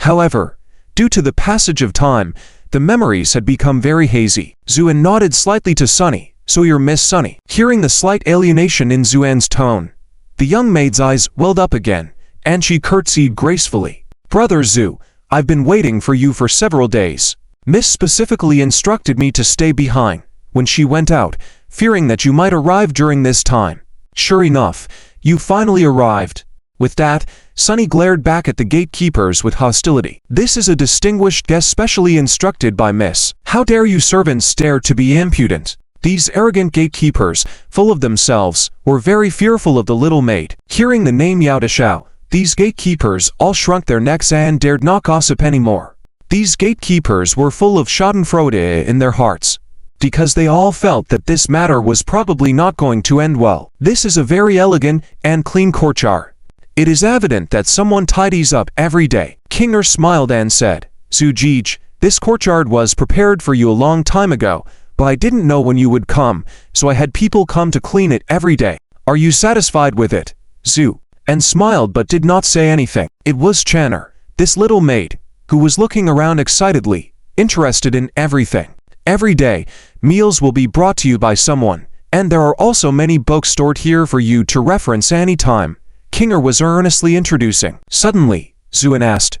However, due to the passage of time, the memories had become very hazy. Zuan nodded slightly to Sunny. So you're Miss Sunny. Hearing the slight alienation in Zuan's tone, the young maid's eyes welled up again, and she curtsied gracefully. Brother Zu, I've been waiting for you for several days. Miss specifically instructed me to stay behind when she went out, fearing that you might arrive during this time. Sure enough, you finally arrived. With that, Sunny glared back at the gatekeepers with hostility. This is a distinguished guest specially instructed by Miss. How dare you servants dare to be impudent? These arrogant gatekeepers, full of themselves, were very fearful of the little maid. Hearing the name Yao Dashao, these gatekeepers all shrunk their necks and dared not gossip anymore. These gatekeepers were full of schadenfreude in their hearts, because they all felt that this matter was probably not going to end well. This is a very elegant and clean courtyard. It is evident that someone tidies up every day. Kinger smiled and said, Zujij, this courtyard was prepared for you a long time ago, but I didn't know when you would come, so I had people come to clean it every day. Are you satisfied with it, Zu? And smiled but did not say anything. It was Channer, this little maid, who was looking around excitedly, interested in everything. Every day, meals will be brought to you by someone, and there are also many books stored here for you to reference any time. Kinger was earnestly introducing. Suddenly, Zuan asked,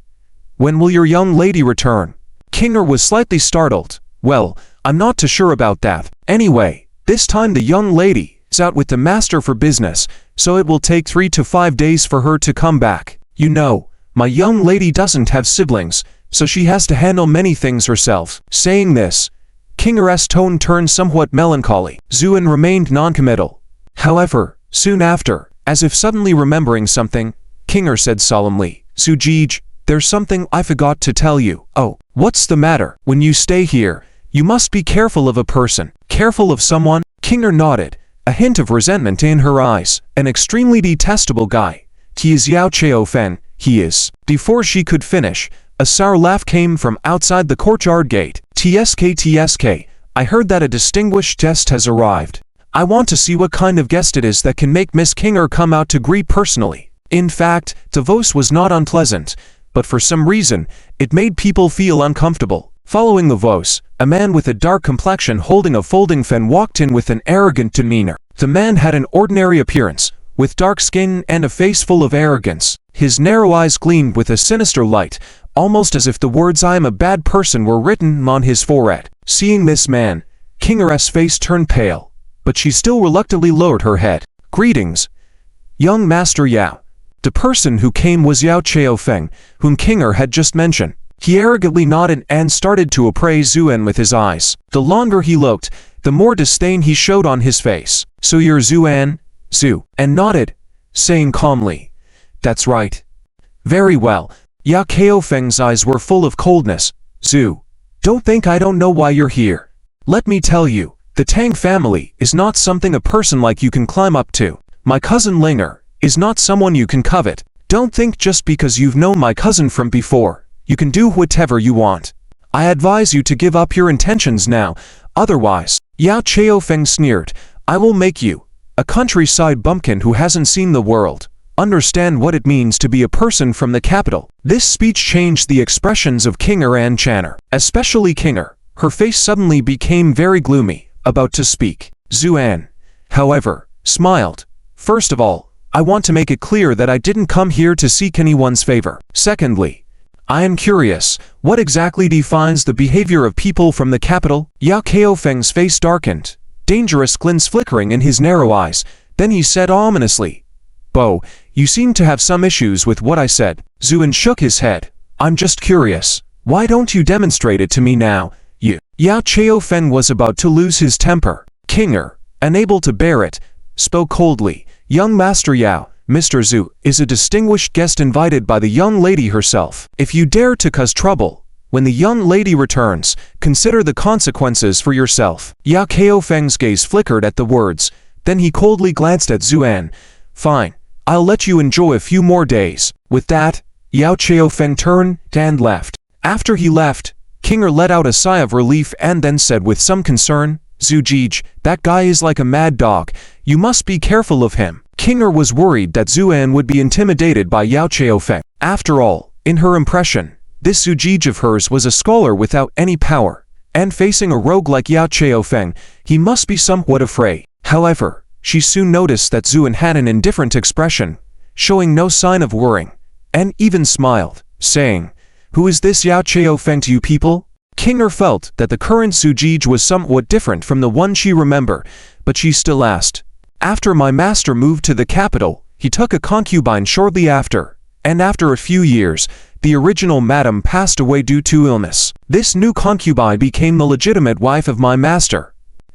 when will your young lady return? Kinger was slightly startled. Well, I'm not too sure about that. Anyway, this time the young lady is out with the master for business, so it will take 3 to 5 days for her to come back. You know, my young lady doesn't have siblings, so she has to handle many things herself. Saying this, Kinger's tone turned somewhat melancholy. Zuan remained noncommittal. However, soon after, as if suddenly remembering something, Kinger said solemnly, Zujij, there's something I forgot to tell you. Oh, what's the matter? When you stay here, you must be careful of a person. Careful of someone? Kinger nodded, a hint of resentment in her eyes. An extremely detestable guy. He is Yao Cheofeng, he is. Before she could finish, a sour laugh came from outside the courtyard gate. TSK, I heard that a distinguished guest has arrived. I want to see what kind of guest it is that can make Miss Kinger come out to greet personally. In fact, the voice was not unpleasant, but for some reason, it made people feel uncomfortable. Following the voice, a man with a dark complexion holding a folding fan walked in with an arrogant demeanor. The man had an ordinary appearance, with dark skin and a face full of arrogance. His narrow eyes gleamed with a sinister light, almost as if the words "I am a bad person" were written on his forehead. Seeing this man, Kinger's face turned pale, but she still reluctantly lowered her head. Greetings, young Master Yao. The person who came was Yao Cheofeng, whom Kinger had just mentioned. He arrogantly nodded and started to appraise Zuan with his eyes. The longer he looked, the more disdain he showed on his face. So you're Zuan? Zu, and nodded, saying calmly, that's right. Very well. Yao Cheofeng's eyes were full of coldness. Zu, don't think I don't know why you're here. Let me tell you, the Tang family is not something a person like you can climb up to. My cousin Linger is not someone you can covet. Don't think just because you've known my cousin from before, you can do whatever you want. I advise you to give up your intentions now, otherwise, Yao Cheofeng sneered, I will make you, a countryside bumpkin who hasn't seen the world, understand what it means to be a person from the capital. This speech changed the expressions of Kinger and Channer, especially Kinger. Her face suddenly became very gloomy, about to speak. Zuan, however, smiled. First of all, I want to make it clear that I didn't come here to seek anyone's favor. Secondly, I am curious, what exactly defines the behavior of people from the capital? Yao Cheofeng's face darkened, dangerous glints flickering in his narrow eyes. Then he said ominously, Bo, you seem to have some issues with what I said. Zuan shook his head. I'm just curious. Why don't you demonstrate it to me now? Yao Cheofeng was about to lose his temper. Kinger, unable to bear it, spoke coldly. Young Master Yao, Mr. Zu, is a distinguished guest invited by the young lady herself. If you dare to cause trouble, when the young lady returns, consider the consequences for yourself. Yao Cheofeng's gaze flickered at the words, then he coldly glanced at Zuan. Fine, I'll let you enjoy a few more days. With that, Yao Cheofeng turned and left. After he left, Kinger let out a sigh of relief and then said with some concern, Zujij, that guy is like a mad dog. You must be careful of him. Kinger was worried that Zuan would be intimidated by Yao Cheofeng. After all, in her impression, This Sujij of hers was a scholar without any power, and facing a rogue like Yao Cheofeng, he must be somewhat afraid. However, she soon noticed that Zuan had an indifferent expression, showing no sign of worrying, and even smiled, saying, "Who is this Yao Cheofeng to you people?" King Er felt that the current Sujij was somewhat different from the one she remembered, but she still asked. After my master moved to the capital, he took a concubine shortly after, and after a few years, the original madam passed away due to illness. This new concubine became the legitimate wife of my master.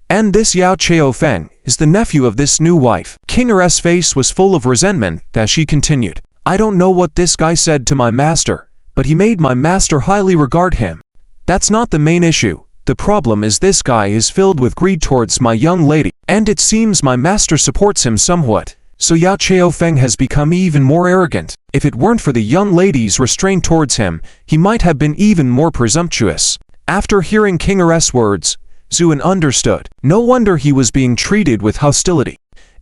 And this Yao Cheofeng is the nephew of this new wife. King Er's face was full of resentment as she continued. I don't know what this guy said to my master, but he made my master highly regard him. That's not the main issue. The problem is this guy is filled with greed towards my young lady, and it seems my master supports him somewhat. So Yao Cheofeng has become even more arrogant. If it weren't for the young lady's restraint towards him, he might have been even more presumptuous. After hearing King Er's words, Zuan understood. No wonder he was being treated with hostility.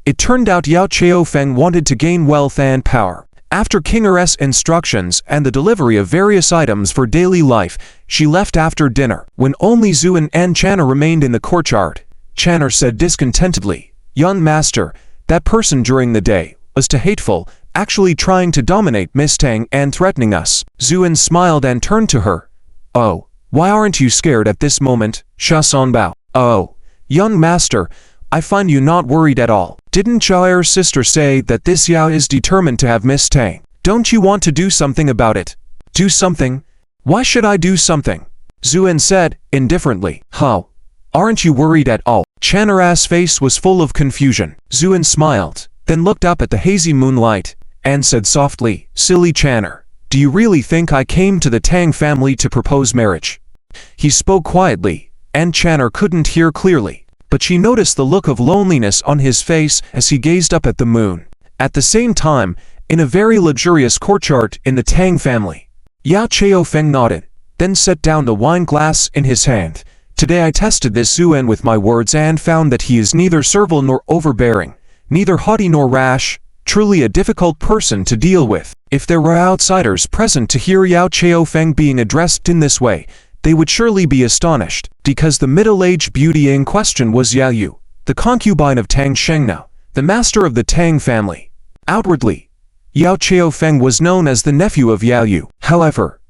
It turned out Yao Cheofeng wanted to gain wealth and power. After King Er's instructions and the delivery of various items for daily life, she left after dinner. When only Zuan and Channer remained in the courtyard, Channer said discontentedly, "Young master, that person during the day was too hateful, actually trying to dominate Miss Tang and threatening us." Zuan smiled and turned to her. "Oh, why aren't you scared at this moment, Sha Sanbao?" "Oh, young master, I find you not worried at all. Didn't Chao's sister say that this Yao is determined to have Miss Tang? Don't you want to do something about it?" "Do something? Why should I do something?" Zuan said, indifferently. "How? Aren't you worried at all?" Channer's face was full of confusion. Zuan smiled, then looked up at the hazy moonlight, and said softly, "Silly Channer, do you really think I came to the Tang family to propose marriage?" He spoke quietly, and Channer couldn't hear clearly, but she noticed the look of loneliness on his face as he gazed up at the moon. At the same time, in a very luxurious courtyard in the Tang family, Yao Cheofeng nodded, then set down the wine glass in his hand. "Today I tested this Zuan with my words and found that he is neither servile nor overbearing, neither haughty nor rash, truly a difficult person to deal with." If there were outsiders present to hear Yao Cheofeng being addressed in this way, they would surely be astonished, because the middle-aged beauty in question was Yao Yu, the concubine of Tang Shengnao, the master of the Tang family. Outwardly, Yao Cheofeng was known as the nephew of Yao Yu. However,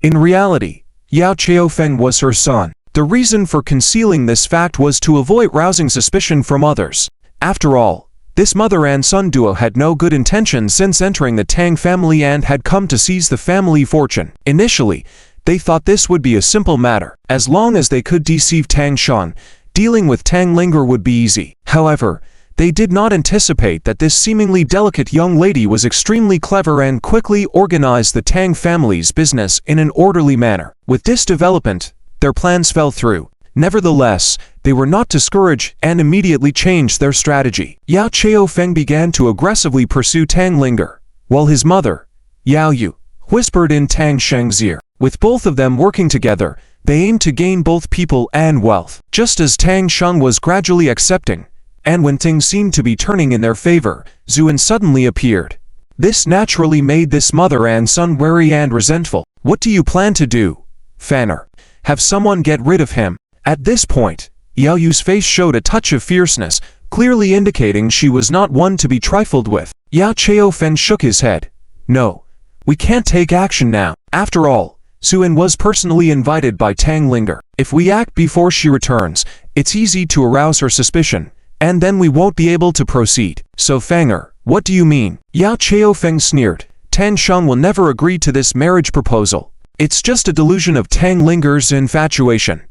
in reality, Yao Cheofeng was her son. The reason for concealing this fact was to avoid rousing suspicion from others. After all, this mother and son duo had no good intentions since entering the Tang family and had come to seize the family fortune. Initially, they thought this would be a simple matter. As long as they could deceive Tang Shan, dealing with Tang Linger would be easy. However, they did not anticipate that this seemingly delicate young lady was extremely clever and quickly organized the Tang family's business in an orderly manner. With this development, their plans fell through. Nevertheless, they were not discouraged and immediately changed their strategy. Yao Cheofeng began to aggressively pursue Tang Linger, while his mother, Yao Yu, whispered in Tang Sheng's ear. With both of them working together, they aimed to gain both people and wealth. Just as Tang Sheng was gradually accepting, and when things seemed to be turning in their favor, Zuan suddenly appeared. This naturally made this mother and son wary and resentful. "What do you plan to do, Fanner? Have someone get rid of him?" At this point, Yao Yu's face showed a touch of fierceness, clearly indicating she was not one to be trifled with. Yao Cheofeng shook his head. "No, we can't take action now. After all, Zuan was personally invited by Tang Linger. If we act before she returns, it's easy to arouse her suspicion, and then we won't be able to proceed. So Fanger, what do you mean?" Yao Cheofeng sneered. "Tang Sheng will never agree to this marriage proposal. It's just a delusion of Tang Linger's infatuation.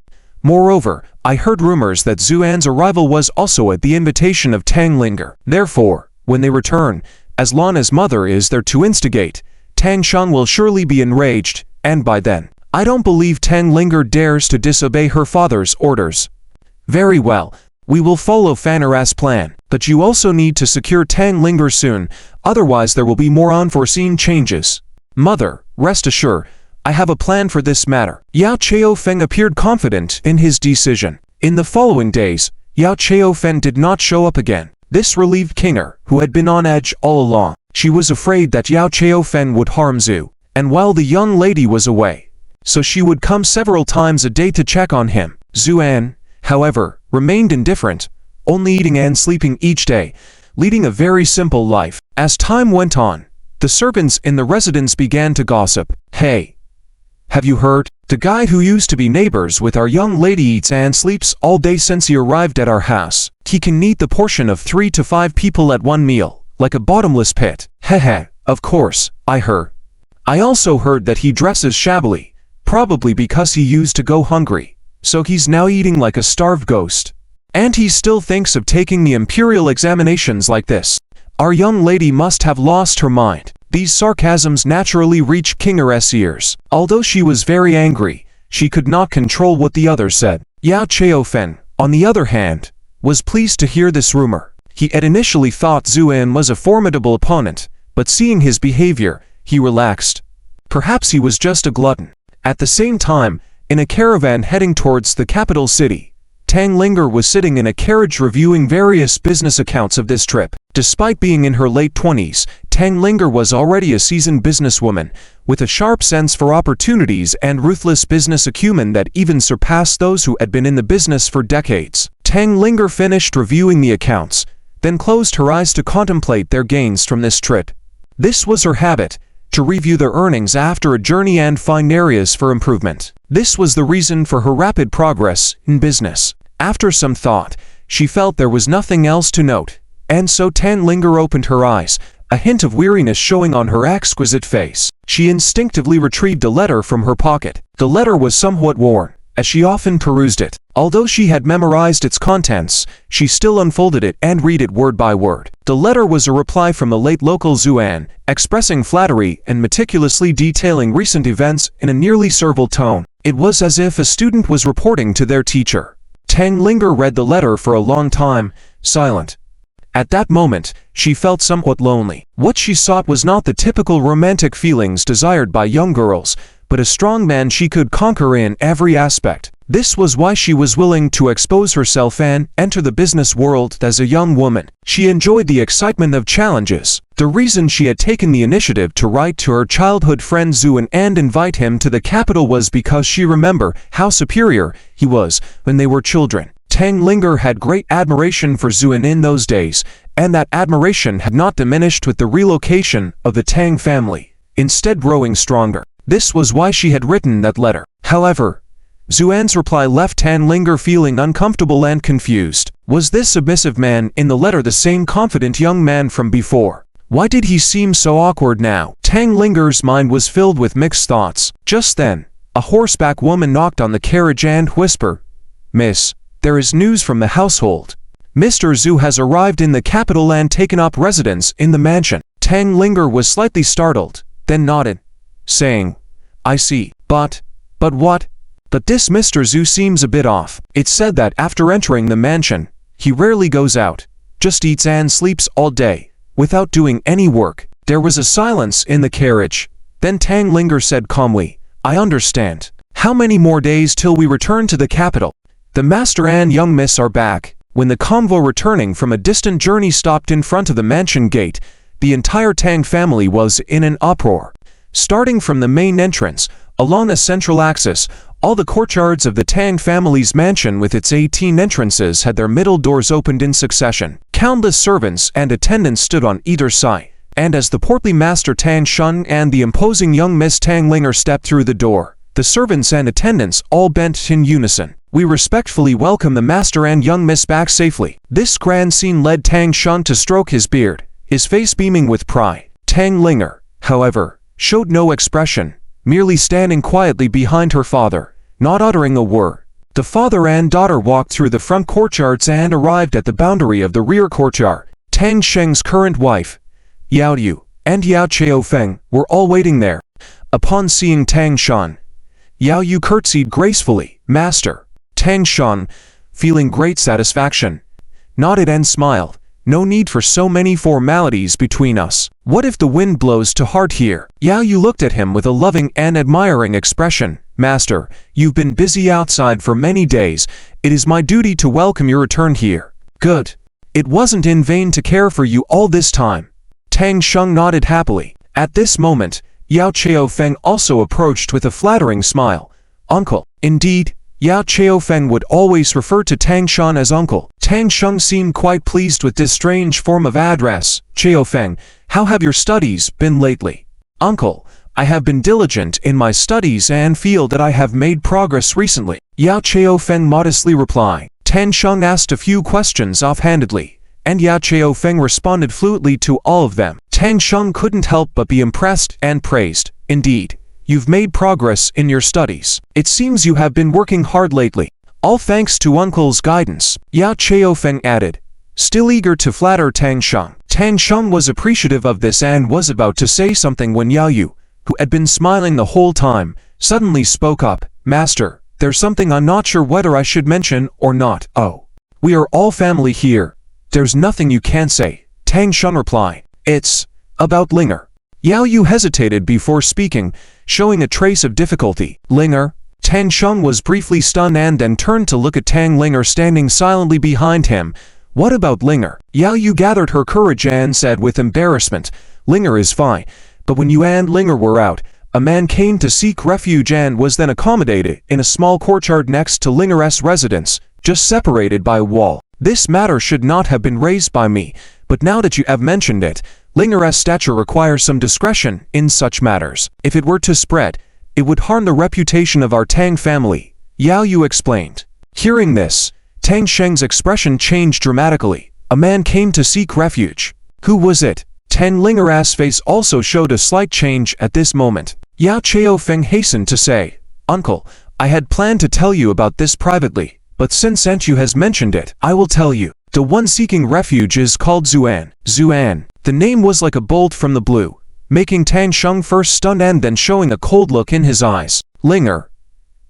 Moreover, I heard rumors that Zuan's arrival was also at the invitation of Tang Linger. Therefore, when they return, as long as mother is there to instigate, Tang Sheng will surely be enraged, and by then, I don't believe Tang Linger dares to disobey her father's orders." "Very well, we will follow Fanner's plan, but you also need to secure Tang Linger soon, otherwise there will be more unforeseen changes. Mother, rest assured, I have a plan for this matter." Yao Cheofeng appeared confident in his decision. In the following days, Yao Cheofeng did not show up again. This relieved King Er, who had been on edge all along. She was afraid that Yao Cheofeng would harm Zhu, and while the young lady was away, so she would come several times a day to check on him. Zuan, however, remained indifferent, only eating and sleeping each day, leading a very simple life. As time went on, the servants in the residence began to gossip. "Hey, have you heard? The guy who used to be neighbors with our young lady eats and sleeps all day since he arrived at our house. He can eat the portion of 3 to 5 people at one meal, like a bottomless pit." Hehe, of course, I heard. I also heard that he dresses shabbily, probably because he used to go hungry, so he's now eating like a starved ghost. And he still thinks of taking the imperial examinations like this. Our young lady must have lost her mind. These sarcasms naturally reached Kinger's ears. Although she was very angry, she could not control what the others said. Yao Cheofen, on the other hand, was pleased to hear this rumor. He had initially thought Zuan was a formidable opponent, but seeing his behavior, he relaxed. Perhaps he was just a glutton. At the same time, in a caravan heading towards the capital city, Tang Linger was sitting in a carriage reviewing various business accounts of this trip. Despite being in her late 20s, Tang Linger was already a seasoned businesswoman, with a sharp sense for opportunities and ruthless business acumen that even surpassed those who had been in the business for decades. Tang Linger finished reviewing the accounts, then closed her eyes to contemplate their gains from this trip. This was her habit, to review their earnings after a journey and find areas for improvement. This was the reason for her rapid progress in business. After some thought, she felt there was nothing else to note, and so Tang Linger opened her eyes, a hint of weariness showing on her exquisite face. She instinctively retrieved a letter from her pocket. The letter was somewhat worn, as she often perused it. Although she had memorized its contents, she still unfolded it and read it word by word. The letter was a reply from the late local Zuan, expressing flattery and meticulously detailing recent events in a nearly servile tone. It was as if a student was reporting to their teacher. Tang Linger read the letter for a long time, silent. At that moment, she felt somewhat lonely. What she sought was not the typical romantic feelings desired by young girls, but a strong man she could conquer in every aspect. This was why she was willing to expose herself and enter the business world as a young woman. She enjoyed the excitement of challenges. The reason she had taken the initiative to write to her childhood friend Zuan and invite him to the capital was because she remembered how superior he was when they were children. Tang Linger had great admiration for Zuan in those days, and that admiration had not diminished with the relocation of the Tang family, instead growing stronger. This was why she had written that letter. However, Zuan's reply left Tang Linger feeling uncomfortable and confused. Was this submissive man in the letter the same confident young man from before? Why did he seem so awkward now? Tang Linger's mind was filled with mixed thoughts. Just then, a horseback woman knocked on the carriage and whispered, "Miss, there is news from the household. Mr. Zhu has arrived in the capital and taken up residence in the mansion." Tang Linger was slightly startled, then nodded, saying, "I see. But what? But this Mr. Zhu seems a bit off. It's said that after entering the mansion, he rarely goes out, just eats and sleeps all day, without doing any work." There was a silence in the carriage. Then Tang Linger said calmly, "I understand. How many more days till we return to the capital?" The master and young miss are back. When the convoy returning from a distant journey stopped in front of the mansion gate, the entire Tang family was in an uproar. Starting from the main entrance, along a central axis, all the courtyards of the Tang family's mansion with its 18 entrances had their middle doors opened in succession. Countless servants and attendants stood on either side, and as the portly Master Tang Shun and the imposing young Miss Tang Linger stepped through the door, the servants and attendants all bent in unison. "We respectfully welcome the Master and young Miss back safely." This grand scene led Tang Shun to stroke his beard, his face beaming with pride. Tang Linger, however, showed no expression, merely standing quietly behind her father, not uttering a word. The father and daughter walked through the front courtyards and arrived at the boundary of the rear courtyard. Tang Sheng's current wife, Yao Yu, and Yao Cheofeng were all waiting there. Upon seeing Tang Shan, Yao Yu curtsied gracefully. "Master." Tang Shan, feeling great satisfaction, nodded and smiled. "No need for so many formalities between us. What if the wind blows too hard here?" Yao Yu looked at him with a loving and admiring expression. "Master, you've been busy outside for many days. It is my duty to welcome your return here." "Good. It wasn't in vain to care for you all this time." Tang Sheng nodded happily. At this moment, Yao Chaofeng also approached with a flattering smile. Uncle. Indeed, Yao Chaofeng would always refer to Tang Shan as uncle. Tang Sheng seemed quite pleased with this strange form of address. Chaofeng, how have your studies been lately? Uncle, I have been diligent in my studies and feel that I have made progress recently. Yao Chaofeng modestly replied. Tang Sheng asked a few questions offhandedly, and Yao Chaofeng responded fluently to all of them. Tang Sheng couldn't help but be impressed and praised. Indeed, you've made progress in your studies. It seems you have been working hard lately. All thanks to Uncle's guidance, Yao Chaofeng added, still eager to flatter Tang Sheng. Tang Sheng was appreciative of this and was about to say something when Yao Yu, who had been smiling the whole time, suddenly spoke up. Master, there's something I'm not sure whether I should mention or not. Oh, we are all family here. There's nothing you can't say. Tang Sheng replied. It's about Linger. Yao Yu hesitated before speaking, showing a trace of difficulty. Linger? Tang Sheng was briefly stunned and then turned to look at Tang Linger standing silently behind him. What about Linger? Yao Yu gathered her courage and said with embarrassment, Linger is fine, but when you and Linger were out, a man came to seek refuge and was then accommodated in a small courtyard next to Linger's residence, just separated by a wall. This matter should not have been raised by me, but now that you have mentioned it, Linger's stature requires some discretion in such matters. If it were to spread, it would harm the reputation of our Tang family, Yao Yu explained. Hearing this, Tang Sheng's expression changed dramatically. A man came to seek refuge. Who was it? Tang Linger's face also showed a slight change at this moment. Yao Chaofeng hastened to say, Uncle, I had planned to tell you about this privately, but since Enchu has mentioned it, I will tell you. The one seeking refuge is called Zuan. Zuan. The name was like a bolt from the blue, making Tang Sheng first stunned and then showing a cold look in his eyes. Linger.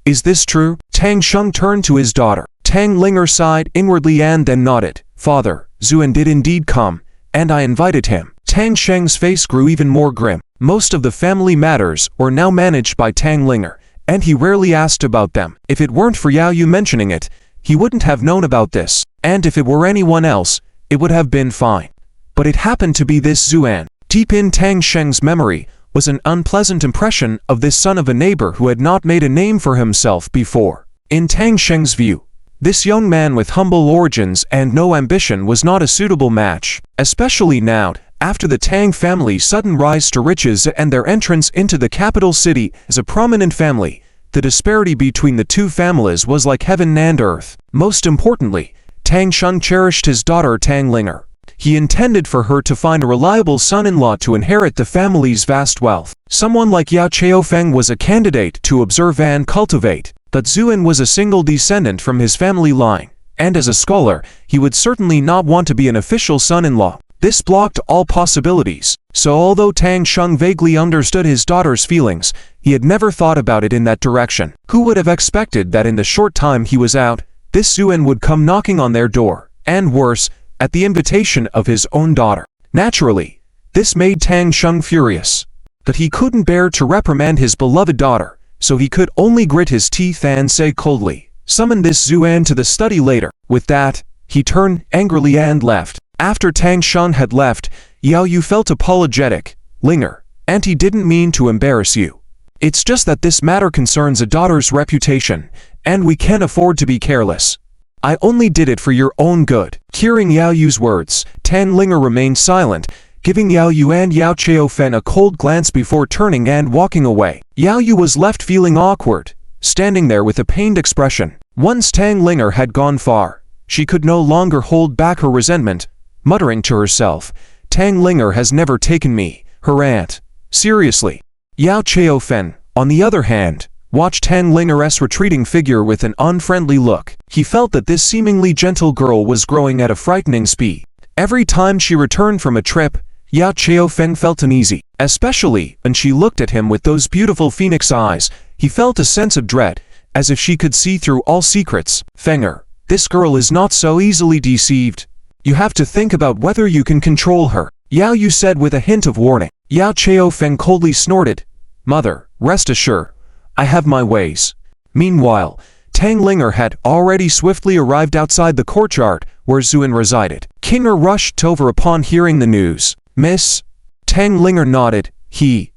Is this true? Tang Sheng turned to his daughter. Tang Linger sighed inwardly and then nodded. Father, Zuan did indeed come, and I invited him. Tang Sheng's face grew even more grim. Most of the family matters were now managed by Tang Linger, and he rarely asked about them. If it weren't for Yao Yu mentioning it, he wouldn't have known about this, and if it were anyone else, it would have been fine. But it happened to be this Zuan. Deep in Tang Sheng's memory was an unpleasant impression of this son of a neighbor who had not made a name for himself before. In Tang Sheng's view, this young man with humble origins and no ambition was not a suitable match, especially now, after the Tang family's sudden rise to riches and their entrance into the capital city as a prominent family. The disparity between the two families was like heaven and earth. Most importantly, Tang Sheng cherished his daughter Tang Linger. He intended for her to find a reliable son-in-law to inherit the family's vast wealth. Someone like Yao Chaofeng was a candidate to observe and cultivate, but Zuan was a single descendant from his family line, and as a scholar, he would certainly not want to be an official son-in-law. This blocked all possibilities, so although Tang Sheng vaguely understood his daughter's feelings, he had never thought about it in that direction. Who would have expected that in the short time he was out, this Zuan would come knocking on their door, and worse, at the invitation of his own daughter. Naturally, this made Tang Sheng furious, but he couldn't bear to reprimand his beloved daughter, so he could only grit his teeth and say coldly, summon this Zuan to the study later. With that, he turned angrily and left. After Tang Sheng had left, Yao Yu felt apologetic. Linger, Auntie didn't mean to embarrass you. It's just that this matter concerns a daughter's reputation, and we can't afford to be careless. I only did it for your own good. Hearing Yao Yu's words, Tang Linger remained silent, giving Yao Yu and Yao Chaofeng a cold glance before turning and walking away. Yao Yu was left feeling awkward, standing there with a pained expression. Once Tang Linger had gone far, she could no longer hold back her resentment, muttering to herself, Tang Linger has never taken me, her aunt, seriously. Yao Chaofeng, on the other hand, watched Tang Linger's retreating figure with an unfriendly look. He felt that this seemingly gentle girl was growing at a frightening speed. Every time she returned from a trip, Yao Chaofeng felt uneasy, especially when she looked at him with those beautiful phoenix eyes. He felt a sense of dread, as if she could see through all secrets. Fenger, this girl is not so easily deceived. You have to think about whether you can control her, Yao Yu said with a hint of warning. Yao Chaofeng coldly snorted. Mother, rest assured, I have my ways. Meanwhile, Tang Linger had already swiftly arrived outside the courtyard where Zuan resided. Kinger rushed over upon hearing the news. Miss? Tang Linger nodded. He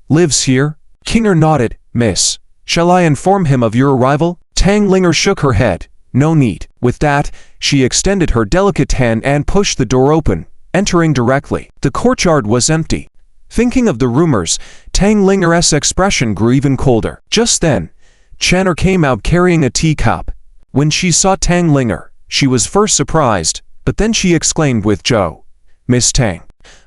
Lives here? Kinger nodded. Miss, shall I inform him of your arrival? Tang Linger shook her head. No need. With that, she extended her delicate hand and pushed the door open, entering directly. The courtyard was empty. Thinking of the rumors, Tang Linger's expression grew even colder. Just then, Channer came out carrying a teacup. When she saw Tang Linger, she was first surprised, but then she exclaimed with joy, Miss Tang.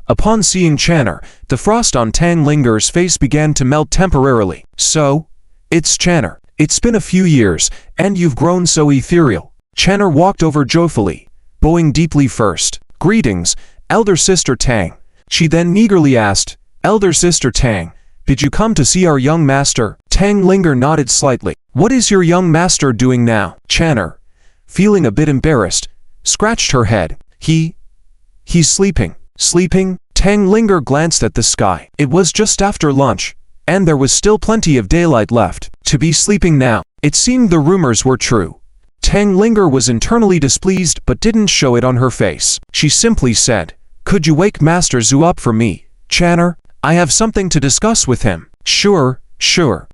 Upon seeing Channer, the frost on Tang Linger's face began to melt temporarily. So, it's Channer. It's been a few years, and you've grown so ethereal. Channer walked over joyfully, bowing deeply first. Greetings, elder sister Tang. She then eagerly asked, Elder sister Tang, did you come to see our young master? Tang Linger nodded slightly. What is your young master doing now? Channer, feeling a bit embarrassed, scratched her head. He's sleeping. Sleeping? Tang Linger glanced at the sky. It was just after lunch, and there was still plenty of daylight left. To be sleeping now. It seemed the rumors were true. Tang Linger was internally displeased but didn't show it on her face. She simply said, Could you wake Master Zhu up for me, Channer? I have something to discuss with him. Sure.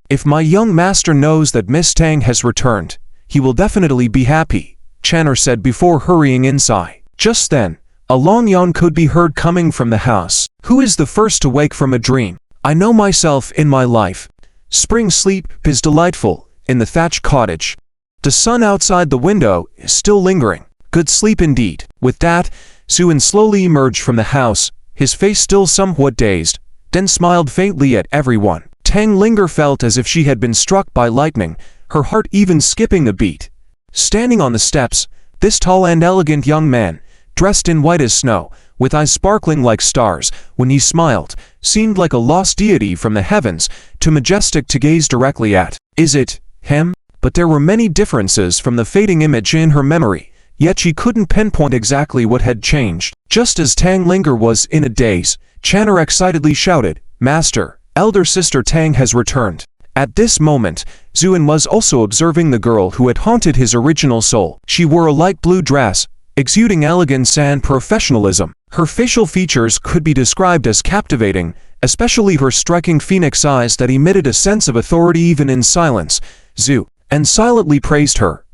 If my young master knows that Miss Tang has returned, he will definitely be happy, Channer said before hurrying inside. Just then, a long yawn could be heard coming from the house. Who is the first to wake from a dream? I know myself in my life. Spring sleep is delightful in the thatched cottage. The sun outside the window is still lingering. Good sleep indeed. With that, Zhuan slowly emerged from the house, his face still somewhat dazed, then smiled faintly at everyone. Tang Linger felt as if she had been struck by lightning, her heart even skipping a beat. Standing on the steps, this tall and elegant young man, dressed in white as snow, with eyes sparkling like stars, when he smiled, seemed like a lost deity from the heavens, too majestic to gaze directly at. Is it him? But there were many differences from the fading image in her memory, yet she couldn't pinpoint exactly what had changed. Just as Tang Linger was in a daze, Channer excitedly shouted, Master, elder sister Tang has returned. At this moment, Zhuan was also observing the girl who had haunted his original soul. She wore a light blue dress, exuding elegance and professionalism. Her facial features could be described as captivating, especially her striking phoenix eyes that emitted a sense of authority even in silence. Zhu, and silently praised her.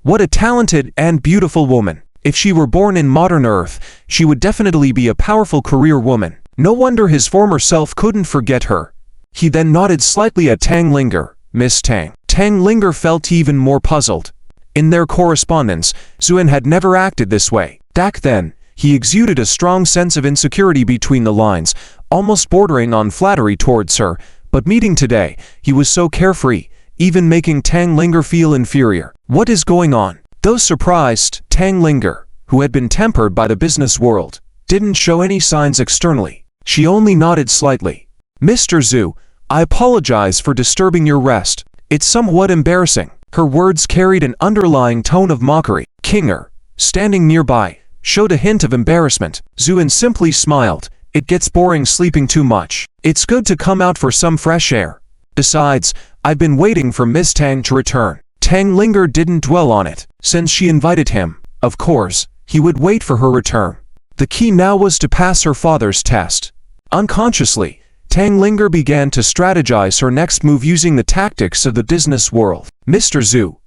What a talented and beautiful woman. If she were born in modern Earth, she would definitely be a powerful career woman. No wonder his former self couldn't forget her. He then nodded slightly at Tang Linger. Miss Tang. Tang Linger felt even more puzzled. In their correspondence, Zhuan had never acted this way. Back then, he exuded a strong sense of insecurity between the lines, almost bordering on flattery towards her, but meeting today, he was so carefree, even making Tang Linger feel inferior. What is going on? Though surprised, Tang Linger, who had been tempered by the business world, didn't show any signs externally. She only nodded slightly. Mr. Zhu, I apologize for disturbing your rest. It's somewhat embarrassing. Her words carried an underlying tone of mockery. Kinger, standing nearby, showed a hint of embarrassment. Zhuan simply smiled. It gets boring sleeping too much. It's good to come out for some fresh air. Besides, I've been waiting for Miss Tang to return. Tang Linger didn't dwell on it. Since she invited him, of course, he would wait for her return. The key now was to pass her father's test. Unconsciously, Tang Linger began to strategize her next move using the tactics of the business world. Mr. Zhu,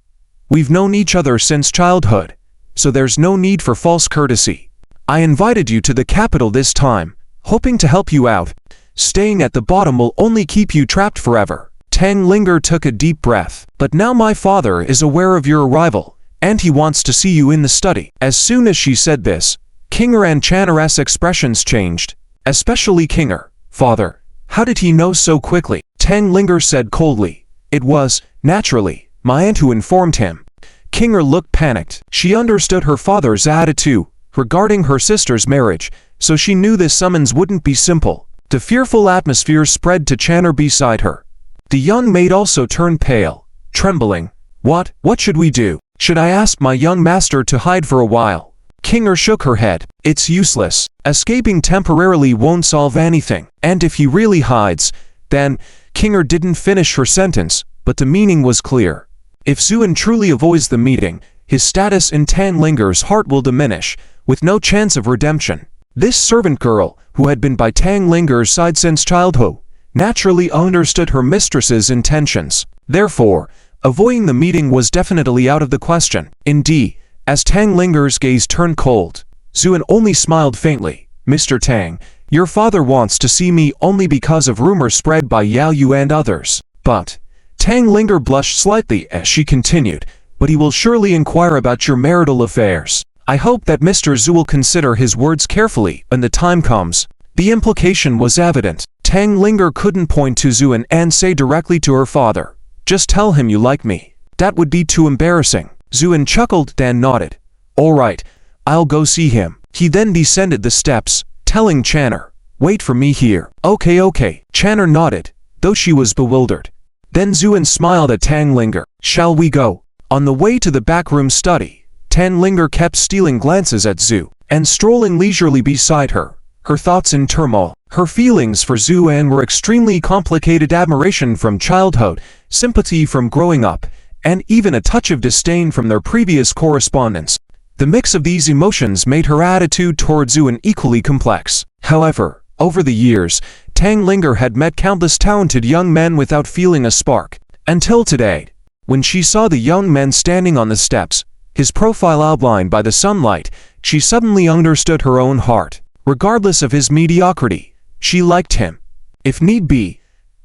we've known each other since childhood, so there's no need for false courtesy. I invited you to the capital this time, hoping to help you out. Staying at the bottom will only keep you trapped forever. Tang Linger took a deep breath. But now my father is aware of your arrival, and he wants to see you in the study. As soon as she said this, Kinger and Channer's expressions changed, especially Kinger. Father, how did he know so quickly? Tang Linger said coldly. It was, naturally, my aunt who informed him. Kinger looked panicked. She understood her father's attitude regarding her sister's marriage, so she knew this summons wouldn't be simple. The fearful atmosphere spread to Channer beside her. The young maid also turned pale, trembling. What should we do? Should I ask my young master to hide for a while? Kinger shook her head. It's useless. Escaping temporarily won't solve anything. And if he really hides, then... Kinger didn't finish her sentence, but the meaning was clear. If Zhuan truly avoids the meeting, his status in Tang Linger's heart will diminish, with no chance of redemption. This servant girl, who had been by Tang Linger's side since childhood, naturally understood her mistress's intentions. Therefore, avoiding the meeting was definitely out of the question. Indeed, as Tang Linger's gaze turned cold, Zuan only smiled faintly. "Mr. Tang, your father wants to see me only because of rumors spread by Yao Yu and others." But Tang Linger blushed slightly as she continued, "But he will surely inquire about your marital affairs. I hope that Mr. Zhu will consider his words carefully when the time comes." The implication was evident. Tang Linger couldn't point to Zuan and say directly to her father, "Just tell him you like me. That would be too embarrassing." Zuan chuckled and nodded. "All right, I'll go see him." He then descended the steps, telling Channer, "Wait for me here." Okay. Channer nodded, though she was bewildered. Then Zuan smiled at Tang Linger. "Shall we go?" On the way to the backroom study, Tang Linger kept stealing glances at Zhu, and strolling leisurely beside her, her thoughts in turmoil. Her feelings for Zuan were extremely complicated: admiration from childhood, sympathy from growing up, and even a touch of disdain from their previous correspondence. The mix of these emotions made her attitude toward Zuan equally complex. However, over the years, Tang Linger had met countless talented young men without feeling a spark. Until today, when she saw the young man standing on the steps, his profile outlined by the sunlight, she suddenly understood her own heart. Regardless of his mediocrity, she liked him. If need be,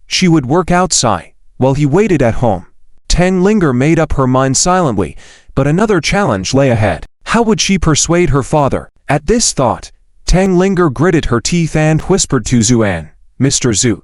she would work outside, while he waited at home. Tang Linger made up her mind silently, but another challenge lay ahead. How would she persuade her father? At this thought, Tang Linger gritted her teeth and whispered to Zuan, "Mr. Zhu.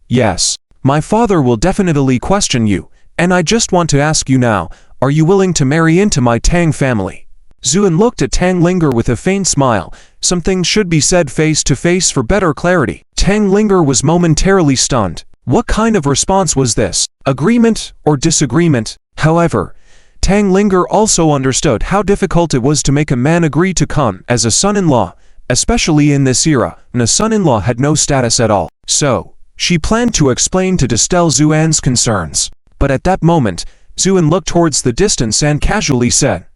Yes, my father will definitely question you, and I just want to ask you now, are you willing to marry into my Tang family?" Zuan looked at Tang Linger with a faint smile. Some things should be said face to face for better clarity. Tang Linger was momentarily stunned. What kind of response was this? Agreement or disagreement? However, Tang Linger also understood how difficult it was to make a man agree to come as a son-in-law, especially in this era, when a son-in-law had no status at all. So, she planned to explain to dispel Zuan's concerns. But at that moment, Zuan looked towards the distance and casually said,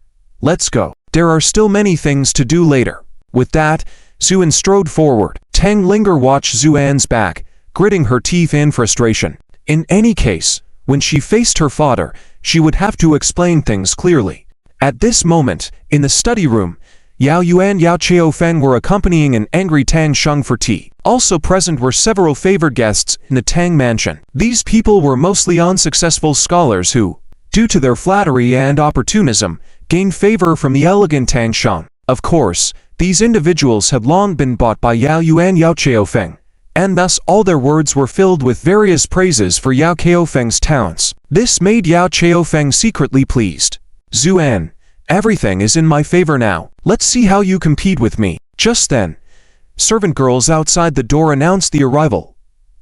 "Let's go. There are still many things to do later." With that, Zuan strode forward. Tang Linger watched Zuan's back, gritting her teeth in frustration. In any case, when she faced her father, she would have to explain things clearly. At this moment, in the study room, Yao Yu and Yao Qiaofeng were accompanying an angry Tang Sheng for tea. Also present were several favored guests in the Tang mansion. These people were mostly unsuccessful scholars who, due to their flattery and opportunism, gained favor from the elegant Tang Sheng. Of course, these individuals had long been bought by Yao Yu and Yao Qiaofeng, and thus all their words were filled with various praises for Yao Qiaofeng's talents. This made Yao Qiaofeng secretly pleased. "Zuan, everything is in my favor now. Let's see how you compete with me." Just then, servant girls outside the door announced the arrival.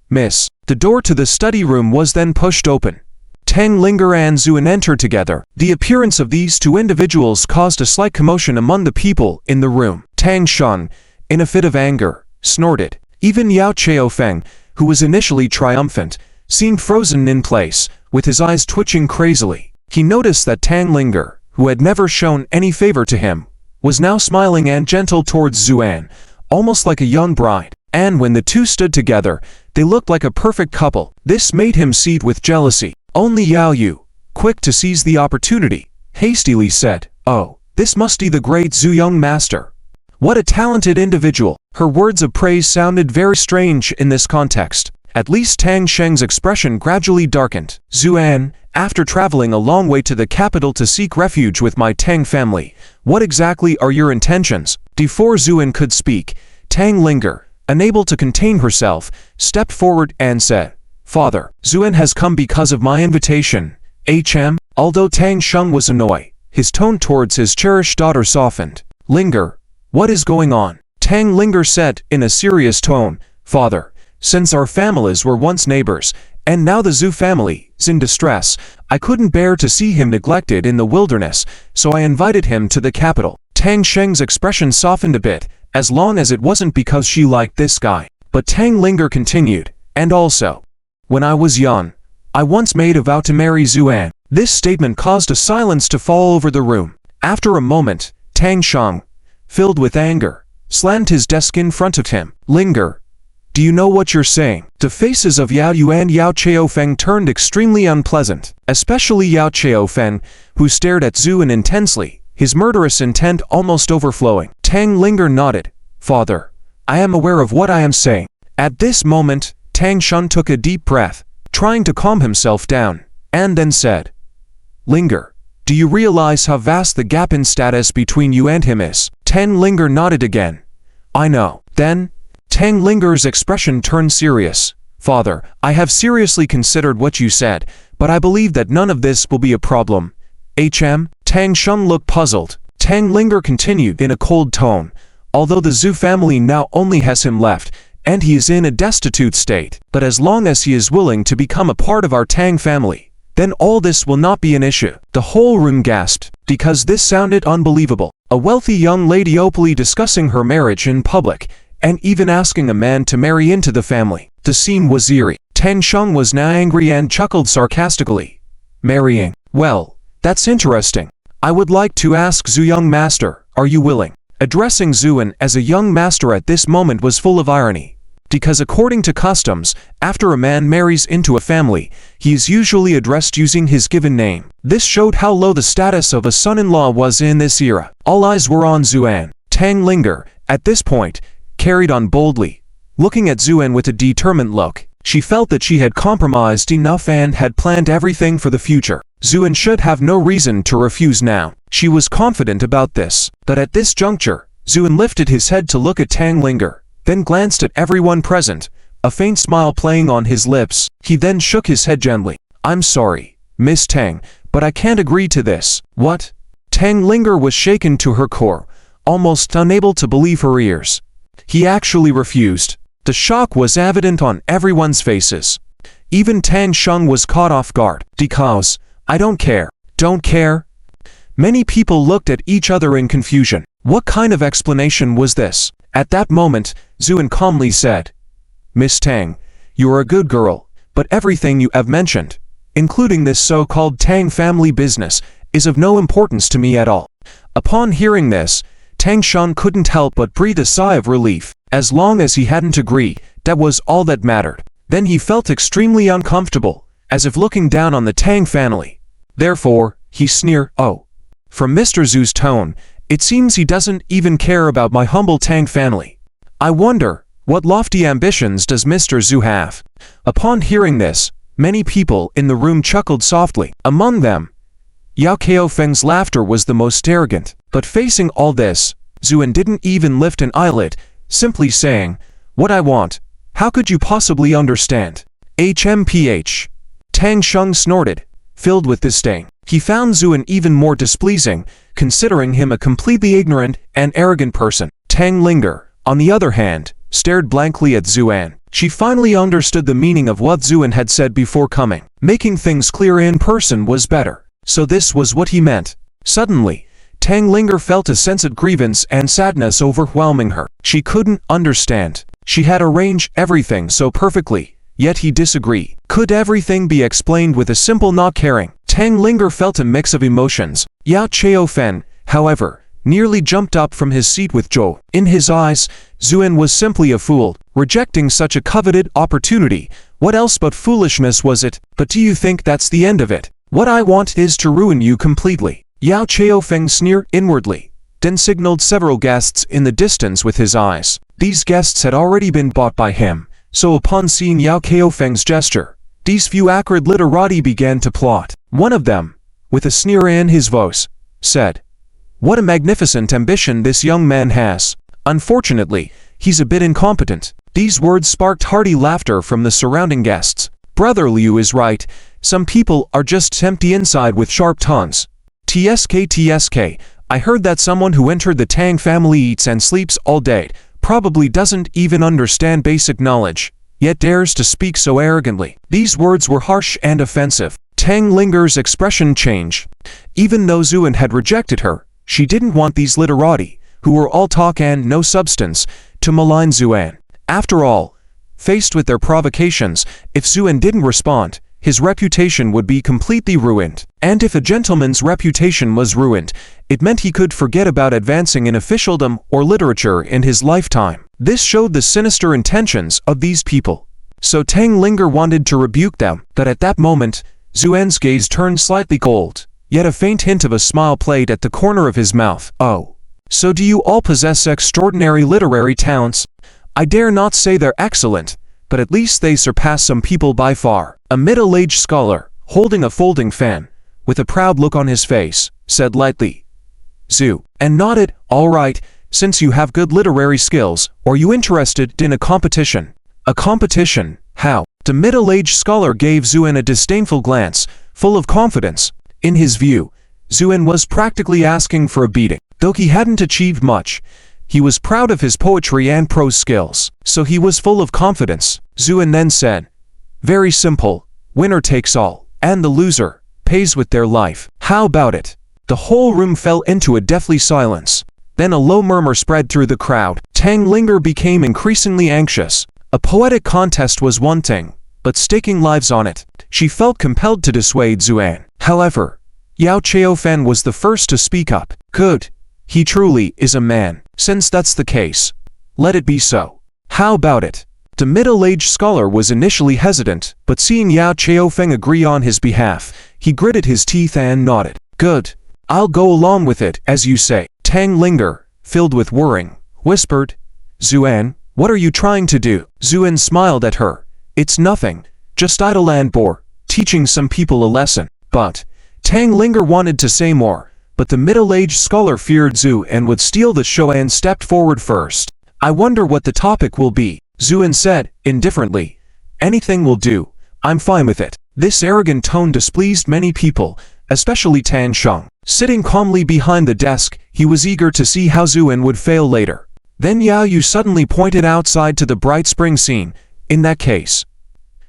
"Miss." The door to the study room was then pushed open. Tang Linger and Zuan entered together. The appearance of these two individuals caused a slight commotion among the people in the room. Tang Sheng, in a fit of anger, snorted. Even Yao Qiaofeng, who was initially triumphant, seemed frozen in place, with his eyes twitching crazily. He noticed that Tang Linger, who had never shown any favor to him, was now smiling and gentle towards Zuan, almost like a young bride. And when the two stood together, they looked like a perfect couple. This made him seethe with jealousy. Only Yao Yu, quick to seize the opportunity, hastily said, "Oh, this must be the great Zhu young master. What a talented individual." Her words of praise sounded very strange in this context. At least Tang Sheng's expression gradually darkened. "Zuan, after traveling a long way to the capital to seek refuge with my Tang family, what exactly are your intentions?" Before Zuan could speak, Tang Linger, unable to contain herself, stepped forward and said, "Father, Zuan has come because of my invitation. HM?" Although Tang Sheng was annoyed, his tone towards his cherished daughter softened. "Linger, what is going on?" Tang Linger said in a serious tone, "Father, since our families were once neighbors, and now the Zhu family is in distress, I couldn't bear to see him neglected in the wilderness, so I invited him to the capital." Tang Sheng's expression softened a bit, as long as it wasn't because she liked this guy. But Tang Linger continued, "And also, when I was young, I once made a vow to marry Zuan." This statement caused a silence to fall over the room. After a moment, Tang Sheng, filled with anger, slammed his desk in front of him. "Linger, Do you know what you're saying? The faces of Yao Yu and Yao Chaofeng turned extremely unpleasant, especially Yao Chaofeng, who stared at Zuan intensely, his murderous intent almost overflowing. Tang Linger nodded. Father, I am aware of what I am saying. At this moment, Tang Shun took a deep breath, trying to calm himself down, and then said, Linger, do you realize how vast the gap in status between you and him is? Tang Linger nodded again. I know. Then, Tang Linger's expression turned serious. Father, I have seriously considered what you said, but I believe that none of this will be a problem. Tang Shun looked puzzled. Tang Linger continued in a cold tone. Although the Zhu family now only has him left, and he is in a destitute state, but as long as he is willing to become a part of our Tang family, then all this will not be an issue. The whole room gasped, because this sounded unbelievable. A wealthy young lady openly discussing her marriage in public, and even asking a man to marry into the family. The scene was eerie. Tang Shun was now angry and chuckled sarcastically. Marrying? Well, that's interesting. I would like to ask Zhu young master, are you willing? Addressing Zuan as a young master at this moment was full of irony. Because according to customs, after a man marries into a family, he is usually addressed using his given name. This showed how low the status of a son-in-law was in this era. All eyes were on Zuan. Tang Linger, at this point, carried on boldly, looking at Zuan with a determined look. She felt that she had compromised enough and had planned everything for the future. Zuan should have no reason to refuse now. She was confident about this. But at this juncture, Zuan lifted his head to look at Tang Linger, then glanced at everyone present, a faint smile playing on his lips. He then shook his head gently. I'm sorry, Miss Tang, but I can't agree to this. What? Tang Linger was shaken to her core, almost unable to believe her ears. He actually refused. The shock was evident on everyone's faces. Even Tang Shun was caught off guard. Because, I don't care. Don't care? Many people looked at each other in confusion. What kind of explanation was this? At that moment, Zuan calmly said, Miss Tang, you are a good girl, but everything you have mentioned, including this so-called Tang family business, is of no importance to me at all. Upon hearing this, Tang Shun couldn't help but breathe a sigh of relief. As long as he hadn't agreed, that was all that mattered. Then he felt extremely uncomfortable, as if looking down on the Tang family. Therefore, he sneered, Oh. From Mr. Zhu's tone, it seems he doesn't even care about my humble Tang family. I wonder, what lofty ambitions does Mr. Zhu have? Upon hearing this, many people in the room chuckled softly. Among them, Yao Chaofeng's laughter was the most arrogant. But facing all this, Zuan didn't even lift an eyelid, simply saying, What I want, how could you possibly understand? HMPH. Tang Shun snorted, filled with disdain. He found Zuan even more displeasing, considering him a completely ignorant and arrogant person. Tang Linger, on the other hand, stared blankly at Zuan. She finally understood the meaning of what Zuan had said before coming. Making things clear in person was better. So this was what he meant. Suddenly, Tang Linger felt a sense of grievance and sadness overwhelming her. She couldn't understand. She had arranged everything so perfectly, yet he disagreed. Could everything be explained with a simple not caring? Tang Linger felt a mix of emotions. Yao Chaofeng, however, nearly jumped up from his seat with joy. In his eyes, Zuan was simply a fool, rejecting such a coveted opportunity. What else but foolishness was it? But do you think that's the end of it? What I want is to ruin you completely. Yao Chaofeng sneered inwardly, then signaled several guests in the distance with his eyes. These guests had already been bought by him, so upon seeing Yao Chaofeng's gesture, these few acrid literati began to plot. One of them, with a sneer in his voice, said, What a magnificent ambition this young man has. Unfortunately, he's a bit incompetent. These words sparked hearty laughter from the surrounding guests. Brother Liu is right. Some people are just empty inside with sharp tongues. TSK, I heard that someone who entered the Tang family eats and sleeps all day, probably doesn't even understand basic knowledge, yet dares to speak so arrogantly. These words were harsh and offensive. Tang Linger's expression changed. Even though Zuan had rejected her, she didn't want these literati, who were all talk and no substance, to malign Zuan. After all, faced with their provocations, if Zuan didn't respond, his reputation would be completely ruined. And if a gentleman's reputation was ruined, it meant he could forget about advancing in officialdom or literature in his lifetime. This showed the sinister intentions of these people. So Tang Linger wanted to rebuke them, but at that moment, Zuan's gaze turned slightly cold, yet a faint hint of a smile played at the corner of his mouth. Oh. So do you all possess extraordinary literary talents? I dare not say they're excellent, but at least they surpass some people by far. A middle-aged scholar, holding a folding fan, with a proud look on his face, said lightly, Zhu, and nodded, all right, since you have good literary skills, are you interested in a competition? A competition? How? The middle-aged scholar gave Zuan a disdainful glance, full of confidence. In his view, Zuan was practically asking for a beating. Though he hadn't achieved much, he was proud of his poetry and prose skills, so he was full of confidence. Zuan then said, very simple, winner takes all, and the loser pays with their life. How about it? The whole room fell into a deathly silence. Then a low murmur spread through the crowd. Tang Linger became increasingly anxious. A poetic contest was one thing, but staking lives on it. She felt compelled to dissuade Zuan. However, Yao Chaofen was the first to speak up. Good. He truly is a man. Since that's the case, let it be so. How about it? The middle-aged scholar was initially hesitant, but seeing Yao Chaofeng agree on his behalf, he gritted his teeth and nodded. Good. I'll go along with it, as you say. Tang Linger, filled with worrying, whispered, Zuan, what are you trying to do? Zuan smiled at her. It's nothing, just idle and bore, teaching some people a lesson. But Tang Linger wanted to say more, but the middle-aged scholar feared Zhu and would steal the show and stepped forward first. I wonder what the topic will be, Zuan said, indifferently. Anything will do, I'm fine with it. This arrogant tone displeased many people, especially Tan Sheng. Sitting calmly behind the desk, he was eager to see how Zuan would fail later. Then Yao Yu suddenly pointed outside to the bright spring scene. In that case,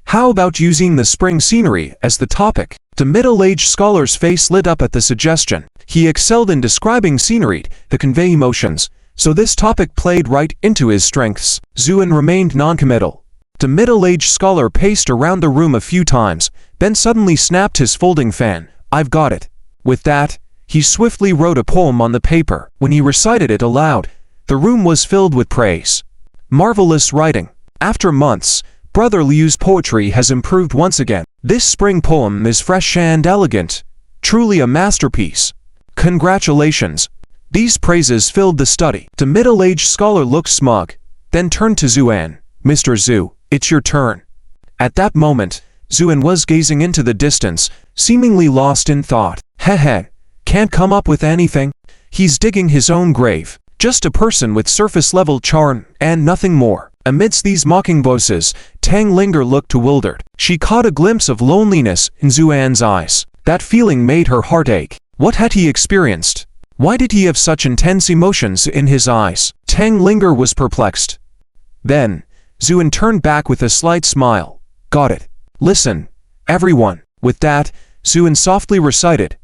how about using the spring scenery as the topic? The middle-aged scholar's face lit up at the suggestion. He excelled in describing scenery to convey emotions, so this topic played right into his strengths. Zuan remained non-committal. The middle-aged scholar paced around the room a few times, then suddenly snapped his folding fan. I've got it. With that, he swiftly wrote a poem on the paper. When he recited it aloud, the room was filled with praise. Marvelous writing. After months, Brother Liu's poetry has improved once again. This spring poem is fresh and elegant. Truly a masterpiece. Congratulations. These praises filled the study. The middle-aged scholar looked smug, then turned to Zuan. Mr. Zhu, it's your turn. At that moment, Zuan was gazing into the distance, seemingly lost in thought. Heh, can't come up with anything. He's digging his own grave. Just a person with surface-level charm, and nothing more. Amidst these mocking voices, Tang Linger looked bewildered. She caught a glimpse of loneliness in Zuan's eyes. That feeling made her heart ache. What had he experienced? Why did he have such intense emotions in his eyes? Tang Linger was perplexed. Then, Zuan turned back with a slight smile. Got it. Listen, everyone. With that, Zuan softly recited,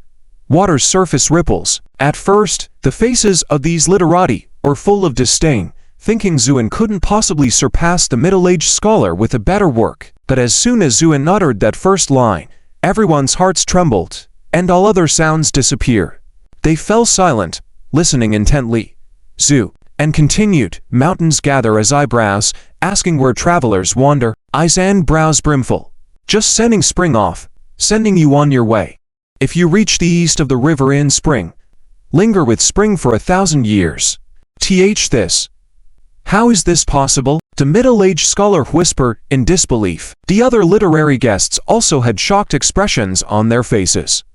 Water's surface ripples. At first, the faces of these literati were full of disdain, thinking Zuan couldn't possibly surpass the middle-aged scholar with a better work. But as soon as Zuan uttered that first line, everyone's hearts trembled, and all other sounds disappeared. They fell silent, listening intently. Zhu, and continued, mountains gather as eyebrows, asking where travelers wander, eyes and brows brimful. Just sending spring off, sending you on your way. If you reach the east of the river in spring, linger with spring for 1,000 years. This. How is this possible? The middle-aged scholar whispered in disbelief. The other literary guests also had shocked expressions on their faces.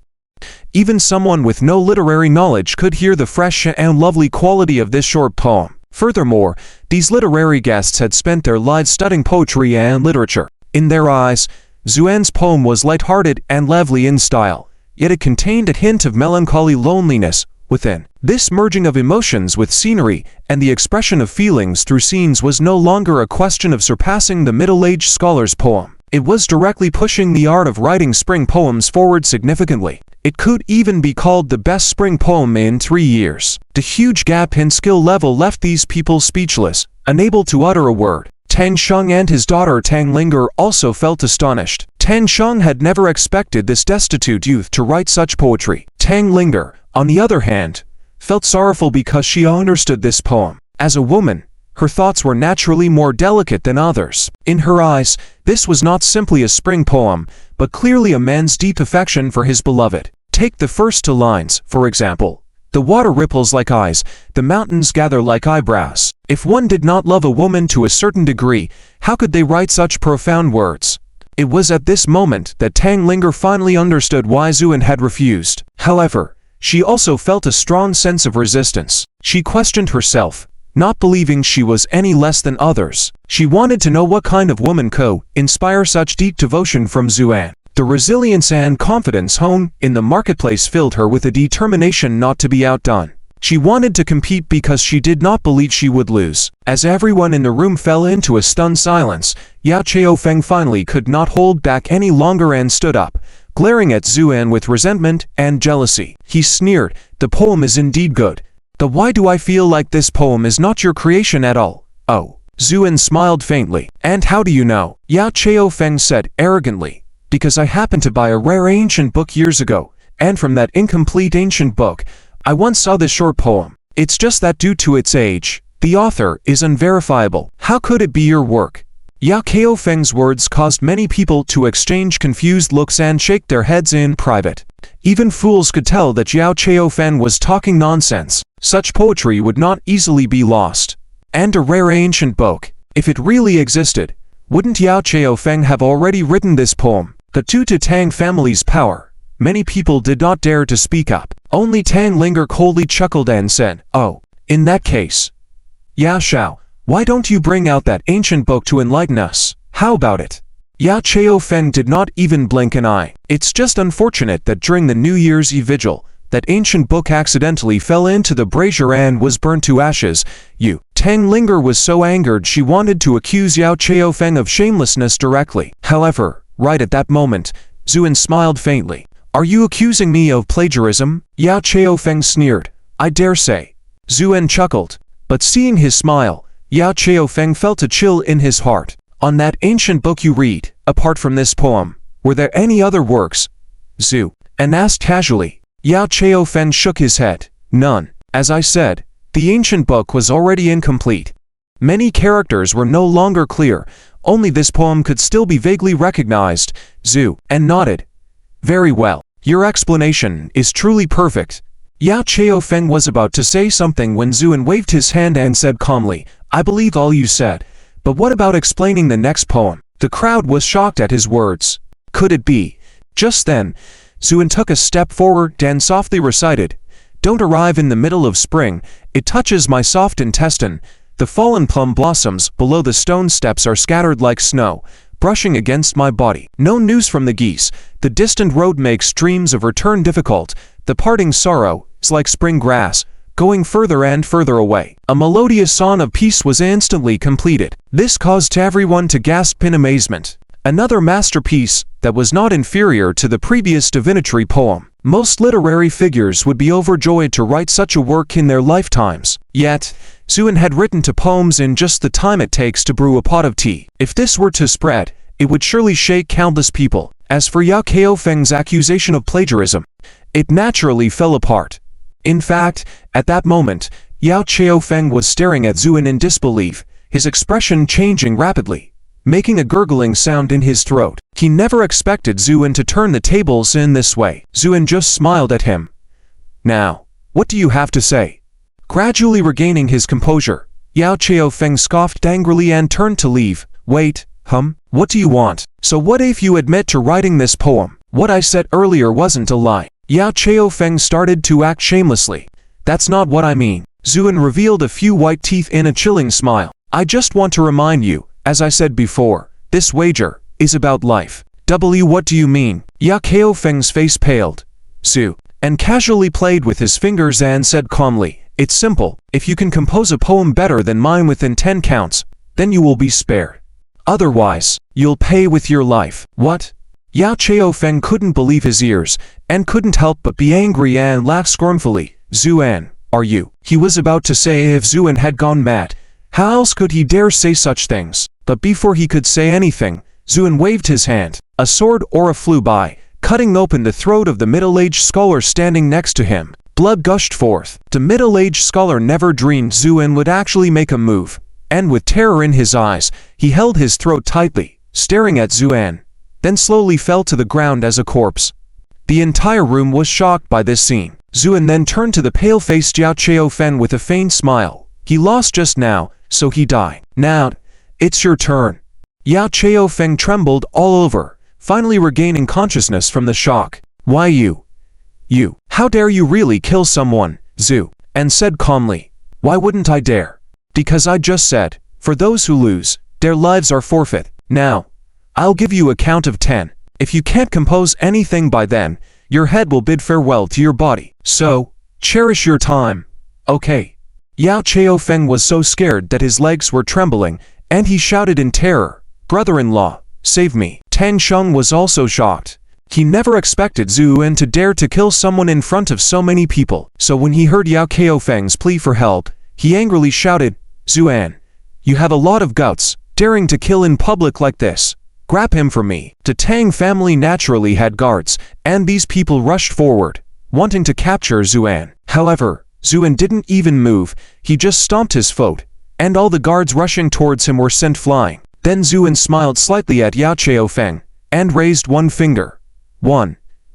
Even someone with no literary knowledge could hear the fresh and lovely quality of this short poem. Furthermore, these literary guests had spent their lives studying poetry and literature. In their eyes, Zuan's poem was light-hearted and lively in style, yet it contained a hint of melancholy loneliness within. This merging of emotions with scenery and the expression of feelings through scenes was no longer a question of surpassing the middle-aged scholar's poem. It was directly pushing the art of writing spring poems forward significantly. It could even be called the best spring poem in 3 years. The huge gap in skill level left these people speechless, unable to utter a word. Tan Sheng and his daughter Tang Linger also felt astonished. Tan Sheng had never expected this destitute youth to write such poetry. Tang Linger, on the other hand, felt sorrowful because she understood this poem. As a woman, her thoughts were naturally more delicate than others. In her eyes, this was not simply a spring poem, but clearly a man's deep affection for his beloved. Take the first two lines, for example. The water ripples like eyes, the mountains gather like eyebrows. If one did not love a woman to a certain degree, how could they write such profound words? It was at this moment that Tang Linger finally understood why Xuan had refused. However, she also felt a strong sense of resistance. She questioned herself, not believing she was any less than others. She wanted to know what kind of woman could inspire such deep devotion from Xuan. The resilience and confidence honed in the marketplace filled her with a determination not to be outdone. She wanted to compete because she did not believe she would lose. As everyone in the room fell into a stunned silence, Yao Chaofeng finally could not hold back any longer and stood up, glaring at Xuan with resentment and jealousy. He sneered, "The poem is indeed good. But why do I feel like this poem is not your creation at all?" "Oh." Xuan smiled faintly. "And how do you know?" Yao Chaofeng said arrogantly. "Because I happened to buy a rare ancient book years ago, and from that incomplete ancient book, I once saw this short poem. It's just that due to its age, the author is unverifiable. How could it be your work?" Yao Chaofeng's words caused many people to exchange confused looks and shake their heads in private. Even fools could tell that Yao Chaofeng was talking nonsense. Such poetry would not easily be lost. And a rare ancient book, if it really existed, wouldn't Yao Chaofeng have already written this poem? But due to Tang family's power, many people did not dare to speak up. Only Tang Linger coldly chuckled and said, "Oh, in that case, Yao Shao, why don't you bring out that ancient book to enlighten us? How about it?" Yao Chaofeng did not even blink an eye. It's just unfortunate that during the New Year's Eve vigil, that ancient book accidentally fell into the brazier and was burnt to ashes. Tang Linger was so angered she wanted to accuse Yao Chaofeng of shamelessness directly. However, right at that moment, Xuan smiled faintly. "Are you accusing me of plagiarism?" Yao Chaofeng sneered. "I dare say." Xuan chuckled, but seeing his smile, Yao Chaofeng felt a chill in his heart. "On that ancient book you read, apart from this poem, were there any other works?" Xuan asked casually. Yao Chaofeng shook his head. "None. As I said, the ancient book was already incomplete. Many characters were no longer clear, only this poem could still be vaguely recognized." Xuan nodded. "Very well. Your explanation is truly perfect." Yao Chaofeng was about to say something when Xuan waved his hand and said calmly, "I believe all you said, but what about explaining the next poem?" The crowd was shocked at his words. Could it be? Just then, Xuan took a step forward and softly recited, "Don't arrive in the middle of spring, it touches my soft intestine. The fallen plum blossoms below the stone steps are scattered like snow, brushing against my body. No news from the geese, the distant road makes dreams of return difficult. The parting sorrow is like spring grass, going further and further away." A melodious song of peace was instantly completed. This caused everyone to gasp in amazement. Another masterpiece that was not inferior to the previous divinatory poem. Most literary figures would be overjoyed to write such a work in their lifetimes. Yet, Xuan had written 2 poems in just the time it takes to brew a pot of tea. If this were to spread, it would surely shake countless people. As for Yao Chaofeng's accusation of plagiarism, it naturally fell apart. In fact, at that moment, Yao Chaofeng was staring at Xuan in disbelief, his expression changing rapidly, making a gurgling sound in his throat. He never expected Xuan to turn the tables in this way. Xuan just smiled at him. "Now, what do you have to say?" Gradually regaining his composure, Yao Chaofeng scoffed angrily and turned to leave. "Wait, what do you want? So what if you admit to writing this poem? What I said earlier wasn't a lie." Yao Chaofeng started to act shamelessly. "That's not what I mean." Xuan revealed a few white teeth in a chilling smile. "I just want to remind you, as I said before, this wager is about life." What do you mean?" Yao Chaofeng's face paled. Xuan casually played with his fingers and said calmly, "It's simple. If you can compose a poem better than mine within 10 counts, then you will be spared. Otherwise, you'll pay with your life." "What?" Yao Chaofeng couldn't believe his ears, and couldn't help but be angry and laughed scornfully. "Xuan, are you?" He was about to say if Xuan had gone mad. How else could he dare say such things? But before he could say anything, Xuan waved his hand. A sword aura flew by, cutting open the throat of the middle-aged scholar standing next to him. Blood gushed forth. The middle-aged scholar never dreamed Xuan would actually make a move, and with terror in his eyes, he held his throat tightly, staring at Zuan, then slowly fell to the ground as a corpse. The entire room was shocked by this scene. Zuan then turned to the pale-faced Yao Chao-fen with a faint smile. He lost just now, so he died. Now, it's your turn. Yao Chao-fen trembled all over, finally regaining consciousness from the shock. Why you? How dare you really kill someone, Zu? And said calmly. Why wouldn't I dare? Because I just said, for those who lose, their lives are forfeit. Now, I'll give you a count of 10. If you can't compose anything by then, your head will bid farewell to your body. So, cherish your time. Okay. Yao Chao-fen was so scared that his legs were trembling, and he shouted in terror, Brother-in-law, save me. Tang Sheng was also shocked. He never expected Zuan to dare to kill someone in front of so many people. So when he heard Yao Chao-fen's plea for help, he angrily shouted, Zuan, you have a lot of guts, daring to kill in public like this. Grab him for me. The Tang family naturally had guards, and these people rushed forward, wanting to capture Zuan. However, Zuan didn't even move, he just stomped his foot, and all the guards rushing towards him were sent flying. Then Zuan smiled slightly at Yao Chao-fen, and raised one finger.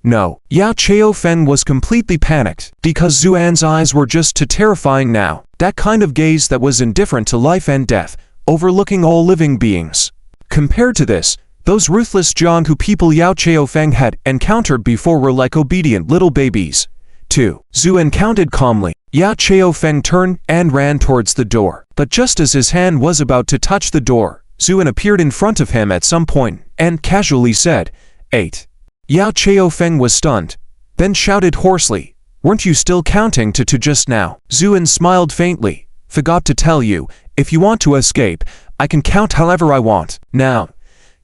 No. Yao Chao-fen was completely panicked, because Zuan's eyes were just too terrifying now, that kind of gaze that was indifferent to life and death, overlooking all living beings. Compared to this, those ruthless Jiang who people Yao Chao-fen had encountered before were like obedient little babies. 2. Zuan counted calmly. Yao Chao-fen turned and ran towards the door. But just as his hand was about to touch the door, Zuan appeared in front of him at some point and casually said, 8. Yao Chao-fen was stunned, then shouted hoarsely, weren't you still counting to 2 just now? Zuan smiled faintly. Forgot to tell you, if you want to escape, I can count however I want. Now,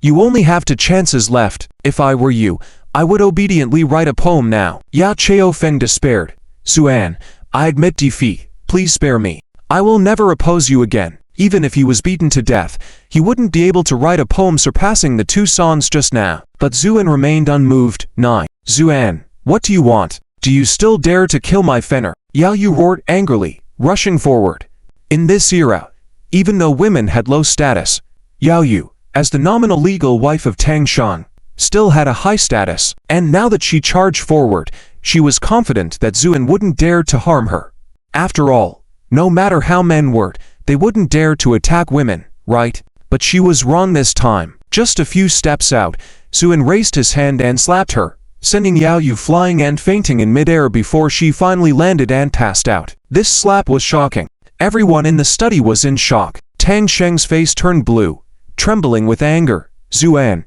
you only have 2 chances left. If I were you, I would obediently write a poem now. Yao Chao-fen despaired. Zuan, I admit defeat. Please spare me. I will never oppose you again. Even if he was beaten to death, he wouldn't be able to write a poem surpassing the 2 songs just now. But Zuan remained unmoved. 9. Zuan, what do you want? Do you still dare to kill my Fenner? Yao Yu roared angrily, rushing forward. In this era, even though women had low status, Yao Yu, as the nominal legal wife of Tang Sheng, still had a high status, and now that she charged forward, she was confident that Zuan wouldn't dare to harm her. After all, no matter how men were, they wouldn't dare to attack women, right? But she was wrong this time. Just a few steps out, Zuan raised his hand and slapped her, sending Yao Yu flying and fainting in midair before she finally landed and passed out. This slap was shocking. Everyone in the study was in shock. Tang Sheng's face turned blue, trembling with anger. Zuan,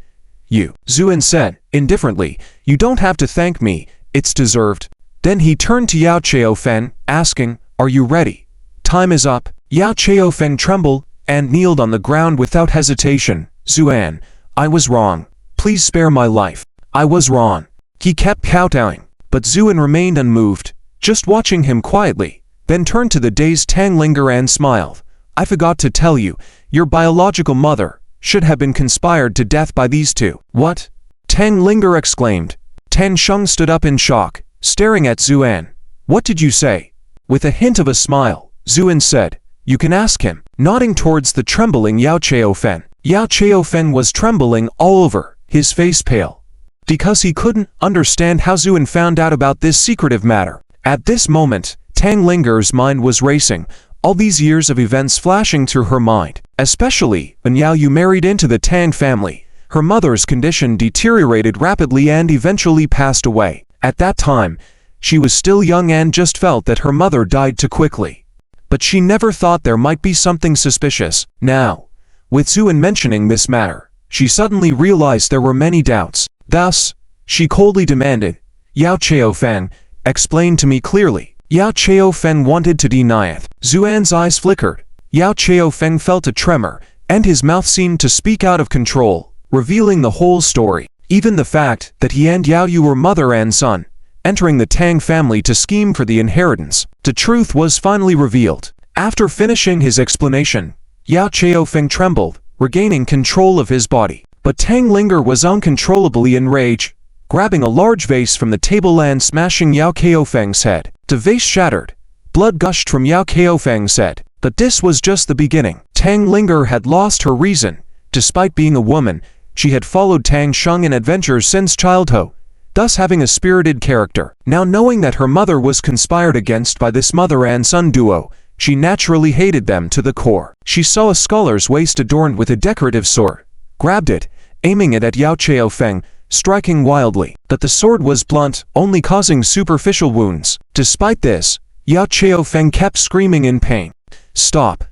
Zuan said, indifferently, you don't have to thank me, it's deserved. Then he turned to Yao Chao-fen, asking, are you ready? Time is up. Yao Chao-fen trembled and kneeled on the ground without hesitation. Zuan, I was wrong. Please spare my life. I was wrong. He kept kowtowing, but Zuan remained unmoved, just watching him quietly, then turned to the dazed Tang Linger and smiled. I forgot to tell you, your biological mother should have been conspired to death by these 2. What? Tang Linger exclaimed. Tang Sheng stood up in shock, staring at Zuan. What did you say? With a hint of a smile, Zuan said, you can ask him, nodding towards the trembling Yao Chao-fen. Yao Chao-fen was trembling all over, his face pale, because he couldn't understand how Zuan found out about this secretive matter. At this moment, Tang Linger's mind was racing, all these years of events flashing through her mind. Especially when Yao Yu married into the Tang family, her mother's condition deteriorated rapidly and eventually passed away. At that time, she was still young and just felt that her mother died too quickly. But she never thought there might be something suspicious. Now, with Zuan mentioning this matter, she suddenly realized there were many doubts. Thus, she coldly demanded, Yao Chao-fen, explain to me clearly. Yao Chao-fen wanted to deny it. Zuan's eyes flickered. Yao Chao-fen felt a tremor, and his mouth seemed to speak out of control, revealing the whole story. Even the fact that he and Yao Yu were mother and son, entering the Tang family to scheme for the inheritance. The truth was finally revealed. After finishing his explanation, Yao Chao-fen trembled, regaining control of his body. But Tang Linger was uncontrollably enraged, grabbing a large vase from the table and smashing Yao Chao-fen's head. The vase shattered. Blood gushed from Yao Chao-fen's head. But this was just the beginning. Tang Linger had lost her reason. Despite being a woman, she had followed Tang Sheng in adventures since childhood, thus having a spirited character. Now knowing that her mother was conspired against by this mother and son duo, she naturally hated them to the core. She saw a scholar's waist adorned with a decorative sword, grabbed it, aiming it at Yao Chaofeng, striking wildly. But the sword was blunt, only causing superficial wounds. Despite this, Yao Chaofeng kept screaming in pain. "Stop.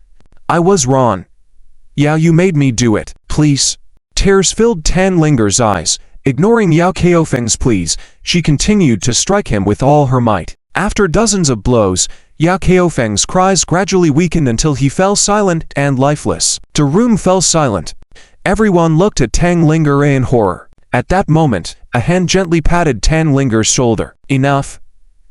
I was wrong. Yao, you made me do it. Please." Tears filled Tang Linger's eyes. Ignoring Yao Chaofeng's pleas, she continued to strike him with all her might. After dozens of blows, Yao Chaofeng's cries gradually weakened until he fell silent and lifeless. The room fell silent. Everyone looked at Tang Linger in horror. At that moment, a hand gently patted Tang Linger's shoulder. "Enough.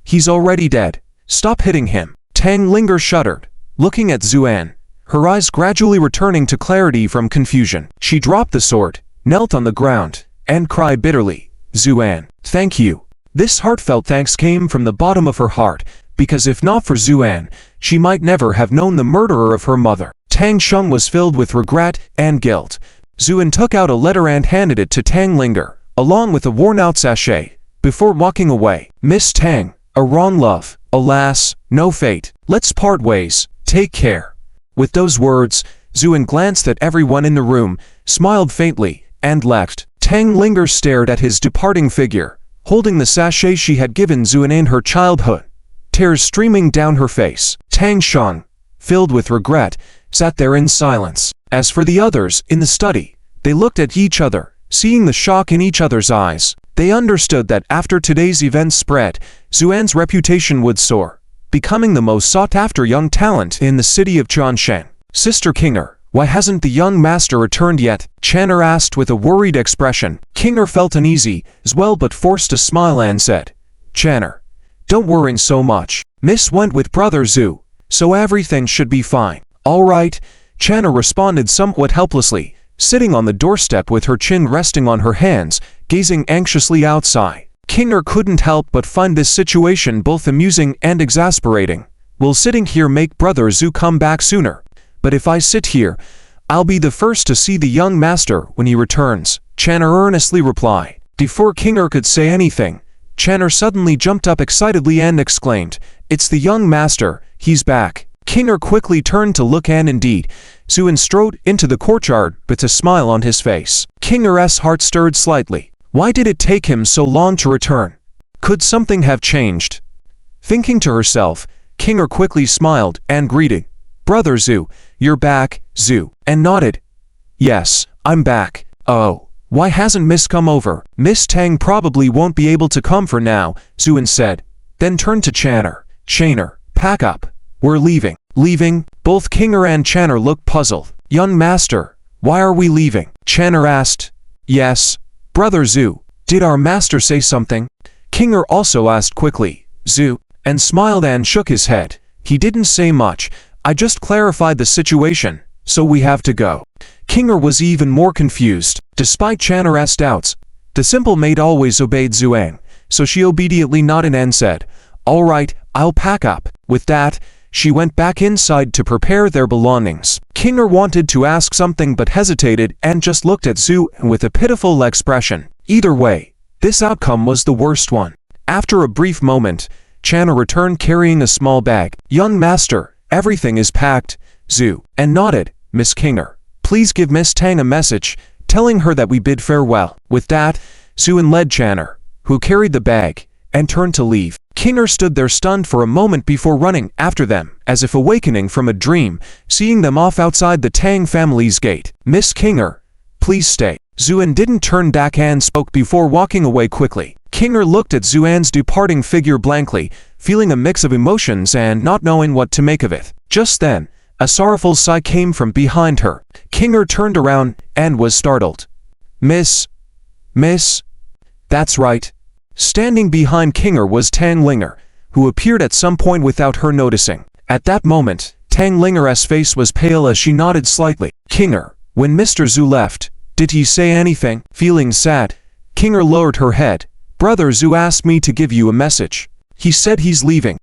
He's already dead. Stop hitting him." Tang Linger shuddered, looking at Zuan, her eyes gradually returning to clarity from confusion. She dropped the sword, knelt on the ground, and cried bitterly. "Zuan, thank you." This heartfelt thanks came from the bottom of her heart, because if not for Zuan, she might never have known the murderer of her mother. Tang Sheng was filled with regret and guilt. Zuan took out a letter and handed it to Tang Linger, along with a worn-out sachet, before walking away. "Miss Tang, a wrong love. Alas, no fate. Let's part ways. Take care." With those words, Zuan glanced at everyone in the room, smiled faintly, and left. Tang Linger stared at his departing figure, holding the sachet she had given Zuan in her childhood, tears streaming down her face. Tang Sheng, filled with regret, sat there in silence. As for the others in the study, they looked at each other, seeing the shock in each other's eyes. They understood that after today's events spread, Zuan's reputation would soar, becoming the most sought-after young talent in the city of Chanshan. "Sister Kinger, why hasn't the young master returned yet?" Channer asked with a worried expression. Kinger felt uneasy as well but forced a smile and said, "Channer, don't worry so much. Miss went with Brother Zhu, so everything should be fine." "All right," Channer responded somewhat helplessly, sitting on the doorstep with her chin resting on her hands, gazing anxiously outside. Kinger couldn't help but find this situation both amusing and exasperating. "Will sitting here make Brother Zhu come back sooner? But if I sit here, I'll be the first to see the young master when he returns," Channer earnestly replied. Before Kinger could say anything, Channer suddenly jumped up excitedly and exclaimed, "It's the young master, he's back." Kinger quickly turned to look and indeed, Zuan strode into the courtyard with a smile on his face. Kinger's heart stirred slightly. Why did it take him so long to return? Could something have changed? Thinking to herself, Kinger quickly smiled and greeted, "Brother Zhu, you're back, Zhu," and nodded. "Yes, I'm back." "Oh, why hasn't Miss come over?" "Miss Tang probably won't be able to come for now," Zuan said, then turned to Channer. "Channer, pack up. We're leaving." "Leaving?" Both Kinger and Channer looked puzzled. "Young master, why are we leaving?" Channer asked. "Yes, Brother Zhu, did our master say something?" Kinger also asked quickly. Zhu, and smiled and shook his head. "He didn't say much. I just clarified the situation, so we have to go." Kinger was even more confused. Despite Channer's doubts, the simple maid always obeyed Zuan, so she obediently nodded and said, "All right, I'll pack up." With that, she went back inside to prepare their belongings. Kinger wanted to ask something but hesitated and just looked at Zhu with a pitiful expression. Either way, this outcome was the worst one. After a brief moment, Channer returned carrying a small bag. "Young master, everything is packed," Zhu, and nodded. "Miss Kinger, please give Miss Tang a message, telling her that we bid farewell." With that, Zuan led Channer, who carried the bag, and turned to leave. Kinger stood there stunned for a moment before running after them, as if awakening from a dream, seeing them off outside the Tang family's gate. "Miss Kinger, please stay." Zuan didn't turn back and spoke before walking away quickly. Kinger looked at Zuan's departing figure blankly, feeling a mix of emotions and not knowing what to make of it. Just then, a sorrowful sigh came from behind her. Kinger turned around and was startled. Miss? That's right." Standing behind Kinger was Tang Linger, who appeared at some point without her noticing. At that moment, Tang Linger's face was pale as she nodded slightly. "Kinger, when Mr. Zhu left, did he say anything?" Feeling sad, Kinger lowered her head. "Brother Zhu asked me to give you a message. He said he's leaving."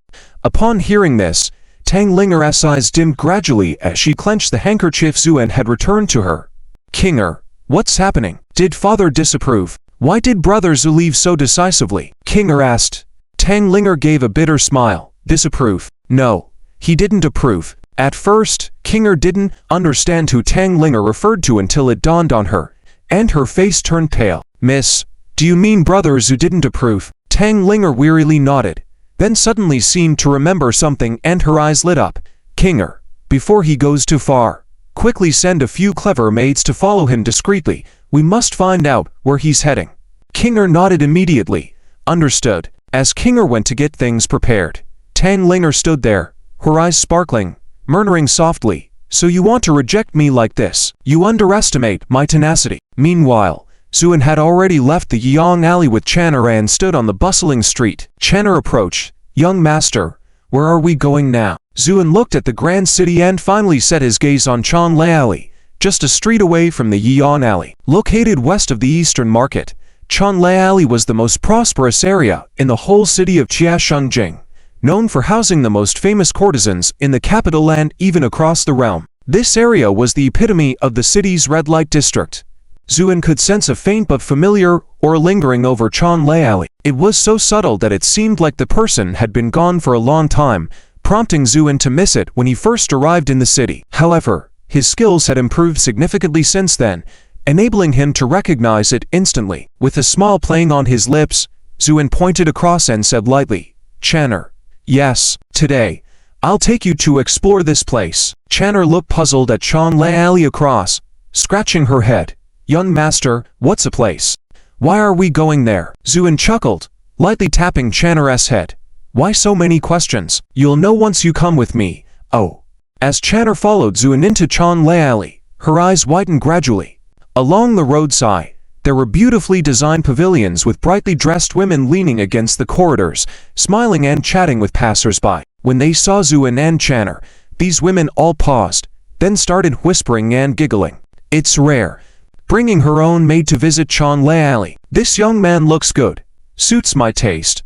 Upon hearing this, Tang Linger's eyes dimmed gradually as she clenched the handkerchief Zuan had returned to her. Kinger, what's happening? Did father disapprove? Why did brother Zhu leave so decisively? Kinger asked. Tang Linger gave a bitter smile. Disapprove? No, he didn't approve. At first, Kinger didn't understand who Tang Linger referred to until it dawned on her, and her face turned pale. Miss, do you mean brother Zhu didn't approve? Tang Linger wearily nodded, then suddenly seemed to remember something and her eyes lit up. Kinger, before he goes too far, quickly send a few clever maids to follow him discreetly. We must find out where he's heading. Kinger nodded immediately. Understood. As Kinger went to get things prepared, Tang Linger stood there, her eyes sparkling, murmuring softly, so you want to reject me like this? You underestimate my tenacity. Meanwhile, Zuan had already left the Yang alley with Channer and stood on the bustling street. Channer approached. Young master, where are we going now? Zuan looked at the grand city and finally set his gaze on Chanle alley, just a street away from the Yiyan alley. Located west of the Eastern Market, Chanle alley was the most prosperous area in the whole city of Chiashungjing, known for housing the most famous courtesans in the capital and even across the realm. This area was the epitome of the city's red light district. Zuan could sense a faint but familiar aura lingering over Chanle alley. It was so subtle that it seemed like the person had been gone for a long time, prompting Zuan to miss it when he first arrived in the city. However, his skills had improved significantly since then, enabling him to recognize it instantly. With a smile playing on his lips, Zuan pointed across and said lightly, Channer. Yes, today, I'll take you to explore this place. Channer looked puzzled at Chanle alley across, scratching her head. Young master, what's a place? Why are we going there? Zuan chuckled, lightly tapping Channer's head. Why so many questions? You'll know once you come with me. Oh. As Channer followed Zuan into Chanle alley, her eyes widened gradually. Along the roadside, there were beautifully designed pavilions with brightly dressed women leaning against the corridors, smiling and chatting with passers-by. When they saw Zuan and Channer, these women all paused, then started whispering and giggling. It's rare, bringing her own maid to visit Chanle alley. This young man looks good. Suits my taste.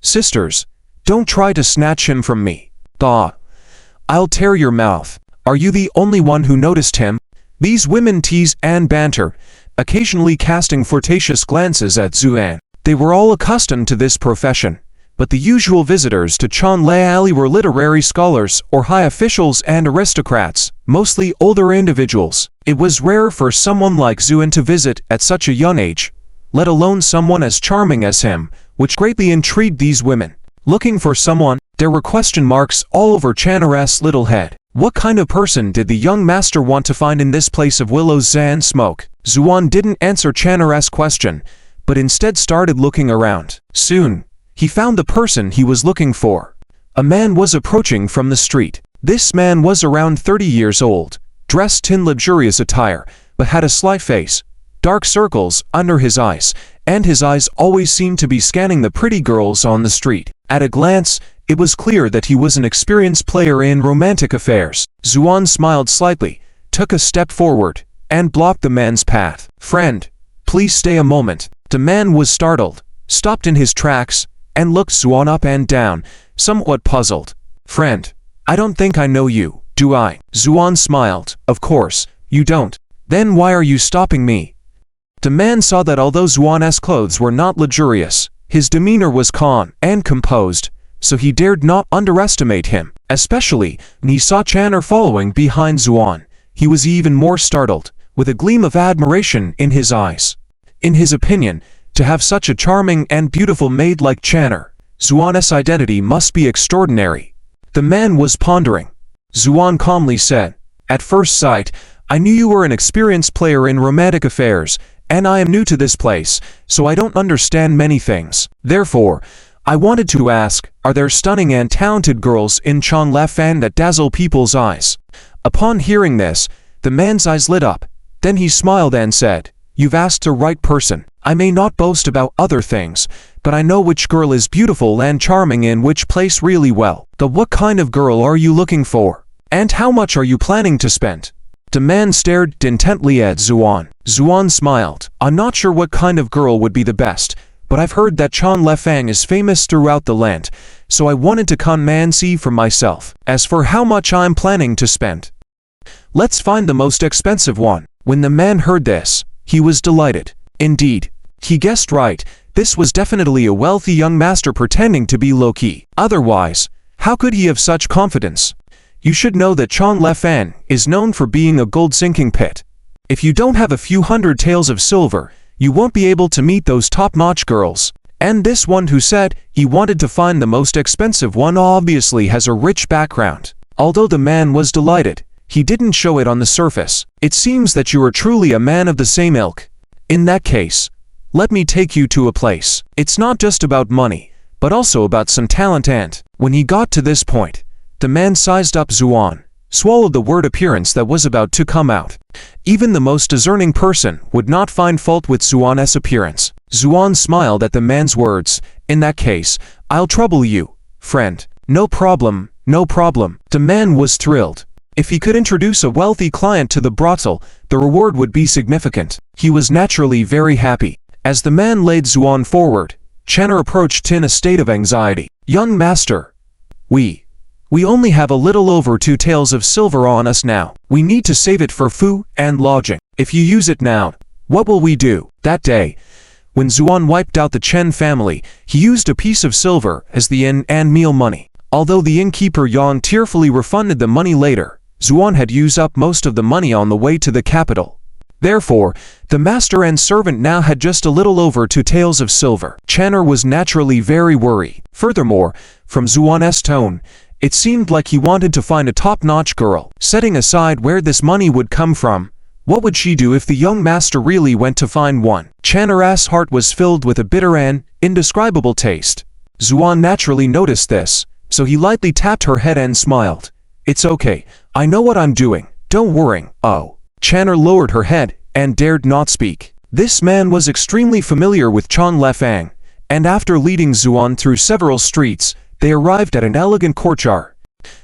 Sisters, don't try to snatch him from me. I'll tear your mouth. Are you the only one who noticed him? These women tease and banter, occasionally casting flirtatious glances at Zuan. They were all accustomed to this profession, but the usual visitors to Chanle alley were literary scholars or high officials and aristocrats, mostly older individuals. It was rare for someone like Zuan to visit at such a young age, let alone someone as charming as him, which greatly intrigued these women. Looking for someone, there were question marks all over Channer's little head. What kind of person did the young master want to find in this place of willows and smoke? Zuan didn't answer Channer's question, but instead started looking around. Soon, he found the person he was looking for. A man was approaching from the street. This man was around 30 years old, dressed in luxurious attire, but had a sly face, dark circles under his eyes, and his eyes always seemed to be scanning the pretty girls on the street. At a glance, it was clear that he was an experienced player in romantic affairs. Zuan smiled slightly, took a step forward, and blocked the man's path. Friend, please stay a moment. The man was startled, stopped in his tracks, and looked Zuan up and down, somewhat puzzled. Friend, I don't think I know you, do I? Zuan smiled. Of course, you don't. Then why are you stopping me? The man saw that although Zuan's clothes were not luxurious, his demeanor was calm and composed, so he dared not underestimate him. Especially when he saw Channer following behind Zuan, he was even more startled, with a gleam of admiration in his eyes. In his opinion, to have such a charming and beautiful maid like Channer, Zuan's identity must be extraordinary. The man was pondering. Zuan calmly said, At first sight, I knew you were an experienced player in romantic affairs, and I am new to this place, so I don't understand many things. Therefore, I wanted to ask, are there stunning and talented girls in Changlefan that dazzle people's eyes? Upon hearing this, the man's eyes lit up. Then he smiled and said, You've asked the right person. I may not boast about other things, but I know which girl is beautiful and charming in which place really well. What kind of girl are you looking for? And how much are you planning to spend? The man stared intently at Zuan. Zuan smiled. I'm not sure what kind of girl would be the best, but I've heard that Chanlefang is famous throughout the land, so I wanted to see for myself. As for how much I'm planning to spend, let's find the most expensive one. When the man heard this, he was delighted. Indeed, he guessed right. This was definitely a wealthy young master pretending to be low-key. Otherwise, how could he have such confidence? You should know that Changlefan is known for being a gold-sinking pit. If you don't have a few hundred taels of silver, you won't be able to meet those top-notch girls. And this one who said he wanted to find the most expensive one obviously has a rich background. Although the man was delighted, he didn't show it on the surface. It seems that you are truly a man of the same ilk. In that case, let me take you to a place. It's not just about money, but also about some talent. And when he got to this point, the man sized up Zuan, swallowed the word appearance that was about to come out. Even the most discerning person would not find fault with Zuan's appearance. Zuan smiled at the man's words. In that case, I'll trouble you, friend. No problem, no problem. The man was thrilled. If he could introduce a wealthy client to the brothel, the reward would be significant. He was naturally very happy. As the man laid Zuan forward, Channer approached in a state of anxiety. Young master, we only have a little over 2 taels of silver on us now. We need to save it for food and lodging. If you use it now, what will we do? That day, when Zuan wiped out the Chen family, he used a piece of silver as the inn and meal money. Although the innkeeper Yang tearfully refunded the money later, Zuan had used up most of the money on the way to the capital. Therefore, the master and servant now had just a little over 2 taels of silver. Channer was naturally very worried. Furthermore, from Zuan's tone, it seemed like he wanted to find a top-notch girl. Setting aside where this money would come from, what would she do if the young master really went to find one? Channer's heart was filled with a bitter and indescribable taste. Zuan naturally noticed this, so he lightly tapped her head and smiled. It's okay, I know what I'm doing, don't worry. Oh. Channer lowered her head and dared not speak. This man was extremely familiar with Changlefang, and after leading Zuan through several streets, they arrived at an elegant courtyard.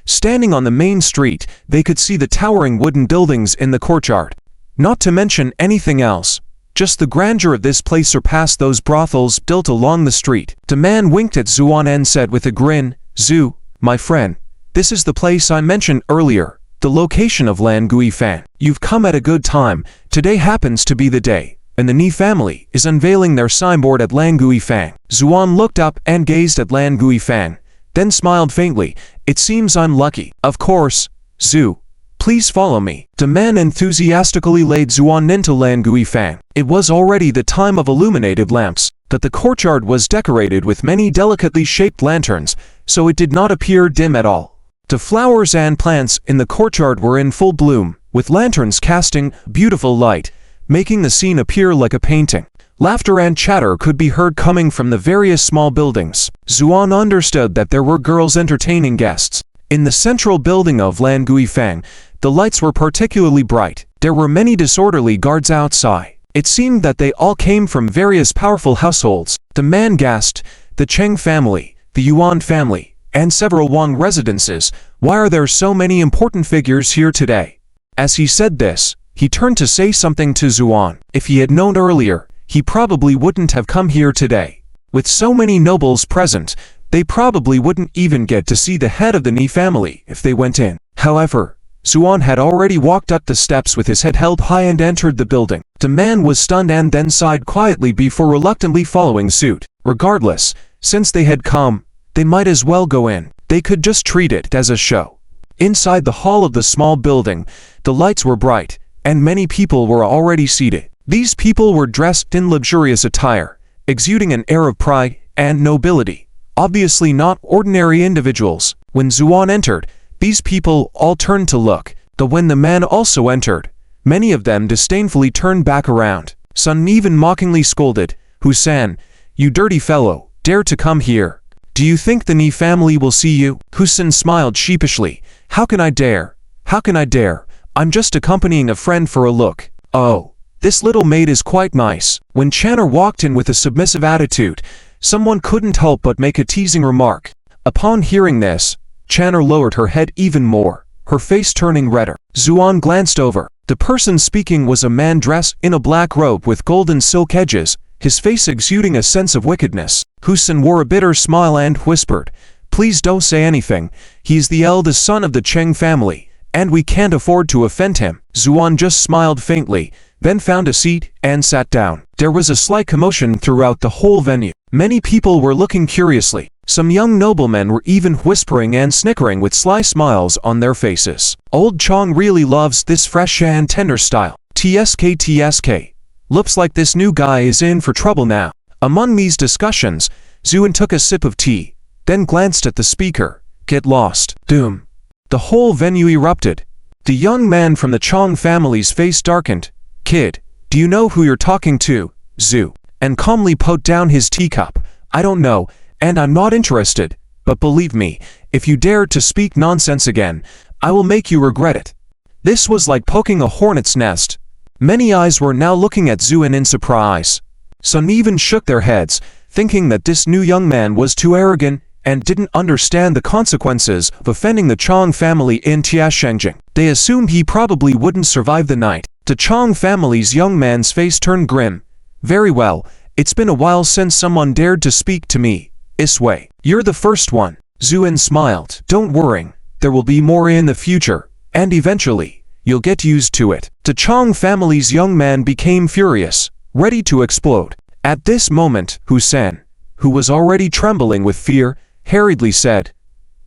Standing on the main street, they could see the towering wooden buildings in the courtyard. Not to mention anything else, just the grandeur of this place surpassed those brothels built along the street. The man winked at Zuan and said with a grin, Zu, my friend, this is the place I mentioned earlier, the location of Langui Fan. You've come at a good time. Today happens to be the day, and the Ni family is unveiling their signboard at Langui Fan. Zuan looked up and gazed at Langui Fan, then smiled faintly. It seems I'm lucky. Of course, Zu. Please follow me. The man enthusiastically laid Zuan into Langui Fan. It was already the time of illuminated lamps, but the courtyard was decorated with many delicately shaped lanterns, so it did not appear dim at all. The flowers and plants in the courtyard were in full bloom, with lanterns casting beautiful light, making the scene appear like a painting. Laughter and chatter could be heard coming from the various small buildings. Zuan understood that there were girls entertaining guests. In the central building of Langui Fang, the lights were particularly bright. There were many disorderly guards outside. It seemed that they all came from various powerful households. The man gasped, the Cheng family, the Yuan family, and several Wang residences. Why are there so many important figures here today? As he said this, he turned to say something to Zuan. If he had known earlier, he probably wouldn't have come here today. With so many nobles present, they probably wouldn't even get to see the head of the Ni family if they went in. However, Zuan had already walked up the steps with his head held high and entered the building. The man was stunned and then sighed quietly before reluctantly following suit. Regardless, since they had come, they might as well go in. They could just treat it as a show. Inside the hall of the small building, the lights were bright, and many people were already seated. These people were dressed in luxurious attire, exuding an air of pride and nobility. Obviously not ordinary individuals. When Zuan entered, these people all turned to look, but when the man also entered, many of them disdainfully turned back around. Sun even mockingly scolded, Husan, you dirty fellow, dare to come here. Do you think the Ni family will see you? Husan smiled sheepishly. How can I dare? How can I dare? I'm just accompanying a friend for a look. Oh, this little maid is quite nice. When Channer walked in with a submissive attitude, someone couldn't help but make a teasing remark. Upon hearing this, Channer lowered her head even more, her face turning redder. Zuan glanced over. The person speaking was a man dressed in a black robe with golden silk edges, his face exuding a sense of wickedness. Husan wore a bitter smile and whispered, Please don't say anything. He's the eldest son of the Cheng family, and we can't afford to offend him. Zuan just smiled faintly, then found a seat and sat down. There was a slight commotion throughout the whole venue. Many people were looking curiously. Some young noblemen were even whispering and snickering with sly smiles on their faces. Old Chong really loves this fresh and tender style. TSK. Looks like this new guy is in for trouble now. Among these discussions, Zuan took a sip of tea, then glanced at the speaker. Get lost. Doom. The whole venue erupted. The young man from the Chong family's face darkened. Kid, do you know who you're talking to? Zhu. And calmly put down his teacup. I don't know, and I'm not interested, but believe me, if you dare to speak nonsense again, I will make you regret it. This was like poking a hornet's nest. Many eyes were now looking at Zuan in surprise. Some even shook their heads, thinking that this new young man was too arrogant and didn't understand the consequences of offending the Chong family in Tiashengjing. They assumed he probably wouldn't survive the night. The Chong family's young man's face turned grim. Very well, it's been a while since someone dared to speak to me. Isway, you're the first one. Zuan smiled. Don't worry, there will be more in the future, and eventually, you'll get used to it. The Chong family's young man became furious, ready to explode. At this moment, Hussein, who was already trembling with fear, hurriedly said,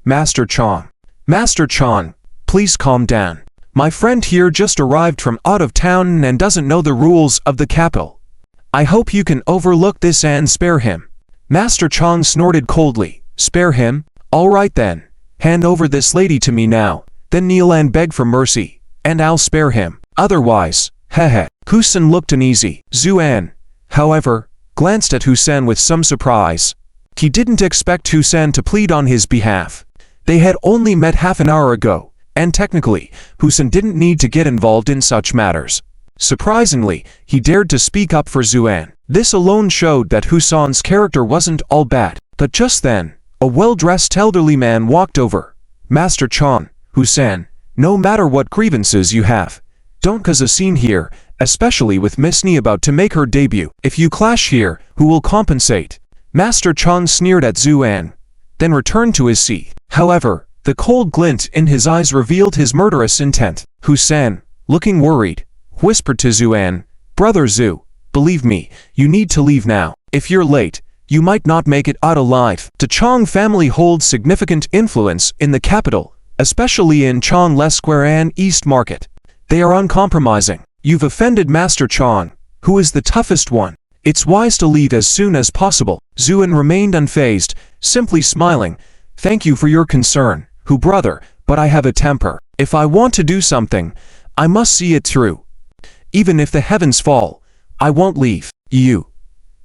Master Chong. Master Chong, please calm down. My friend here just arrived from out of town and doesn't know the rules of the capital. I hope you can overlook this and spare him. Master Chong snorted coldly. Spare him? All right then. Hand over this lady to me now, then kneel and beg for mercy, and I'll spare him. Otherwise, heh. Hussein looked uneasy. Zuan, however, glanced at Hussein with some surprise. He didn't expect Hussein to plead on his behalf. They had only met half an hour ago, and technically, Hussein didn't need to get involved in such matters. Surprisingly, he dared to speak up for Zuan. This alone showed that Hussein's character wasn't all bad. But just then, a well-dressed elderly man walked over. Master Chong, Hussein, no matter what grievances you have, don't cause a scene here, especially with Miss Ni about to make her debut. If you clash here, who will compensate? Master Chong sneered at Zuan, then returned to his seat. However, the cold glint in his eyes revealed his murderous intent. Hussein, looking worried, whispered to Zuan, Brother Zhu, believe me, you need to leave now. If you're late, you might not make it out alive. The Chong family holds significant influence in the capital, especially in Chongle Square and East Market. They are uncompromising. You've offended Master Chong, who is the toughest one. It's wise to leave as soon as possible. Zuan remained unfazed, simply smiling. Thank you for your concern, Hu brother, but I have a temper. If I want to do something, I must see it through. Even if the heavens fall, I won't leave. You.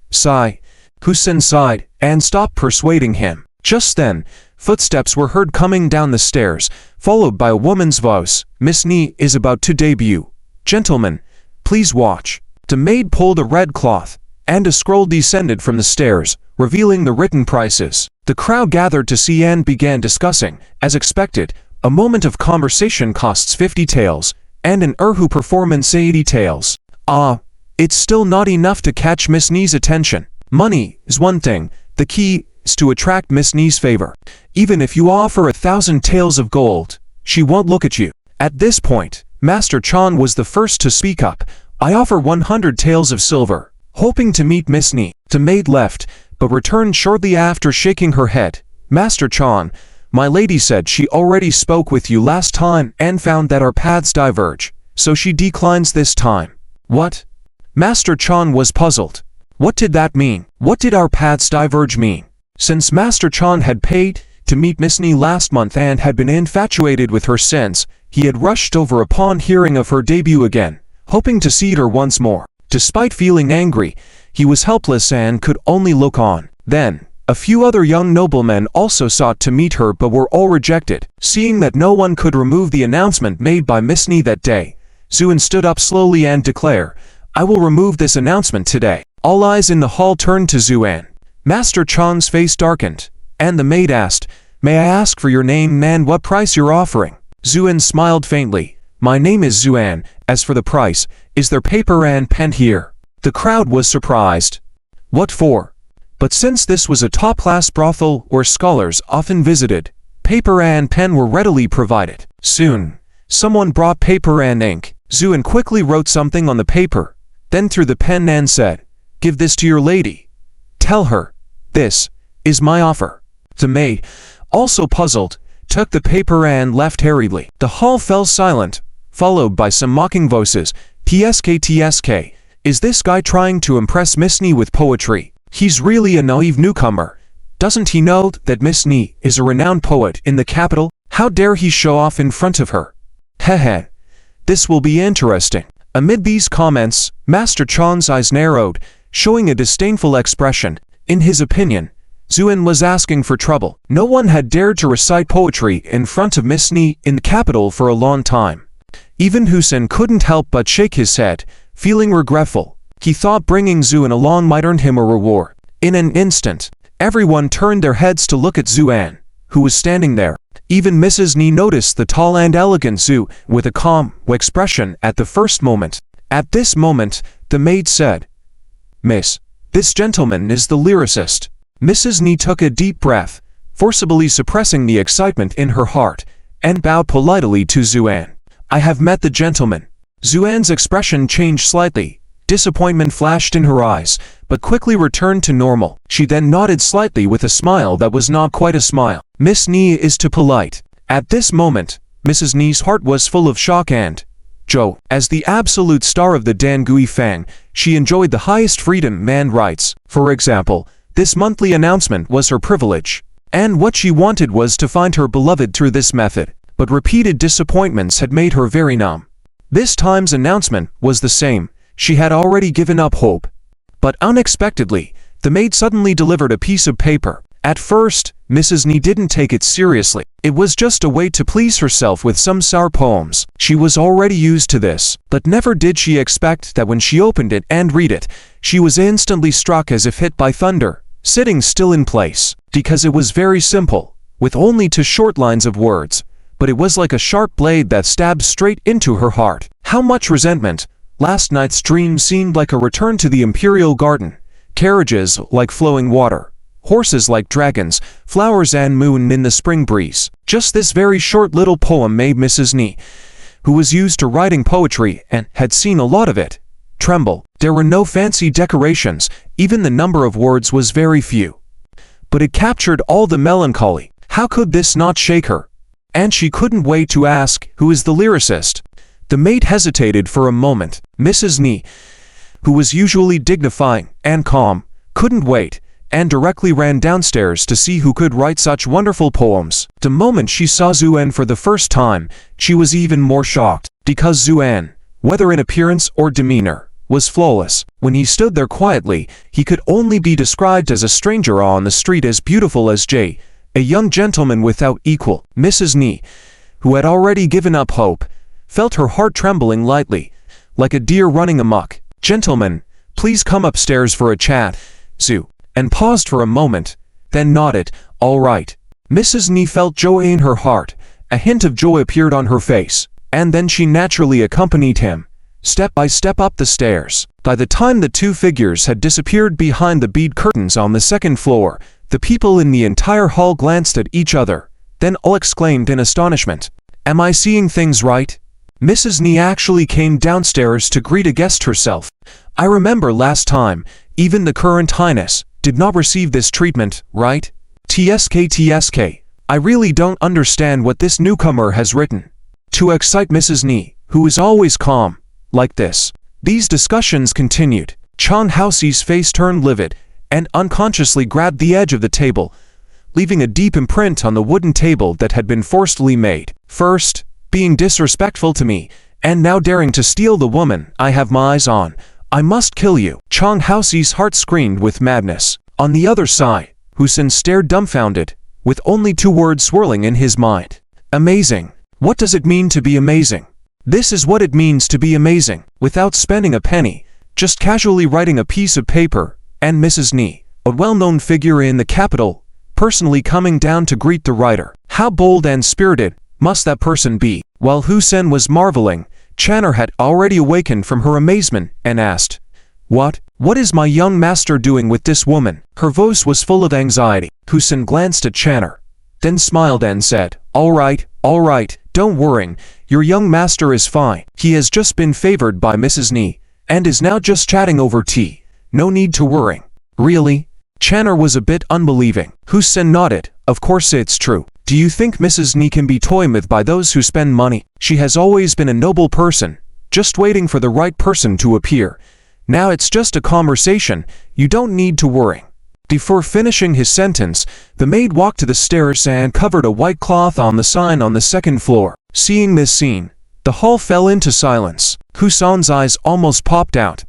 Sigh. Hussein sighed and stopped persuading him. Just then, footsteps were heard coming down the stairs, followed by a woman's voice. Miss Ni is about to debut. Gentlemen, please watch. The maid pulled a red cloth, and a scroll descended from the stairs, revealing the written prices. The crowd gathered to see and began discussing. As expected, a moment of conversation costs 50 taels, and an Erhu performance 80 taels. It's still not enough to catch Miss Ni's attention. Money is one thing, the key is to attract Miss Ni's favor. Even if you offer 1,000 taels of gold, she won't look at you. At this point, Master Chong was the first to speak up. I offer 100 taels of silver, hoping to meet Miss Ni. The maid left, but returned shortly after shaking her head. Master Chong, my lady said she already spoke with you last time and found that our paths diverge, so she declines this time. What? Master Chong was puzzled. What did that mean? What did our paths diverge mean? Since Master Chong had paid to meet Miss Ni last month and had been infatuated with her since, he had rushed over upon hearing of her debut again, hoping to see her once more. Despite feeling angry, he was helpless and could only look on. Then, a few other young noblemen also sought to meet her but were all rejected. Seeing that no one could remove the announcement made by Miss Ni that day, Zuan stood up slowly and declared, I will remove this announcement today. All eyes in the hall turned to Zuan. Master Chong's face darkened, and the maid asked, May I ask for your name and what price you're offering? Zuan smiled faintly. My name is Zuan. As for the price, is there paper and pen here? The crowd was surprised. What for? But since this was a top-class brothel where scholars often visited, paper and pen were readily provided. Soon, someone brought paper and ink. Zuen quickly wrote something on the paper, then threw the pen and said, "Give this to your lady. Tell her, this is my offer." The maid, also puzzled, took the paper and left hurriedly. The hall fell silent, followed by some mocking voices. "TSK, is this guy trying to impress Miss Ni with poetry? He's really a naive newcomer. Doesn't he know that Miss Ni is a renowned poet in the capital? How dare he show off in front of her? Hehe. This will be interesting." Amid these comments, Master Chan's eyes narrowed, showing a disdainful expression. In his opinion, Zuen was asking for trouble. No one had dared to recite poetry in front of Miss Ni in the capital for a long time. Even Husen couldn't help but shake his head, feeling regretful. He thought bringing Zuen along might earn him a reward. In an instant, everyone turned their heads to look at Zuen, who was standing there. Even Mrs. Ni noticed the tall and elegant Zhu with a calm expression at the first moment. At this moment, the maid said, "Miss, this gentleman is the lyricist." Mrs. Ni took a deep breath, forcibly suppressing the excitement in her heart, and bowed politely to Zuen. "I have met the gentleman." Zuen's expression changed slightly. Disappointment flashed in her eyes, but quickly returned to normal. She then nodded slightly with a smile that was not quite a smile. Miss Ni is too polite. At this moment, Mrs. Ni's heart was full of shock and joy. As the absolute star of the Dangui Fang, she enjoyed the highest freedom man rights. For example, this monthly announcement was her privilege. And what she wanted was to find her beloved through this method. But repeated disappointments had made her very numb. This time's announcement was the same. She had already given up hope. But unexpectedly, the maid suddenly delivered a piece of paper. At first, Mrs. Ni didn't take it seriously. It was just a way to please herself with some sour poems. She was already used to this, but never did she expect that when she opened it and read it, she was instantly struck as if hit by thunder, sitting still in place. Because it was very simple, with only 2 short lines of words, but it was like a sharp blade that stabbed straight into her heart. How much resentment! Last night's dream seemed like a return to the imperial garden. Carriages like flowing water, horses like dragons, flowers and moon in the spring breeze. Just this very short little poem made Mrs. Ni, who was used to writing poetry and had seen a lot of it, tremble. There were no fancy decorations, even the number of words was very few. But it captured all the melancholy. How could this not shake her? And she couldn't wait to ask, "Who is the lyricist?" The maid hesitated for a moment. Mrs. Ni, who was usually dignified and calm, couldn't wait, and directly ran downstairs to see who could write such wonderful poems. The moment she saw Zuen for the first time, she was even more shocked, because Zuen, whether in appearance or demeanor, was flawless. When he stood there quietly, he could only be described as a stranger on the street, as beautiful as Jay, a young gentleman without equal. Mrs. Ni, who had already given up hope, felt her heart trembling lightly, like a deer running amok. "Gentlemen, please come upstairs for a chat, Zhu," and paused for a moment, then nodded, "All right." Mrs. Ni felt joy in her heart. A hint of joy appeared on her face, and then she naturally accompanied him, step by step up the stairs. By the time the 2 figures had disappeared behind the bead curtains on the 2nd floor, the people in the entire hall glanced at each other, then all exclaimed in astonishment, "Am I seeing things right?" Mrs. Ni actually came downstairs to greet a guest herself. "I remember last time, even the current highness did not receive this treatment, right? TSK, I really don't understand what this newcomer has written." To excite Mrs. Ni, who is always calm, like this. These discussions continued. Chan Haoxi's face turned livid, and unconsciously grabbed the edge of the table, leaving a deep imprint on the wooden table that had been forcibly made. "First, being disrespectful to me, and now daring to steal the woman I have my eyes on. I must kill you." Chang Haoxi's heart screamed with madness. On the other side, Husen stared dumbfounded, with only 2 words swirling in his mind. Amazing. What does it mean to be amazing? This is what it means to be amazing. Without spending a penny, just casually writing a piece of paper, and Mrs. Ni, a well-known figure in the capital, personally coming down to greet the writer. How bold and spirited must that person be? While Husen was marveling, Channer had already awakened from her amazement and asked, What What is my young master doing with this woman? Her voice was full of anxiety. Husan glanced at Channer, then smiled and said, all right, don't worry, your young master is fine. He has just been favored by Mrs. Ni, and is now just chatting over tea. No need to worry. Really? Channer was a bit unbelieving. Husan nodded. Of course it's true. Do you think Mrs. Ni can be toyed with by those who spend money? She has always been a noble person, just waiting for the right person to appear. Now it's just a conversation, you don't need to worry. Before finishing his sentence, the maid walked to the stairs and covered a white cloth on the sign on the second floor. Seeing this scene, the hall fell into silence. Husan's eyes almost popped out.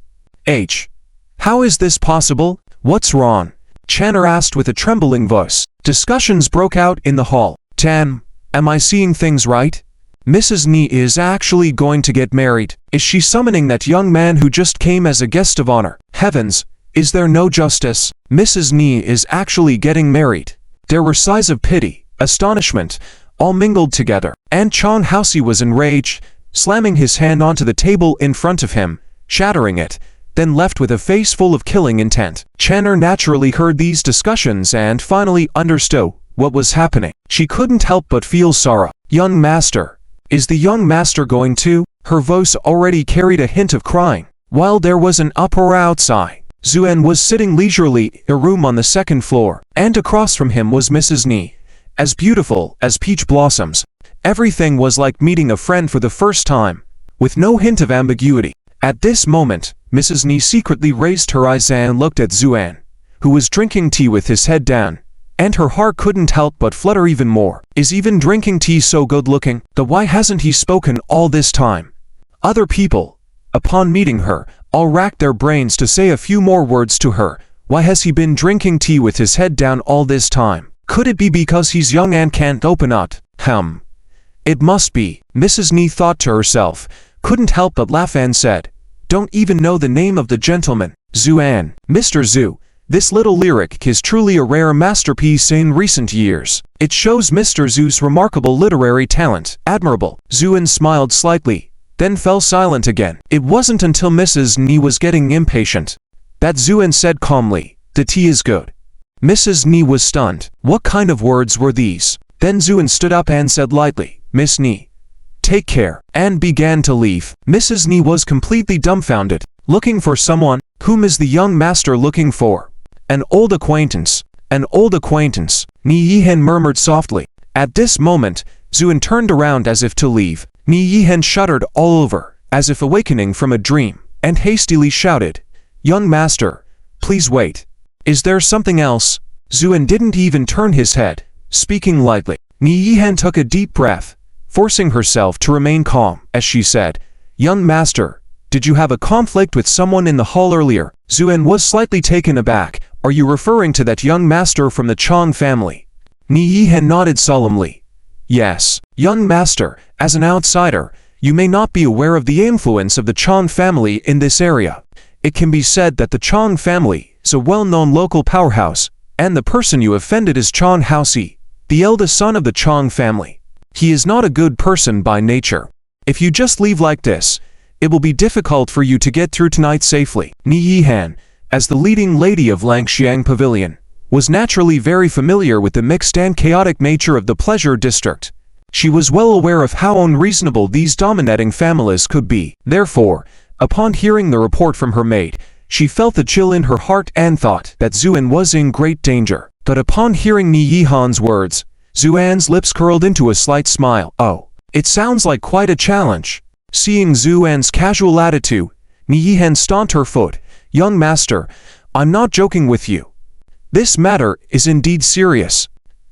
How is this possible? What's wrong? Channer asked with a trembling voice. Discussions broke out in the hall. Am I seeing things right? Mrs. Ni is actually going to get married. Is she summoning that young man who just came as a guest of honor? Heavens, is there no justice? Mrs. Ni is actually getting married. There were sighs of pity, astonishment, all mingled together. And Chong Housey was enraged, slamming his hand onto the table in front of him, shattering it, then left with a face full of killing intent. Channer naturally heard these discussions and finally understood what was happening. She couldn't help but feel sorrow. Young master. Is the young master going to? Her voice already carried a hint of crying. While there was an uproar outside, Zuan was sitting leisurely in a room on the second floor, and across from him was Mrs. Ni, as beautiful as peach blossoms. Everything was like meeting a friend for the first time, with no hint of ambiguity. At this moment, Mrs. Ni secretly raised her eyes and looked at Zuan, who was drinking tea with his head down, and her heart couldn't help but flutter even more. Is even drinking tea so good-looking? Why hasn't he spoken all this time? Other people, upon meeting her, all racked their brains to say a few more words to her. Why has he been drinking tea with his head down all this time? Could it be because he's young and can't open up? It must be. Mrs. Ni thought to herself, couldn't help but laugh and said, don't even know the name of the gentleman. Zuan. Mr. Zhu. This little lyric is truly a rare masterpiece in recent years. It shows Mr. Zhu's remarkable literary talent. Admirable. Zuan smiled slightly, then fell silent again. It wasn't until Mrs. Ni was getting impatient that Zuan said calmly, the tea is good. Mrs. Ni was stunned. What kind of words were these? Then Zuan stood up and said lightly, Miss Ni, take care, and began to leave. Mrs. Ni was completely dumbfounded. Looking for someone? Whom is the young master looking for? An old acquaintance. An old acquaintance. Ni Yihen murmured softly. At this moment, Zuan turned around as if to leave. Ni Yihen shuddered all over, as if awakening from a dream, and hastily shouted, young master, please wait. Is there something else? Zuan didn't even turn his head, speaking lightly. Ni Yihen took a deep breath, forcing herself to remain calm, as she said, young master, did you have a conflict with someone in the hall earlier? Zuan was slightly taken aback. Are you referring to that young master from the Chong family? Ni Yihen nodded solemnly. Yes, young master, as an outsider, you may not be aware of the influence of the Chong family in this area. It can be said that the Chong family is a well-known local powerhouse, and the person you offended is Chong Housey, the eldest son of the Chong family. He is not a good person by nature. If you just leave like this, it will be difficult for you to get through tonight safely. Ni Yihan, as the leading lady of Langxiang Pavilion, was naturally very familiar with the mixed and chaotic nature of the pleasure district. She was well aware of how unreasonable these dominating families could be. Therefore, upon hearing the report from her maid, she felt the chill in her heart and thought that Zuan was in great danger. But upon hearing Ni Yihan's words, Zuan's lips curled into a slight smile. Oh, it sounds like quite a challenge. Seeing Zuan's casual attitude, Ni Yihan stamped her foot. Young master, I'm not joking with you. This matter is indeed serious.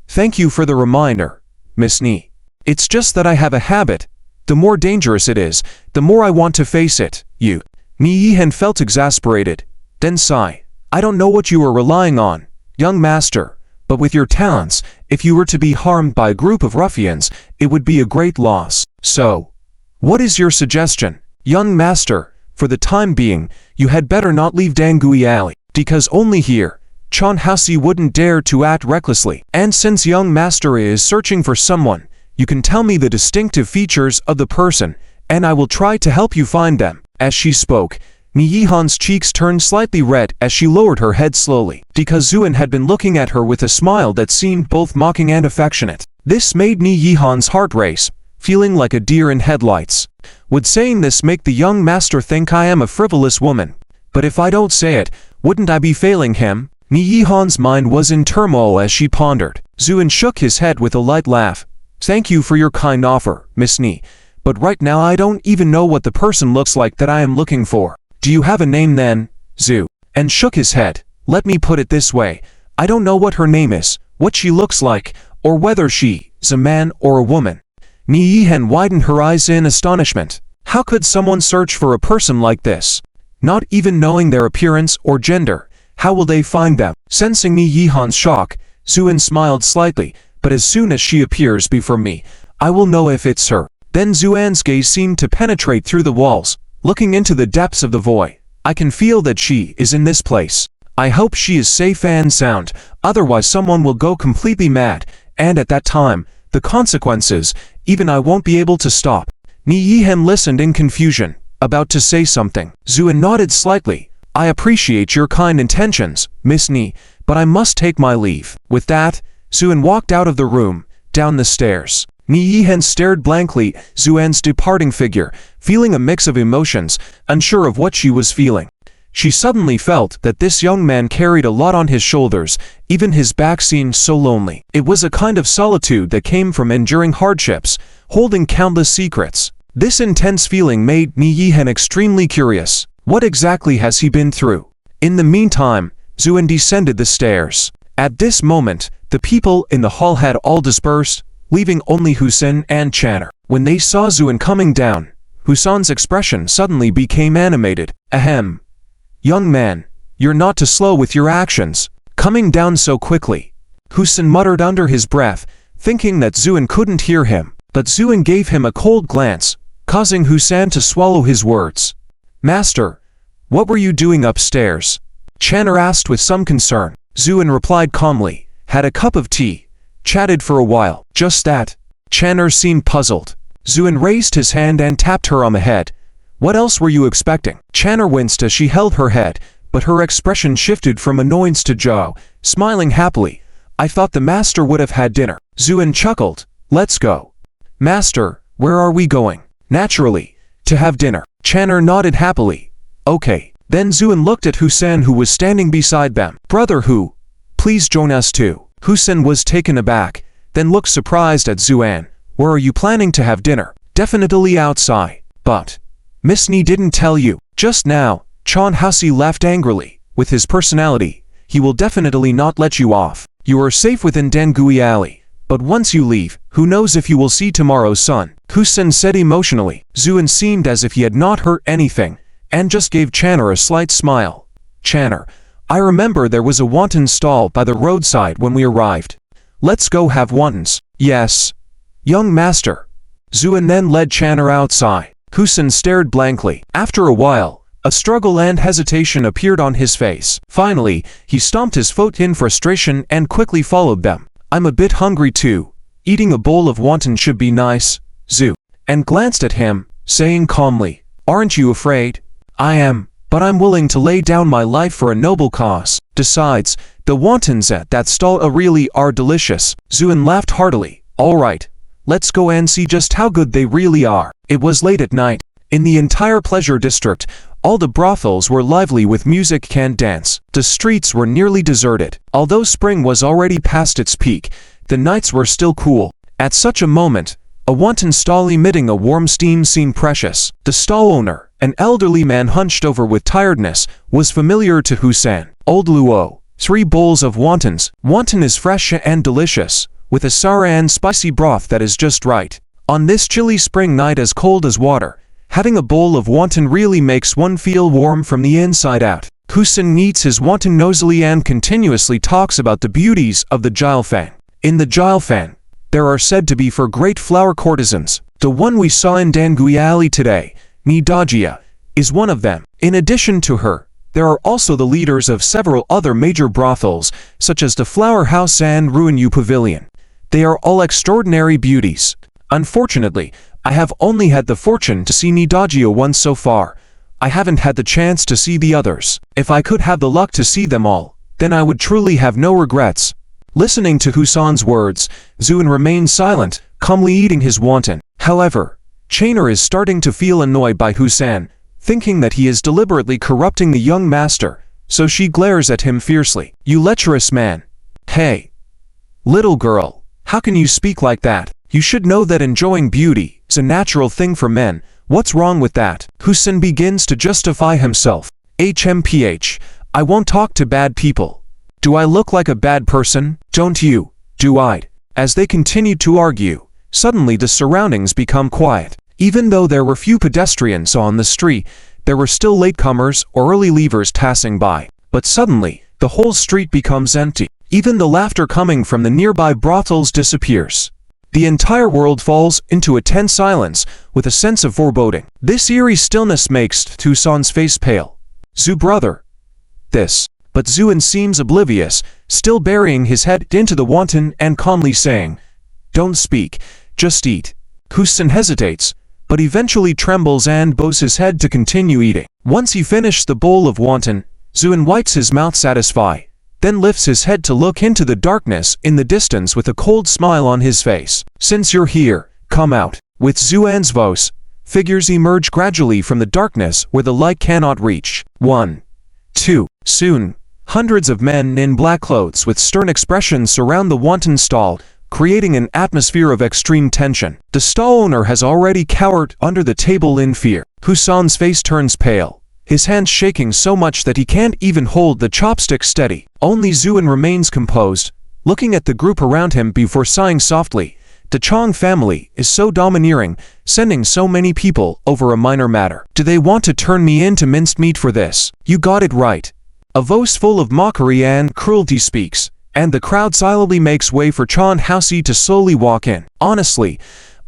Thank you for the reminder, Miss Ni. It's just that I have a habit. The more dangerous it is, the more I want to face it. You. Ni Yihan felt exasperated, then sighed. I don't know what you are relying on, young master, but with your talents, if you were to be harmed by a group of ruffians, it would be a great loss. So, what is your suggestion? Young master, for the time being, you had better not leave Dangui Alley, because only here, Chong Housey wouldn't dare to act recklessly. And since young master is searching for someone, you can tell me the distinctive features of the person, and I will try to help you find them. As she spoke, Mi Yihan's cheeks turned slightly red as she lowered her head slowly, because Zuan had been looking at her with a smile that seemed both mocking and affectionate. This made Mi Yihan's heart race, feeling like a deer in headlights. Would saying this make the young master think I am a frivolous woman? But if I don't say it, wouldn't I be failing him? Mi Yihan's mind was in turmoil as she pondered. Zuan shook his head with a light laugh. Thank you for your kind offer, Miss Ni, but right now I don't even know what the person looks like that I am looking for. Do you have a name then? Zhu. And shook his head. Let me put it this way. I don't know what her name is, what she looks like, or whether she is a man or a woman. Mi Yihan widened her eyes in astonishment. How could someone search for a person like this? Not even knowing their appearance or gender, how will they find them? Sensing Mi Yihan's shock, Zuan smiled slightly, but as soon as she appears before me, I will know if it's her. Then Zuan's gaze seemed to penetrate through the walls, looking into the depths of the void. I can feel that she is in this place. I hope she is safe and sound, otherwise someone will go completely mad, and at that time, the consequences, even I won't be able to stop. Mi Yihan listened in confusion, about to say something. Zuan nodded slightly. I appreciate your kind intentions, Miss Ni, but I must take my leave. With that, Zuan walked out of the room, down the stairs. Mi Yihan stared blankly at Zuan's departing figure, feeling a mix of emotions, unsure of what she was feeling. She suddenly felt that this young man carried a lot on his shoulders, even his back seemed so lonely. It was a kind of solitude that came from enduring hardships, holding countless secrets. This intense feeling made Mi Yihan extremely curious. What exactly has he been through? In the meantime, Zuan descended the stairs. At this moment, the people in the hall had all dispersed, leaving only Husen and Channer. When they saw Zuan coming down, Husan's expression suddenly became animated. Ahem. Young man, you're not too slow with your actions, coming down so quickly. Husen muttered under his breath, thinking that Zuan couldn't hear him, but Zuan gave him a cold glance, causing Husan to swallow his words. Master, what were you doing upstairs? Channer asked with some concern. Zuan replied calmly, had a cup of tea, chatted for a while. Just that. Channer seemed puzzled. Zuan raised his hand and tapped her on the head. What else were you expecting? Channer winced as she held her head, but her expression shifted from annoyance to joy, smiling happily. I thought the master would have had dinner. Zuan chuckled. Let's go. Master, where are we going? Naturally, to have dinner. Channer nodded happily. Okay. Then Zuan looked at Husen who was standing beside them. Brother Hu, please join us too. Husen was taken aback, then looked surprised at Zuan. Where are you planning to have dinner? Definitely outside. But Miss Ni didn't tell you. Just now, Chan Hasi laughed angrily. With his personality, he will definitely not let you off. You are safe within Dangui Alley. But once you leave, who knows if you will see tomorrow's sun? Husen said emotionally. Zuan seemed as if he had not heard anything, and just gave Channer a slight smile. Channer, I remember there was a wonton stall by the roadside when we arrived. Let's go have wontons. Yes. Young master. Zuan then led Channer outside. Husen stared blankly. After a while, a struggle and hesitation appeared on his face. Finally, he stomped his foot in frustration and quickly followed them. I'm a bit hungry too. Eating a bowl of wonton should be nice, Zhu. And glanced at him, saying calmly, aren't you afraid? I am, but I'm willing to lay down my life for a noble cause. Besides, the wontons at that stall really are delicious. Zuan laughed heartily. All right, let's go and see just how good they really are. It was late at night. In the entire pleasure district, all the brothels were lively with music and dance. The streets were nearly deserted. Although spring was already past its peak, the nights were still cool. At such a moment, a wonton stall emitting a warm steam seemed precious. The stall owner, an elderly man hunched over with tiredness, was familiar to Husan. Old Luo, 3 bowls of wontons. Wonton is fresh and delicious, with a sour and spicy broth that is just right. On this chilly spring night as cold as water, having a bowl of wonton really makes one feel warm from the inside out. Husan eats his wonton nosily and continuously talks about the beauties of the Jilfan. In the Jilfan, there are said to be 4 great flower courtesans. The one we saw in Dangui Alley today, Ni Dajia, is one of them. In addition to her, there are also the leaders of several other major brothels, such as the Flower House and Ruinyu Pavilion. They are all extraordinary beauties. Unfortunately, I have only had the fortune to see Ni Dajia once so far. I haven't had the chance to see the others. If I could have the luck to see them all, then I would truly have no regrets." Listening to Husan's words, Zuin remains silent, calmly eating his wonton. However, Chainer is starting to feel annoyed by Husan, thinking that he is deliberately corrupting the young master, so she glares at him fiercely. "You lecherous man. Hey, little girl, how can you speak like that? You should know that enjoying beauty is a natural thing for men. What's wrong with that?" Husan begins to justify himself. "HMPH, I won't talk to bad people. Do I look like a bad person? Don't you? Do I?" As they continue to argue, suddenly the surroundings become quiet. Even though there were few pedestrians on the street, there were still latecomers or early leavers passing by. But suddenly, the whole street becomes empty. Even the laughter coming from the nearby brothels disappears. The entire world falls into a tense silence with a sense of foreboding. This eerie stillness makes Husan's face pale. "Zu brother." This. But Zuin seems oblivious, still burying his head into the wonton and calmly saying, "Don't speak, just eat." Husan hesitates, but eventually trembles and bows his head to continue eating. Once he finishes the bowl of wonton, Zuin wipes his mouth satisfied, then lifts his head to look into the darkness in the distance with a cold smile on his face. "Since you're here, come out." With Zuan's voice, figures emerge gradually from the darkness where the light cannot reach. 1, 2. Soon, hundreds of men in black clothes with stern expressions surround the wonton stall, creating an atmosphere of extreme tension. The stall owner has already cowered under the table in fear. Husan's face turns pale, his hands shaking so much that he can't even hold the chopstick steady. Only Zuin remains composed, looking at the group around him before sighing softly. The Chong family is so domineering, sending so many people over a minor matter. Do they want to turn me into minced meat for this? You got it right. A voice full of mockery and cruelty speaks, and the crowd silently makes way for Chan Haosi to slowly walk in. "Honestly,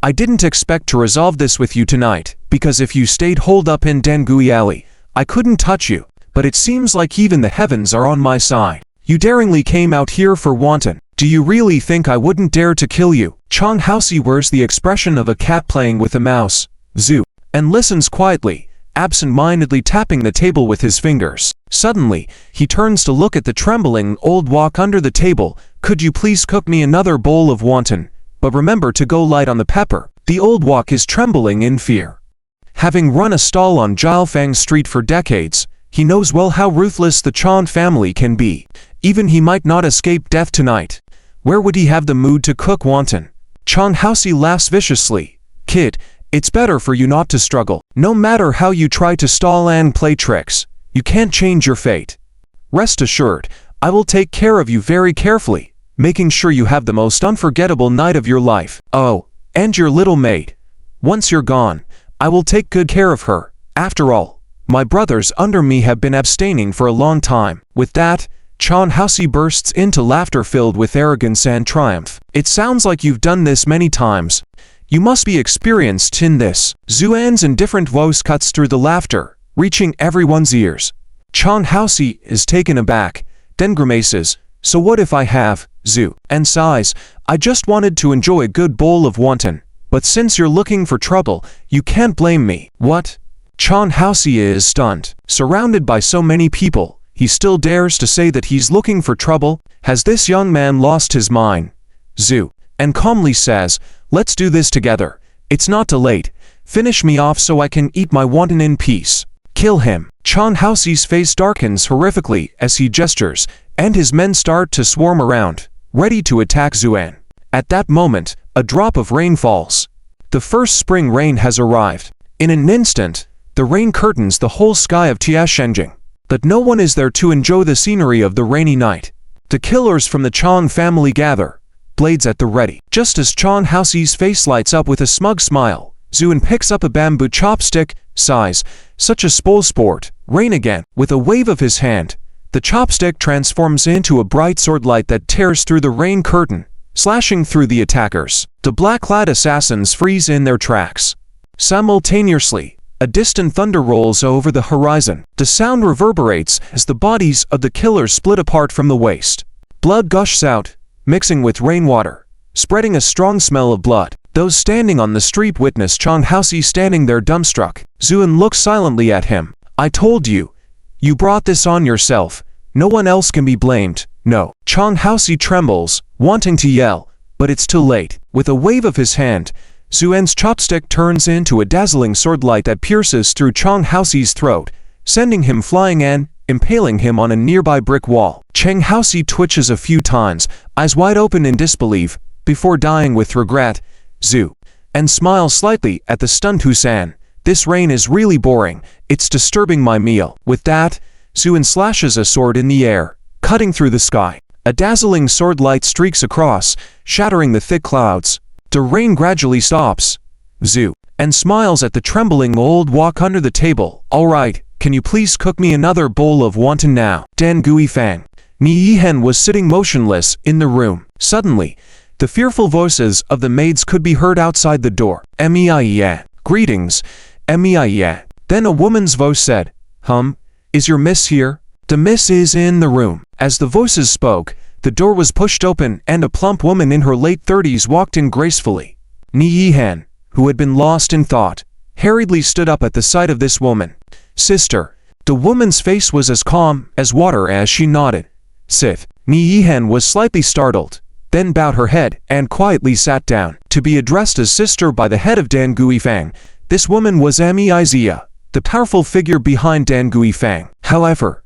I didn't expect to resolve this with you tonight, because if you stayed holed up in Dengui Alley, I couldn't touch you, but it seems like even the heavens are on my side. You daringly came out here for wonton. Do you really think I wouldn't dare to kill you?" Chang Haosi wears the expression of a cat playing with a mouse, Zhu, and listens quietly, absent-mindedly tapping the table with his fingers. Suddenly, he turns to look at the trembling old wok under the table. "Could you please cook me another bowl of wonton? But remember to go light on the pepper." The old wok is trembling in fear. Having run a stall on Jiaofang Street for decades, he knows well how ruthless the Chan family can be. Even he might not escape death tonight. Where would he have the mood to cook wonton? Chang Haosi laughs viciously. "Kid, it's better for you not to struggle. No matter how you try to stall and play tricks, you can't change your fate. Rest assured, I will take care of you very carefully, making sure you have the most unforgettable night of your life. Oh, and your little maid. Once you're gone, I will take good care of her. After all, my brothers under me have been abstaining for a long time." With that, Chan Haosi bursts into laughter filled with arrogance and triumph. "It sounds like you've done this many times. You must be experienced in this." Zuan's indifferent voice cuts through the laughter, reaching everyone's ears. Chan Haosi is taken aback, then grimaces. "So what if I have, Zhu?" and sighs. "I just wanted to enjoy a good bowl of wonton. But since you're looking for trouble, you can't blame me." "What?" Chan Haosi is stunned. Surrounded by so many people, he still dares to say that he's looking for trouble? Has this young man lost his mind? Zhu, and calmly says, "Let's do this together. It's not too late. Finish me off so I can eat my wonton in peace. Kill him." Chan Haosi's face darkens horrifically as he gestures, and his men start to swarm around, ready to attack Zuan. At that moment, a drop of rain falls. The first spring rain has arrived. In an instant, the rain curtains the whole sky of Tiashenjing. But no one is there to enjoy the scenery of the rainy night. The killers from the Chang family gather, blades at the ready. Just as Chan Haosi's face lights up with a smug smile, Zuan picks up a bamboo chopstick, sighs, "Such a spoil sport, rain again." With a wave of his hand, the chopstick transforms into a bright sword light that tears through the rain curtain, slashing through the attackers. The black-clad assassins freeze in their tracks. Simultaneously, a distant thunder rolls over the horizon. The sound reverberates as the bodies of the killers split apart from the waist. Blood gushes out, mixing with rainwater, spreading a strong smell of blood. Those standing on the street witness Chang Haosi standing there dumbstruck. Zuan looks silently at him, I told you. You brought this on yourself. No one else can be blamed. No. Chang Haoxi trembles, wanting to yell, but it's too late. With a wave of his hand, Zuen's chopstick turns into a dazzling swordlight that pierces through Chang Haoxi's throat, sending him flying and impaling him on a nearby brick wall. Chang Haoxi twitches a few times, eyes wide open in disbelief, before dying with regret. Zhu. And smiles slightly at the stunned Husan. This rain is really boring. It's disturbing my meal. With that, Zuen slashes a sword in the air, cutting through the sky. A dazzling sword light streaks across, shattering the thick clouds. The rain gradually stops. Zhu. And smiles at the trembling old wok under the table. All right, can you please cook me another bowl of wonton now? Dan Guifang. Ni Yihen was sitting motionless in the room. Suddenly, the fearful voices of the maids could be heard outside the door. Meiya. Greetings, Meiya. Then a woman's voice said, Is your miss here? The miss is in the room. As the voices spoke, the door was pushed open and a plump woman in her late 30s walked in gracefully. Ni Yihen, who had been lost in thought, hurriedly stood up at the sight of this woman. Sister. The woman's face was as calm as water as she nodded. Sit. Ni Yihen was slightly startled, then bowed her head and quietly sat down. To be addressed as sister by the head of Dan Guifang, this woman was Meiya, the powerful figure behind Dan Guifang. However,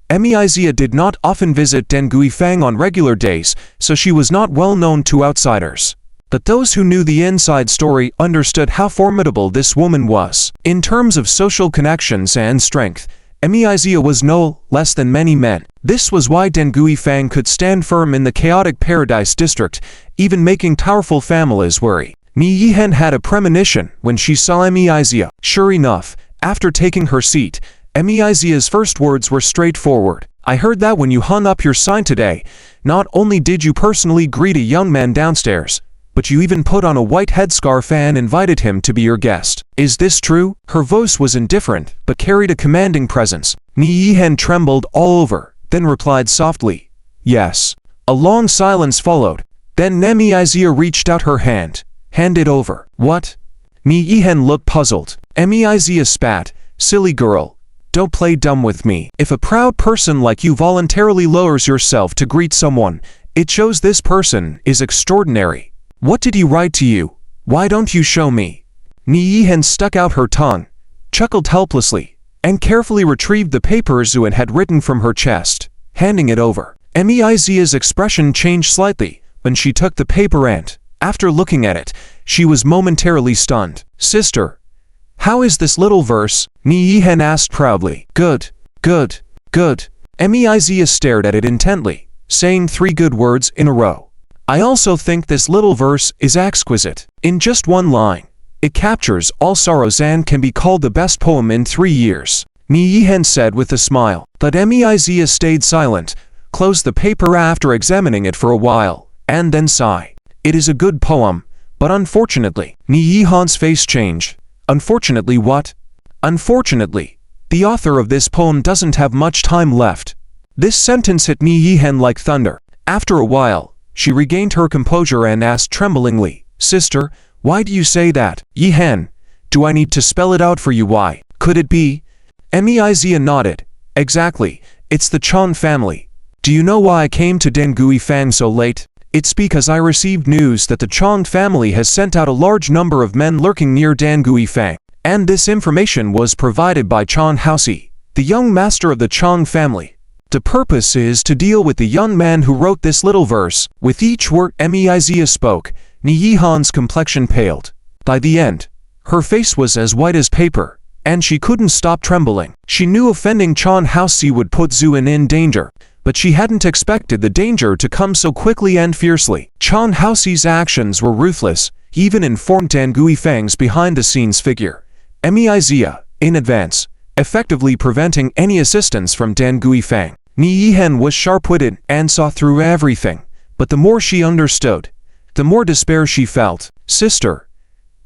Meiya did not often visit Dan Guifang on regular days, so she was not well known to outsiders. But those who knew the inside story understood how formidable this woman was. In terms of social connections and strength, Meiya was no less than many men. This was why Dan Guifang could stand firm in the chaotic Paradise District, even making powerful families worry. Ni Yihen had a premonition when she saw Meiya. Sure enough, after taking her seat, Meiya's first words were straightforward. I heard that when you hung up your sign today, not only did you personally greet a young man downstairs, but you even put on a white headscarf and invited him to be your guest. Is this true? Her voice was indifferent, but carried a commanding presence. Ni Yihen trembled all over, then replied softly, Yes. A long silence followed. Then Meiya reached out her hand. Hand it over. What? Ni Yihen looked puzzled. Meiya spat. Silly girl. Don't play dumb with me. If a proud person like you voluntarily lowers yourself to greet someone, it shows this person is extraordinary. What did he write to you? Why don't you show me? Ni Yihen stuck out her tongue, chuckled helplessly, and carefully retrieved the paper Zuen had written from her chest, handing it over. Meiya's expression changed slightly when she took the paper and, after looking at it, she was momentarily stunned. Sister, how is this little verse? Ni Yihen asked proudly. Good, good, good. Meiya stared at it intently, saying 3 good words in a row. I also think this little verse is exquisite. In just one line, it captures all sorrows and can be called the best poem in 3 years. Ni Yihen said with a smile. But Meiya stayed silent, closed the paper after examining it for a while, and then sighed. It is a good poem, but unfortunately, Ni Yihen's face changed. Unfortunately what? Unfortunately, the author of this poem doesn't have much time left. This sentence hit Ni Yihen like thunder. After a while, she regained her composure and asked tremblingly, Sister, why do you say that? Yihen, do I need to spell it out for you? Why? Could it be? Meiya nodded. Exactly, it's the Chang family. Do you know why I came to Dan Guifang so late? It's because I received news that the Chang family has sent out a large number of men lurking near Dan Guifang. And this information was provided by Chang Haoxi, the young master of the Chang family. The purpose is to deal with the young man who wrote this little verse. With each word Meiya spoke, Ni Yihen's complexion paled. By the end, her face was as white as paper, and she couldn't stop trembling. She knew offending Chang Haoxi would put Zuen in danger, but she hadn't expected the danger to come so quickly and fiercely. Chang Haoxi's actions were ruthless. He even informed Dan Guifang's behind-the-scenes figure, Meiya, in advance, effectively preventing any assistance from Dan Guifang. Ni Yihen was sharp-witted and saw through everything, but the more she understood, the more despair she felt. Sister,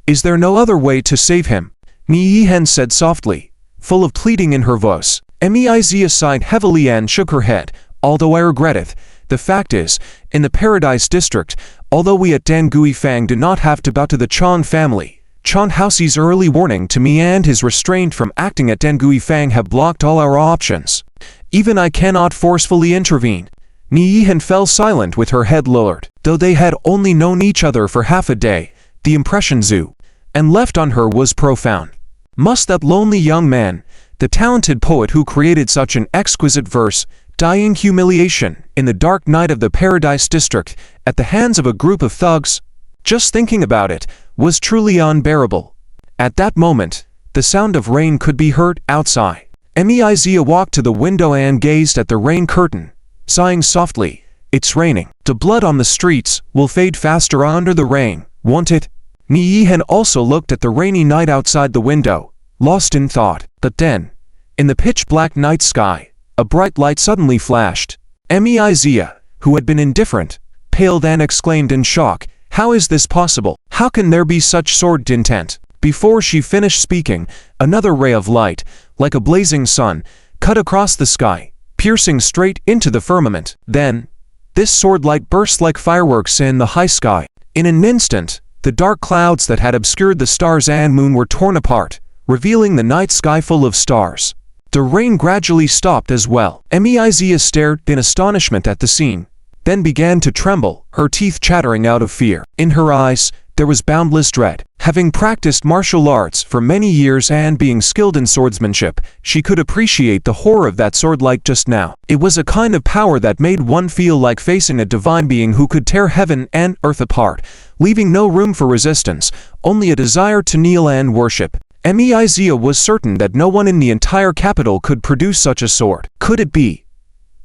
is there no other way to save him? Ni Yihen said softly, full of pleading in her voice. Meiya sighed heavily and shook her head. Although I regret it, the fact is, in the Paradise District, although we at Dan Guifang do not have to bow to the Chang family, Chan Haoxi's early warning to me and his restraint from acting at Dengui Fang have blocked all our options. Even I cannot forcefully intervene." Ni Yihan fell silent with her head lowered. Though they had only known each other for half a day, the impression Zhu and left on her was profound. Must that lonely young man, the talented poet who created such an exquisite verse, die in humiliation in the dark night of the Paradise District at the hands of a group of thugs? Just thinking about it was truly unbearable. At that moment, the sound of rain could be heard outside. Meizia walked to the window and gazed at the rain curtain, sighing softly. "It's raining. The blood on the streets will fade faster under the rain, won't it?" Ni Yihan also looked at the rainy night outside the window, lost in thought. But then, in the pitch-black night sky, a bright light suddenly flashed. Meizia, who had been indifferent, paled and exclaimed in shock, "How is this possible? How can there be such sordid intent?" Before she finished speaking, another ray of light, like a blazing sun, cut across the sky, piercing straight into the firmament. Then, this sword light burst like fireworks in the high sky. In an instant, the dark clouds that had obscured the stars and moon were torn apart, revealing the night sky full of stars. The rain gradually stopped as well. Meizia stared in astonishment at the scene, then began to tremble, her teeth chattering out of fear. In her eyes, there was boundless dread. Having practiced martial arts for many years and being skilled in swordsmanship, she could appreciate the horror of that sword light just now. It was a kind of power that made one feel like facing a divine being who could tear heaven and earth apart, leaving no room for resistance, only a desire to kneel and worship. Meizia was certain that no one in the entire capital could produce such a sword. Could it be?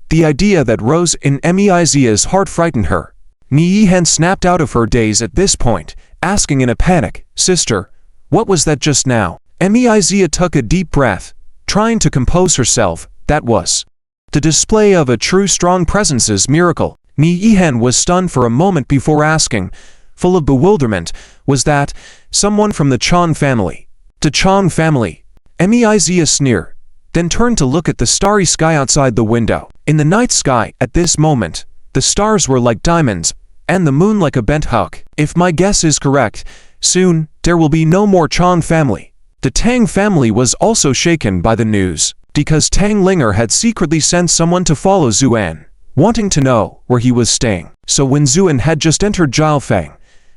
The idea that rose in Meizia's heart frightened her. Ni Yihan snapped out of her daze at this point, asking in a panic, "Sister, what was that just now?" Meizia took a deep breath, trying to compose herself. That was the display of a true strong presence's miracle. Ni Yihan was stunned for a moment before asking, full of bewilderment, "Was that someone from the Chan family?" "The Chan family?" Meizia sneered, then turned to look at the starry sky outside the window. In the night sky, at this moment, the stars were like diamonds, and the moon like a bent hook. If my guess is correct, soon, there will be no more Chan family. The Tang family was also shaken by the news, because Tang Linger had secretly sent someone to follow Zuan, wanting to know where he was staying. So when Zuan had just entered Jiaofang,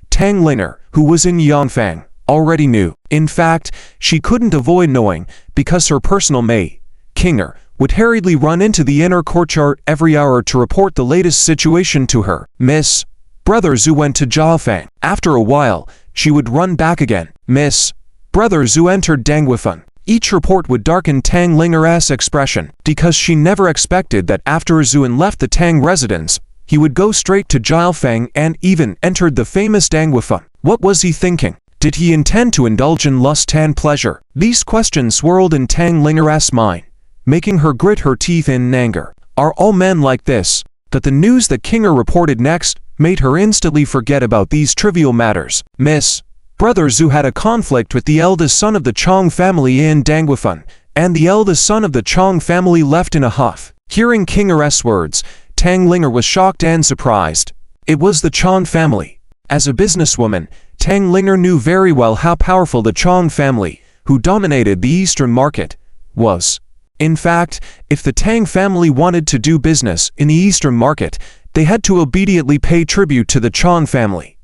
Tang Linger, who was in Yangfang, already knew. In fact, she couldn't avoid knowing, because her personal maid, Kinger, would hurriedly run into the inner courtyard every hour to report the latest situation to her. "Miss, Brother Zhu went to Jiaofang." After a while, she would run back again. "Miss, Brother Zhu entered Dangwifeng." Each report would darken Tang Linger's expression, because she never expected that after Zuan left the Tang residence, he would go straight to Jiaofang and even entered the famous Dangwifeng. What was he thinking? Did he intend to indulge in lust and pleasure? These questions swirled in Tang Linger's mind, making her grit her teeth in anger. Are all men like this? That the news that Kinger reported next made her instantly forget about these trivial matters. "Miss, Brother Zhu had a conflict with the eldest son of the Chong family in Dangwifeng, and the eldest son of the Chong family left in a huff." Hearing Kinger's words, Tang Linger was shocked and surprised. It was the Chong family. As a businesswoman, Tang Linger knew very well how powerful the Chong family, who dominated the Eastern market, was. In fact, if the Tang family wanted to do business in the Eastern market, they had to obediently pay tribute to the Chong family.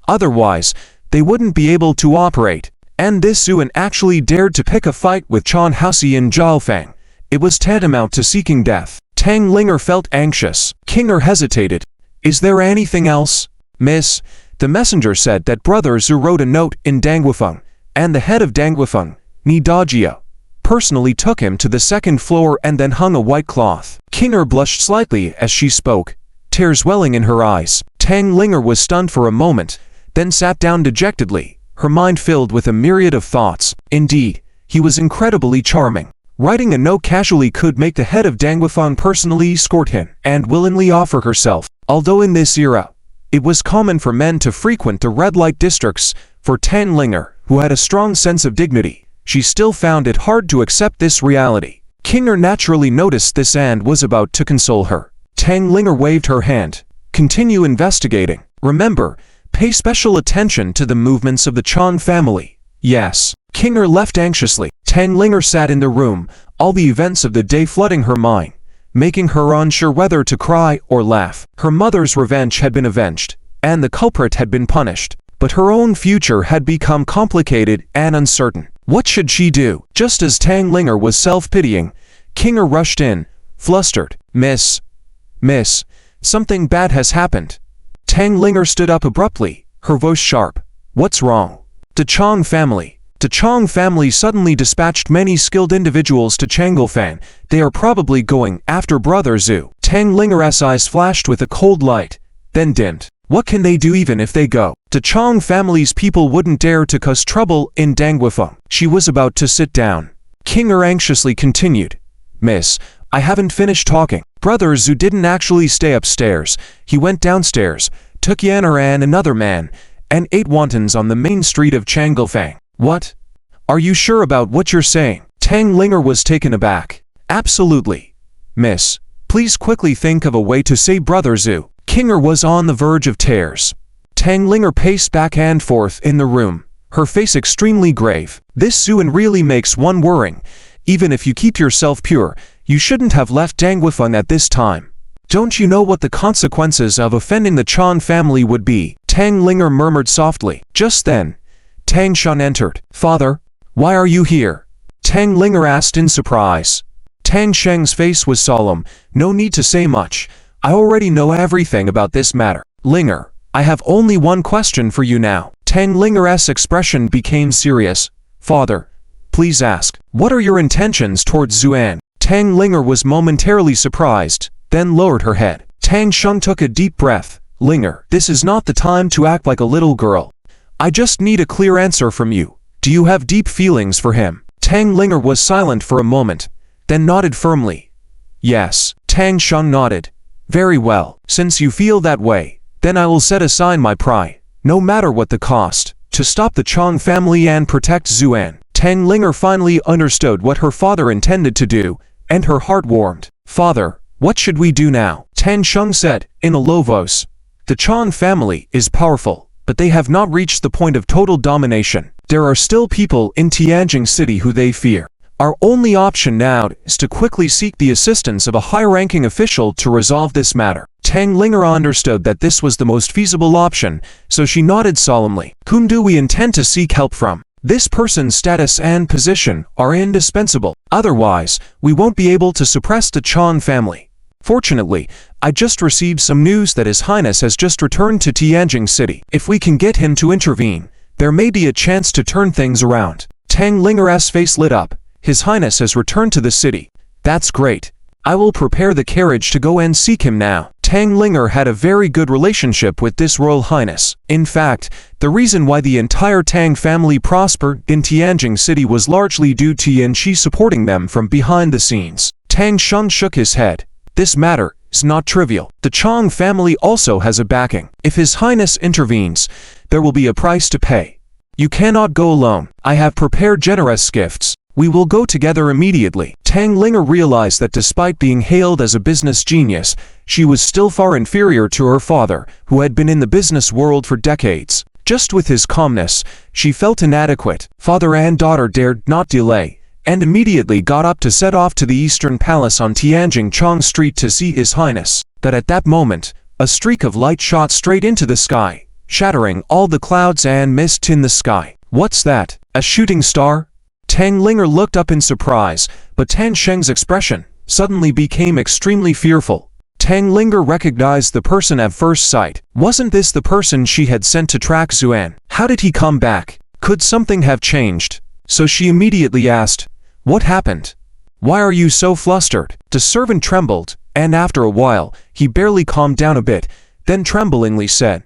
Otherwise, they wouldn't be able to operate. And this Zuan actually dared to pick a fight with Chan Haoxi in Jiaofang. It was tantamount to seeking death. Tang Linger felt anxious. Kinger hesitated. "Is there anything else?" "Miss, the messenger said that Brother Zhu wrote a note in Dangwifeng, and the head of Dangwifeng, Ni Dajia, personally took him to the second floor and then hung a white cloth." Kinger blushed slightly as she spoke, tears welling in her eyes. Tang Linger was stunned for a moment, then sat down dejectedly, her mind filled with a myriad of thoughts. Indeed, he was incredibly charming. Writing a note casually could make the head of Dangwifeng personally escort him and willingly offer herself. Although in this era, it was common for men to frequent the red light districts, for Tang Linger, who had a strong sense of dignity, she still found it hard to accept this reality. Kinger naturally noticed this and was about to console her. Tang Linger waved her hand. "Continue investigating. Remember, Pay special attention to the movements of the Chang family. Yes. Kinger left anxiously. Tang Linger sat in the room, all the events of the day flooding her mind, making her unsure whether to cry or laugh. Her mother's revenge had been avenged, and the culprit had been punished. But her own future had become complicated and uncertain. What should she do? Just as Tang Linger was self-pitying, Kinger rushed in, flustered. Miss, something bad has happened. Tang Linger stood up abruptly, her voice sharp. What's wrong? The Chang family suddenly dispatched many skilled individuals to Changelfan. They are probably going after Brother Zhu. Tang Linger's eyes flashed with a cold light, then dimmed. What can they do even if they go? The Chang family's people wouldn't dare to cause trouble in Dangwufeng. She was about to sit down. Kinger anxiously continued. Miss, I haven't finished talking. Brother Zhu didn't actually stay upstairs. He went downstairs, took Yanner and another man, and ate wontons on the main street of Changelfang. What? Are you sure about what you're saying? Tang Linger was taken aback. Absolutely. Miss, please quickly think of a way to save Brother Zhu. Kinger was on the verge of tears. Tang Linger paced back and forth in the room, her face extremely grave. This Zuan really makes one worrying. Even if you keep yourself pure, you shouldn't have left Dangwufeng at this time. Don't you know what the consequences of offending the Chan family would be? Tang Linger murmured softly. Just then, Tang Shan entered. Father, why are you here? Tang Linger asked in surprise. Tang Sheng's face was solemn. No need to say much. I already know everything about this matter. Linger, I have only one question for you now. Tang Linger's expression became serious. Father, please ask. What are your intentions towards Zuan? Tang Linger was momentarily surprised, then lowered her head. Tang Sheng took a deep breath. Linger, this is not the time to act like a little girl. I just need a clear answer from you. Do you have deep feelings for him? Tang Linger was silent for a moment, then nodded firmly. Yes. Tang Sheng nodded. Very well. Since you feel that way, then I will set aside my pride, no matter what the cost, to stop the Chang family and protect Zuan. Tang Linger finally understood what her father intended to do, and her heart warmed. Father, what should we do now? Tang Sheng said, in a low voice. The Chang family is powerful, but they have not reached the point of total domination. There are still people in Tianjin City who they fear. Our only option now is to quickly seek the assistance of a high-ranking official to resolve this matter. Tang Linger understood that this was the most feasible option, so she nodded solemnly. Whom do we intend to seek help from? This person's status and position are indispensable. Otherwise, we won't be able to suppress the Chang family. Fortunately, I just received some news that His Highness has just returned to Tianjin City. If we can get him to intervene, there may be a chance to turn things around. Tang Linger's face lit up. His Highness has returned to the city. That's great. I will prepare the carriage to go and seek him now. Tang Linger had a very good relationship with this Royal Highness. In fact, the reason why the entire Tang family prospered in Tianjin City was largely due to Yanqi supporting them from behind the scenes. Tang Sheng shook his head. This matter is not trivial. The Chang family also has a backing. If His Highness intervenes, there will be a price to pay. You cannot go alone. I have prepared generous gifts. We will go together immediately. Tang Linger realized that despite being hailed as a business genius, she was still far inferior to her father, who had been in the business world for decades. Just with his calmness, she felt inadequate. Father and daughter dared not delay, and immediately got up to set off to the Eastern Palace on Tianjin Chang Street to see His Highness. But at that moment, a streak of light shot straight into the sky, shattering all the clouds and mist in the sky. What's that? A shooting star? Tang Linger looked up in surprise, but Tang Sheng's expression suddenly became extremely fearful. Tang Linger recognized the person at first sight. Wasn't this the person she had sent to track Zuan? How did he come back? Could something have changed? So she immediately asked, "What happened? Why are you so flustered?" The servant trembled, and after a while, he barely calmed down a bit, then tremblingly said,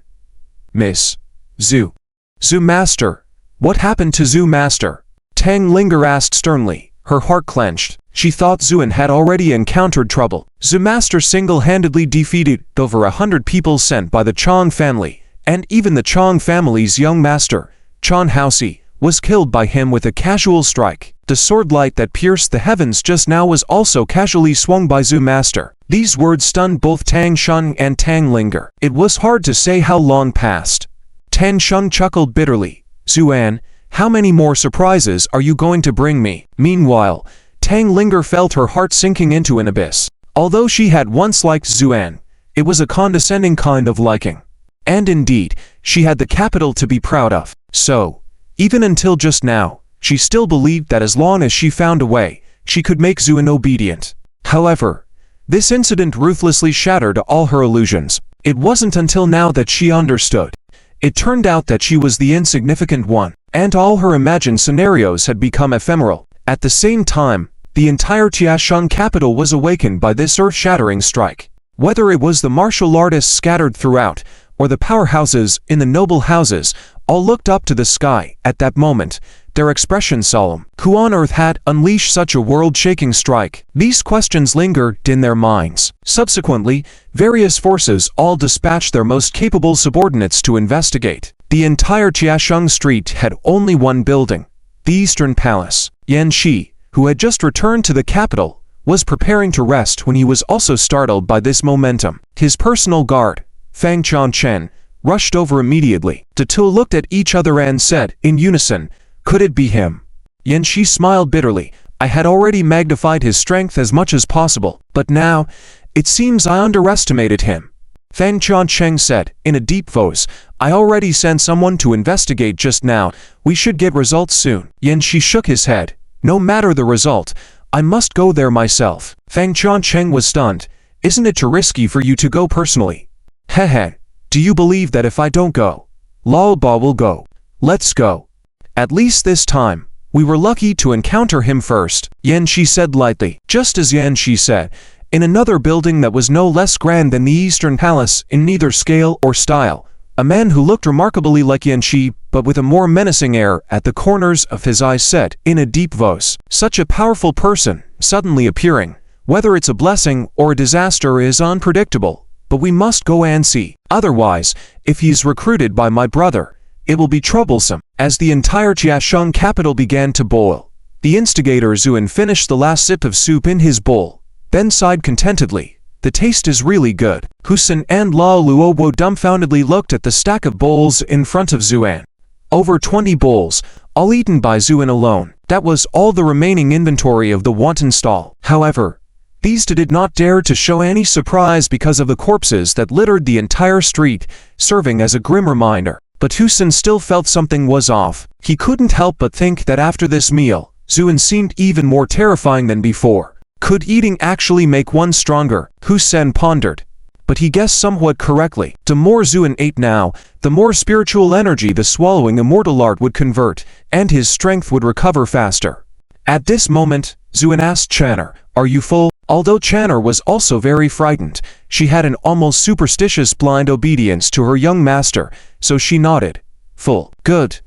"Miss Zhu. Zhu Master. What happened to Zhu Master?" Tang Linger asked sternly, her heart clenched. She thought Zuan had already encountered trouble. Zhu Master single-handedly defeated over 100 people sent by the Chang family, and even the Chang family's young master, Chan Haoxi, was killed by him with a casual strike. The sword light that pierced the heavens just now was also casually swung by Zhu Master. These words stunned both Tang Sheng and Tang Linger. It was hard to say how long passed. Tan Sheng chuckled bitterly. Zuan, how many more surprises are you going to bring me? Meanwhile, Tang Linger felt her heart sinking into an abyss. Although she had once liked Zuan, it was a condescending kind of liking. And indeed, she had the capital to be proud of. So, even until just now, she still believed that as long as she found a way, she could make Zuan obedient. However, this incident ruthlessly shattered all her illusions. It wasn't until now that she understood. It turned out that she was the insignificant one, and all her imagined scenarios had become ephemeral. At the same time, the entire Tiasheng capital was awakened by this earth-shattering strike. Whether it was the martial artists scattered throughout, or the powerhouses in the noble houses, all looked up to the sky at that moment, their expression solemn. Who on earth had unleashed such a world-shaking strike? These questions lingered in their minds. Subsequently, various forces all dispatched their most capable subordinates to investigate. The entire Tiasheng street had only one building, the Eastern Palace. Yan Shi, who had just returned to the capital, was preparing to rest when he was also startled by this momentum. His personal guard, Fang Changchen, rushed over immediately. The two looked at each other and said, in unison, "Could it be him?" Yan Shi smiled bitterly. "I had already magnified his strength as much as possible, but now, it seems I underestimated him." Fang Changchen said, in a deep voice, "I already sent someone to investigate just now. We should get results soon." Yan Shi shook his head. "No matter the result, I must go there myself." Fang Changchen was stunned. "Isn't it too risky for you to go personally?" "Hehe, do you believe that if I don't go, Lao Ba will go? Let's go. At least this time, we were lucky to encounter him first," Yan Shi said lightly. Just as Yan Shi said, in another building that was no less grand than the Eastern Palace in neither scale or style, a man who looked remarkably like Yan Shi, but with a more menacing air at the corners of his eyes said, in a deep voice, "Such a powerful person, suddenly appearing, whether it's a blessing or a disaster is unpredictable, but we must go and see. Otherwise, if he is recruited by my brother, it will be troublesome." As the entire Tiasheng capital began to boil, the instigator Zuan finished the last sip of soup in his bowl, then sighed contentedly. "The taste is really good." Husan and Lao Luobo dumbfoundedly looked at the stack of bowls in front of Zuan. Over 20 bowls, all eaten by Zuan alone. That was all the remaining inventory of the wanton stall. However, these two did not dare to show any surprise because of the corpses that littered the entire street, serving as a grim reminder. But Husan still felt something was off. He couldn't help but think that after this meal, Zuan seemed even more terrifying than before. Could eating actually make one stronger? Husan pondered. But he guessed somewhat correctly. The more Zuan ate now, the more spiritual energy the swallowing immortal art would convert, and his strength would recover faster. At this moment, Zuan asked Channer, "Are you full?" Although Channer was also very frightened, she had an almost superstitious blind obedience to her young master, so she nodded. "Full. Good.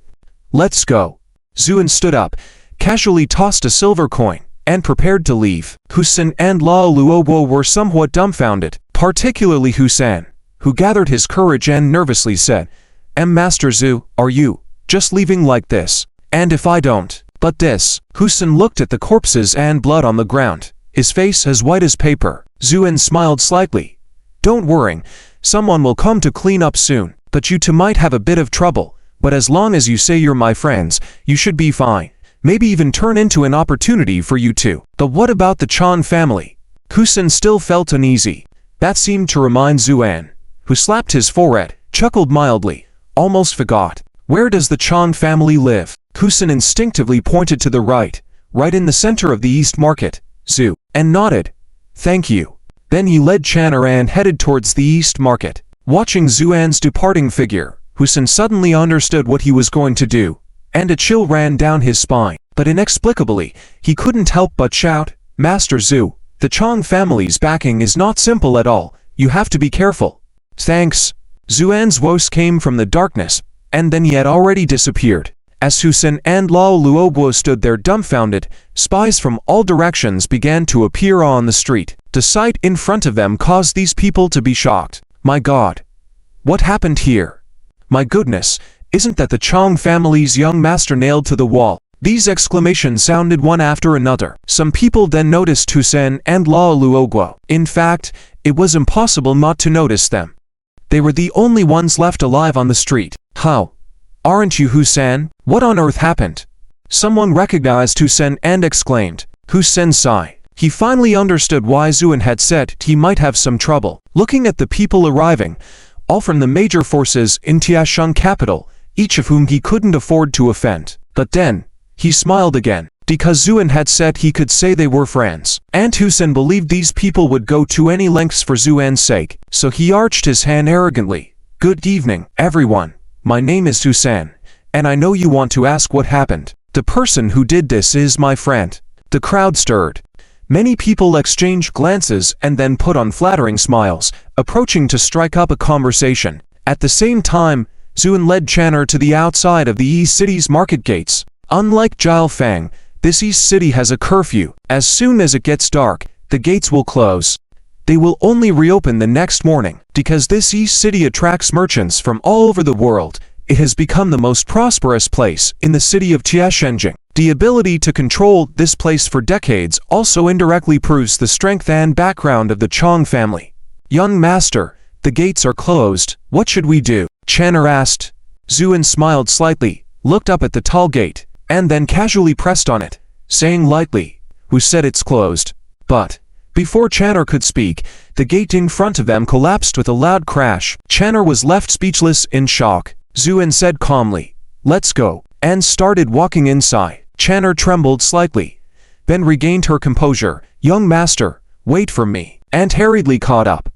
Let's go." Zuan stood up, casually tossed a silver coin, and prepared to leave. Husan and Lao Luobo were somewhat dumbfounded, particularly Husan, who gathered his courage and nervously said, Master Zhu, are you just leaving like this? And if I don't?" "But this." Husan looked at the corpses and blood on the ground, his face as white as paper. Zuan smiled slightly. "Don't worry, someone will come to clean up soon, but you two might have a bit of trouble, but as long as you say you're my friends, you should be fine. Maybe even turn into an opportunity for you two." "But what about the Chan family?" Husan still felt uneasy. That seemed to remind Zuan, who slapped his forehead, chuckled mildly, almost forgot. "Where does the Chan family live?" Husan instinctively pointed to the right in the center of the East Market, Zhu, and nodded. "Thank you." Then he led Channer and headed towards the East Market. Watching Zuan's departing figure, Husan suddenly understood what he was going to do, and a chill ran down his spine. But inexplicably, he couldn't help but shout, "Master Zhu, the Chang family's backing is not simple at all. You have to be careful." "Thanks." Zuan's voice came from the darkness, and then he had already disappeared. As Husan and Lao Luobo stood there dumbfounded, spies from all directions began to appear on the street. The sight in front of them caused these people to be shocked. "My God! What happened here? My goodness, isn't that the Chang family's young master nailed to the wall?" These exclamations sounded one after another. Some people then noticed Husan and Lao Luoguo. In fact, it was impossible not to notice them. They were the only ones left alive on the street. How? Aren't you Husan? What on earth happened? Someone recognized Husan and exclaimed, Husen-sai. He finally understood why Zuan had said he might have some trouble. Looking at the people arriving, all from the major forces in Tiasheng capital, each of whom he couldn't afford to offend. But then, he smiled again, because Zuan had said he could say they were friends. And Husen believed these people would go to any lengths for Zuan's sake, so he arched his hand arrogantly. Good evening, everyone. My name is Husan, and I know you want to ask what happened. The person who did this is my friend. The crowd stirred. Many people exchanged glances and then put on flattering smiles, approaching to strike up a conversation. At the same time, Zuan led Channer to the outside of the East City's market gates. Unlike Jiaofang, this East City has a curfew. As soon as it gets dark, the gates will close. They will only reopen the next morning. Because this East City attracts merchants from all over the world, it has become the most prosperous place in the city of Tiasheng. The ability to control this place for decades also indirectly proves the strength and background of the Chong family. Young master, the gates are closed. What should we do? Channer asked. Zuan smiled slightly, looked up at the tall gate, and then casually pressed on it, saying lightly, Who said it's closed? But before Channer could speak, the gate in front of them collapsed with a loud crash. Channer was left speechless in shock. Zuan said calmly, Let's go, and started walking inside. Channer trembled slightly, then regained her composure. Young master, wait for me, and hurriedly caught up.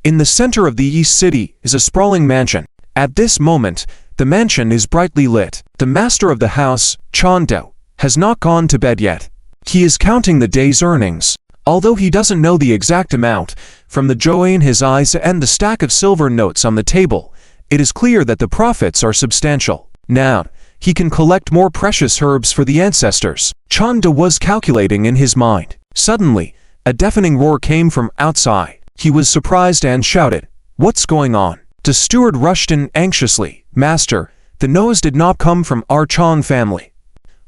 In the center of the East City is a sprawling mansion. At this moment, the mansion is brightly lit. The master of the house, Chando, has not gone to bed yet. He is counting the day's earnings. Although he doesn't know the exact amount, from the joy in his eyes and the stack of silver notes on the table, it is clear that the profits are substantial. Now, he can collect more precious herbs for the ancestors. Chanda was calculating in his mind. Suddenly, a deafening roar came from outside. He was surprised and shouted, What's going on? The steward rushed in anxiously. Master, the noise did not come from our Chong family.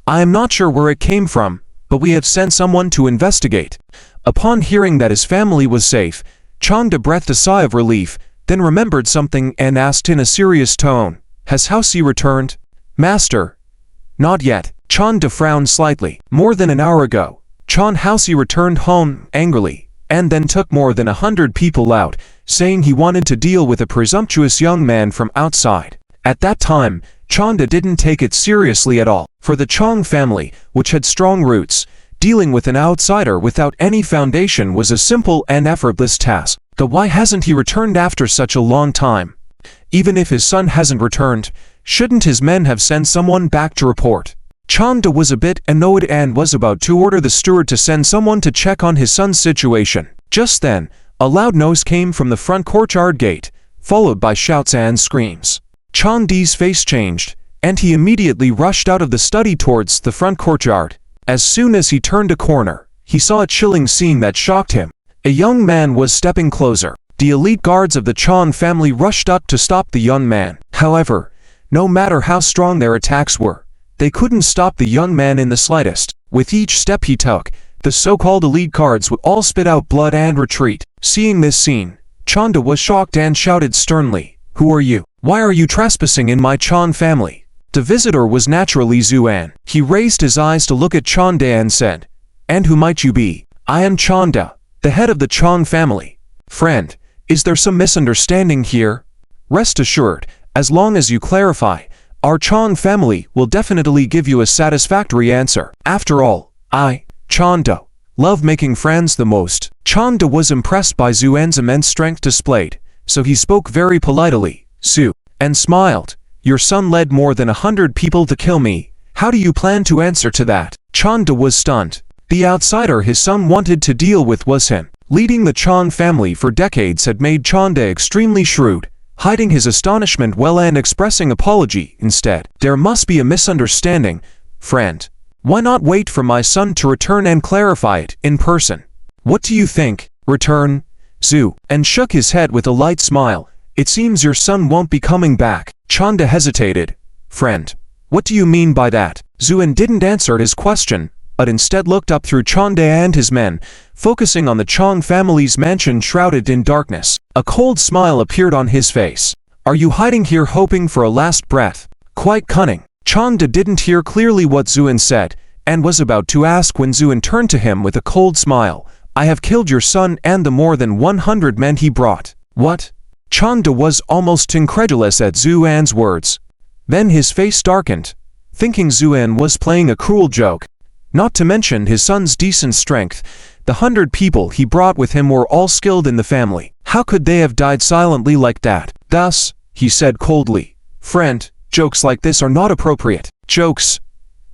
I am not sure where it came from, but we have sent someone to investigate. Upon hearing that his family was safe, Chanda breathed a sigh of relief, then remembered something and asked in a serious tone, Has Haosi returned? Master. Not yet. Chanda frowned slightly. More than an hour ago, Chan Haosi returned home angrily, and then took more than 100 people out, saying he wanted to deal with a presumptuous young man from outside. At that time, Chanda didn't take it seriously at all. For the Chong family, which had strong roots, dealing with an outsider without any foundation was a simple and effortless task. Though why hasn't he returned after such a long time? Even if his son hasn't returned, shouldn't his men have sent someone back to report? Chanda was a bit annoyed and was about to order the steward to send someone to check on his son's situation. Just then, a loud noise came from the front courtyard gate, followed by shouts and screams. Chandi's face changed, and he immediately rushed out of the study towards the front courtyard. As soon as he turned a corner, he saw a chilling scene that shocked him. A young man was stepping closer. The elite guards of the Chong family rushed up to stop the young man. However, no matter how strong their attacks were, they couldn't stop the young man in the slightest. With each step he took, the so-called elite guards would all spit out blood and retreat. Seeing this scene, Chanda was shocked and shouted sternly, Who are you? Why are you trespassing in my Chong family? The visitor was naturally Zuan. He raised his eyes to look at Chanda and said, And who might you be? I am Chanda, the head of the Chong family. Friend, is there some misunderstanding here? Rest assured, as long as you clarify, our Chong family will definitely give you a satisfactory answer. After all, I, Chanda, love making friends the most. Chanda was impressed by Zuan's immense strength displayed, so he spoke very politely, Su, and smiled. Your son led more than 100 people to kill me. How do you plan to answer to that? Chanda was stunned. The outsider his son wanted to deal with was him. Leading the Chong family for decades had made Chanda extremely shrewd, hiding his astonishment well and expressing apology instead. There must be a misunderstanding, friend. Why not wait for my son to return and clarify it in person? What do you think? Return? Zu, and shook his head with a light smile. It seems your son won't be coming back. Chanda hesitated. Friend, what do you mean by that? Zuan didn't answer his question, but instead looked up through Chanda and his men, focusing on the Chong family's mansion shrouded in darkness. A cold smile appeared on his face. Are you hiding here hoping for a last breath? Quite cunning. Changde didn't hear clearly what Zuin said, and was about to ask when Zuin turned to him with a cold smile. I have killed your son and the more than 100 men he brought. What? Changde was almost incredulous at Zuan's words. Then his face darkened, thinking Zuan was playing a cruel joke. Not to mention his son's decent strength, the 100 people he brought with him were all skilled in the family. How could they have died silently like that? Thus, he said coldly, friend, jokes like this are not appropriate. Jokes?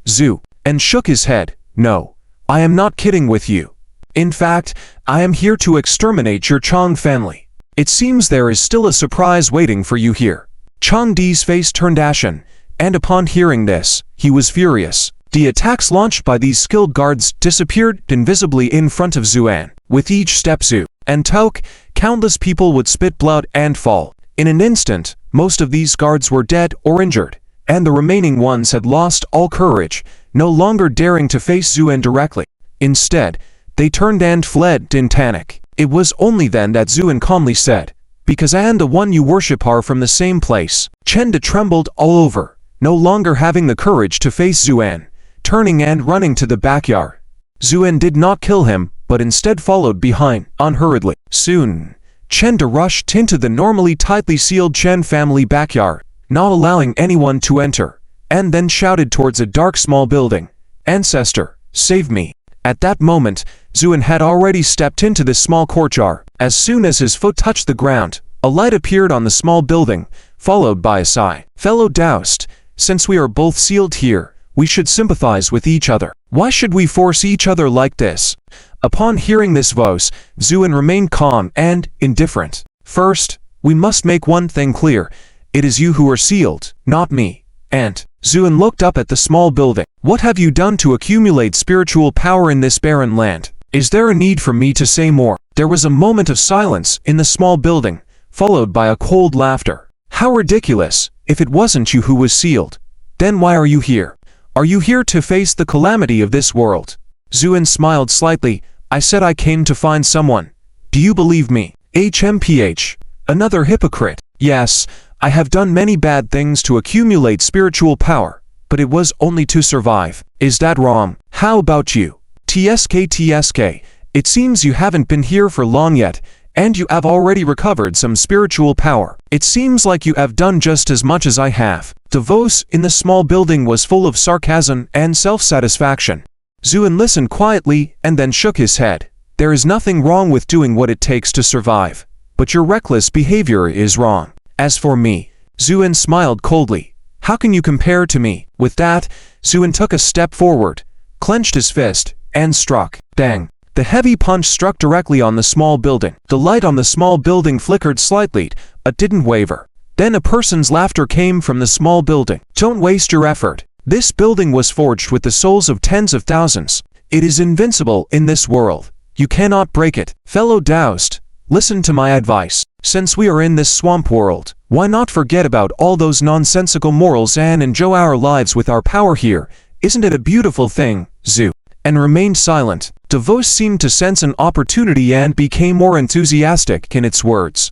Zu, and shook his head. No, I am not kidding with you. In fact, I am here to exterminate your Chang family. It seems there is still a surprise waiting for you here. Changde's face turned ashen, and upon hearing this, he was furious. The attacks launched by these skilled guards disappeared invisibly in front of Zuan. With each step Zu and took, countless people would spit blood and fall. In an instant, most of these guards were dead or injured, and the remaining ones had lost all courage, no longer daring to face Zuan directly. Instead, they turned and fled in panic. It was only then that Zuan calmly said, because I and the one you worship are from the same place. Chengde trembled all over, no longer having the courage to face Zuan, turning and running to the backyard. Zuan did not kill him, but instead followed behind, unhurriedly. Soon, Chengde rushed into the normally tightly sealed Chen family backyard, not allowing anyone to enter, and then shouted towards a dark small building, Ancestor, save me. At that moment, Zuan had already stepped into this small courtyard. As soon as his foot touched the ground, a light appeared on the small building, followed by a sigh. Fellow Daoist, since we are both sealed here, we should sympathize with each other. Why should we force each other like this? Upon hearing this voice, Zuan remained calm and indifferent. First, we must make one thing clear. It is you who are sealed, not me. And Zuan looked up at the small building. What have you done to accumulate spiritual power in this barren land? Is there a need for me to say more? There was a moment of silence in the small building, followed by a cold laughter. How ridiculous! If it wasn't you who was sealed, then why are you here? Are you here to face the calamity of this world? Zuan smiled slightly. I said I came to find someone. Do you believe me? HMPH. Another hypocrite. Yes, I have done many bad things to accumulate spiritual power, but it was only to survive. Is that wrong? How about you? TSK, it seems you haven't been here for long yet, and you have already recovered some spiritual power. It seems like you have done just as much as I have. The voice in the small building was full of sarcasm and self-satisfaction. Zuan listened quietly and then shook his head. There is nothing wrong with doing what it takes to survive, but your reckless behavior is wrong. As for me, Zuan smiled coldly. How can you compare to me? With that, Zuan took a step forward, clenched his fist, and struck. Bang! The heavy punch struck directly on the small building. The light on the small building flickered slightly, but didn't waver. Then a person's laughter came from the small building. Don't waste your effort. This building was forged with the souls of tens of thousands. It is invincible in this world. You cannot break it. Fellow Daoist, listen to my advice. Since we are in this swamp world, why not forget about all those nonsensical morals and enjoy our lives with our power here? Isn't it a beautiful thing, Zu? And remained silent. The voice seemed to sense an opportunity and became more enthusiastic in its words.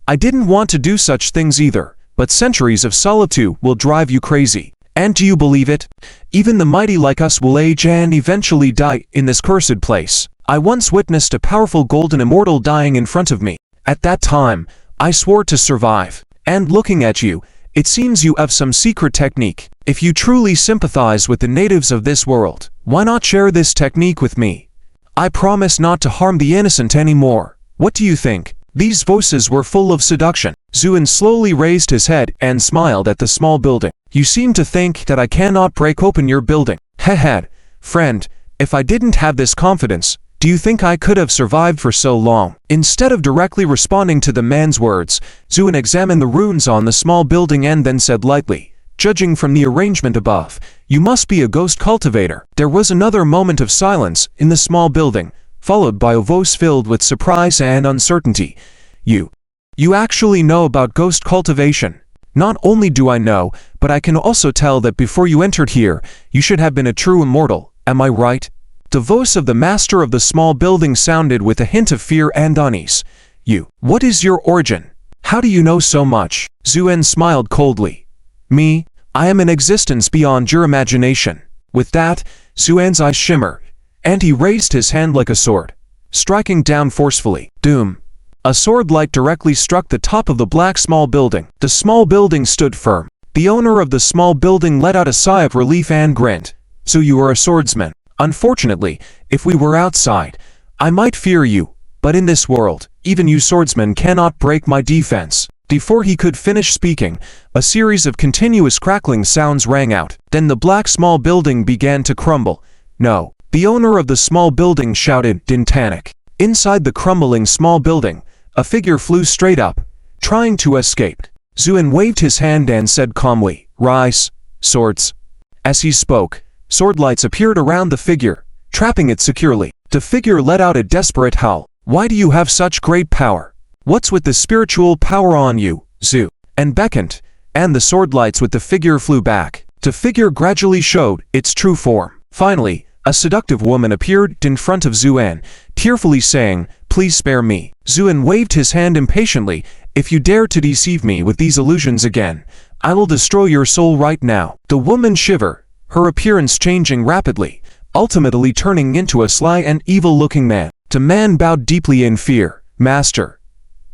I didn't want to do such things either, but centuries of solitude will drive you crazy. And do you believe it? Even the mighty like us will age and eventually die in this cursed place. I once witnessed a powerful golden immortal dying in front of me. At that time, I swore to survive. And looking at you, it seems you have some secret technique. If you truly sympathize with the natives of this world, why not share this technique with me? I promise not to harm the innocent anymore. What do you think? These voices were full of seduction. Zuan slowly raised his head and smiled at the small building. You seem to think that I cannot break open your building. Hehe, friend, if I didn't have this confidence, do you think I could have survived for so long? Instead of directly responding to the man's words, Zuan examined the runes on the small building and then said lightly, judging from the arrangement above, you must be a ghost cultivator. There was another moment of silence in the small building, followed by a voice filled with surprise and uncertainty. You actually know about ghost cultivation? Not only do I know, but I can also tell that before you entered here, you should have been a true immortal. Am I right? The voice of the master of the small building sounded with a hint of fear and unease. What is your origin? How do you know so much? Zuan smiled coldly. Me? I am an existence beyond your imagination. With that, Zuan's eyes shimmered, and he raised his hand like a sword, striking down forcefully. Doom. A sword light directly struck the top of the black small building. The small building stood firm. The owner of the small building let out a sigh of relief and grinned. So you are a swordsman. Unfortunately, if we were outside, I might fear you, but in this world, even you swordsmen cannot break my defense. Before he could finish speaking, a series of continuous crackling sounds rang out. Then the black small building began to crumble. No. The owner of the small building shouted, "Dintanic." Inside the crumbling small building, a figure flew straight up, trying to escape. Zuan waved his hand and said calmly, "Rise, swords." As he spoke, sword lights appeared around the figure, trapping it securely. The figure let out a desperate howl. "Why do you have such great power? What's with the spiritual power on you, Zu?" And beckoned, and the sword lights with the figure flew back. The figure gradually showed its true form. Finally, a seductive woman appeared in front of Zuan, tearfully saying, "Please spare me." Zuan waved his hand impatiently. "If you dare to deceive me with these illusions again, I will destroy your soul right now." The woman shivered, her appearance changing rapidly, ultimately turning into a sly and evil-looking man. The man bowed deeply in fear. "Master."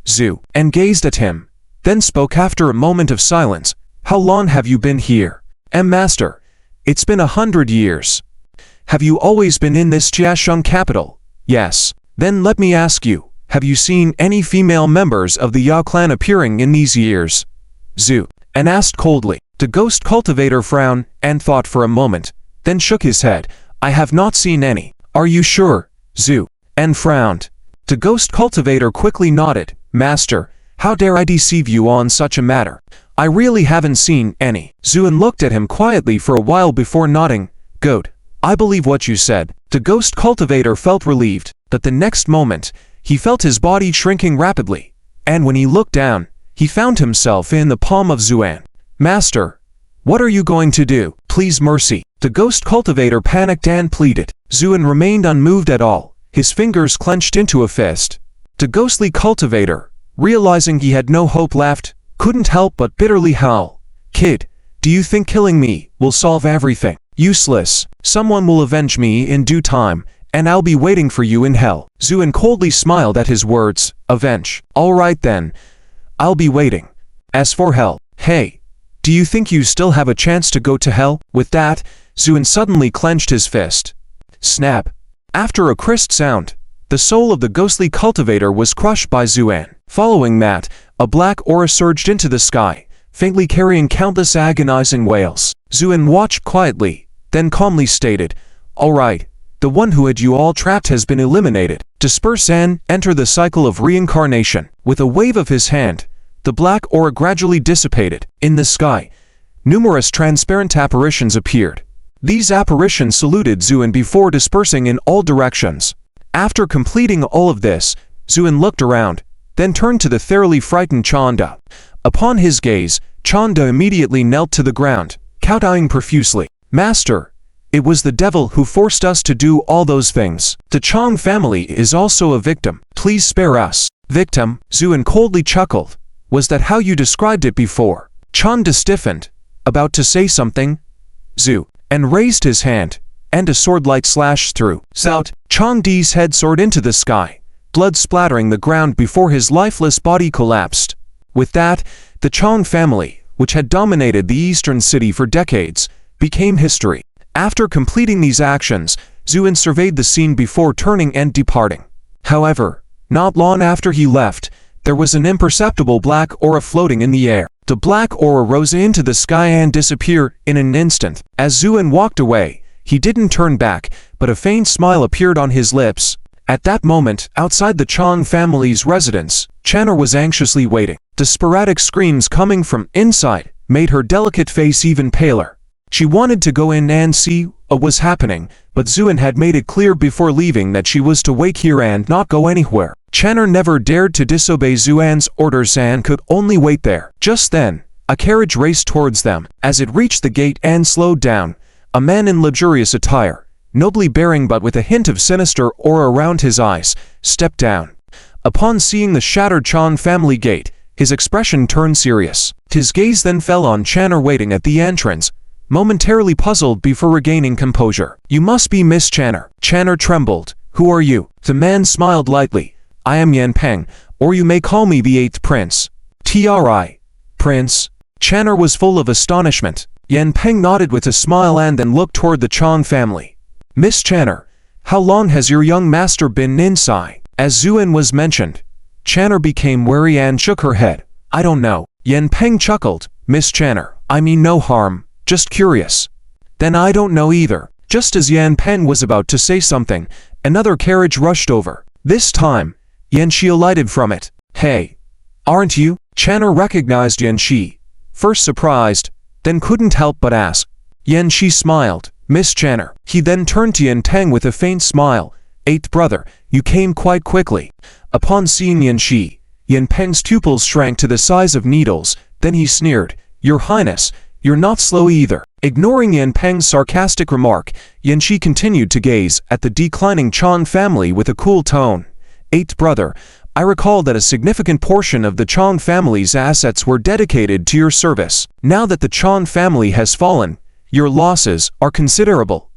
Zu, and gazed at him, then spoke after a moment of silence. "How long have you been here?" Master, it's been 100 years. Have you always been in this Jiasheng capital? Yes. Then let me ask you, have you seen any female members of the Yao clan appearing in these years? Zu, and asked coldly. The ghost cultivator frowned and thought for a moment, then shook his head. "I have not seen any." "Are you sure?" Zu, and frowned. The ghost cultivator quickly nodded. "Master, how dare I deceive you on such a matter? I really haven't seen any." Zuan looked at him quietly for a while before nodding. "Good. I believe what you said." The ghost cultivator felt relieved, but the next moment, he felt his body shrinking rapidly, and when he looked down, he found himself in the palm of Zuan. "Master, what are you going to do? Please mercy." The ghost cultivator panicked and pleaded. Zuan remained unmoved at all, his fingers clenched into a fist. The ghostly cultivator, realizing he had no hope left, couldn't help but bitterly howl. "Kid, do you think killing me will solve everything? Useless. Someone will avenge me in due time, and I'll be waiting for you in hell." Zuan coldly smiled at his words. "Avenge. All right then. I'll be waiting. As for hell, hey, do you think you still have a chance to go to hell?" With that, Zuan suddenly clenched his fist. Snap. After a crisp sound, the soul of the ghostly cultivator was crushed by Zuan. Following that, a black aura surged into the sky, faintly carrying countless agonizing wails. Zuan watched quietly, then calmly stated, "All right, the one who had you all trapped has been eliminated. Disperse and enter the cycle of reincarnation." With a wave of his hand, the black aura gradually dissipated. In the sky, numerous transparent apparitions appeared. These apparitions saluted Zuan before dispersing in all directions. After completing all of this, Zuan looked around, then turned to the thoroughly frightened Chanda. Upon his gaze, Chanda immediately knelt to the ground, kowtowing profusely. "Master, it was the devil who forced us to do all those things. The Chang family is also a victim. Please spare us." "Victim?" Zuan coldly chuckled. "Was that how you described it before?" Chanda stiffened, about to say something. Zu, and raised his hand, and a sword light slashed through. Zout! Chang Di's head soared into the sky, blood splattering the ground before his lifeless body collapsed. With that, the Chang family, which had dominated the eastern city for decades, became history. After completing these actions, Zuan surveyed the scene before turning and departing. However, not long after he left, there was an imperceptible black aura floating in the air. The black aura rose into the sky and disappeared in an instant. As Zuan walked away, he didn't turn back, but a faint smile appeared on his lips. At that moment, outside the Chang family's residence, Channer was anxiously waiting. The sporadic screams coming from inside made her delicate face even paler. She wanted to go in and see what was happening, but Zuan had made it clear before leaving that she was to wait here and not go anywhere. Channer never dared to disobey Zuan's orders and could only wait there. Just then, a carriage raced towards them. As it reached the gate and slowed down, a man in luxurious attire, nobly bearing but with a hint of sinister aura around his eyes, stepped down. Upon seeing the shattered Chang family gate, his expression turned serious. His gaze then fell on Channer waiting at the entrance, momentarily puzzled before regaining composure. "You must be Miss Channer." Channer trembled. "Who are you?" The man smiled lightly. "I am Yan Peng, or you may call me the 8th Prince." "Tri, Prince?" Channer was full of astonishment. Yan Peng nodded with a smile and then looked toward the Chong family. "Miss Channer, how long has your young master been inside?" As Zuan was mentioned, Channer became wary and shook her head. "I don't know." Yan Peng chuckled. "Miss Channer, I mean no harm, just curious." "Then I don't know either." Just as Yan Peng was about to say something, another carriage rushed over. This time, Yan Shi alighted from it. "Hey, aren't you?" Channer recognized Yan Shi, first surprised, then couldn't help but ask. Yan Shi smiled. "Miss Channer." He then turned to Yan Peng with a faint smile. "8th brother, you came quite quickly." Upon seeing Yan Shi, Yan Peng's pupils shrank to the size of needles, then he sneered. "Your Highness, you're not slow either." Ignoring Yan Peng's sarcastic remark, Yan Shi continued to gaze at the declining Chong family with a cool tone. "8th brother, I recall that a significant portion of the Chong family's assets were dedicated to your service. Now that the Chong family has fallen, your losses are considerable."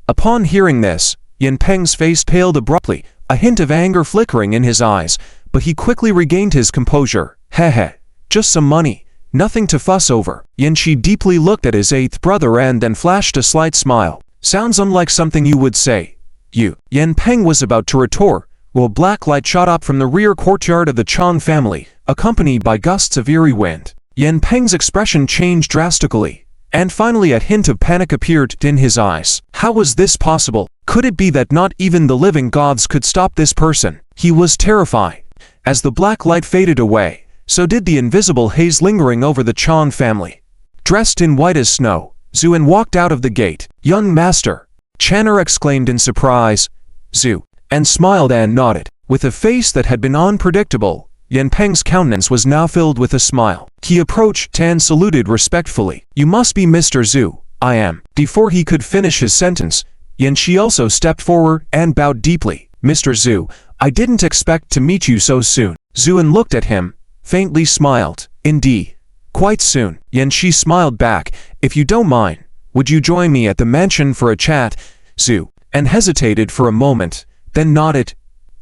Upon hearing this, Yan Peng's face paled abruptly, a hint of anger flickering in his eyes, but he quickly regained his composure. "Heh, just some money, nothing to fuss over." Yan Shi deeply looked at his 8th brother and then flashed a slight smile. "Sounds unlike something you would say." "You." Yan Peng was about to retort, while black light shot up from the rear courtyard of the Chong family, accompanied by gusts of eerie wind. Yan Peng's expression changed drastically, and finally a hint of panic appeared in his eyes. How was this possible? Could it be that not even the living gods could stop this person? He was terrified. As the black light faded away, so did the invisible haze lingering over the Chong family. Dressed in white as snow, Zuan walked out of the gate. "Young master!" Channer exclaimed in surprise. "Zu," and smiled and nodded. With a face that had been unpredictable, Yan Peng's countenance was now filled with a smile. He approached and saluted respectfully. "You must be Mr. Zu." "I am." Before he could finish his sentence, Yan Shi also stepped forward and bowed deeply. "Mr. Zu, I didn't expect to meet you so soon." Zuan looked at him, faintly smiled. "Indeed, quite soon." Yan Shi smiled back. "If you don't mind, would you join me at the mansion for a chat?" Zu, and hesitated for a moment, then nodded.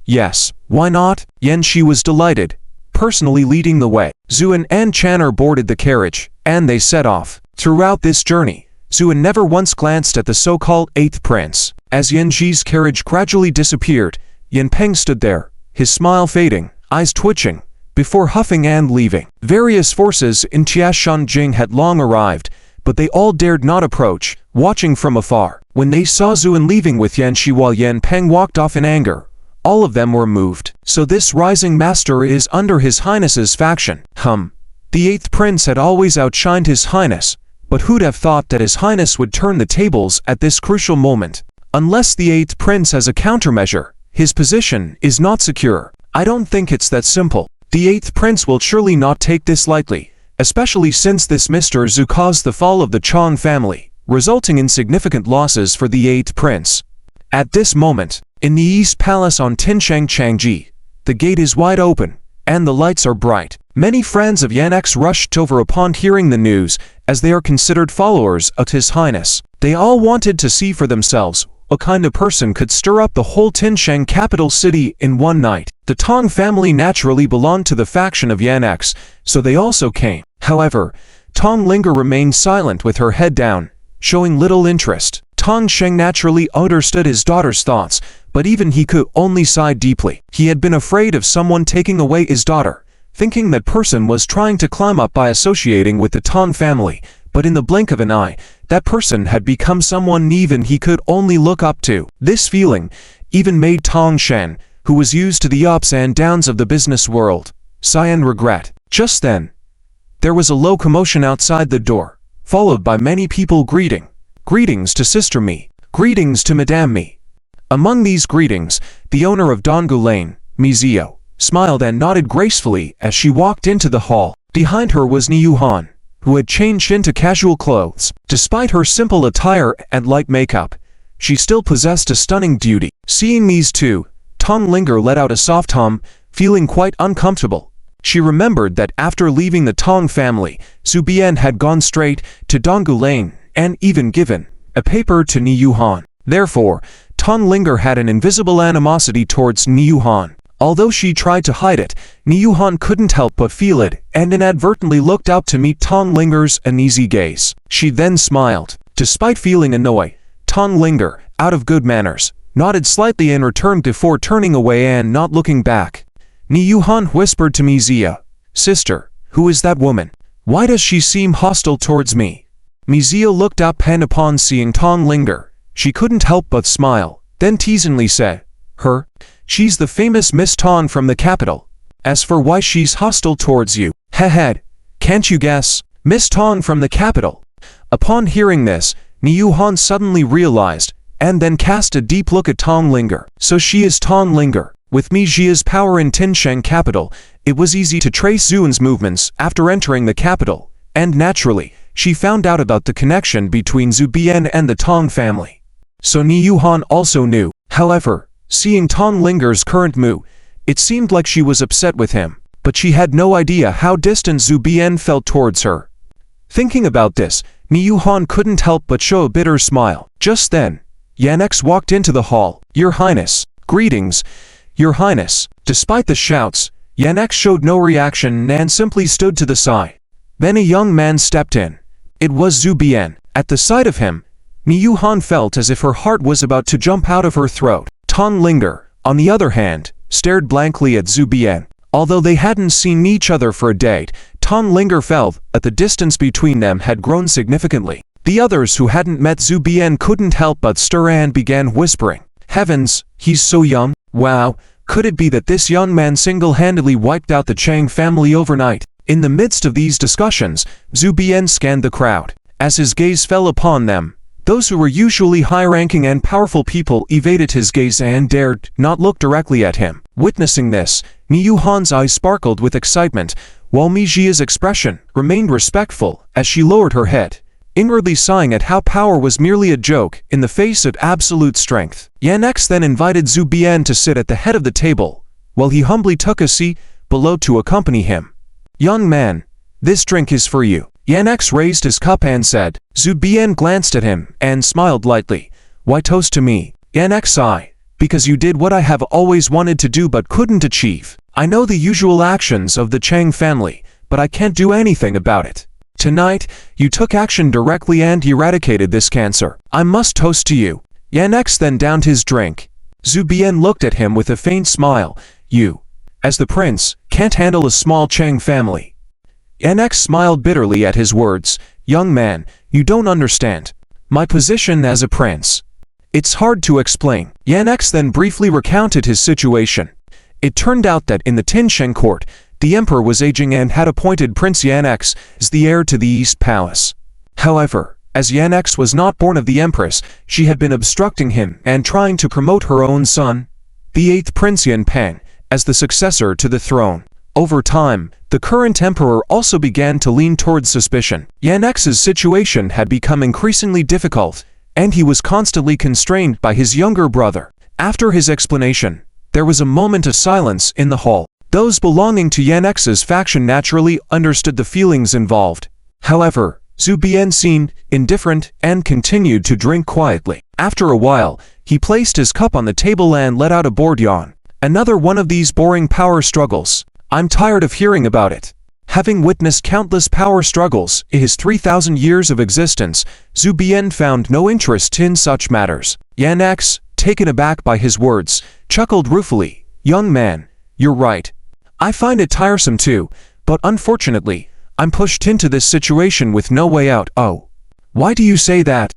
"Yes, why not?" Yan Shi was delighted, personally leading the way. Zuan and Channer boarded the carriage, and they set off. Throughout this journey, Zuan never once glanced at the so-called 8th prince. As Yan Shi's carriage gradually disappeared, Yan Peng stood there, his smile fading, eyes twitching, before huffing and leaving. Various forces in Tiashanjing had long arrived, but they all dared not approach, watching from afar. When they saw Zuan leaving with Yan Shi while Yan Peng walked off in anger, all of them were moved. So this rising master is under His Highness's faction. The 8th prince had always outshined His Highness, but who'd have thought that His Highness would turn the tables at this crucial moment? Unless the 8th prince has a countermeasure, his position is not secure. I don't think it's that simple. The 8th prince will surely not take this lightly, especially since this Mr. Zu caused the fall of the Chong family, resulting in significant losses for the 8th prince. At this moment, in the East Palace on Tinshang Changji, the gate is wide open, and the lights are bright. Many friends of Yan X rushed over upon hearing the news, as they are considered followers of His Highness. They all wanted to see for themselves what kind of person could stir up the whole Tinshang capital city in one night. The Tong family naturally belonged to the faction of Yan X, so they also came. However, Tong Linger remained silent with her head down, showing little interest. Tong Sheng naturally understood his daughter's thoughts, but even he could only sigh deeply. He had been afraid of someone taking away his daughter, thinking that person was trying to climb up by associating with the Tong family, but in the blink of an eye, that person had become someone even he could only look up to. This feeling even made Tong Shen, who was used to the ups and downs of the business world, sigh and regret. Just then, there was a low commotion outside the door, followed by many people greeting. "Greetings to Sister Mi. Greetings to Madame Mi." Among these greetings, the owner of Donggu Lane, Mizio, smiled and nodded gracefully as she walked into the hall. Behind her was Ni Yuhan, who had changed into casual clothes. Despite her simple attire and light makeup, she still possessed a stunning beauty. Seeing these two, Tong Linger let out a soft hum, feeling quite uncomfortable. She remembered that after leaving the Tong family, Zhu Bian had gone straight to Donggu Lane and even given a paper to Ni Yuhan. Therefore, Tong Linger had an invisible animosity towards Ni Yuhan. Although she tried to hide it, Ni Yuhan couldn't help but feel it and inadvertently looked up to meet Tong Linger's uneasy gaze. She then smiled. Despite feeling annoyed, Tong Linger, out of good manners, nodded slightly in return before turning away and not looking back. Ni Yuhan whispered to Mizia, "Sister, who is that woman? Why does she seem hostile towards me?" Mizia looked up and upon seeing Tong Linger, she couldn't help but smile, then teasingly said, "Her? She's the famous Miss Tong from the capital. As for why she's hostile towards you, head, can't you guess? Miss Tong from the capital." Upon hearing this, Ni Yuhan suddenly realized, and then cast a deep look at Tong Linger. So she is Tong Linger. With Mijia's power in Tinsheng capital, it was easy to trace Zuan's movements after entering the capital, and naturally, she found out about the connection between Zhu Bian and the Tong family. So Ni Yuhan also knew. However, seeing Tong Linger's current mood, it seemed like she was upset with him, but she had no idea how distant Zhu Bian felt towards her. Thinking about this, Ni Yuhan couldn't help but show a bitter smile. Just then, Yanx walked into the hall. "Your Highness." "Greetings, Your Highness." Despite the shouts, Yanx showed no reaction and simply stood to the side. Then a young man stepped in. It was Zhu Bian. At the sight of him, Ni Yuhan felt as if her heart was about to jump out of her throat. Tong Linger, on the other hand, stared blankly at Zhu Bian. Although they hadn't seen each other for a date, Tong Linger felt that the distance between them had grown significantly. The others who hadn't met Zhu Bian couldn't help but stir and began whispering, "Heavens, he's so young. Wow, could it be that this young man single-handedly wiped out the Chang family overnight?" In the midst of these discussions, Zhu Bian scanned the crowd. As his gaze fell upon them, those who were usually high-ranking and powerful people evaded his gaze and dared not look directly at him. Witnessing this, Ni Yuhan's eyes sparkled with excitement, while Mijia's expression remained respectful as she lowered her head, inwardly sighing at how power was merely a joke in the face of absolute strength. Yanx then invited Zhu Bian to sit at the head of the table, while he humbly took a seat below to accompany him. "Young man, this drink is for you." Yanx raised his cup and said. Zhu Bian glanced at him and smiled lightly. "Why toast to me?" Yanx sighed. "Because you did what I have always wanted to do but couldn't achieve. I know the usual actions of the Chang family, but I can't do anything about it. Tonight, you took action directly and eradicated this cancer. I must toast to you." Yanx then downed his drink. Zhu Bian looked at him with a faint smile. "You, as the prince, can't handle a small Chang family." Yanx smiled bitterly at his words. "Young man, you don't understand my position as a prince. It's hard to explain." Yanx then briefly recounted his situation. It turned out that in the Tinsheng court, the emperor was aging and had appointed Prince Yanx as the heir to the East Palace. However, as Yanx was not born of the empress, she had been obstructing him and trying to promote her own son, the 8th Prince Yanpeng, as the successor to the throne. Over time, the current emperor also began to lean towards suspicion. Yanx's situation had become increasingly difficult, and he was constantly constrained by his younger brother. After his explanation, there was a moment of silence in the hall. Those belonging to Yanx's faction naturally understood the feelings involved. However, Zhu Bian seemed indifferent and continued to drink quietly. After a while, he placed his cup on the table and let out a bored yawn. "Another one of these boring power struggles. I'm tired of hearing about it." Having witnessed countless power struggles in his 3,000 years of existence, Zhu Bian found no interest in such matters. Yanx, taken aback by his words, chuckled ruefully. "Young man, you're right. I find it tiresome too, but unfortunately, I'm pushed into this situation with no way out." "Oh, why do you say that?"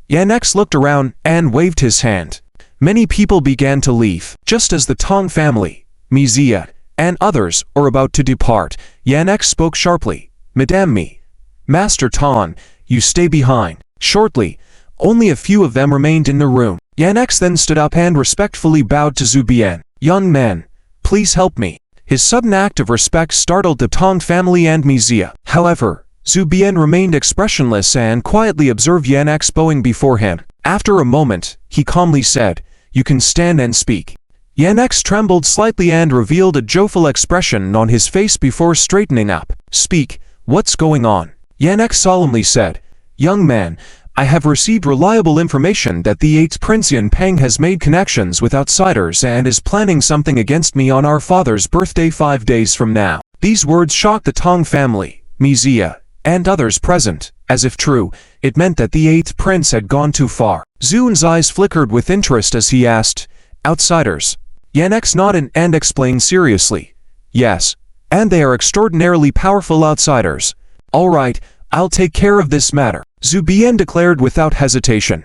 Yanx looked around and waved his hand. Many people began to leave. Just as the Tong family, Mizia, and others were about to depart, Yanx spoke sharply. "Madame Mi, Master Tong, you stay behind." Shortly, only a few of them remained in the room. Yanx then stood up and respectfully bowed to Zhu Bian. "Young man, please help me." His sudden act of respect startled the Tong family and Mizia. However, Zhu Bian remained expressionless and quietly observed Yanx bowing before him. After a moment, he calmly said, "You can stand and speak." Yan X trembled slightly and revealed a joyful expression on his face before straightening up. "Speak, what's going on?" Yan X solemnly said. "Young man, I have received reliable information that the 8th Prince Yan Peng has made connections with outsiders and is planning something against me on our father's birthday 5 days from now." These words shocked the Tong family, Mizia, and others present. As if true, it meant that the 8th prince had gone too far. Zuen's eyes flickered with interest as he asked, "Outsiders?" Yan X nodded and explained seriously, "Yes, and they are extraordinarily powerful outsiders." "All right, I'll take care of this matter," Zhu Bian declared without hesitation.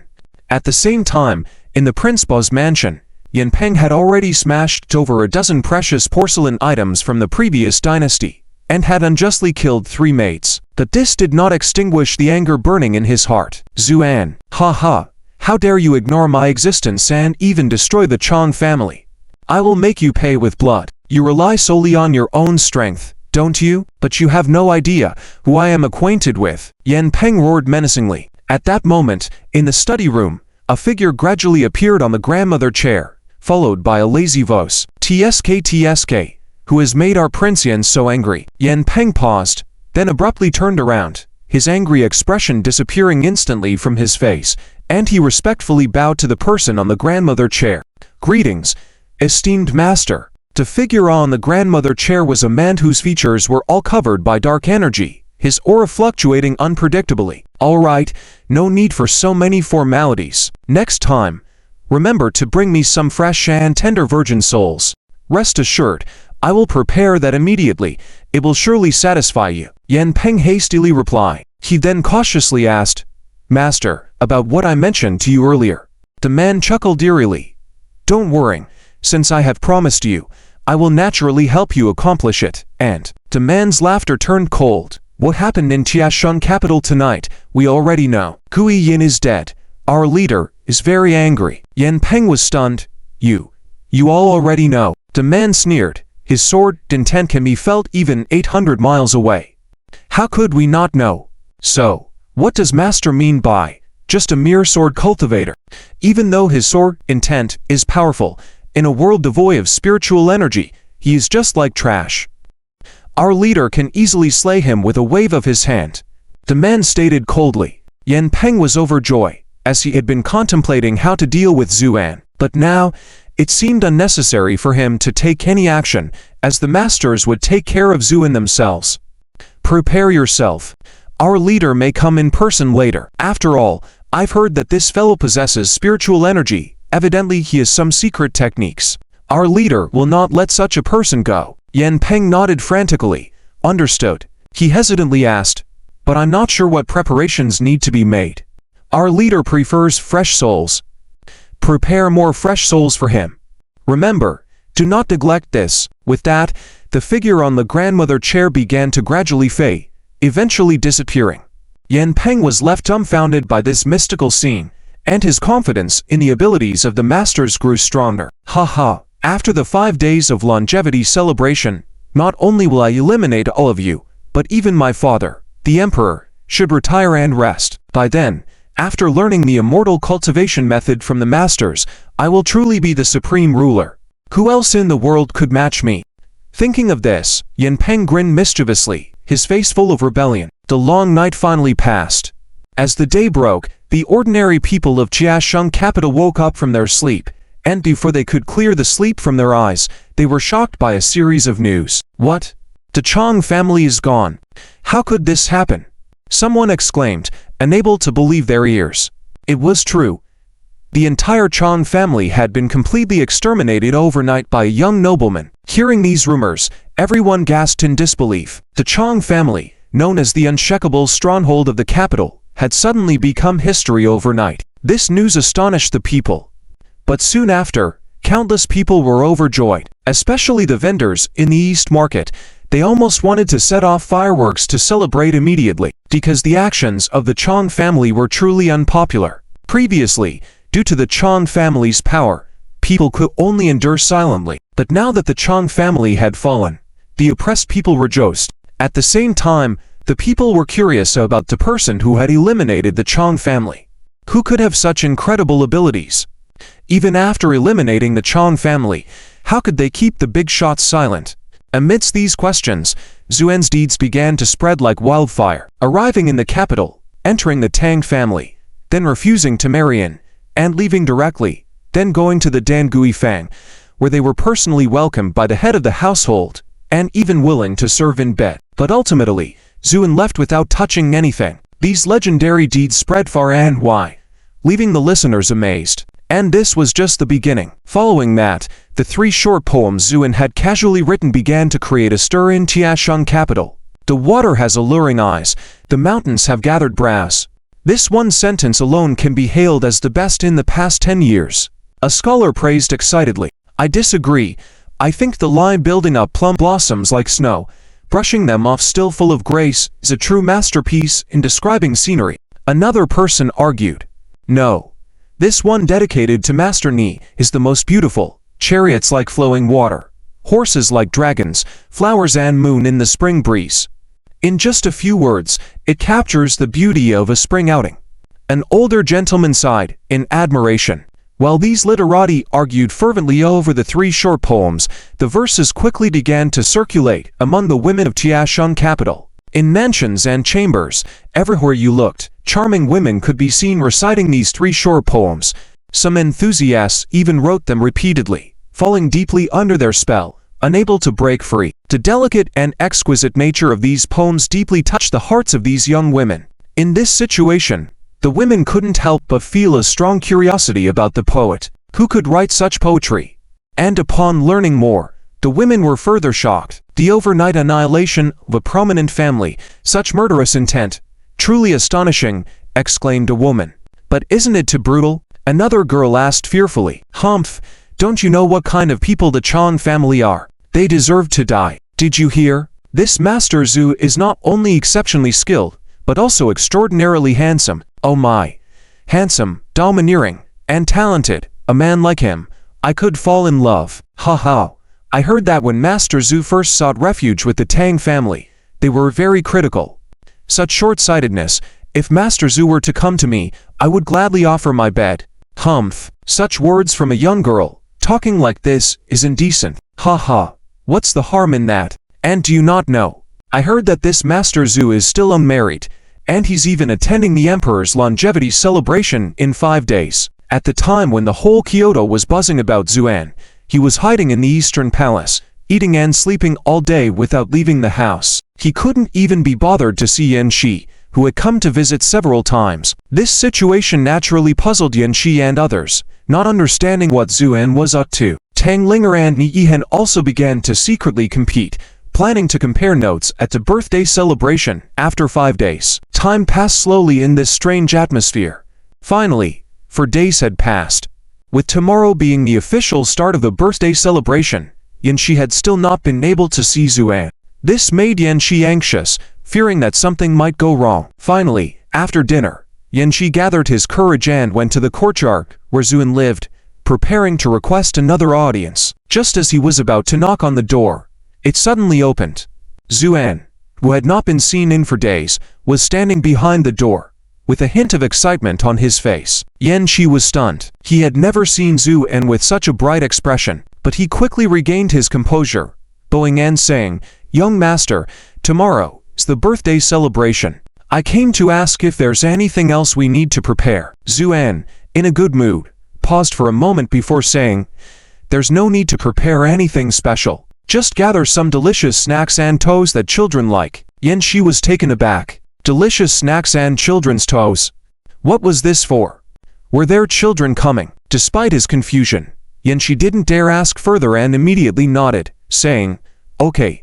At the same time, in the Prince Bao's mansion, Yan Peng had already smashed over a dozen precious porcelain items from the previous dynasty, and had unjustly killed 3 maids. But this did not extinguish the anger burning in his heart. "Zuan, ha, how dare you ignore my existence and even destroy the Chong family? I will make you pay with blood. You rely solely on your own strength, don't you? But you have no idea who I am acquainted with." Yan Peng roared menacingly. At that moment, in the study room, a figure gradually appeared on the grandmother chair, followed by a lazy voice. TSK, who has made our Prince Yan so angry?" Yan Peng paused, then abruptly turned around, his angry expression disappearing instantly from his face, and he respectfully bowed to the person on the grandmother chair. "Greetings, esteemed master." The figure on the grandmother chair was a man whose features were all covered by dark energy, his aura fluctuating unpredictably. "All right, no need for so many formalities. Next time, remember to bring me some fresh and tender virgin souls. Rest assured, I will prepare that immediately. It will surely satisfy you." Yan Peng hastily replied. He then cautiously asked, "Master, about what I mentioned to you earlier?" The man chuckled eerily. "Don't worry, since I have promised you, I will naturally help you accomplish it." And the man's laughter turned cold. "What happened in Tiashun capital tonight, we already know. Kui Yin is dead. Our leader is very angry." Yan Peng was stunned. You all already know." The man sneered. His sword intent can be felt even 800 miles away. "How could we not know? So, what does Master mean by just a mere sword cultivator? Even though his sword intent is powerful, in a world devoid of spiritual energy, he is just like trash. Our leader can easily slay him with a wave of his hand," the man stated coldly. Yan Peng was overjoyed, as he had been contemplating how to deal with Zuan. But now, it seemed unnecessary for him to take any action, as the masters would take care of Zuan themselves. "Prepare yourself. Our leader may come in person later. After all, I've heard that this fellow possesses spiritual energy. Evidently he has some secret techniques. Our leader will not let such a person go." Yan Peng nodded frantically. "Understood." He hesitantly asked, "But I'm not sure what preparations need to be made." "Our leader prefers fresh souls. Prepare more fresh souls for him. Remember, do not neglect this." With that, the figure on the grandmother chair began to gradually fade, eventually disappearing. Yan Peng was left dumbfounded by this mystical scene, and his confidence in the abilities of the masters grew stronger. "Ha, after the 5 days of longevity celebration, not only will I eliminate all of you, but even my father, the emperor, should retire and rest. By then, after learning the immortal cultivation method from the masters, I will truly be the supreme ruler. Who else in the world could match me?" Thinking of this, Yan Peng grinned mischievously, his face full of rebellion. The long night finally passed. As the day broke, the ordinary people of Jiasheng capital woke up from their sleep, and before they could clear the sleep from their eyes, they were shocked by a series of news. "What? The Chong family is gone. How could this happen?" Someone exclaimed, unable to believe their ears. It was true. The entire Chong family had been completely exterminated overnight by a young nobleman. Hearing these rumors, everyone gasped in disbelief. The Chong family, known as the unshakable stronghold of the capital, had suddenly become history overnight. This news astonished the people. But soon after, countless people were overjoyed, especially the vendors in the East Market. They almost wanted to set off fireworks to celebrate immediately, because the actions of the Chong family were truly unpopular. Previously, due to the Chong family's power, people could only endure silently. But now that the Chong family had fallen, the oppressed people rejoiced. At the same time, the people were curious about the person who had eliminated the Chong family. Who could have such incredible abilities? Even after eliminating the Chong family, how could they keep the big shots silent? Amidst these questions, Zuen's deeds began to spread like wildfire, arriving in the capital, entering the Tang family, then refusing to marry in, and leaving directly, then going to the Dangui Fang, where they were personally welcomed by the head of the household, and even willing to serve in bed. But ultimately, Zuen left without touching anything. These legendary deeds spread far and wide, leaving the listeners amazed. And this was just the beginning. Following that, the 3 short poems Zuen had casually written began to create a stir in Tiasheng capital. The water has alluring eyes, the mountains have gathered brass. This one sentence alone can be hailed as the best in the past 10 years. A scholar praised excitedly. I disagree. I think the line building up plum blossoms like snow, brushing them off still full of grace, is a true masterpiece in describing scenery. Another person argued. No. This one dedicated to Master Ni is the most beautiful. Chariots like flowing water, horses like dragons, flowers and moon in the spring breeze. In just a few words, it captures the beauty of a spring outing. An older gentleman sighed in admiration. While these literati argued fervently over the 3 short poems, the verses quickly began to circulate among the women of Tiasheng capital. In mansions and chambers, everywhere you looked, charming women could be seen reciting these 3 short poems. Some enthusiasts even wrote them repeatedly, falling deeply under their spell, unable to break free. The delicate and exquisite nature of these poems deeply touched the hearts of these young women. In this situation, the women couldn't help but feel a strong curiosity about the poet, who could write such poetry. And upon learning more, the women were further shocked. The overnight annihilation of a prominent family, such murderous intent, truly astonishing, exclaimed a woman. But isn't it too brutal? Another girl asked fearfully. Humph, don't you know what kind of people the Chong family are? They deserve to die. Did you hear? This Master Zhu is not only exceptionally skilled, but also extraordinarily handsome. Oh my. Handsome, domineering, and talented. A man like him, I could fall in love. Ha ha. I heard that when Master Zhu first sought refuge with the Tang family, they were very critical. Such short-sightedness. If Master Zhu were to come to me, I would gladly offer my bed. Humph. Such words from a young girl, talking like this, is indecent. Ha ha. What's the harm in that? And do you not know? I heard that this Master Zhu is still unmarried, and he's even attending the Emperor's longevity celebration in 5 days. At the time when the whole Kyoto was buzzing about Zuan, he was hiding in the Eastern Palace, eating and sleeping all day without leaving the house. He couldn't even be bothered to see Yan Shi, who had come to visit several times. This situation naturally puzzled Yan Shi and others, not understanding what Zuan was up to. Tang Linger and Ni Yihan also began to secretly compete, planning to compare notes at the birthday celebration. After 5 days, time passed slowly in this strange atmosphere. Finally, 4 days had passed. With tomorrow being the official start of the birthday celebration, Yan Shi had still not been able to see Zuan. This made Yan Shi anxious, fearing that something might go wrong. Finally, after dinner, Yan Shi gathered his courage and went to the courtyard where Zuan lived, preparing to request another audience. Just as he was about to knock on the door, it suddenly opened. Zuan, who had not been seen in for days, was standing behind the door, with a hint of excitement on his face. Yan Shi was stunned. He had never seen Zuan with such a bright expression, but he quickly regained his composure, bowing and saying, "Young master, tomorrow is the birthday celebration. I came to ask if there's anything else we need to prepare." Zuan, in a good mood, paused for a moment before saying, "There's no need to prepare anything special. Just gather some delicious snacks and toes that children like." Yan Shi was taken aback. Delicious snacks and children's toes? What was this for? Were there children coming? Despite his confusion, Yan Shi didn't dare ask further and immediately nodded, saying, "Okay,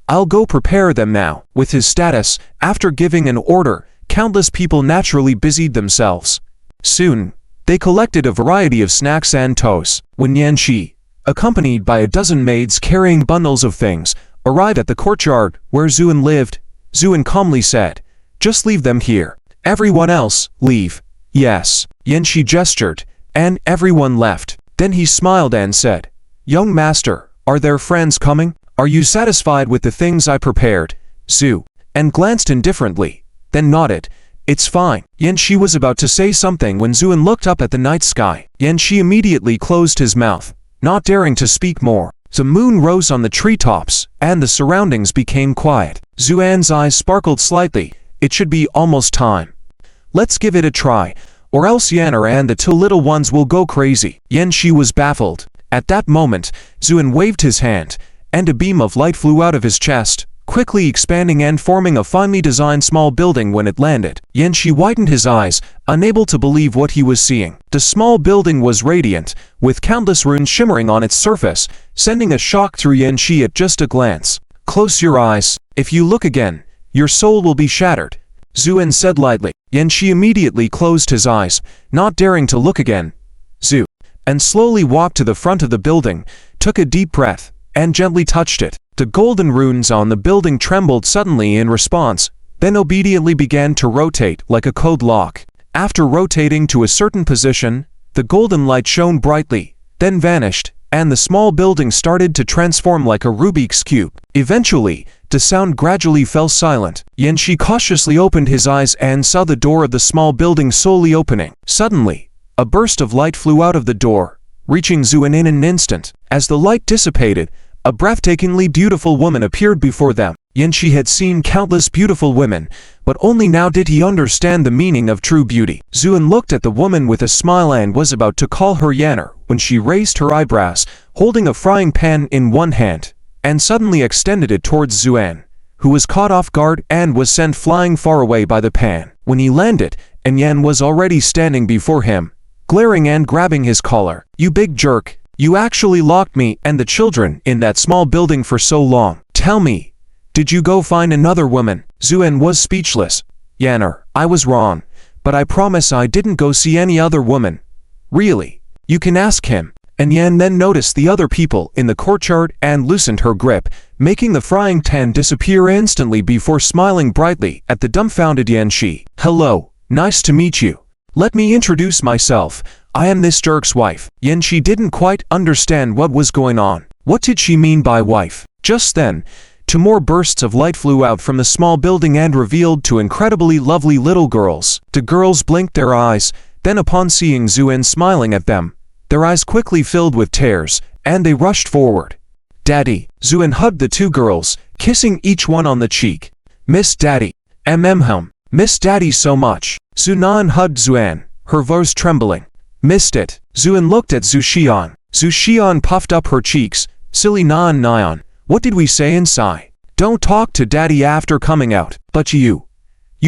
I'll go prepare them now." With his status, after giving an order, countless people naturally busied themselves. Soon, they collected a variety of snacks and toes. When Yan Shi, accompanied by a dozen maids carrying bundles of things, arrived at the courtyard where Zuan lived, Zuan calmly said, "Just leave them here. Everyone else, leave." "Yes." Yan Shi gestured, and everyone left. Then he smiled and said, "Young master, are there friends coming? Are you satisfied with the things I prepared?" Zhu, and glanced indifferently, then nodded, It's fine. Yanxi was about to say something when Zuan looked up at the night sky. Yanxi immediately closed his mouth, not daring to speak more. The moon rose on the treetops, and the surroundings became quiet. Zuan's eyes sparkled slightly. It should be almost time. Let's give it a try, or else Yanner and the two little ones will go crazy. Yanxi was baffled. At that moment, Zuan waved his hand, and a beam of light flew out of his chest, quickly expanding and forming a finely designed small building when it landed. Yanxi widened his eyes, unable to believe what he was seeing. The small building was radiant, with countless runes shimmering on its surface, sending a shock through Yanxi at just a glance. Close your eyes. If you look again, your soul will be shattered, Zuan said lightly. Yanxi immediately closed his eyes, not daring to look again. Zu, and slowly walked to the front of the building, took a deep breath, and gently touched it. The golden runes on the building trembled suddenly in response, then obediently began to rotate like a code lock. After rotating to a certain position, the golden light shone brightly, then vanished, and the small building started to transform like a Rubik's Cube. Eventually, the sound gradually fell silent. Yanxi cautiously opened his eyes and saw the door of the small building slowly opening. Suddenly, a burst of light flew out of the door, reaching Zuan in an instant. As the light dissipated, a breathtakingly beautiful woman appeared before them. Yanxi had seen countless beautiful women, but only now did he understand the meaning of true beauty. Zuan looked at the woman with a smile and was about to call her Yanner when she raised her eyebrows, holding a frying pan in one hand, and suddenly extended it towards Zuan, who was caught off guard and was sent flying far away by the pan. When he landed, Yan was already standing before him, glaring and grabbing his collar. "You big jerk. You actually locked me and the children in that small building for so long. Tell me, did you go find another woman?" Zuan was speechless. "Yanner, I was wrong, but I promise I didn't go see any other woman. Really? You can ask him." And Yan then noticed the other people in the courtyard and loosened her grip, making the frying pan disappear instantly before smiling brightly at the dumbfounded Yanxi. "Hello, nice to meet you. Let me introduce myself. I am this jerk's wife." Yanxi didn't quite understand what was going on. What did she mean by wife? Just then, two more bursts of light flew out from the small building and revealed two incredibly lovely little girls. The girls blinked their eyes, then upon seeing Zuan smiling at them, their eyes quickly filled with tears, and they rushed forward. "Daddy." Zuan hugged the two girls, kissing each one on the cheek. "Miss Daddy. Miss Daddy so much." Zunan hugged Zuan, her voice trembling. "Missed it." Zuan looked at Zhu Xian. Zhu Xian puffed up her cheeks. "Silly Nyan. What did we say inside? Don't talk to Daddy after coming out." "But you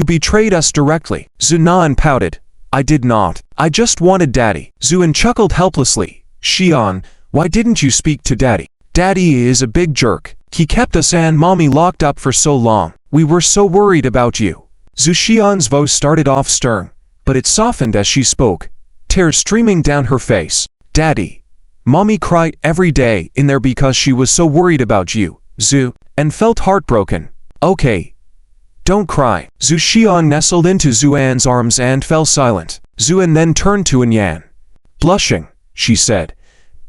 betrayed us directly." Zunan pouted. "I did not. I just wanted Daddy." Zuan chuckled helplessly. "Xian, why didn't you speak to Daddy? Daddy is a big jerk. He kept us and Mommy locked up for so long. We were so worried about you." Zhu Xian's voice started off stern, but it softened as she spoke, tears streaming down her face. "Daddy, Mommy cried every day in there because she was so worried about you, Zhu, and felt heartbroken." "Okay, don't cry." Zhu Xian nestled into Zuan's arms and fell silent. Zuan then turned to Yan. Blushing, she said,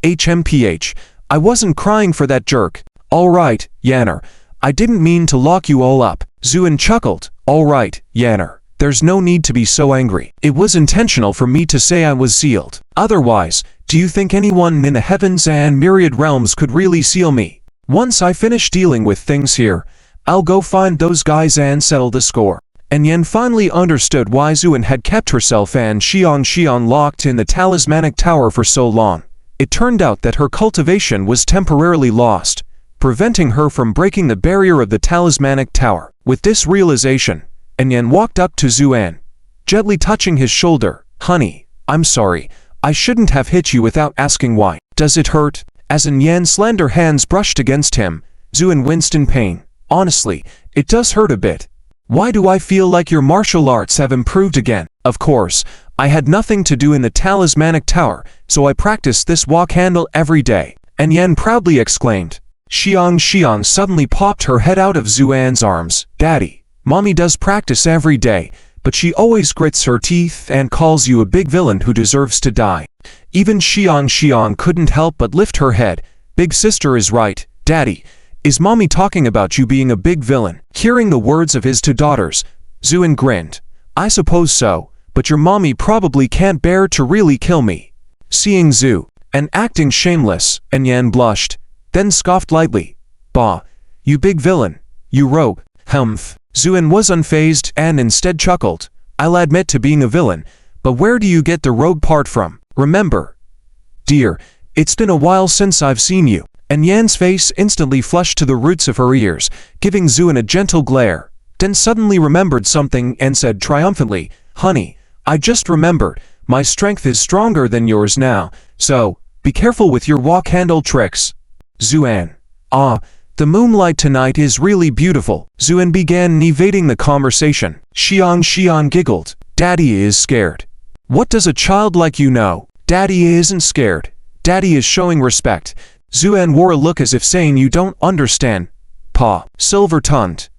"HMPH, I wasn't crying for that jerk." "All right, Yanner, I didn't mean to lock you all up." Zuan chuckled. "All right, Yanner, there's no need to be so angry. It was intentional for me to say I was sealed. Otherwise, do you think anyone in the heavens and myriad realms could really seal me? Once I finish dealing with things here, I'll go find those guys and settle the score." And Yan finally understood why Zuan had kept herself and Xiang locked in the talismanic tower for so long. It turned out that her cultivation was temporarily lost, preventing her from breaking the barrier of the talismanic tower. With this realization, Yan walked up to Zuan, gently touching his shoulder. "Honey, I'm sorry. I shouldn't have hit you without asking why. Does it hurt?" As Yan's slender hands brushed against him, Zuan winced in pain. "Honestly, it does hurt a bit. Why do I feel like your martial arts have improved again?" "Of course, I had nothing to do in the talismanic tower, so I practiced this walk handle every day," Yan proudly exclaimed. Xiang suddenly popped her head out of Zuan's arms. "Daddy, Mommy does practice every day, but she always grits her teeth and calls you a big villain who deserves to die." Even Xiang couldn't help but lift her head. "Big sister is right, Daddy. Is Mommy talking about you being a big villain?" Hearing the words of his two daughters, Zuan grinned. I suppose so, but your mommy probably can't bear to really kill me. Seeing Zhu, and acting shameless, and Yan blushed, then scoffed lightly. Bah, you big villain, you rogue, humph. Zhuan was unfazed and instead chuckled. I'll admit to being a villain, but where do you get the rogue part from? Remember, dear, it's been a while since I've seen you. And Yan's face instantly flushed to the roots of her ears, giving Zhuan a gentle glare, then suddenly remembered something and said triumphantly, Honey, I just remembered, my strength is stronger than yours now, so, be careful with your walk-handle tricks. Zhuan. Ah, the moonlight tonight is really beautiful. Zhuan began evading the conversation. Xiang giggled. Daddy is scared. What does a child like you know? Daddy isn't scared. Daddy is showing respect. Zhuan wore a look as if saying you don't understand. Pa, silver-tongued.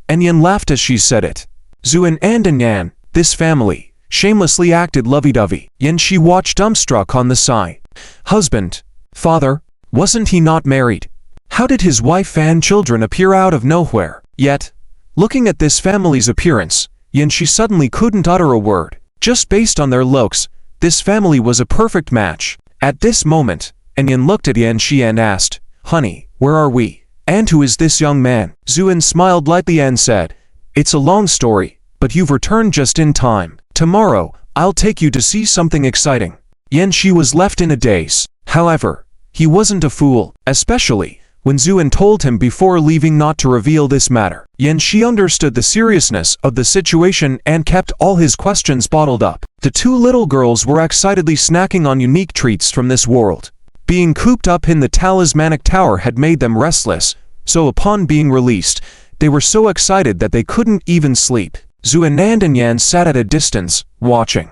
Yan laughed as she said it. Zhuan and Yan, this family, shamelessly acted lovey-dovey. Yan she watched dumbstruck on the side. Husband. Father. Wasn't he not married? How did his wife and children appear out of nowhere? Yet, looking at this family's appearance, Yan she suddenly couldn't utter a word. Just based on their looks, this family was a perfect match. At this moment, Yan looked at Yan Shi and asked, Honey, where are we? And who is this young man? Zhuan smiled lightly and said, It's a long story, but you've returned just in time. Tomorrow, I'll take you to see something exciting. Yan Shi was left in a daze. However, he wasn't a fool, especially when Zhuan told him before leaving not to reveal this matter. Yan Shi understood the seriousness of the situation and kept all his questions bottled up. The two little girls were excitedly snacking on unique treats from this world. Being cooped up in the talismanic tower had made them restless, so upon being released, they were so excited that they couldn't even sleep. Zhuan and Yan sat at a distance, watching.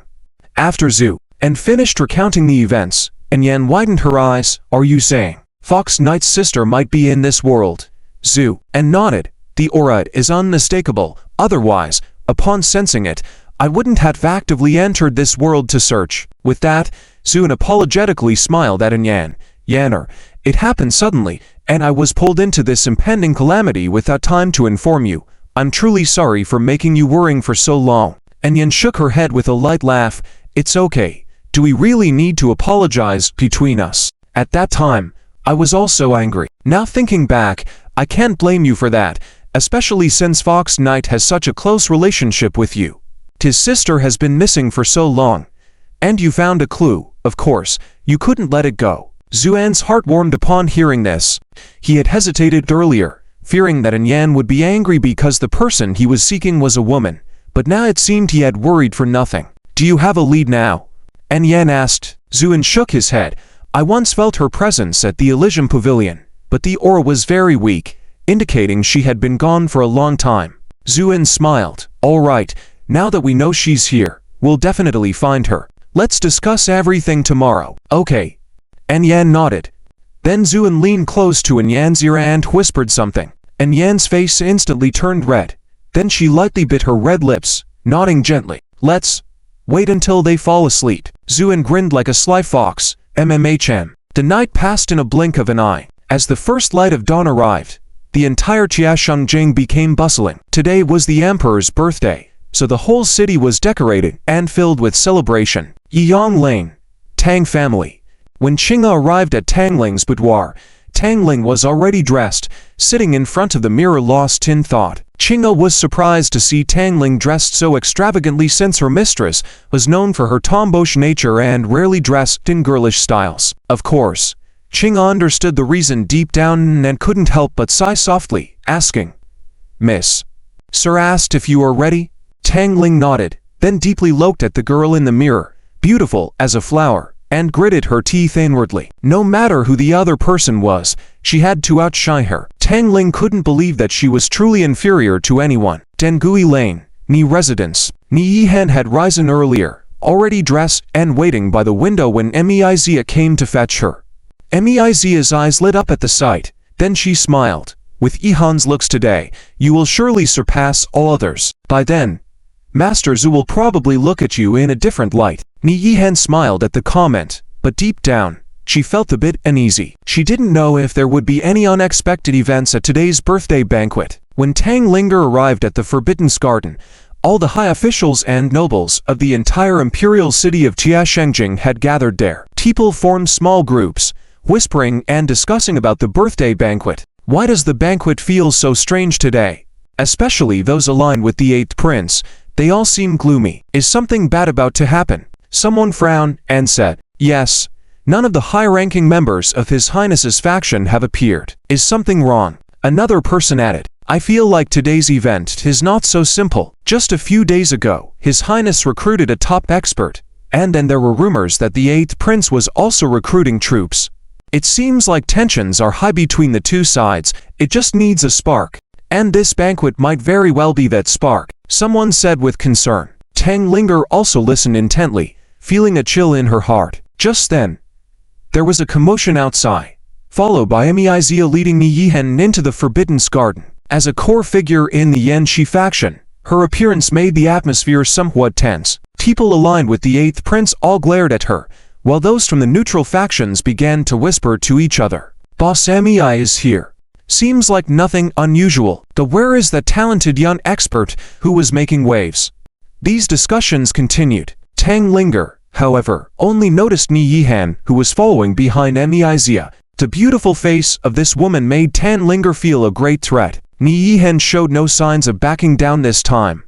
After Zhuan finished recounting the events, Yan widened her eyes. Are you saying Fox Knight's sister might be in this world? Zhuan nodded. The aura is unmistakable, otherwise, upon sensing it, I wouldn't have actively entered this world to search. With that, Zhuan apologetically smiled at Yan. Yanner, it happened suddenly, and I was pulled into this impending calamity without time to inform you. I'm truly sorry for making you worrying for so long. Yan shook her head with a light laugh. It's okay. Do we really need to apologize between us? At that time, I was also angry. Now thinking back, I can't blame you for that, especially since Fox Knight has such a close relationship with you. His sister has been missing for so long. And you found a clue, of course, you couldn't let it go. Zhuan's heart warmed upon hearing this. He had hesitated earlier, fearing that Yan would be angry because the person he was seeking was a woman, but now it seemed he had worried for nothing. Do you have a lead now? Yan asked. Zhuan shook his head. I once felt her presence at the Elysium Pavilion, but the aura was very weak, indicating she had been gone for a long time. Zhuan smiled. All right, now that we know she's here, we'll definitely find her. Let's discuss everything tomorrow. Okay. Yan nodded. Then Zhuan leaned close to Yan's ear and whispered something. Yan's face instantly turned red. Then she lightly bit her red lips, nodding gently. Let's wait until they fall asleep. Zhuan grinned like a sly fox. MMHM. The night passed in a blink of an eye. As the first light of dawn arrived, the entire Jiashungjing became bustling. Today was the emperor's birthday, so the whole city was decorated and filled with celebration. Yiyang Lane. Tang family. When Qing'e arrived at Tangling's boudoir, Tangling was already dressed, sitting in front of the mirror lost in thought. Qing'e was surprised to see Tangling dressed so extravagantly since her mistress was known for her tomboyish nature and rarely dressed in girlish styles. Of course, Qing'e understood the reason deep down and couldn't help but sigh softly, asking, Miss. Sir asked if you are ready. Tangling nodded, then deeply looked at the girl in the mirror, beautiful as a flower, and gritted her teeth inwardly. No matter who the other person was, she had to outshine her. Tangling couldn't believe that she was truly inferior to anyone. Dengui Lane, Ni residence. Ni Yihan had risen earlier, already dressed and waiting by the window when Meizia came to fetch her. Meizia's eyes lit up at the sight, then she smiled. With Yihan's looks today, you will surely surpass all others. By then, Master Zhu will probably look at you in a different light. Ni Yihan smiled at the comment, but deep down, she felt a bit uneasy. She didn't know if there would be any unexpected events at today's birthday banquet. When Tang Linger arrived at the Forbidden Garden, All the high officials and nobles of the entire imperial city of Tiashengjing had gathered there. People formed small groups, whispering and discussing about the birthday banquet. Why does the banquet feel so strange today? Especially those aligned with the 8th prince. They all seem gloomy. Is something bad about to happen? Someone frowned and said, yes. None of the high-ranking members of His Highness's faction have appeared. Is something wrong? Another person added, I feel like today's event is not so simple. Just a few days ago, His Highness recruited a top expert, and then there were rumors that the 8th prince was also recruiting troops. It seems like tensions are high between the two sides. It just needs a spark. And this banquet might very well be that spark, someone said with concern. Tang Linger also listened intently, feeling a chill in her heart. Just then, there was a commotion outside, followed by Emiizia leading Ni Yihen into the Forbidden Garden. As a core figure in the Yanxi faction, her appearance made the atmosphere somewhat tense. People aligned with the 8th prince all glared at her, while those from the neutral factions began to whisper to each other. Boss Emei is here. Seems like nothing unusual. Where is the talented young expert who was making waves? These discussions continued. Tang Linger, however, only noticed Ni Yihan, who was following behind Emiizia. The beautiful face of this woman made Tang Linger feel a great threat. Ni Yihan showed no signs of backing down this time,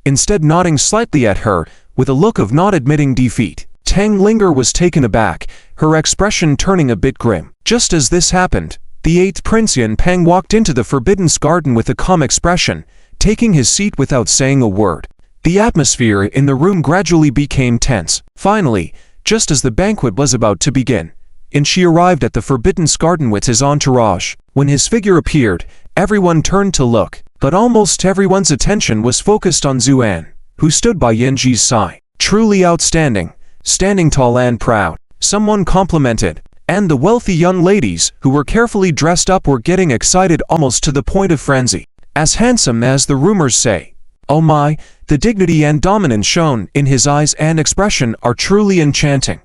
instead nodding slightly at her, with a look of not admitting defeat. Tang Linger was taken aback, her expression turning a bit grim. Just as this happened, the 8th Prince Yan Peng walked into the Forbidden Garden with a calm expression, taking his seat without saying a word. The atmosphere in the room gradually became tense. Finally, just as the banquet was about to begin, Yanxi arrived at the Forbidden Garden with his entourage. When his figure appeared, everyone turned to look, but almost everyone's attention was focused on Zuan, who stood by Yanxi's side. Truly outstanding, standing tall and proud, someone complimented. And the wealthy young ladies who were carefully dressed up were getting excited almost to the point of frenzy. As handsome as the rumors say. Oh my, the dignity and dominance shown in his eyes and expression are truly enchanting.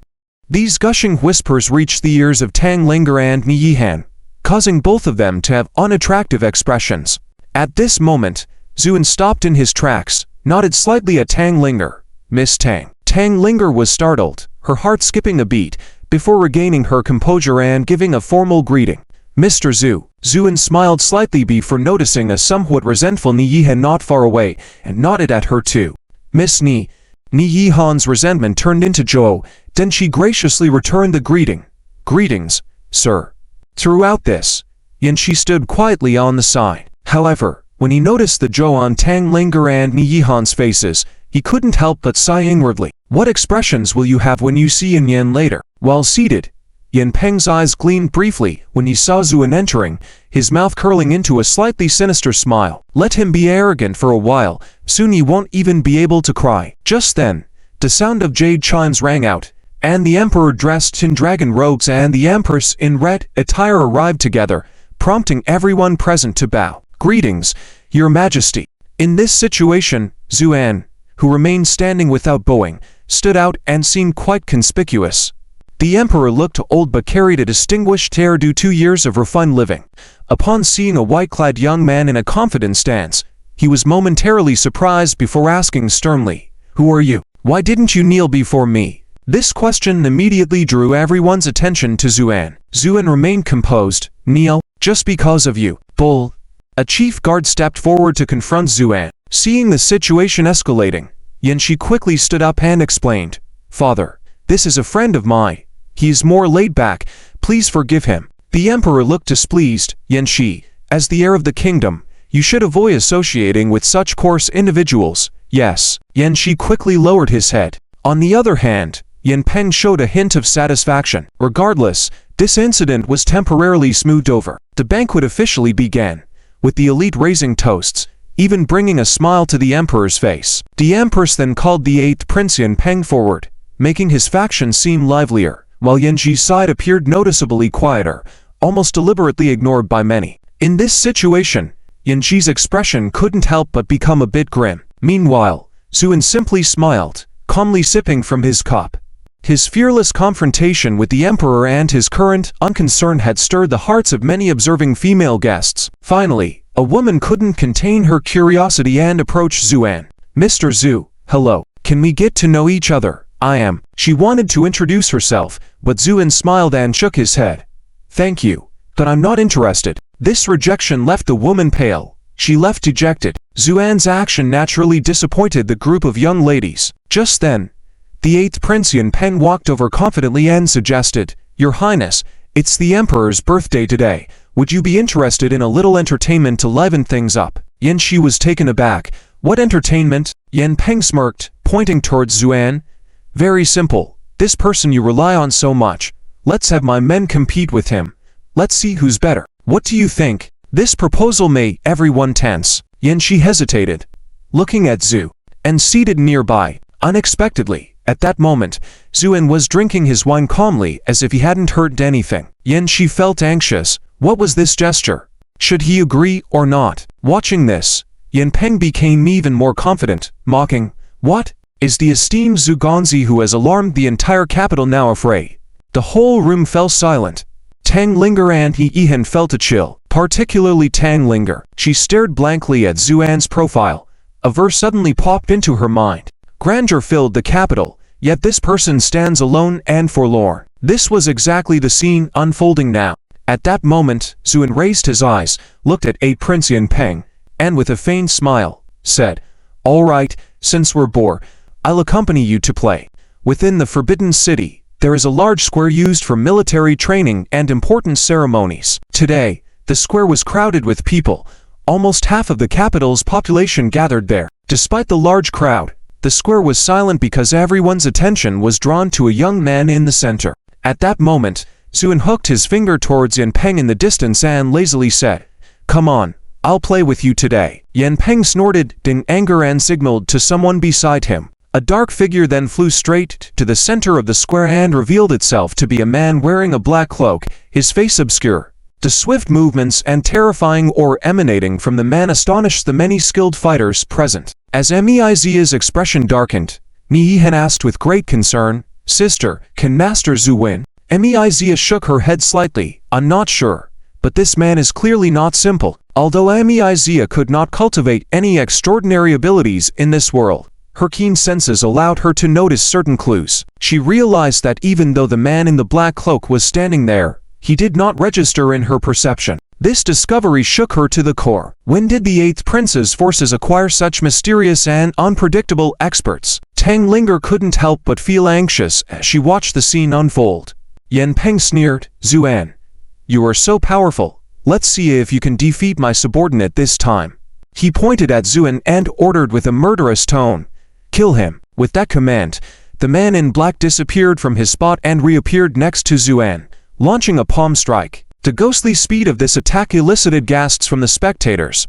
These gushing whispers reached the ears of Tang Linger and Ni Yihan, causing both of them to have unattractive expressions. At this moment, Zuan stopped in his tracks, nodded slightly at Tang Linger. Miss Tang. Tang Linger was startled, her heart skipping a beat, before regaining her composure and giving a formal greeting. Mr. Zhu. Zuan smiled slightly before noticing a somewhat resentful Ni Yihan not far away, and nodded at her too. Miss Ni. Ni Yihan's resentment turned into joy, then she graciously returned the greeting. Greetings, sir. Throughout this, Yanxi stood quietly on the side. However, when he noticed the joy on Tang Linger and Ni Yihan's faces, he couldn't help but sigh inwardly. What expressions will you have when you see Yan Yan later? While seated, Yan Peng's eyes gleamed briefly when he saw Zuan entering, his mouth curling into a slightly sinister smile. Let him be arrogant for a while, soon he won't even be able to cry. Just then, the sound of jade chimes rang out, and the emperor dressed in dragon robes and the empress in red attire arrived together, prompting everyone present to bow. Greetings, your majesty. In this situation, Zuan, who remained standing without bowing, stood out and seemed quite conspicuous. The emperor looked old but carried a distinguished air due to years of refined living. Upon seeing a white-clad young man in a confident stance, he was momentarily surprised before asking sternly, "Who are you? Why didn't you kneel before me?" This question immediately drew everyone's attention to Zuan. Zuan remained composed. "Kneel, just because of you, bull." A chief guard stepped forward to confront Zuan. Seeing the situation escalating, Yanxi quickly stood up and explained, "Father, this is a friend of mine. He is more laid back, please forgive him." The emperor looked displeased. "Yanxi, as the heir of the kingdom, you should avoid associating with such coarse individuals." "Yes." Yanxi quickly lowered his head. On the other hand, Yan Peng showed a hint of satisfaction. Regardless, this incident was temporarily smoothed over. The banquet officially began, with the elite raising toasts, even bringing a smile to the emperor's face. The empress then called the 8th Prince Yan Peng forward, making his faction seem livelier, while Yanxi's side appeared noticeably quieter, almost deliberately ignored by many. In this situation, Yanxi's expression couldn't help but become a bit grim. Meanwhile, Zuan simply smiled, calmly sipping from his cup. His fearless confrontation with the emperor and his current unconcern had stirred the hearts of many observing female guests. Finally, a woman couldn't contain her curiosity and approached Zuan. Mr. Zhu, hello. Can we get to know each other? I am. She wanted to introduce herself, but Zuan smiled and shook his head. Thank you, but I'm not interested. This rejection left the woman pale. She left dejected. Zuan's action naturally disappointed the group of young ladies. Just then, the 8th Prince Yan Peng walked over confidently and suggested, Your Highness, it's the Emperor's birthday today. Would you be interested in a little entertainment to liven things up? Yan Shi was taken aback. What entertainment? Yan Peng smirked, pointing towards Zuan. Very simple. This person you rely on so much. Let's have my men compete with him. Let's see who's better. What do you think? This proposal made everyone tense. Yan Shi hesitated, looking at Zhu, and seated nearby. Unexpectedly, at that moment, Zuan was drinking his wine calmly as if he hadn't heard anything. Yan Shi felt anxious. What was this gesture? Should he agree or not? Watching this, Yan Peng became even more confident, mocking, What? Is the esteemed Zhu Ganzi who has alarmed the entire capital now afraid? The whole room fell silent. Tang Linger and He Yihan felt a chill, particularly Tang Linger. She stared blankly at Zuan's profile. A verse suddenly popped into her mind. Grandeur filled the capital, yet this person stands alone and forlorn. This was exactly the scene unfolding now. At that moment, Zuan raised his eyes, looked at 8 Prince Yan Peng, and with a faint smile, said, All right, since we're bored, I'll accompany you to play. Within the Forbidden City, there is a large square used for military training and important ceremonies. Today, the square was crowded with people. Almost half of the capital's population gathered there. Despite the large crowd, the square was silent because everyone's attention was drawn to a young man in the center. At that moment, Zuan hooked his finger towards Yan Peng in the distance and lazily said, Come on, I'll play with you today. Yan Peng snorted in anger and signaled to someone beside him. A dark figure then flew straight to the center of the square and revealed itself to be a man wearing a black cloak, his face obscure. The swift movements and terrifying aura emanating from the man astonished the many skilled fighters present. As Meizia's expression darkened, Ni Yihan asked with great concern, Sister, can Master Zhu win? Meizia shook her head slightly. I'm not sure, but this man is clearly not simple. Although Meizia could not cultivate any extraordinary abilities in this world, her keen senses allowed her to notice certain clues. She realized that even though the man in the black cloak was standing there, he did not register in her perception. This discovery shook her to the core. When did the 8th Prince's forces acquire such mysterious and unpredictable experts? Tang Linger couldn't help but feel anxious as she watched the scene unfold. Yan Peng sneered, Zuan, you are so powerful. Let's see if you can defeat my subordinate this time. He pointed at Zuan and ordered with a murderous tone, Kill him. With that command, the man in black disappeared from his spot and reappeared next to Zuan, launching a palm strike. The ghostly speed of this attack elicited gasps from the spectators.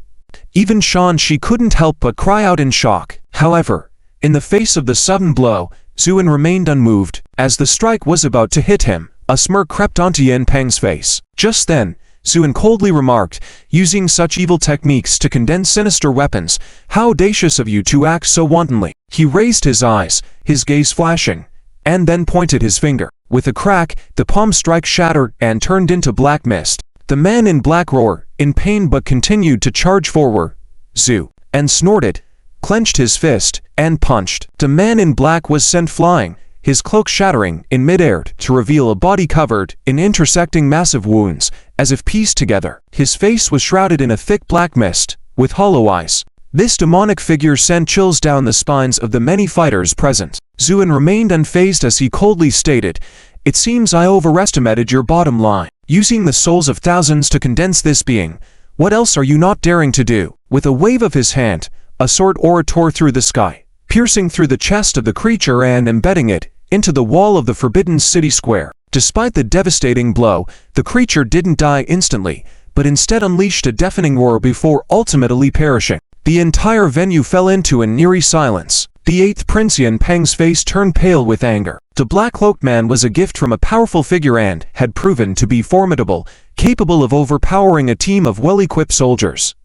Even Shan Shi couldn't help but cry out in shock. However, in the face of the sudden blow, Zuan remained unmoved. As the strike was about to hit him, a smirk crept onto Yan Peng's face. Just then, Zuan coldly remarked, using such evil techniques to condense sinister weapons, how audacious of you to act so wantonly. He raised his eyes, his gaze flashing, and then pointed his finger. With a crack, the palm strike shattered and turned into black mist. The man in black roared, in pain but continued to charge forward. Zhu, and snorted, clenched his fist, and punched. The man in black was sent flying, his cloak shattering in midair to reveal a body covered in intersecting massive wounds, as if pieced together. His face was shrouded in a thick black mist, with hollow eyes. This demonic figure sent chills down the spines of the many fighters present. Zuan remained unfazed as he coldly stated, It seems I overestimated your bottom line. Using the souls of thousands to condense this being, what else are you not daring to do? With a wave of his hand, a sword aura tore through the sky, piercing through the chest of the creature and embedding it into the wall of the Forbidden City Square. Despite the devastating blow, the creature didn't die instantly, but instead unleashed a deafening roar before ultimately perishing. The entire venue fell into an eerie silence. The 8th Prince Yan Peng's face turned pale with anger. The black-cloaked man was a gift from a powerful figure and had proven to be formidable, capable of overpowering a team of well-equipped soldiers.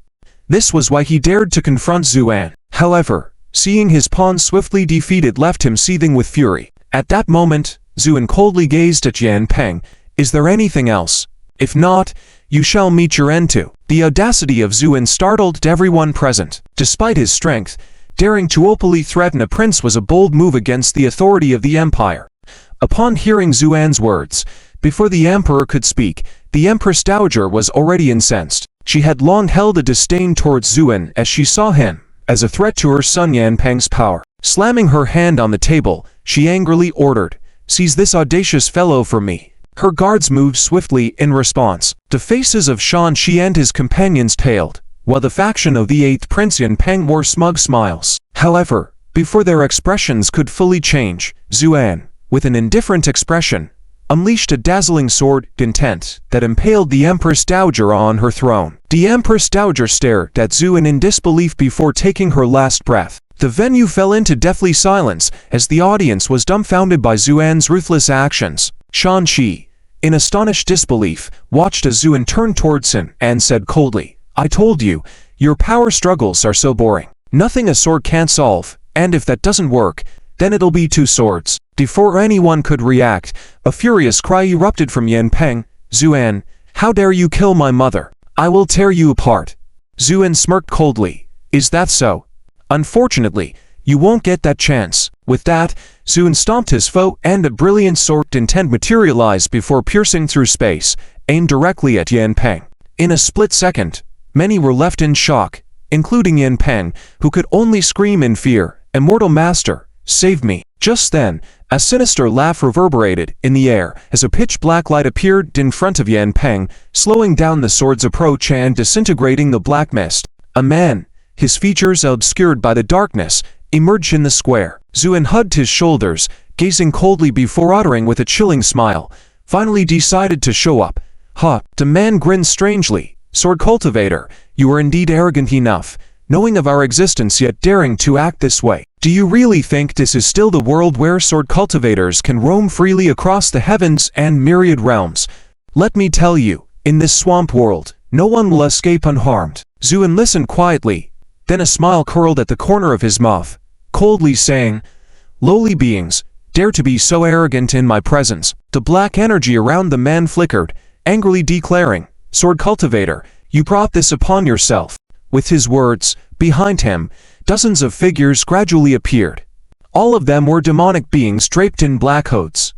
This was why he dared to confront Zuan. However, seeing his pawn swiftly defeated left him seething with fury. At that moment, Zuan coldly gazed at Yan Peng. Is there anything else? If not, you shall meet your end too. The audacity of Zuan startled everyone present. Despite his strength, Daring to openly threaten a prince was a bold move against the authority of the empire. Upon hearing Xuan's words, before the emperor could speak, the Empress Dowager was already incensed. She had long held a disdain towards Xuan as she saw him as a threat to her son Yanpeng's power. Slamming her hand on the table, she angrily ordered, "Seize this audacious fellow for me." Her guards moved swiftly in response. The faces of Shan Shi and his companions paled, while the faction of the 8th Prince Yanpeng wore smug smiles. However, before their expressions could fully change, Xuan, with an indifferent expression, unleashed a dazzling sword intent that impaled the Empress Dowager on her throne. The Empress Dowager stared at Xuan in disbelief before taking her last breath. The venue fell into deathly silence as the audience was dumbfounded by Xuan's ruthless actions. Shan Shi, in astonished disbelief, watched as Xuan turned towards him and said coldly, "I told you, your power struggles are so boring. Nothing a sword can't solve, and if that doesn't work, then it'll be 2 swords." Before anyone could react, a furious cry erupted from Yanpeng. "Xuan, how dare you kill my mother? I will tear you apart." Xuan smirked coldly. "Is that so? Unfortunately, you won't get that chance." With that, Xuan stomped his foe and a brilliant sword intent materialized before piercing through space, aimed directly at Yanpeng. In a split second, many were left in shock, including Yanpeng, who could only scream in fear, "Immortal Master, save me." Just then, a sinister laugh reverberated in the air as a pitch-black light appeared in front of Yanpeng, slowing down the sword's approach and disintegrating the black mist. A man, his features obscured by the darkness, emerged in the square. Xuan hugged his shoulders, gazing coldly before uttering with a chilling smile, "Finally decided to show up. Huh." The man grinned strangely. "Sword cultivator, you are indeed arrogant enough, knowing of our existence yet daring to act this way. Do you really think this is still the world where sword cultivators can roam freely across the heavens and myriad realms? Let me tell you, in this swamp world, no one will escape unharmed." Xuan listened quietly, then a smile curled at the corner of his mouth, coldly saying, "Lowly beings, dare to be so arrogant in my presence." The black energy around the man flickered, angrily declaring, "Sword cultivator, you brought this upon yourself." With his words, behind him, dozens of figures gradually appeared. All of them were demonic beings draped in black hoods.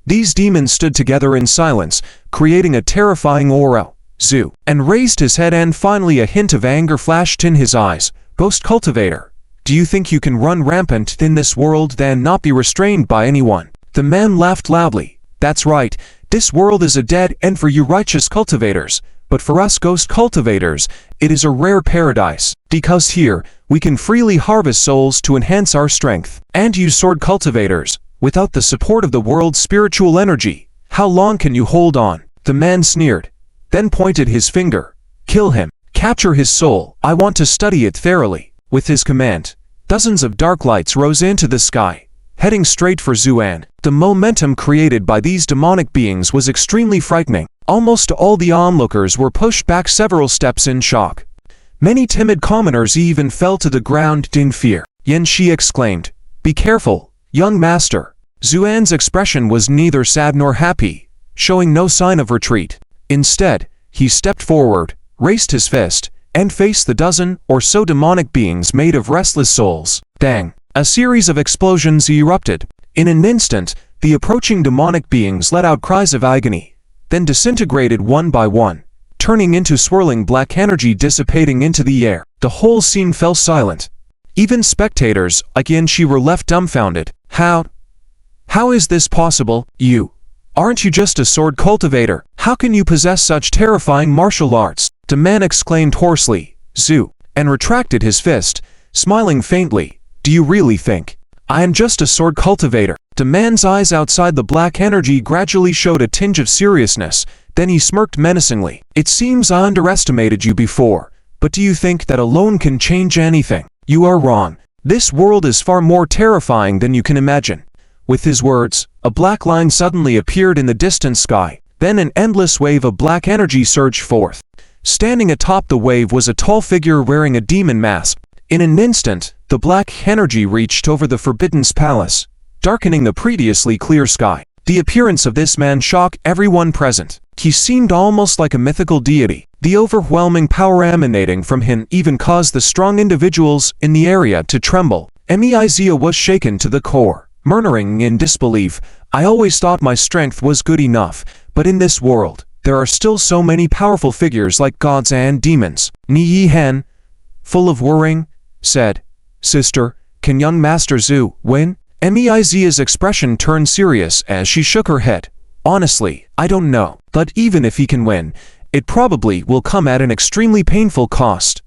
These demons stood together in silence, creating a terrifying aura. Xuan raised his head and finally a hint of anger flashed in his eyes. "Ghost cultivator, do you think you can run rampant in this world and not be restrained by anyone?" The man laughed loudly. "That's right, this world is a dead end for you righteous cultivators, but for us ghost cultivators, it is a rare paradise, because here, we can freely harvest souls to enhance our strength. And you sword cultivators, without the support of the world's spiritual energy, how long can you hold on?" The man sneered, then pointed his finger. "Kill him. Capture his soul. I want to study it thoroughly." With his command, dozens of dark lights rose into the sky, heading straight for Xuan. The momentum created by these demonic beings was extremely frightening. Almost all the onlookers were pushed back several steps in shock. Many timid commoners even fell to the ground in fear. Yan Shi exclaimed, "Be careful, young master." Xuan's expression was neither sad nor happy, showing no sign of retreat. Instead, he stepped forward, raised his fist, and faced the dozen or so demonic beings made of restless souls. Bang! A series of explosions erupted. In an instant, the approaching demonic beings let out cries of agony, then disintegrated one by one, turning into swirling black energy dissipating into the air. The whole scene fell silent. Even spectators, like Yan Shi, were left dumbfounded. How is this possible? Aren't you just a sword cultivator? How can you possess such terrifying martial arts?" The man exclaimed hoarsely, and retracted his fist, smiling faintly. "Do you really think I am just a sword cultivator?" The man's eyes outside the black energy gradually showed a tinge of seriousness, then he smirked menacingly. "It seems I underestimated you before, but do you think that alone can change anything? You are wrong. This world is far more terrifying than you can imagine." With his words, a black line suddenly appeared in the distant sky. Then an endless wave of black energy surged forth. Standing atop the wave was a tall figure wearing a demon mask. In an instant, the black energy reached over the Forbidden's palace, darkening the previously clear sky. The appearance of this man shocked everyone present. He seemed almost like a mythical deity. The overwhelming power emanating from him even caused the strong individuals in the area to tremble. Meiza was shaken to the core, murmuring in disbelief, "I always thought my strength was good enough, but in this world, there are still so many powerful figures like gods and demons." Ni Yihan, full of worrying, said, "Sister, can young Master Zhu win?" Meiza's expression turned serious as she shook her head. "Honestly, I don't know, but even if he can win, it probably will come at an extremely painful cost."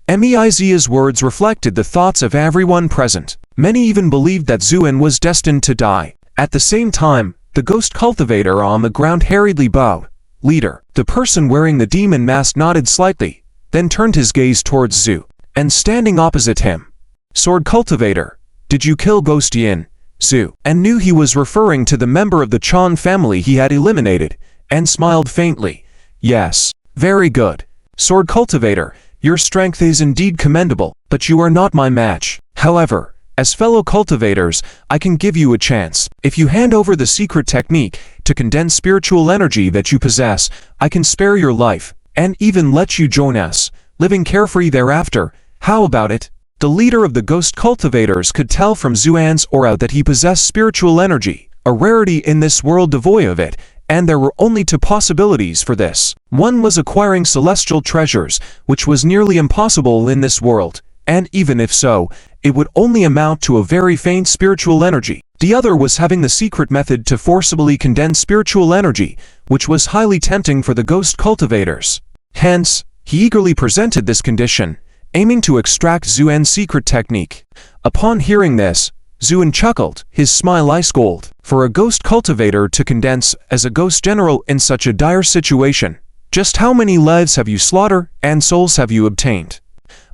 Meiza's words reflected the thoughts of everyone present. Many even believed that Zuan was destined to die. At the same time, the ghost cultivator on the ground hurriedly bowed. "Leader." The person wearing the demon mask nodded slightly, then turned his gaze towards Zhu, and standing opposite him, "Sword cultivator, did you kill Ghost Yin?" Zhu, and knew he was referring to the member of the Chan family he had eliminated, and smiled faintly. "Yes. Very good. Sword cultivator, your strength is indeed commendable, but you are not my match. However, as fellow cultivators, I can give you a chance. If you hand over the secret technique to condense spiritual energy that you possess, I can spare your life, and even let you join us, living carefree thereafter. How about it?" The leader of the ghost cultivators could tell from Zuan's aura that he possessed spiritual energy, a rarity in this world devoid of it, and there were only two possibilities for this. One was acquiring celestial treasures, which was nearly impossible in this world, and even if so, it would only amount to a very faint spiritual energy. The other was having the secret method to forcibly condense spiritual energy, which was highly tempting for the ghost cultivators. Hence, he eagerly presented this condition, aiming to extract Zuan's secret technique. Upon hearing this, Zuan chuckled, his smile ice cold. For a ghost cultivator to condense as a ghost general in such a dire situation, just how many lives have you slaughtered and souls have you obtained?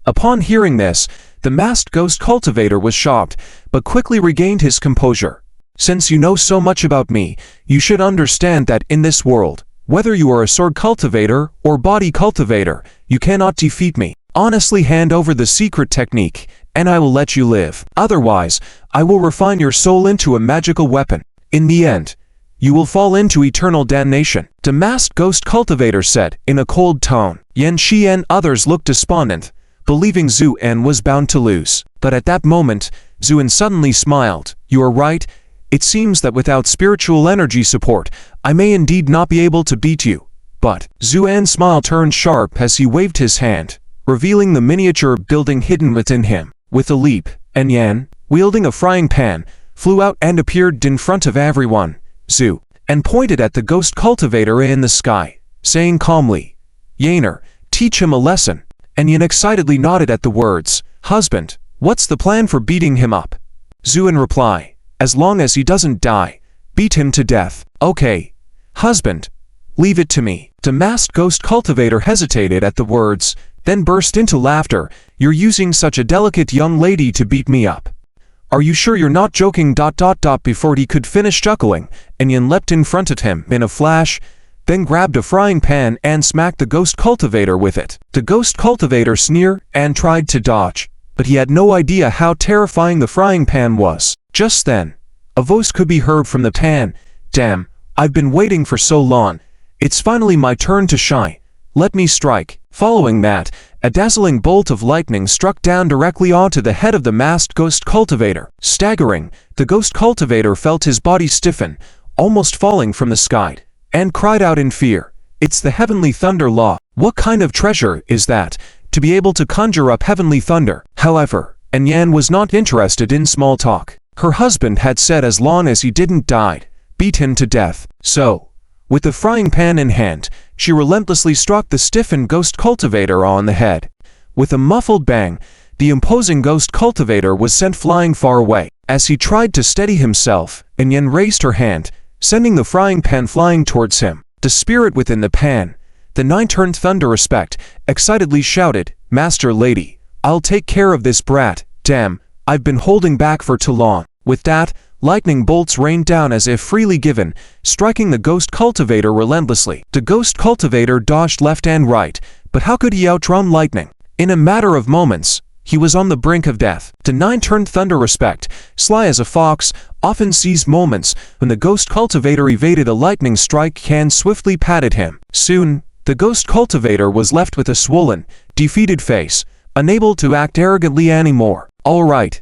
Upon hearing this, the masked ghost cultivator was shocked, but quickly regained his composure. "Since you know so much about me, you should understand that in this world, whether you are a sword cultivator or body cultivator, you cannot defeat me. Honestly, hand over the secret technique, and I will let you live. Otherwise, I will refine your soul into a magical weapon. In the end, you will fall into eternal damnation." The masked ghost cultivator said, in a cold tone. Yan Shi and others looked despondent, believing Zuan was bound to lose. But at that moment, Zuan suddenly smiled. "You are right. It seems that without spiritual energy support, I may indeed not be able to beat you. But..." Zuan's smile turned sharp as he waved his hand, revealing the miniature building hidden within him. With a leap, Yan, wielding a frying pan, flew out and appeared in front of everyone. Zhu, and pointed at the ghost cultivator in the sky, saying calmly, "Yaner, teach him a lesson." Yan excitedly nodded at the words. "Husband, what's the plan for beating him up?" Zhu in reply, "As long as he doesn't die, beat him to death." "Okay. Husband, leave it to me." The masked ghost cultivator hesitated at the words, then burst into laughter. "You're using such a delicate young lady to beat me up. Are you sure you're not joking?" Before he could finish chuckling, Yan leapt in front of him in a flash, then grabbed a frying pan and smacked the ghost cultivator with it. The ghost cultivator sneered and tried to dodge, but he had no idea how terrifying the frying pan was. Just then, a voice could be heard from the pan. "Damn, I've been waiting for so long. It's finally my turn to shine. Let me strike." Following that, a dazzling bolt of lightning struck down directly onto the head of the masked ghost cultivator. Staggering, the ghost cultivator felt his body stiffen, almost falling from the sky, and cried out in fear. "It's the heavenly thunder law. What kind of treasure is that, to be able to conjure up heavenly thunder?" However, Yan was not interested in small talk. Her husband had said as long as he didn't die, beat him to death. So, with the frying pan in hand, she relentlessly struck the stiffened ghost cultivator on the head. With a muffled bang, the imposing ghost cultivator was sent flying far away. As he tried to steady himself, Yan raised her hand, sending the frying pan flying towards him. The spirit within the pan, the nine-turned thunder respect, excitedly shouted, "Master lady, I'll take care of this brat. Damn, I've been holding back for too long." With that, lightning bolts rained down as if freely given, striking the ghost cultivator relentlessly. The ghost cultivator dodged left and right, but how could he outrun lightning? In a matter of moments, he was on the brink of death. The nine-turned thunder respect, sly as a fox, often seized moments when the ghost cultivator evaded a lightning strike and swiftly patted him. Soon, The ghost cultivator was left with a swollen, defeated face, unable to act arrogantly anymore. All right,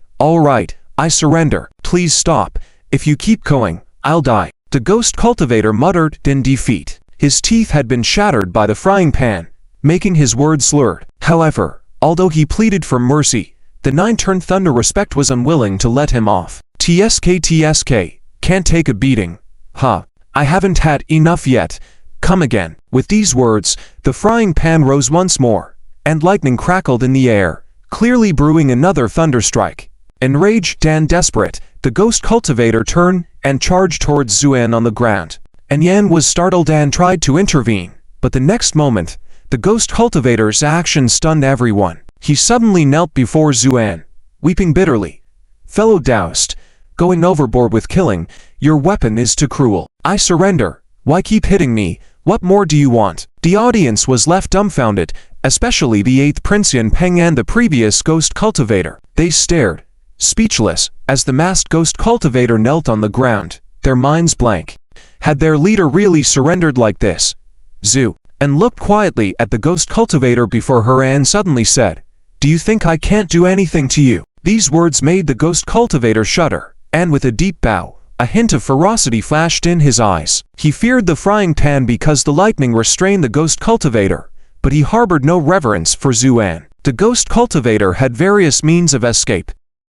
I surrender. Please stop. If you keep going, I'll die. The ghost cultivator muttered in defeat. His teeth had been shattered by the frying pan, making his words slurred. However, although he pleaded for mercy, the nine-turned thunder respect was unwilling to let him off. TSK, can't take a beating. Huh, I haven't had enough yet. Come again. With these words, the frying pan rose once more, and lightning crackled in the air, clearly brewing another thunderstrike. Enraged and desperate, the ghost cultivator turned and charged towards Zuan on the ground. And Yan was startled and tried to intervene, but the next moment, the ghost cultivator's action stunned everyone. He suddenly knelt before Zuan, weeping bitterly. Fellow Daoist, going overboard with killing, your weapon is too cruel. I surrender. Why keep hitting me? What more do you want? The audience was left dumbfounded, especially the 8th Prince Yan Peng and the previous ghost cultivator. They stared, speechless, as the masked ghost cultivator knelt on the ground, their minds blank. Had their leader really surrendered like this? Zhu and looked quietly at the ghost cultivator before her and suddenly said, "Do you think I can't do anything to you?" These words made the ghost cultivator shudder, and with a deep bow, a hint of ferocity flashed in his eyes. He feared the frying pan because the lightning restrained the ghost cultivator, but he harbored no reverence for Zuan. The ghost cultivator had various means of escape.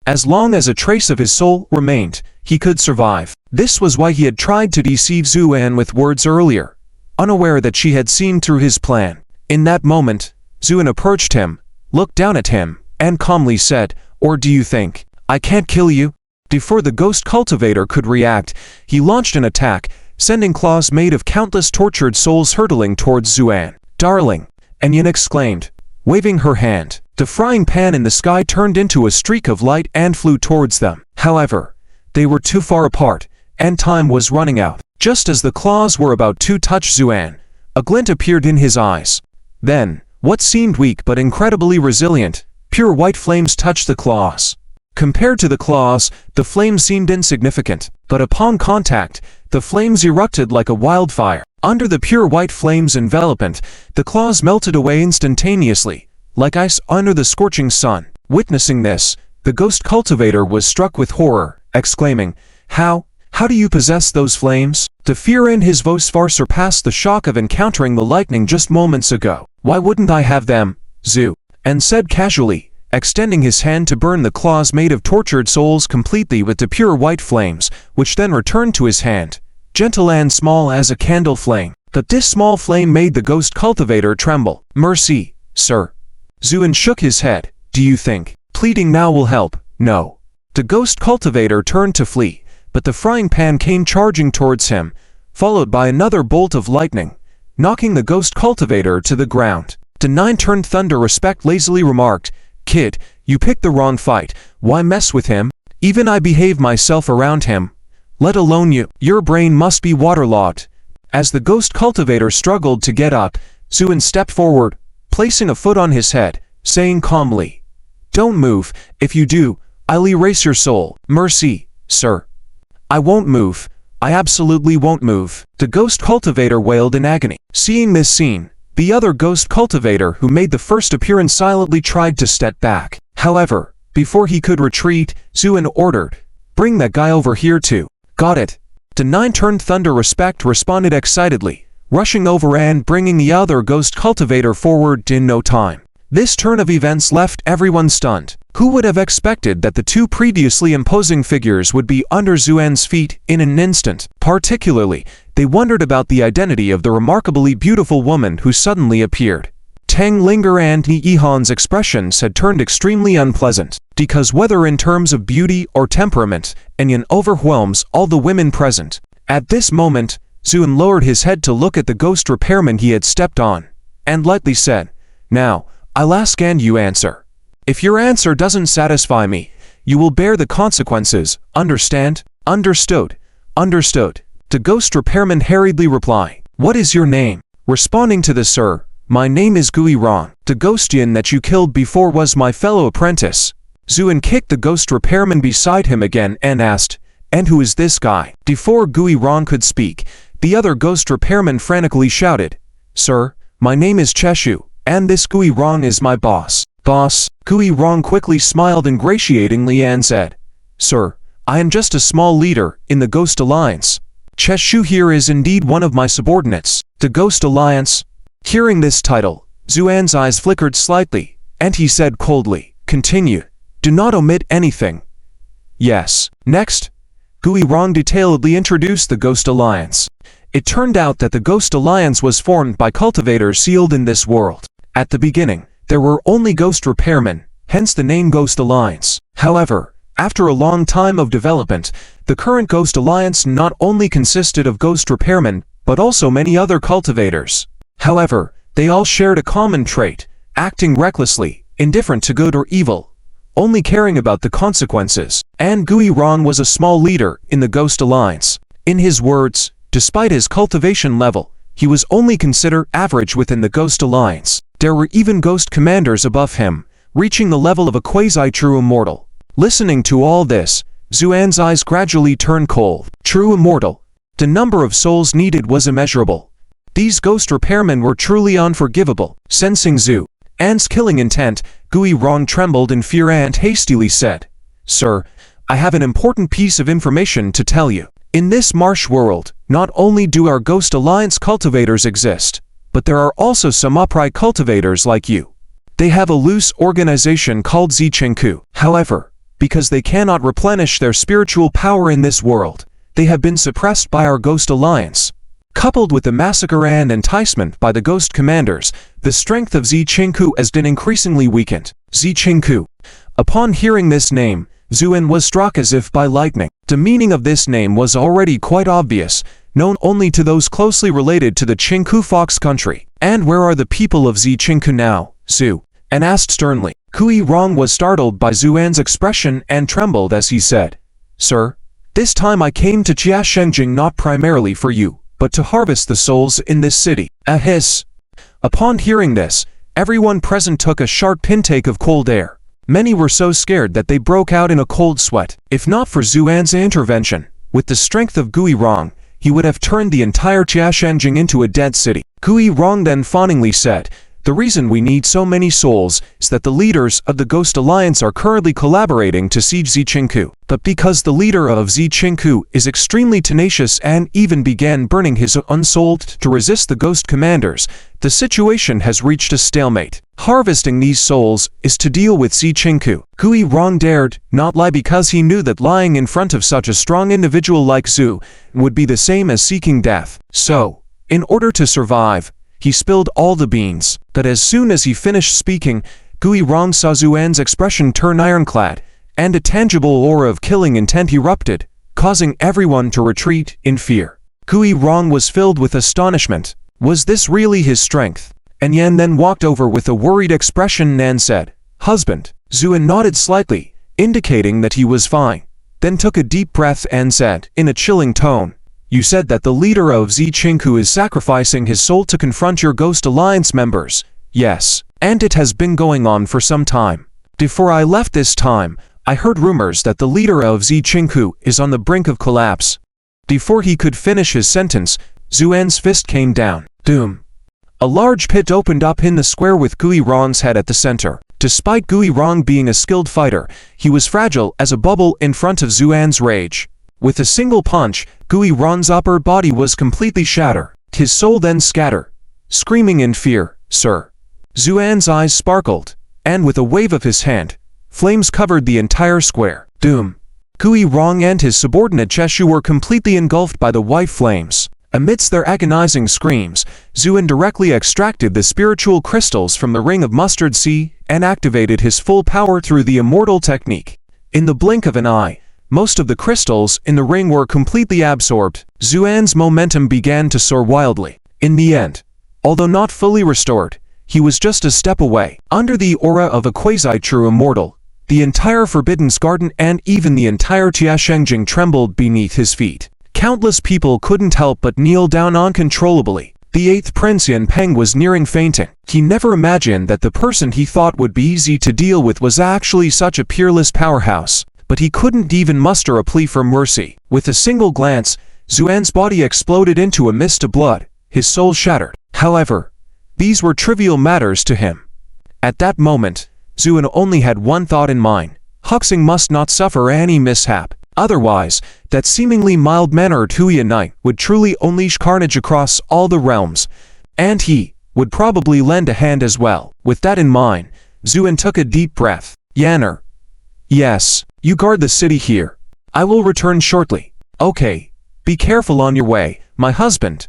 As long as a trace of his soul remained, he could survive. This was why he had tried to deceive Zuan with words earlier, unaware that she had seen through his plan. In that moment, Zuan approached him, looked down at him, and calmly said, "Or do you think I can't kill you?" Before the ghost cultivator could react, he launched an attack, sending claws made of countless tortured souls hurtling towards Zuan. "Darling!" Yan exclaimed, waving her hand. The frying pan in the sky turned into a streak of light and flew towards them. However, they were too far apart, and time was running out. Just as the claws were about to touch Zuan, a glint appeared in his eyes. Then, what seemed weak but incredibly resilient, pure white flames touched the claws. Compared to the claws, the flames seemed insignificant, but upon contact, the flames erupted like a wildfire. Under the pure white flames' envelopment, the claws melted away instantaneously, like ice under the scorching sun. Witnessing this, the ghost cultivator was struck with horror, exclaiming, How do you possess those flames?" The fear in his voice far surpassed the shock of encountering the lightning just moments ago. "Why wouldn't I have them, Zhu?" and said casually, extending his hand to burn the claws made of tortured souls completely with the pure white flames, which then returned to his hand, gentle and small as a candle flame. But this small flame made the ghost cultivator tremble. "Mercy, sir." Zuan shook his head. "Do you think pleading now will help?" "No." The ghost cultivator turned to flee, but the frying pan came charging towards him, followed by another bolt of lightning, knocking the ghost cultivator to the ground. The nine-turned thunder respect lazily remarked, "Kid, you picked the wrong fight. Why mess with him? Even I behave myself around him. Let alone you. Your brain must be waterlogged." As the ghost cultivator struggled to get up, Zuan stepped forward, placing a foot on his head, saying calmly, "Don't move. If you do, I'll erase your soul." "Mercy, sir." "I won't move. I absolutely won't move." The ghost cultivator wailed in agony. Seeing this scene, the other ghost cultivator who made the first appearance silently tried to step back. However, before he could retreat, Zuan ordered, "Bring that guy over here too." "Got it." The nine-turned thunder respect responded excitedly, rushing over and bringing the other ghost cultivator forward in no time. This turn of events left everyone stunned. Who would have expected that the two previously imposing figures would be under Zuan's feet in an instant? Particularly, they wondered about the identity of the remarkably beautiful woman who suddenly appeared. Tang Linger and Ni Yihan's expressions had turned extremely unpleasant, because whether in terms of beauty or temperament, Yan overwhelms all the women present. At this moment, Zuan lowered his head to look at the ghost repairman he had stepped on, and lightly said, "Now, I'll ask and you answer. If your answer doesn't satisfy me, you will bear the consequences, understand?" "Understood. Understood." The ghost repairman hurriedly replied, "What is your name?" Responding to the "Sir, my name is Gui Rong. The ghost yin that you killed before was my fellow apprentice." Zuan kicked the ghost repairman beside him again and asked, "And who is this guy?" Before Gui Rong could speak, the other ghost repairman frantically shouted, "Sir, My name is Cheshu, and this Gui Rong is my boss. Boss, Gui Rong quickly smiled ingratiatingly and said, Sir, I am just a small leader in the Ghost Alliance. Cheshu here is indeed one of my subordinates. The Ghost Alliance. Hearing this title, Xuan's eyes flickered slightly, and he said coldly, Continue. Do not omit anything. Yes. Next, Gui Rong detailedly introduced the Ghost Alliance. It turned out that the Ghost Alliance was formed by cultivators sealed in this world. At the beginning, there were only ghost repairmen, hence the name Ghost Alliance. However, after a long time of development, the current Ghost Alliance not only consisted of ghost repairmen, but also many other cultivators. However, they all shared a common trait, acting recklessly, indifferent to good or evil, only caring about the consequences. And Gui Rong was a small leader in the Ghost Alliance. In his words, despite his cultivation level, he was only considered average within the Ghost Alliance. There were even ghost commanders above him, reaching the level of a quasi-true immortal. Listening to all this, Xuan's eyes gradually turned cold. True immortal. The number of souls needed was immeasurable. These ghost repairmen were truly unforgivable. Sensing Xuan's killing intent, Gui Rong trembled in fear and hastily said, Sir, I have an important piece of information to tell you. In this marsh world, not only do our Ghost Alliance cultivators exist, but there are also some upright cultivators like you. They have a loose organization called Zichengku. However, because they cannot replenish their spiritual power in this world, they have been suppressed by our Ghost Alliance. Coupled with the massacre and enticement by the ghost commanders, the strength of Zichengku has been increasingly weakened. Zichengku. Upon hearing this name, Xuan was struck as if by lightning. The meaning of this name was already quite obvious, known only to those closely related to the Qingku Fox country. And where are the people of Zichengku now, Xuan asked sternly. Gui Rong was startled by Xuan's expression and trembled as he said, Sir, this time I came to Jiashengjing not primarily for you, but to harvest the souls in this city. A hiss. Upon hearing this, everyone present took a sharp intake of cold air. Many were so scared that they broke out in a cold sweat. If not for Xuan's intervention, with the strength of Gui Rong, he would have turned the entire Jiashengjing into a dead city. Gui Rong then fawningly said, The reason we need so many souls is that the leaders of the Ghost Alliance are currently collaborating to siege Zichengku. But because the leader of Zichengku is extremely tenacious and even began burning his own soul to resist the ghost commanders, the situation has reached a stalemate. Harvesting these souls is to deal with Zichengku. Gui Rong dared not lie because he knew that lying in front of such a strong individual like Zhu would be the same as seeking death. So, in order to survive, he spilled all the beans. But as soon as he finished speaking, Gui Rong saw Xuan's expression turn ironclad, and a tangible aura of killing intent erupted, causing everyone to retreat in fear. Gui Rong was filled with astonishment. Was this really his strength? And Yan then walked over with a worried expression and said, Husband. Xuan nodded slightly, indicating that he was fine, then took a deep breath and said, in a chilling tone, You said that the leader of Zichengku is sacrificing his soul to confront your Ghost Alliance members. Yes, and it has been going on for some time. Before I left this time, I heard rumors that the leader of Zichengku is on the brink of collapse. Before he could finish his sentence, Xuan's fist came down. Doom. A large pit opened up in the square with Gui Rong's head at the center. Despite Gui Rong being a skilled fighter, he was fragile as a bubble in front of Xuan's rage. With a single punch, Gui Rong's upper body was completely shattered. His soul then scattered. Screaming in fear, Sir. Xuan's eyes sparkled, and with a wave of his hand, flames covered the entire square. Doom. Gui Rong and his subordinate Cheshu were completely engulfed by the white flames. Amidst their agonizing screams, Xuan directly extracted the spiritual crystals from the ring of mustard seed and activated his full power through the immortal technique. In the blink of an eye, most of the crystals in the ring were completely absorbed. Xuan's momentum began to soar wildly. In the end, although not fully restored, he was just a step away. Under the aura of a quasi-true immortal, the entire Forbidden Garden and even the entire Jiashengjing trembled beneath his feet. Countless people couldn't help but kneel down uncontrollably. The 8th Prince Yan Peng was nearing fainting. He never imagined that the person he thought would be easy to deal with was actually such a peerless powerhouse. But he couldn't even muster a plea for mercy. With a single glance, Xuan's body exploded into a mist of blood, his soul shattered. However, These were trivial matters to him. At that moment, Zuan only had one thought in mind. Huxing must not suffer any mishap. Otherwise, that seemingly mild-mannered Huya knight would truly unleash carnage across all the realms. And he would probably lend a hand as well. With that in mind, Zuan took a deep breath. Yanner. Yes, you guard the city here. I will return shortly. Okay. Be careful on your way, my husband.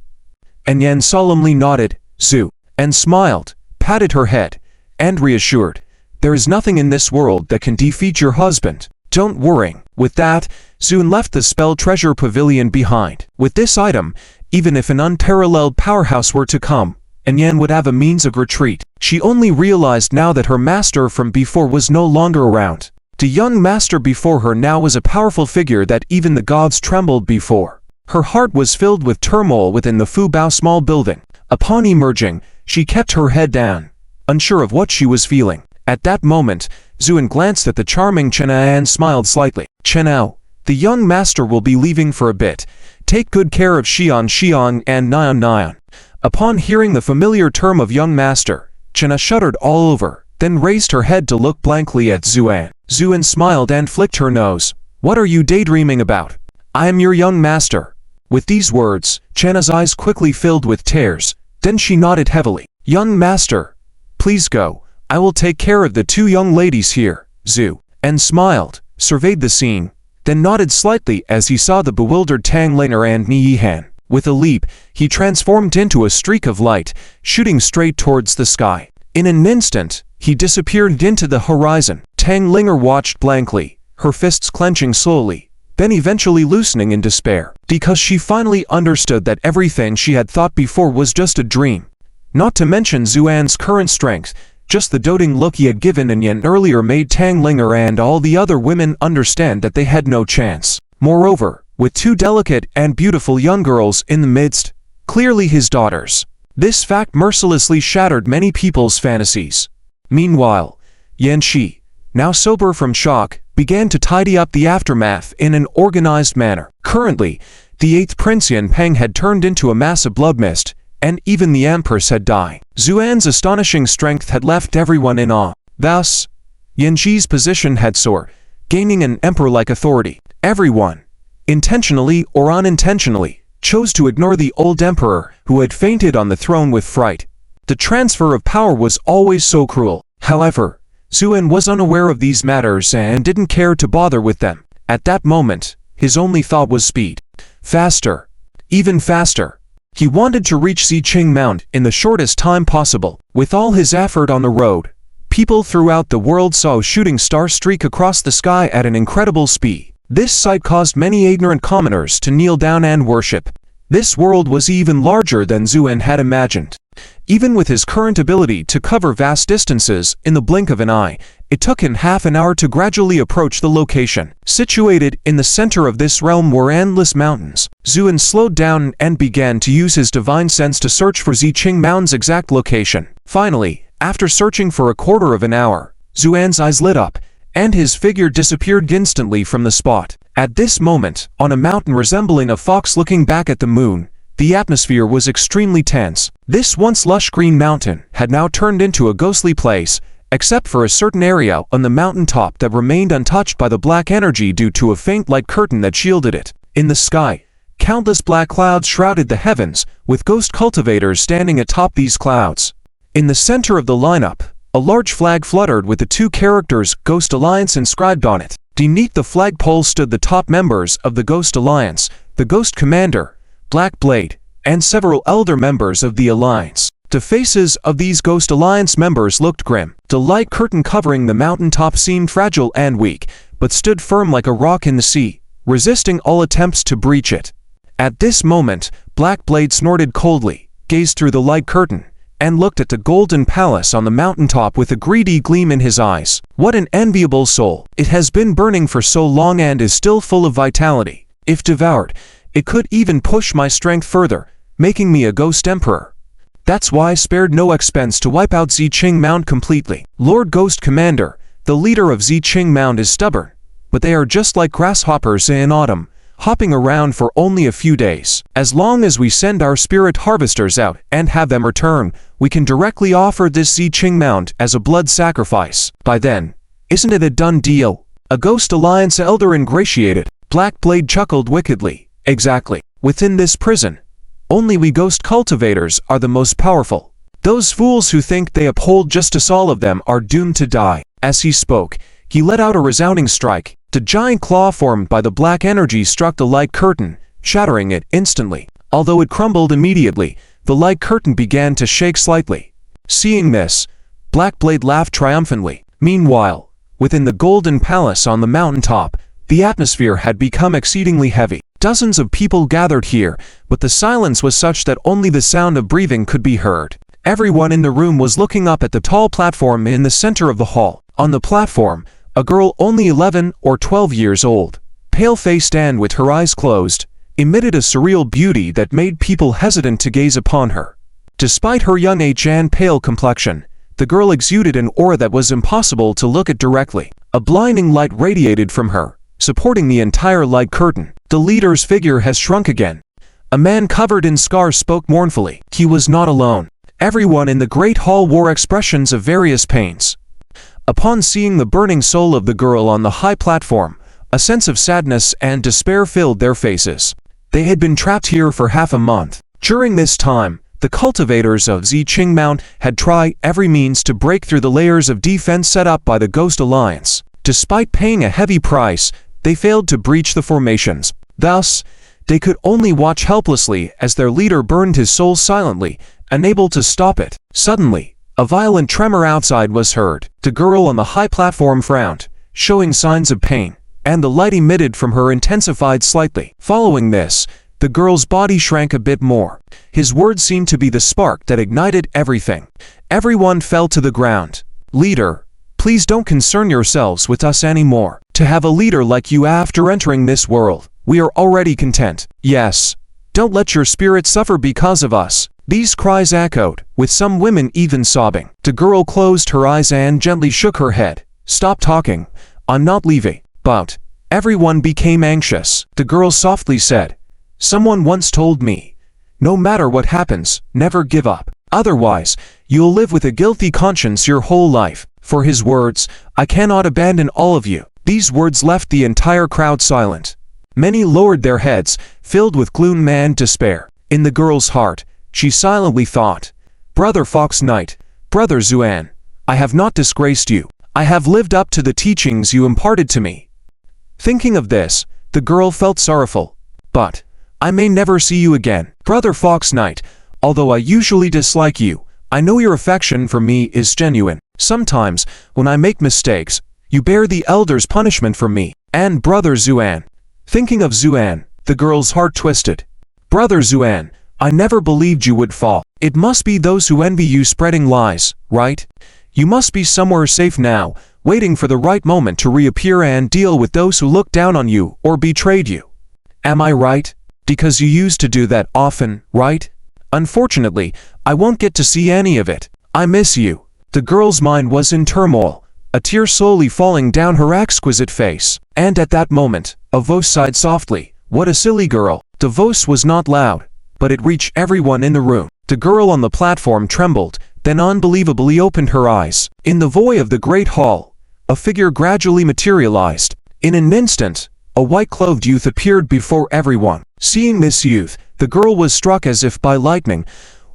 And Yan solemnly nodded. Zu and smiled, patted her head, and reassured, there is nothing in this world that can defeat your husband. Don't worry. With that, Zun left the Spell Treasure Pavilion behind. With this item, even if an unparalleled powerhouse were to come, and Yan would have a means of retreat. She only realized now that her master from before was no longer around. The young master before her now was a powerful figure that even the gods trembled before. Her heart was filled with turmoil within the Fubao small building. Upon emerging, she kept her head down, unsure of what she was feeling. At that moment, Zuan glanced at the charming Chenao and smiled slightly. Chenao, the young master will be leaving for a bit. Take good care of Xian and Nian. Upon hearing the familiar term of young master, Chenao shuddered all over, then raised her head to look blankly at Zuan. Zuan smiled and flicked her nose. What are you daydreaming about? I am your young master. With these words, Chenao's eyes quickly filled with tears. Then she nodded heavily. Young master, please go. I will take care of the two young ladies here. Zu and smiled, surveyed the scene, then nodded slightly as he saw the bewildered Tang Linger and Ni Yihan. With a leap, he transformed into a streak of light, shooting straight towards the sky. In an instant, he disappeared into the horizon. Tang Linger watched blankly, her fists clenching slowly, then eventually loosening in despair, because she finally understood that everything she had thought before was just a dream. Not to mention Zuan's current strength, just the doting look he had given Yan earlier made Tang Linger and all the other women understand that they had no chance. Moreover, with two delicate and beautiful young girls in the midst, clearly his daughters. This fact mercilessly shattered many people's fantasies. Meanwhile, Yan Shi, now sober from shock, began to tidy up the aftermath in an organized manner. Currently, the 8th Prince Yan Peng had turned into a mass of blood mist, and even the Empress had died. Zuan's astonishing strength had left everyone in awe. Thus, Yan Shi's position had soared, gaining an emperor-like authority. Everyone, intentionally or unintentionally, chose to ignore the old emperor who had fainted on the throne with fright. The transfer of power was always so cruel. However, Zuan was unaware of these matters and didn't care to bother with them. At that moment, his only thought was speed. Faster. Even faster. He wanted to reach Ziqing Mount in the shortest time possible. With all his effort on the road, people throughout the world saw a shooting star streak across the sky at an incredible speed. This sight caused many ignorant commoners to kneel down and worship. This world was even larger than Zuan had imagined. Even with his current ability to cover vast distances in the blink of an eye, it took him half an hour to gradually approach the location. Situated in the center of this realm were endless mountains. Zuan slowed down and began to use his divine sense to search for Ziqing Mountain's exact location. Finally, after searching for a quarter of an hour, Zuan's eyes lit up, and his figure disappeared instantly from the spot. At this moment, on a mountain resembling a fox looking back at the moon, the atmosphere was extremely tense. This once lush green mountain had now turned into a ghostly place, except for a certain area on the mountaintop that remained untouched by the black energy due to a faint light curtain that shielded it. In the sky, countless black clouds shrouded the heavens, with ghost cultivators standing atop these clouds. In the center of the lineup, a large flag fluttered with the two characters Ghost Alliance inscribed on it. Beneath the flagpole stood the top members of the Ghost Alliance, the Ghost Commander, Black Blade, and several elder members of the Alliance. The faces of these Ghost Alliance members looked grim. The light curtain covering the mountaintop seemed fragile and weak, but stood firm like a rock in the sea, resisting all attempts to breach it. At this moment, Black Blade snorted coldly, gazed through the light curtain, and looked at the golden palace on the mountaintop with a greedy gleam in his eyes. What an enviable soul! It has been burning for so long and is still full of vitality. If devoured, it could even push my strength further, making me a ghost emperor. That's why I spared no expense to wipe out Ziqing Mount completely. Lord Ghost Commander, the leader of Ziqing Mount is stubborn, but they are just like grasshoppers in autumn, hopping around for only a few days. As long as we send our spirit harvesters out and have them return, we can directly offer this Ziqing Mount as a blood sacrifice. By then, isn't it a done deal? A Ghost Alliance elder ingratiated. Black Blade chuckled wickedly. Exactly. Within this prison, only we ghost cultivators are the most powerful. Those fools who think they uphold justice, all of them are doomed to die. As he spoke, he let out a resounding strike. The giant claw formed by the black energy struck the light curtain, shattering it instantly. Although it crumbled immediately, the light curtain began to shake slightly. Seeing this, Black Blade laughed triumphantly. Meanwhile, within the golden palace on the mountaintop, the atmosphere had become exceedingly heavy. Dozens of people gathered here, but the silence was such that only the sound of breathing could be heard. Everyone in the room was looking up at the tall platform in the center of the hall. On the platform, a girl only 11 or 12 years old, pale-faced and with her eyes closed, emitted a surreal beauty that made people hesitant to gaze upon her. Despite her young age and pale complexion, the girl exuded an aura that was impossible to look at directly. A blinding light radiated from her, supporting the entire light curtain. The leader's figure has shrunk again. A man covered in scars spoke mournfully. He was not alone. Everyone in the great hall wore expressions of various pains. Upon seeing the burning soul of the girl on the high platform, a sense of sadness and despair filled their faces. They had been trapped here for half a month. During this time, the cultivators of Ziqing Mount had tried every means to break through the layers of defense set up by the Ghost Alliance. Despite paying a heavy price, they failed to breach the formations. Thus, they could only watch helplessly as their leader burned his soul silently, unable to stop it. Suddenly, a violent tremor outside was heard. The girl on the high platform frowned, showing signs of pain, and the light emitted from her intensified slightly. Following this, the girl's body shrank a bit more. His words seemed to be the spark that ignited everything. Everyone fell to the ground. Leader, please don't concern yourselves with us anymore. To have a leader like you after entering this world, we are already content. Yes, don't let your spirit suffer because of us. These cries echoed, with some women even sobbing. The girl closed her eyes and gently shook her head. Stop talking. I'm not leaving. But everyone became anxious. The girl softly said, someone once told me, no matter what happens, never give up. Otherwise, you'll live with a guilty conscience your whole life. For his words, I cannot abandon all of you. These words left the entire crowd silent. Many lowered their heads, filled with gloom and despair. In the girl's heart, she silently thought, Brother Fox Knight, Brother Xuan, I have not disgraced you. I have lived up to the teachings you imparted to me. Thinking of this, the girl felt sorrowful. But I may never see you again. Brother Fox Knight, although I usually dislike you, I know your affection for me is genuine. Sometimes, when I make mistakes, you bear the elder's punishment for me. And Brother Xuan. Thinking of Xuan, the girl's heart twisted. Brother Xuan, I never believed you would fall. It must be those who envy you spreading lies, right? You must be somewhere safe now, waiting for the right moment to reappear and deal with those who looked down on you or betrayed you. Am I right? Because you used to do that often, right? Unfortunately, I won't get to see any of it. I miss you. The girl's mind was in turmoil, a tear slowly falling down her exquisite face. And at that moment, a voice sighed softly. What a silly girl. The voice was not loud, but it reached everyone in the room. The girl on the platform trembled, then unbelievably opened her eyes. In the void of the great hall, a figure gradually materialized. In an instant, a white-clothed youth appeared before everyone. Seeing this youth, the girl was struck as if by lightning,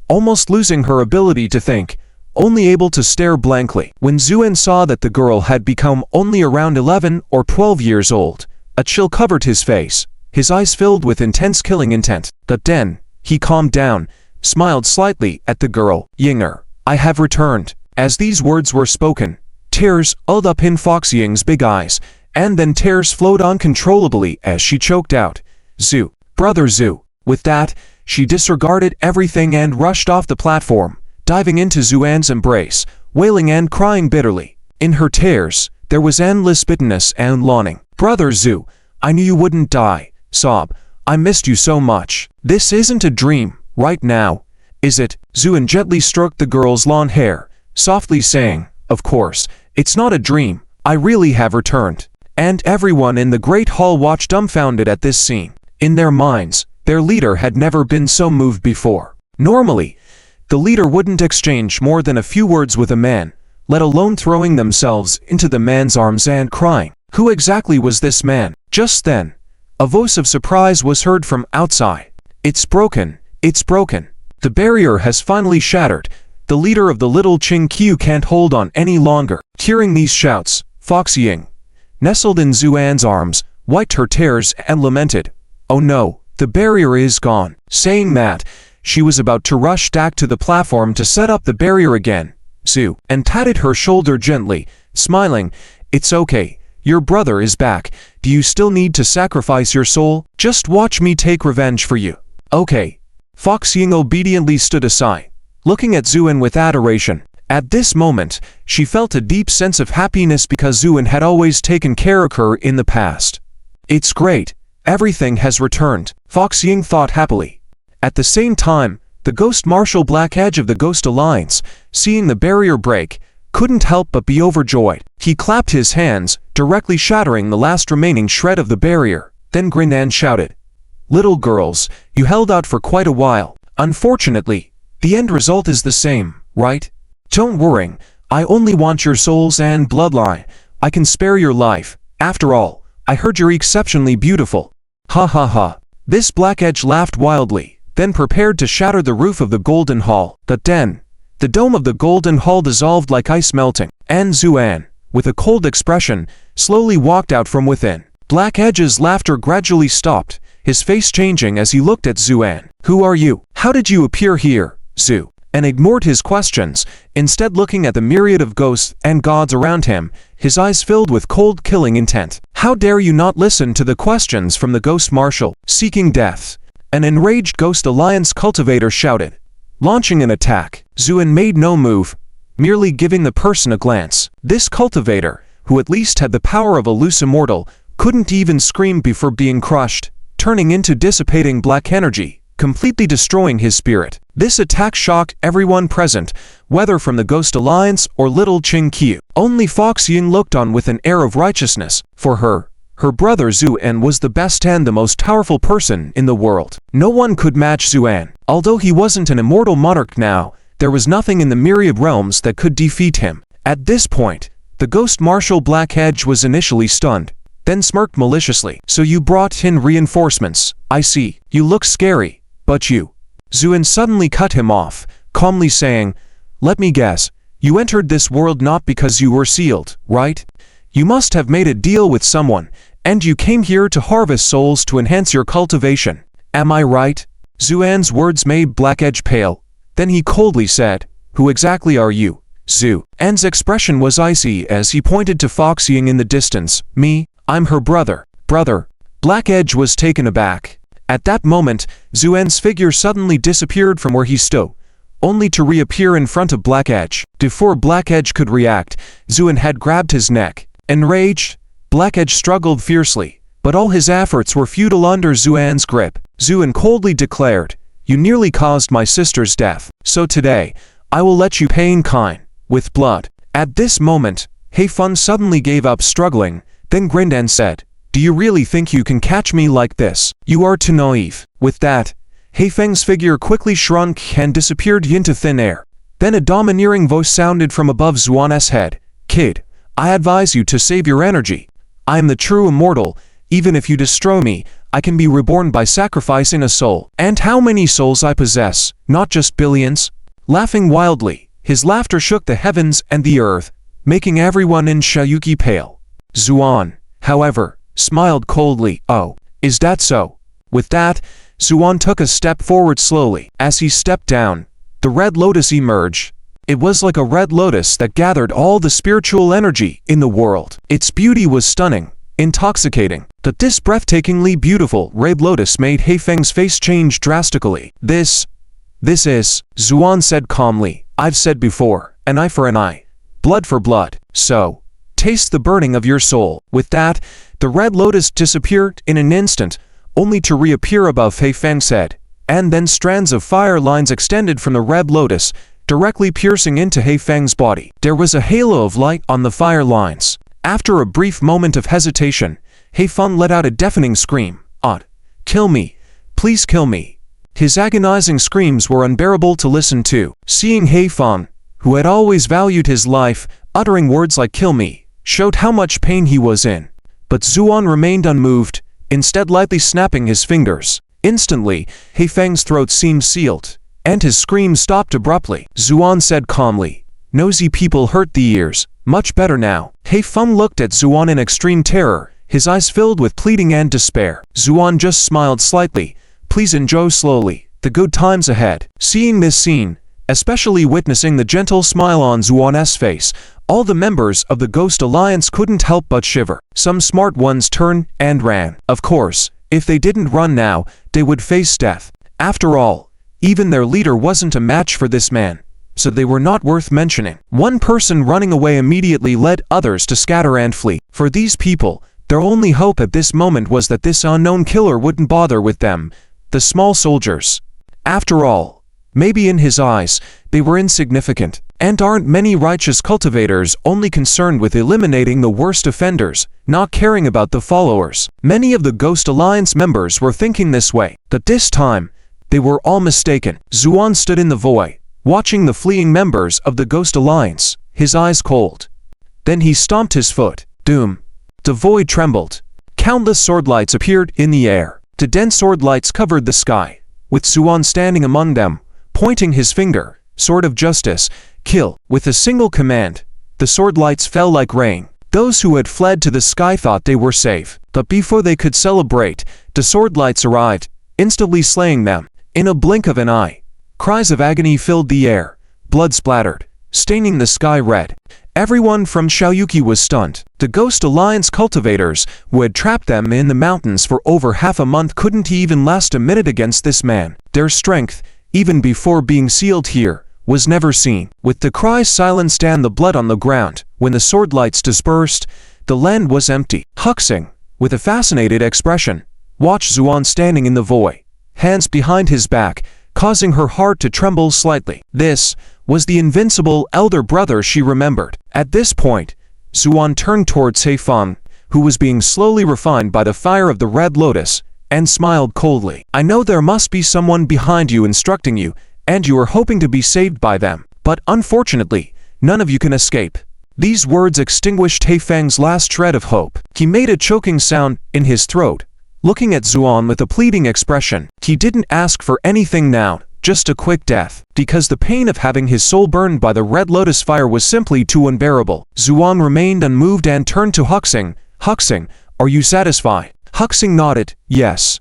almost losing her ability to think, only able to stare blankly. When Xuan saw that the girl had become only around 11 or 12 years old, a chill covered his face, his eyes filled with intense killing intent. But then, he calmed down, smiled slightly at the girl. Yinger, I have returned. As these words were spoken, tears welled up in Fox Ying's big eyes, and then tears flowed uncontrollably as she choked out, Zhu, Brother Zhu. With that, she disregarded everything and rushed off the platform, diving into Xuan's embrace, wailing and crying bitterly. In her tears, there was endless bitterness and longing. Brother Zhu, I knew you wouldn't die. Sob, I missed you so much. This isn't a dream, right now, is it? Xuan gently stroked the girl's long hair, softly saying, of course, it's not a dream. I really have returned. And everyone in the great hall watched dumbfounded at this scene. In their minds, their leader had never been so moved before. Normally, the leader wouldn't exchange more than a few words with a man, let alone throwing themselves into the man's arms and crying. Who exactly was this man? Just then, a voice of surprise was heard from outside. It's broken, it's broken. The barrier has finally shattered. The leader of the little Qingqiu can't hold on any longer. Hearing these shouts, Fox Ying, nestled in Zuan's arms, wiped her tears and lamented, "Oh no, the barrier is gone." Saying that, she was about to rush back to the platform to set up the barrier again. Zu and patted her shoulder gently, smiling, "It's okay, your brother is back. Do you still need to sacrifice your soul? Just watch me take revenge for you." "Okay." Fox Ying obediently stood aside, looking at Zuan with adoration. At this moment, she felt a deep sense of happiness because Zuan had always taken care of her in the past. "It's great. Everything has returned," Fox Ying thought happily. At the same time, the Ghost Marshal Black Edge of the Ghost Alliance, seeing the barrier break, couldn't help but be overjoyed. He clapped his hands, directly shattering the last remaining shred of the barrier, then grinned and shouted, "Little girls, you held out for quite a while. Unfortunately, the end result is the same, right? Don't worry, I only want your souls and bloodline. I can spare your life. After all, I heard you're exceptionally beautiful." Ha ha ha. This Black Edge laughed wildly, then prepared to shatter the roof of the Golden Hall. But then, the dome of the Golden Hall dissolved like ice melting, and Zuan, with a cold expression, slowly walked out from within. Black Edge's laughter gradually stopped, his face changing as he looked at Zuan. "Who are you? How did you appear here?" Zu and ignored his questions, instead looking at the myriad of ghosts and gods around him, his eyes filled with cold killing intent. "How dare you not listen to the questions from the Ghost Marshal, seeking death?" An enraged Ghost Alliance cultivator shouted, launching an attack. Zuan made no move, merely giving the person a glance. This cultivator, who at least had the power of a loose immortal, couldn't even scream before being crushed, turning into dissipating black energy, completely destroying his spirit. This attack shocked everyone present, whether from the Ghost Alliance or little Qingqiu. Only Fox Ying looked on with an air of righteousness. For her brother Zuan was the best and the most powerful person in the world. No one could match Zuan. Although he wasn't an immortal monarch now, there was nothing in the myriad realms that could defeat him. At this point, the Ghost Marshal Black Edge was initially stunned, then smirked maliciously. "So you brought in reinforcements, I see. You look scary, but you..." Zuan suddenly cut him off, calmly saying, "Let me guess, you entered this world not because you were sealed, right? You must have made a deal with someone, and you came here to harvest souls to enhance your cultivation. Am I right?" Zuan's words made Black Edge pale. Then he coldly said, "Who exactly are you?" Zuan's expression was icy as he pointed to Fox Ying in the distance. "Me, I'm her brother." "Brother?" Black Edge was taken aback. At that moment, Zuan's figure suddenly disappeared from where he stood, only to reappear in front of Black Edge. Before Black Edge could react, Zuan had grabbed his neck. Enraged, Black Edge struggled fiercely, but all his efforts were futile under Zuan's grip. Zuan coldly declared, "You nearly caused my sister's death, so today, I will let you pay in kind, with blood." At this moment, Heifeng suddenly gave up struggling, then grinned and said, "Do you really think you can catch me like this? You are too naive." With that, Heifeng's figure quickly shrunk and disappeared into thin air. Then a domineering voice sounded from above Zuan's head. "Kid, I advise you to save your energy. I am the true immortal. Even if you destroy me, I can be reborn by sacrificing a soul. And how many souls I possess, not just billions?" Laughing wildly, his laughter shook the heavens and the earth, making everyone in Shayuki pale. Zuan, however, smiled coldly. "Oh, is that so?" With that, Zuan took a step forward slowly. As he stepped down, the red lotus emerged. It was like a red lotus that gathered all the spiritual energy in the world. Its beauty was stunning, intoxicating. But this breathtakingly beautiful red lotus made Heifeng's face change drastically. This is," Zuan said calmly, "I've said before, an eye for an eye, blood for blood. So, taste the burning of your soul." With that, the red lotus disappeared in an instant, only to reappear above Heifeng's head, and then strands of fire lines extended from the red lotus, directly piercing into Heifeng's body. There was a halo of light on the fire lines. After a brief moment of hesitation, Heifeng let out a deafening scream. "Odd. Kill me. Please kill me. His agonizing screams were unbearable to listen to. Seeing Haifeng, who had always valued his life, uttering words like kill me, showed how much pain he was in. But Zuan remained unmoved, instead lightly snapping his fingers. Instantly, Haifeng's throat seemed sealed, and his screams stopped abruptly. Zuan said calmly, "Nosy people hurt the ears. Much better now." Haifeng looked at Zuan in extreme terror, his eyes filled with pleading and despair. Zuan just smiled slightly. "Please enjoy slowly the good times ahead." Seeing this scene, especially witnessing the gentle smile on Zuan's face, all the members of the Ghost Alliance couldn't help but shiver. Some smart ones turned and ran. Of course, if they didn't run now, they would face death. After all, even their leader wasn't a match for this man, so they were not worth mentioning. One person running away immediately led others to scatter and flee. For these people, their only hope at this moment was that this unknown killer wouldn't bother with them, the small soldiers. After all, maybe in his eyes, they were insignificant. And aren't many righteous cultivators only concerned with eliminating the worst offenders, not caring about the followers? Many of the Ghost Alliance members were thinking this way, but this time, they were all mistaken. Zuan stood in the void, watching the fleeing members of the Ghost Alliance, his eyes cold. Then he stomped his foot. Doom. The void trembled. Countless sword lights appeared in the air. The dense sword lights covered the sky, with Zuan standing among them, pointing his finger. Sword of justice. Kill. With a single command, the sword lights fell like rain. Those who had fled to the sky thought they were safe, but before they could celebrate, the sword lights arrived, instantly slaying them. In a blink of an eye, cries of agony filled the air. Blood splattered, staining the sky red. Everyone from Xiaoyuki was stunned. The Ghost Alliance cultivators, who had trapped them in the mountains for over half a month, couldn't even last a minute against this man. Their strength, even before being sealed here, was never seen. With the cries silenced and the blood on the ground, when the sword lights dispersed, the land was empty. Huxing, with a fascinated expression, watched Zuan standing in the void, hands behind his back, causing her heart to tremble slightly. This was the invincible elder brother she remembered. At this point, Zuan turned towards Haifeng, who was being slowly refined by the fire of the Red Lotus, and smiled coldly. "I know there must be someone behind you instructing you, and you are hoping to be saved by them. But unfortunately, none of you can escape." These words extinguished Haifeng's last shred of hope. He made a choking sound in his throat, looking at Zuan with a pleading expression. He didn't ask for anything now, just a quick death, because the pain of having his soul burned by the Red Lotus fire was simply too unbearable. Zuan remained unmoved and turned to Huxing. "Huxing, are you satisfied?" Huxing nodded. Yes.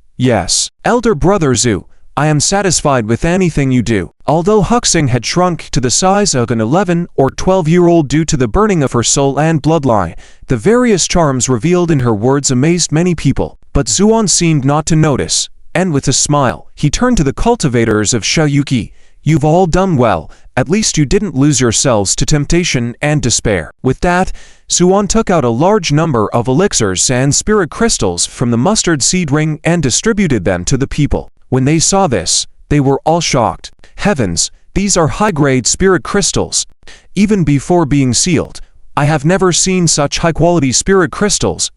Elder brother Zhu, I am satisfied with anything you do." Although Huxing had shrunk to the size of an 11 or 12-year-old due to the burning of her soul and bloodline, the various charms revealed in her words amazed many people. But Zuan seemed not to notice, and with a smile, he turned to the cultivators of Xiaoyuki. "You've all done well, at least you didn't lose yourselves to temptation and despair." With that, Zuan took out a large number of elixirs and spirit crystals from the mustard seed ring and distributed them to the people. When they saw this, they were all shocked. Heavens, these are high-grade spirit crystals. Even before being sealed, I have never seen such high-quality spirit crystals.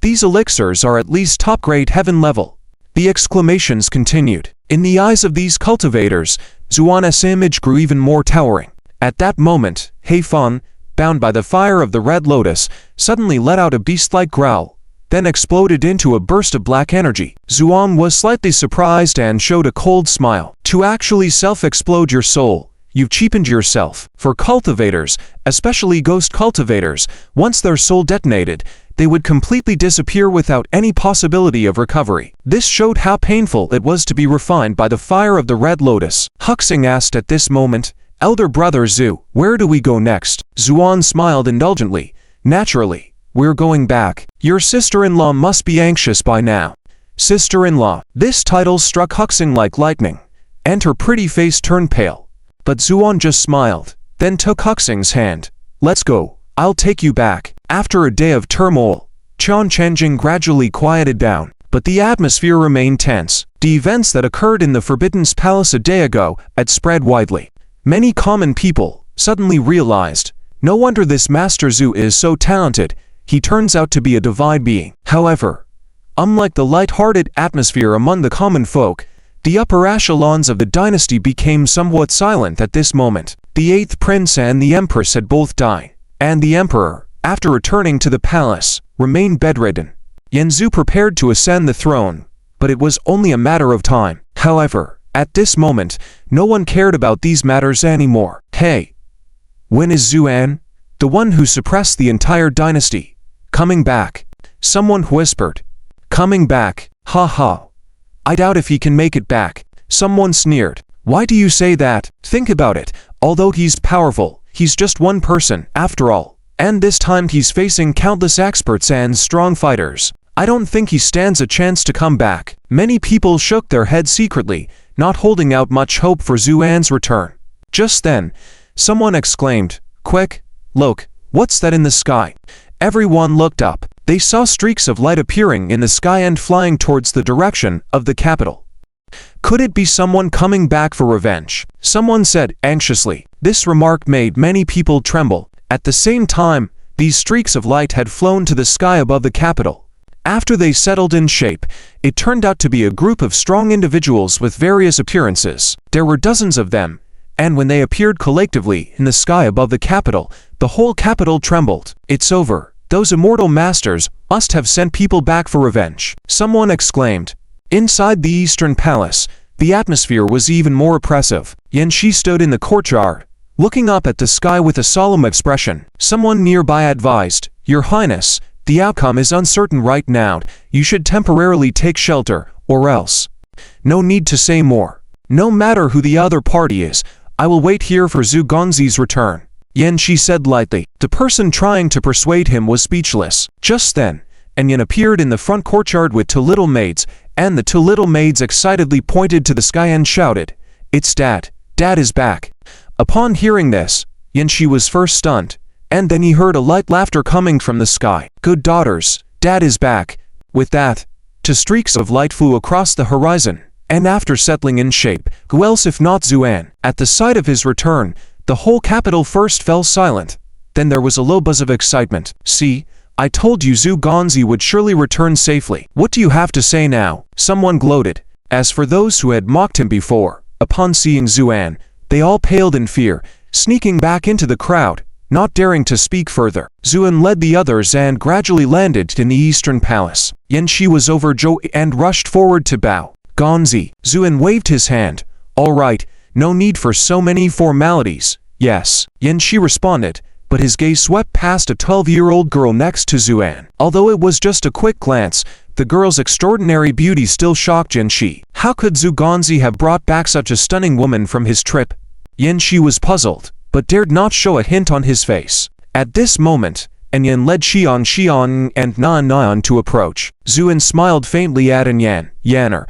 These elixirs are at least top-grade heaven level. The exclamations continued. In the eyes of these cultivators, Zuan's image grew even more towering. At that moment, Haifeng, bound by the fire of the Red Lotus, suddenly let out a beast-like growl, then exploded into a burst of black energy. Zuan was slightly surprised and showed a cold smile. "To actually self-explode your soul, you've cheapened yourself." For cultivators, especially ghost cultivators, once their soul detonated, they would completely disappear without any possibility of recovery. This showed how painful it was to be refined by the fire of the Red Lotus. Huxing asked at this moment, "Elder brother Zhu, where do we go next?" Zuan smiled indulgently. "Naturally. We're going back. Your sister-in-law must be anxious by now." Sister-in-law. This title struck Huxing like lightning, and her pretty face turned pale. But Zuan just smiled, then took Huxing's hand. "Let's go. I'll take you back." After a day of turmoil, Changqing gradually quieted down, but the atmosphere remained tense. The events that occurred in the Forbidden Palace a day ago had spread widely. Many common people suddenly realized, no wonder this Master Zhu is so talented. He turns out to be a divine being. However, Unlike the light-hearted atmosphere among the common folk, the upper echelons of the dynasty became somewhat silent at this moment. The 8th prince and the empress had both died, and the emperor, after returning to the palace, remained bedridden. Yanzu prepared to ascend the throne, but it was only a matter of time. However, at this moment, no one cared about these matters anymore. Hey, when is Zuan, the one who suppressed the entire dynasty, coming back? Someone whispered. Coming back, ha ha. I doubt if he can make it back. Someone sneered. Why do you say that? Think about it. Although he's powerful, he's just one person, after all. And this time he's facing countless experts and strong fighters. I don't think he stands a chance to come back. Many people shook their heads secretly, not holding out much hope for Zuan's return. Just then, someone exclaimed, "Quick, look, what's that in the sky?" Everyone looked up. They saw streaks of light appearing in the sky and flying towards the direction of the capital. Could it be someone coming back for revenge? Someone said anxiously. This remark made many people tremble. At the same time, these streaks of light had flown to the sky above the capital. After they settled in shape, it turned out to be a group of strong individuals with various appearances. There were dozens of them, and when they appeared collectively in the sky above the capital, the whole capital trembled. It's over. Those immortal masters must have sent people back for revenge. Someone exclaimed. Inside the Eastern Palace, the atmosphere was even more oppressive. Yanxi stood in the courtyard, looking up at the sky with a solemn expression. Someone nearby advised, "Your Highness, the outcome is uncertain right now. You should temporarily take shelter, or else." No need to say more. No matter who the other party is, I will wait here for Zhu Gongzi's return. Yanxi said lightly. The person trying to persuade him was speechless. Just then, Yan appeared in the front courtyard with 2 little maids, and the 2 little maids excitedly pointed to the sky and shouted, "It's Dad! Dad is back!" Upon hearing this, Yanxi was first stunned, and then he heard a light laughter coming from the sky. "Good daughters, Dad is back!" With that, 2 streaks of light flew across the horizon, and after settling in shape, who else if not Zuan? At the sight of his return, the whole capital first fell silent. Then there was a low buzz of excitement. "See, I told you Zhu Gongzi would surely return safely. What do you have to say now?" Someone gloated. As for those who had mocked him before, upon seeing Zuan, they all paled in fear, sneaking back into the crowd, not daring to speak further. Zuan led the others and gradually landed in the Eastern Palace. Yanxi was overjoyed and rushed forward to bow. "Gongzi." Zuan waved his hand. "All right, no need for so many formalities." "Yes," Yanxi responded, but his gaze swept past a 12-year-old girl next to Zuan. Although it was just a quick glance, the girl's extraordinary beauty still shocked Yanxi. How could Zhu Gongzi have brought back such a stunning woman from his trip? Yanxi was puzzled, but dared not show a hint on his face. At this moment, Yan led Xian and Nan to approach. Zuan smiled faintly at Yan. "Yanner,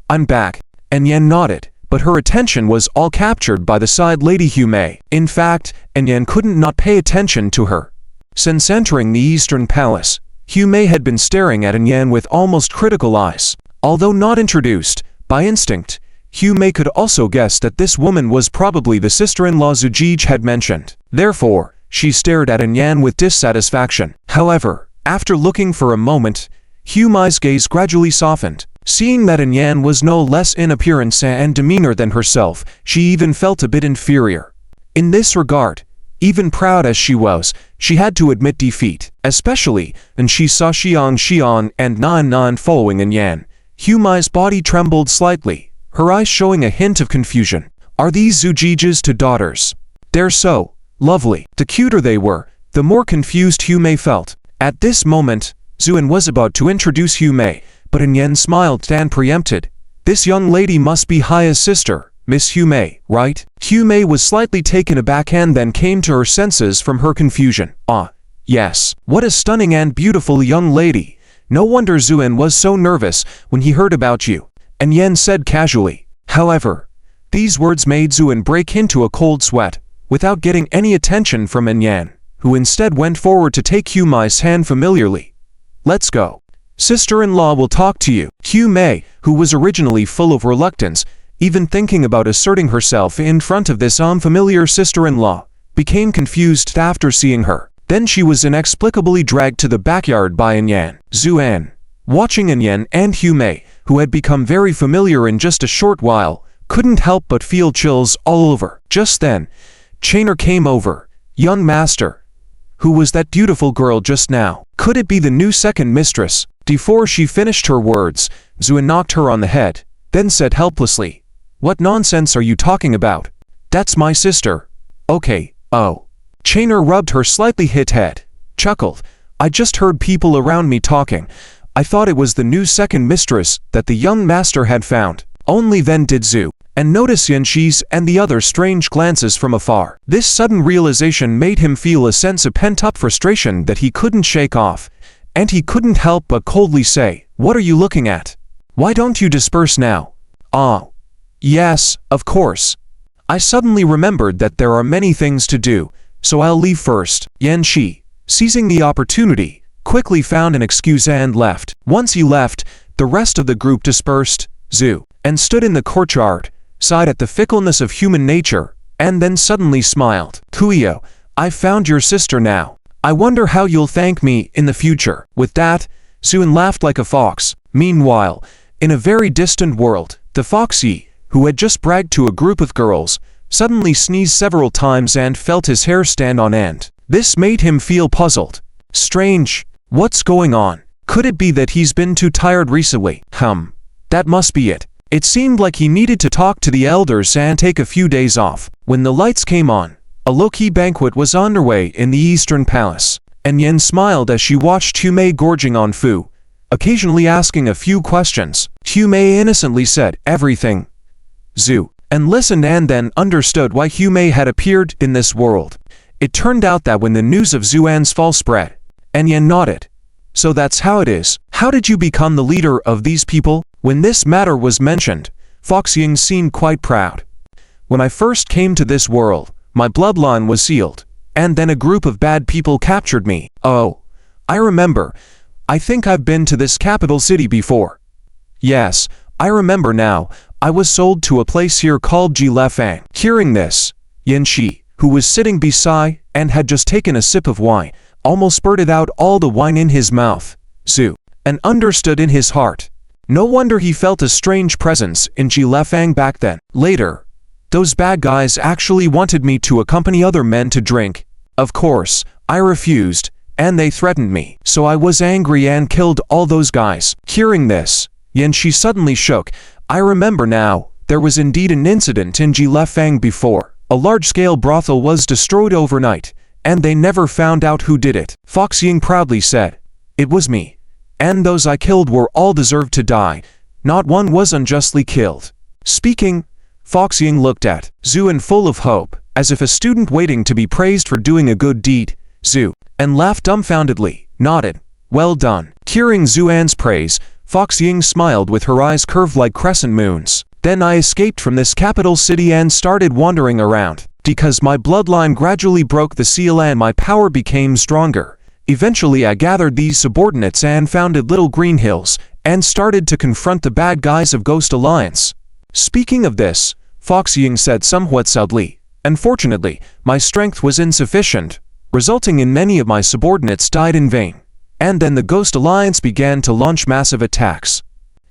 I'm back." Yan nodded, but her attention was all captured by the side lady Hume. In fact, Yan couldn't not pay attention to her. Since entering the Eastern Palace, Hume had been staring at Yan with almost critical eyes. Although not introduced, by instinct, Hume could also guess that this woman was probably the sister-in-law Zujij had mentioned. Therefore, she stared at Yan with dissatisfaction. However, after looking for a moment, Hume's gaze gradually softened. Seeing that Yan was no less in appearance and demeanor than herself, she even felt a bit inferior. In this regard, even proud as she was, she had to admit defeat, especially when she saw Xian and Nan following Yan. Hume's body trembled slightly, her eyes showing a hint of confusion. Are these Zujij's 2 daughters? They're so lovely. The cuter they were, the more confused Hume felt. At this moment, Zuan was about to introduce Hume, but Yan smiled and preempted. "This young lady must be Haya's sister, Miss Hume, right?" Hume was slightly taken aback and then came to her senses from her confusion. "Ah, yes. What a stunning and beautiful young lady. No wonder Zuan was so nervous when he heard about you," Yan said casually. However, these words made Zuan break into a cold sweat, without getting any attention from Yan, who instead went forward to take Hume's hand familiarly. "Let's go. Sister-in-law will talk to you." Hume, who was originally full of reluctance, even thinking about asserting herself in front of this unfamiliar sister-in-law, became confused after seeing her. Then she was inexplicably dragged to the backyard by Yan. "Zuan, Watching Yen and Hume, who had become very familiar in just a short while, couldn't help but feel chills all over. Just then, Chainer came over. Young master. Who was that beautiful girl just now? Could it be the new second mistress? Before she finished her words, Zuan knocked her on the head, then said helplessly, "What nonsense are you talking about? That's my sister." "Okay, oh." Chainer rubbed her slightly hit head, chuckled. "I just heard people around me talking. I thought it was the new second mistress that the young master had found." Only then did Zhu and notice Yanshi's and the other strange glances from afar. This sudden realization made him feel a sense of pent-up frustration that he couldn't shake off, and he couldn't help but coldly say, "What are you looking at? Why don't you disperse now?" "Ah. Yes, of course. I suddenly remembered that there are many things to do, so I'll leave first." Yanshi, seizing the opportunity, quickly found an excuse and left. Once he left, the rest of the group dispersed, Zhu, and stood in the courtyard, sighed at the fickleness of human nature, and then suddenly smiled. "Kuyo, I've found your sister now. I wonder how you'll thank me in the future." With that, Zuan laughed like a fox. Meanwhile, in a very distant world, the foxy, who had just bragged to a group of girls, suddenly sneezed several times and felt his hair stand on end. This made him feel puzzled. Strange. What's going on? Could it be that he's been too tired recently? That must be it. It seemed like he needed to talk to the elders and take a few days off. When the lights came on, a low-key banquet was underway in the Eastern Palace, and Yen smiled as she watched Hume gorging on food, occasionally asking a few questions. Hume innocently said, "Everything." Zhu, and listened and then understood why Hume had appeared in this world. It turned out that when the news of Zuan's fall spread, and Yen nodded. "So that's how it is. How did you become the leader of these people?" When this matter was mentioned, Foxying seemed quite proud. "When I first came to this world, my bloodline was sealed, and then a group of bad people captured me." "Oh, I remember. I think I've been to this capital city before." "Yes, I remember now. I was sold to a place here called Jilefang." Hearing this, Yanshi, who was sitting beside and had just taken a sip of wine, almost spurted out all the wine in his mouth. Zhu, and understood in his heart. No wonder he felt a strange presence in Jilefang back then. Later, those bad guys actually wanted me to accompany other men to drink. Of course, I refused, and they threatened me. So I was angry and killed all those guys. Hearing this, Yanshi suddenly shook. "I remember now, there was indeed an incident in Jilefang before. A large-scale brothel was destroyed overnight, and they never found out who did it." Foxying proudly said, "It was me. And those I killed were all deserved to die. Not one was unjustly killed." Speaking, Foxying looked at Zhu full of hope, as if a student waiting to be praised for doing a good deed. Zhu, and laughed dumbfoundedly, nodded. "Well done." Hearing Zuan's praise, Foxying smiled with her eyes curved like crescent moons. "Then I escaped from this capital city and started wandering around. Because my bloodline gradually broke the seal and my power became stronger. Eventually I gathered these subordinates and founded Little Green Hills, and started to confront the bad guys of Ghost Alliance." Speaking of this, Foxying said somewhat sadly, "Unfortunately, my strength was insufficient, resulting in many of my subordinates died in vain. And then the Ghost Alliance began to launch massive attacks.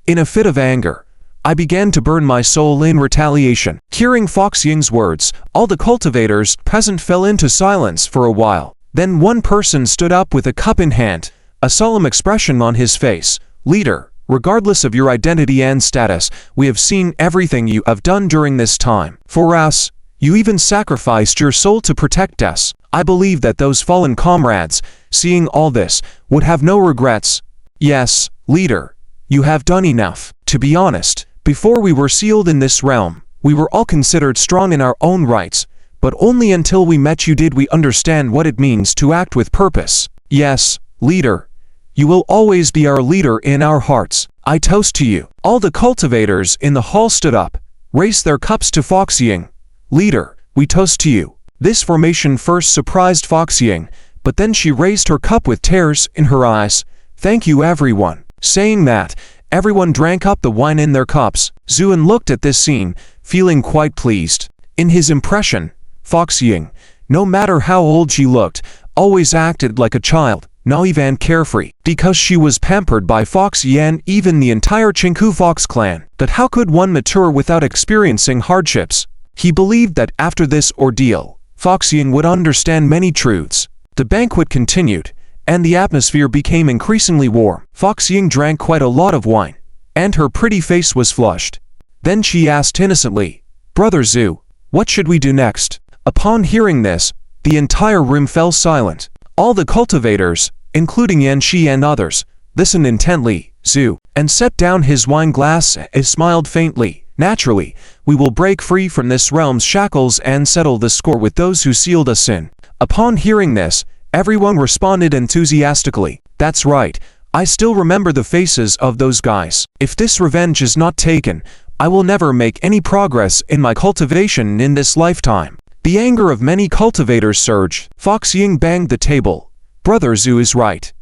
In a fit of anger, I began to burn my soul in retaliation." Hearing Foxying's words, all the cultivators present fell into silence for a while. Then one person stood up with a cup in hand, a solemn expression on his face. "Leader, regardless of your identity and status, we have seen everything you have done during this time. For us, you even sacrificed your soul to protect us. I believe that those fallen comrades, seeing all this, would have no regrets. Yes, leader, you have done enough. To be honest, before we were sealed in this realm, we were all considered strong in our own rights. But only until we met you did we understand what it means to act with purpose. Yes, leader, you will always be our leader in our hearts. I toast to you." All the cultivators in the hall stood up, raised their cups to Foxying. "Leader, we toast to you." This formation first surprised Foxying, but then she raised her cup with tears in her eyes. "Thank you everyone." Saying that, everyone drank up the wine in their cups. Zuan looked at this scene, feeling quite pleased. In his impression, Foxying, no matter how old she looked, always acted like a child. naive and carefree, because she was pampered by Foxy and even the entire Chinku Fox clan. But how could one mature without experiencing hardships? He believed that after this ordeal, Foxy would understand many truths. The banquet continued, and the atmosphere became increasingly warm. Foxy drank quite a lot of wine, and her pretty face was flushed. Then she asked innocently, "Brother Zhu, what should we do next?" Upon hearing this, the entire room fell silent. All the cultivators, including Yan Shi and others, listened intently. Zhu and set down his wine glass and smiled faintly. "Naturally, we will break free from this realm's shackles and settle the score with those who sealed us in." Upon hearing this, everyone responded enthusiastically. "That's right. I still remember the faces of those guys. If this revenge is not taken, I will never make any progress in my cultivation in this lifetime." The anger of many cultivators surged. Foxy banged the table. "Brother Zhu is right.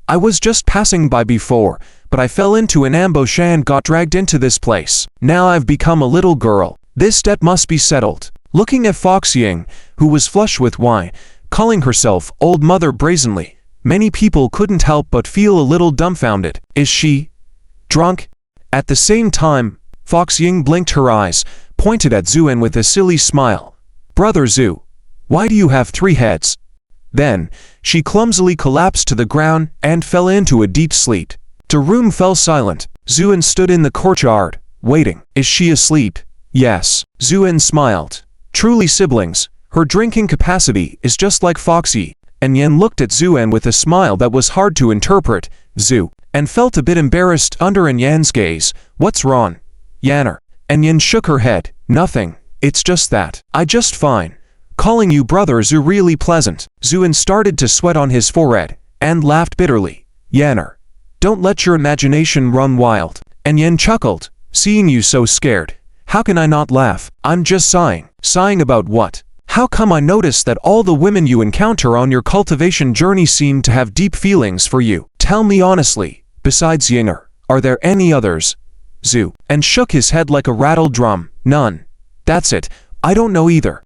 I was just passing by before, but I fell into an ambush and got dragged into this place. Now I've become a little girl. This debt must be settled." Looking at Foxy, who was flush with wine, calling herself Old Mother brazenly, many people couldn't help but feel a little dumbfounded. Is she drunk? At the same time, Foxy blinked her eyes, pointed at Zhu with a silly smile. "Brother Zhu, why do you have 3 heads?" Then, she clumsily collapsed to the ground and fell into a deep sleep. The room fell silent. Zhu stood in the courtyard, waiting. "Is she asleep?" "Yes." Zhu smiled. "Truly siblings. Her drinking capacity is just like Foxy." And Yan looked at Zhu with a smile that was hard to interpret. Zhu and felt a bit embarrassed under Yan's gaze. "What's wrong, Yanner?" And Yan shook her head. "Nothing. It's just that. I just fine. Calling you Brother Zhu really pleasant." Zhu started to sweat on his forehead and laughed bitterly. "Yanner, don't let your imagination run wild." And Yan chuckled. "Seeing you so scared, how can I not laugh? I'm just sighing." "Sighing about what? How come I notice that all the women you encounter on your cultivation journey seem to have deep feelings for you? Tell me honestly, besides Yinger, are there any others?" Zhu and shook his head like a rattled drum. "None. That's it. I don't know either."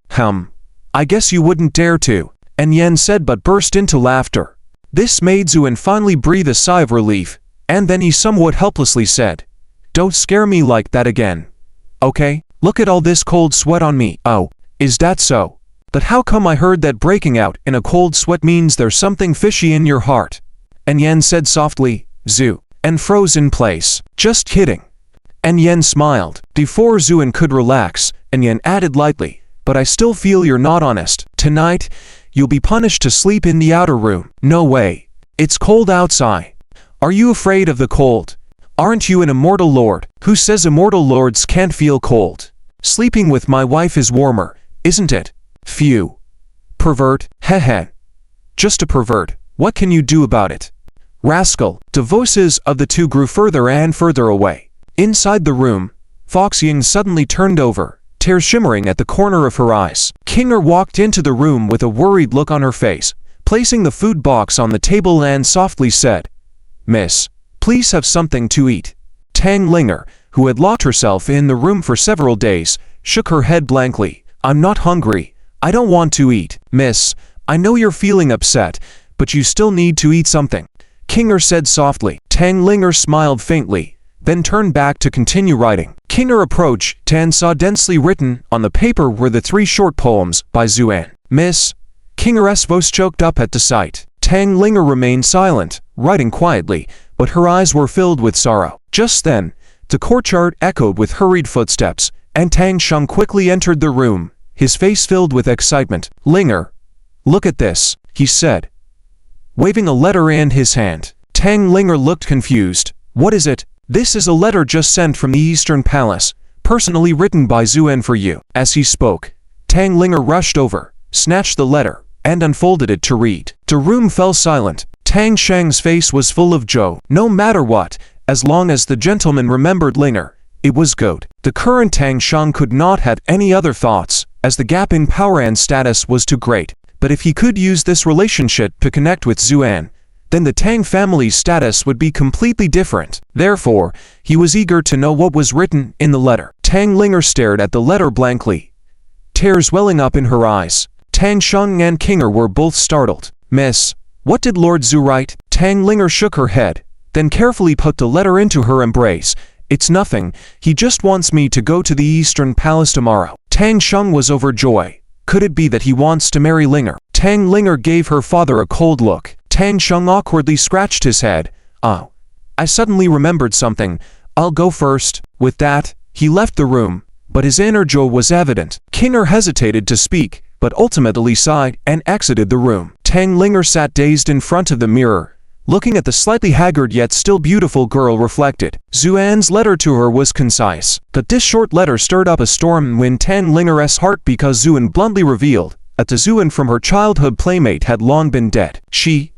I guess you wouldn't dare to." And Yan said but burst into laughter. This made Zhu finally breathe a sigh of relief, and then he somewhat helplessly said, "Don't scare me like that again. Okay? Look at all this cold sweat on me." "Oh, is that so? But how come I heard that breaking out in a cold sweat means there's something fishy in your heart?" And Yan said softly, "Zhu," and froze in place. "Just kidding." And Yan smiled. Before Zhu could relax, and Yan added lightly, "But I still feel you're not honest. Tonight, you'll be punished to sleep in the outer room." "No way. It's cold outside." "Are you afraid of the cold? Aren't you an immortal lord?" "Who says immortal lords can't feel cold? Sleeping with my wife is warmer, isn't it?" "Phew. Pervert." "Heh. Just a pervert. What can you do about it?" "Rascal." The voices of the two grew further and further away. Inside the room, Foxy suddenly turned over, tears shimmering at the corner of her eyes. Kinger walked into the room with a worried look on her face, placing the food box on the table and softly said, "Miss, please have something to eat." Tang Linger, who had locked herself in the room for several days, shook her head blankly. "I'm not hungry. I don't want to eat." "Miss, I know you're feeling upset, but you still need to eat something," Kinger said softly. Tang Linger smiled faintly, then turned back to continue writing. Kinger approached and saw densely written on the paper were the 3 short poems by Zhu. "Miss," Kinger's voice choked up at the sight. Tang Linger remained silent, writing quietly, but her eyes were filled with sorrow. Just then, the courtyard echoed with hurried footsteps, and Tang Sheng quickly entered the room, his face filled with excitement. "Linger, look at this," he said, waving a letter in his hand. Tang Linger looked confused. "What is it?" "This is a letter just sent from the Eastern Palace, personally written by Zhu for you." As he spoke, Tang Linger rushed over, snatched the letter, and unfolded it to read. The room fell silent. Tang Sheng's face was full of joy. No matter what, as long as the gentleman remembered Linger, it was good. The current Tang Sheng could not have any other thoughts, as the gap in power and status was too great. But if he could use this relationship to connect with Zhu, then the Tang family's status would be completely different. Therefore, he was eager to know what was written in the letter. Tang Linger stared at the letter blankly, tears welling up in her eyes. Tang Sheng and Kinger were both startled. "Miss, What did Lord Zhu write? Tang Linger shook her head, then carefully put the letter into her embrace. It's nothing, he just wants me to go to the Eastern Palace tomorrow. Tang Sheng was overjoyed. Could it be that he wants to marry Linger? Tang Linger gave her father a cold look. Tang Sheng awkwardly scratched his head. Oh, I suddenly remembered something. I'll go first. With that, he left the room, but his inner joy was evident. Kinger hesitated to speak, but ultimately sighed and exited the room. Tang Linger sat dazed in front of the mirror, looking at the slightly haggard yet still beautiful girl reflected. Zuan's letter to her was concise, but this short letter stirred up a storm in Tang Linger's heart because Zuan bluntly revealed that the Zuan from her childhood playmate had long been dead. She,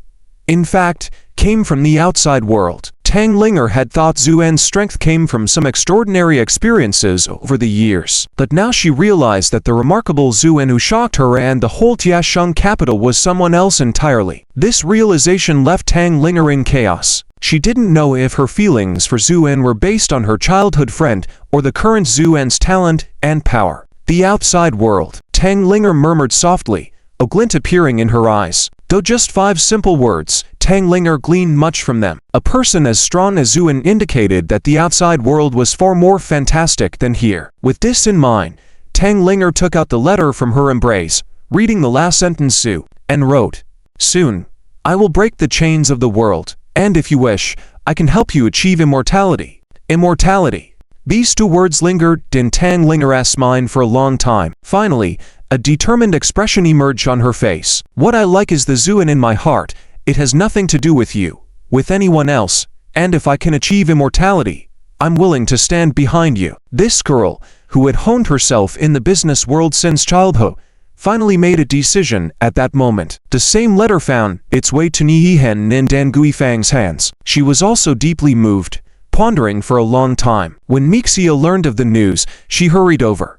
in fact, came from the outside world. Tang Linger had thought Zuan's strength came from some extraordinary experiences over the years, but now she realized that the remarkable Zuan who shocked her and the whole Tiasheng capital was someone else entirely. This realization left Tang Linger in chaos. She didn't know if her feelings for Zuan were based on her childhood friend or the current Zuan's talent and power. The outside world. Tang Linger murmured softly, a glint appearing in her eyes. Though just 5 simple words, Tang Linger gleaned much from them. A person as strong as Zuan indicated that the outside world was far more fantastic than here. With this in mind, Tang Linger took out the letter from her embrace, reading the last sentence and wrote, "Soon, I will break the chains of the world, and if you wish, I can help you achieve immortality." Immortality. These 2 words lingered in Tang Linger's mind for a long time. Finally, a determined expression emerged on her face. "What I like is the Zuan in my heart. It has nothing to do with you, with anyone else, and if I can achieve immortality, I'm willing to stand behind you." This girl, who had honed herself in the business world since childhood, finally made a decision at that moment. The same letter found its way to Ni Yihen in Dan Guifang's hands. She was also deeply moved, pondering for a long time. When Mixia learned of the news, she hurried over.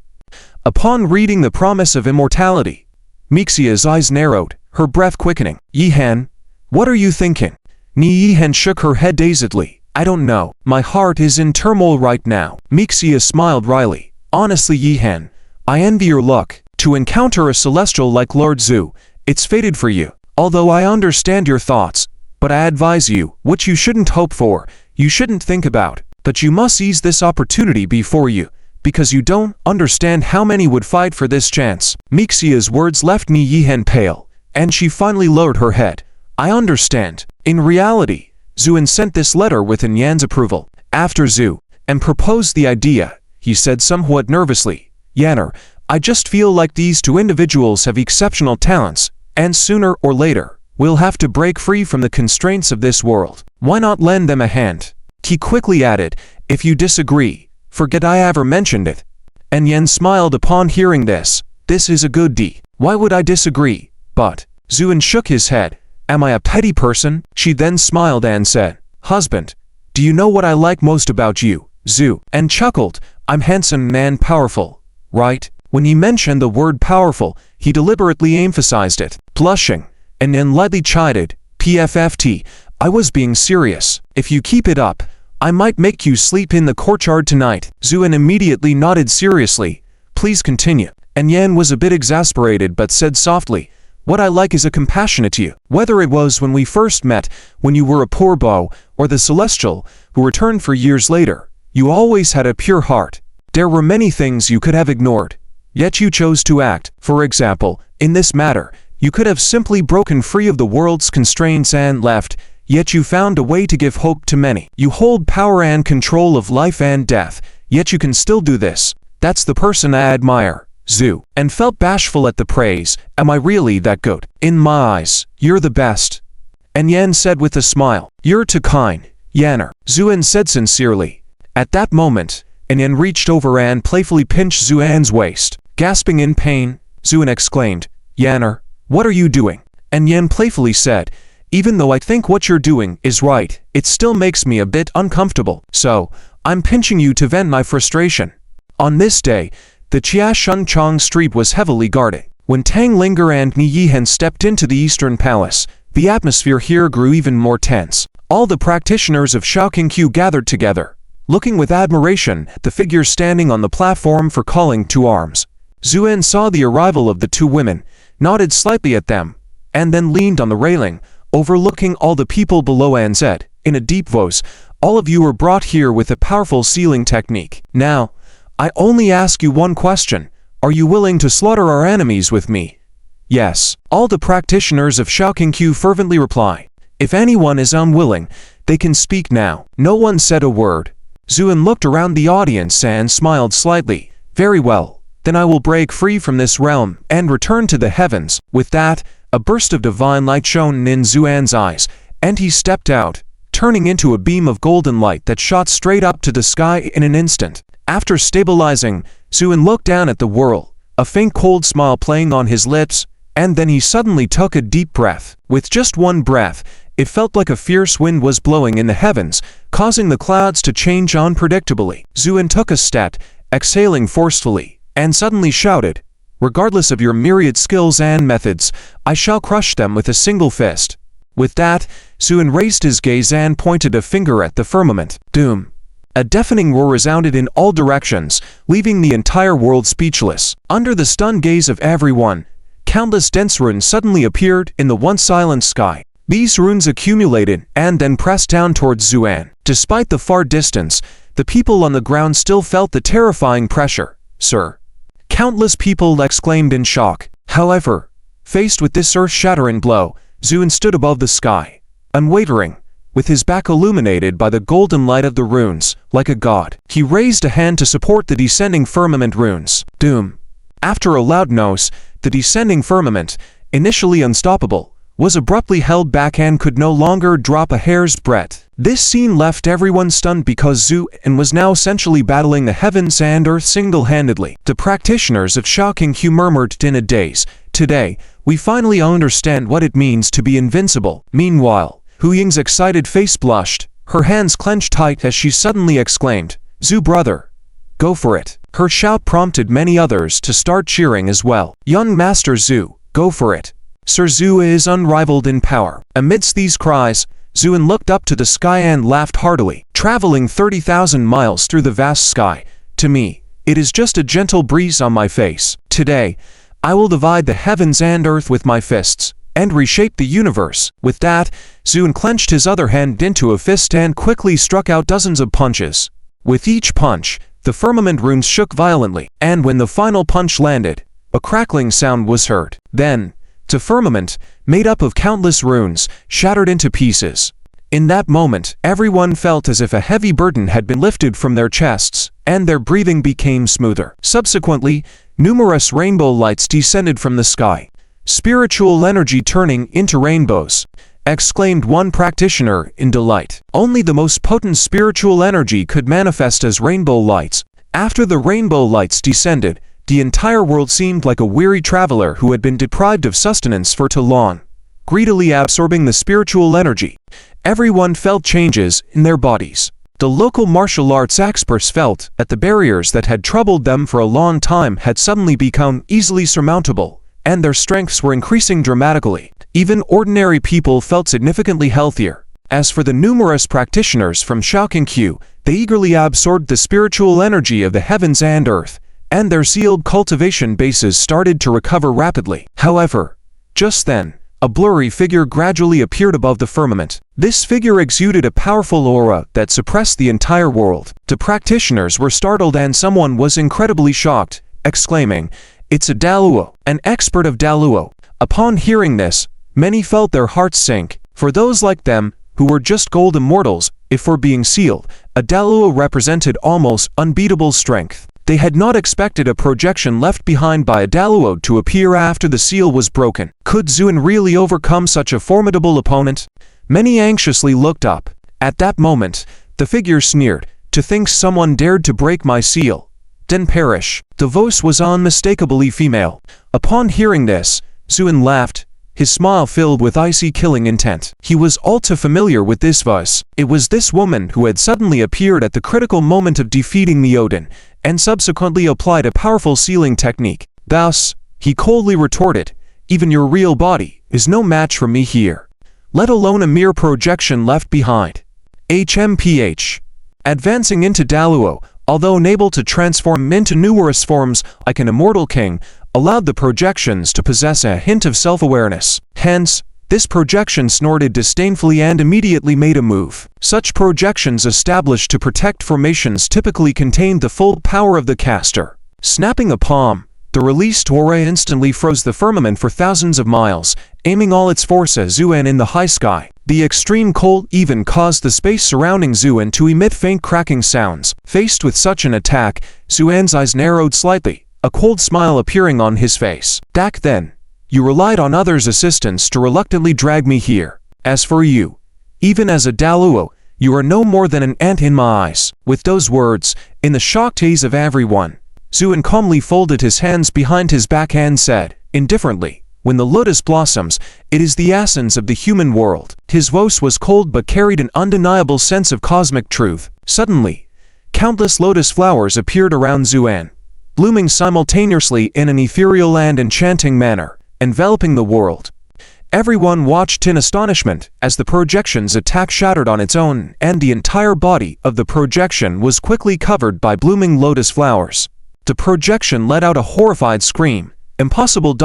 Upon reading the promise of immortality, Mixia's eyes narrowed, her breath quickening. "Yihan, what are you thinking?" Ni Yihen shook her head dazedly. "I don't know. My heart is in turmoil right now." Mixia smiled wryly. "Honestly, Yihan, I envy your luck. To encounter a celestial like Lord Zhu, it's fated for you. Although I understand your thoughts, but I advise you, what you shouldn't hope for, you shouldn't think about, but you must seize this opportunity before you, because you don't understand how many would fight for this chance." Mixia's words left Ni Yihen pale, and she finally lowered her head. "I understand." In reality, Zuan sent this letter with Yan's approval. After Zhu and proposed the idea, he said somewhat nervously, "Yanner, I just feel like these 2 individuals have exceptional talents, and sooner or later, we'll have to break free from the constraints of this world. Why not lend them a hand?" He quickly added, "If you disagree, forget I ever mentioned it." And Yan smiled upon hearing this. "This is a good deal. Why would I disagree?" But Zuan shook his head. "Am I a petty person?" She then smiled and said, "Husband, do you know what I like most about you, Zhu?" And chuckled, "I'm handsome and powerful, right?" When he mentioned the word powerful, he deliberately emphasized it. Blushing, and then lightly chided, "PFFT, I was being serious. If you keep it up, I might make you sleep in the courtyard tonight." Zuan immediately nodded seriously. "Please continue." And Yan was a bit exasperated but said softly, "What I like is a compassionate you. Whether it was when we first met, when you were a poor beau, or the celestial, who returned for years later, you always had a pure heart. There were many things you could have ignored, yet you chose to act. For example, in this matter, you could have simply broken free of the world's constraints and left, yet you found a way to give hope to many. You hold power and control of life and death, yet you can still do this. That's the person I admire." Zhu and felt bashful at the praise. "Am I really that good?" "In my eyes, you're the best." And Yan said with a smile, "You're too kind, Yanner." Zuan said sincerely. At that moment, Yan reached over and playfully pinched Zuan's waist. Gasping in pain, Zuan exclaimed, "Yanner, what are you doing?" And Yan playfully said, "Even though I think what you're doing is right, it still makes me a bit uncomfortable. So, I'm pinching you to vent my frustration." On this day, the Chiashunchang street was heavily guarded. When Tang Linger and Ni Yihen stepped into the Eastern Palace, the atmosphere here grew even more tense. All the practitioners of Shaoqingqiu gathered together, looking with admiration at the figure standing on the platform for calling to arms. Zuan saw the arrival of the 2 women, nodded slightly at them, and then leaned on the railing, overlooking all the people below, and said, in a deep voice, "All of you were brought here with a powerful sealing technique. Now, I only ask you one question. Are you willing to slaughter our enemies with me?" Yes. All the practitioners of Shaoqingqiu fervently reply. If anyone is unwilling, they can speak now. No one said a word. Zuin looked around the audience and smiled slightly. Very well. Then I will break free from this realm and return to the heavens. With that, a burst of divine light shone in Zuan's eyes, and he stepped out, turning into a beam of golden light that shot straight up to the sky in an instant. After stabilizing, Zuin looked down at the world, a faint cold smile playing on his lips, and then he suddenly took a deep breath. With just one breath, it felt like a fierce wind was blowing in the heavens, causing the clouds to change unpredictably. Zuin took a step, exhaling forcefully, and suddenly shouted, "Regardless of your myriad skills and methods, I shall crush them with a single fist." With that, Zuin raised his gaze and pointed a finger at the firmament. Doom! A deafening roar resounded in all directions, leaving the entire world speechless. Under the stunned gaze of everyone, countless dense runes suddenly appeared in the once silent sky. These runes accumulated and then pressed down towards Zuan. Despite the far distance, the people on the ground still felt the terrifying pressure. "Sir!" Countless people exclaimed in shock. However, faced with this earth-shattering blow, Zuin stood above the sky, unwavering, with his back illuminated by the golden light of the runes, like a god. He raised a hand to support the descending firmament runes. Doom! After a loud noise, the descending firmament, initially unstoppable, was abruptly held back and could no longer drop a hair's breadth. This scene left everyone stunned because Zuan was now essentially battling the heavens and earth single-handedly. The practitioners of Shaoqingqiu murmured in a daze, "Today, we finally understand what it means to be invincible." Meanwhile, Hu Ying's excited face blushed, her hands clenched tight as she suddenly exclaimed, "Zhu brother, go for it." Her shout prompted many others to start cheering as well. "Young Master Zhu, go for it. Sir Zhu is unrivaled in power." Amidst these cries, Zuin looked up to the sky and laughed heartily. "Traveling 30,000 miles through the vast sky, to me, it is just a gentle breeze on my face. Today, I will divide the heavens and earth with my fists, and reshape the universe." With that, Zuin clenched his other hand into a fist and quickly struck out dozens of punches. With each punch, the firmament runes shook violently, and when the final punch landed, a crackling sound was heard. Then, the firmament, made up of countless runes, shattered into pieces. In that moment, everyone felt as if a heavy burden had been lifted from their chests, and their breathing became smoother. Subsequently, numerous rainbow lights descended from the sky. "Spiritual energy turning into rainbows," exclaimed one practitioner in delight. Only the most potent spiritual energy could manifest as rainbow lights. After the rainbow lights descended, the entire world seemed like a weary traveler who had been deprived of sustenance for too long, greedily absorbing the spiritual energy. Everyone felt changes in their bodies. The local martial arts experts felt that the barriers that had troubled them for a long time had suddenly become easily surmountable, and their strengths were increasing dramatically. Even ordinary people felt significantly healthier. As for the numerous practitioners from Shaoqingqiu, they eagerly absorbed the spiritual energy of the heavens and earth, and their sealed cultivation bases started to recover rapidly. However, just then, a blurry figure gradually appeared above the firmament. This figure exuded a powerful aura that suppressed the entire world. The practitioners were startled and someone was incredibly shocked, exclaiming, "It's a Daluo, an expert of Daluo." Upon hearing this, many felt their hearts sink. For those like them, who were just golden mortals, if for being sealed, a Daluo represented almost unbeatable strength. They had not expected a projection left behind by a Daluo to appear after the seal was broken. Could Zuin really overcome such a formidable opponent? Many anxiously looked up. At that moment, the figure sneered, "To think someone dared to break my seal, then perish." The voice was unmistakably female. Upon hearing this, Zuin laughed, his smile filled with icy killing intent. He was all too familiar with this voice. It was this woman who had suddenly appeared at the critical moment of defeating the Odin, and subsequently applied a powerful sealing technique. "Thus," he coldly retorted, "even your real body is no match for me here, let alone a mere projection left behind." HMPH. Advancing into Daluo, although unable to transform into numerous forms like an immortal king, allowed the projections to possess a hint of self-awareness. Hence, This projection snorted disdainfully and immediately made a move. Such projections established to protect formations typically contained the full power of the caster. Snapping a palm, the released aura instantly froze the firmament for thousands of miles, aiming all its force at Zuan in the high sky. The extreme cold even caused the space surrounding Zuan to emit faint cracking sounds. Faced with such an attack, Zuan's eyes narrowed slightly, a cold smile appearing on his face. Back then, you relied on others' assistance to reluctantly drag me here. As for you, even as a Daluo, you are no more than an ant in my eyes. With those words, in the shocked gaze of everyone, Zuan calmly folded his hands behind his back and said, indifferently, when the lotus blossoms, it is the essence of the human world. His voice was cold but carried an undeniable sense of cosmic truth. Suddenly, countless lotus flowers appeared around Zuan, blooming simultaneously in an ethereal and enchanting manner, enveloping the world. Everyone watched in astonishment as the projection's attack shattered on its own, and the entire body of the projection was quickly covered by blooming lotus flowers. The projection let out a horrified scream. Impossible ...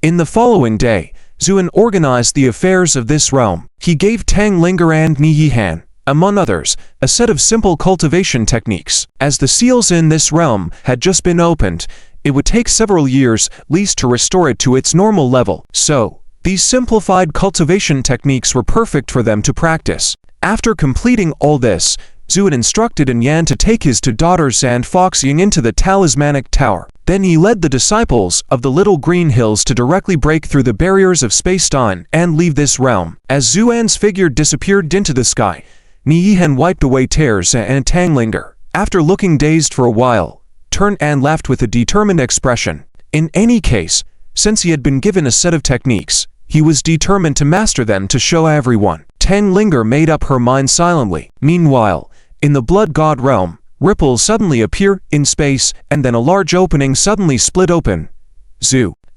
In the following day, Zuan organized the affairs of this realm. He gave Tang Linger and Ni Yihan, among others, a set of simple cultivation techniques. As the seals in this realm had just been opened, it would take several years at least to restore it to its normal level. So, these simplified cultivation techniques were perfect for them to practice. After completing all this, Zuan instructed Yan to take his two daughters and Foxying into the talismanic tower. Then he led the disciples of the Little Green Hills to directly break through the barriers of space-time and leave this realm. As Zuan's figure disappeared into the sky, Ni Yihan wiped away tears and Tang Linger, after looking dazed for a while, turned and laughed with a determined expression. In any case, since he had been given a set of techniques, he was determined to master them to show everyone. Tang Linger made up her mind silently. Meanwhile, in the Blood God realm, ripples suddenly appear in space, and then a large opening suddenly split open,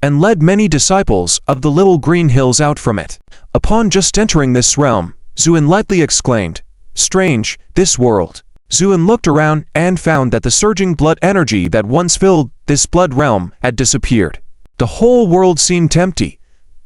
and led many disciples of the Little Green Hills out from it. Upon just entering this realm, Zuan lightly exclaimed, "Strange, this world." Zuan looked around and found that the surging blood energy that once filled this blood realm had disappeared. The whole world seemed empty,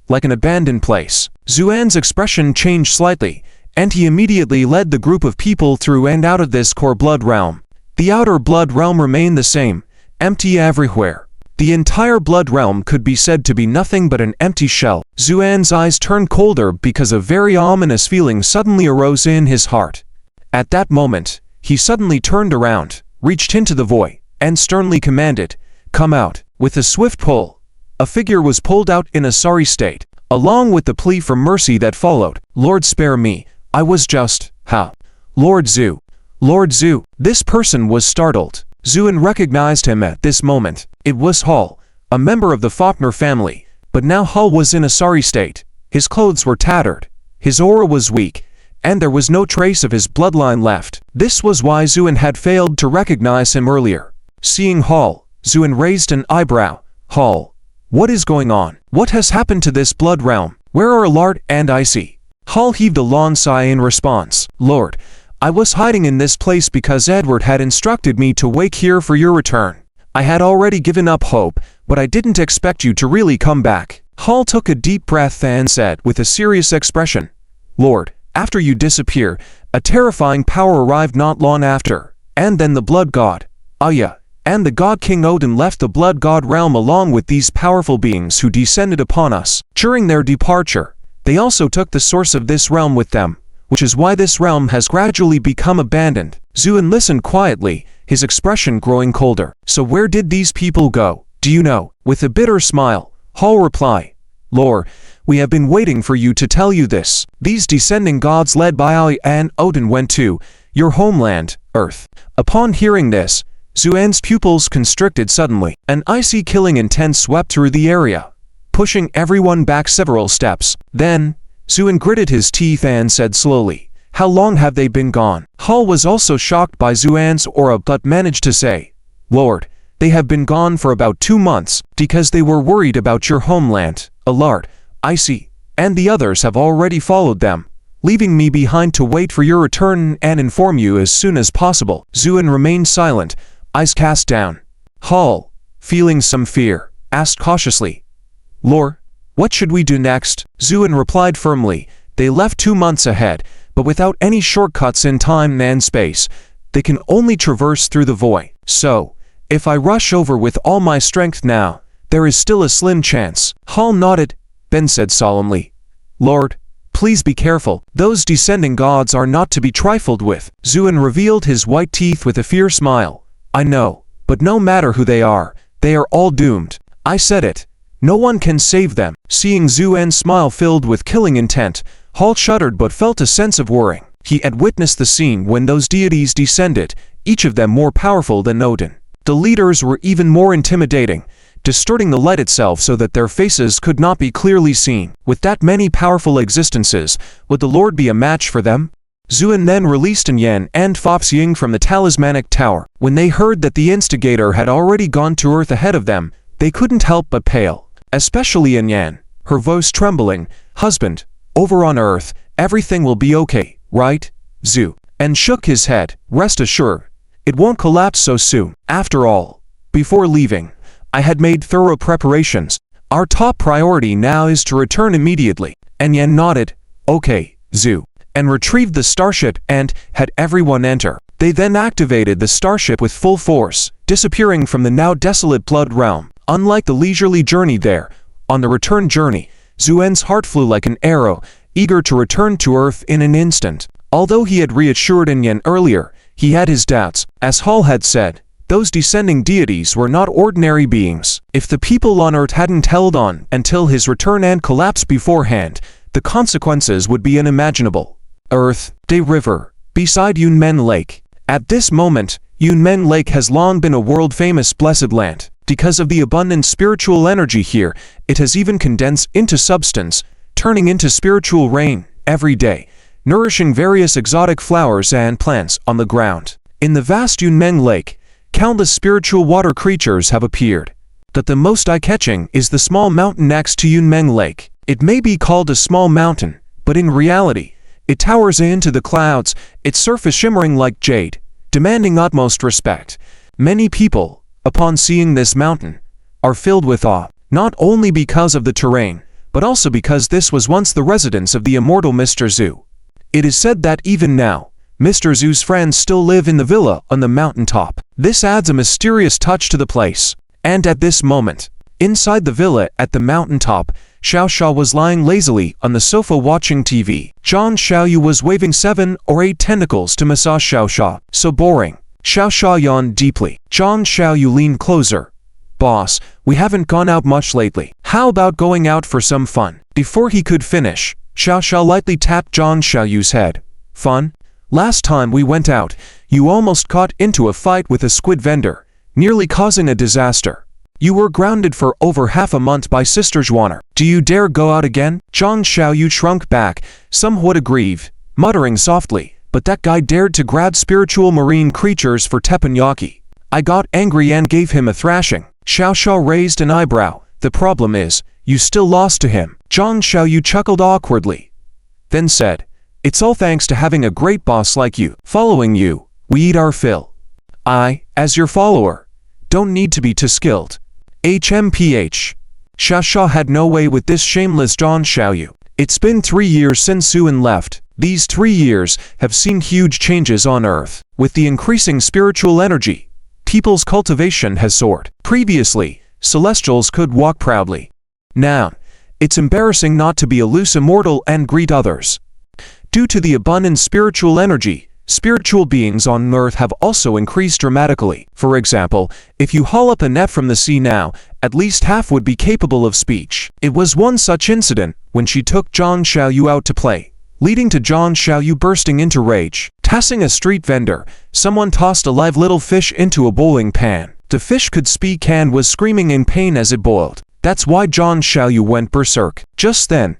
like an abandoned place. Zuan's expression changed slightly, and he immediately led the group of people through and out of this core blood realm. The outer blood realm remained the same, empty everywhere. The entire blood realm could be said to be nothing but an empty shell. Zuan's eyes turned colder because a very ominous feeling suddenly arose in his heart. At that moment, he suddenly turned around, reached into the void, and sternly commanded, "Come out." With a swift pull, a figure was pulled out in a sorry state, along with the plea for mercy that followed. "Lord, spare me, I was just, Lord Zhu. Lord Zhu." This person was startled. Zuan recognized him at this moment. It was Hall, a member of the Faulkner family, but now Hall was in a sorry state. His clothes were tattered, his aura was weak, and there was no trace of his bloodline left. This was why Zuan had failed to recognize him earlier. Seeing Hall, Zuan raised an eyebrow. "Hall, what is going on? What has happened to this blood realm? Where are Allard and Icy?" Hall heaved a long sigh in response. "Lord, I was hiding in this place because Edward had instructed me to wait here for your return. I had already given up hope, but I didn't expect you to really come back." Hall took a deep breath and said with a serious expression, "Lord, after you disappear, a terrifying power arrived not long after, and then the Blood God, Aya, and the God King Odin left the Blood God realm along with these powerful beings who descended upon us. During their departure, they also took the source of this realm with them, which is why this realm has gradually become abandoned." Zuan listened quietly, his expression growing colder. "So where did these people go? Do you know?" With a bitter smile, Hall replied, "Lord, we have been waiting for you to tell you this. These descending gods led by Ali and Odin went to your homeland, Earth." Upon hearing this, Zuan's pupils constricted suddenly. An icy killing intent swept through the area, pushing everyone back several steps. Then, Zuan gritted his teeth and said slowly, "How long have they been gone?" Hall was also shocked by Zuan's aura but managed to say, "Lord, they have been gone for about 2 months, because they were worried about your homeland. Allard, Icy, and the others have already followed them, leaving me behind to wait for your return and inform you as soon as possible." Zuan remained silent, eyes cast down. Hall, feeling some fear, asked cautiously, Lord, What should we do next? Zuan replied firmly. They left 2 months ahead, but without any shortcuts in time and space. They can only traverse through the void. So, if I rush over with all my strength now, there is still a slim chance. Hall nodded. Ben said solemnly, Lord, please be careful. Those descending gods are not to be trifled with. Zuan revealed his white teeth with a fierce smile. I know, but no matter who they are all doomed. I said it. No one can save them. Seeing Zuan's smile filled with killing intent, Hall shuddered but felt a sense of worrying. He had witnessed the scene when those deities descended, each of them more powerful than Odin. The leaders were even more intimidating, distorting the light itself so that their faces could not be clearly seen. With that many powerful existences, would the Lord be a match for them? Zuan then released Yan and Fopsying from the talismanic tower. When they heard that the instigator had already gone to Earth ahead of them, they couldn't help but pale. Especially Yan, her voice trembling. Husband, over on Earth, everything will be okay, right? Zu. And shook his head. Rest assured, it won't collapse so soon. After all, before leaving, I had made thorough preparations. Our top priority now is to return immediately. And Yan nodded. Okay, Zu. And retrieved the starship and had everyone enter. They then activated the starship with full force, disappearing from the now desolate Blood Realm. Unlike the leisurely journey there, on the return journey, Zuan's heart flew like an arrow, eager to return to Earth in an instant. Although he had reassured Yan earlier, he had his doubts. As Hall had said, those descending deities were not ordinary beings. If the people on Earth hadn't held on until his return and collapse beforehand, the consequences would be unimaginable. Earth, Day River, beside Yunmen Lake. At this moment, Yunmen Lake has long been a world-famous blessed land. Because of the abundant spiritual energy here, it has even condensed into substance, turning into spiritual rain every day, nourishing various exotic flowers and plants on the ground. In the vast Yunmen Lake, countless spiritual water creatures have appeared. But the most eye-catching is the small mountain next to Yunmen Lake. It may be called a small mountain, but in reality, it towers into the clouds, its surface shimmering like jade, demanding utmost respect. Many people, upon seeing this mountain, are filled with awe, not only because of the terrain, but also because this was once the residence of the immortal Mr. Zu. It is said that even now, Mr. Zu's friends still live in the villa on the mountaintop. This adds a mysterious touch to the place. And at this moment, inside the villa at the mountaintop, Xiao Sha was lying lazily on the sofa watching TV. Zhang Xiaoyu was waving 7 or 8 tentacles to massage Xiao Sha. So boring. Xiao Sha yawned deeply. Zhang Xiaoyu leaned closer. Boss, we haven't gone out much lately. How about going out for some fun? Before he could finish, Xiao Sha lightly tapped Zhang Xiaoyu's head. Fun? Last time we went out, you almost caught into a fight with a squid vendor, nearly causing a disaster. You were grounded for over half a month by Sister Zhuaner. Do you dare go out again? Zhang Xiaoyu shrunk back, somewhat aggrieved, muttering softly, but that guy dared to grab spiritual marine creatures for teppanyaki. I got angry and gave him a thrashing. Xiao Sha raised an eyebrow. The problem is, you still lost to him. Zhang Xiaoyu chuckled awkwardly, then said, it's all thanks to having a great boss like you. Following you, we eat our fill. I, as your follower, don't need to be too skilled. HMPH. Xiao Sha had no way with this shameless Zhang Xiaoyu. It's been 3 years since Suan left. These 3 years have seen huge changes on Earth. With the increasing spiritual energy, people's cultivation has soared. Previously, Celestials could walk proudly. Now, it's embarrassing not to be a loose immortal and greet others. Due to the abundant spiritual energy, spiritual beings on Earth have also increased dramatically. For example, if you haul up a net from the sea now, at least half would be capable of speech. It was one such incident when she took Zhang Xiaoyu out to play, leading to Zhang Xiaoyu bursting into rage. Tassing a street vendor, someone tossed a live little fish into a boiling pan. The fish could speak and was screaming in pain as it boiled. That's why Zhang Xiaoyu went berserk. Just then,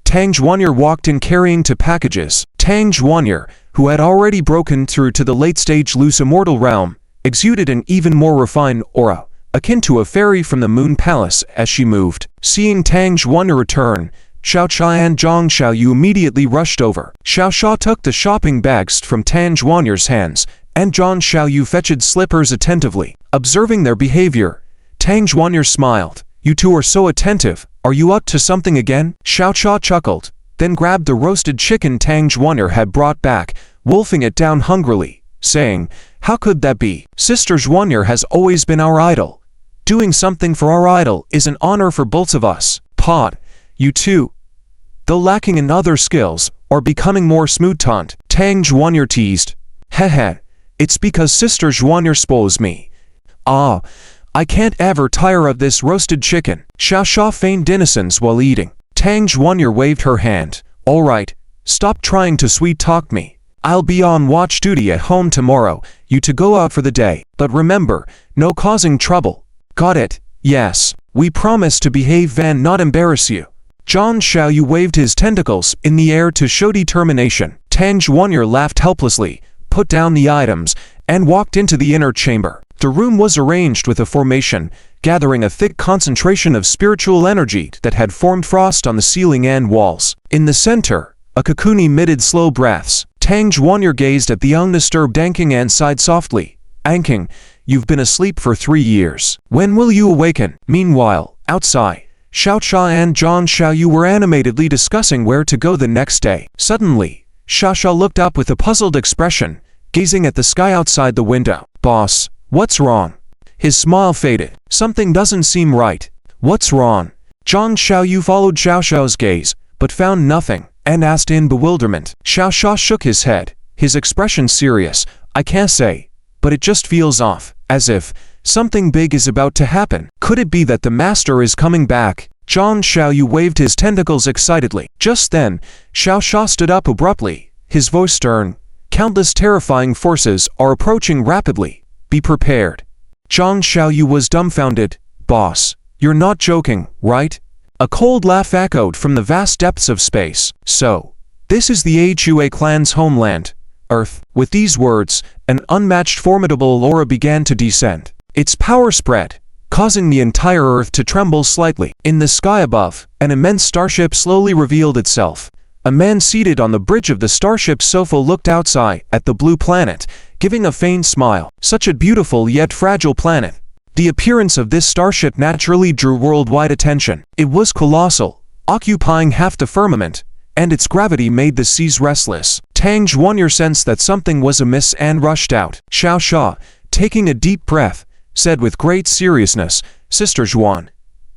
Tang Zhuanyer walked in carrying 2 packages. Tang Zhuanyer, who had already broken through to the late-stage loose immortal realm, exuded an even more refined aura, akin to a fairy from the Moon Palace as she moved. Seeing Tang Zhuanyer return, Xiao Sha and Zhang Xiaoyu immediately rushed over. Xiao Sha took the shopping bags from Tang Zhuanyer's hands, and Zhang Xiaoyu fetched slippers attentively. Observing their behavior, Tang Zhuanyer smiled. You two are so attentive, Are you up to something again? Xiao Sha chuckled, then grabbed the roasted chicken Tang Zhuanyr had brought back, wolfing it down hungrily, saying, "How could that be? Sister Zhuanyr has always been our idol. Doing something for our idol is an honor for both of us. Pod, you too, though lacking in other skills, are becoming more smooth-tongued." Tang Zhuanyr teased. "Heh, it's because Sister Zhuanyr spoils me. Ah, I can't ever tire of this roasted chicken." Xiao Sha feigned innocence while eating. Tang Zhuanyr waved her hand. "All right, stop trying to sweet-talk me. I'll be on watch duty at home tomorrow, you to go out for the day, but remember, no causing trouble. Got it? Yes, we promise to behave and not embarrass you." Zhang Xiaoyu waved his tentacles in the air to show determination. Tang Zhuanyr laughed helplessly, put down the items, and walked into the inner chamber. The room was arranged with a formation, gathering a thick concentration of spiritual energy that had formed frost on the ceiling and walls. In the center, a cocoon emitted slow breaths. Tang Zhuanyr gazed at the undisturbed Anking and sighed softly. "Anking, you've been asleep for 3 years. When will you awaken?" Meanwhile, outside, Xiao Sha and Zhang Xiaoyu were animatedly discussing where to go the next day. Suddenly, Xiao Sha looked up with a puzzled expression, gazing at the sky outside the window. "Boss, what's wrong?" His smile faded. "Something doesn't seem right." "What's wrong?" Zhang Xiaoyu followed Xiao Shao's gaze, but found nothing, and asked in bewilderment. Xiao Sha shook his head, his expression serious. "I can't say, but it just feels off, as if something big is about to happen. Could it be that the master is coming back?" Zhang Xiaoyu waved his tentacles excitedly. Just then, Xiao Sha stood up abruptly, his voice stern. "Countless terrifying forces are approaching rapidly. Be prepared." Zhang Xiaoyu was dumbfounded. "Boss, you're not joking, right?" A cold laugh echoed from the vast depths of space. "So, this is the Hua clan's homeland, Earth." With these words, an unmatched formidable aura began to descend. Its power spread, causing the entire Earth to tremble slightly. In the sky above, an immense starship slowly revealed itself. A man seated on the bridge of the starship's sofa looked outside at the blue planet, giving a faint smile. Such a beautiful yet fragile planet. The appearance of this starship naturally drew worldwide attention. It was colossal, occupying half the firmament, and its gravity made the seas restless. Tang Zhuanyr sensed that something was amiss and rushed out. Xiao Sha, taking a deep breath, said with great seriousness, "Sister Zhuan,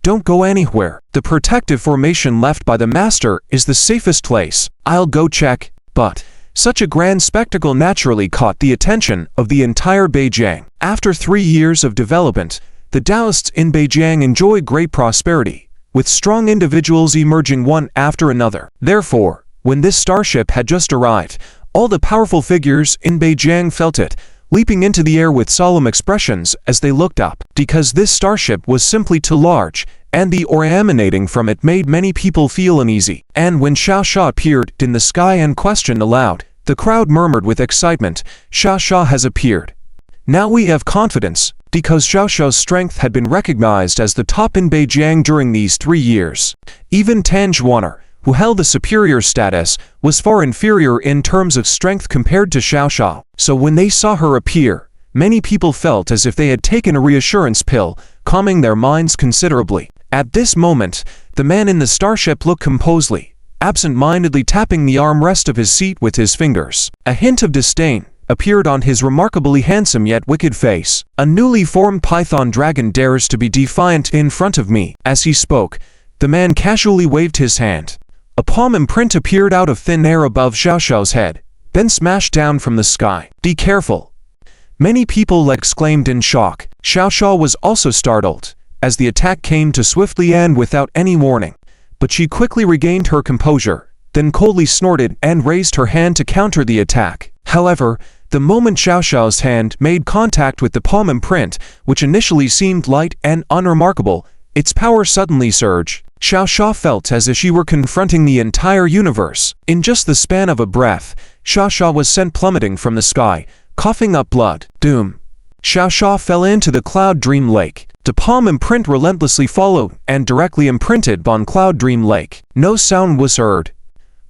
don't go anywhere. The protective formation left by the master is the safest place. I'll go check." But such a grand spectacle naturally caught the attention of the entire Beijing. After 3 years of development, the Taoists in Beijing enjoy great prosperity, with strong individuals emerging one after another. Therefore, when this starship had just arrived, all the powerful figures in Beijing felt it, leaping into the air with solemn expressions as they looked up, because this starship was simply too large, and the aura emanating from it made many people feel uneasy. And when Xiao Sha appeared in the sky and questioned aloud, the crowd murmured with excitement, "Xiao Sha has appeared. Now we have confidence," because Xiao Shao's strength had been recognized as the top in Beijing during these 3 years. Even Tang Zhuanyr, who held the superior status, was far inferior in terms of strength compared to Xiao Sha. So when they saw her appear, many people felt as if they had taken a reassurance pill, calming their minds considerably. At this moment, the man in the starship looked composedly, absent-mindedly tapping the armrest of his seat with his fingers. A hint of disdain appeared on his remarkably handsome yet wicked face. "A newly formed python dragon dares to be defiant in front of me." As he spoke, the man casually waved his hand. A palm imprint appeared out of thin air above Xiao Shao's head, then smashed down from the sky. "Be careful!" Many people exclaimed in shock. Xiao Sha was also startled, as the attack came too swiftly and without any warning. But she quickly regained her composure, then coldly snorted and raised her hand to counter the attack. However, the moment Xiao Shao's hand made contact with the palm imprint, which initially seemed light and unremarkable, its power suddenly surged. Xiao Sha felt as if she were confronting the entire universe. In just the span of a breath, Xiao Sha was sent plummeting from the sky, coughing up blood. Doom! Xiao Sha fell into the Cloud Dream Lake. The palm imprint relentlessly followed and directly imprinted on Cloud Dream Lake. No sound was heard.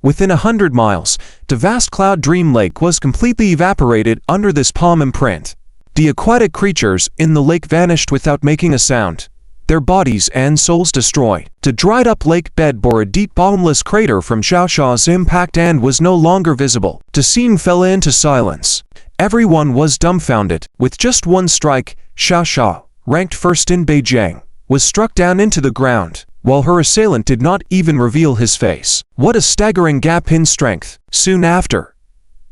Within 100 miles, the vast Cloud Dream Lake was completely evaporated under this palm imprint. The aquatic creatures in the lake vanished without making a sound. their bodies and souls destroyed. The dried-up lake bed bore a deep bottomless crater from Xiao Xiao's impact and was no longer visible. The scene fell into silence. Everyone was dumbfounded. With just one strike, Xiao Xiao, ranked first in Beijing, was struck down into the ground, while her assailant did not even reveal his face. What a staggering gap in strength! Soon after,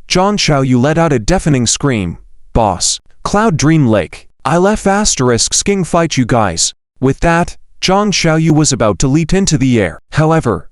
Zhang Xiaoyu let out a deafening scream. "Boss, Cloud Dream Lake, I'll *sking fight you guys." With that, Zhang Xiaoyu was about to leap into the air. However,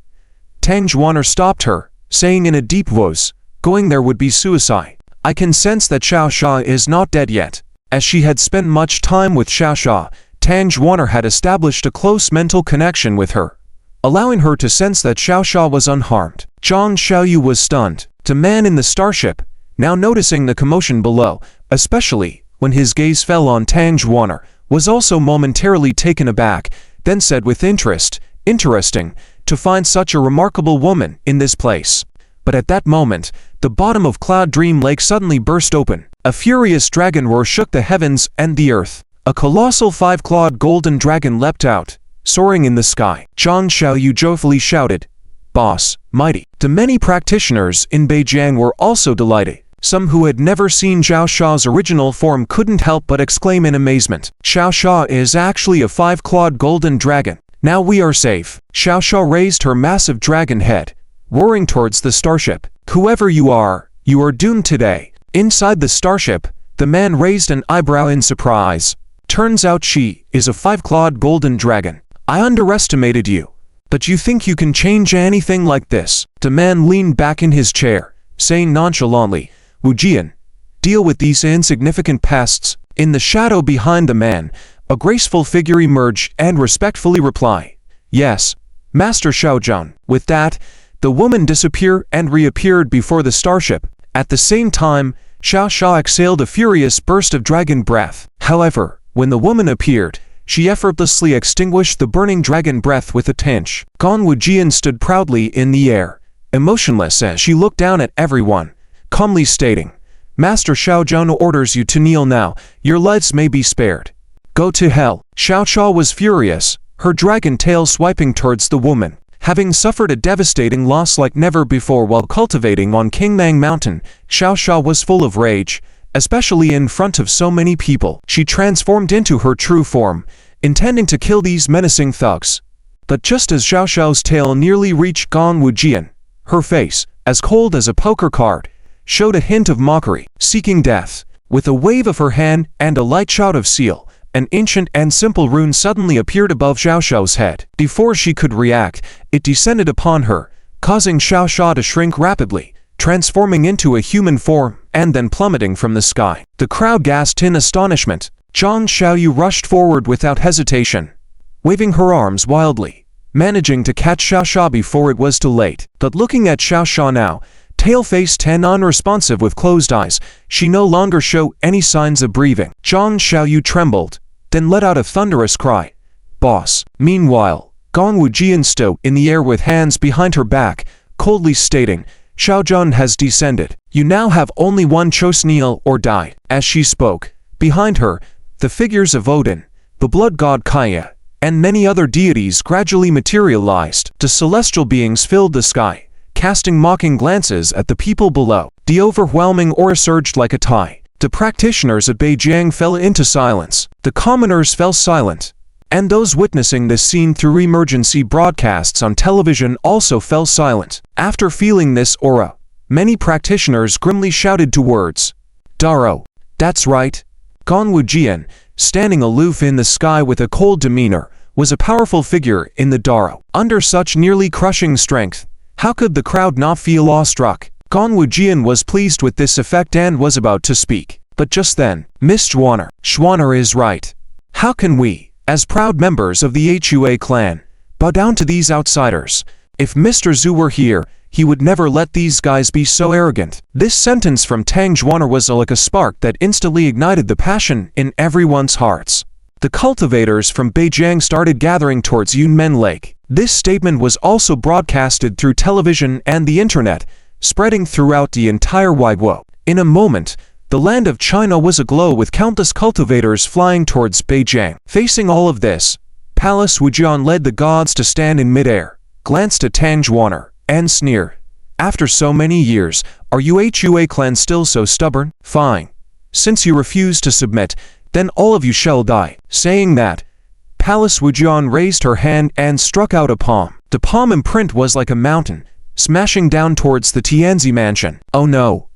Tang Zhuaner stopped her, saying in a deep voice, "Going there would be suicide." I can sense that Xiao Xia is not dead yet. As she had spent much time with Xiao Xia, Tang Zhuaner had established a close mental connection with her, allowing her to sense that Xiao Xia was unharmed. Zhang Xiaoyu was stunned. The man in the starship, now noticing the commotion below, especially when his gaze fell on Tang Zhuaner, was also momentarily taken aback, then said with interest, "Interesting to find such a remarkable woman in this place." But at that moment, the bottom of Cloud Dream Lake suddenly burst open. A furious dragon roar shook the heavens and the earth. A colossal 5-clawed golden dragon leapt out, soaring in the sky. Zhang Xiaoyu joyfully shouted, "Boss, mighty." The many practitioners in Beijing were also delighted. Some who had never seen Xiao Xiao's original form couldn't help but exclaim in amazement. "Xiao Xia is actually a 5-clawed golden dragon. Now we are safe." Xiao Xia raised her massive dragon head, roaring towards the starship. "Whoever you are doomed today." Inside the starship, the man raised an eyebrow in surprise. "Turns out she is a 5-clawed golden dragon. I underestimated you. But you think you can change anything like this?" The man leaned back in his chair, saying nonchalantly, "Wu Jian, deal with these insignificant pests." In the shadow behind the man, a graceful figure emerged and respectfully replied, "Yes, Master Xiaozhang." With that, the woman disappeared and reappeared before the starship. At the same time, Xiao Xia exhaled a furious burst of dragon breath. However, when the woman appeared, she effortlessly extinguished the burning dragon breath with a tinge. Gong Wujian stood proudly in the air, emotionless as she looked down at everyone, calmly stating, "Master Xiaozhang orders you to kneel now. Your lives may be spared. Go to hell." Xiao Xia was furious, her dragon tail swiping towards the woman. Having suffered a devastating loss like never before while cultivating on Qingmang Mountain, Xiao Xia was full of rage, especially in front of so many people. She transformed into her true form, intending to kill these menacing thugs. But just as Xiao Xiao's tail nearly reached Gong Wujian, her face, as cold as a poker card, showed a hint of mockery, seeking death. With a wave of her hand and a light shout of seal, an ancient and simple rune suddenly appeared above Xiao Xiao's head. Before she could react, it descended upon her, causing Xiao Xia to shrink rapidly, transforming into a human form, and then plummeting from the sky. The crowd gasped in astonishment. Zhang Xiaoyu rushed forward without hesitation, waving her arms wildly, managing to catch Xiao Xia before it was too late. But looking at Xiao Xia now, tail-faced and unresponsive with closed eyes, she no longer showed any signs of breathing. Zhang Xiaoyu trembled, then let out a thunderous cry, "Boss!" Meanwhile, Gong Wujian stood in the air with hands behind her back, coldly stating, "Xiaozhang has descended. You now have only one choice: kneel or die." As she spoke, behind her, the figures of Odin, the blood god Kaya, and many other deities gradually materialized. The celestial beings filled the sky, casting mocking glances at the people below. The overwhelming aura surged like a tide. The practitioners of Beijing fell into silence. The commoners fell silent. And those witnessing this scene through emergency broadcasts on television also fell silent. After feeling this aura, many practitioners grimly shouted two words. "Daro." That's right. Gong Wujian, standing aloof in the sky with a cold demeanor, was a powerful figure in the Daro. Under such nearly crushing strength, how could the crowd not feel awestruck? Gong Wujian was pleased with this effect and was about to speak. But just then, Miss Schwanner is right. How can we, as proud members of the Hua clan, bow down to these outsiders? If Mr. Zhu were here, he would never let these guys be so arrogant. This sentence from Tang Zhuaner was like a spark that instantly ignited the passion in everyone's hearts. The cultivators from Beijing started gathering towards Yunmen Lake. This statement was also broadcasted through television and the internet, spreading throughout the entire wide world. In a moment, the land of China was aglow with countless cultivators flying towards Beijing. Facing all of this, Palace Wujian led the gods to stand in midair, glanced at Tang Zhuaner, and sneered. After so many years, are you Hua clan still so stubborn? Fine. Since you refuse to submit, then all of you shall die. Saying that, Palace Wujian raised her hand and struck out a palm. The palm imprint was like a mountain, smashing down towards the Tianzi mansion. Oh no!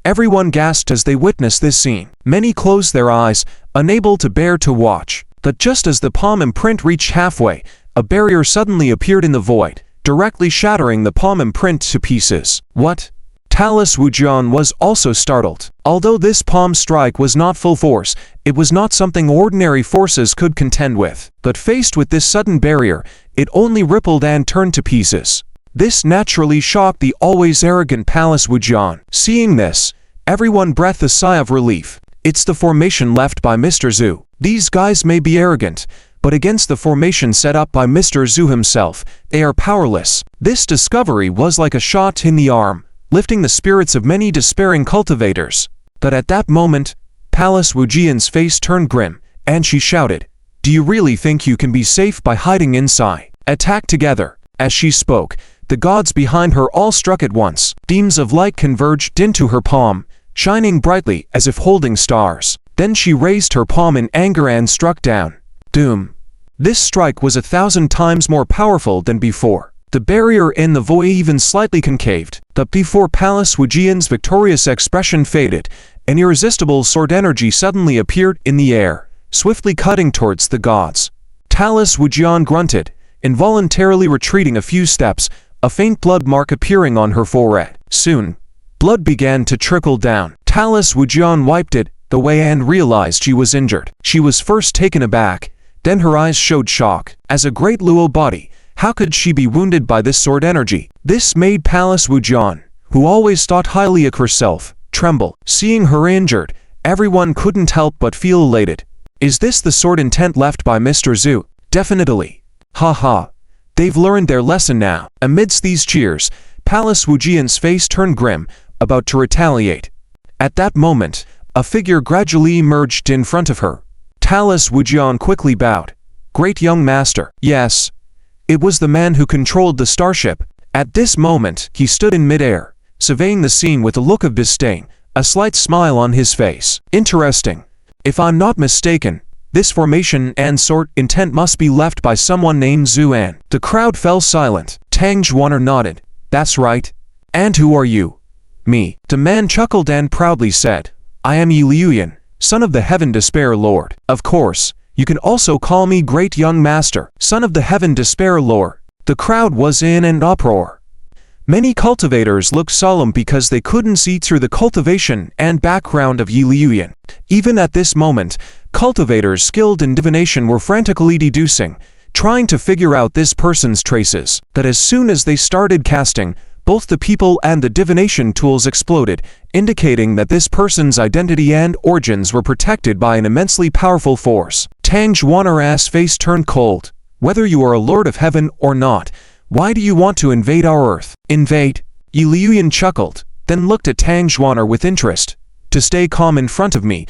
Everyone gasped as they witnessed this scene. Many closed their eyes, unable to bear to watch. But just as the palm imprint reached halfway, a barrier suddenly appeared in the void, directly shattering the palm imprint to pieces. What? Palace Wujian was also startled. Although this palm strike was not full force, it was not something ordinary forces could contend with. But faced with this sudden barrier, it only rippled and turned to pieces. This naturally shocked the always arrogant Palace Wujian. Seeing this, everyone breathed a sigh of relief. It's the formation left by Mr. Zhu. These guys may be arrogant, but against the formation set up by Mr. Zhu himself, they are powerless. This discovery was like a shot in the arm, lifting the spirits of many despairing cultivators. But at that moment, Palace Wujian's face turned grim, and she shouted, "Do you really think you can be safe by hiding inside? Attack together!" As she spoke, the gods behind her all struck at once. Beams of light converged into her palm, shining brightly as if holding stars. Then she raised her palm in anger and struck down. Doom! This strike was 1,000 times more powerful than before. The barrier in the void even slightly concaved. But before Palace Wujian's victorious expression faded, an irresistible sword energy suddenly appeared in the air, swiftly cutting towards the gods. Palace Wujian grunted, involuntarily retreating a few steps, a faint blood mark appearing on her forehead. Soon, blood began to trickle down. Palace Wujian wiped it away and realized she was injured. She was first taken aback, then her eyes showed shock. As a great Luo body, how could she be wounded by this sword energy? This made Palace Wujian, who always thought highly of herself, tremble. Seeing her injured, everyone couldn't help but feel elated. Is this the sword intent left by Mr. Zhu? Definitely. Ha ha. They've learned their lesson now. Amidst these cheers, Palace Wujian's face turned grim, about to retaliate. At that moment, a figure gradually emerged in front of her. Palace Wujian quickly bowed. Great young master. Yes. It was the man who controlled the starship. At this moment, he stood in midair, surveying the scene with a look of disdain, a slight smile on his face. Interesting. If I'm not mistaken, this formation and sword intent must be left by someone named Zuan. The crowd fell silent. Tang Zhuaner nodded. That's right. And who are you? Me. The man chuckled and proudly said, I am Yi Liuyan, son of the Heaven Despair Lord. Of course, you can also call me Great Young Master, son of the Heaven Despair Lord. The crowd was in an uproar. Many cultivators looked solemn because they couldn't see through the cultivation and background of Yi Liuyan. Even at this moment, cultivators skilled in divination were frantically deducing, trying to figure out this person's traces. But as soon as they started casting, both the people and the divination tools exploded, indicating that this person's identity and origins were protected by an immensely powerful force. Tang Zhuaner's face turned cold. Whether you are a Lord of Heaven or not, why do you want to invade our Earth? Invade? Yi Liuyan chuckled, then looked at Tang Zhuaner with interest. To stay calm in front of me.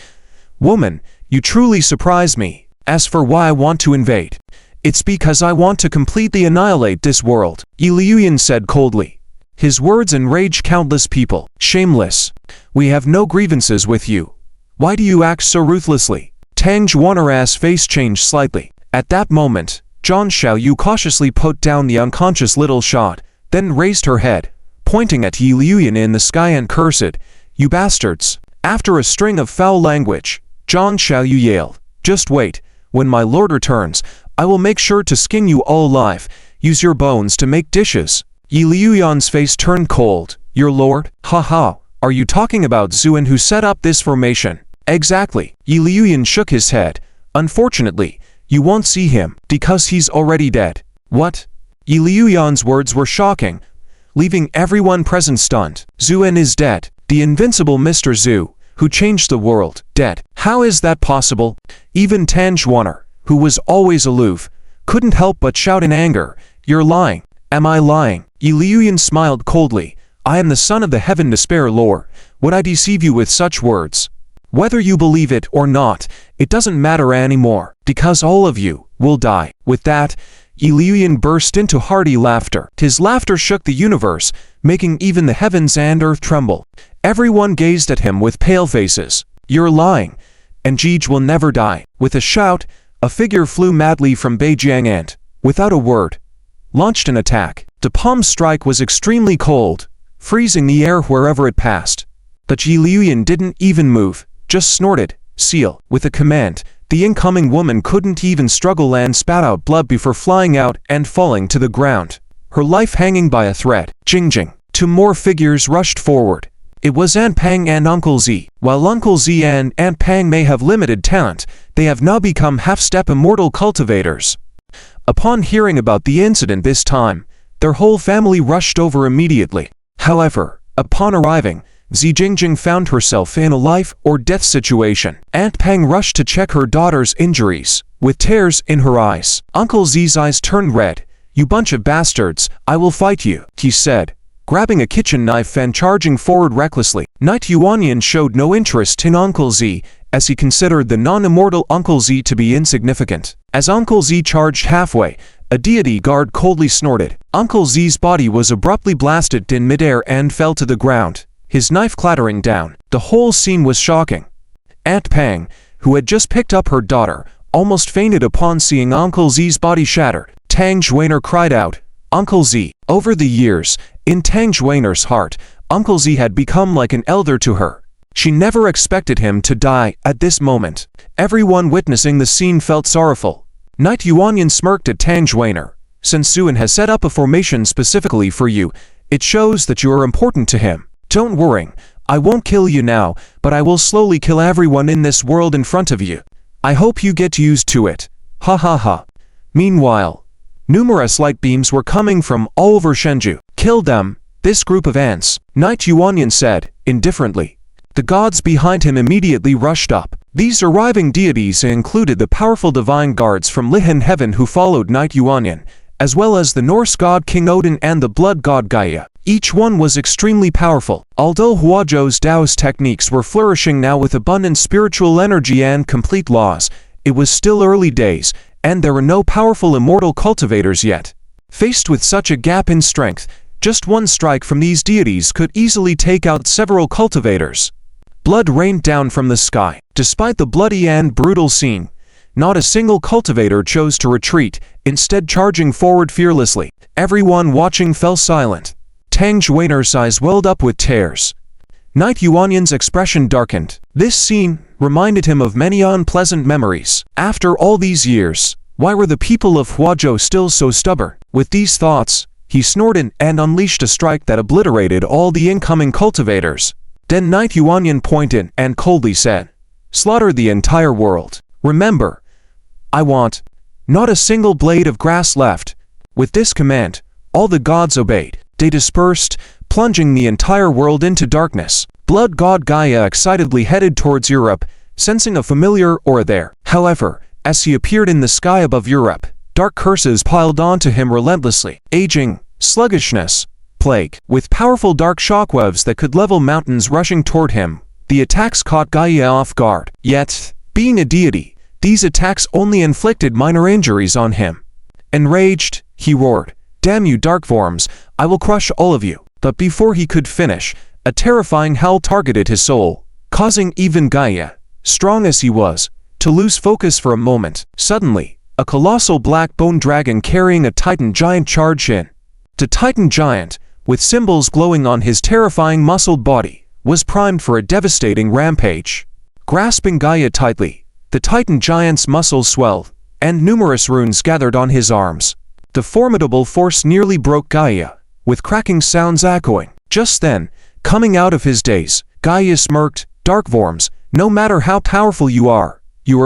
Woman, you truly surprise me. As for why I want to invade, it's because I want to completely annihilate this world, Yi Liuyan said coldly. His words enraged countless people. Shameless. We have no grievances with you. Why do you act so ruthlessly? Tang Zhuaner's face changed slightly. At that moment, Zhang Xiaoyu cautiously put down the unconscious little shot, then raised her head, pointing at Yi Liuyan in the sky and cursed, You bastards! After a string of foul language, Zhang Xiaoyu yelled, Just wait, when my lord returns, I will make sure to skin you all alive, use your bones to make dishes. Yi Liuyan's face turned cold. Your lord? Ha, are you talking about Zuan who set up this formation? Exactly. Yi Liuyan shook his head. Unfortunately, you won't see him, because he's already dead. What? Yi Liuyan's words were shocking, leaving everyone present stunned. Zuan is dead. The invincible Mr. Zhu, who changed the world, dead. How is that possible? Even Tang Zhuaner, who was always aloof, couldn't help but shout in anger, You're lying. Am I lying? Yi Liuyan smiled coldly. I am the son of the Heaven Despair Lord. Would I deceive you with such words? Whether you believe it or not, it doesn't matter anymore, because all of you will die. With that, Illuyin burst into hearty laughter. His laughter shook the universe, making even the heavens and earth tremble. Everyone gazed at him with pale faces. You're lying, and Jeej will never die. With a shout, a figure flew madly from Beijing and, without a word, launched an attack. The palm strike was extremely cold, freezing the air wherever it passed. But Illuyin didn't even move, just snorted, seal. With a command, the incoming woman couldn't even struggle and spat out blood before flying out and falling to the ground, her life hanging by a thread. Jing. Two more figures rushed forward. It was Aunt Pang and Uncle Z. While Uncle Z and Aunt Pang may have limited talent, they have now become half-step immortal cultivators. Upon hearing about the incident this time, their whole family rushed over immediately. However, upon arriving, Zi Jingjing found herself in a life-or-death situation. Aunt Pang rushed to check her daughter's injuries, with tears in her eyes. Uncle Z's eyes turned red. "You bunch of bastards, I will fight you," he said, grabbing a kitchen knife and charging forward recklessly. Knight Yuanyan showed no interest in Uncle Z, as he considered the non-immortal Uncle Z to be insignificant. As Uncle Z charged halfway, a deity guard coldly snorted. Uncle Z's body was abruptly blasted in midair and fell to the ground, his knife clattering down. The whole scene was shocking. Aunt Pang, who had just picked up her daughter, almost fainted upon seeing Uncle Z's body shattered. Tang Zhuaner cried out, "Uncle Z!" Over the years, in Tang Zhuaner's heart, Uncle Z had become like an elder to her. She never expected him to die at this moment. Everyone witnessing the scene felt sorrowful. Knight Yuanyan smirked at Tang Zhuaner. "Since Suan has set up a formation specifically for you, it shows that you are important to him. Don't worry, I won't kill you now, but I will slowly kill everyone in this world in front of you. I hope you get used to it. Ha ha ha." Meanwhile, numerous light beams were coming from all over Shenzhou. "Kill them, this group of ants," Knight Yuanyan said, indifferently. The gods behind him immediately rushed up. These arriving deities included the powerful divine guards from Lihan Heaven who followed Knight Yuanyan, as well as the Norse god King Odin and the blood god Gaia. Each one was extremely powerful. Although Huazhou's Taoist techniques were flourishing now with abundant spiritual energy and complete laws, it was still early days, and there were no powerful immortal cultivators yet. Faced with such a gap in strength, just one strike from these deities could easily take out several cultivators. Blood rained down from the sky. Despite the bloody and brutal scene, not a single cultivator chose to retreat, instead charging forward fearlessly. Everyone watching fell silent. Tang Zhuaner's eyes welled up with tears. Knight Yuanyan's expression darkened. This scene reminded him of many unpleasant memories. After all these years, why were the people of Huazhou still so stubborn? With these thoughts, he snorted and unleashed a strike that obliterated all the incoming cultivators. Then Knight Yuanyan pointed and coldly said, "Slaughter the entire world. Remember, I want not a single blade of grass left." With this command, all the gods obeyed. They dispersed, plunging the entire world into darkness. Blood god Gaia excitedly headed towards Europe, sensing a familiar aura there. However, as he appeared in the sky above Europe, dark curses piled onto him relentlessly. Aging, sluggishness, plague. With powerful dark shockwaves that could level mountains rushing toward him, the attacks caught Gaia off guard. Yet, being a deity, these attacks only inflicted minor injuries on him. Enraged, he roared, "Damn you dark forms, I will crush all of you." But before he could finish, a terrifying howl targeted his soul, causing even Gaia, strong as he was, to lose focus for a moment. Suddenly, a colossal black bone dragon carrying a titan giant charged in. The titan giant, with symbols glowing on his terrifying muscled body, was primed for a devastating rampage. Grasping Gaia tightly, the titan giant's muscles swelled, and numerous runes gathered on his arms. The formidable force nearly broke Gaia, with cracking sounds echoing. Just then, coming out of his daze, Gaia smirked, "Dark worms, no matter how powerful you are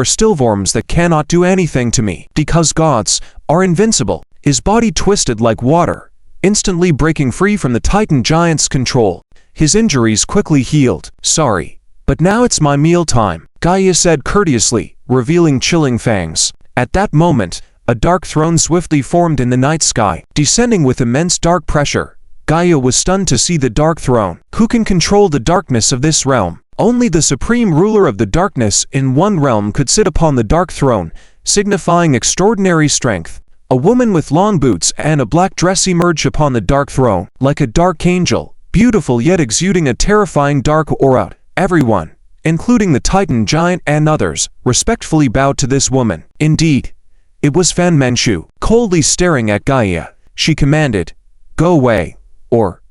still worms that cannot do anything to me, because gods are invincible." His body twisted like water, instantly breaking free from the titan giant's control. His injuries quickly healed. "Sorry, but now it's my meal time," Gaia said courteously, revealing chilling fangs. At that moment, a dark throne swiftly formed in the night sky, descending with immense dark pressure. Gaia was stunned to see the dark throne. Who can control the darkness of this realm? Only the supreme ruler of the darkness in one realm could sit upon the dark throne, signifying extraordinary strength. A woman with long boots and a black dress emerged upon the dark throne, like a dark angel, beautiful yet exuding a terrifying dark aura. Everyone, including the Titan giant and others, respectfully bowed to this woman. Indeed, it was Fan Manchu. Coldly staring at Gaia, she commanded, "Go away, or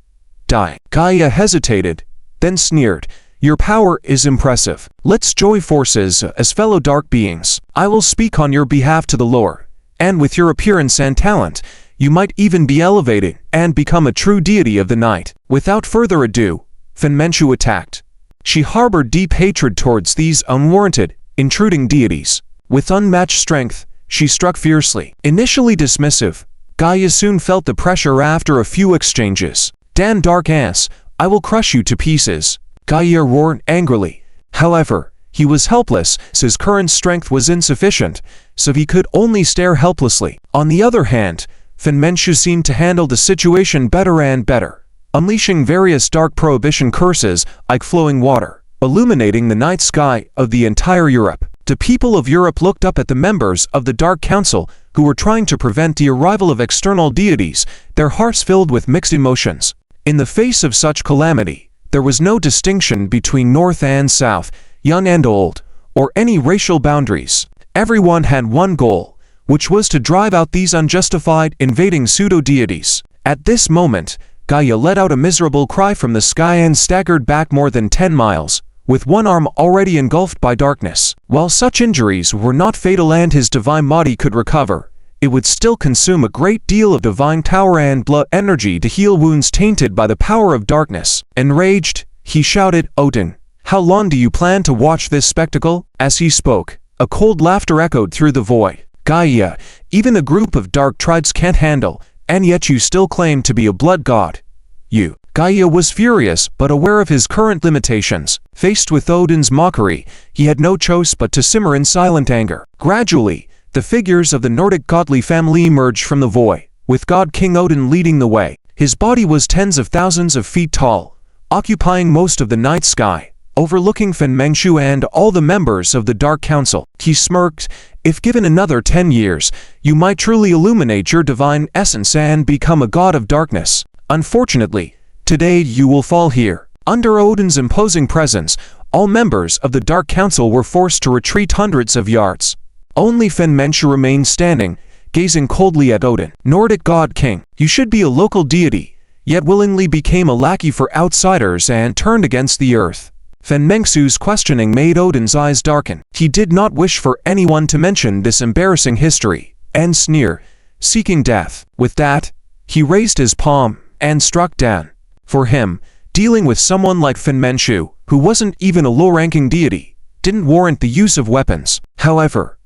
die." Gaia hesitated, then sneered, "Your power is impressive. Let's join forces as fellow dark beings. I will speak on your behalf to the Lord, and with your appearance and talent, you might even be elevated and become a true deity of the night." Without further ado, Fan Manchu attacked. She harbored deep hatred towards these unwarranted, intruding deities. With unmatched strength, she struck fiercely. Initially dismissive, Gaia soon felt the pressure after a few exchanges. "Damn dark ass, I will crush you to pieces," Gaia roared angrily. However, he was helpless, as his current strength was insufficient, so he could only stare helplessly. On the other hand, Fan Manchu seemed to handle the situation better and better, unleashing various dark prohibition curses like flowing water, illuminating the night sky of the entire Europe. The people of Europe looked up at the members of the Dark Council who were trying to prevent the arrival of external deities, their hearts filled with mixed emotions. In the face of such calamity, there was no distinction between North and South, young and old, or any racial boundaries. Everyone had one goal, which was to drive out these unjustified, invading pseudo-deities. At this moment, Gaia let out a miserable cry from the sky and staggered back more than 10 miles, with one arm already engulfed by darkness. While such injuries were not fatal and his divine body could recover, it would still consume a great deal of divine power and blood energy to heal wounds tainted by the power of darkness. Enraged, he shouted, "Odin, how long do you plan to watch this spectacle?" As he spoke, a cold laughter echoed through the void. "Gaia, even a group of dark tribes can't handle, and yet you still claim to be a blood god. You." Gaia was furious but aware of his current limitations. Faced with Odin's mockery, he had no choice but to simmer in silent anger. Gradually, the figures of the Nordic godly family emerged from the void, with God King Odin leading the way. His body was tens of thousands of feet tall, occupying most of the night sky, overlooking Fan Manchu and all the members of the Dark Council. He smirked, "If given another 10 years, you might truly illuminate your divine essence and become a god of darkness. Unfortunately, today you will fall here." Under Odin's imposing presence, all members of the Dark Council were forced to retreat hundreds of yards. Only Fan Manchu remained standing, gazing coldly at Odin. "Nordic God King, you should be a local deity, yet willingly became a lackey for outsiders and turned against the earth." Fan Manchu's questioning made Odin's eyes darken. He did not wish for anyone to mention this embarrassing history, and sneer, seeking death. With that, he raised his palm and struck down. For him, dealing with someone like Fan Manchu, who wasn't even a low-ranking deity, didn't warrant the use of weapons. However,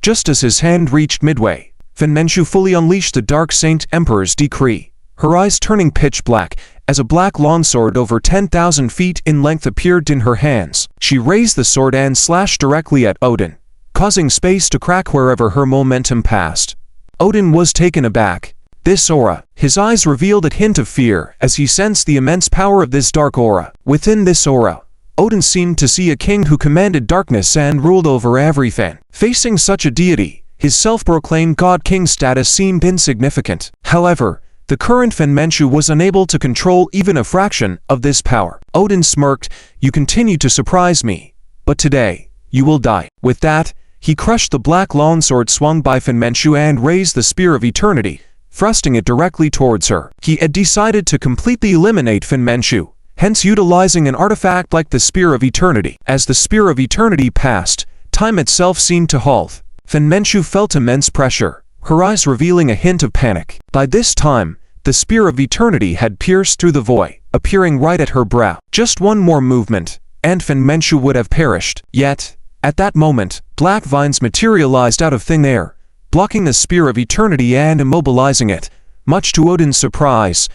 just as his hand reached midway, Fan Manchu fully unleashed the Dark Saint Emperor's decree, her eyes turning pitch black, as a black longsword over 10,000 feet in length appeared in her hands. She raised the sword and slashed directly at Odin, causing space to crack wherever her momentum passed. Odin was taken aback. This aura, his eyes revealed a hint of fear as he sensed the immense power of this dark aura. Within this aura, Odin seemed to see a king who commanded darkness and ruled over everything. Facing such a deity, his self-proclaimed God King status seemed insignificant. However, the current Fan Manchu was unable to control even a fraction of this power. Odin smirked, "You continue to surprise me, but today, you will die." With that, he crushed the black longsword swung by Fan Manchu and raised the Spear of Eternity, thrusting it directly towards her. He had decided to completely eliminate Fan Manchu, hence utilizing an artifact like the Spear of Eternity. As the Spear of Eternity passed, time itself seemed to halt. Fan Manchu felt immense pressure, her eyes revealing a hint of panic. By this time, the Spear of Eternity had pierced through the void, appearing right at her brow. Just one more movement, and Fan Manchu would have perished. Yet, at that moment, black vines materialized out of thin air, blocking the Spear of Eternity and immobilizing it. Much to Odin's surprise,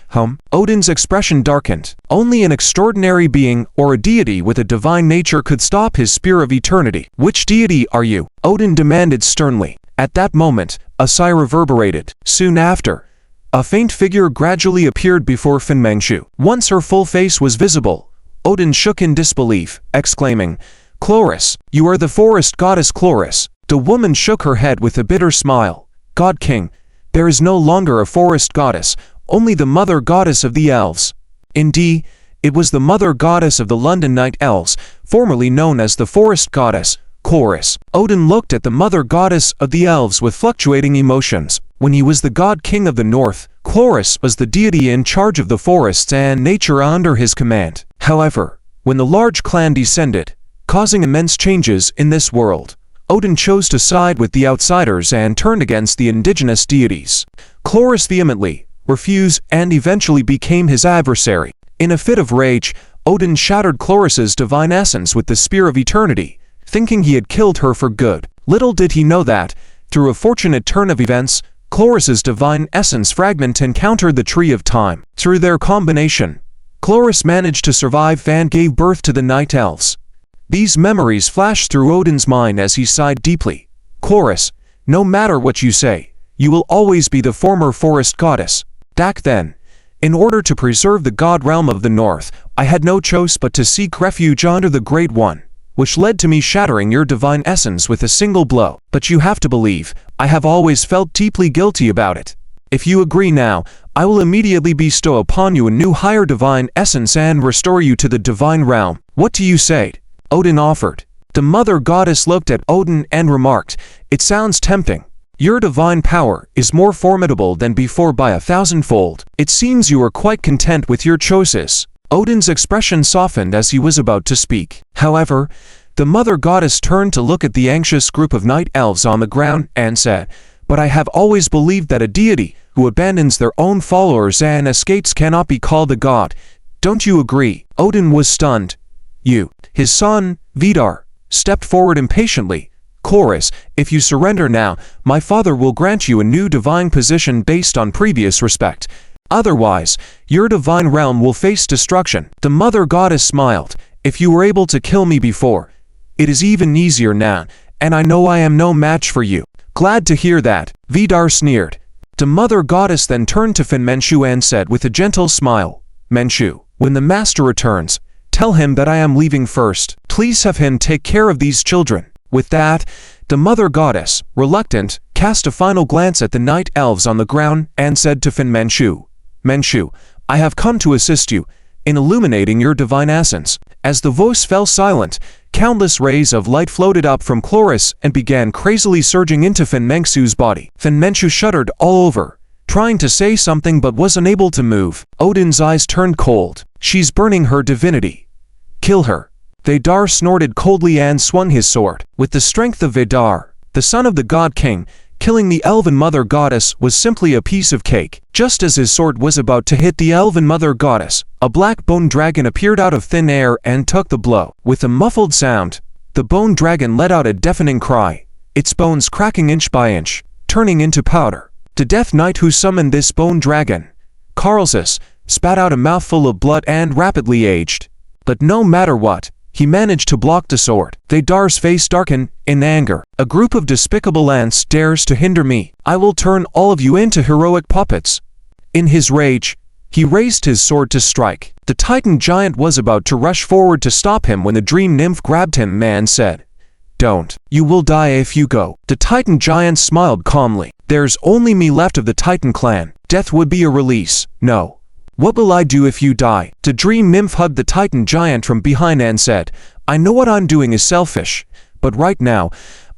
Odin's expression darkened. Only an extraordinary being or a deity with a divine nature could stop his Spear of Eternity. "Which deity are you?" Odin demanded sternly. At that moment, a sigh reverberated. Soon after, a faint figure gradually appeared before Fan Manchu. Once her full face was visible, Odin shook in disbelief, exclaiming, "Chloris, you are the forest goddess Chloris." The woman shook her head with a bitter smile. God King, there is no longer a forest goddess, only the mother goddess of the elves. Indeed, it was the mother goddess of the London Night Elves, formerly known as the forest goddess, Chloris. Odin looked at the mother goddess of the elves with fluctuating emotions. When he was the god king of the north, Chloris was the deity in charge of the forests and nature under his command. However, when the large clan descended, causing immense changes in this world, Odin chose to side with the outsiders and turned against the indigenous deities. Chloris vehemently refused and eventually became his adversary. In a fit of rage, Odin shattered Chloris's divine essence with the Spear of Eternity, thinking he had killed her for good. Little did he know that, through a fortunate turn of events, Chloris's divine essence fragment encountered the Tree of Time. Through their combination, Chloris managed to survive and gave birth to the Night Elves. These memories flashed through Odin's mind as he sighed deeply. Chloris, no matter what you say, you will always be the former forest goddess. Back then, in order to preserve the god realm of the north, I had no choice but to seek refuge under the Great One, which led to me shattering your divine essence with a single blow. But you have to believe, I have always felt deeply guilty about it. If you agree now, I will immediately bestow upon you a new higher divine essence and restore you to the divine realm. What do you say? Odin offered. The mother goddess looked at Odin and remarked, "It sounds tempting. Your divine power is more formidable than before by 1,000-fold. It seems you are quite content with your choices." Odin's expression softened as he was about to speak. However, the mother goddess turned to look at the anxious group of night elves on the ground and said, "But I have always believed that a deity who abandons their own followers and escapes cannot be called a god. Don't you agree?" Odin was stunned. His son, Vidar, stepped forward impatiently. "Chloris, if you surrender now, my father will grant you a new divine position based on previous respect. Otherwise, your divine realm will face destruction." The mother goddess smiled. "If you were able to kill me before, it is even easier now, and I know I am no match for you." "Glad to hear that," Vidar sneered. The mother goddess then turned to Finmenchu and said with a gentle smile, "Menchu, when the master returns, tell him that I am leaving first. Please have him take care of these children." With that, the mother goddess, reluctant, cast a final glance at the night elves on the ground and said to Finmenchu, "Menchu, I have come to assist you in illuminating your divine essence." As the voice fell silent, countless rays of light floated up from Chloris and began crazily surging into Finmenchu's body. Finmenchu shuddered all over, trying to say something but was unable to move. Odin's eyes turned cold. "She's burning her divinity. Kill her." Vidar snorted coldly and swung his sword. With the strength of Vidar, the son of the God King, killing the elven mother goddess was simply a piece of cake. Just as his sword was about to hit the elven mother goddess, a black bone dragon appeared out of thin air and took the blow. With a muffled sound, the bone dragon let out a deafening cry, its bones cracking inch by inch, turning into powder. The Death Knight who summoned this bone dragon, Karlsus, spat out a mouthful of blood and rapidly aged. But no matter what, he managed to block the sword. Vidar's face darkened in anger. "A group of despicable ants dares to hinder me. I will turn all of you into heroic puppets." In his rage, he raised his sword to strike. The Titan giant was about to rush forward to stop him when the dream nymph grabbed him and said, "Don't. You will die if you go." The Titan giant smiled calmly. "There's only me left of the Titan clan. Death would be a release. No. What will I do if you die?" The dream nymph hugged the Titan giant from behind and said, "I know what I'm doing is selfish, but right now,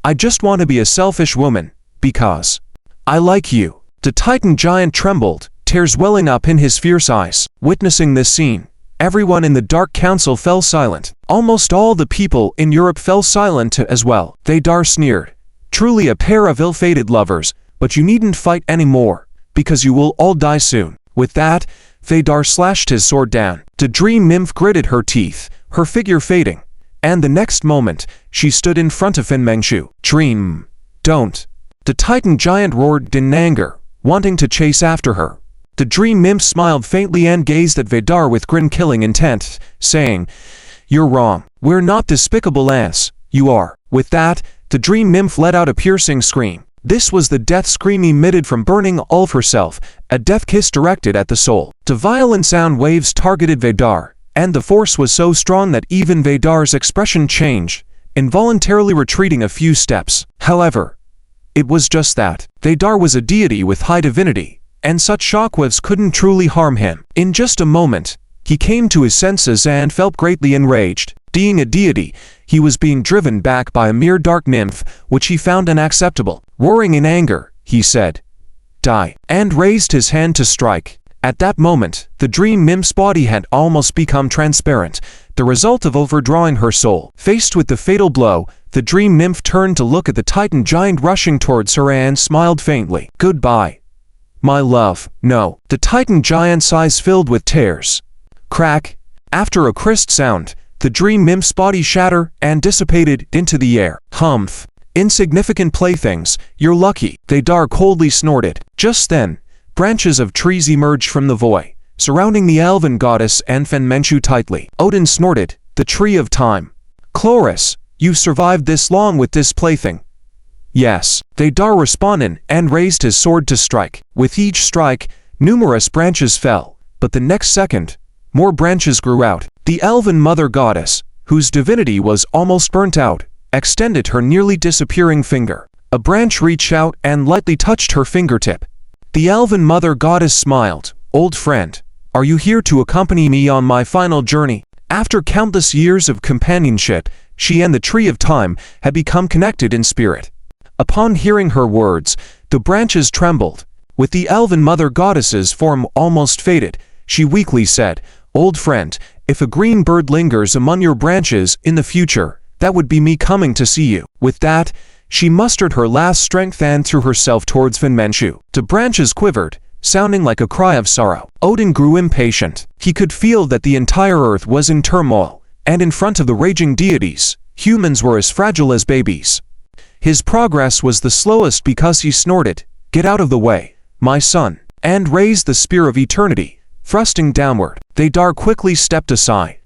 I just want to be a selfish woman, because I like you." The Titan giant trembled, tears welling up in his fierce eyes. Witnessing this scene, everyone in the Dark Council fell silent. Almost all the people in Europe fell silent as well. Vidar sneered, "Truly a pair of ill-fated lovers, but you needn't fight anymore, because you will all die soon." With that, Vidar slashed his sword down. The dream nymph gritted her teeth, her figure fading, and the next moment, she stood in front of Finmenchu. "Dream, don't." The Titan giant roared in anger, wanting to chase after her. The dream nymph smiled faintly and gazed at Vidar with grin-killing intent, saying, "You're wrong. We're not despicable ants. You are." With that, the dream nymph let out a piercing scream. This was the death scream emitted from burning all of herself, a death kiss directed at the soul. The violent sound waves targeted Vidar, and the force was so strong that even Vidar's expression changed. involuntarily retreating a few steps. However, it was just that. Deidar was a deity with high divinity, and such shockwaves couldn't truly harm him. In just a moment, he came to his senses and felt greatly enraged. Being a deity, he was being driven back by a mere dark nymph, which he found unacceptable. Roaring in anger, he said, "Die," and raised his hand to strike. At that moment, the dream nymph's body had almost become transparent, the result of overdrawing her soul. Faced with the fatal blow, the dream nymph turned to look at the titan giant rushing towards her and smiled faintly. "Goodbye, my love." No. The titan giant's eyes filled with tears. Crack. After a crisp sound, the dream nymph's body shattered and dissipated into the air. "Humph. Insignificant playthings, you're lucky," Deidar coldly snorted. Just then, branches of trees emerged from the void, surrounding the elven goddess and Fenmenchu tightly. Odin snorted, "The tree of time. Chloris, you've survived this long with this plaything." "Yes," Deidar responded and raised his sword to strike. With each strike, numerous branches fell, but the next second, more branches grew out. The elven mother goddess, whose divinity was almost burnt out, extended her nearly disappearing finger. A branch reached out and lightly touched her fingertip. The elven mother goddess smiled. "Old friend, are you here to accompany me on my final journey?" After countless years of companionship, she and the Tree of Time had become connected in spirit. Upon hearing her words, the branches trembled. With the elven mother goddess's form almost faded, she weakly said, "Old friend, if a green bird lingers among your branches in the future, that would be me coming to see you." With that, she mustered her last strength and threw herself towards Fenmenchu. The branches quivered, sounding like a cry of sorrow. Odin grew impatient. He could feel that the entire earth was in turmoil, and in front of the raging deities, humans were as fragile as babies. His progress was the slowest because he snorted, "Get out of the way, my son," and raised the spear of eternity, thrusting downward. Deidar quickly stepped aside.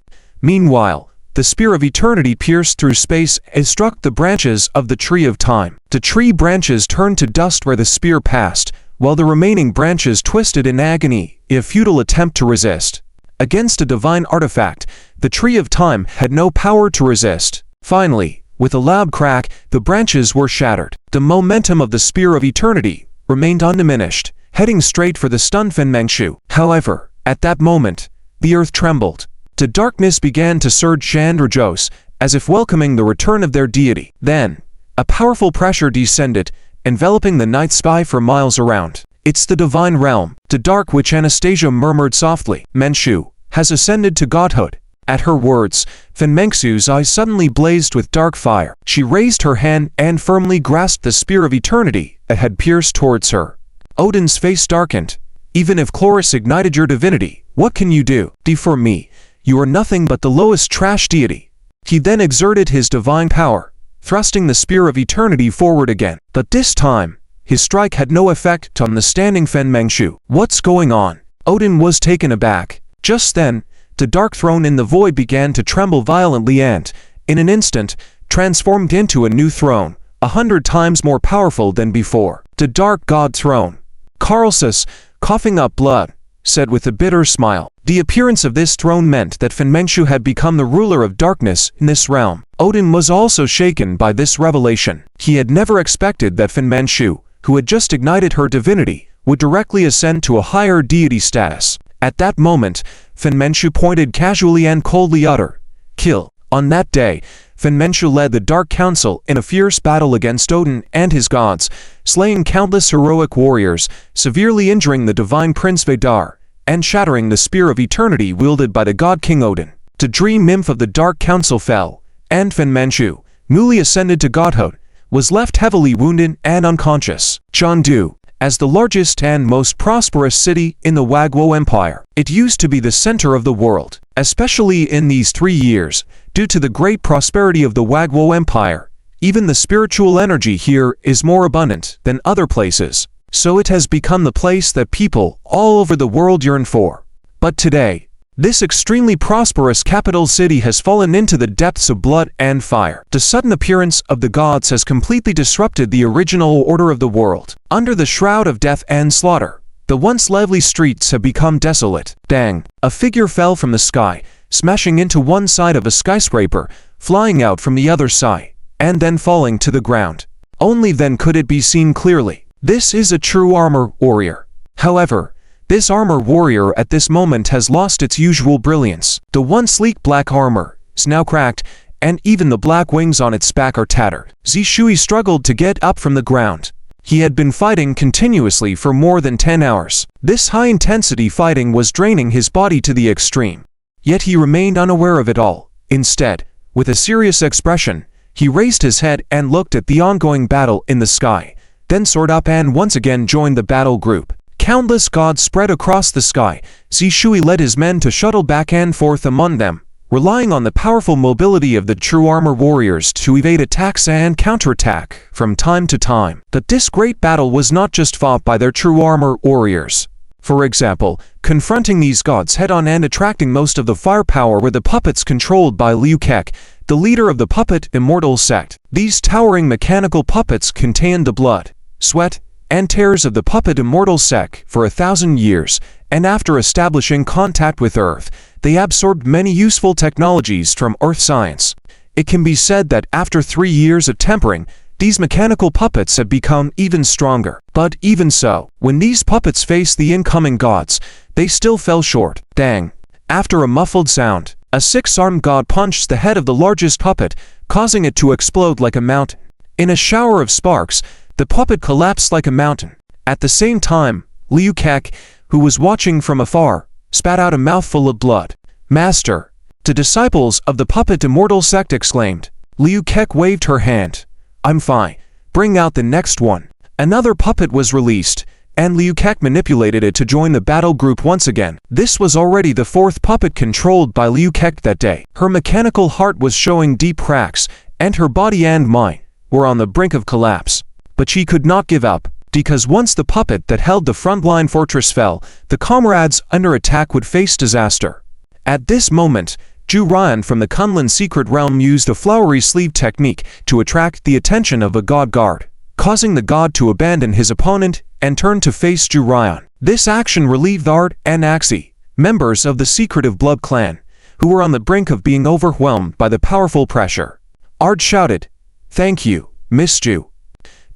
Meanwhile, the spear of eternity pierced through space and struck the branches of the tree of time. The tree branches turned to dust where the spear passed, while the remaining branches twisted in agony in a futile attempt to resist. Against a divine artifact, the tree of time had no power to resist. Finally, with a loud crack, the branches were shattered. The momentum of the spear of eternity remained undiminished, heading straight for the stunned Fenmenchu. However, at that moment, the earth trembled. The darkness began to surge Chandrajos, as if welcoming the return of their deity. Then, a powerful pressure descended, enveloping the night sky for miles around. "It's the divine realm," the dark witch Anastasia murmured softly. "Menchu has ascended to godhood." At her words, Fenmenchu's eyes suddenly blazed with dark fire. She raised her hand and firmly grasped the spear of eternity that had pierced towards her. Odin's face darkened. "Even if Chloris ignited your divinity, what can you do? For me, you are nothing but the lowest trash deity." He then exerted his divine power, thrusting the spear of eternity forward again. But this time, his strike had no effect on the standing Fenmenchu. "What's going on?" Odin was taken aback. Just then, the dark throne in the void began to tremble violently and, in an instant, transformed into a new throne, 100 times more powerful than before. The dark god throne. Karlsus, coughing up blood, said with a bitter smile. The appearance of this throne meant that Fenmenchu had become the ruler of darkness in this realm. Odin was also shaken by this revelation. He had never expected that Fenmenchu, who had just ignited her divinity, would directly ascend to a higher deity status. At that moment, Fenmenchu pointed casually and coldly uttered, "Kill." On that day, Fenmenchu led the Dark Council in a fierce battle against Odin and his gods, slaying countless heroic warriors, severely injuring the divine Prince Deidar, and shattering the spear of eternity wielded by the god King Odin. The dream nymph of the Dark Council fell, and Fenmenchu, newly ascended to godhood, was left heavily wounded and unconscious. Chengdu, as the largest and most prosperous city in the Wagwo Empire. It used to be the center of the world, especially in these 3 years, due to the great prosperity of the Wagwo Empire. Even the spiritual energy here is more abundant than other places, so it has become the place that people all over the world yearn for. But today, this extremely prosperous capital city has fallen into the depths of blood and fire. The sudden appearance of the gods has completely disrupted the original order of the world. Under the shroud of death and slaughter, the once lively streets have become desolate. Dang! A figure fell from the sky, smashing into one side of a skyscraper, flying out from the other side, and then falling to the ground. Only then could it be seen clearly. This is a true armor warrior. However, this armor warrior at this moment has lost its usual brilliance. The once sleek black armor is now cracked, and even the black wings on its back are tattered. Zishui struggled to get up from the ground. He had been fighting continuously for more than 10 hours. This high-intensity fighting was draining his body to the extreme. Yet he remained unaware of it all. Instead, with a serious expression, he raised his head and looked at the ongoing battle in the sky, then soared up and once again joined the battle group. Countless gods spread across the sky. Zishui led his men to shuttle back and forth among them, relying on the powerful mobility of the true armor warriors to evade attacks and counterattack from time to time. But this great battle was not just fought by their true armor warriors. For example, confronting these gods head-on and attracting most of the firepower were the puppets controlled by Liu Kek, the leader of the puppet immortal sect. These towering mechanical puppets contained the blood, sweat, and tears of the puppet immortal sect for 1,000 years, and after establishing contact with Earth, they absorbed many useful technologies from Earth science. It can be said that after 3 years of tempering, these mechanical puppets have become even stronger. But even so, when these puppets faced the incoming gods, they still fell short. Dang! After a muffled sound, a 6-armed god punched the head of the largest puppet, causing it to explode like a mountain. In a shower of sparks, the puppet collapsed like a mountain. At the same time, Liu Kek, who was watching from afar, spat out a mouthful of blood. "Master!" The disciples of the puppet immortal sect exclaimed. Liu Kek waved her hand. "I'm fine. Bring out the next one." Another puppet was released, and Liu Kek manipulated it to join the battle group once again. This was already the 4th puppet controlled by Liu Kek that day. Her mechanical heart was showing deep cracks, and her body and mind were on the brink of collapse. But she could not give up, because once the puppet that held the frontline fortress fell, the comrades under attack would face disaster. At this moment, Zhu Ryan from the Kunlun secret realm used a flowery sleeve technique to attract the attention of a god guard, causing the god to abandon his opponent and turn to face Zhu Ryan. This action relieved Ard and Axie, members of the secretive blood clan, who were on the brink of being overwhelmed by the powerful pressure. Ard shouted, "Thank you, Miss Zhu."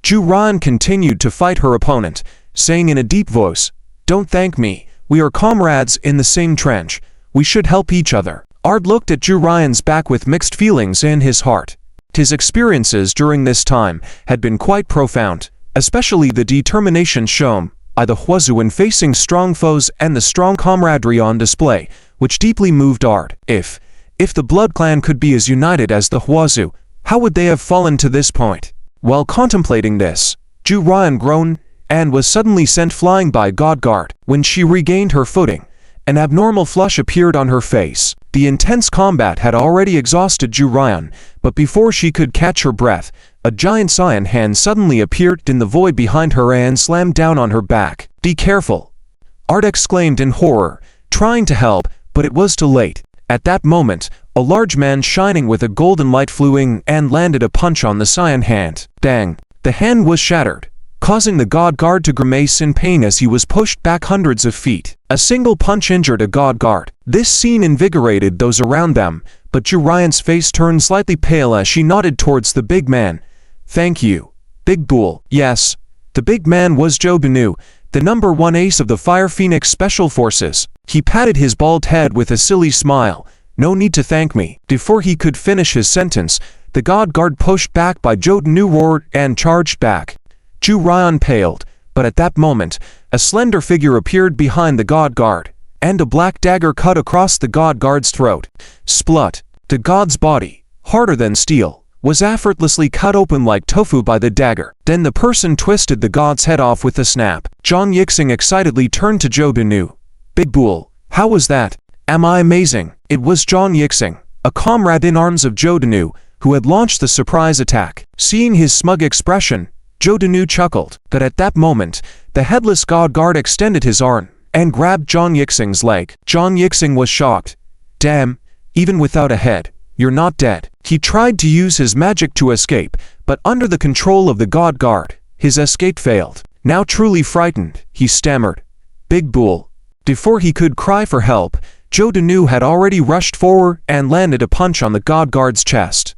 Zhu Ryan continued to fight her opponent, saying in a deep voice, "Don't thank me, we are comrades in the same trench, we should help each other." Ard looked at Zhu Ryan's back with mixed feelings in his heart. His experiences during this time had been quite profound, especially the determination shown by the Huazu in facing strong foes and the strong camaraderie on display, which deeply moved Ard. If the Blood Clan could be as united as the Huazu, how would they have fallen to this point? While contemplating this, Zhu Ryan groaned and was suddenly sent flying by God Guard. When she regained her footing, an abnormal flush appeared on her face. The intense combat had already exhausted Zhu Ryan, but before she could catch her breath, a giant cyan hand suddenly appeared in the void behind her and slammed down on her back. "Be careful!" Ard exclaimed in horror, trying to help, but it was too late. At that moment, a large man shining with a golden light flew in and landed a punch on the cyan hand. Dang! The hand was shattered, causing the god guard to grimace in pain as he was pushed back hundreds of feet. A single punch injured a god guard. This scene invigorated those around them, but Zhu Ryan's face turned slightly pale as she nodded towards the big man. "Thank you, Big Bull." Yes, the big man was Zhou Benu, the #1 ace of the Fire Phoenix Special Forces. He patted his bald head with a silly smile. "No need to thank me." Before he could finish his sentence, the god guard pushed back by Zhou Benu roared and charged back. Zhu Ryan paled, but at that moment, a slender figure appeared behind the god guard, and a black dagger cut across the god guard's throat. Splut! The god's body, harder than steel, was effortlessly cut open like tofu by the dagger. Then the person twisted the god's head off with a snap. Zhang Yixing excitedly turned to Zhou Benu. "Big Bull, how was that? Am I amazing?" It was Zhang Yixing, a comrade in arms of Zhou Benu, who had launched the surprise attack. Seeing his smug expression, Zhou Benu chuckled, but at that moment, the headless god guard extended his arm and grabbed Zhang Yixing's leg. Zhang Yixing was shocked. "Damn, even without a head, you're not dead." He tried to use his magic to escape, but under the control of the god guard, his escape failed. Now truly frightened, he stammered, "Big Bull." Before he could cry for help, Zhou Danu had already rushed forward and landed a punch on the God Guard's chest.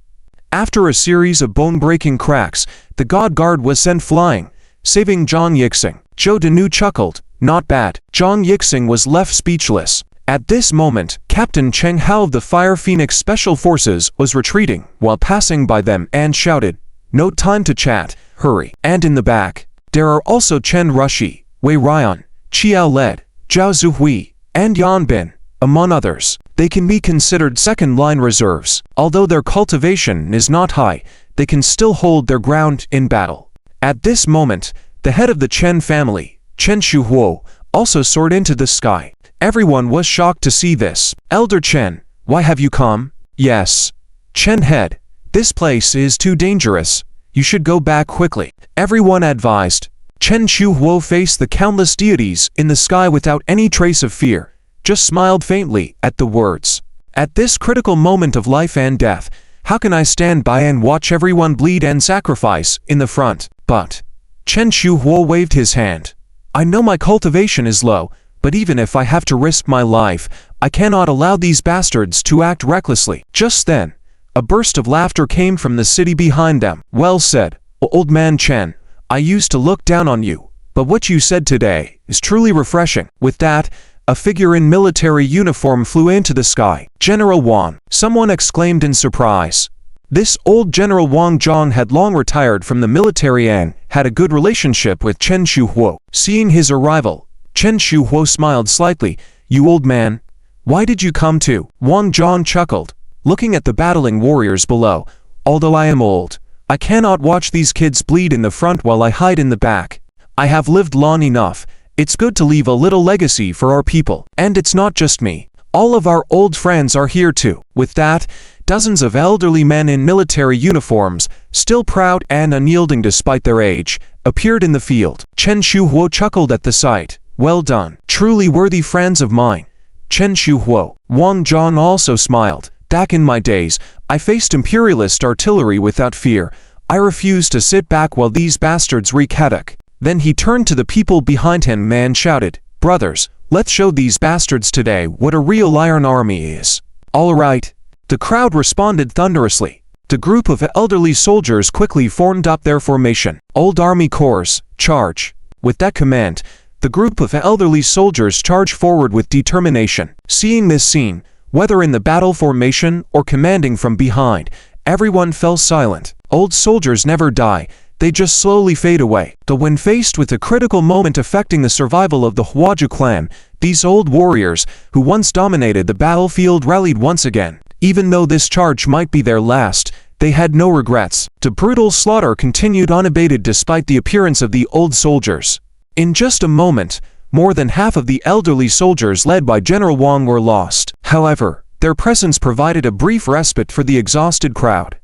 After a series of bone-breaking cracks, the God Guard was sent flying, saving Zhang Yixing. Zhou Danu chuckled, "Not bad." Zhang Yixing was left speechless. At this moment, Captain Cheng Hao of the Fire Phoenix Special Forces was retreating while passing by them and shouted, "No time to chat, hurry." And in the back, there are also Chen Rushi, Wei Ryan, Qiao Led, Zhao Zuhui, and Yan Bin, among others. They can be considered second-line reserves. Although their cultivation is not high, they can still hold their ground in battle. At this moment, the head of the Chen family, Chen Shuhuo, also soared into the sky. Everyone was shocked to see this. "Elder Chen, why have you come?" "Yes. Chen head, this place is too dangerous. You should go back quickly," everyone advised. Chen Shuhuo faced the countless deities in the sky without any trace of fear, just smiled faintly at the words. "At this critical moment of life and death, how can I stand by and watch everyone bleed and sacrifice in the front?" "But," Chen Shuhuo waved his hand, "I know my cultivation is low, but even if I have to risk my life, I cannot allow these bastards to act recklessly." Just then, a burst of laughter came from the city behind them. "Well said, old man Chen. I used to look down on you, but what you said today is truly refreshing." With that, a figure in military uniform flew into the sky. "General Wang," someone exclaimed in surprise. This old General Wang Zhang had long retired from the military and had a good relationship with Chen Shuhuo. Seeing his arrival, Chen Shuhuo smiled slightly. "You old man, why did you come too?" Wang Zhang chuckled, looking at the battling warriors below. "Although I am old, I cannot watch these kids bleed in the front while I hide in the back. I have lived long enough. It's good to leave a little legacy for our people. And it's not just me. All of our old friends are here too." With that, dozens of elderly men in military uniforms, still proud and unyielding despite their age, appeared in the field. Chen Shuhuo chuckled at the sight. "Well done, truly worthy friends of mine." Chen Shuhuo. Wang Zhang also smiled. "Back in my days, I faced imperialist artillery without fear. I refused to sit back while these bastards wreak havoc." Then he turned to the people behind him and shouted, "Brothers, let's show these bastards today what a real Iron Army is." "All right." The crowd responded thunderously. The group of elderly soldiers quickly formed up their formation. "Old Army Corps, charge." With that command, the group of elderly soldiers charged forward with determination. Seeing this scene, whether in the battle formation or commanding from behind, everyone fell silent. Old soldiers never die. They just slowly fade away. But when faced with a critical moment affecting the survival of the Huaju clan, these old warriors, who once dominated the battlefield, rallied once again. Even though this charge might be their last, they had no regrets. The brutal slaughter continued unabated despite the appearance of the old soldiers. In just a moment, more than half of the elderly soldiers led by General Wang were lost. However, their presence provided a brief respite for the exhausted crowd.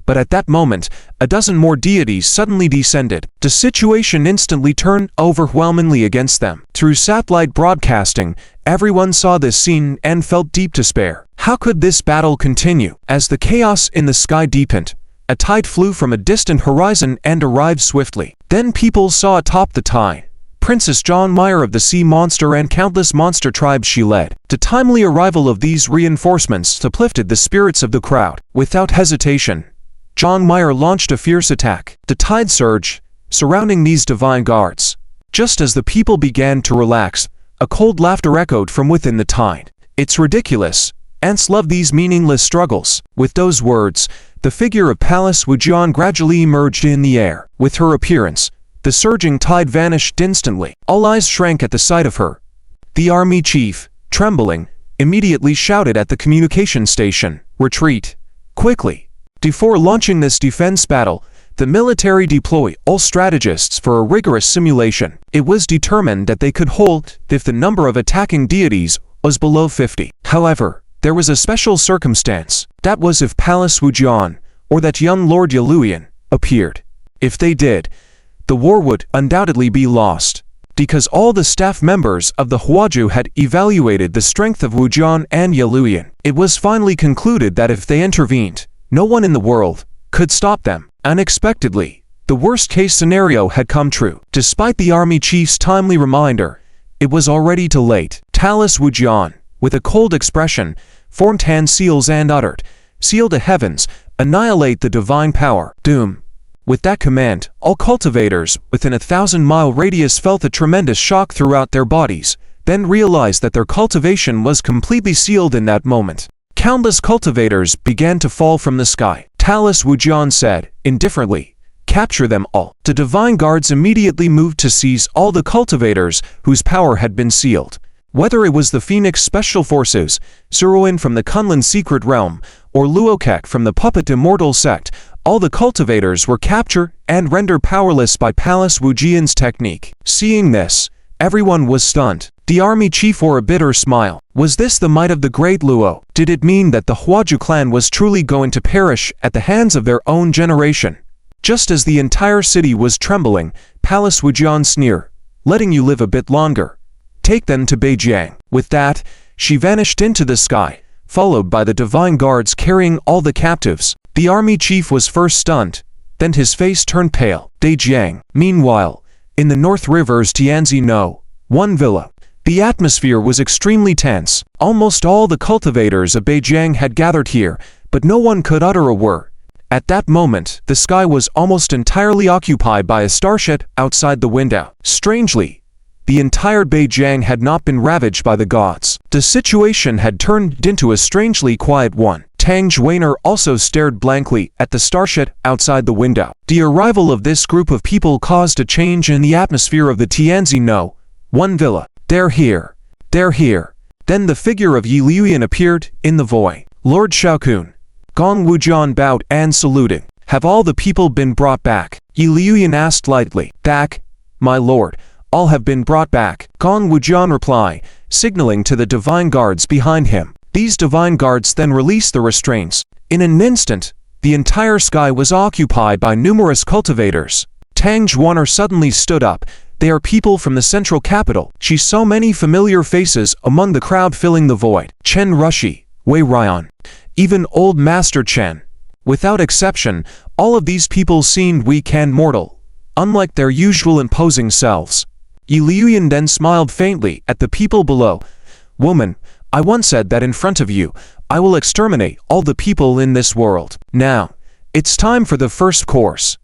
But at that moment, a dozen more deities suddenly descended. The situation instantly turned overwhelmingly against them. Through satellite broadcasting, everyone saw this scene and felt deep despair. How could this battle continue? As the chaos in the sky deepened, a tide flew from a distant horizon and arrived swiftly. Then people saw atop the tide Princess John Meyer of the Sea Monster and countless monster tribes she led. The timely arrival of these reinforcements uplifted the spirits of the crowd. Without hesitation, John Meyer launched a fierce attack. The tide surged, surrounding these divine guards. Just as the people began to relax, a cold laughter echoed from within the tide. "It's ridiculous. Ants love these meaningless struggles." With those words, the figure of Pallas Wujian gradually emerged in the air. With her appearance, the surging tide vanished instantly. All eyes shrank at the sight of her. The army chief, trembling, immediately shouted at the communication station, "Retreat! Quickly!" Before launching this defense battle, the military deployed all strategists for a rigorous simulation. It was determined that they could hold if the number of attacking deities was below 50. However, there was a special circumstance. That was if Pallas Wujian, or that young Lord Yaluyan, appeared. If they did, the war would undoubtedly be lost. Because all the staff members of the Huaju had evaluated the strength of Wujian and Yaluyan, it was finally concluded that if they intervened, no one in the world could stop them. Unexpectedly, the worst-case scenario had come true. Despite the army chief's timely reminder, it was already too late. Pallas Wujian, with a cold expression, formed hand seals and uttered, "Seal the heavens, annihilate the divine power, doom." With that command, all cultivators within a 1,000-mile radius felt a tremendous shock throughout their bodies, then realized that their cultivation was completely sealed in that moment. Countless cultivators began to fall from the sky. Talus Wujian said, indifferently, "Capture them all." The divine guards immediately moved to seize all the cultivators whose power had been sealed. Whether it was the Phoenix Special Forces, Suroin from the Kunlun Secret Realm, or Luokek from the Puppet Immortal Sect, all the cultivators were captured and rendered powerless by Palace Wujian's technique. Seeing this, everyone was stunned. The army chief wore a bitter smile. Was this the might of the great Luo? Did it mean that the Huaju clan was truly going to perish at the hands of their own generation? Just as the entire city was trembling, Palace Wujian sneered, "Letting you live a bit longer. Take them to Beijing." With that, she vanished into the sky, followed by the divine guards carrying all the captives. The army chief was first stunned, then his face turned pale. Beijing. Meanwhile, in the North River's Tianzi No. 1 villa, the atmosphere was extremely tense. Almost all the cultivators of Beijing had gathered here, but no one could utter a word. At that moment, the sky was almost entirely occupied by a starship outside the window. Strangely, the entire Beijing had not been ravaged by the gods. The situation had turned into a strangely quiet one. Tang Zhuaner also stared blankly at the starship outside the window. The arrival of this group of people caused a change in the atmosphere of the Tianzi No. 1 villa. "They're here. They're here." Then the figure of Yi Liuyan appeared in the void. "Lord Shaokun." Gong Wujian bowed and saluted. "Have all the people been brought back?" Yi Liuyan asked lightly. "Back, my lord. All have been brought back." Gong Wujian replied, signaling to the divine guards behind him. These divine guards then released the restraints. In an instant, the entire sky was occupied by numerous cultivators. Tang Zhuaner suddenly stood up. "They are people from the central capital." She saw many familiar faces among the crowd filling the void. Chen Rushi, Wei Ryan, even old Master Chen. Without exception, all of these people seemed weak and mortal, unlike their usual imposing selves. Yi Liuyan then smiled faintly at the people below. "Woman, I once said that in front of you, I will exterminate all the people in this world. Now, it's time for the first course.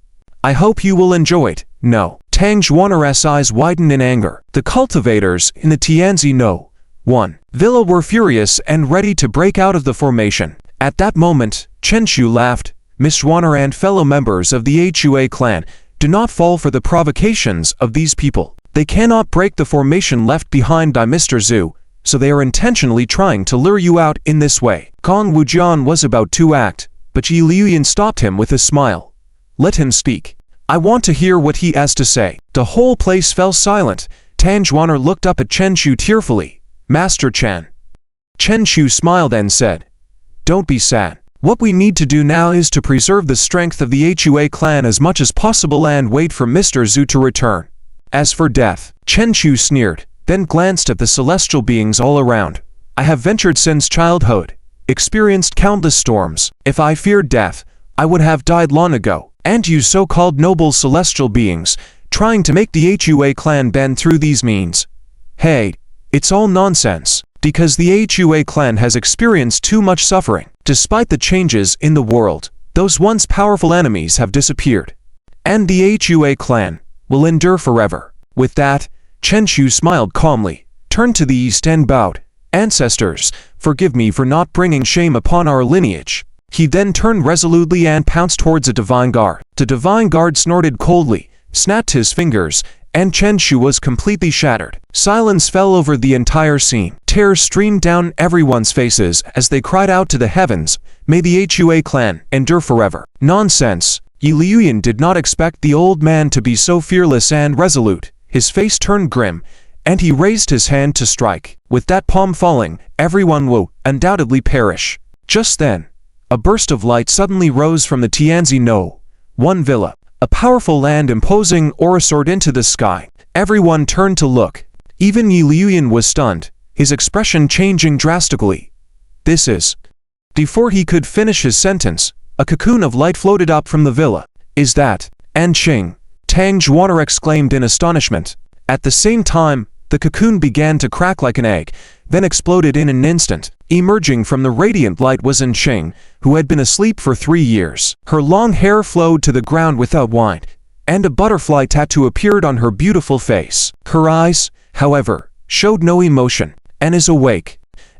I hope you will enjoy it." "No." Tang Zhuaner's eyes widened in anger. The cultivators in the Tianzi No. 1 villa were furious and ready to break out of the formation. At that moment, Chen Shu laughed. "Miss Zhuaner and fellow members of the Hua clan, do not fall for the provocations of these people. They cannot break the formation left behind by Mr. Zhu, so they are intentionally trying to lure you out in this way." Gong Wujian was about to act, but Yi Liuyan stopped him with a smile. "Let him speak. I want to hear what he has to say." The whole place fell silent. Tang Zhuaner looked up at Chen Shu tearfully. "Master Chen." Chen Shu smiled and said, "Don't be sad. What we need to do now is to preserve the strength of the Hua clan as much as possible and wait for Mr. Zhu to return. As for death," Chen Shu sneered, then glanced at the celestial beings all around. "I have ventured since childhood, experienced countless storms. If I feared death, I would have died long ago. And you so-called noble celestial beings, trying to make the Hua clan bend through these means. Hey, it's all nonsense, because the Hua clan has experienced too much suffering. Despite the changes in the world, those once powerful enemies have disappeared. And the Hua clan will endure forever." With that, Chen Shu smiled calmly, turned to the east and bowed. "Ancestors, forgive me for not bringing shame upon our lineage." He then turned resolutely and pounced towards a divine guard. The divine guard snorted coldly, snapped his fingers, and Chen Shu was completely shattered. Silence fell over the entire scene. Tears streamed down everyone's faces as they cried out to the heavens, "May the Hua clan endure forever." Nonsense. Yi Liuyan did not expect the old man to be so fearless and resolute. His face turned grim, and he raised his hand to strike. With that palm falling, everyone will undoubtedly perish. Just then, a burst of light suddenly rose from the Tianzi No. 1 villa. A powerful and imposing aura soared into the sky. Everyone turned to look. Even Yi Liuyan was stunned, his expression changing drastically. "This is..." Before he could finish his sentence, a cocoon of light floated up from the villa. "Is that Anqing?" Tang Zhuaner exclaimed in astonishment. At the same time, the cocoon began to crack like an egg, then exploded in an instant. Emerging from the radiant light was Ching, who had been asleep for 3 years. Her long hair flowed to the ground without wind, and a butterfly tattoo appeared on her beautiful face. Her eyes, however, showed no emotion. "And is awake,"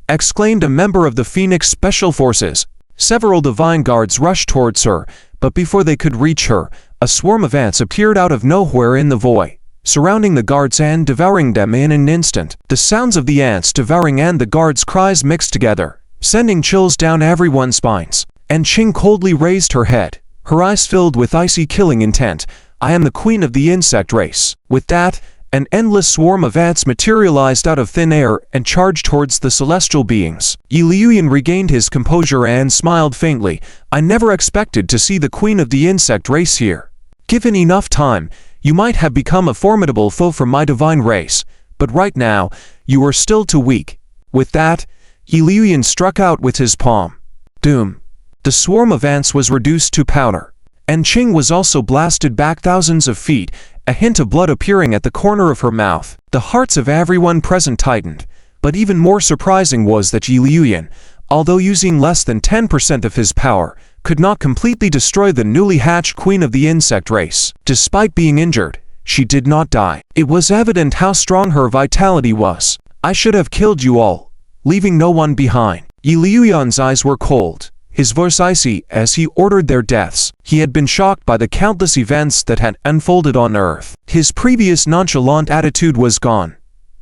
exclaimed a member of the Phoenix Special Forces. Several divine guards rushed towards her, but before they could reach her, a swarm of ants appeared out of nowhere in the void, surrounding the guards and devouring them in an instant. The sounds of the ants devouring and the guards' cries mixed together, sending chills down everyone's spines. And Ching coldly raised her head, her eyes filled with icy killing intent. "I am the queen of the insect race." With that, an endless swarm of ants materialized out of thin air and charged towards the celestial beings. Yi Liuyan regained his composure and smiled faintly. "I never expected to see the queen of the insect race here. Given enough time, you might have become a formidable foe for my divine race, but right now, you are still too weak." With that, Yi Liuyan struck out with his palm. Doom! The swarm of ants was reduced to powder, and Ching was also blasted back thousands of feet, a hint of blood appearing at the corner of her mouth. The hearts of everyone present tightened, but even more surprising was that Yi Liuyan, although using less than 10% of his power, could not completely destroy the newly hatched queen of the insect race. Despite being injured, she did not die. It was evident how strong her vitality was. "I should have killed you all, leaving no one behind." Yi Liuyan's eyes were cold, his voice icy as he ordered their deaths. He had been shocked by the countless events that had unfolded on Earth. His previous nonchalant attitude was gone,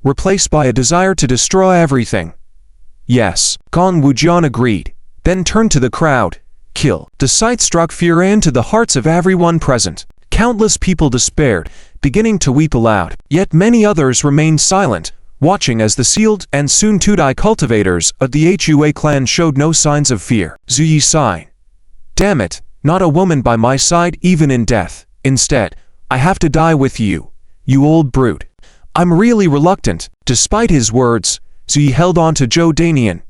replaced by a desire to destroy everything. "Yes," Gong Wujian agreed, then turned to the crowd. "Kill." The sight struck fear into the hearts of everyone present. Countless people despaired, beginning to weep aloud. Yet many others remained silent, watching as the sealed and soon-to-die cultivators of the Hua clan showed no signs of fear. Zhu Yi sighed. "Damn it, not a woman by my side even in death. Instead, I have to die with you, you old brute." "I'm really reluctant." Despite his words, Zhu Yi held on to Zhou Danian.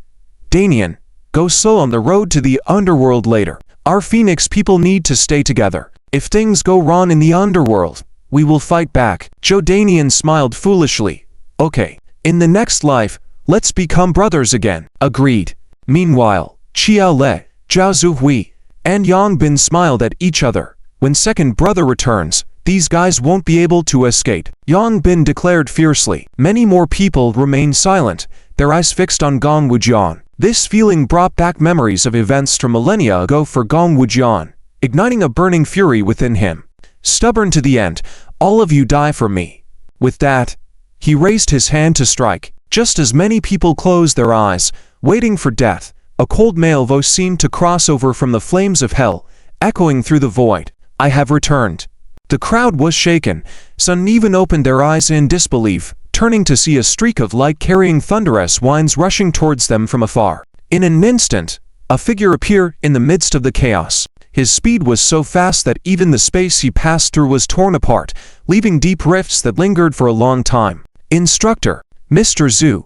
"Danian, go slow on the road to the underworld later. Our Phoenix people need to stay together. If things go wrong in the underworld, we will fight back." Zhou Danian smiled foolishly. "Okay. In the next life, let's become brothers again." "Agreed." Meanwhile, Qiao Le, Zhao Zuhui, and Yang Bin smiled at each other. "When second brother returns, these guys won't be able to escape," Yang Bin declared fiercely. Many more people remained silent, their eyes fixed on Gong Wujian. This feeling brought back memories of events from millennia ago for Gong Wujian, igniting a burning fury within him. "Stubborn to the end, all of you die for me." With that, he raised his hand to strike. Just as many people closed their eyes, waiting for death, a cold male voice seemed to cross over from the flames of hell, echoing through the void. "I have returned." The crowd was shaken. Some even opened their eyes in disbelief, turning to see a streak of light carrying thunderous winds rushing towards them from afar. In an instant, a figure appeared in the midst of the chaos. His speed was so fast that even the space he passed through was torn apart, leaving deep rifts that lingered for a long time. "Instructor, Mr. Zhu."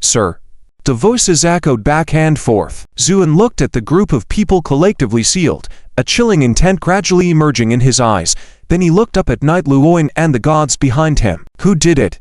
"Sir." The voices echoed back and forth. Zhuan looked at the group of people collectively sealed, a chilling intent gradually emerging in his eyes. Then he looked up at Knight Luoyin and the gods behind him. "Who did it?"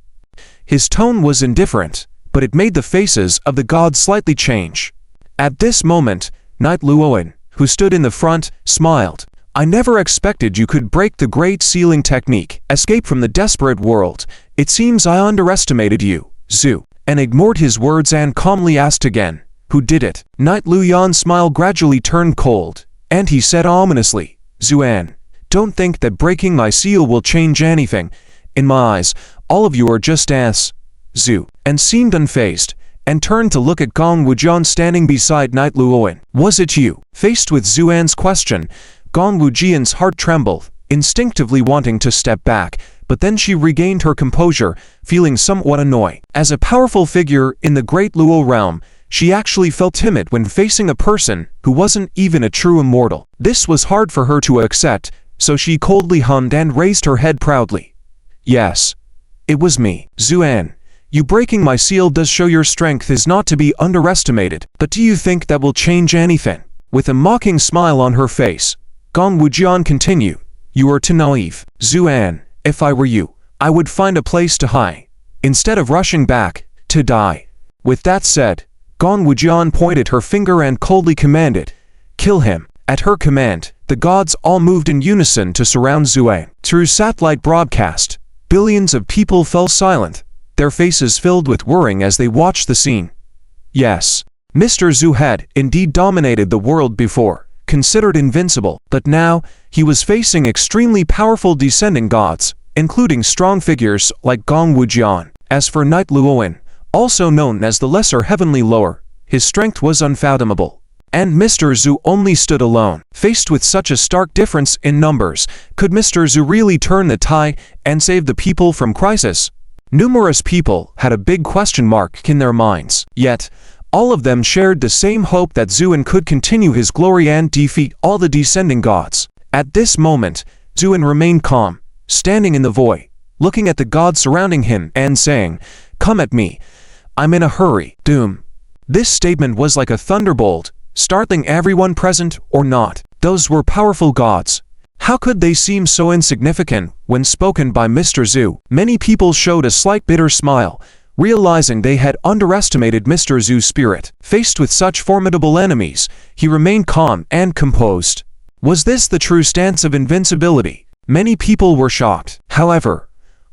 His tone was indifferent, but it made the faces of the gods slightly change. At this moment, Knight Luoyin, who stood in the front, smiled. "I never expected you could break the great sealing technique, escape from the desperate world. It seems I underestimated you, Zhu," and ignored his words and calmly asked again, "Who did it?" Knight Luoyan's smile gradually turned cold, and he said ominously, "Zuan, don't think that breaking my seal will change anything. In my eyes, all of you are just ants." Zhu, and seemed unfazed, and turned to look at Gong Wujian standing beside Knight Luoyin. "Was it you?" Faced with Zuan's question, Gong Wujian's heart trembled, instinctively wanting to step back, but then she regained her composure, feeling somewhat annoyed. As a powerful figure in the great Luo realm, she actually felt timid when facing a person who wasn't even a true immortal. This was hard for her to accept, so she coldly hummed and raised her head proudly. "Yes, it was me. Zuan, you breaking my seal does show your strength is not to be underestimated, but do you think that will change anything?" With a mocking smile on her face, Gong Wujian continued, "You are too naive. Zuan, if I were you, I would find a place to hide, instead of rushing back, to die." With that said, Gong Wujian pointed her finger and coldly commanded, "Kill him." At her command, the gods all moved in unison to surround Zuan. Through satellite broadcast, billions of people fell silent, their faces filled with worrying as they watched the scene. Yes, Mr. Zhu had indeed dominated the world before, considered invincible, but now he was facing extremely powerful descending gods, including strong figures like Gong Wujian. As for Knight Luoyin, also known as the Lesser Heavenly Lower, his strength was unfathomable. And Mr. Zhu only stood alone. Faced with such a stark difference in numbers, could Mr. Zhu really turn the tide and save the people from crisis? Numerous people had a big question mark in their minds. Yet, all of them shared the same hope that Zuan could continue his glory and defeat all the descending gods. At this moment, Zuan remained calm, standing in the void, looking at the gods surrounding him and saying, "Come at me. I'm in a hurry." Doom. This statement was like a thunderbolt, startling everyone present or not. Those were powerful gods. How could they seem so insignificant when spoken by Mr. Zhu? Many people showed a slight bitter smile, realizing they had underestimated Mr. Zhu's spirit. Faced with such formidable enemies, he remained calm and composed. Was this the true stance of invincibility? Many people were shocked. However,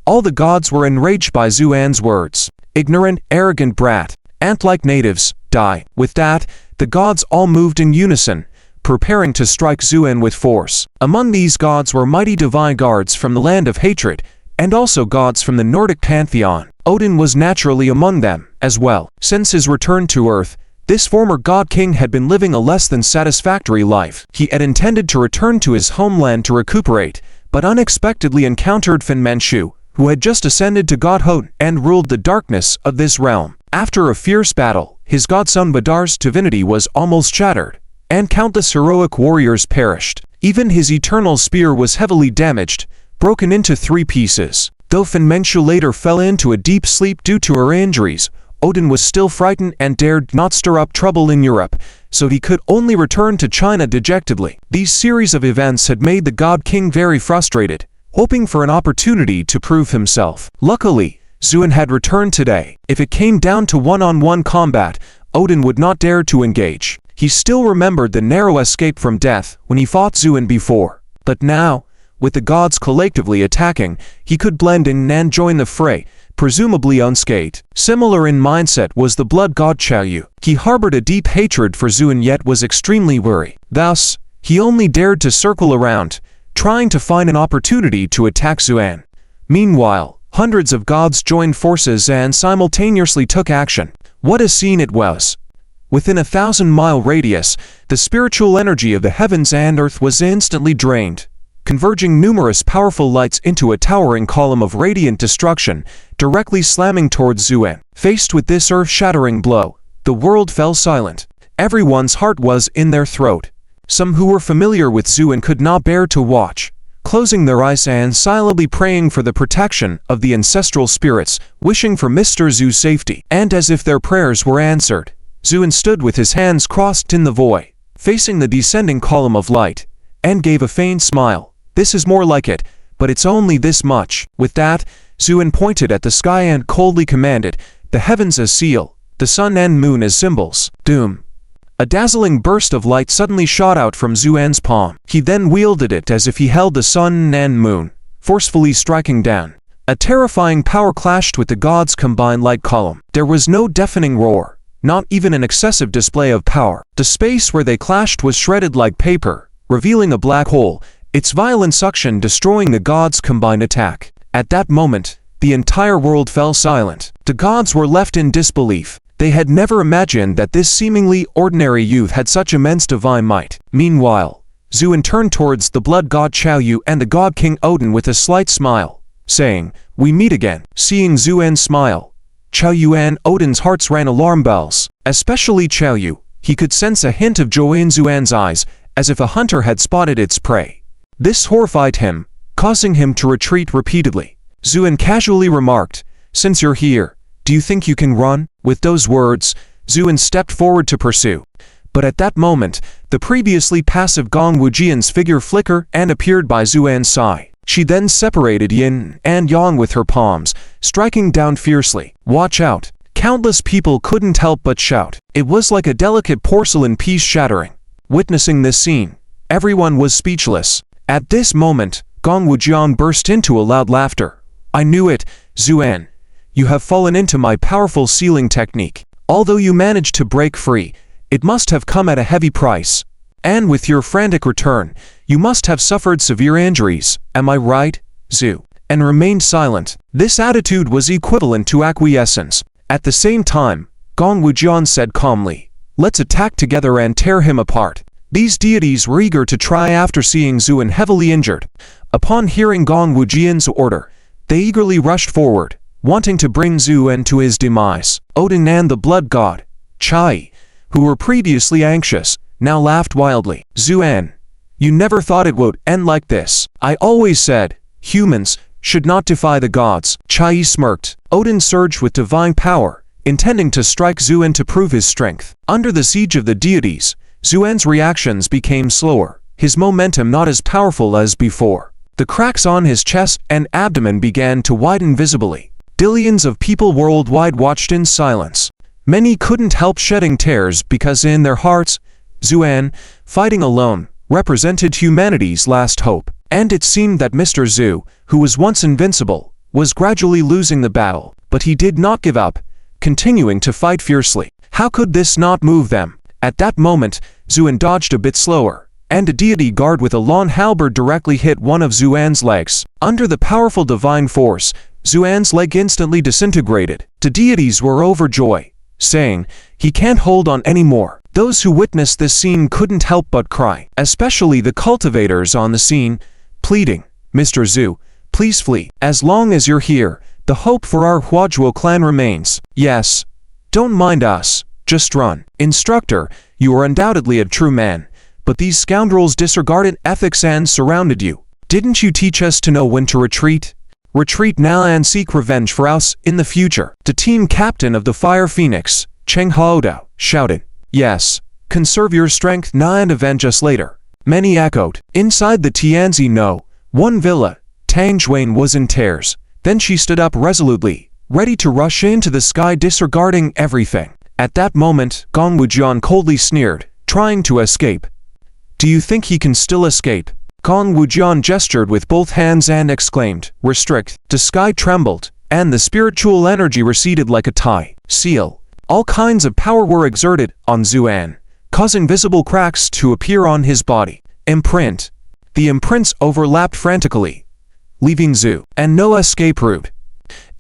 all the gods were enraged by Zuan's words. "Ignorant, arrogant brat, ant-like natives, die." With that, the gods all moved in unison, preparing to strike Zuan with force. Among these gods were mighty divine guards from the land of hatred, and also gods from the Nordic pantheon. Odin was naturally among them, as well. Since his return to Earth, this former god king had been living a less than satisfactory life. He had intended to return to his homeland to recuperate, but unexpectedly encountered Fen Manchu, who had just ascended to godhood and ruled the darkness of this realm. After a fierce battle, his godson Badar's divinity was almost shattered, and countless heroic warriors perished. Even his eternal spear was heavily damaged, broken into 3 pieces. Though Fen Manchu later fell into a deep sleep due to her injuries, Odin was still frightened and dared not stir up trouble in Europe, so he could only return to China dejectedly. These series of events had made the God King very frustrated, hoping for an opportunity to prove himself. Luckily, Zuan had returned today. If it came down to one-on-one combat, Odin would not dare to engage. He still remembered the narrow escape from death when he fought Zuan before. But now, with the gods collectively attacking, he could blend in and join the fray, presumably unscathed. Similar in mindset was the blood god Xiaoyu. He harbored a deep hatred for Zuan yet was extremely wary. Thus, he only dared to circle around, trying to find an opportunity to attack Zuan. Meanwhile, hundreds of gods joined forces and simultaneously took action. What a scene it was! Within a 1,000-mile radius, the spiritual energy of the heavens and earth was instantly drained, converging numerous powerful lights into a towering column of radiant destruction, directly slamming towards Zuan. Faced with this earth-shattering blow, the world fell silent. Everyone's heart was in their throat. Some who were familiar with Zuan could not bear to watch, closing their eyes and silently praying for the protection of the ancestral spirits, wishing for Mr. Zhu's safety. And as if their prayers were answered, Zuan stood with his hands crossed in the void, facing the descending column of light, and gave a faint smile. "This is more like it, but it's only this much." With that, Zuan pointed at the sky and coldly commanded, "The heavens as seal, the sun and moon as symbols." Doom. A dazzling burst of light suddenly shot out from Zuan's palm. He then wielded it as if he held the sun and moon, forcefully striking down. A terrifying power clashed with the gods' combined light column. There was no deafening roar, not even an excessive display of power. The space where they clashed was shredded like paper, revealing a black hole, its violent suction destroying the gods' combined attack. At that moment, the entire world fell silent. The gods were left in disbelief. They had never imagined that this seemingly ordinary youth had such immense divine might. Meanwhile, Zuan turned towards the blood god Xiaoyu and the god king Odin with a slight smile, saying, "We meet again." Seeing Zuan's smile, Xiaoyu and Odin's hearts rang alarm bells. Especially Xiaoyu, he could sense a hint of joy in Zuan's eyes, as if a hunter had spotted its prey. This horrified him, causing him to retreat repeatedly. Zuan casually remarked, "Since you're here, do you think you can run?" With those words, Zuan stepped forward to pursue. But at that moment, the previously passive Gong Wujian's figure flickered and appeared by Zuan's side. She then separated yin and yang with her palms, striking down fiercely. "Watch out!" Countless people couldn't help but shout. It was like a delicate porcelain piece shattering. Witnessing this scene, everyone was speechless. At this moment, Gong Wujian burst into a loud laughter. I knew it, Zuan. You have fallen into my powerful sealing technique. Although you managed to break free, it must have come at a heavy price. And with your frantic return, you must have suffered severe injuries. Am I right, Zhu? And remained silent. This attitude was equivalent to acquiescence. At the same time, Gong Wujian said calmly, let's attack together and tear him apart. These deities were eager to try after seeing Zuan heavily injured. Upon hearing Gong Wujian's order, they eagerly rushed forward, wanting to bring Zuan to his demise. Odin and the blood god, Chai, who were previously anxious, now laughed wildly. Zuan, you never thought it would end like this. I always said, humans should not defy the gods. Chai smirked. Odin surged with divine power, intending to strike Zuan to prove his strength. Under the siege of the deities, Zuan's reactions became slower, his momentum not as powerful as before. The cracks on his chest and abdomen began to widen visibly. Billions of people worldwide watched in silence. Many couldn't help shedding tears because in their hearts, Zuan, fighting alone, represented humanity's last hope. And it seemed that Mr. Zhu, who was once invincible, was gradually losing the battle. But he did not give up, continuing to fight fiercely. How could this not move them? At that moment, Zuan dodged a bit slower, and a deity guard with a long halberd directly hit one of Zuan's legs. Under the powerful divine force, Zuan's leg instantly disintegrated. The deities were overjoyed, saying, he can't hold on anymore. Those who witnessed this scene couldn't help but cry, especially the cultivators on the scene, pleading, Mr. Zhu, please flee. As long as you're here, the hope for our Huajuo clan remains. Yes. Don't mind us. Just run. Instructor, you are undoubtedly a true man, but these scoundrels disregarded ethics and surrounded you. Didn't you teach us to know when to retreat? Retreat now and seek revenge for us in the future. The team captain of the Fire Phoenix, Cheng Haodao, shouted, yes. Conserve your strength now and avenge us later. Many echoed. Inside the Tianzi No, one villa, Tang Juan was in tears. Then she stood up resolutely, ready to rush into the sky disregarding everything. At that moment, Gong Wujian coldly sneered, trying to escape. Do you think he can still escape? Gong Wujian gestured with both hands and exclaimed, restrict. The sky trembled, and the spiritual energy receded like a tie. Seal. All kinds of power were exerted on Zuan, causing visible cracks to appear on his body. Imprint. The imprints overlapped frantically, leaving Zhu and no escape route.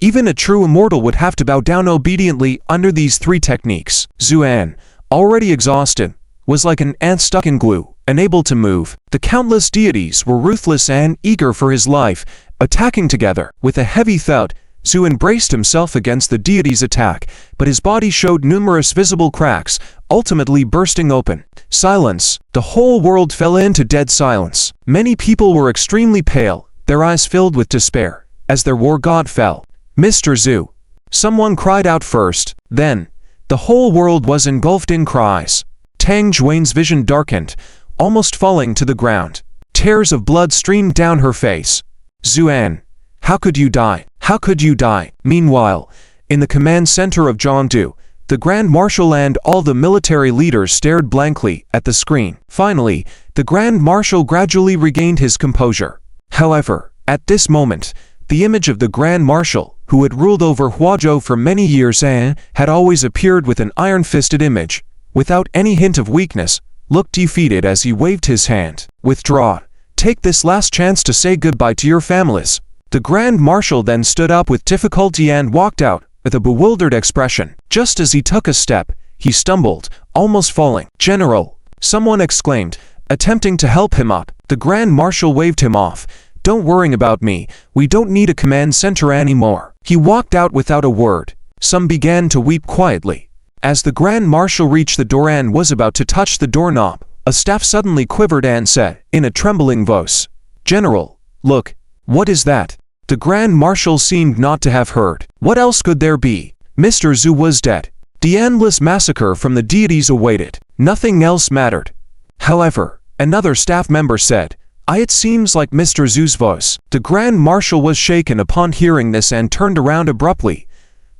Even a true immortal would have to bow down obediently under these three techniques. Zuan, already exhausted, was like an ant stuck in glue, unable to move. The countless deities were ruthless and eager for his life, attacking together. With a heavy thud, Zuan braced himself against the deity's attack, but his body showed numerous visible cracks, ultimately bursting open. Silence. The whole world fell into dead silence. Many people were extremely pale, their eyes filled with despair, as their war god fell. Mr. Zhu. Someone cried out first. Then, the whole world was engulfed in cries. Tang Juan's vision darkened, almost falling to the ground. Tears of blood streamed down her face. Zuan, how could you die? How could you die? Meanwhile, in the command center of Zhongdu, the Grand Marshal and all the military leaders stared blankly at the screen. Finally, the Grand Marshal gradually regained his composure. However, at this moment, the image of the Grand Marshal, who had ruled over Huazhou for many years and had always appeared with an iron-fisted image, without any hint of weakness, looked defeated as he waved his hand. Withdraw. Take this last chance to say goodbye to your families. The Grand Marshal then stood up with difficulty and walked out, with a bewildered expression. Just as he took a step, he stumbled, almost falling. General, someone exclaimed, attempting to help him up. The Grand Marshal waved him off. Don't worry about me, we don't need a command center anymore. He walked out without a word. Some began to weep quietly. As the Grand Marshal reached the door and was about to touch the doorknob, a staff suddenly quivered and said, in a trembling voice, General, look, what is that? The Grand Marshal seemed not to have heard. What else could there be? Mr. Zhu was dead. The endless massacre from the deities awaited. Nothing else mattered. However, another staff member said, it seems like Mr. Zhu's voice. The Grand Marshal was shaken upon hearing this and turned around abruptly,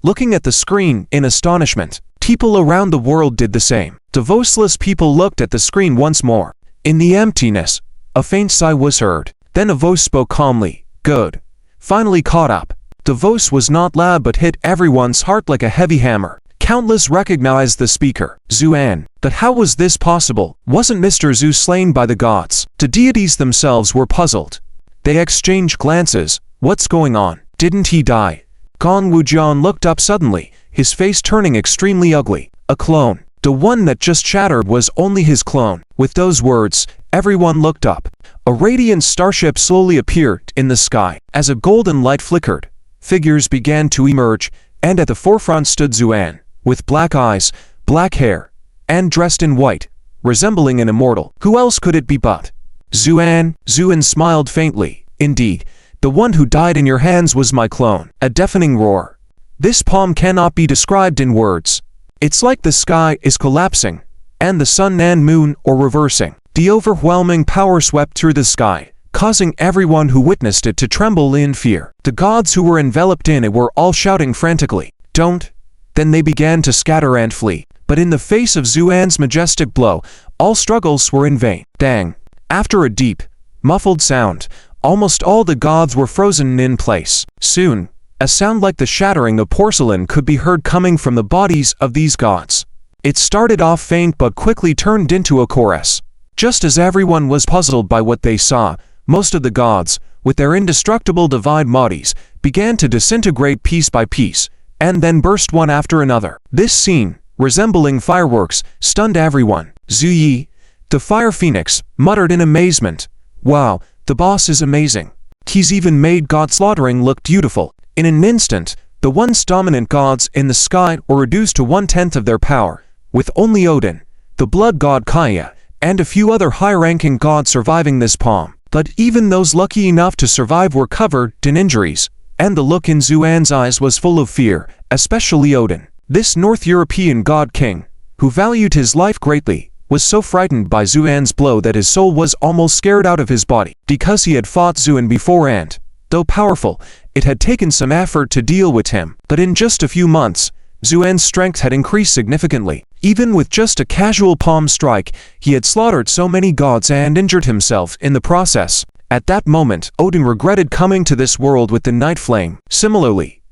looking at the screen in astonishment. People around the world did the same. The voiceless people looked at the screen once more. In the emptiness, a faint sigh was heard. Then a voice spoke calmly. Good. Finally caught up. The voice was not loud but hit everyone's heart like a heavy hammer. Countless recognized the speaker. Zuan. But how was this possible? Wasn't Mr. Zhu slain by the gods? The deities themselves were puzzled. They exchanged glances. What's going on? Didn't he die? Gong Wujian looked up suddenly, his face turning extremely ugly. A clone. The one that just shattered was only his clone. With those words, everyone looked up. A radiant starship slowly appeared in the sky. As a golden light flickered, figures began to emerge, and at the forefront stood Zuan, with black eyes, black hair, and dressed in white, resembling an immortal. Who else could it be but Zuan? Zuan smiled faintly. Indeed, the one who died in your hands was my clone. A deafening roar. This palm cannot be described in words. It's like the sky is collapsing, and the sun and moon are reversing. The overwhelming power swept through the sky, causing everyone who witnessed it to tremble in fear. The gods who were enveloped in it were all shouting frantically, "Don't!" Then they began to scatter and flee. But in the face of Zuan's majestic blow, all struggles were in vain. Dang! After a deep, muffled sound, almost all the gods were frozen in place. Soon, a sound like the shattering of porcelain could be heard coming from the bodies of these gods. It started off faint but quickly turned into a chorus. Just as everyone was puzzled by what they saw, most of the gods, with their indestructible divine bodies, began to disintegrate piece by piece, and then burst one after another. This scene, resembling fireworks, stunned everyone. Zuyi, the Fire Phoenix, muttered in amazement, "Wow, the boss is amazing. He's even made god slaughtering look beautiful." In an instant, the once dominant gods in the sky were reduced to 1/10 of their power, with only Odin, the blood god Kaya, and a few other high-ranking gods surviving this palm. But even those lucky enough to survive were covered in injuries, and the look in Zuan's eyes was full of fear, especially Odin. This North European god king, who valued his life greatly, was so frightened by Zuan's blow that his soul was almost scared out of his body. Because he had fought Zuan before and, though powerful, it had taken some effort to deal with him. But in just a few months, Zuan's strength had increased significantly. Even with just a casual palm strike, he had slaughtered so many gods and injured himself in the process. At that moment, Odin regretted coming to this world with the Night Flame. Similarly,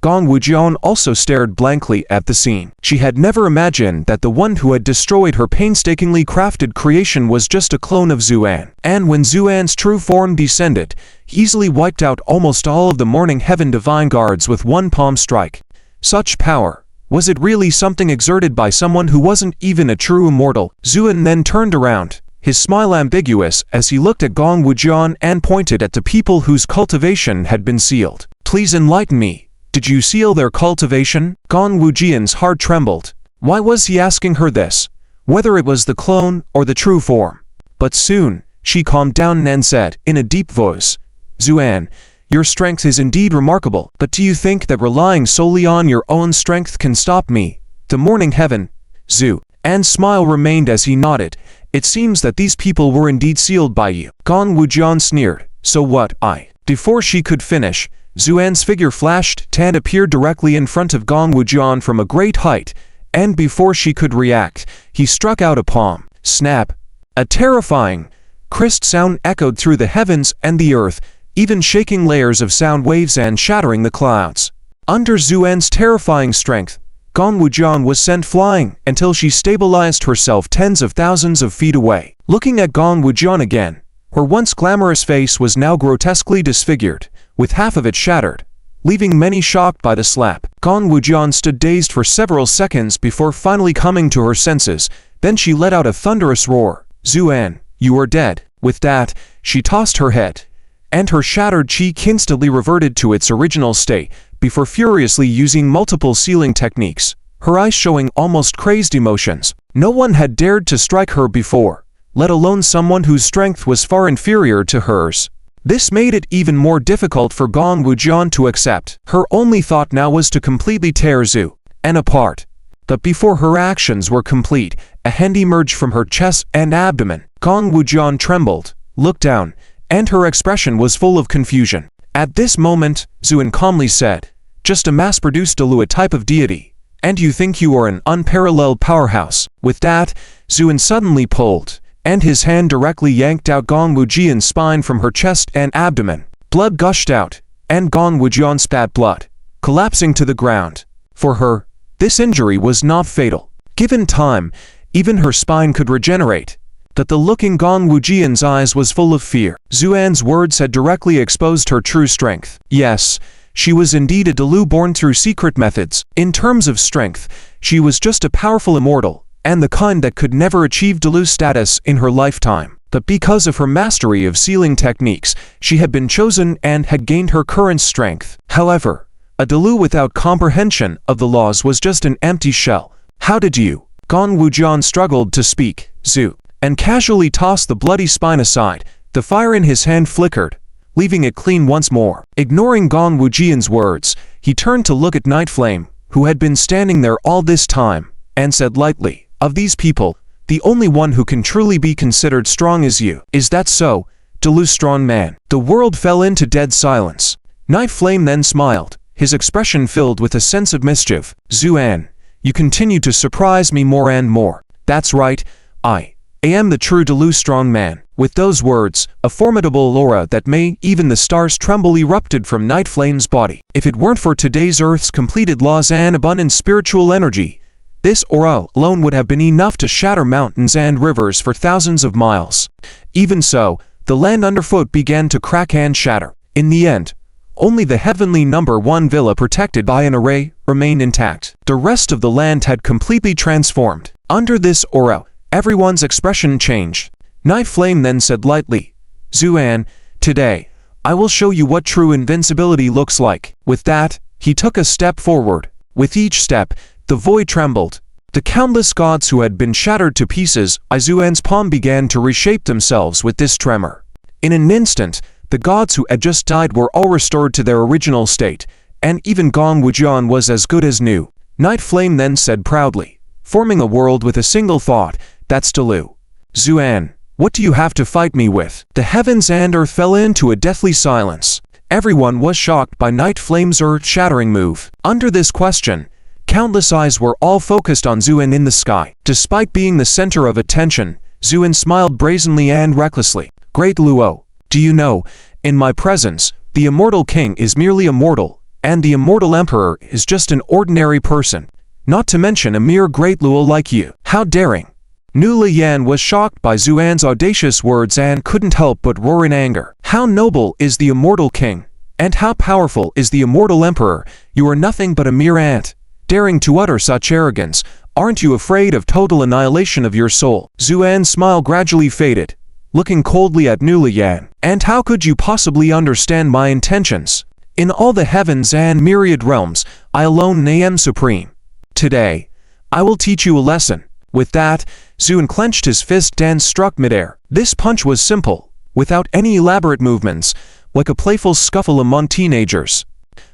Gong Wujian also stared blankly at the scene. She had never imagined that the one who had destroyed her painstakingly crafted creation was just a clone of Zuan. And when Zuan's true form descended, he easily wiped out almost all of the Morning Heaven Divine Guards with one palm strike. Such power. Was it really something exerted by someone who wasn't even a true immortal? Zuan then turned around, his smile ambiguous as he looked at Gong Wujian and pointed at the people whose cultivation had been sealed. "Please enlighten me. Did you seal their cultivation?" Gong Wujian's heart trembled. Why was he asking her this? Whether it was the clone or the true form. But soon, she calmed down and said, in a deep voice, "Zuan, your strength is indeed remarkable, but do you think that relying solely on your own strength can stop me, the Morning Heaven?" Zuan's smile remained as he nodded. "It seems that these people were indeed sealed by you." Gong Wujian sneered. "So what? Before she could finish, Zuan's figure flashed and appeared directly in front of Gong Wujian from a great height, and before she could react, he struck out a palm. Snap! A terrifying, crisp sound echoed through the heavens and the earth, even shaking layers of sound waves and shattering the clouds. Under Zuan's terrifying strength, Gong Wujian was sent flying until she stabilized herself tens of thousands of feet away. Looking at Gong Wujian again, her once glamorous face was now grotesquely disfigured, with half of it shattered, leaving many shocked by the slap. Gong Wujian stood dazed for several seconds before finally coming to her senses. Then she let out a thunderous roar. "Zuan, you are dead." With that, she tossed her head, and her shattered cheek instantly reverted to its original state before furiously using multiple sealing techniques, her eyes showing almost crazed emotions. No one had dared to strike her before, let alone someone whose strength was far inferior to hers. This made it even more difficult for Gong Wujian to accept. Her only thought now was to completely tear Zuan apart. But before her actions were complete, a hand emerged from her chest and abdomen. Gong Wujian trembled, looked down, and her expression was full of confusion. At this moment, Zuan calmly said, just a mass-produced DRIZZLE, a type of deity. And you think you are an unparalleled powerhouse. With that, Zuan suddenly pulled, and his hand directly yanked out Gong Wujian's spine from her chest and abdomen. Blood gushed out, and Gong Wujian spat blood, collapsing to the ground. For her, this injury was not fatal. Given time, even her spine could regenerate. But the look in Gong Wujian's eyes was full of fear. Zuan's words had directly exposed her true strength. Yes, she was indeed a DRIZZLE born through secret methods. In terms of strength, she was just a powerful immortal, and the kind that could never achieve DRIZZLE status in her lifetime. But because of her mastery of sealing techniques, she had been chosen and had gained her current strength. However, a DRIZZLE without comprehension of the laws was just an empty shell. How did you? Gong Wujian struggled to speak, Zu, and casually tossed the bloody spine aside. The fire in his hand flickered, leaving it clean once more. Ignoring Gong Wujian's words, he turned to look at Night Flame, who had been standing there all this time, and said lightly, "Of these people, the only one who can truly be considered strong is you. Is that so, DRIZZLE strong man?" The world fell into dead silence. Night Flame then smiled, his expression filled with a sense of mischief. "Zuan, you continue to surprise me more and more. That's right, I am the true DRIZZLE strong man." With those words, a formidable aura that made even the stars tremble erupted from Night Flame's body. If it weren't for today's Earth's completed laws and abundant spiritual energy, this aura alone would have been enough to shatter mountains and rivers for thousands of miles. Even so, the land underfoot began to crack and shatter. In the end, only the heavenly #1 villa protected by an array remained intact. The rest of the land had completely transformed. Under this aura, everyone's expression changed. Night Flame then said lightly, "Zuan, today, I will show you what true invincibility looks like." With that, he took a step forward. With each step, the void trembled. The countless gods who had been shattered to pieces, Zuan's palm began to reshape themselves with this tremor. In an instant, the gods who had just died were all restored to their original state, and even Gong Wujian was as good as new. Night Flame then said proudly, forming a world with a single thought, "That's DRIZZLE. Zuan, what do you have to fight me with?" The heavens and earth fell into a deathly silence. Everyone was shocked by Night Flame's earth-shattering move. Under this question, countless eyes were all focused on Zuan in the sky. Despite being the center of attention, Zuan smiled brazenly and recklessly. "Great Luo, do you know, in my presence, the immortal king is merely a mortal, and the immortal emperor is just an ordinary person, not to mention a mere great Luo like you. How daring!" Nu Liyan was shocked by Zuan's audacious words and couldn't help but roar in anger. "How noble is the immortal king, and how powerful is the immortal emperor? You are nothing but a mere ant, daring to utter such arrogance. Aren't you afraid of total annihilation of your soul?" Zuan's smile gradually faded, looking coldly at Nu Liyan. "And how could you possibly understand my intentions? In all the heavens and myriad realms, I alone am supreme. Today, I will teach you a lesson." With that, Zuan clenched his fist and struck midair. This punch was simple, without any elaborate movements, like a playful scuffle among teenagers.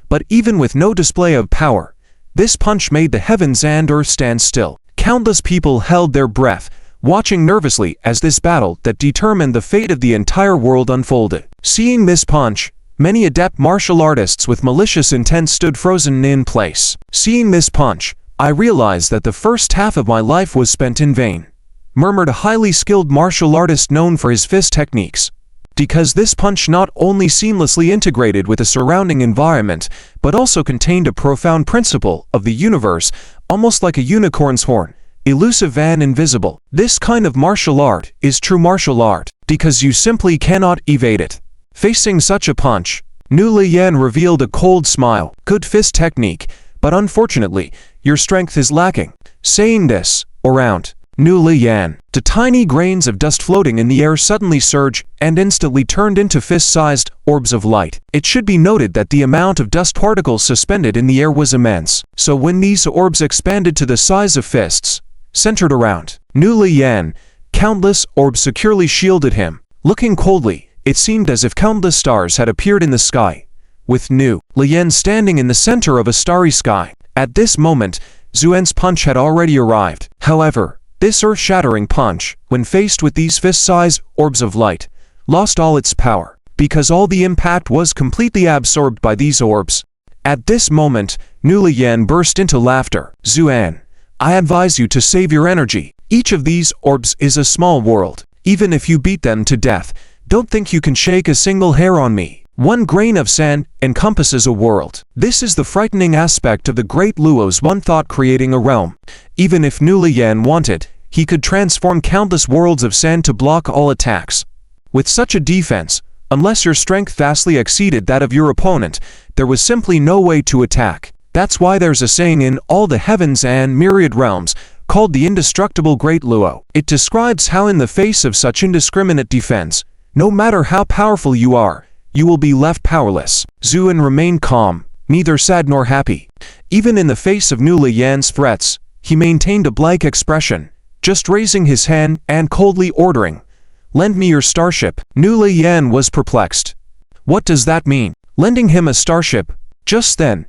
But even with no display of power, this punch made the heavens and earth stand still. Countless people held their breath, watching nervously as this battle that determined the fate of the entire world unfolded. Seeing this punch, many adept martial artists with malicious intent stood frozen in place. "Seeing this punch, I realized that the first half of my life was spent in vain," murmured a highly skilled martial artist known for his fist techniques. Because this punch not only seamlessly integrated with the surrounding environment, but also contained a profound principle of the universe, almost like a unicorn's horn, elusive and invisible. This kind of martial art is true martial art, because you simply cannot evade it. Facing such a punch, Nu Liyan revealed a cold smile. "Good fist technique, but unfortunately, your strength is lacking." Saying this, around Nu Liyan, the tiny grains of dust floating in the air suddenly surged and instantly turned into fist-sized orbs of light. It should be noted that the amount of dust particles suspended in the air was immense, so when these orbs expanded to the size of fists, centered around Nu Liyan, countless orbs securely shielded him. Looking coldly, it seemed as if countless stars had appeared in the sky, with Nu Liyan standing in the center of a starry sky. At this moment, Zuan's punch had already arrived. However, this earth-shattering punch, when faced with these fist-sized orbs of light, lost all its power, because all the impact was completely absorbed by these orbs. At this moment, Nu Liyan burst into laughter. Zuan, I advise you to save your energy. Each of these orbs is a small world. Even if you beat them to death, don't think you can shake a single hair on me. One grain of sand encompasses a world. This is the frightening aspect of the great Luo's one thought creating a realm. Even if Nu Liyan wanted, he could transform countless worlds of sand to block all attacks. With such a defense, unless your strength vastly exceeded that of your opponent, there was simply no way to attack. That's why there's a saying in all the heavens and myriad realms, called the indestructible Great Luo. It describes how in the face of such indiscriminate defense, no matter how powerful you are, you will be left powerless. Zuan remained calm, neither sad nor happy. Even in the face of Nu Liyan's threats, he maintained a blank expression, just raising his hand and coldly ordering, "Lend me your starship." Nu Liyan was perplexed. What does that mean? Lending him a starship? Just then,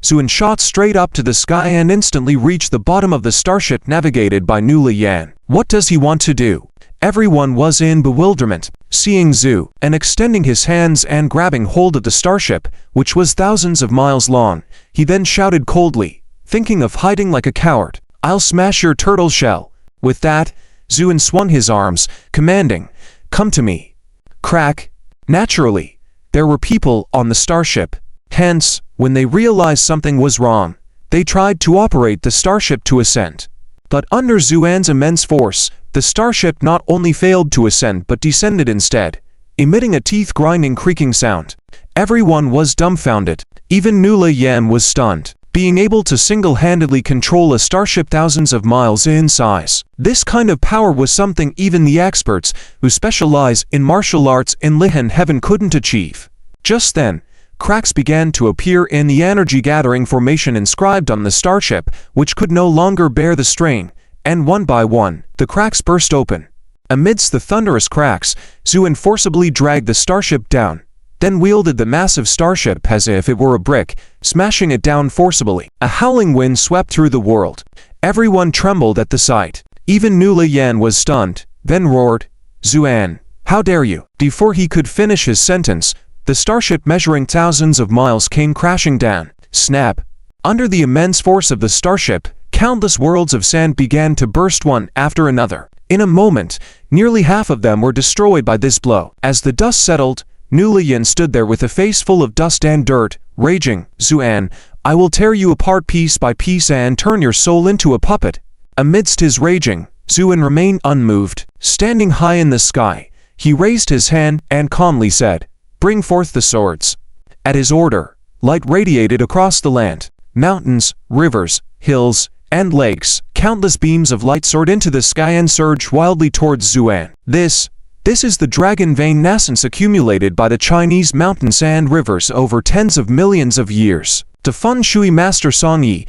Zuan shot straight up to the sky and instantly reached the bottom of the starship navigated by Nu Liyan. What does he want to do? Everyone was in bewilderment, seeing Zhu, and extending his hands and grabbing hold of the starship, which was thousands of miles long. He then shouted coldly, thinking of hiding like a coward, "I'll smash your turtle shell." With that, Zuan swung his arms, commanding, "Come to me." Crack. Naturally, there were people on the starship. Hence, when they realized something was wrong, they tried to operate the starship to ascend. But under Zuan's immense force, the starship not only failed to ascend but descended instead, emitting a teeth-grinding creaking sound. Everyone was dumbfounded. Even Nu Liyan was stunned, being able to single-handedly control a starship thousands of miles in size. This kind of power was something even the experts who specialize in martial arts in Lihan Heaven couldn't achieve. Just then, cracks began to appear in the energy-gathering formation inscribed on the starship, which could no longer bear the strain, and one by one, the cracks burst open. Amidst the thunderous cracks, Zuan forcibly dragged the starship down, then wielded the massive starship as if it were a brick, smashing it down forcibly. A howling wind swept through the world. Everyone trembled at the sight. Even Nu Liyan was stunned, then roared, "Zuan, how dare you?" Before he could finish his sentence, the starship measuring thousands of miles came crashing down. Snap! Under the immense force of the starship, countless worlds of sand began to burst one after another. In a moment, nearly half of them were destroyed by this blow. As the dust settled, Nu Liyan stood there with a face full of dust and dirt, raging, "Zuan, I will tear you apart piece by piece and turn your soul into a puppet." Amidst his raging, Zuan remained unmoved. Standing high in the sky, he raised his hand and calmly said, "Bring forth the swords." At his order, light radiated across the land. Mountains, rivers, hills, and lakes, countless beams of light soared into the sky and surged wildly towards Zuan. This is the dragon vein nascence accumulated by the Chinese mountains and rivers over tens of millions of years. The feng shui master Song Yi,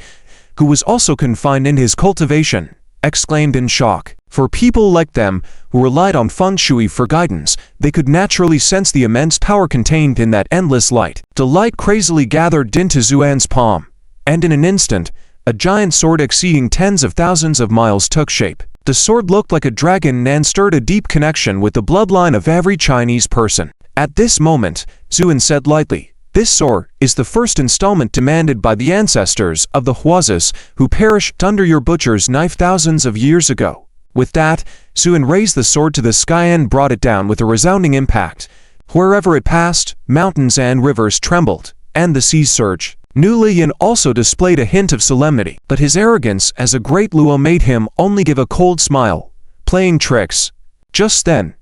who was also confined in his cultivation, exclaimed in shock. For people like them, who relied on feng shui for guidance, they could naturally sense the immense power contained in that endless light. The light crazily gathered into Zuan's palm, and in an instant, a giant sword exceeding tens of thousands of miles took shape. The sword looked like a dragon and stirred a deep connection with the bloodline of every Chinese person. At this moment, Zuan said lightly, "This sword is the first installment demanded by the ancestors of the Huazas who perished under your butcher's knife thousands of years ago." With that, Zuan raised the sword to the sky and brought it down with a resounding impact. Wherever it passed, mountains and rivers trembled, and the seas surged. Nu Liyan also displayed a hint of solemnity, but his arrogance as a great Luo made him only give a cold smile, playing tricks. Just then,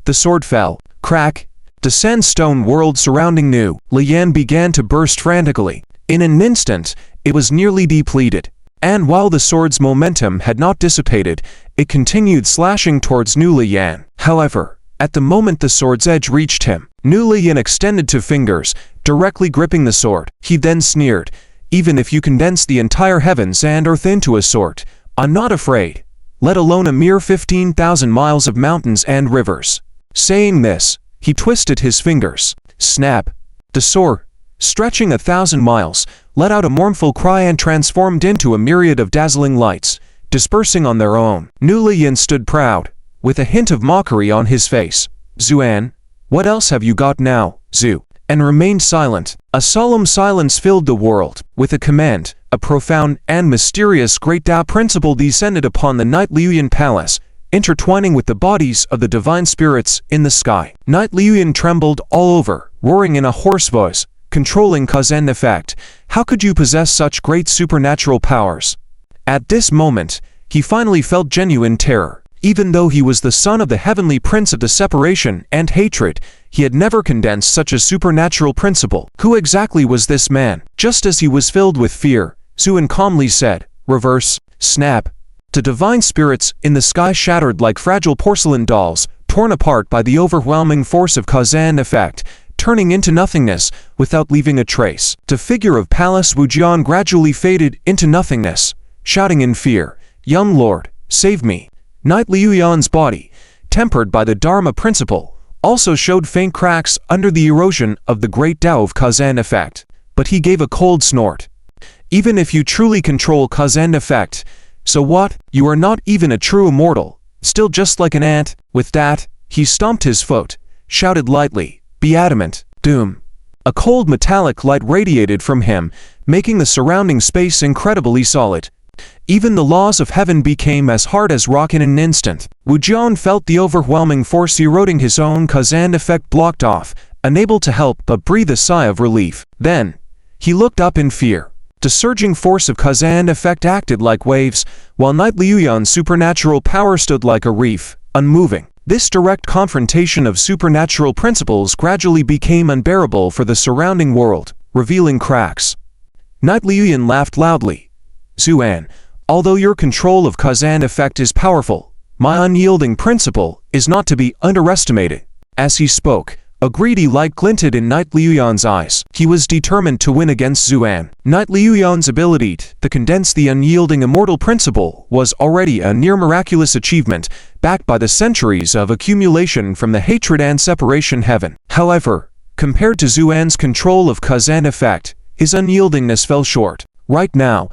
the sword fell. Crack! The sandstone world surrounding Nu Liyan began to burst frantically. In an instant, it was nearly depleted. And while the sword's momentum had not dissipated, it continued slashing towards Nu Liyan. However, at the moment the sword's edge reached him, Nu Liyan extended two fingers, directly gripping the sword. He then sneered, "Even if you condense the entire heavens and earth into a sword, I'm not afraid, let alone a mere 15,000 miles of mountains and rivers." Saying this, he twisted his fingers. Snap! The sword, stretching 1,000 miles, let out a mournful cry and transformed into a myriad of dazzling lights, dispersing on their own. Nu Liyan stood proud, with a hint of mockery on his face. "Zuan, what else have you got now, Zhu?" and remained silent. A solemn silence filled the world. With a command, a profound and mysterious great Tao principle descended upon the Night Liuyan Palace, intertwining with the bodies of the divine spirits in the sky. Night Liuyan trembled all over, roaring in a hoarse voice, controlling cause and effect. How could you possess such great supernatural powers? At this moment, he finally felt genuine terror. Even though he was the son of the heavenly prince of the separation and hatred, he had never condensed such a supernatural principle. Who exactly was this man? Just as he was filled with fear, Zuan calmly said, "Reverse, snap." The divine spirits in the sky shattered like fragile porcelain dolls, torn apart by the overwhelming force of cause and effect, turning into nothingness without leaving a trace. The figure of Palace Wujian gradually faded into nothingness, shouting in fear, "Young lord, save me." Night Liuyan's body, tempered by the Dharma principle, also showed faint cracks under the erosion of the great Tao of cause and effect. But he gave a cold snort. "Even if you truly control cause and effect, so what? You are not even a true immortal, still just like an ant." With that, he stomped his foot, shouted lightly, "Be adamant, doom." A cold metallic light radiated from him, making the surrounding space incredibly solid. Even the laws of heaven became as hard as rock in an instant. Wujian felt the overwhelming force eroding his own cause and effect blocked off, unable to help but breathe a sigh of relief. Then, he looked up in fear. The surging force of cause and effect acted like waves, while Night Liuyan's supernatural power stood like a reef, unmoving. This direct confrontation of supernatural principles gradually became unbearable for the surrounding world, revealing cracks. Night Liuyan laughed loudly. "Zuan, although your control of cause and effect is powerful, my unyielding principle is not to be underestimated." As he spoke, a greedy light glinted in Night Liuyan's eyes. He was determined to win against Zuan. Night Liuyan's ability to condense the unyielding immortal principle was already a near miraculous achievement, backed by the centuries of accumulation from the hatred and separation heaven. However, compared to Zuan's control of cause and effect, his unyieldingness fell short. Right now,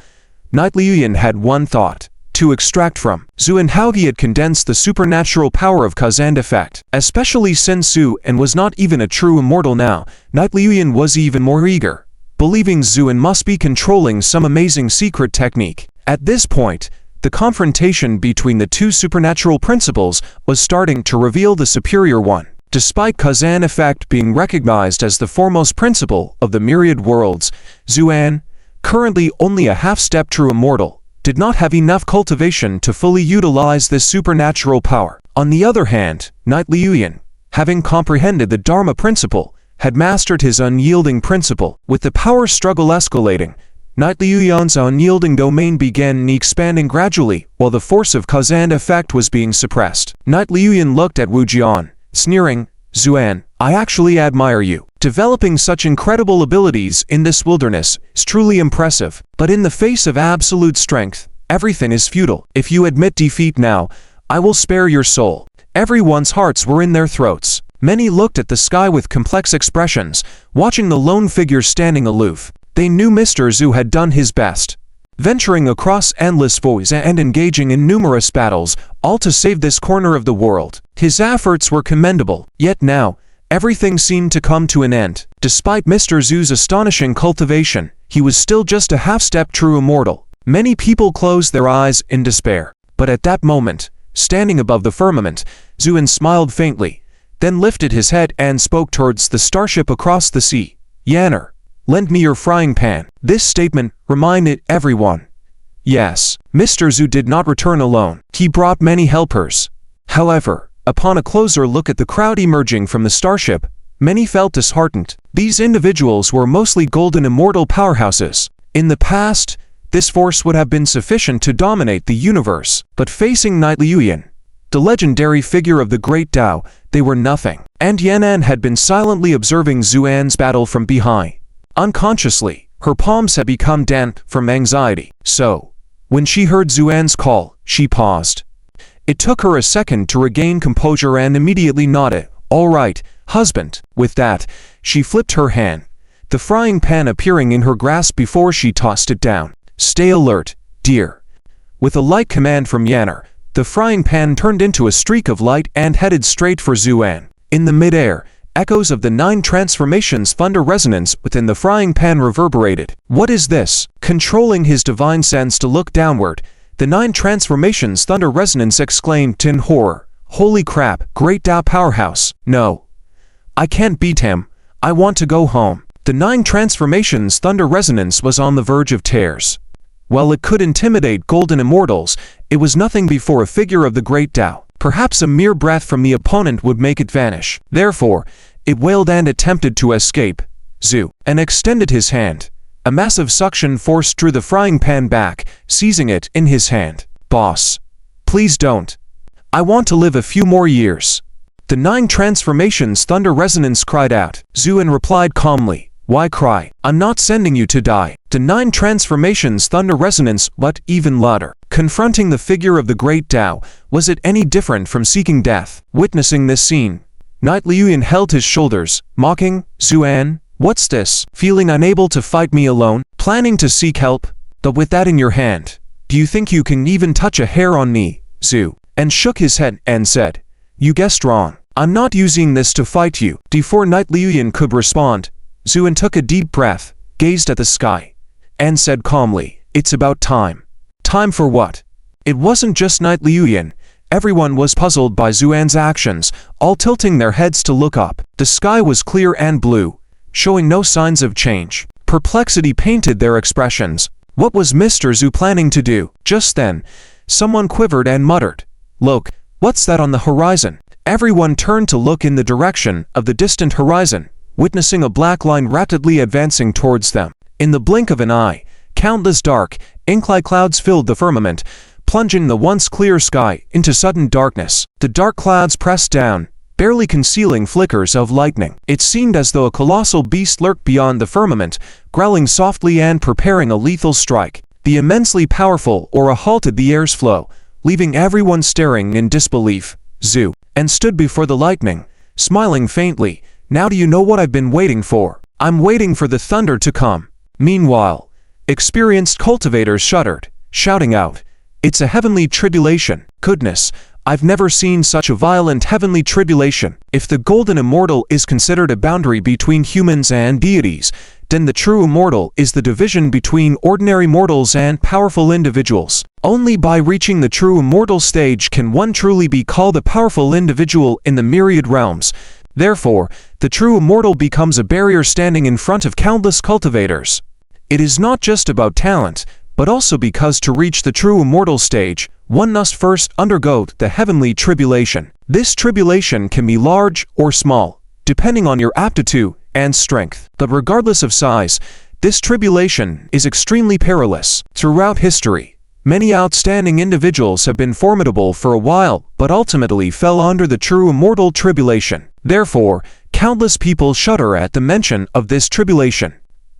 Night Liuyan had one thought: to extract from Zuan how he had condensed the supernatural power of cause and effect. Especially since Zuan was not even a true immortal now, Night Liuyan was even more eager, believing Zuan must be controlling some amazing secret technique. At this point, the confrontation between the two supernatural principles was starting to reveal the superior one. Despite cause and effect being recognized as the foremost principle of the myriad worlds, Zuan, currently only a half-step true immortal, did not have enough cultivation to fully utilize this supernatural power. On the other hand, Night Liuyan, having comprehended the Dharma principle, had mastered his unyielding principle. With the power struggle escalating, Night Liuyan's unyielding domain began expanding gradually, while the force of cause and effect was being suppressed. Night Liuyan looked at Wujian, sneering, "Zuan, I actually admire you. Developing such incredible abilities in this wilderness is truly impressive, but in the face of absolute strength, everything is futile. If you admit defeat now, I will spare your soul." Everyone's hearts were in their throats. Many looked at the sky with complex expressions, watching the lone figure standing aloof. They knew Mr. Zhu had done his best, venturing across endless voids and engaging in numerous battles, all to save this corner of the world. His efforts were commendable, yet now, everything seemed to come to an end. Despite Mr. Zhu's astonishing cultivation, he was still just a half-step true immortal. Many people closed their eyes in despair. But at that moment, standing above the firmament, Zuan smiled faintly, then lifted his head and spoke towards the starship across the sea. "Yanner, lend me your frying pan." This statement reminded everyone. Yes, Mr. Zhu did not return alone. He brought many helpers. However, upon a closer look at the crowd emerging from the starship, many felt disheartened. These individuals were mostly golden immortal powerhouses. In the past, this force would have been sufficient to dominate the universe. But facing Night Liuyan, the legendary figure of the Great Tao, they were nothing. And Yan'an had been silently observing Zuan's battle from behind. Unconsciously, her palms had become damp from anxiety. So, when she heard Zuan's call, she paused. It took her a second to regain composure and immediately nodded. "All right, husband." With that, she flipped her hand, the frying pan appearing in her grasp before she tossed it down. "Stay alert, dear." With a light command from Yanner, the frying pan turned into a streak of light and headed straight for Zuan. In the midair, Echoes of the 9 transformations thunder resonance within the frying pan reverberated. What is this? Controlling his divine sense to look downward, the 9 transformations thunder resonance exclaimed in horror. Holy crap, great Tao powerhouse. No. I can't beat him. I want to go home. The 9 transformations thunder resonance was on the verge of tears. While it could intimidate golden immortals, it was nothing before a figure of the great Tao. Perhaps a mere breath from the opponent would make it vanish. Therefore, it wailed and attempted to escape. Zu and extended his hand. A massive suction force drew the frying pan back, seizing it in his hand. Boss. Please don't. I want to live a few more years. The 9 transformations thunder resonance cried out. Zuin replied calmly. Why cry? I'm not sending you to die. The 9 transformations thunder resonance, but even louder. Confronting the figure of the great Tao, was it any different from seeking death? Witnessing this scene, Knight Liuyan held his shoulders, mocking. Zuan, what's this? Feeling unable to fight me alone? Planning to seek help? But with that in your hand, do you think you can even touch a hair on me? Zu and shook his head and said, you guessed wrong. I'm not using this to fight you. Before Knight Liuyan could respond, Zuin took a deep breath, gazed at the sky, and said calmly, it's about time. Time for what? It wasn't just Knight Liuyan. Everyone was puzzled by Zuan's actions, all tilting their heads to look up. The sky was clear and blue, showing no signs of change. Perplexity painted their expressions. What was Mr. Zu planning to do? Just then, someone quivered and muttered, look, what's that on the horizon? Everyone turned to look in the direction of the distant horizon, witnessing a black line rapidly advancing towards them. In the blink of an eye, countless dark, ink-like clouds filled the firmament, plunging the once clear sky into sudden darkness. The dark clouds pressed down, barely concealing flickers of lightning. It seemed as though a colossal beast lurked beyond the firmament, growling softly and preparing a lethal strike. The immensely powerful aura halted the air's flow, leaving everyone staring in disbelief. Zu and stood before the lightning, smiling faintly. Now do you know what I've been waiting for? I'm waiting for the thunder to come. Meanwhile, experienced cultivators shuddered, shouting out, it's a heavenly tribulation. Goodness, I've never seen such a violent heavenly tribulation. If the golden immortal is considered a boundary between humans and deities, then the true immortal is the division between ordinary mortals and powerful individuals. Only by reaching the true immortal stage can one truly be called a powerful individual in the myriad realms. Therefore, the true immortal becomes a barrier standing in front of countless cultivators. It is not just about talent, but also because to reach the true immortal stage, one must first undergo the heavenly tribulation. This tribulation can be large or small, depending on your aptitude and strength. But regardless of size, this tribulation is extremely perilous. Throughout history, many outstanding individuals have been formidable for a while, but ultimately fell under the true immortal tribulation. Therefore, countless people shudder at the mention of this tribulation.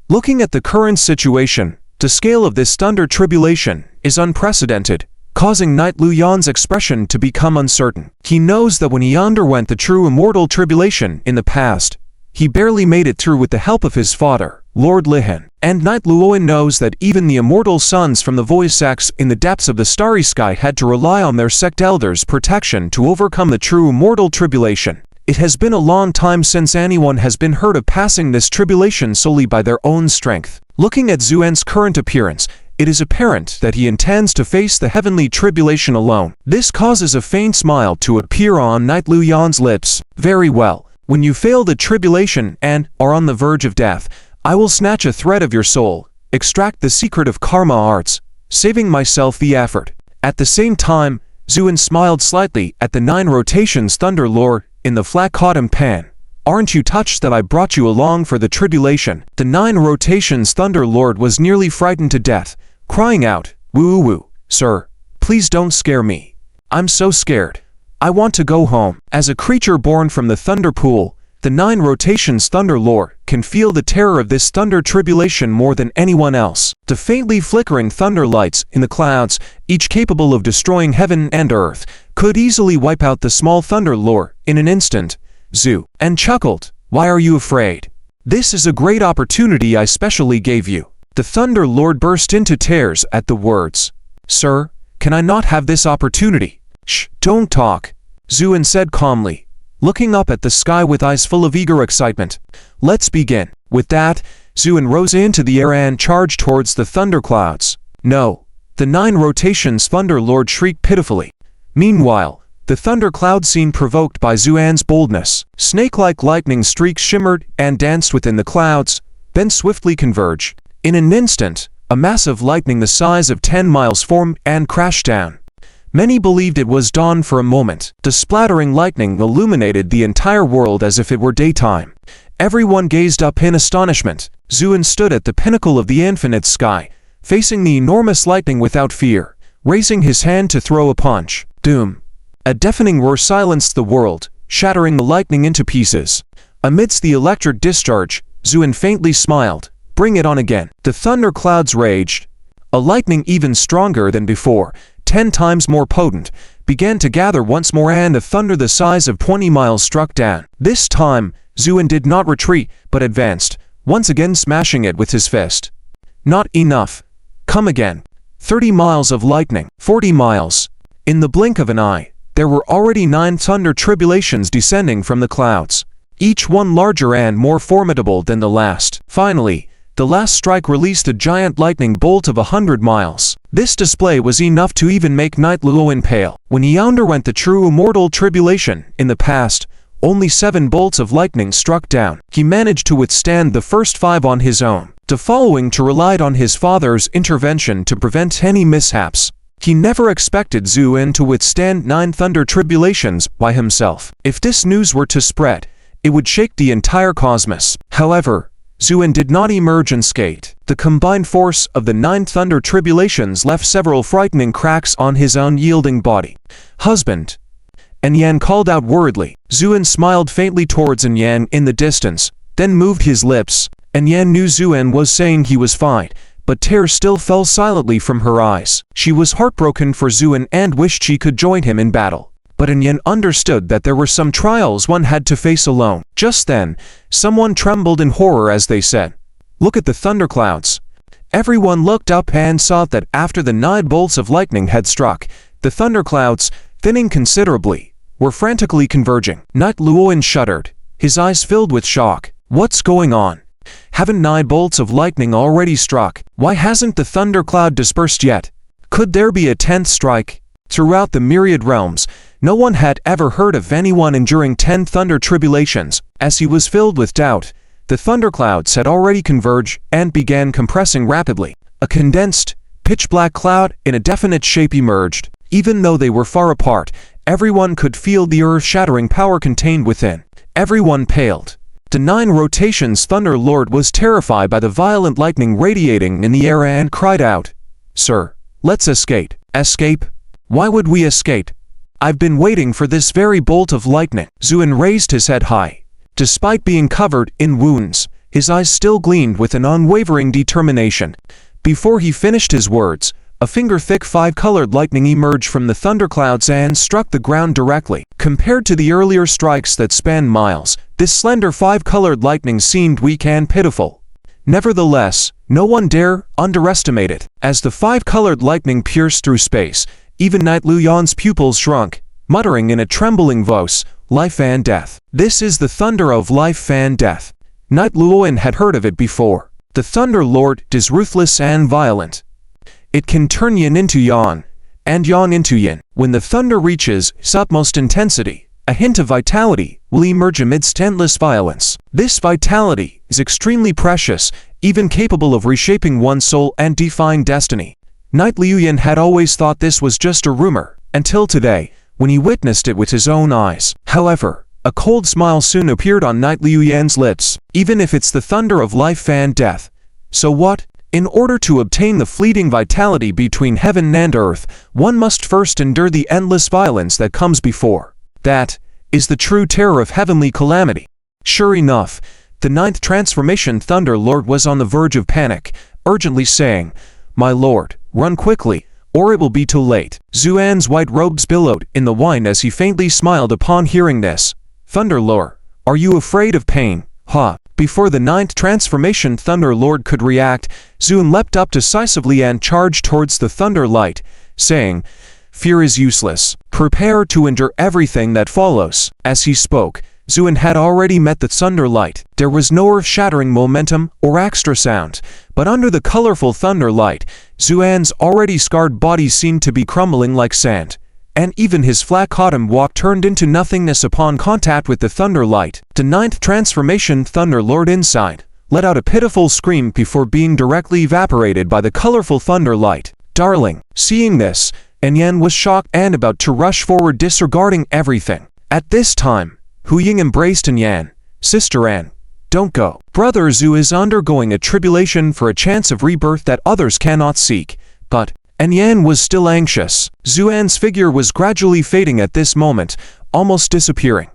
Looking at the current situation, the scale of this thunder tribulation is unprecedented, causing Knight Liuyan's expression to become uncertain. He knows that when he underwent the true immortal tribulation in the past, he barely made it through with the help of his father, Lord Lihan. And Knight Liuyan knows that even the immortal sons from the voice sects in the depths of the starry sky had to rely on their sect elders' protection to overcome the true immortal tribulation. It has been a long time since anyone has been heard of passing this tribulation solely by their own strength. Looking at Zuan's current appearance, it is apparent that he intends to face the heavenly tribulation alone. This causes a faint smile to appear on Knight Liuyan's lips. Very well. When you fail the tribulation and are on the verge of death, I will snatch a thread of your soul, extract the secret of karma arts, saving myself the effort. At the same time, Zuan smiled slightly at the 9 rotations Thunder Lord in the flat cotton pan. Aren't you touched that I brought you along for the tribulation? The 9 rotations Thunder Lord was nearly frightened to death, crying out, woo-woo, sir, please don't scare me. I'm so scared. I want to go home. As a creature born from the thunder pool, the 9 rotations Thunder Lord can feel the terror of this thunder tribulation more than anyone else. The faintly flickering thunder lights in the clouds, each capable of destroying heaven and earth, could easily wipe out the small Thunder Lord in an instant. Zu and chuckled. Why are you afraid? This is a great opportunity I specially gave you. The Thunder Lord burst into tears at the words. Sir, can I not have this opportunity? Shh, don't talk, Zuan said calmly. looking up at the sky with eyes full of eager excitement. "Let's begin." With that, Zuin rose into the air and charged towards the thunderclouds. "No!" The 9 rotations Thunder Lord shrieked pitifully. Meanwhile, the thundercloud seemed provoked by Zuan's boldness. Snake-like lightning streaks shimmered and danced within the clouds, then swiftly converged. In an instant, a massive lightning the size of 10 miles formed and crashed down. Many believed it was dawn for a moment. The splattering lightning illuminated the entire world as if it were daytime. Everyone gazed up in astonishment. Zuin stood at the pinnacle of the infinite sky, facing the enormous lightning without fear, raising his hand to throw a punch. Doom! A deafening roar silenced the world, shattering the lightning into pieces. Amidst the electric discharge, Zuin faintly smiled. "Bring it on again." The thunderclouds raged. A lightning even stronger than before, 10 times more potent, began to gather once more, and a thunder the size of 20 miles struck down. This time, Zuin did not retreat, but advanced, once again smashing it with his fist. "Not enough. Come again." 30 miles of lightning. 40 miles. In the blink of an eye, there were already 9 thunder tribulations descending from the clouds, each one larger and more formidable than the last. Finally, the last strike released a giant lightning bolt of 100 miles. This display was enough to even make Knight Luoyin pale. When he underwent the true immortal tribulation in the past, only 7 bolts of lightning struck down. He managed to withstand the first 5 on his own. The following to relied on his father's intervention to prevent any mishaps. He never expected Zuin to withstand 9 thunder tribulations by himself. If this news were to spread, it would shake the entire cosmos. However, Zuin did not emerge unscathed. The combined force of the 9 thunder tribulations left several frightening cracks on his unyielding body. "Husband!" Enyan called out worriedly. Zuin smiled faintly towards Enyan in the distance, then moved his lips. Enyan knew Zuin was saying he was fine, but tears still fell silently from her eyes. She was heartbroken for Zuin and wished she could join him in battle. But Enyan understood that there were some trials one had to face alone. Just then, someone trembled in horror as they said, "Look at the thunderclouds." Everyone looked up and saw that after the 9 bolts of lightning had struck, the thunderclouds, thinning considerably, were frantically converging. Knight Luoyin shuddered, his eyes filled with shock. "What's going on? Haven't 9 bolts of lightning already struck? Why hasn't the thundercloud dispersed yet? Could there be a 10th strike?" Throughout the myriad realms, no one had ever heard of anyone enduring 10 thunder tribulations. As he was filled with doubt, the thunderclouds had already converged and began compressing rapidly. A condensed, pitch-black cloud in a definite shape emerged. Even though they were far apart, everyone could feel the earth-shattering power contained within. Everyone paled. The 9 rotations Thunder Lord was terrified by the violent lightning radiating in the air and cried out, "Sir, let's escape." "Escape? Why would we escape? I've been waiting for this very bolt of lightning." Zuin raised his head high. Despite being covered in wounds, his eyes still gleamed with an unwavering determination. Before he finished his words, a finger-thick 5-colored lightning emerged from the thunderclouds and struck the ground directly. Compared to the earlier strikes that spanned miles, this slender 5-colored lightning seemed weak and pitiful. Nevertheless, no one dare underestimate it. As the 5-colored lightning pierced through space, even Knight Luoyin's pupils shrunk, muttering in a trembling voice, "Life and death. This is the thunder of life and death." Knight Luoyin had heard of it before. The Thunder Lord is ruthless and violent. It can turn yin into yang, and yang into yin. When the thunder reaches its utmost intensity, a hint of vitality will emerge amidst endless violence. This vitality is extremely precious, even capable of reshaping one's soul and defying destiny. Knight Luoyin had always thought this was just a rumor, until today, when he witnessed it with his own eyes. However, a cold smile soon appeared on Knight Luoyin's lips. Even if it's the thunder of life and death, so what? In order to obtain the fleeting vitality between heaven and earth, one must first endure the endless violence that comes before. That is the true terror of heavenly calamity. Sure enough, the 9th transformation Thunder Lord was on the verge of panic, urgently saying, "My lord, run quickly, or it will be too late." Zuan's white robes billowed in the wind as he faintly smiled upon hearing this. "Thunder Lord, are you afraid of pain? Ha!" Before the 9th transformation Thunder Lord could react, Zuin leapt up decisively and charged towards the thunder light, saying, fear is useless. Prepare to endure everything that follows. As he spoke, Zuan had already met the thunder light. There was no earth-shattering momentum or extra sound, but under the colorful thunder light, Zuan's already scarred body seemed to be crumbling like sand, and even his flat cotton walk turned into nothingness upon contact with the thunder light. The ninth transformation, Thunder Lord inside, let out a pitiful scream before being directly evaporated by the colorful thunder light. Darling. Seeing this, Yan was shocked and about to rush forward, disregarding everything. At this time, Hu Ying embraced Yan. Sister An, don't go. Brother Zhu is undergoing a tribulation for a chance of rebirth that others cannot seek. But Yan was still anxious. Zuan's figure was gradually fading at this moment, almost disappearing.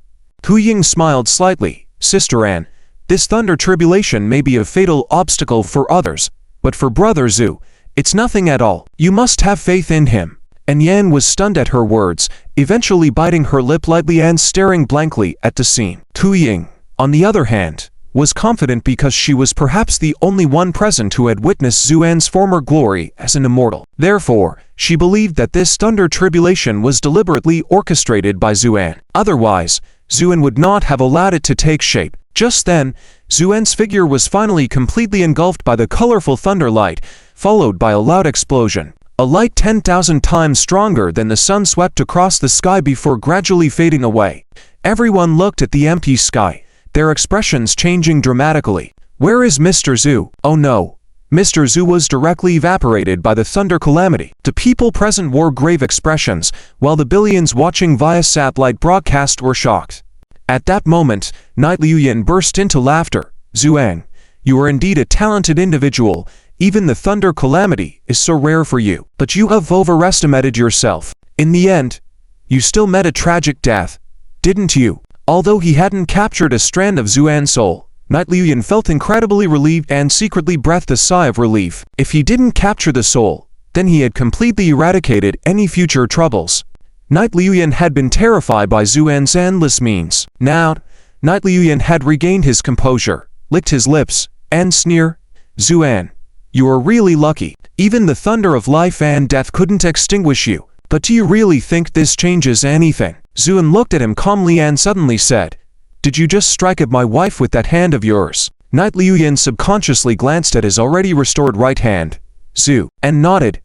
Hu Ying smiled slightly. Sister An, this thunder tribulation may be a fatal obstacle for others, but for Brother Zhu, it's nothing at all. You must have faith in him. Yan was stunned at her words, eventually biting her lip lightly and staring blankly at the scene. Hu Ying, on the other hand, was confident because she was perhaps the only one present who had witnessed Zuan's former glory as an immortal. Therefore, she believed that this thunder tribulation was deliberately orchestrated by Zuan. Otherwise, Zuan would not have allowed it to take shape. Just then, Zuan's figure was finally completely engulfed by the colorful thunder light, followed by a loud explosion. A light 10,000 times stronger than the sun swept across the sky before gradually fading away. Everyone looked at the empty sky, their expressions changing dramatically. Where is Mr. Zhu? Oh no. Mr. Zhu was directly evaporated by the thunder calamity. The people present wore grave expressions, while the billions watching via satellite broadcast were shocked. At that moment, Knight Liu Yin burst into laughter. Zuan, you are indeed a talented individual. Even the thunder calamity is so rare for you. But you have overestimated yourself. In the end, you still met a tragic death, didn't you? Although he hadn't captured a strand of Zuan's soul, Knight Liu Yin felt incredibly relieved and secretly breathed a sigh of relief. If he didn't capture the soul, then he had completely eradicated any future troubles. Knight Liu Yin had been terrified by Zuan's endless means. Now, Knight Liu Yin had regained his composure, licked his lips, and sneered. Zuan, you are really lucky. Even the thunder of life and death couldn't extinguish you. But do you really think this changes anything? Zuan looked at him calmly and suddenly said, Did you just strike at my wife with that hand of yours? Knight Liu Yin subconsciously glanced at his already restored right hand, Zhu, and nodded.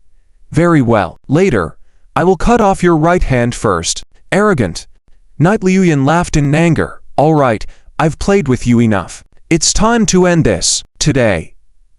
Very well. Later, I will cut off your right hand first. Arrogant. Knight Liu Yin laughed in anger. All right, I've played with you enough. It's time to end this. Today,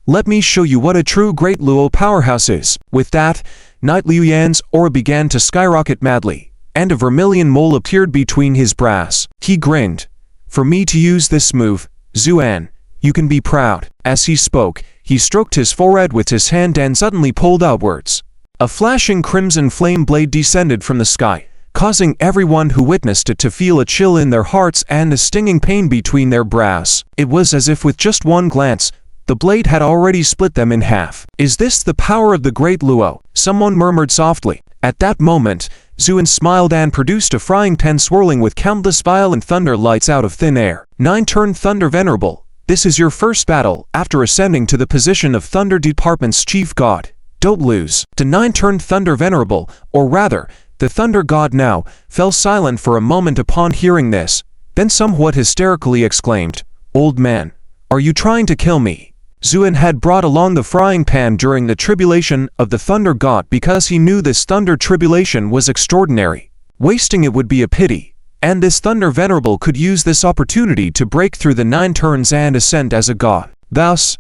let me show you what a true great Luo powerhouse is. With that, Knight Liu Yin's aura began to skyrocket madly, and a vermilion mole appeared between his brows. He grinned. For me to use this move, Zuan, you can be proud. As he spoke, he stroked his forehead with his hand and suddenly pulled outwards. A flashing crimson flame blade descended from the sky, causing everyone who witnessed it to feel a chill in their hearts and a stinging pain between their brows. It was as if with just one glance, the blade had already split them in half. Is this the power of the great Luo? Someone murmured softly. At that moment, Zuan smiled and produced a frying pan swirling with countless violent thunder lights out of thin air. 9 Turn Thunder Venerable, this is your first battle after ascending to the position of Thunder Department's chief god. Don't lose. The 9 Turn Thunder Venerable, or rather, the Thunder God now, fell silent for a moment upon hearing this, then somewhat hysterically exclaimed, Old man, are you trying to kill me? Zuan had brought along the frying pan during the tribulation of the Thunder God because he knew this thunder tribulation was extraordinary. Wasting it would be a pity, and this Thunder Venerable could use this opportunity to break through the 9 turns and ascend as a god. Thus,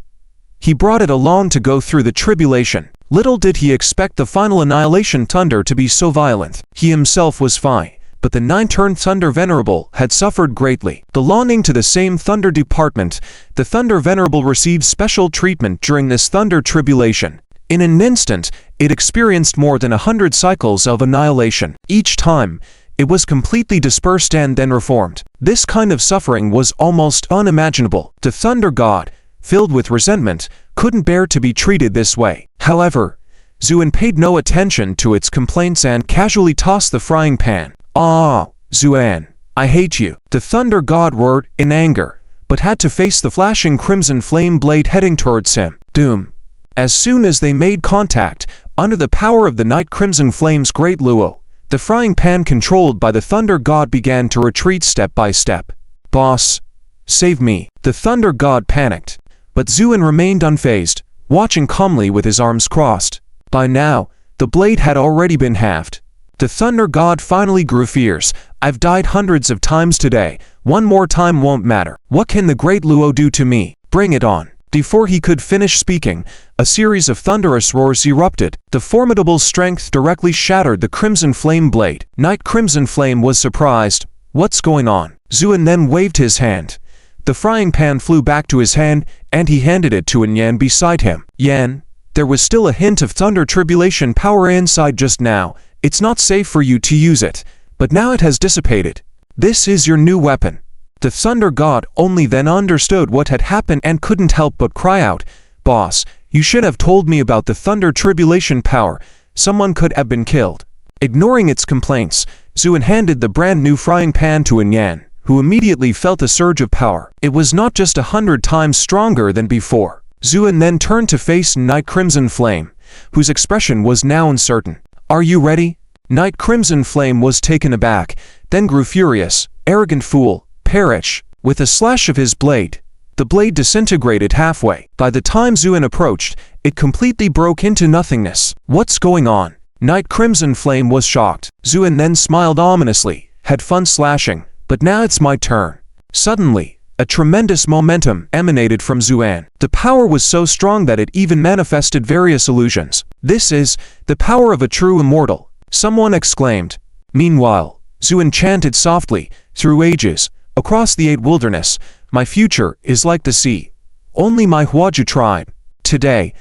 he brought it along to go through the tribulation. Little did he expect the final annihilation thunder to be so violent. He himself was fine, but the 9 Turn Thunder Venerable had suffered greatly. Belonging to the same Thunder Department, the Thunder Venerable received special treatment during this thunder tribulation. In an instant, it experienced more than 100 cycles of annihilation. Each time, it was completely dispersed and then reformed. This kind of suffering was almost unimaginable. The Thunder God, filled with resentment, couldn't bear to be treated this way. However, Zuan paid no attention to its complaints and casually tossed the frying pan. Ah, Zuan, I hate you. The Thunder God roared in anger, but had to face the flashing crimson flame blade heading towards him. Doom. As soon as they made contact, Under the power of the Night Crimson Flame's great luo, the frying pan controlled by the Thunder God began to retreat step by step. "Boss, save me." The Thunder God panicked, but Zuin remained unfazed, watching calmly with his arms crossed. By now, the blade had already been halved. The Thunder God finally grew fierce. "I've died hundreds of times today. One more time won't matter. What can the great luo do to me? Bring it on." Before he could finish speaking, a series of thunderous roars erupted. The formidable strength directly shattered the Crimson Flame blade. Night Crimson Flame was surprised. "What's going on?" Zuin then waved his hand. The frying pan flew back to his hand, and he handed it to Yan beside him. "Yan, there was still a hint of Thunder Tribulation power inside just now. It's not safe for you to use it, but now it has dissipated. This is your new weapon." The Thunder God only then understood what had happened and couldn't help but cry out, "Boss, you should have told me about the Thunder Tribulation power. Someone could have been killed." Ignoring its complaints, Zuin handed the brand new frying pan to Yan, who immediately felt a surge of power. It was not just 100 times stronger than before. Zuin then turned to face Night Crimson Flame, whose expression was now uncertain. "Are you ready?" Night Crimson Flame was taken aback, then grew furious. "Arrogant fool, perish." With a slash of his blade, the blade disintegrated halfway. By the time Zuin approached, it completely broke into nothingness. "What's going on?" Night Crimson Flame was shocked. Zuin then smiled ominously. "Had fun slashing, but now it's my turn." Suddenly, a tremendous momentum emanated from Zuin. The power was so strong that it even manifested various illusions. "This is the power of a true immortal," someone exclaimed. Meanwhile, Zuin chanted softly, "Through ages, across the 8 wilderness, my future is like the sea. Only my Huaju tribe. Today,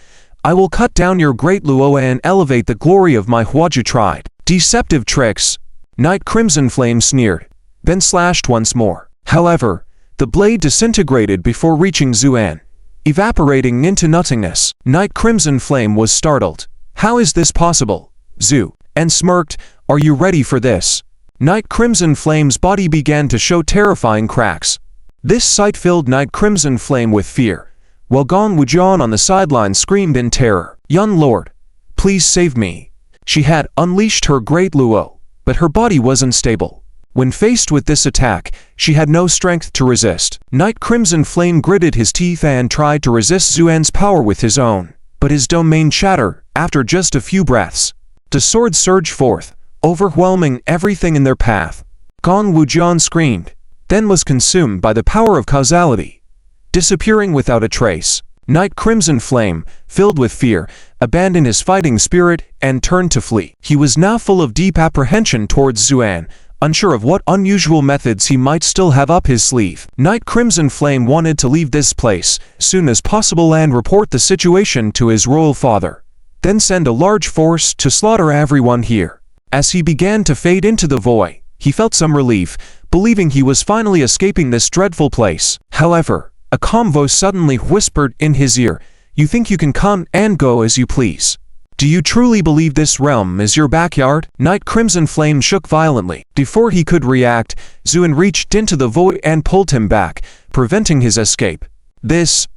I will cut down your great luo and elevate the glory of my Huaju tribe." "Deceptive tricks," Night Crimson Flame sneered, then slashed once more. However, the blade disintegrated before reaching Zuin, evaporating into nothingness. Night Crimson Flame was startled. "How is this possible?" Zu and smirked, "Are you ready for this?" Night Crimson Flame's body began to show terrifying cracks. This sight filled Night Crimson Flame with fear, while Gong Wujian on the sideline screamed in terror. "Young Lord, please save me." She had unleashed her great luo, but her body was unstable. When faced with this attack, she had no strength to resist. Night Crimson Flame gritted his teeth and tried to resist Zuan's power with his own, but his domain shattered after just a few breaths. The sword surged forth, overwhelming everything in their path. Gong Wujian screamed, then was consumed by the power of causality, disappearing without a trace. Night Crimson Flame, filled with fear, abandoned his fighting spirit and turned to flee. He was now full of deep apprehension towards Zuan, unsure of what unusual methods he might still have up his sleeve. Night Crimson Flame wanted to leave this place soon as possible and report the situation to his royal father, then send a large force to slaughter everyone here. As he began to fade into the void, he felt some relief, believing he was finally escaping this dreadful place. However, a calm voice suddenly whispered in his ear, "You think you can come and go as you please? Do you truly believe this realm is your backyard?" Night Crimson Flame shook violently. Before he could react, Zuin reached into the void and pulled him back, preventing his escape. This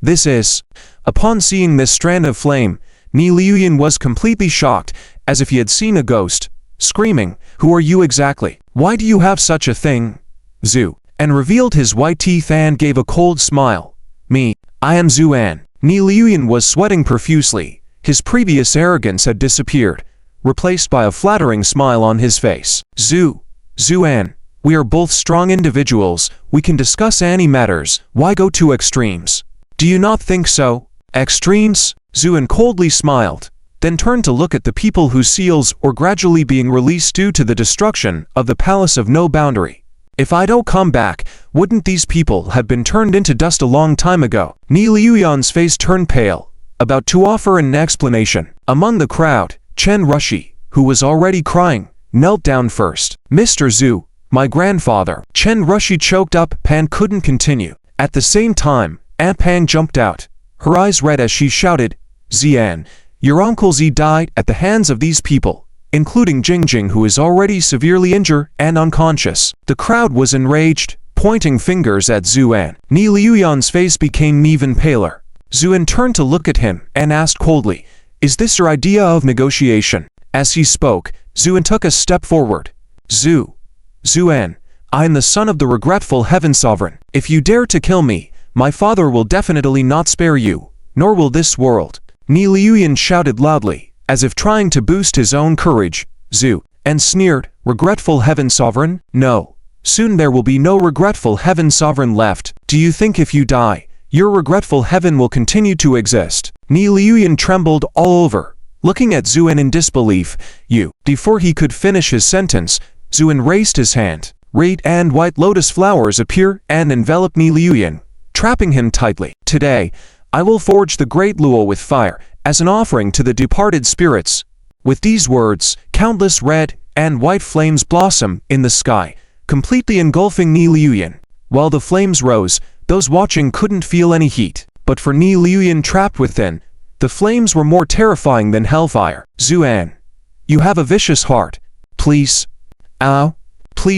is... Upon seeing this strand of flame, Ni Liuyan was completely shocked, as if he had seen a ghost, screaming, "Who are you exactly? Why do you have such a thing?" Zu, and revealed his white teeth and gave a cold smile. "Me, I am Zuan." Ni Liuyan was sweating profusely. His previous arrogance had disappeared, replaced by a flattering smile on his face. Zuan, we are both strong individuals. We can discuss any matters. Why go to extremes? Do you not think so?" "Extremes?" Zuan coldly smiled, then turned to look at the people whose seals were gradually being released due to the destruction of the Palace of No Boundary. "If I don't come back, wouldn't these people have been turned into dust a long time ago?" Ni Liuyan's face turned pale, about to offer an explanation. Among the crowd, Chen Rushi, who was already crying, knelt down first. "Mr. Zu, my grandfather." Chen Rushi choked up and couldn't continue. At the same time, Aunt Pang jumped out, her eyes red as she shouted, "Zian, your Uncle Z died at the hands of these people, including Jingjing, who is already severely injured and unconscious." The crowd was enraged, pointing fingers at Zuan. Ni Liuyan's face became even paler. Zuan turned to look at him and asked coldly, Is this your idea of negotiation? As he spoke, Zuan took a step forward. Zuan, I am the son of the regretful Heaven Sovereign. If you dare to kill me, my father will definitely not spare you, nor will this world. Ni Liuyan shouted loudly, as if trying to boost his own courage. And sneered, regretful Heaven Sovereign? No. Soon there will be no regretful Heaven Sovereign left. Do you think if you die, your regretful heaven will continue to exist? Ni Liuyan trembled all over, looking at Zuan in disbelief. Before he could finish his sentence, Zuan raised his hand. Red and white lotus flowers appear and envelop Ni Liuyan, trapping him tightly. Today, I will forge the great luo with fire, as an offering to the departed spirits. With these words, countless red and white flames blossom in the sky, completely engulfing Ni Liuyan. While the flames rose, those watching couldn't feel any heat. But for Ni Liuyan trapped within, the flames were more terrifying than hellfire. Zuan, you have a vicious heart. Please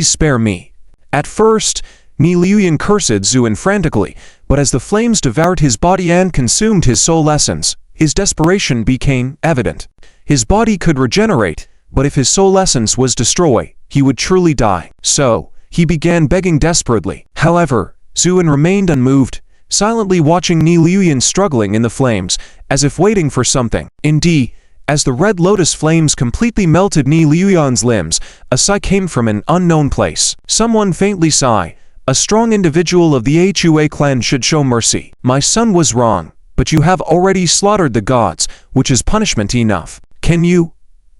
spare me. At first, Ni Liuyan cursed Zuan frantically, but as the flames devoured his body and consumed his soul essence, his desperation became evident. His body could regenerate, but if his soul essence was destroyed, he would truly die. So, he began begging desperately. However, Zuan remained unmoved, silently watching Ni Liuyan struggling in the flames, as if waiting for something. Indeed, as the red lotus flames completely melted Ni Liuyan's limbs, a sigh came from an unknown place. Someone faintly sighed. A strong individual of the Hua clan should show mercy. My son was wrong, but you have already slaughtered the gods, which is punishment enough. Can you,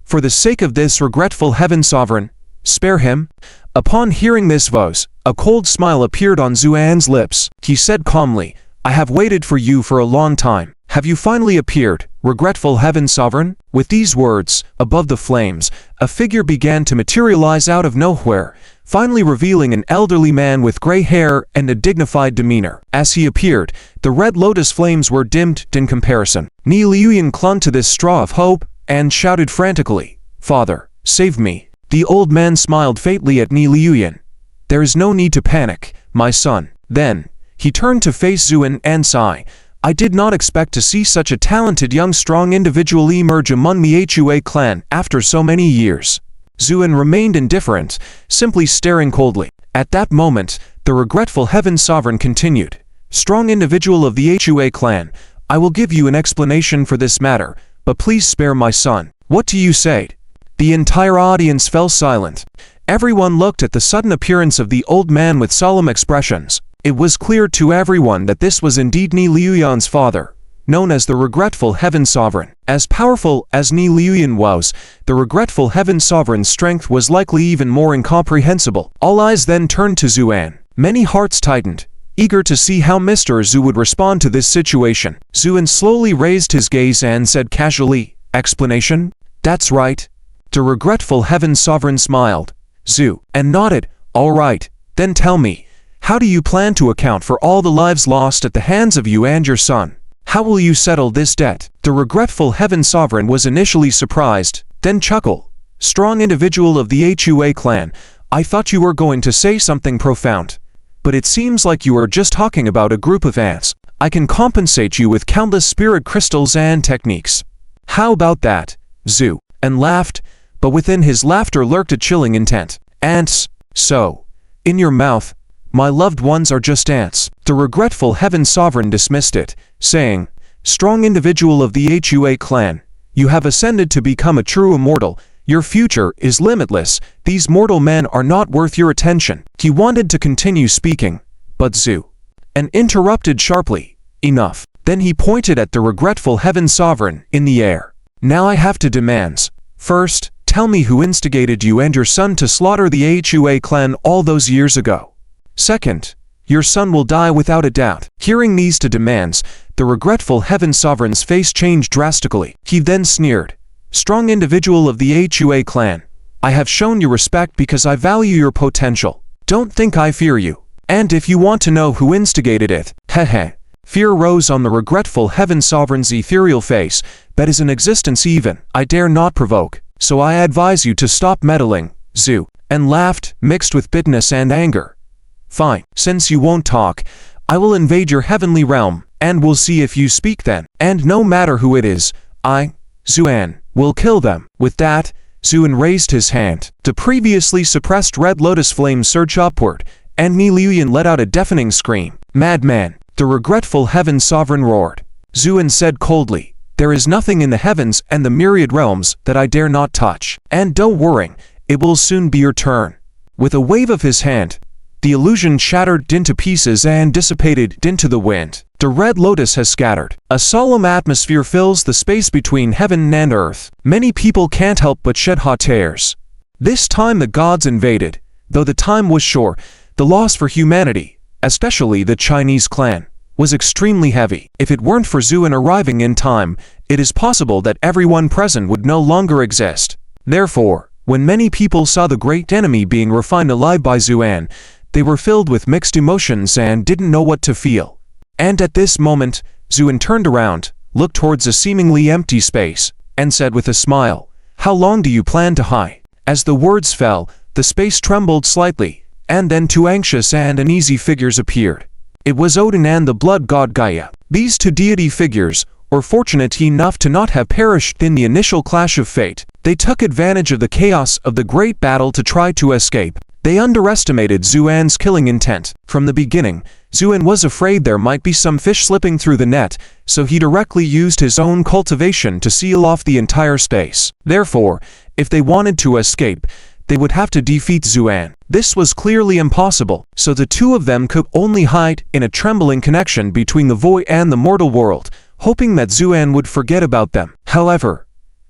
for the sake of this regretful Heaven Sovereign, spare him? Upon hearing this voice, a cold smile appeared on Zuan's lips. He said calmly, I have waited for you for a long time. Have you finally appeared, regretful Heaven Sovereign? With these words, above the flames, a figure began to materialize out of nowhere, finally revealing an elderly man with gray hair and a dignified demeanor. As he appeared, the red lotus flames were dimmed in comparison. Ni Liuyan clung to this straw of hope and shouted frantically, Father, save me. The old man smiled faintly at Ni Liuyan. There is no need to panic, my son. Then, he turned to face Zuan and sighed. I did not expect to see such a talented young strong individual emerge among the Hua clan after so many years. Zuan remained indifferent, simply staring coldly. At that moment, the regretful Heaven Sovereign continued. Strong individual of the Hua clan, I will give you an explanation for this matter, but please spare my son. What do you say? The entire audience fell silent. Everyone looked at the sudden appearance of the old man with solemn expressions. It was clear to everyone that this was indeed Ni Liuyan's father, known as the regretful Heaven Sovereign. As powerful as Ni Liuyan was, the regretful Heaven Sovereign's strength was likely even more incomprehensible. All eyes then turned to Zuan. Many hearts tightened, eager to see how Mr. Zhu would respond to this situation. Zuan slowly raised his gaze and said casually, Explanation? That's right. The regretful Heaven Sovereign smiled. And nodded. All right, then tell me, how do you plan to account for all the lives lost at the hands of you and your son? How will you settle this debt? The regretful Heaven Sovereign was initially surprised, then chuckled. Strong individual of the Hua clan, I thought you were going to say something profound. But it seems like you are just talking about a group of ants. I can compensate you with countless spirit crystals and techniques. How about that, Zhu? And laughed, but within his laughter lurked a chilling intent. Ants? So, in your mouth, my loved ones are just ants. The regretful Heaven Sovereign dismissed it, saying, Strong individual of the Hua clan, you have ascended to become a true immortal. Your future is limitless. These mortal men are not worth your attention. He wanted to continue speaking, but Zhu interrupted sharply. Enough. Then he pointed at the regretful Heaven Sovereign in the air. Now I have two demands. First, tell me who instigated you and your son to slaughter the Hua clan all those years ago. Second, your son will die without a doubt. Hearing these two demands, the regretful Heaven Sovereign's face changed drastically. He then sneered. Strong individual of the Hua clan, I have shown you respect because I value your potential. Don't think I fear you. And if you want to know who instigated it, hehe. Fear rose on the regretful Heaven Sovereign's ethereal face. That is an existence even I dare not provoke. So I advise you to stop meddling, Zhu. And laughed, mixed with bitterness and anger. Fine, since you won't talk, I will invade your heavenly realm, and we'll see if you speak then. And no matter who it is, I Zuan, we'll kill them. With that, Zuan raised his hand. The previously suppressed red lotus flame surged upward, and Mi Liuyan let out a deafening scream. Madman, the regretful heaven sovereign roared. Zuan said coldly, there is nothing in the heavens and the myriad realms that I dare not touch. And don't worry, it will soon be your turn. With a wave of his hand, the illusion shattered into pieces and dissipated into the wind. The red lotus has scattered. A solemn atmosphere fills the space between heaven and earth. Many people can't help but shed hot tears. This time the gods invaded. Though the time was short, the loss for humanity, especially the Chinese clan, was extremely heavy. If it weren't for Zuan arriving in time, it is possible that everyone present would no longer exist. Therefore, when many people saw the great enemy being refined alive by Zuan, they were filled with mixed emotions and didn't know what to feel. And at this moment, Zuan turned around, looked towards a seemingly empty space, and said with a smile, how long do you plan to hide? As the words fell, the space trembled slightly, and then two anxious and uneasy figures appeared. It was Odin and the blood god Gaia. These two deity figures were fortunate enough to not have perished in the initial clash of fate. They took advantage of the chaos of the great battle to try to escape. They underestimated Zuan's killing intent. From the beginning, Zuan was afraid there might be some fish slipping through the net, so he directly used his own cultivation to seal off the entire space. Therefore, if they wanted to escape, they would have to defeat Zuan. This was clearly impossible, so the two of them could only hide in a trembling connection between the void and the mortal world, hoping that Zuan would forget about them. However,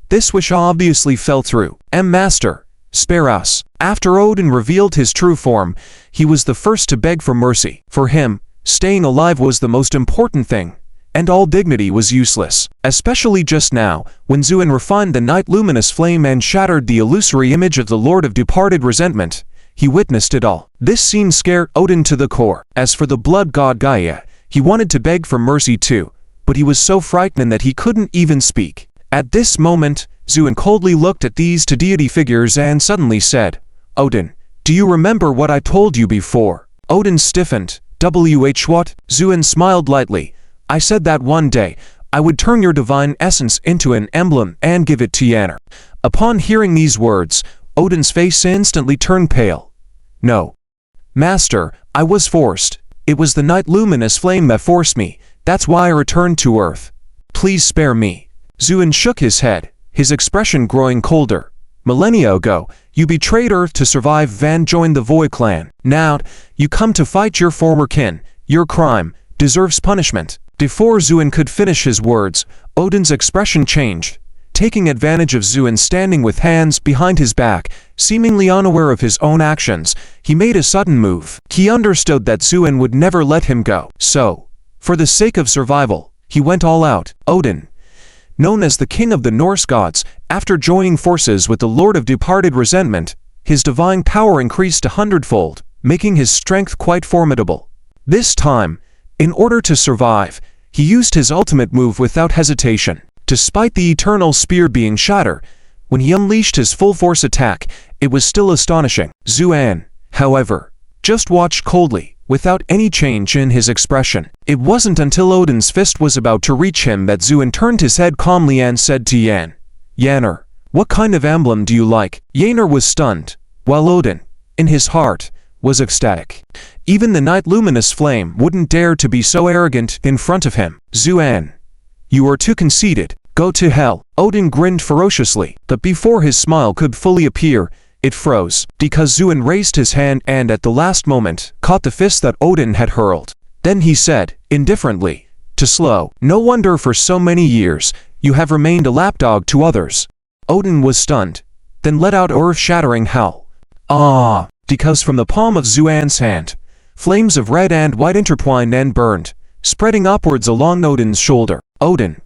this wish obviously fell through. Master, spare us. After Odin revealed his true form, he was the first to beg for mercy. For him, staying alive was the most important thing, and all dignity was useless. Especially just now, when Zuan refined the night luminous flame and shattered the illusory image of the Lord of Departed Resentment, he witnessed it all. This scene scared Odin to the core. As for the blood god Gaia, he wanted to beg for mercy too, but he was so frightened that he couldn't even speak. At this moment, Zuan coldly looked at these two deity figures and suddenly said, Odin, do you remember what I told you before? Odin stiffened. What? Zuan smiled lightly. I said that one day, I would turn your divine essence into an emblem and give it to Yanar. Upon hearing these words, Odin's face instantly turned pale. No. Master, I was forced. It was the night luminous flame that forced me. That's why I returned to Earth. Please spare me. Zuan shook his head, his expression growing colder. Millennia ago, you betrayed Earth to survive and joined the Void Clan. Now, you come to fight your former kin. Your crime deserves punishment. Before Zuan could finish his words, Odin's expression changed. Taking advantage of Zuan standing with hands behind his back, seemingly unaware of his own actions, he made a sudden move. He understood that Zuan would never let him go. So, for the sake of survival, he went all out. Odin, known as the king of the Norse gods, after joining forces with the Lord of Departed Resentment, his divine power increased 100-fold, making his strength quite formidable. This time, in order to survive, he used his ultimate move without hesitation. Despite the eternal spear being shattered, when he unleashed his full-force attack, it was still astonishing. Zuan, however, just watched coldly, without any change in his expression. It wasn't until Odin's fist was about to reach him that Zuan turned his head calmly and said to Yanar, what kind of emblem do you like? Yanar was stunned, while Odin, in his heart, was ecstatic. Even the night luminous flame wouldn't dare to be so arrogant in front of him. Zuan, you are too conceited. Go to hell. Odin grinned ferociously, but before his smile could fully appear, it froze, because Zuan raised his hand and at the last moment, caught the fist that Odin had hurled. Then he said, indifferently, to Slow, no wonder for so many years, you have remained a lapdog to others. Odin was stunned, then let out an earth-shattering howl. Ah! Because from the palm of Zuan's hand, flames of red and white intertwined and burned, spreading upwards along Odin's shoulder. Odin,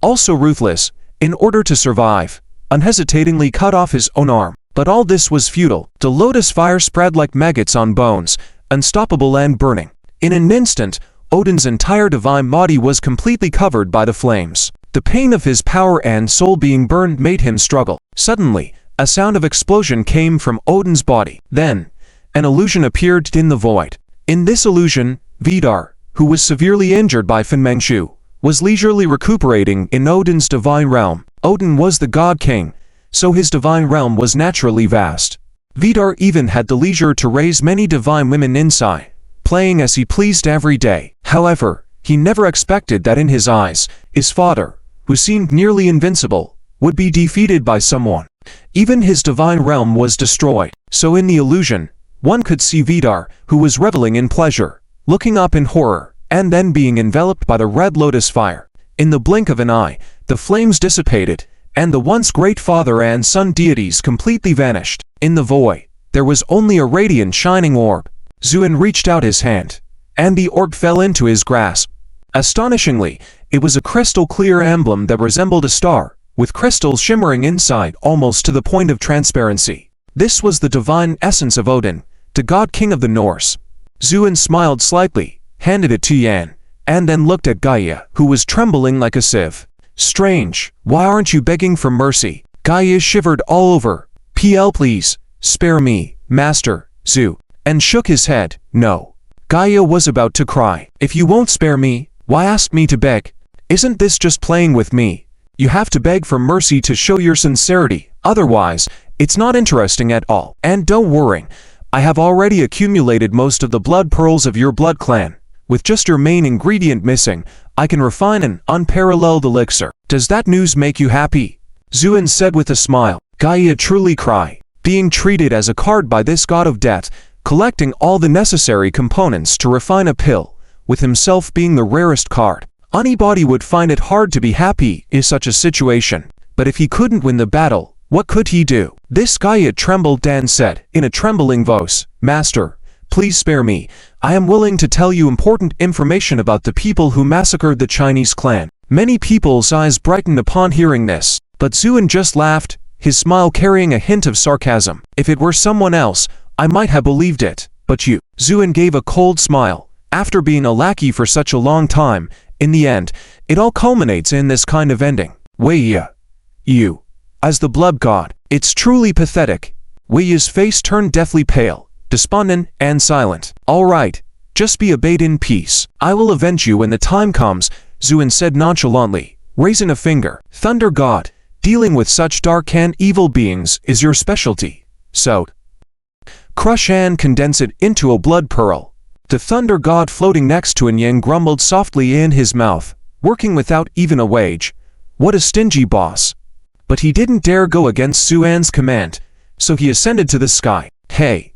also ruthless, in order to survive, unhesitatingly cut off his own arm. But all this was futile. The lotus fire spread like maggots on bones, unstoppable and burning. In an instant, Odin's entire divine body was completely covered by the flames. The pain of his power and soul being burned made him struggle. Suddenly, a sound of explosion came from Odin's body. Then, an illusion appeared in the void. In this illusion, Vidar, who was severely injured by Finmangshu, was leisurely recuperating in Odin's divine realm. Odin was the god king, so his divine realm was naturally vast. Vidar even had the leisure to raise many divine women inside, playing as he pleased every day. However, he never expected that in his eyes, his father, who seemed nearly invincible, would be defeated by someone. Even his divine realm was destroyed, so in the illusion, one could see Vidar, who was reveling in pleasure, looking up in horror, and then being enveloped by the red lotus fire. In the blink of an eye, the flames dissipated, and the once great father and son deities completely vanished. In the void, there was only a radiant shining orb. Zuen reached out his hand, and the orb fell into his grasp. Astonishingly, it was a crystal-clear emblem that resembled a star, with crystals shimmering inside almost to the point of transparency. This was the divine essence of Odin, the god king of the Norse. Zuen smiled slightly, handed it to Yan, and then looked at Gaia, who was trembling like a sieve. Strange, why aren't you begging for mercy? Gaia shivered all over. Please, spare me, Master, Zu, and shook his head. No. Gaia was about to cry. If you won't spare me, why ask me to beg? Isn't this just playing with me? You have to beg for mercy to show your sincerity, otherwise, it's not interesting at all. And don't worry, I have already accumulated most of the blood pearls of your blood clan. With just your main ingredient missing, I can refine an unparalleled elixir. Does that news make you happy? Zuen said with a smile. Gaia truly cried, being treated as a card by this god of death, collecting all the necessary components to refine a pill, with himself being the rarest card. Anybody would find it hard to be happy in such a situation, but if he couldn't win the battle, what could he do? This Gaia trembled. Dan said, in a trembling voice, Master, please spare me. I am willing to tell you important information about the people who massacred the Chinese clan. Many people's eyes brightened upon hearing this, but Zuen just laughed, his smile carrying a hint of sarcasm. If it were someone else, I might have believed it, but you. Zuen gave a cold smile. After being a lackey for such a long time, in the end, it all culminates in this kind of ending. Weiya. You. As the blood god, it's truly pathetic. Weiya's face turned deathly pale, despondent and silent. All right, just be obeyed in peace. I will avenge you when the time comes, Zuen said nonchalantly, raising a finger. Thunder god, dealing with such dark and evil beings is your specialty. So, crush and condense it into a blood pearl. The thunder god floating next to Yang grumbled softly in his mouth, working without even a wage. What a stingy boss. But he didn't dare go against Zuen's command, so he ascended to the sky. Hey,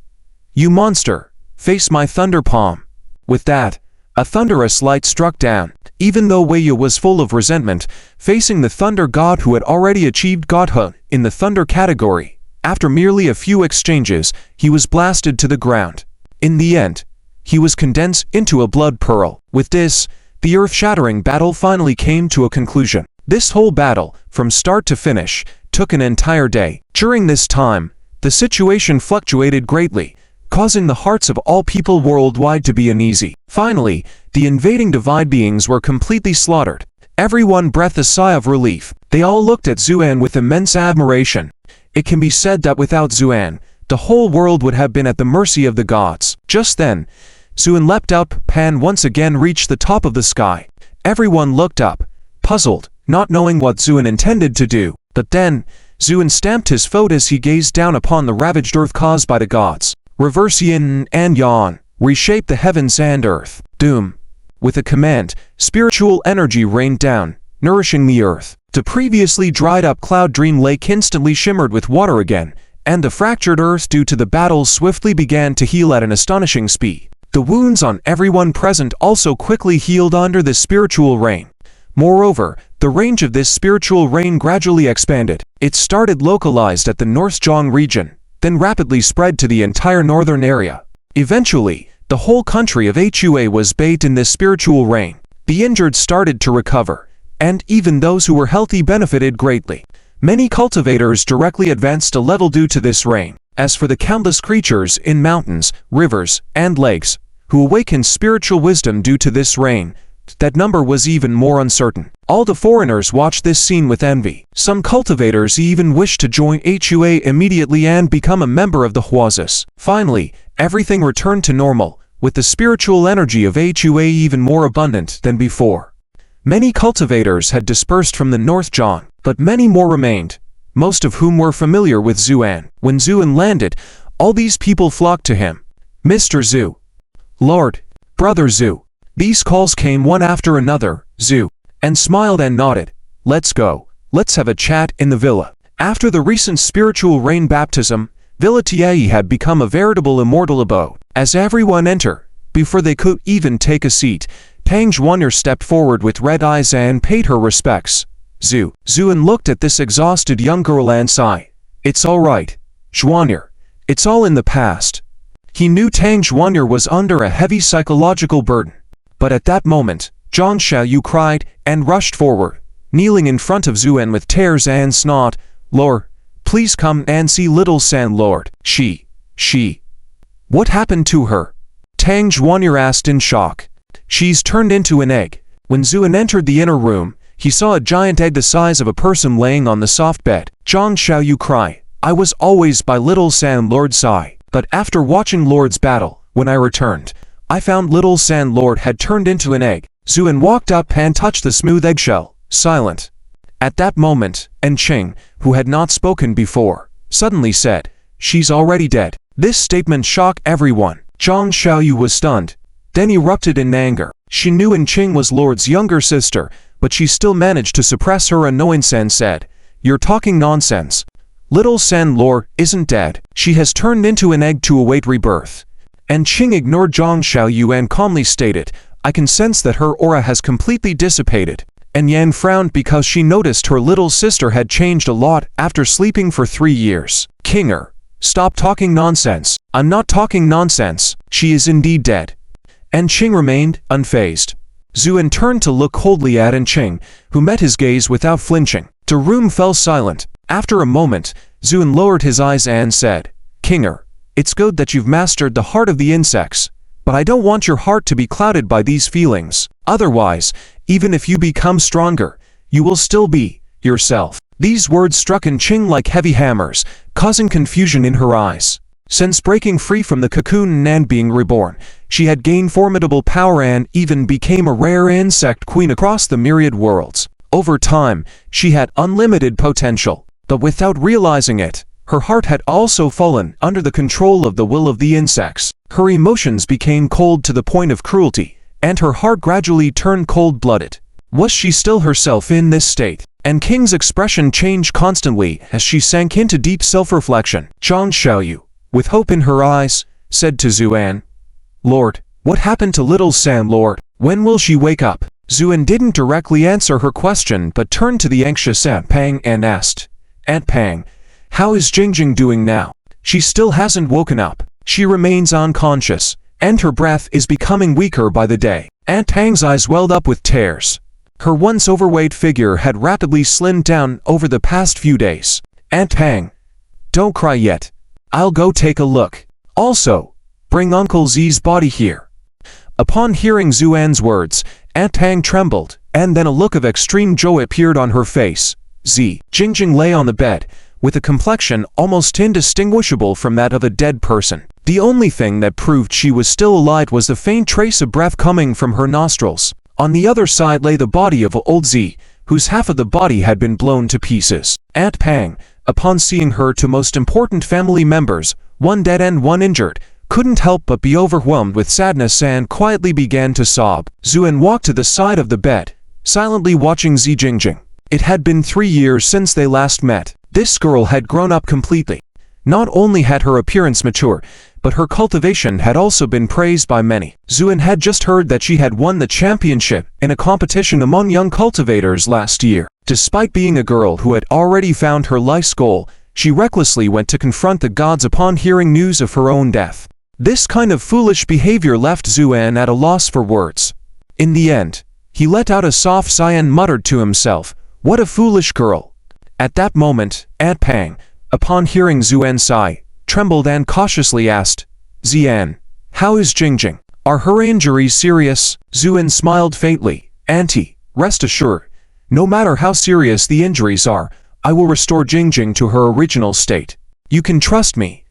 you monster, face my thunder palm. With that, a thunderous light struck down. Even though Weiya was full of resentment, facing the thunder god who had already achieved godhood in the thunder category, after merely a few exchanges, he was blasted to the ground. In the end, he was condensed into a blood pearl. With this, the earth-shattering battle finally came to a conclusion. This whole battle, from start to finish, took an entire day. During this time, the situation fluctuated greatly, causing the hearts of all people worldwide to be uneasy. Finally, the invading divine beings were completely slaughtered. Everyone breathed a sigh of relief. They all looked at Zuen with immense admiration. It can be said that without Zuen, the whole world would have been at the mercy of the gods. Just then, Zuen leapt out. Pan once again reached the top of the sky. Everyone looked up, puzzled, not knowing what Zuen intended to do. But then, Zuen stamped his foot as he gazed down upon the ravaged earth caused by the gods. Reverse yin and yang, reshape the heavens and earth. Doom. With a command, spiritual energy rained down, nourishing the earth. The previously dried-up cloud dream lake instantly shimmered with water again, and the fractured earth due to the battle swiftly began to heal at an astonishing speed. The wounds on everyone present also quickly healed under this spiritual rain. Moreover, the range of this spiritual rain gradually expanded. It started localized at the North Zhong region, then rapidly spread to the entire northern area. Eventually, the whole country of Hua was bathed in this spiritual rain. The injured started to recover, and even those who were healthy benefited greatly. Many cultivators directly advanced a level due to this rain. As for the countless creatures in mountains, rivers, and lakes, who awakened spiritual wisdom due to this rain, that number was even more uncertain. All the foreigners watched this scene with envy. Some cultivators even wished to join Hua immediately and become a member of the Huazis. Finally, everything returned to normal, with the spiritual energy of Hua even more abundant than before. Many cultivators had dispersed from the North John, but many more remained, most of whom were familiar with Zuan. When Zuan landed, all these people flocked to him. Mr. Zhu. Lord. Brother Zhu. These calls came one after another. Zhu. And smiled and nodded. Let's go. Let's have a chat in the villa. After the recent spiritual rain baptism, Villa Tiei had become a veritable immortal abode. As everyone entered, before they could even take a seat, Tang Zhuan'er stepped forward with red eyes and paid her respects. Zuan looked at this exhausted young girl and sighed. It's all right, Zhuan'er. It's all in the past. He knew Tang Zhuan'er was under a heavy psychological burden. But at that moment, Zhang Xiaoyu cried and rushed forward, kneeling in front of Zuan with tears and snot. Lord, please come and see little San Lord. She. What happened to her? Tang Zhuan'er asked in shock. She's turned into an egg. When Zuan entered the inner room, he saw a giant egg the size of a person laying on the soft bed. Zhang Xiaoyu cried. I was always by little San Lord's side, but after watching Lord's battle, when I returned, I found little San Lord had turned into an egg. Zuan walked up and touched the smooth eggshell, silent. At that moment, En Qing, who had not spoken before, suddenly said, she's already dead. This statement shocked everyone. Zhang Xiaoyu was stunned, then erupted in anger. She knew En Qing was Lord's younger sister, but she still managed to suppress her annoyance and said, you're talking nonsense. Little San Lord isn't dead. She has turned into an egg to await rebirth. En Qing ignored Zhang Xiaoyu and calmly stated, I can sense that her aura has completely dissipated. En Yan frowned because she noticed her little sister had changed a lot after sleeping for 3 years. Kinger, stop talking nonsense. I'm not talking nonsense. She is indeed dead. En Qing remained unfazed. Zuan turned to look coldly at En Qing, who met his gaze without flinching. The room fell silent. After a moment, Zuan lowered his eyes and said, Kinger, it's good that you've mastered the heart of the insects, but I don't want your heart to be clouded by these feelings. Otherwise, even if you become stronger, you will still be yourself. These words struck En Qing like heavy hammers, causing confusion in her eyes. Since breaking free from the cocoon and being reborn, she had gained formidable power and even became a rare insect queen across the myriad worlds. Over time, she had unlimited potential, but without realizing it, her heart had also fallen under the control of the will of the insects. Her emotions became cold to the point of cruelty, and her heart gradually turned cold-blooded. Was she still herself in this state? En Qing's expression changed constantly as she sank into deep self-reflection. Zhang Xiaoyu, with hope in her eyes, said to Zuan, Lord, what happened to little San Lord? When will she wake up? Zuan didn't directly answer her question but turned to the anxious Aunt Pang and asked, Aunt Pang, how is Jingjing doing now? She still hasn't woken up. She remains unconscious, and her breath is becoming weaker by the day. Aunt Pang's eyes welled up with tears. Her once overweight figure had rapidly slimmed down over the past few days. Aunt Pang, don't cry yet. I'll go take a look. Also, bring Uncle Z's body here. Upon hearing Zuan's words, Aunt Pang trembled, and then a look of extreme joy appeared on her face. Jingjing lay on the bed, with a complexion almost indistinguishable from that of a dead person. The only thing that proved she was still alive was the faint trace of breath coming from her nostrils. On the other side lay the body of old Z, whose half of the body had been blown to pieces. Aunt Pang, upon seeing her two most important family members, one dead and one injured, couldn't help but be overwhelmed with sadness and quietly began to sob. Zuan walked to the side of the bed, silently watching Zi Jingjing. It had been 3 years since they last met. This girl had grown up completely. Not only had her appearance matured, but her cultivation had also been praised by many. Zuan had just heard that she had won the championship in a competition among young cultivators last year. Despite being a girl who had already found her life's goal, she recklessly went to confront the gods upon hearing news of her own death. This kind of foolish behavior left Zuan at a loss for words. In the end, he let out a soft sigh and muttered to himself, "What a foolish girl." At that moment, Aunt Pang, upon hearing Zuan's sigh, trembled and cautiously asked, "Zian, how is Jingjing? Are her injuries serious?" Zuan smiled faintly. "Auntie, rest assured, no matter how serious the injuries are, I will restore Jingjing to her original state. You can trust me."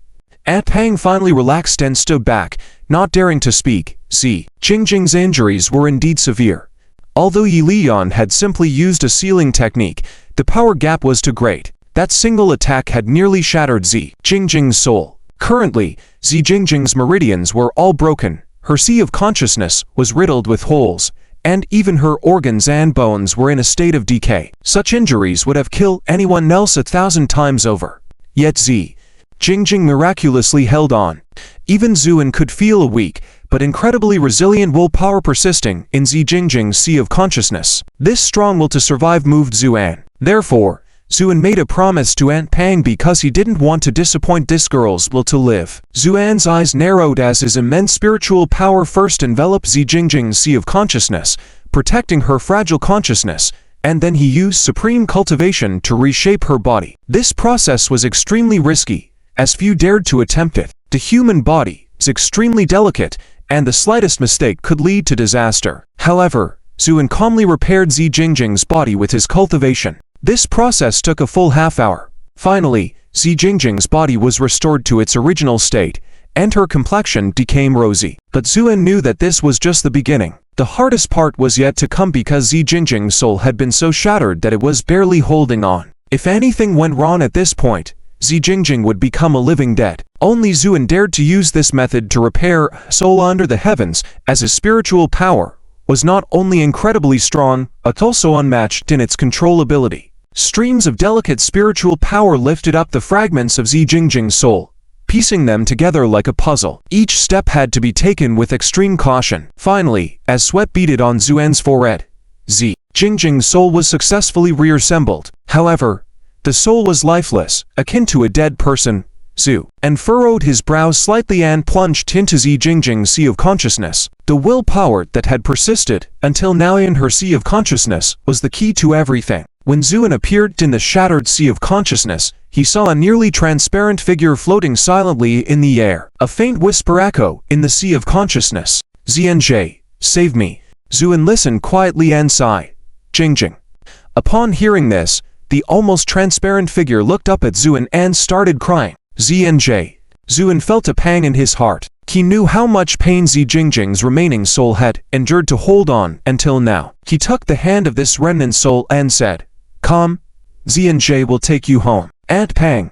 Aunt Pang finally relaxed and stood back, not daring to speak. Jingjing's injuries were indeed severe. Although Yi Lian had simply used a sealing technique, the power gap was too great. That single attack had nearly shattered Zi Jingjing's soul. Currently, Zi Jingjing's meridians were all broken, her sea of consciousness was riddled with holes, and even her organs and bones were in a state of decay. Such injuries would have killed anyone else 1,000 times over. Yet Zi Jingjing miraculously held on. Even Zuan could feel a weak, but incredibly resilient willpower persisting in Zi Jingjing's sea of consciousness. This strong will to survive moved Zuan. Therefore, Zuan made a promise to Aunt Pang because he didn't want to disappoint this girl's will to live. Zuan's eyes narrowed as his immense spiritual power first enveloped Zi Jingjing's sea of consciousness, protecting her fragile consciousness, and then he used supreme cultivation to reshape her body. This process was extremely risky, as few dared to attempt it. The human body is extremely delicate, and the slightest mistake could lead to disaster. However, Zuan calmly repaired Zi Jingjing's body with his cultivation. This process took a full half-hour. Finally, Zi Jingjing's body was restored to its original state, and her complexion became rosy. But Zuan knew that this was just the beginning. The hardest part was yet to come because Zi Jingjing's soul had been so shattered that it was barely holding on. If anything went wrong at this point, Zi Jingjing would become a living dead. Only Zuan dared to use this method to repair soul under the heavens, as his spiritual power was not only incredibly strong, but also unmatched in its controllability. Streams of delicate spiritual power lifted up the fragments of Zi Jingjing's soul, piecing them together like a puzzle. Each step had to be taken with extreme caution. Finally, as sweat beaded on Zuan's forehead, Zi Jingjing's soul was successfully reassembled. However, the soul was lifeless, akin to a dead person. Zuan furrowed his brows slightly and plunged into Zi Jingjing's sea of consciousness. The willpower that had persisted until now in her sea of consciousness was the key to everything. When Zuan appeared in the shattered sea of consciousness, he saw a nearly transparent figure floating silently in the air. A faint whisper echoed in the sea of consciousness. "Xianjie, save me." Zuan listened quietly and sighed. "Jingjing." Upon hearing this, the almost transparent figure looked up at Zuan and started crying. "Xianjie." Zuan felt a pang in his heart. He knew how much pain Zi Jingjing's remaining soul had endured to hold on until now. He took the hand of this remnant soul and said, "Come, Xianjie will take you home." Aunt Pang,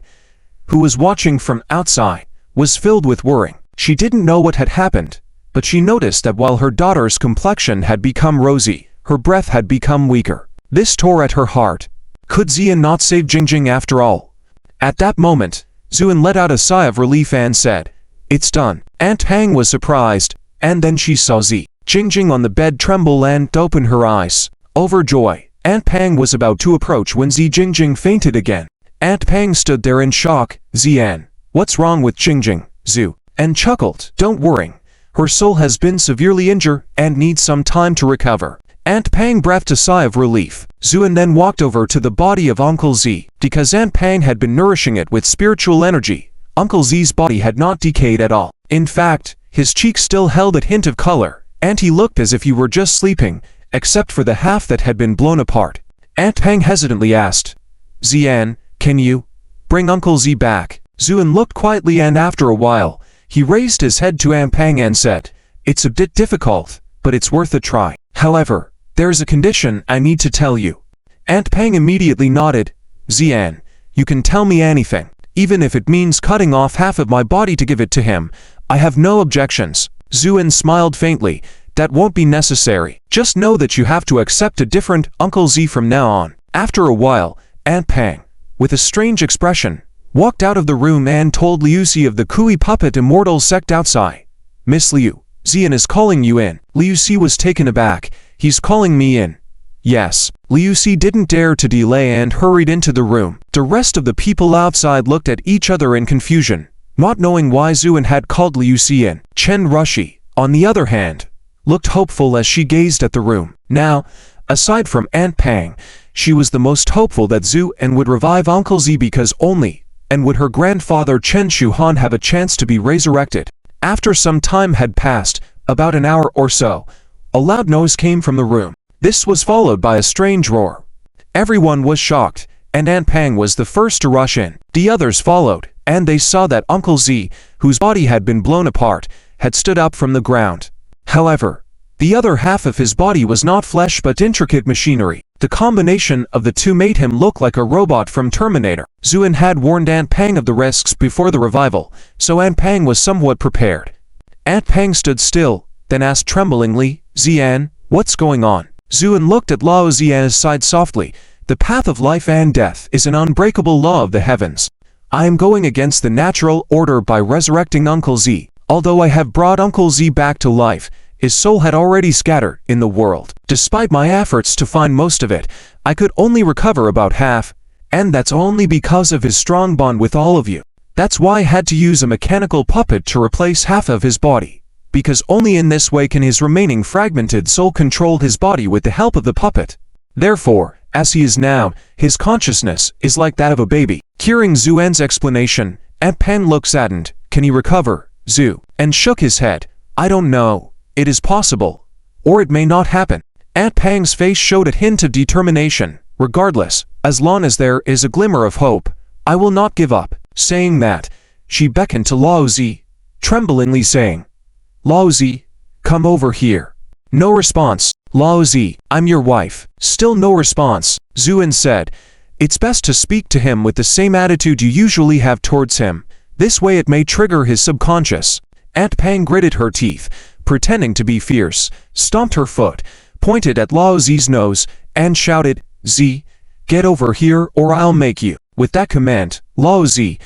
who was watching from outside, was filled with worry. She didn't know what had happened, but she noticed that while her daughter's complexion had become rosy, her breath had become weaker. This tore at her heart. Could Zian not save Jingjing after all? At that moment, Zuan let out a sigh of relief and said, "It's done." Aunt Pang was surprised, and then she saw Zi Jingjing on the bed tremble and open her eyes. Overjoyed, Aunt Pang was about to approach when Zi Jingjing fainted again. Aunt Pang stood there in shock. "Zian, what's wrong with Jingjing?" Zuan chuckled. "Don't worry. Her soul has been severely injured and needs some time to recover." Aunt Pang breathed a sigh of relief. Zuan then walked over to the body of Uncle Zi. Because Aunt Pang had been nourishing it with spiritual energy, Uncle Zi's body had not decayed at all. In fact, his cheeks still held a hint of color, and he looked as if he were just sleeping, except for the half that had been blown apart. Aunt Pang hesitantly asked, "Zian, can you bring Uncle Zi back?" Zuan looked quietly and after a while, he raised his head to Aunt Pang and said, "It's a bit difficult, but it's worth a try. However, there's a condition I need to tell you." Aunt Pang immediately nodded. "Zian, you can tell me anything. Even if it means cutting off half of my body to give it to him, I have no objections." Zuan smiled faintly. "That won't be necessary. Just know that you have to accept a different Uncle Zi from now on." After a while, Aunt Pang, with a strange expression, walked out of the room and told Liu Si of the Kui puppet immortal sect outside. "Miss Liu, Zian is calling you in." Liu Si was taken aback. "He's calling me in." "Yes." Liu Si didn't dare to delay and hurried into the room. The rest of the people outside looked at each other in confusion, not knowing why Zuan had called Liu Si in. Chen Rushi, on the other hand, looked hopeful as she gazed at the room. Now, aside from Aunt Pang, she was the most hopeful that Zuan would revive Uncle Zi because only and would her grandfather Chen Shuhan have a chance to be resurrected. After some time had passed, about an hour or so, a loud noise came from the room. This was followed by a strange roar. Everyone was shocked, and Aunt Pang was the first to rush in. The others followed, and they saw that Uncle Zi, whose body had been blown apart, had stood up from the ground. However, The other half of his body was not flesh but intricate machinery. The combination of the two made him look like a robot from Terminator. Zuan had warned Aunt Pang of the risks before the revival, so Aunt Pang was somewhat prepared. Aunt Pang stood still, then asked tremblingly, "Zian, what's going on?" Zuan looked at Lao Zian's side softly. "The path of life and death is an unbreakable law of the heavens. I am going against the natural order by resurrecting Uncle Z. Although I have brought Uncle Z back to life, his soul had already scattered in the world. Despite my efforts to find most of it, I could only recover about half, and that's only because of his strong bond with all of you. That's why I had to use a mechanical puppet to replace half of his body, because only in this way can his remaining fragmented soul control his body with the help of the puppet. Therefore, as he is now, his consciousness is like that of a baby." Hearing Zuan's explanation, Aunt Pang looked saddened. "Can he recover, Zu?" and shook his head. "I don't know. It is possible. Or it may not happen." Aunt Pang's face showed a hint of determination. "Regardless, as long as there is a glimmer of hope, I will not give up." Saying that, she beckoned to Lao Zi, tremblingly saying, "Lao Zi, come over here." No response. "Lao Zi, I'm your wife." Still no response. Zuan said, "It's best to speak to him with the same attitude you usually have towards him. This way it may trigger his subconscious." Aunt Pang gritted her teeth, pretending to be fierce, stomped her foot, pointed at Lao Zi's nose, and shouted, "Z, get over here or I'll make you." With that command, Lao Zi,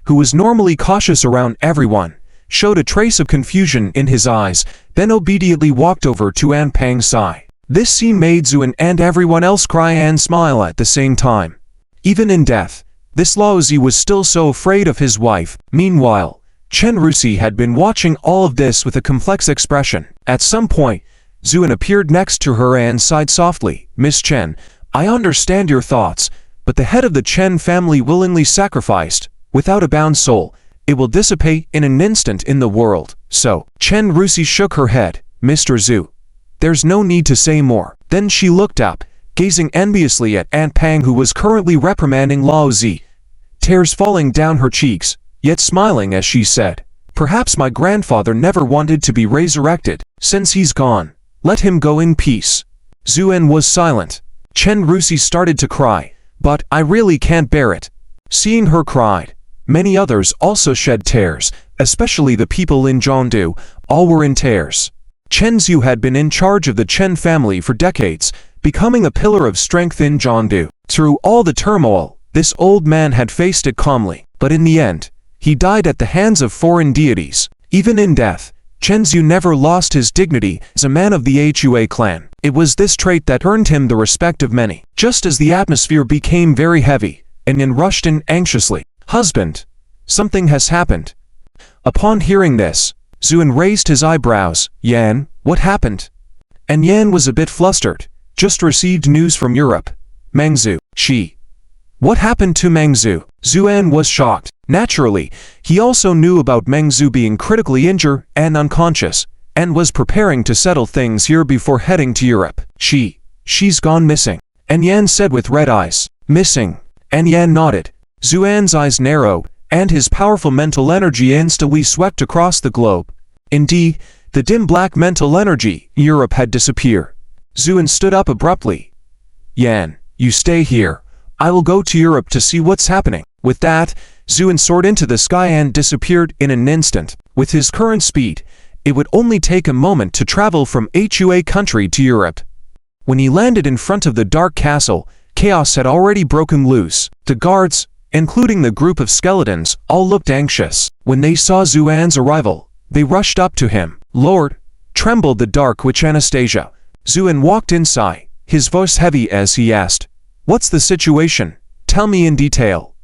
who was normally cautious around everyone, showed a trace of confusion in his eyes, then obediently walked over to Aunt Pang's side. This scene made Zuan and everyone else cry and smile at the same time. Even in death, this Lao Zi was still so afraid of his wife. Meanwhile, Chen Rusi had been watching all of this with a complex expression. At some point, Zuan appeared next to her and sighed softly. "Miss Chen, I understand your thoughts, but the head of the Chen family willingly sacrificed, without a bound soul, it will dissipate in an instant in the world. So," Chen Rusi shook her head. "Mr. Zhu, there's no need to say more." Then she looked up, gazing enviously at Aunt Pang, who was currently reprimanding Lao Zi, tears falling down her cheeks, yet smiling as she said, "Perhaps my grandfather never wanted to be resurrected. Since he's gone, let him go in peace." Zuan was silent. Chen Rusi started to cry, "But I really can't bear it." Seeing her cried, many others also shed tears, especially the people in Zhongdu. All were in tears. Chen Zhu had been in charge of the Chen family for decades, becoming a pillar of strength in Zhongdu. Through all the turmoil, this old man had faced it calmly, but in the end, he died at the hands of foreign deities. Even in death, Chen Zhu never lost his dignity as a man of the Hua clan. It was this trait that earned him the respect of many. Just as the atmosphere became very heavy, and Yan rushed in anxiously. "Husband, something has happened." Upon hearing this, Zuan raised his eyebrows. "Yan, what happened?" And Yan was a bit flustered. "Just received news from Europe. Mengzu, she." "What happened to Mengzu?" Zuan was shocked. Naturally, he also knew about Mengzu being critically injured and unconscious, and was preparing to settle things here before heading to Europe. She's gone missing." And Yan said with red eyes. "Missing?" And Yan nodded. Zuan's eyes narrowed, and his powerful mental energy instantly swept across the globe. Indeed, the dim black mental energy in Europe had disappeared. Zuan stood up abruptly. "Yan, you stay here. I will go to Europe to see what's happening." With that, Zuan soared into the sky and disappeared in an instant. With his current speed, it would only take a moment to travel from Hua country to Europe. When he landed in front of the dark castle, chaos had already broken loose. The guards, including the group of skeletons, all looked anxious. When they saw Zuan's arrival, they rushed up to him. "Lord," trembled the dark witch Anastasia. Zuan walked inside, his voice heavy as he asked, "What's the situation? Tell me in detail."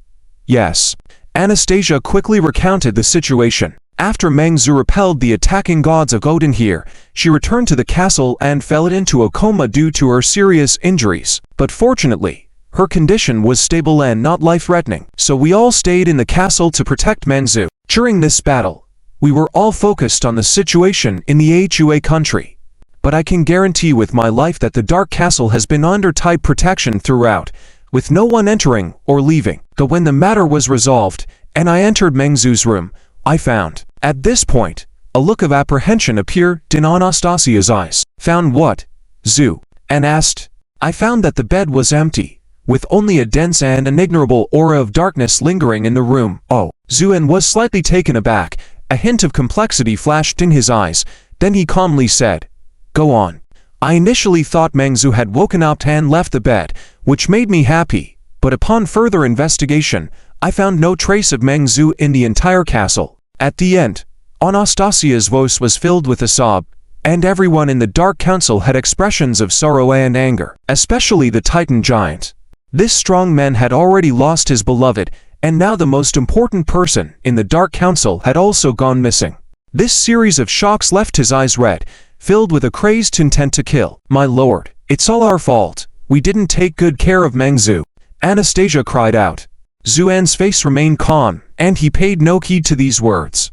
"Yes." Anastasia quickly recounted the situation. After Mengzu repelled the attacking gods of Odin here, she returned to the castle and fell into a coma due to her serious injuries. But fortunately, her condition was stable and not life-threatening, so we all stayed in the castle to protect Mengzu. During this battle, we were all focused on the situation in the Hua country. But I can guarantee with my life that the Dark Castle has been under tight protection throughout, with no one entering or leaving. But when the matter was resolved, and I entered Mengzu's room, I found. At this point, A look of apprehension appeared in Anastasia's eyes. Found what? Zhu. And asked. I found that the bed was empty, with only a dense and unignorable aura of darkness lingering in the room. Oh. Zhuan was slightly taken aback. A hint of complexity flashed in his eyes. Then he calmly said, Go on. I initially thought Mengzu had woken up and left the bed, which made me happy, but upon further investigation, I found no trace of Mengzu in the entire castle. At the end, Anastasia's voice was filled with a sob, and everyone in the Dark Council had expressions of sorrow and anger, especially the Titan giant. This strong man had already lost his beloved, and now the most important person in the Dark Council had also gone missing. This series of shocks left his eyes red, filled with a crazed intent to kill. My lord, it's all our fault. We didn't take good care of Mengzu. Anastasia cried out. Zuan's face remained calm, and he paid no heed to these words.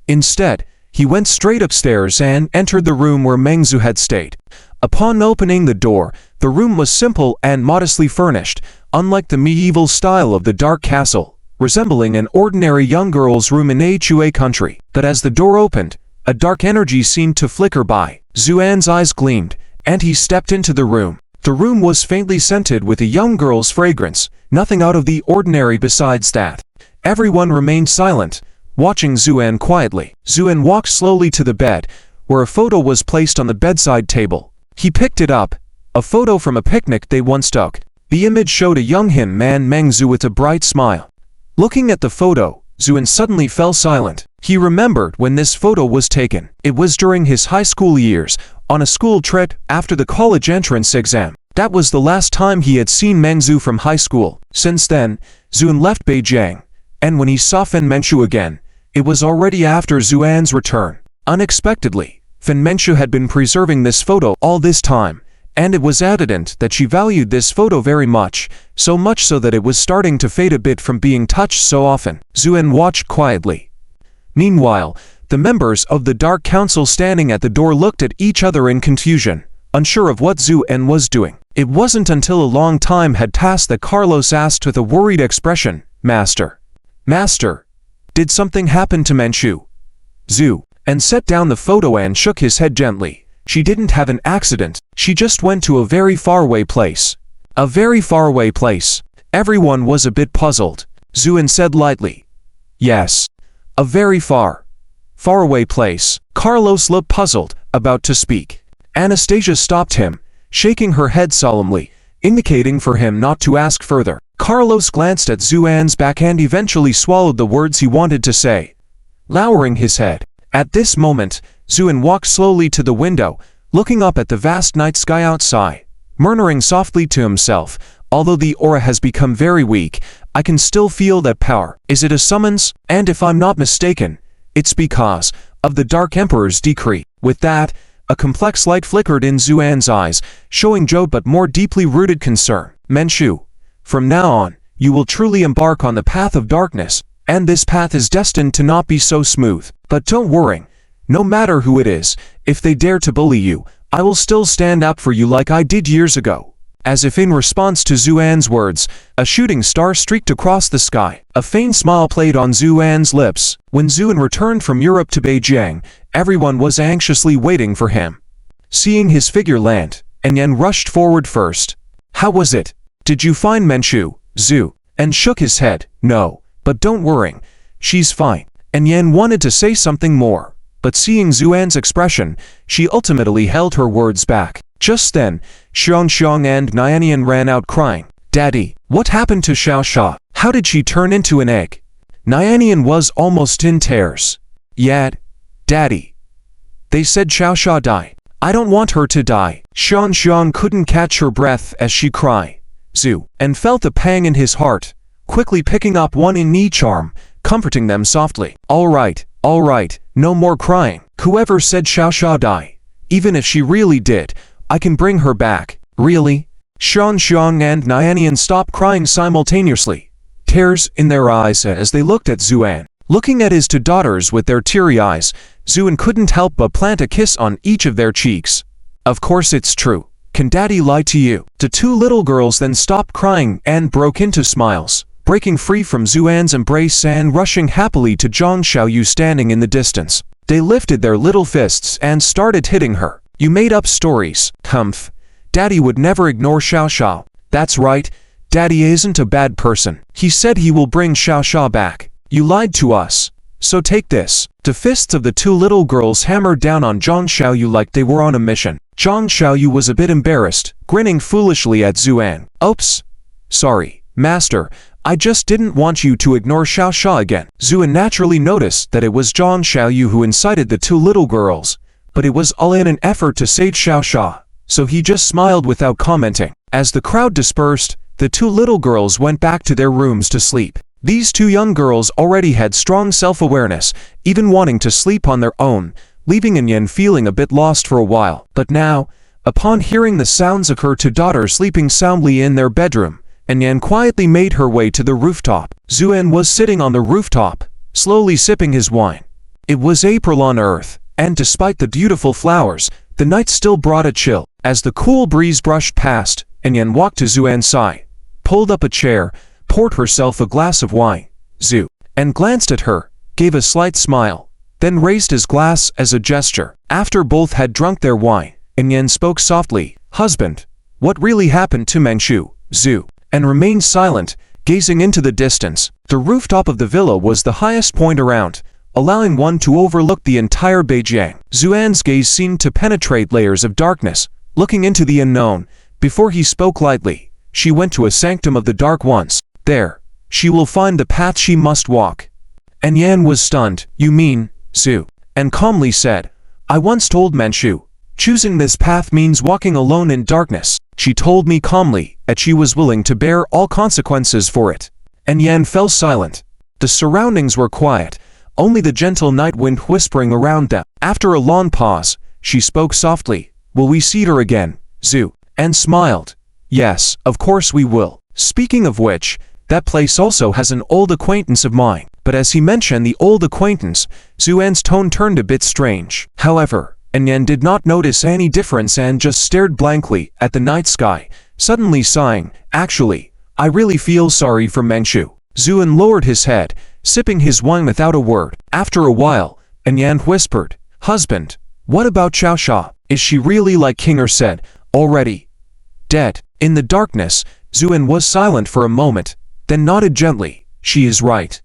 Instead, he went straight upstairs and entered the room where Mengzu had stayed. Upon opening the door, the room was simple and modestly furnished, unlike the medieval style of the Dark Castle, resembling an ordinary young girl's room in Hua country. But as the door opened, a dark energy seemed to flicker by. Zuan's eyes gleamed, and he stepped into the room. The room was faintly scented with a young girl's fragrance, nothing out of the ordinary besides that. Everyone remained silent, watching Zuan quietly. Zuan walked slowly to the bed, where a photo was placed on the bedside table. He picked it up, a photo from a picnic they once took. The image showed a young man Mengzu with a bright smile. Looking at the photo, Zuan suddenly fell silent. He remembered when this photo was taken. It was during his high school years, on a school trip after the college entrance exam. That was the last time he had seen Mengzu from high school. Since then, Zuan left Beijing, and when he saw Fen Manchu again, it was already after Zuan's return. Unexpectedly, Fen Manchu had been preserving this photo all this time, and it was evident that she valued this photo very much, so much so that it was starting to fade a bit from being touched so often. Zuan watched quietly. Meanwhile, the members of the Dark Council standing at the door looked at each other in confusion, unsure of what Zuan was doing. It wasn't until a long time had passed that Carlos asked with a worried expression, Master, did something happen to Manchu? Zhu, and set down the photo and shook his head gently. She didn't have an accident, she just went to a very faraway place. A very faraway place. Everyone was a bit puzzled. Zuan said lightly. Yes. A very faraway place. Carlos looked puzzled, about to speak. Anastasia stopped him, shaking her head solemnly, indicating for him not to ask further. Carlos glanced at Zuan's back and eventually swallowed the words he wanted to say, lowering his head. At this moment, Zuan walked slowly to the window, looking up at the vast night sky outside, murmuring softly to himself, although the aura has become very weak, I can still feel that power. Is it a summons? And if I'm not mistaken, it's because of the Dark Emperor's decree. With that, a complex light flickered in Zuan's eyes, showing Joe but more deeply rooted concern. Manchu, from now on, you will truly embark on the path of darkness, and this path is destined to not be so smooth. But don't worry, no matter who it is, if they dare to bully you, I will still stand up for you like I did years ago. As if in response to Zuan's words, a shooting star streaked across the sky. A faint smile played on Zuan's lips. When Zuan returned from Europe to Beijing, everyone was anxiously waiting for him. Seeing his figure land, Yan rushed forward first. How was it? Did you find Manchu? Zhu, and shook his head. No, but don't worry, she's fine. Yan wanted to say something more, but seeing Zuan's expression, she ultimately held her words back. Just then, Xiang and Nianian ran out crying. Daddy, what happened to Xiaosha? How did she turn into an egg? Nianian was almost in tears. Yet, Daddy, they said Xiaosha died. I don't want her to die. Xiang couldn't catch her breath as she cried. Zhu, and felt a pang in his heart, quickly picking up one in each arm, comforting them softly. All right, no more crying. Whoever said Xiaosha died, even if she really did, I can bring her back. Really? Xiang and Nianian stopped crying simultaneously, tears in their eyes as they looked at Zuan. Looking at his two daughters with their teary eyes, Zuan couldn't help but plant a kiss on each of their cheeks. Of course it's true. Can Daddy lie to you? The two little girls then stopped crying and broke into smiles, breaking free from Zuan's embrace and rushing happily to Zhang Xiaoyu standing in the distance. They lifted their little fists and started hitting her. You made up stories. Humph. Daddy would never ignore Xiao Xiao. That's right. Daddy isn't a bad person. He said he will bring Xiao Xiao back. You lied to us. So take this. The fists of the two little girls hammered down on Zhang Xiaoyu like they were on a mission. Zhang Xiaoyu was a bit embarrassed, grinning foolishly at Zuan. Oops. Sorry, master. I just didn't want you to ignore Xiao Xiao again. Zuan naturally noticed that it was Zhang Xiaoyu who incited the two little girls, but it was all in an effort to save Xiao Xiao, so he just smiled without commenting. As the crowd dispersed, the two little girls went back to their rooms to sleep. These two young girls already had strong self-awareness, even wanting to sleep on their own, leaving Yan feeling a bit lost for a while. But now, upon hearing the sounds of her two daughters sleeping soundly in their bedroom, Yan quietly made her way to the rooftop. Zuan was sitting on the rooftop, slowly sipping his wine. It was April on Earth, and despite the beautiful flowers, the night still brought a chill. As the cool breeze brushed past, Yan walked to Zuan's side, pulled up a chair, poured herself a glass of wine. Zu, and glanced at her, gave a slight smile, then raised his glass as a gesture. After both had drunk their wine, Yan spoke softly, "Husband, what really happened to Manchu?" Zu, and remained silent, gazing into the distance. The rooftop of the villa was the highest point around, allowing one to overlook the entire Beijing. Zuan's gaze seemed to penetrate layers of darkness, looking into the unknown. Before he spoke lightly, she went to a sanctum of the dark ones. There, she will find the path she must walk. And Yan was stunned. You mean, Zu? And calmly said, I once told Manchu, choosing this path means walking alone in darkness. She told me calmly that she was willing to bear all consequences for it. And Yan fell silent. The surroundings were quiet, only the gentle night wind whispering around them. After a long pause, she spoke softly, will we see her again, Zu? And smiled. Yes, of course we will. Speaking of which, that place also has an old acquaintance of mine. But as he mentioned the old acquaintance, Zuan's tone turned a bit strange. However, Yan did not notice any difference and just stared blankly at the night sky, suddenly sighing, actually, I really feel sorry for Manchu. Zuan lowered his head, sipping his wine without a word. After a while, Yan whispered, Husband, what about Xiao Xiao? Is she really like Kinger said, already dead? In the darkness, Zuan was silent for a moment, then nodded gently. She is right.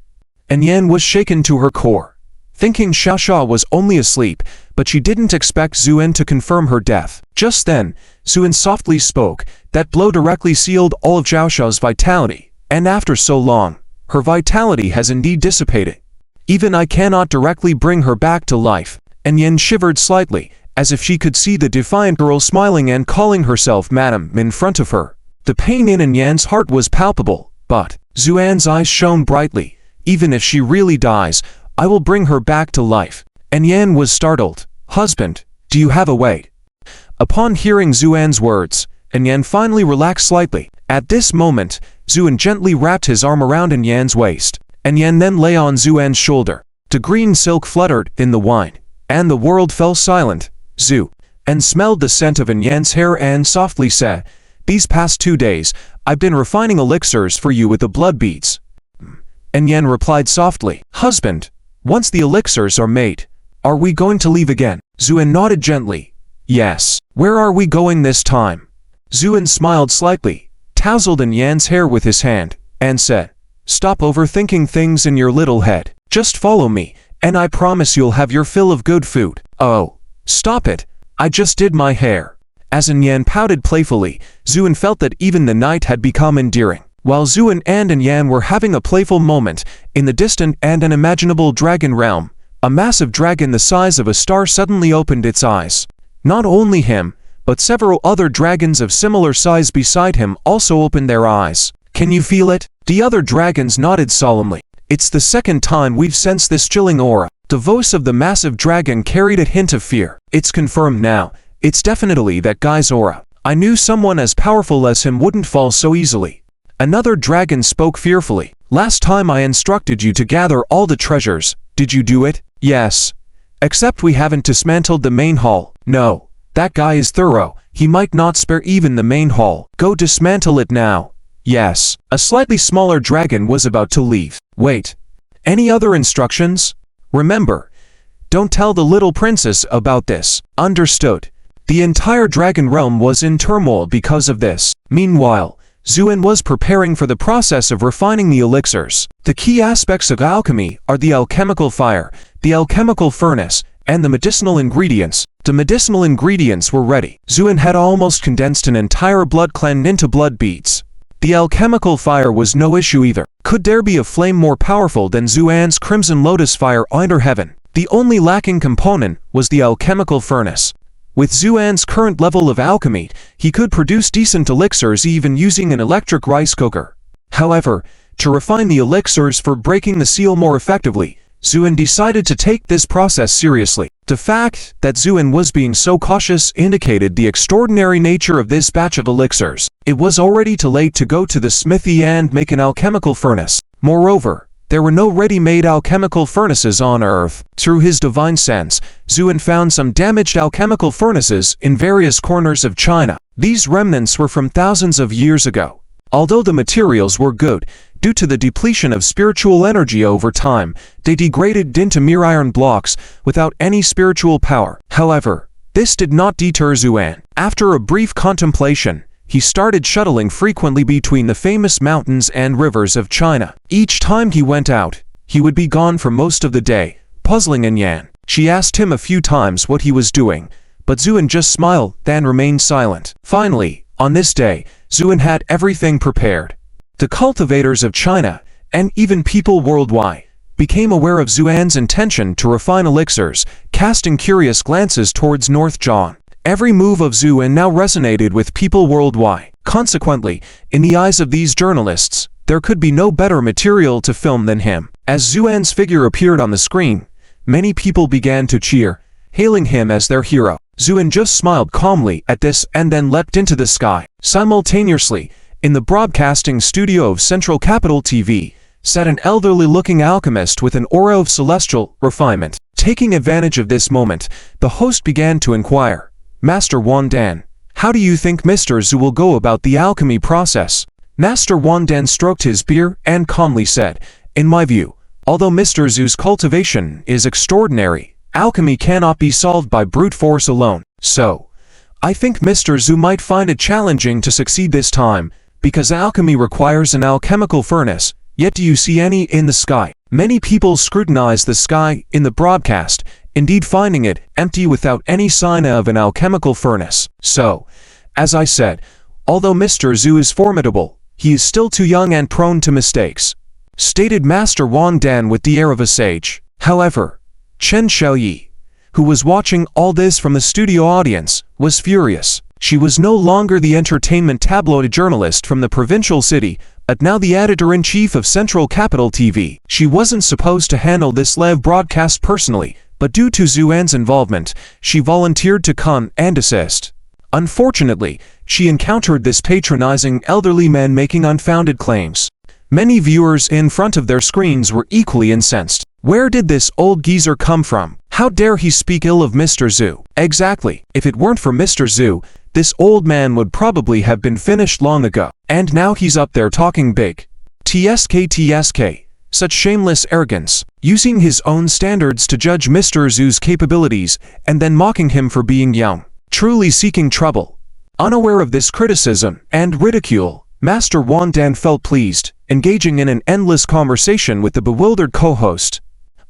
And Yan was shaken to her core, thinking Xiao Xiao was only asleep, but she didn't expect Zuan to confirm her death. Just then, Zuan softly spoke, that blow directly sealed all of Xiao Xiao's vitality, and after so long, her vitality has indeed dissipated. Even I cannot directly bring her back to life. And Yan shivered slightly, as if she could see the defiant girl smiling and calling herself Madam in front of her. The pain in Yan's heart was palpable, but Zuan's eyes shone brightly. Even if she really dies, I will bring her back to life. And Yan was startled. Husband, do you have a way? Upon hearing Zuan's words, Yan finally relaxed slightly. At this moment, Zuan gently wrapped his arm around Yan's waist. And Yan then lay on Zuan's shoulder. The green silk fluttered in the wine, and the world fell silent. Zu, and smelled the scent of Yan's hair and softly said, these past 2 days, I've been refining elixirs for you with the blood beads. And Yan replied softly, Husband, once the elixirs are made, are we going to leave again? Zuan nodded gently. Yes. Where are we going this time? Zuan smiled slightly, tousled Yan's hair with his hand, and said, stop overthinking things in your little head. Just follow me, and I promise you'll have your fill of good food. Oh, stop it. I just did my hair. As Yan pouted playfully, Zuan felt that even the night had become endearing. While Zuan and Yan were having a playful moment, in the distant and unimaginable dragon realm, a massive dragon the size of a star suddenly opened its eyes. Not only him, but several other dragons of similar size beside him also opened their eyes. Can you feel it? The other dragons nodded solemnly. It's the second time we've sensed this chilling aura. The voice of the massive dragon carried a hint of fear. It's confirmed now. It's definitely that guy's aura. I knew someone as powerful as him wouldn't fall so easily. Another dragon spoke fearfully. Last time I instructed you to gather all the treasures. Did you do it? Yes. Except we haven't dismantled the main hall. No. That guy is thorough. He might not spare even the main hall. Go dismantle it now. Yes. A slightly smaller dragon was about to leave. Wait. Any other instructions? Remember, Don't tell the little princess about this. Understood. The entire dragon realm was in turmoil because of this. Meanwhile, Zhuan was preparing for the process of refining the elixirs. The key aspects of alchemy are the alchemical fire, the alchemical furnace, and the medicinal ingredients. The medicinal ingredients were ready. Zhuan had almost condensed an entire blood clan into blood beads. The alchemical fire was no issue either. Could there be a flame more powerful than Zhuan's crimson lotus fire under heaven? The only lacking component was the alchemical furnace. With Zhuan's current level of alchemy, he could produce decent elixirs even using an electric rice cooker. However, to refine the elixirs for breaking the seal more effectively, Zhuan decided to take this process seriously. The fact that Zhuan was being so cautious indicated the extraordinary nature of this batch of elixirs. It was already too late to go to the smithy and make an alchemical furnace. Moreover, there were no ready-made alchemical furnaces on Earth. Through his divine sense, Zhuan found some damaged alchemical furnaces in various corners of China. These remnants were from thousands of years ago. Although the materials were good, due to the depletion of spiritual energy over time, they degraded into mere iron blocks without any spiritual power. However, this did not deter Zhuan. After a brief contemplation, he started shuttling frequently between the famous mountains and rivers of China. Each time he went out, he would be gone for most of the day, puzzling Yan. She asked him a few times what he was doing, but Zhuan just smiled, then remained silent. Finally, on this day, Zhuan had everything prepared. The cultivators of China, and even people worldwide, became aware of Zhuan's intention to refine elixirs, casting curious glances towards North John. Every move of Zhuan now resonated with people worldwide. Consequently, in the eyes of these journalists, there could be no better material to film than him. As Zhuan's figure appeared on the screen, many people began to cheer, hailing him as their hero. Zhuan just smiled calmly at this and then leapt into the sky. Simultaneously, in the broadcasting studio of Central Capital TV, sat an elderly-looking alchemist with an aura of celestial refinement. Taking advantage of this moment, the host began to inquire, "Master Wang Dan, how do you think Mr. Zhu will go about the alchemy process?" Master Wang Dan stroked his beard and calmly said, "In my view, although Mr. Zhu's cultivation is extraordinary, alchemy cannot be solved by brute force alone. So, I think Mr. Zhu might find it challenging to succeed this time, because alchemy requires an alchemical furnace, yet do you see any in the sky?" Many people scrutinized the sky in the broadcast, indeed finding it empty without any sign of an alchemical furnace. So, as I said, although Mr. Zhu is formidable, he is still too young and prone to mistakes, stated Master Wang Dan with the air of a sage. However, Chen Xiaoyi, who was watching all this from the studio audience, was furious. She was no longer the entertainment tabloid journalist from the provincial city, but now the editor-in-chief of Central Capital TV. She wasn't supposed to handle this live broadcast personally, but due to Zhuan's involvement, she volunteered to come and assist. Unfortunately, she encountered this patronizing elderly man making unfounded claims. Many viewers in front of their screens were equally incensed. Where did this old geezer come from? How dare he speak ill of Mr. Zhu? Exactly. If it weren't for Mr. Zhu, this old man would probably have been finished long ago. And now he's up there talking big. TSK. Such shameless arrogance, using his own standards to judge Mr. Zhu's capabilities and then mocking him for being young. Truly seeking trouble. Unaware of this criticism and ridicule, Master Wang Dan felt pleased, engaging in an endless conversation with the bewildered co-host.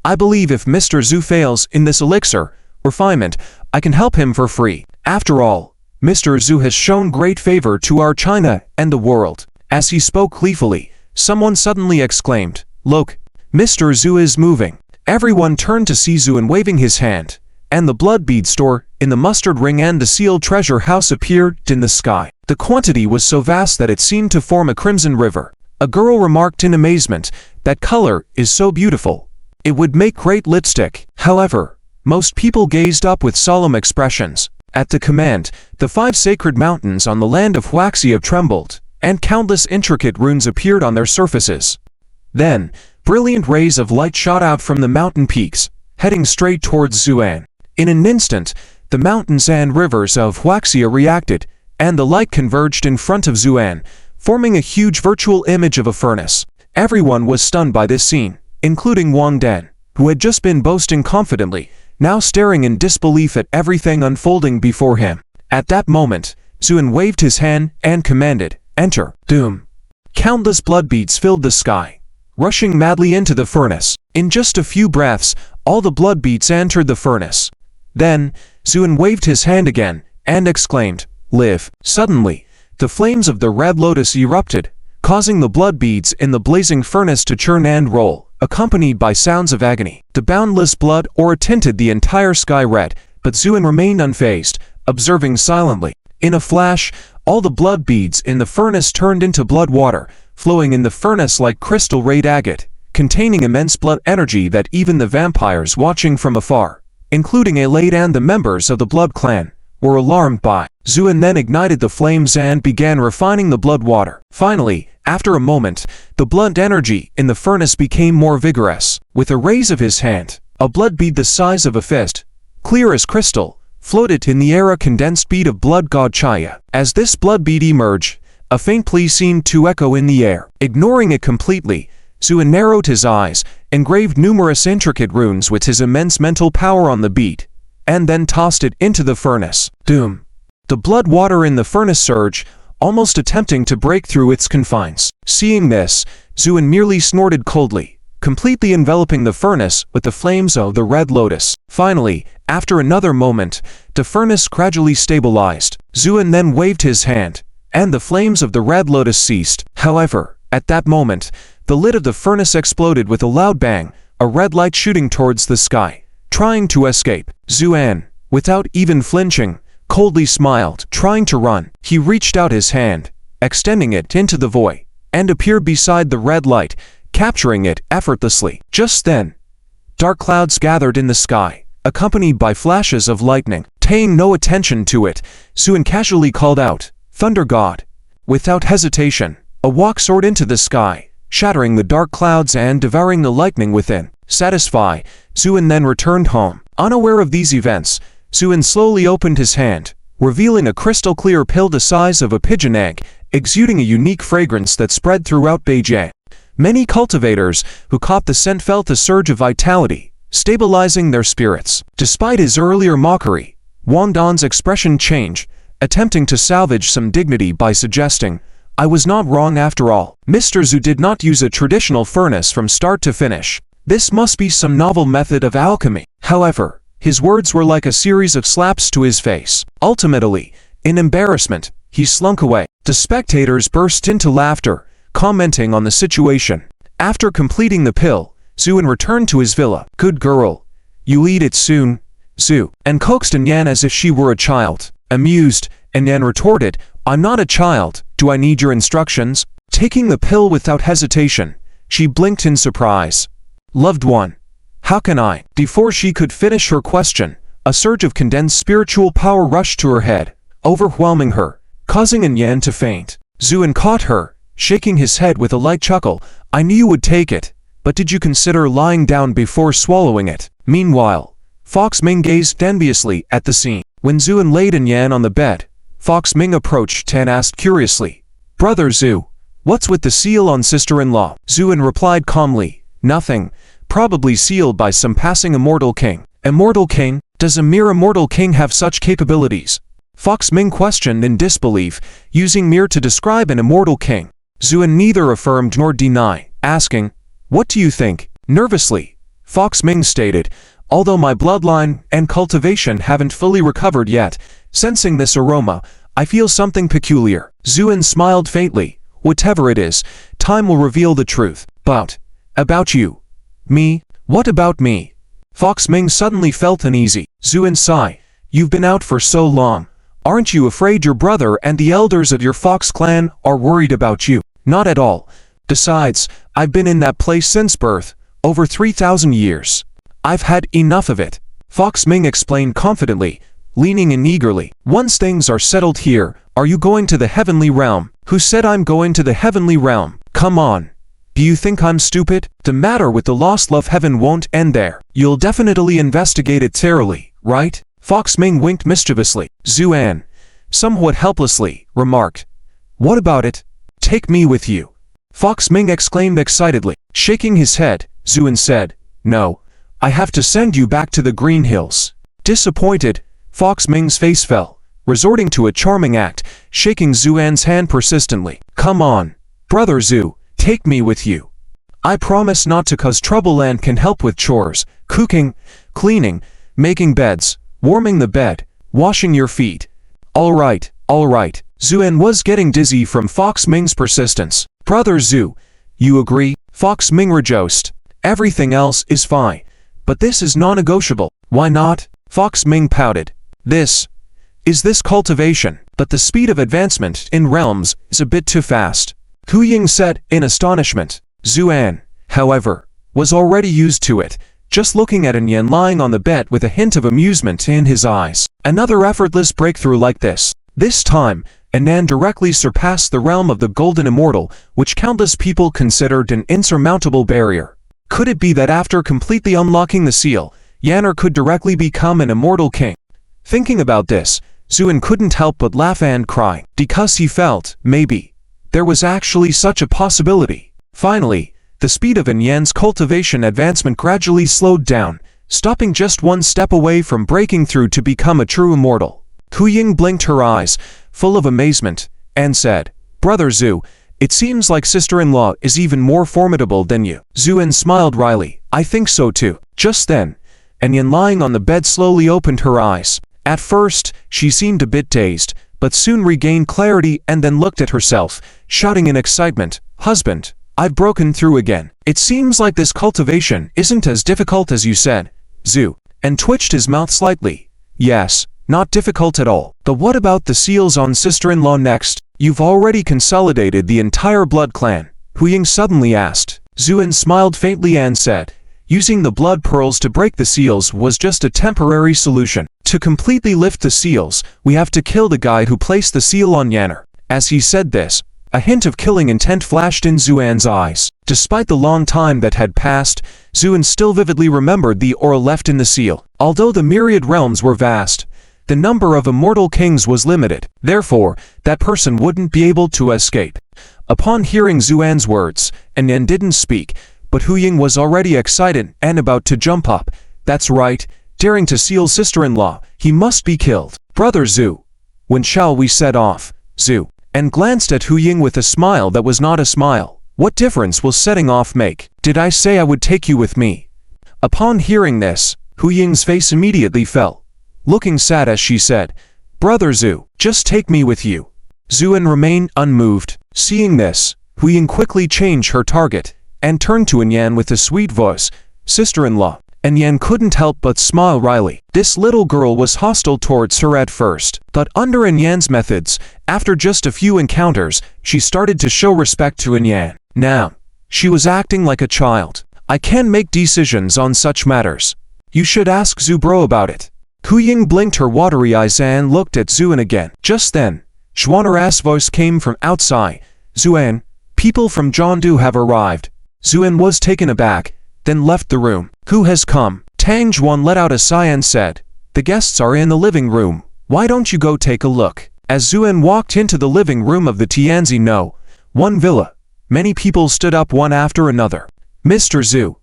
"I believe if Mr. Zhu fails in this elixir refinement, I can help him for free. After all, Mr. Zhu has shown great favor to our China and the world." As he spoke gleefully, someone suddenly exclaimed, "Look, Mr. Zhu is moving." Everyone turned to see Zhuan waving his hand, and the blood bead store in the mustard ring and the sealed treasure house appeared in the sky. The quantity was so vast that it seemed to form a crimson river. A girl remarked in amazement, "That color is so beautiful. It would make great lipstick." However, most people gazed up with solemn expressions. At the command, the 5 sacred mountains on the land of Huaxia trembled, and countless intricate runes appeared on their surfaces. Then, brilliant rays of light shot out from the mountain peaks, heading straight towards Zhuan. In an instant, the mountains and rivers of Huaxia reacted, and the light converged in front of Zhuan, forming a huge virtual image of a furnace. Everyone was stunned by this scene, including Wang Dan, who had just been boasting confidently, now staring in disbelief at everything unfolding before him. At that moment, Zuin waved his hand and commanded, "Enter." Doom. Countless blood beads filled the sky, rushing madly into the furnace. In just a few breaths, all the blood beads entered the furnace. Then, Zuin waved his hand again, and exclaimed, "Live." Suddenly, the flames of the red lotus erupted, causing the blood beads in the blazing furnace to churn and roll, accompanied by sounds of agony. The boundless blood aura tinted the entire sky red, but Zuin remained unfazed, observing silently. In a flash, all the blood beads in the furnace turned into blood water, flowing in the furnace like crystal red agate, containing immense blood energy that even the vampires watching from afar, including Elade and the members of the Blood Clan, were alarmed by. Zuin then ignited the flames and began refining the blood water. Finally, after a moment, the blood energy in the furnace became more vigorous. With a raise of his hand, a blood bead the size of a fist, clear as crystal, floated in the air, a condensed bead of blood god Chaya. As this blood bead emerged, a faint plea seemed to echo in the air. Ignoring it completely, Zuin narrowed his eyes, engraved numerous intricate runes with his immense mental power on the bead, and then tossed it into the furnace. Doom. The blood water in the furnace surged, almost attempting to break through its confines. Seeing this, Zuin merely snorted coldly, completely enveloping the furnace with the flames of the red lotus. Finally, after another moment, the furnace gradually stabilized. Zuin then waved his hand, and the flames of the red lotus ceased. However, at that moment, the lid of the furnace exploded with a loud bang, a red light shooting towards the sky, trying to escape. Zuin, without even flinching, coldly smiled, trying to run. He reached out his hand, extending it into the void, and appeared beside the red light, capturing it effortlessly. Just then, dark clouds gathered in the sky, accompanied by flashes of lightning. Paying no attention to it, Zuin casually called out, "Thunder God." Without hesitation, a walk soared into the sky, shattering the dark clouds and devouring the lightning within. Satisfied, Zuin then returned home. Unaware of these events, Zuin slowly opened his hand, revealing a crystal-clear pill the size of a pigeon egg, exuding a unique fragrance that spread throughout Beijing. Many cultivators who caught the scent felt a surge of vitality, stabilizing their spirits. Despite his earlier mockery, Wang Dan's expression changed, attempting to salvage some dignity by suggesting, "I was not wrong after all. Mr. Zhu did not use a traditional furnace from start to finish. This must be some novel method of alchemy." However, his words were like a series of slaps to his face. Ultimately, in embarrassment, he slunk away. The spectators burst into laughter, commenting on the situation. After completing the pill, Zuin returned to his villa. "Good girl. You'll eat it soon, Zhu," and coaxed Yan as if she were a child. Amused, Yan retorted, "I'm not a child. Do I need your instructions?" Taking the pill without hesitation, she blinked in surprise. "Loved one, how can I?" Before she could finish her question, a surge of condensed spiritual power rushed to her head, overwhelming her, causing Yan to faint. Zuin caught her, shaking his head with a light chuckle. "I knew you would take it, but did you consider lying down before swallowing it?" Meanwhile, Fox Ming gazed enviously at the scene. When Zuin laid Yan on the bed, Fox Ming approached and asked curiously, "Brother Zhu, what's with the seal on sister-in-law?" Zuin replied calmly, "Nothing, probably sealed by some passing immortal king." "Immortal king? Does a mere immortal king have such capabilities?" Fox Ming questioned in disbelief, using mere to describe an immortal king. Zuin neither affirmed nor denied, asking, "What do you think?" Nervously, Fox Ming stated, "Although my bloodline and cultivation haven't fully recovered yet, sensing this aroma, I feel something peculiar." Zuin smiled faintly. "Whatever it is, time will reveal the truth. But, about you." "Me? What about me?" Fox Ming suddenly felt uneasy. Zuin sighed. "You've been out for so long. Aren't you afraid your brother and the elders of your Fox clan are worried about you?" "Not at all. Besides, I've been in that place since birth, over 3,000 years. I've had enough of it," Fox Ming explained confidently, leaning in eagerly. "Once things are settled here, are you going to the heavenly realm?" "Who said I'm going to the heavenly realm? Come on. Do you think I'm stupid? The matter with the lost love heaven won't end there. You'll definitely investigate it thoroughly, right?" Fox Ming winked mischievously. Zuan, somewhat helplessly, remarked, "What about it? Take me with you." Fox Ming exclaimed excitedly. Shaking his head, Zuan said, "No, I have to send you back to the Green Hills. Disappointed, Fox Ming's face fell, resorting to a charming act, shaking Zuan's hand persistently. Come on, brother Zu, take me with you. I promise not to cause trouble and can help with chores, cooking, cleaning, making beds, warming the bed, washing your feet. All right. Zuan was getting dizzy from Fox Ming's persistence. Brother Zu, you agree? Fox Ming rejoiced. Everything else is fine, but this is non-negotiable. Why not? Fox Ming pouted. This cultivation, but the speed of advancement in realms is a bit too fast. Hu Ying said in astonishment. Zuan, however, was already used to it, just looking at Yan lying on the bed with a hint of amusement in his eyes. Another effortless breakthrough like this. This time, Yan directly surpassed the realm of the Golden Immortal, which countless people considered an insurmountable barrier. Could it be that after completely unlocking the seal, Yanner could directly become an immortal king? Thinking about this, Zuan couldn't help but laugh and cry, because he felt, maybe, there was actually such a possibility. Finally, the speed of Yan's cultivation advancement gradually slowed down, stopping just one step away from breaking through to become a true immortal. Hu Ying blinked her eyes, full of amazement, and said, Brother Zu, it seems like sister-in-law is even more formidable than you. Zuan smiled wryly. I think so too. Just then, Yan lying on the bed slowly opened her eyes. At first, she seemed a bit dazed, but soon regained clarity and then looked at herself, shouting in excitement, Husband, I've broken through again. It seems like this cultivation isn't as difficult as you said, Zu, and twitched his mouth slightly. Yes, not difficult at all. But what about the seals on sister-in-law next? You've already consolidated the entire blood clan, Hu Ying suddenly asked. Zuan smiled faintly and said, using the blood pearls to break the seals was just a temporary solution. To completely lift the seals, we have to kill the guy who placed the seal on Yanner. As he said this, a hint of killing intent flashed in Zuan's eyes. Despite the long time that had passed, Zuan still vividly remembered the aura left in the seal. Although the myriad realms were vast, the number of immortal kings was limited. Therefore, that person wouldn't be able to escape. Upon hearing Zuan's words, Yan didn't speak, but Hu Ying was already excited and about to jump up. That's right, daring to seal sister-in-law, he must be killed. Brother Zu, when shall we set off? Zu, and glanced at Hu Ying with a smile that was not a smile. What difference will setting off make? Did I say I would take you with me? Upon hearing this, Hu Ying's face immediately fell. Looking sad as she said, Brother Zu, just take me with you. Zuan remained unmoved. Seeing this, Hu Ying quickly changed her target, and turned to Yan with a sweet voice, Sister-in-law. Yan couldn't help but smile wryly. This little girl was hostile towards her at first, but under Yan's methods, after just a few encounters, she started to show respect to Yan. Now, she was acting like a child. I can't make decisions on such matters. You should ask Zu bro about it. Hu Ying blinked her watery eyes and looked at Zuan again. Just then, Xuan'er's voice came from outside. Zuan, people from Zhongdu have arrived. Zuan was taken aback, then left the room. Who has come? Tang Zhuan let out a sigh and said, The guests are in the living room. Why don't you go take a look? As Zuan walked into the living room of the Tianzi No, one villa, many people stood up one after another. Mr. Zu,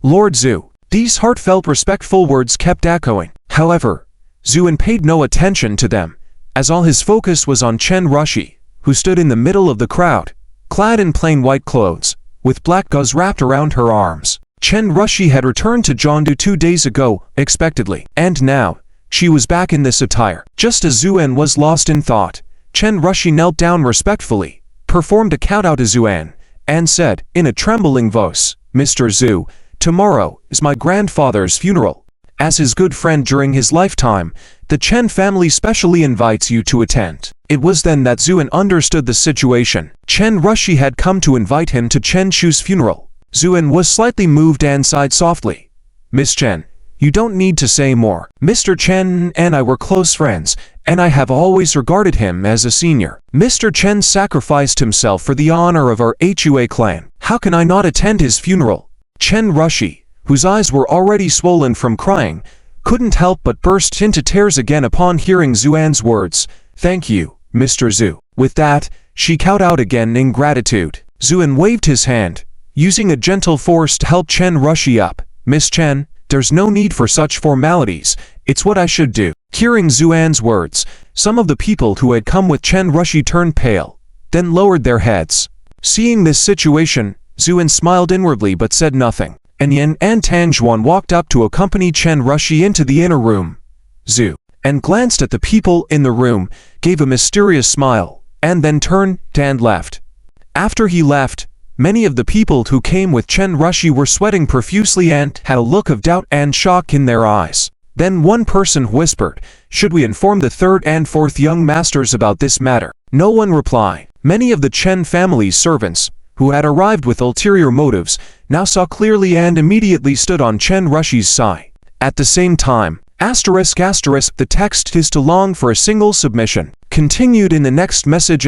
Lord Zu. These heartfelt respectful words kept echoing. However, Zuan paid no attention to them, as all his focus was on Chen Rushi, who stood in the middle of the crowd, clad in plain white clothes, with black gauze wrapped around her arms. Chen Rushi had returned to Zhongdu 2 days ago, expectedly, and now, she was back in this attire. Just as Zuan was lost in thought, Chen Rushi knelt down respectfully, performed a kowtow to Zuan, and said, in a trembling voice, Mr. Zu, tomorrow is my grandfather's funeral. As his good friend during his lifetime, the Chen family specially invites you to attend. It was then that Zuan understood the situation. Chen Rushi had come to invite him to Chen Chu's funeral. Zuan was slightly moved and sighed softly. Miss Chen, you don't need to say more. Mr. Chen and I were close friends, and I have always regarded him as a senior. Mr. Chen sacrificed himself for the honor of our Hua clan. How can I not attend his funeral? Chen Rushi, whose eyes were already swollen from crying, couldn't help but burst into tears again upon hearing Zuan's words. Thank you, Mr. Zu. With that, she kowtowed again in gratitude. Zuan waved his hand, using a gentle force to help Chen Rushi up. Miss Chen, There's no need for such formalities, it's what I should do. Hearing Zuan's words, some of the people who had come with Chen Rushi turned pale, then lowered their heads. Seeing this situation, Zuan smiled inwardly but said nothing. And Yin and Tanjuan walked up to accompany Chen Rushi into the inner room. Zhu and glanced at the people in the room, gave a mysterious smile, and then turned and left. After he left, many of the people who came with Chen Rushi were sweating profusely and had a look of doubt and shock in their eyes. Then one person whispered, "Should we inform the third and fourth young masters about this matter?" No one replied. Many of the Chen family's servants, who had arrived with ulterior motives, now saw clearly and immediately stood on Chen Rushi's side. At the same time, the text is to long for a single submission. Continued in the next message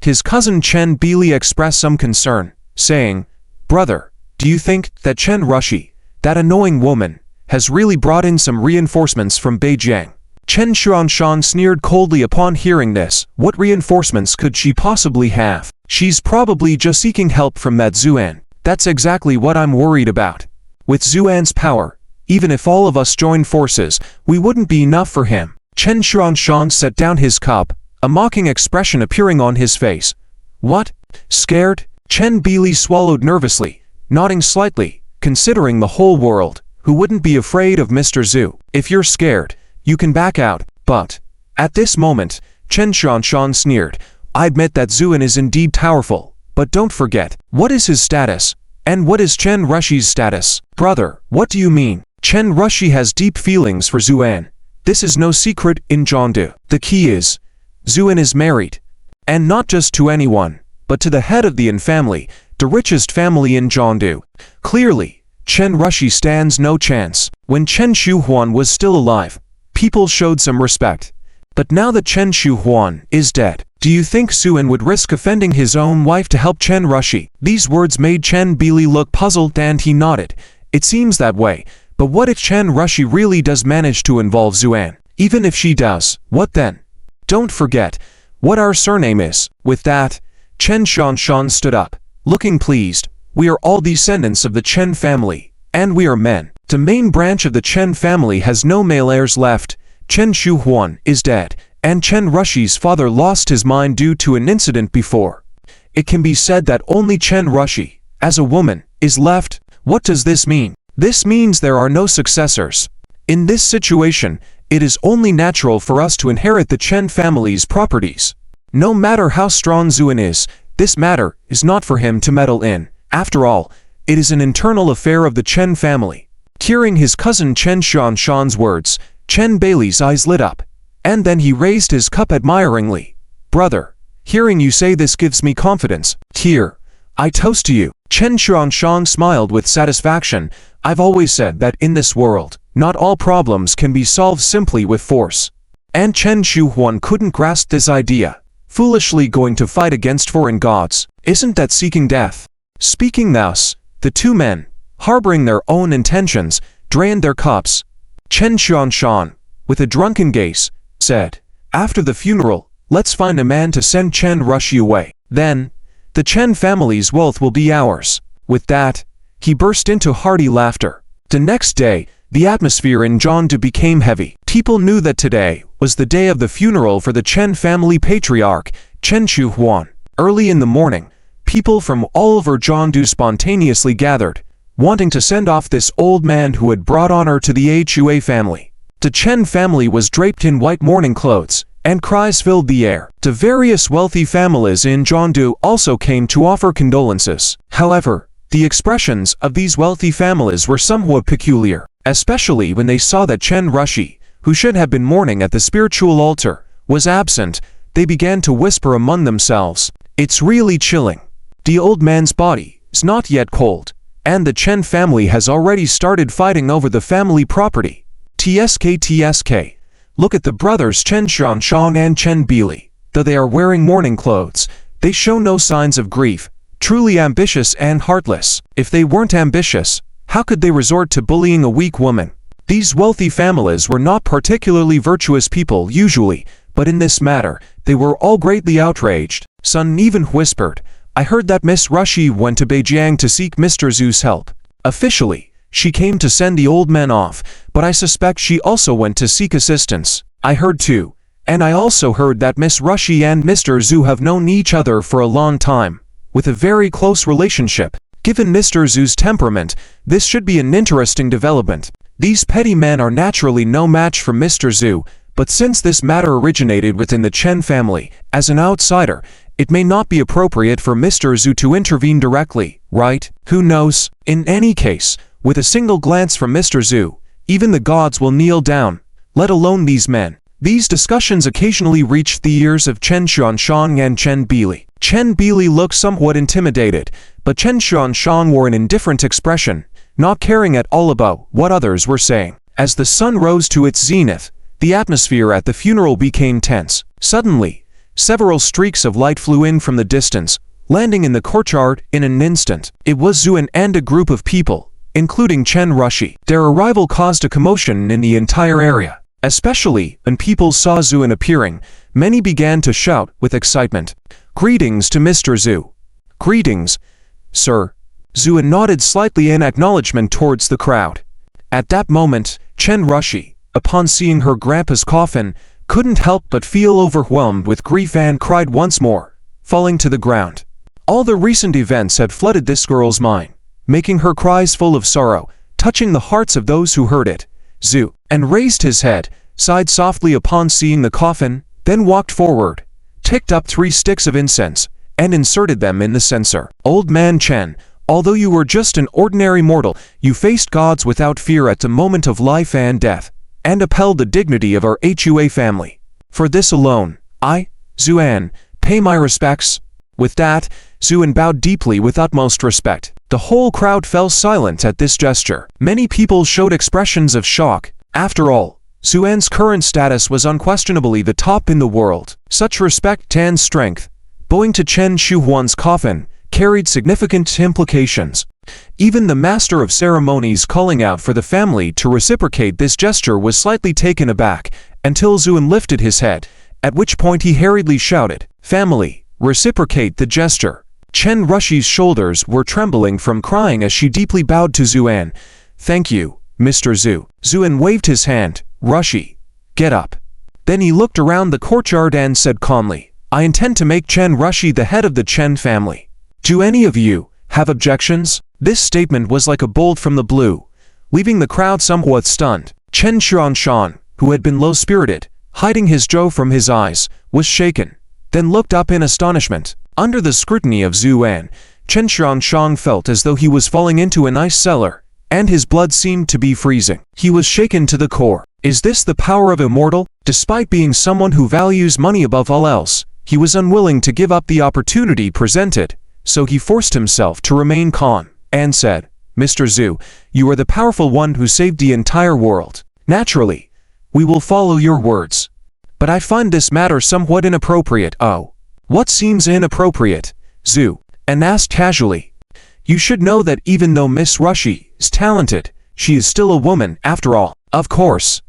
his cousin Chen Bili expressed some concern, saying, "Brother, do you think that Chen Rushi, that annoying woman, has really brought in some reinforcements from Beijing?" Chen Xuanshan sneered coldly upon hearing this. What reinforcements could she possibly have? She's probably just seeking help from that Zuan. That's exactly what I'm worried about. With Zuan's power, even if all of us join forces, we wouldn't be enough for him. Chen Xuanshan set down his cup, a mocking expression appearing on his face. What? Scared? Chen Bili swallowed nervously, nodding slightly, considering the whole world. Who wouldn't be afraid of Mr. Zhu? If you're scared, you can back out. But at this moment, Chen Xuanshan sneered. I admit that Zuan is indeed powerful, but don't forget, what is his status? And what is Chen Rushi's status? Brother, what do you mean? Chen Rushi has deep feelings for Zuan. This is no secret in Zhongdu. The key is, Zuan is married. And not just to anyone, but to the head of the Yin family, the richest family in Zhongdu. Clearly, Chen Rushi stands no chance. When Chen Shuhuan was still alive, people showed some respect. But now that Chen Shuhuan is dead, do you think Zuan would risk offending his own wife to help Chen Rushi? These words made Chen Bili look puzzled and he nodded. It seems that way. But what if Chen Rushi really does manage to involve Zuan? Even if she does, what then? Don't forget what our surname is. With that, Chen Xuanshan stood up, looking pleased. We are all descendants of the Chen family, and we are men. The main branch of the Chen family has no male heirs left. Chen Shuhuan is dead, and Chen Rushi's father lost his mind due to an incident before. It can be said that only Chen Rushi, as a woman, is left. What does this mean? This means there are no successors. In this situation, it is only natural for us to inherit the Chen family's properties. No matter how strong Zuan is, this matter is not for him to meddle in. After all, it is an internal affair of the Chen family. Hearing his cousin Chen Xuanshan's words, Chen Bailey's eyes lit up, and then he raised his cup admiringly. Brother, hearing you say this gives me confidence. Here, I toast to you. Chen Xuanshan smiled with satisfaction. I've always said that in this world, not all problems can be solved simply with force. And Chen Shuhuan couldn't grasp this idea. Foolishly going to fight against foreign gods, isn't that seeking death? Speaking thus, the two men, harboring their own intentions, drained their cups. Chen Xuanshan, with a drunken gaze, said, "After the funeral, let's find a man to send Chen Rushi away. Then, the Chen family's wealth will be ours." With that, he burst into hearty laughter. The next day, the atmosphere in Zhongdu became heavy. People knew that today was the day of the funeral for the Chen family patriarch, Chen Shuhuan. Early in the morning, people from all over Zhongdu spontaneously gathered, wanting to send off this old man who had brought honor to the Hua family. The Chen family was draped in white mourning clothes, and cries filled the air. The various wealthy families in Zhongdu also came to offer condolences. However, the expressions of these wealthy families were somewhat peculiar, especially when they saw that Chen Rushi, who should have been mourning at the spiritual altar, was absent. They began to whisper among themselves, "It's really chilling. The old man's body is not yet cold, and the Chen family has already started fighting over the family property. TSK. Look at the brothers Chen Xuanshan and Chen Bili. Though they are wearing mourning clothes, they show no signs of grief. Truly ambitious and heartless. If they weren't ambitious, how could they resort to bullying a weak woman?" These wealthy families were not particularly virtuous people usually, but in this matter, they were all greatly outraged. Sun even whispered, "I heard that Miss Rushi went to Beijing to seek Mr. Zhu's help." Officially, She came to send the old man off, but I suspect she also went to seek assistance. I heard too. And I also heard that Miss Rushi and Mr. Zhu have known each other for a long time, with a very close relationship. Given Mr. Zhu's temperament, this should be an interesting development. These petty men are naturally no match for Mr. Zhu, but since this matter originated within the Chen family, as an outsider, it may not be appropriate for Mr. Zhu to intervene directly, right? Who knows? In any case, with a single glance from Mr. Zhu, even the gods will kneel down, let alone these men. These discussions occasionally reached the ears of Chen Xuanshang and Chen Bili. Chen Bili looked somewhat intimidated, but Chen Xuanshang wore an indifferent expression, not caring at all about what others were saying. As the sun rose to its zenith, the atmosphere at the funeral became tense. Suddenly, several streaks of light flew in from the distance, landing in the courtyard in an instant. It was Zhuan and a group of people, including Chen Rushi. Their arrival caused a commotion in the entire area. Especially when people saw Zhuan appearing, many began to shout with excitement. "Greetings to Mr. Zhu." "Greetings, sir." Zhuan nodded slightly in acknowledgement towards the crowd. At that moment, Chen Rushi, upon seeing her grandpa's coffin, couldn't help but feel overwhelmed with grief and cried once more, falling to the ground. All the recent events had flooded this girl's mind, making her cries full of sorrow, touching the hearts of those who heard it. Zhu, and raised his head, sighed softly upon seeing the coffin, then walked forward, picked up 3 sticks of incense, and inserted them in the censer. "Old man Chen, although you were just an ordinary mortal, you faced gods without fear at the moment of life and death, and upheld the dignity of our Hua family. For this alone, I, Zhuan, pay my respects." With that, Zhuan bowed deeply with utmost respect. The whole crowd fell silent at this gesture. Many people showed expressions of shock. After all, Zhuan's current status was unquestionably the top in the world. Such respect and strength, bowing to Chen Shuhuan's coffin, carried significant implications. Even the master of ceremonies calling out for the family to reciprocate this gesture was slightly taken aback, until Zhuan lifted his head, at which point he hurriedly shouted, "Family, reciprocate the gesture." Chen Rushi's shoulders were trembling from crying as she deeply bowed to Zhuan. "Thank you, Mr. Zhu." Zhuan waved his hand. "Rushi, get up." Then he looked around the courtyard and said calmly, "I intend to make Chen Rushi the head of the Chen family. Do any of you have objections?" This statement was like a bolt from the blue, leaving the crowd somewhat stunned. Chen Xuanshan, who had been low-spirited, hiding his joy from his eyes, was shaken, then looked up in astonishment. Under the scrutiny of Zhuan, Chen Xuanshang felt as though he was falling into an ice cellar, and his blood seemed to be freezing. He was shaken to the core. Is this the power of a mortal? Despite being someone who values money above all else, he was unwilling to give up the opportunity presented, so he forced himself to remain calm, and said, "Mr. Zhu, you are the powerful one who saved the entire world. Naturally, we will follow your words. But I find this matter somewhat inappropriate." "Oh. What seems inappropriate?" Zhu asked casually. "You should know that even though Miss Rushi is talented, she is still a woman after all." "Of course.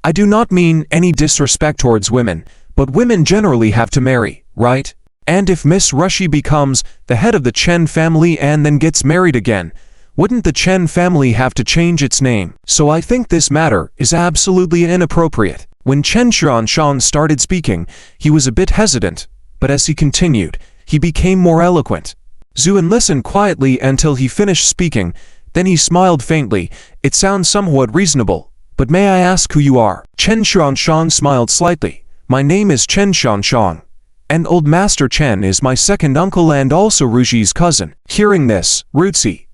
I do not mean any disrespect towards women, but women generally have to marry, right? And if Miss Rushi becomes the head of the Chen family and then gets married again, wouldn't the Chen family have to change its name? So I think this matter is absolutely inappropriate." When Chen Xuanshang started speaking, he was a bit hesitant, but as he continued, he became more eloquent. Zhuan listened quietly until he finished speaking, then he smiled faintly. "It sounds somewhat reasonable, but may I ask who you are?" Chen Xuanshang smiled slightly. "My name is Chen Xuanshang, and Old Master Chen is my second uncle and also Rushi's cousin." Hearing this, Ruzi,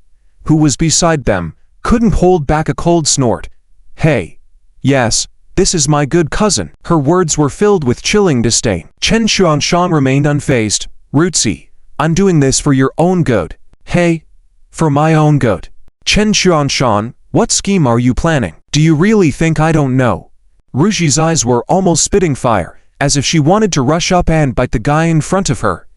who was beside them, couldn't hold back a cold snort. "Hey, yes, this is my good cousin." Her words were filled with chilling disdain. Chen Xuanshang remained unfazed. "Ruzi, I'm doing this for your own good." "Hey, for my own good." "Chen Xuanshang, what scheme are you planning? Do you really think I don't know?" Rushi's eyes were almost spitting fire, as if she wanted to rush up and bite the guy in front of her.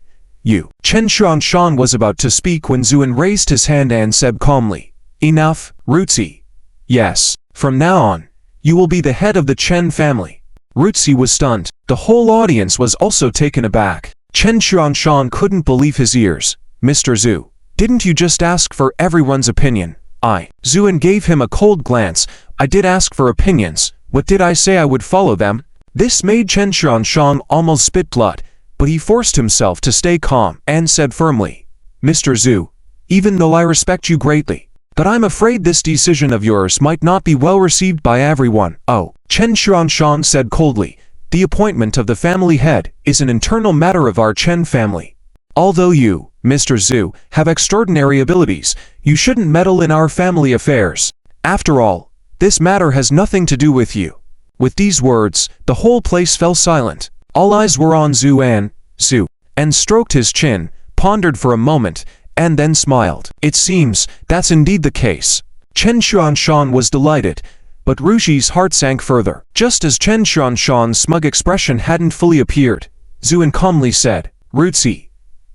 "You." Chen Xuanshang was about to speak when Zhuan raised his hand and said calmly, "Enough, Ruzi. Yes, from now on, you will be the head of the Chen family." Ruzi was stunned. The whole audience was also taken aback. Chen Xuanshang couldn't believe his ears. "Mr. Zhu, didn't you just ask for everyone's opinion? Zuan gave him a cold glance. I did ask for opinions. What did I say? I would follow them? This made Chen Xiaoshang almost spit blood, but he forced himself to stay calm and said firmly, Mr. Zhu, even though I respect you greatly, but I'm afraid this decision of yours might not be well received by everyone. Oh, Chen Xiaoshang said coldly, the appointment of the family head is an internal matter of our Chen family. Although you, Mr. Zhu, have extraordinary abilities, you shouldn't meddle in our family affairs. After all, this matter has nothing to do with you. With these words, the whole place fell silent. All eyes were on Zhu and stroked his chin, pondered for a moment, and then smiled. It seems that's indeed the case. Chen Xiaoshang was delighted, but Ruxi's heart sank further. Just as Chen Xiaoshang's smug expression hadn't fully appeared, Zhu calmly said, Ruxi,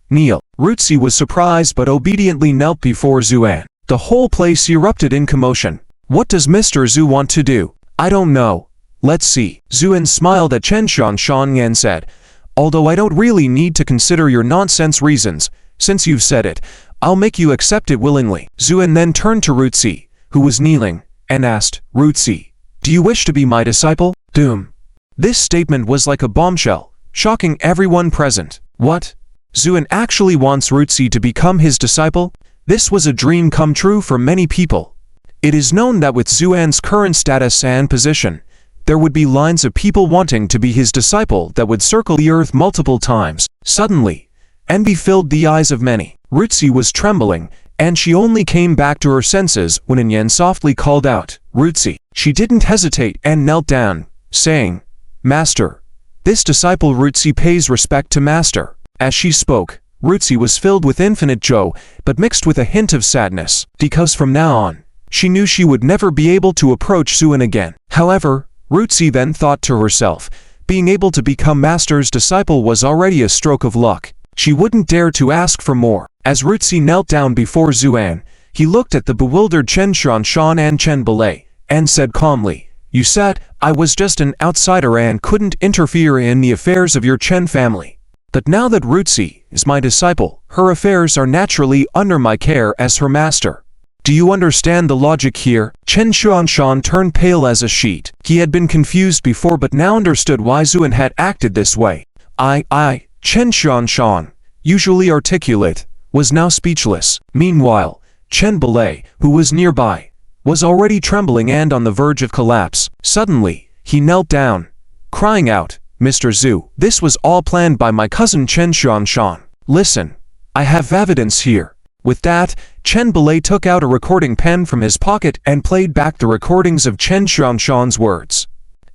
kneel. Ruxi was surprised but obediently knelt before Zhu. The whole place erupted in commotion. What does Mr. Zhu want to do? I don't know. Let's see. Zhu smiled at Chen Xiaoshang and said, although I don't really need to consider your nonsense reasons, since you've said it, I'll make you accept it willingly. Zhu then turned to Ruxi, who was kneeling, and asked, Ruxi, do you wish to be my disciple? Doom. This statement was like a bombshell, shocking everyone present. What? Zhu actually wants Ruxi to become his disciple? This was a dream come true for many people. It is known that with Zhu's current status and position, there would be lines of people wanting to be his disciple that would circle the earth multiple times. Suddenly, envy filled the eyes of many. Ruxi was trembling, and she only came back to her senses when Yan softly called out, Ruxi. She didn't hesitate and knelt down, saying, Master. This disciple Ruxi pays respect to Master. As she spoke, Ruxi was filled with infinite joy, but mixed with a hint of sadness, because from now on, she knew she would never be able to approach Zhu again. However, Ruxi then thought to herself, being able to become Master's disciple was already a stroke of luck. She wouldn't dare to ask for more. As Ruxi knelt down before Zhu, he looked at the bewildered Chen Xiaoshang and Chen Belei, and said calmly, You said I was just an outsider and couldn't interfere in the affairs of your Chen family. But now that Ruxi is my disciple, her affairs are naturally under my care as her master. Do you understand the logic here? Chen Xiaoshang turned pale as a sheet. He had been confused before but now understood why Zhu had acted this way. Chen Xiaoshang, usually articulate, was now speechless. Meanwhile, Chen Belei, who was nearby, was already trembling and on the verge of collapse. Suddenly, he knelt down, crying out, Mr. Zhu, this was all planned by my cousin Chen Xiaoshang. Listen, I have evidence here. With that, Chen Belei took out a recording pen from his pocket and played back the recordings of Chen Xiaoshang's words.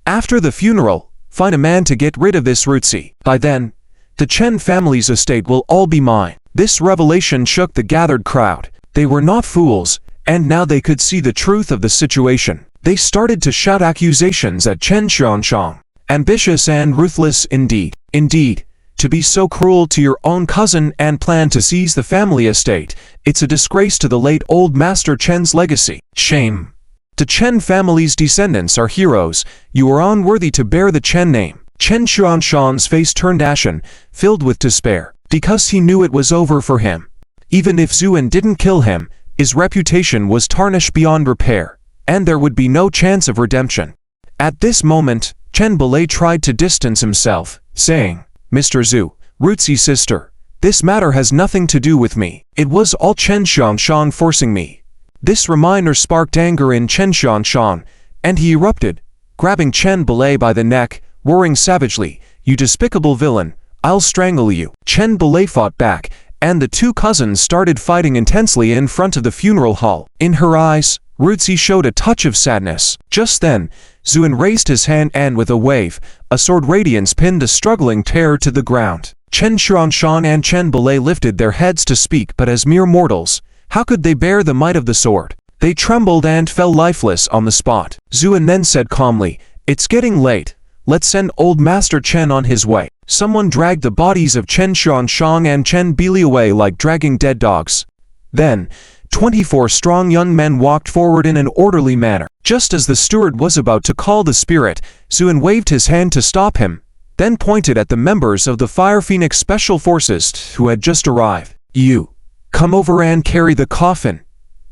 After the funeral, find a man to get rid of this Ruxi. By then, the Chen family's estate will all be mine. This revelation shook the gathered crowd. They were not fools, and now they could see the truth of the situation. They started to shout accusations at Chen Xiaoshang. Ambitious and ruthless indeed. Indeed. To be so cruel to your own cousin and plan to seize the family estate, it's a disgrace to the late old Master Chen's legacy. Shame. The Chen family's descendants are heroes. You are unworthy to bear the Chen name. Chen Xiaoshang's face turned ashen, filled with despair, because he knew it was over for him. Even if Zhu didn't kill him, his reputation was tarnished beyond repair, and there would be no chance of redemption. At this moment, Chen Belei tried to distance himself, saying, Mr. Zhu, Ruxi's sister, this matter has nothing to do with me. It was all Chen Xiaoshang forcing me. This reminder sparked anger in Chen Xiaoshang, and he erupted, grabbing Chen Belei by the neck, roaring savagely, You despicable villain, I'll strangle you. Chen Belei fought back, and the two cousins started fighting intensely in front of the funeral hall. In her eyes, Ruxi showed a touch of sadness. Just then, Zhu raised his hand and with a wave, a sword radiance pinned the struggling terror to the ground. Chen Xiaoshang and Chen Belei lifted their heads to speak, but as mere mortals, how could they bear the might of the sword? They trembled and fell lifeless on the spot. Zhu then said calmly, It's getting late. Let's send old Master Chen on his way. Someone dragged the bodies of Chen Xiaoshang and Chen Belei away like dragging dead dogs. Then, 24 strong young men walked forward in an orderly manner. Just as the steward was about to call the spirit, Zhu waved his hand to stop him, then pointed at the members of the Fire Phoenix Special Forces who had just arrived. You, come over and carry the coffin.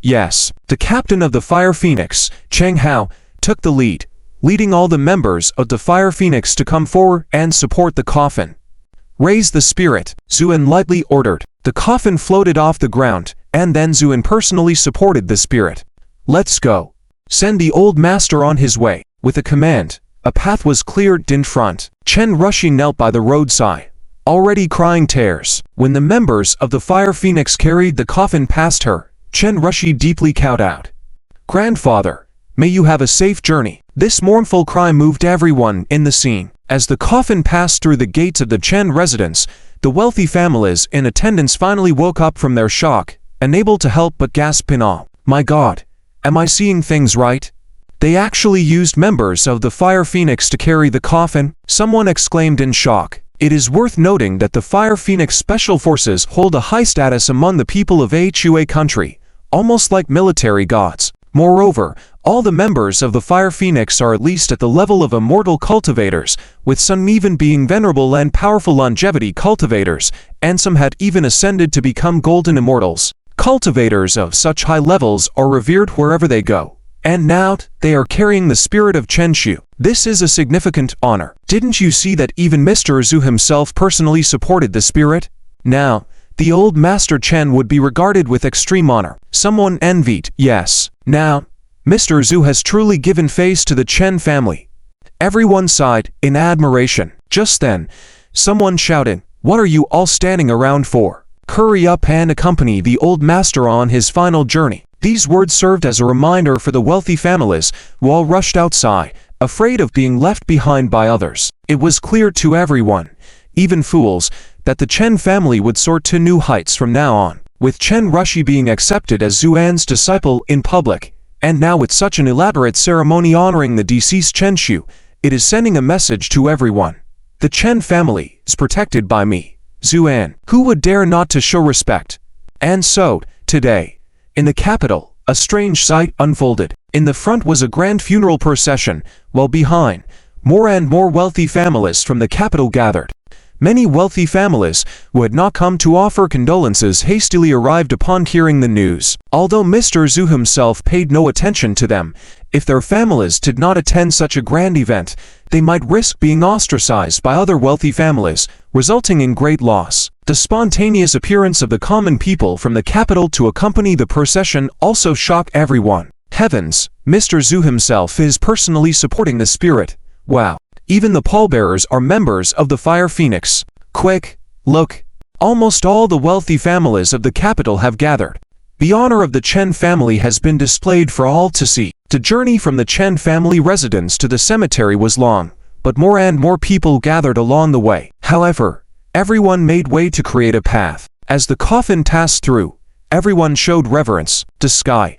yes. The captain of the Fire Phoenix, Cheng Hao, took the lead, leading all the members of the Fire Phoenix to come forward and support the coffin. Raise the spirit, Zuan lightly ordered. The coffin floated off the ground, and then Zuan personally supported the spirit. Let's go. Send the old master on his way. With a command, a path was cleared in front. Chen Rushi knelt by the roadside, already crying tears. When the members of the Fire Phoenix carried the coffin past her, Chen Rushi deeply cowed out. Grandfather, may you have a safe journey. This mournful cry moved everyone in the scene. As the coffin passed through the gates of the Chen residence, the wealthy families in attendance finally woke up from their shock, unable to help but gasp in awe. My God, am I seeing things right? They actually used members of the Fire Phoenix to carry the coffin, someone exclaimed in shock. It is worth noting that the Fire Phoenix Special Forces hold a high status among the people of Hua country, almost like military gods. Moreover, all the members of the Fire Phoenix are at least at the level of immortal cultivators, with some even being venerable and powerful longevity cultivators, and some had even ascended to become golden immortals. Cultivators of such high levels are revered wherever they go. And now, they are carrying the spirit of Chen Shu. This is a significant honor. Didn't you see that even Mr. Zhu himself personally supported the spirit? Now, the old Master Chen would be regarded with extreme honor. Someone envied, yes. Now, Mr. Zhu has truly given face to the Chen family. Everyone sighed in admiration. Just then, someone shouted, "What are you all standing around for? Hurry up and accompany the old master on his final journey." These words served as a reminder for the wealthy families, who all rushed outside, afraid of being left behind by others. It was clear to everyone, even fools, that the Chen family would soar to new heights from now on. With Chen Rushi being accepted as Zuan's disciple in public, and now with such an elaborate ceremony honoring the deceased Chen Shu, it is sending a message to everyone. The Chen family is protected by me, Zuan. Who would dare not to show respect? And so, today, in the capital, a strange sight unfolded. In the front was a grand funeral procession, while behind, more and more wealthy families from the capital gathered. Many wealthy families, who had not come to offer condolences, hastily arrived upon hearing the news. Although Mr. Zhu himself paid no attention to them, if their families did not attend such a grand event, they might risk being ostracized by other wealthy families, resulting in great loss. The spontaneous appearance of the common people from the capital to accompany the procession also shocked everyone. Heavens, Mr. Zhu himself is personally supporting the spirit. Wow. Even the pallbearers are members of the Fire Phoenix. Quick, look. Almost all the wealthy families of the capital have gathered. The honor of the Chen family has been displayed for all to see. The journey from the Chen family residence to the cemetery was long, but more and more people gathered along the way. However, everyone made way to create a path. As the coffin passed through, everyone showed reverence. The sky,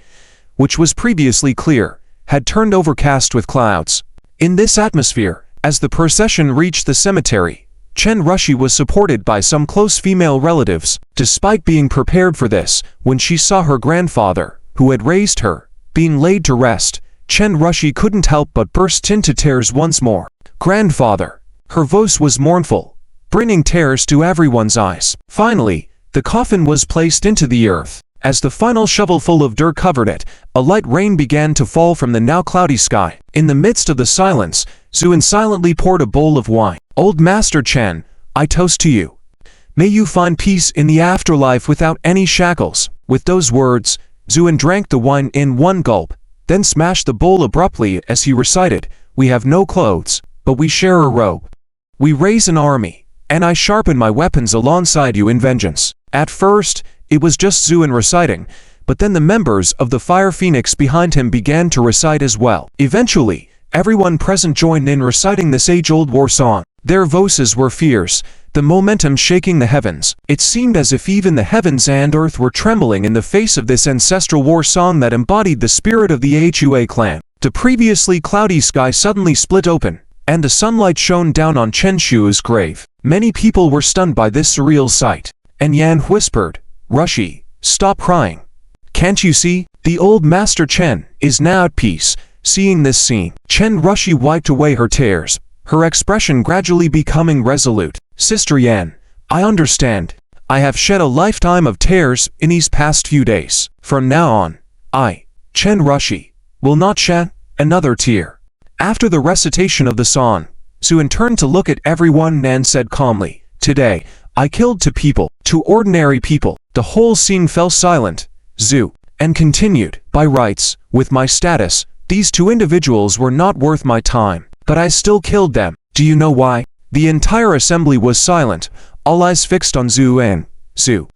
which was previously clear, had turned overcast with clouds. In this atmosphere, as the procession reached the cemetery, Chen Rushi was supported by some close female relatives. Despite being prepared for this, when she saw her grandfather, who had raised her, being laid to rest, Chen Rushi couldn't help but burst into tears once more. Grandfather! Her voice was mournful, bringing tears to everyone's eyes. Finally, the coffin was placed into the earth. As the final shovelful of dirt covered it, a light rain began to fall from the now cloudy sky. In the midst of the silence, Zuan silently poured a bowl of wine. Old Master Chen, I toast to you. May you find peace in the afterlife without any shackles. With those words, Zuan drank the wine in one gulp, then smashed the bowl abruptly as he recited, "We have no clothes, but we share a robe. We raise an army, and I sharpen my weapons alongside you in vengeance." At first, it was just Zuan reciting, but then the members of the Fire Phoenix behind him began to recite as well. Eventually, everyone present joined in reciting this age-old war song. Their voices were fierce, the momentum shaking the heavens. It seemed as if even the heavens and earth were trembling in the face of this ancestral war song that embodied the spirit of the Hua clan. The previously cloudy sky suddenly split open, and the sunlight shone down on Chen Shu's grave. Many people were stunned by this surreal sight. And Yan whispered, "Rushi, stop crying. Can't you see? The old Master Chen is now at peace." Seeing this scene, Chen Rushi wiped away her tears, her expression gradually becoming resolute. "Sister Yan, I understand. I have shed a lifetime of tears in these past few days. From now on, I, Chen Rushi, will not shed another tear. After the recitation of the song, Zuin turned to look at everyone and said calmly, "Today, I killed 2 people, 2 ordinary people." The whole scene fell silent. Zhu and continued, "By rights, with my status, these 2 individuals were not worth my time, but I still killed them. Do you know why?" The entire assembly was silent, all eyes fixed on Zhu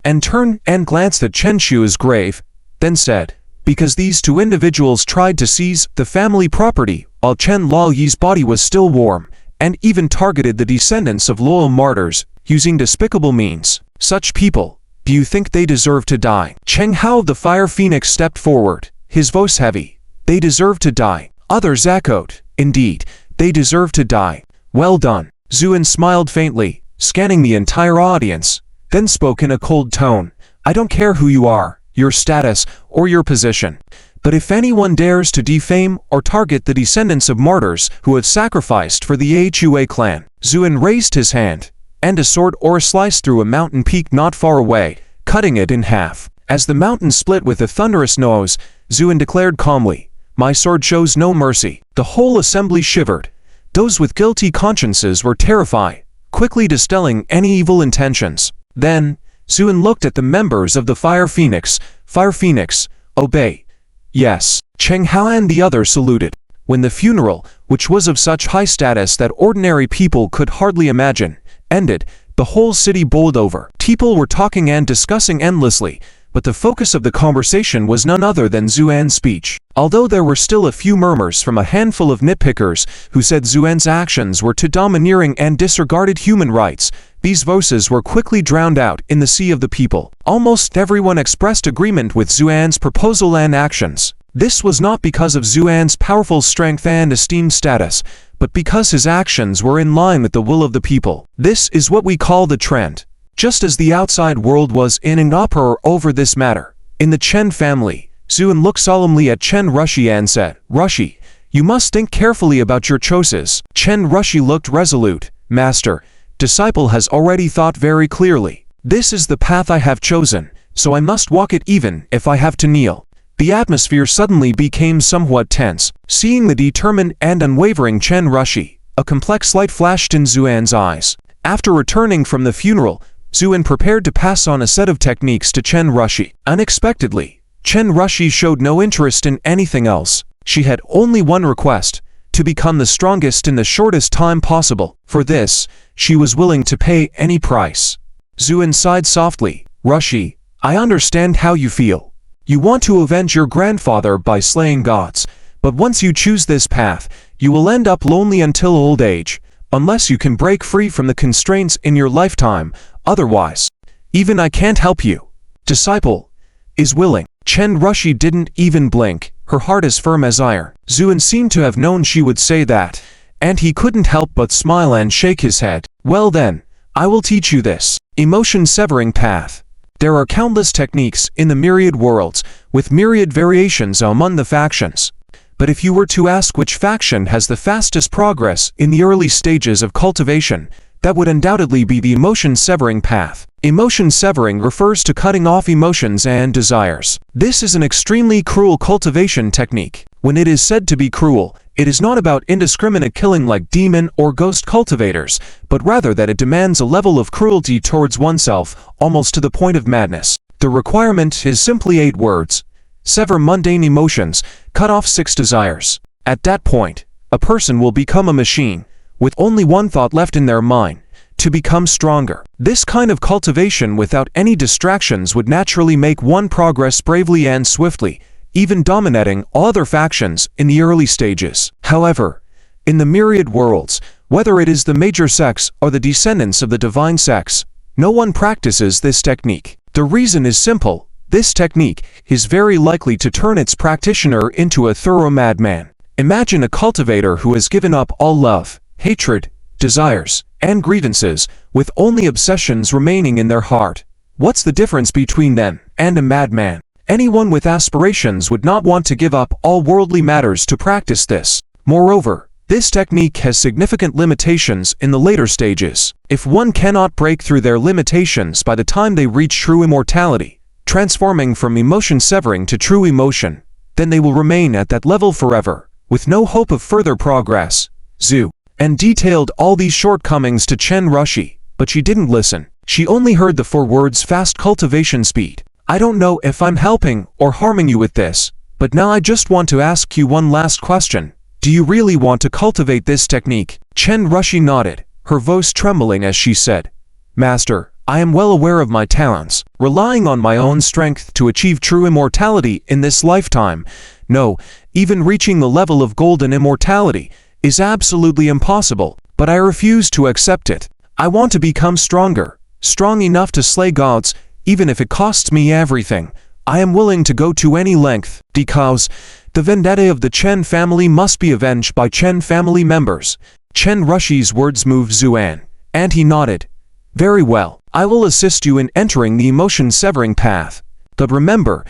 and turned and glanced at Chen Shu's grave, then said, "Because these 2 individuals tried to seize the family property while Chen Laoyi's body was still warm, and even targeted the descendants of loyal martyrs using despicable means. Such people, do you think they deserve to die?" Cheng Hao of the Fire Phoenix stepped forward, his voice heavy. "They deserve to die." Others echoed, "Indeed, they deserve to die." "Well done." Zuin smiled faintly, scanning the entire audience, then spoke in a cold tone, "I don't care who you are, your status, or your position. But if anyone dares to defame or target the descendants of martyrs who have sacrificed for the Hua clan." Zuin raised his hand, and a sword or sliced through a mountain peak not far away, cutting it in half. As the mountain split with a thunderous noise, Zuin declared calmly, "My sword shows no mercy." The whole assembly shivered. Those with guilty consciences were terrified, quickly distilling any evil intentions. Then, Zuin looked at the members of the Fire Phoenix. "Fire Phoenix, obey." "Yes." Cheng Hao and the others saluted. When the funeral, which was of such high status that ordinary people could hardly imagine, ended, the whole city bowled over. People were talking and discussing endlessly, but the focus of the conversation was none other than Zuan's speech. Although there were still a few murmurs from a handful of nitpickers who said Zuan's actions were too domineering and disregarded human rights, these voices were quickly drowned out in the sea of the people. Almost everyone expressed agreement with Zuan's proposal and actions. This was not because of Zuan's powerful strength and esteemed status, but because his actions were in line with the will of the people. This is what we call the trend. Just as the outside world was in an uproar over this matter, in the Chen family, Zuin looked solemnly at Chen Rushi and said, "Rushi, you must think carefully about your choices." Chen Rushi looked resolute. "Master, disciple has already thought very clearly. This is the path I have chosen, so I must walk it even if I have to kneel." The atmosphere suddenly became somewhat tense. Seeing the determined and unwavering Chen Rushi, a complex light flashed in Zuan's eyes. After returning from the funeral, Zuin prepared to pass on a set of techniques to Chen Rushi. Unexpectedly, Chen Rushi showed no interest in anything else. She had only one request: to become the strongest in the shortest time possible. For this, she was willing to pay any price. Zuin sighed softly. "Rushi, I understand how you feel. You want to avenge your grandfather by slaying gods, but once you choose this path, you will end up lonely until old age, unless you can break free from the constraints in your lifetime. Otherwise, even I can't help you. Disciple is willing." Chen Rushi didn't even blink, her heart as firm as iron. Zuin seemed to have known she would say that, and he couldn't help but smile and shake his head. "Well then, I will teach you this emotion-severing path. There are countless techniques in the myriad worlds, with myriad variations among the factions. But if you were to ask which faction has the fastest progress in the early stages of cultivation, that would undoubtedly be the emotion-severing path. Emotion-severing refers to cutting off emotions and desires. This is an extremely cruel cultivation technique. When it is said to be cruel, it is not about indiscriminate killing like demon or ghost cultivators, but rather that it demands a level of cruelty towards oneself, almost to the point of madness. The requirement is simply 8 words. Sever mundane emotions, cut off 6 desires. At that point, a person will become a machine, with only one thought left in their mind: to become stronger. This kind of cultivation without any distractions would naturally make one progress bravely and swiftly, even dominating all other factions in the early stages. However, in the myriad worlds, whether it is the major sects or the descendants of the divine sects, no one practices this technique. The reason is simple: this technique is very likely to turn its practitioner into a thorough madman. Imagine a cultivator who has given up all love, hatred, desires, and grievances, with only obsessions remaining in their heart. What's the difference between them and a madman? Anyone with aspirations would not want to give up all worldly matters to practice this. Moreover, this technique has significant limitations in the later stages. If one cannot break through their limitations by the time they reach true immortality, transforming from emotion severing to true emotion, then they will remain at that level forever, with no hope of further progress. Zhu and detailed all these shortcomings to Chen Rushi, but she didn't listen. She only heard the 4 words fast cultivation speed. I don't know if I'm helping or harming you with this, but now I just want to ask you one last question. Do you really want to cultivate this technique? Chen Rushi nodded, her voice trembling as she said, Master, I am well aware of my talents, relying on my own strength to achieve true immortality in this lifetime. No, even reaching the level of golden immortality is absolutely impossible, but I refuse to accept it. I want to become stronger, strong enough to slay gods, even if it costs me everything. I am willing to go to any length, because the vendetta of the Chen family must be avenged by Chen family members. Chen Rushi's words moved Zuan, and he nodded. Very well, I will assist you in entering the emotion-severing path. But remember,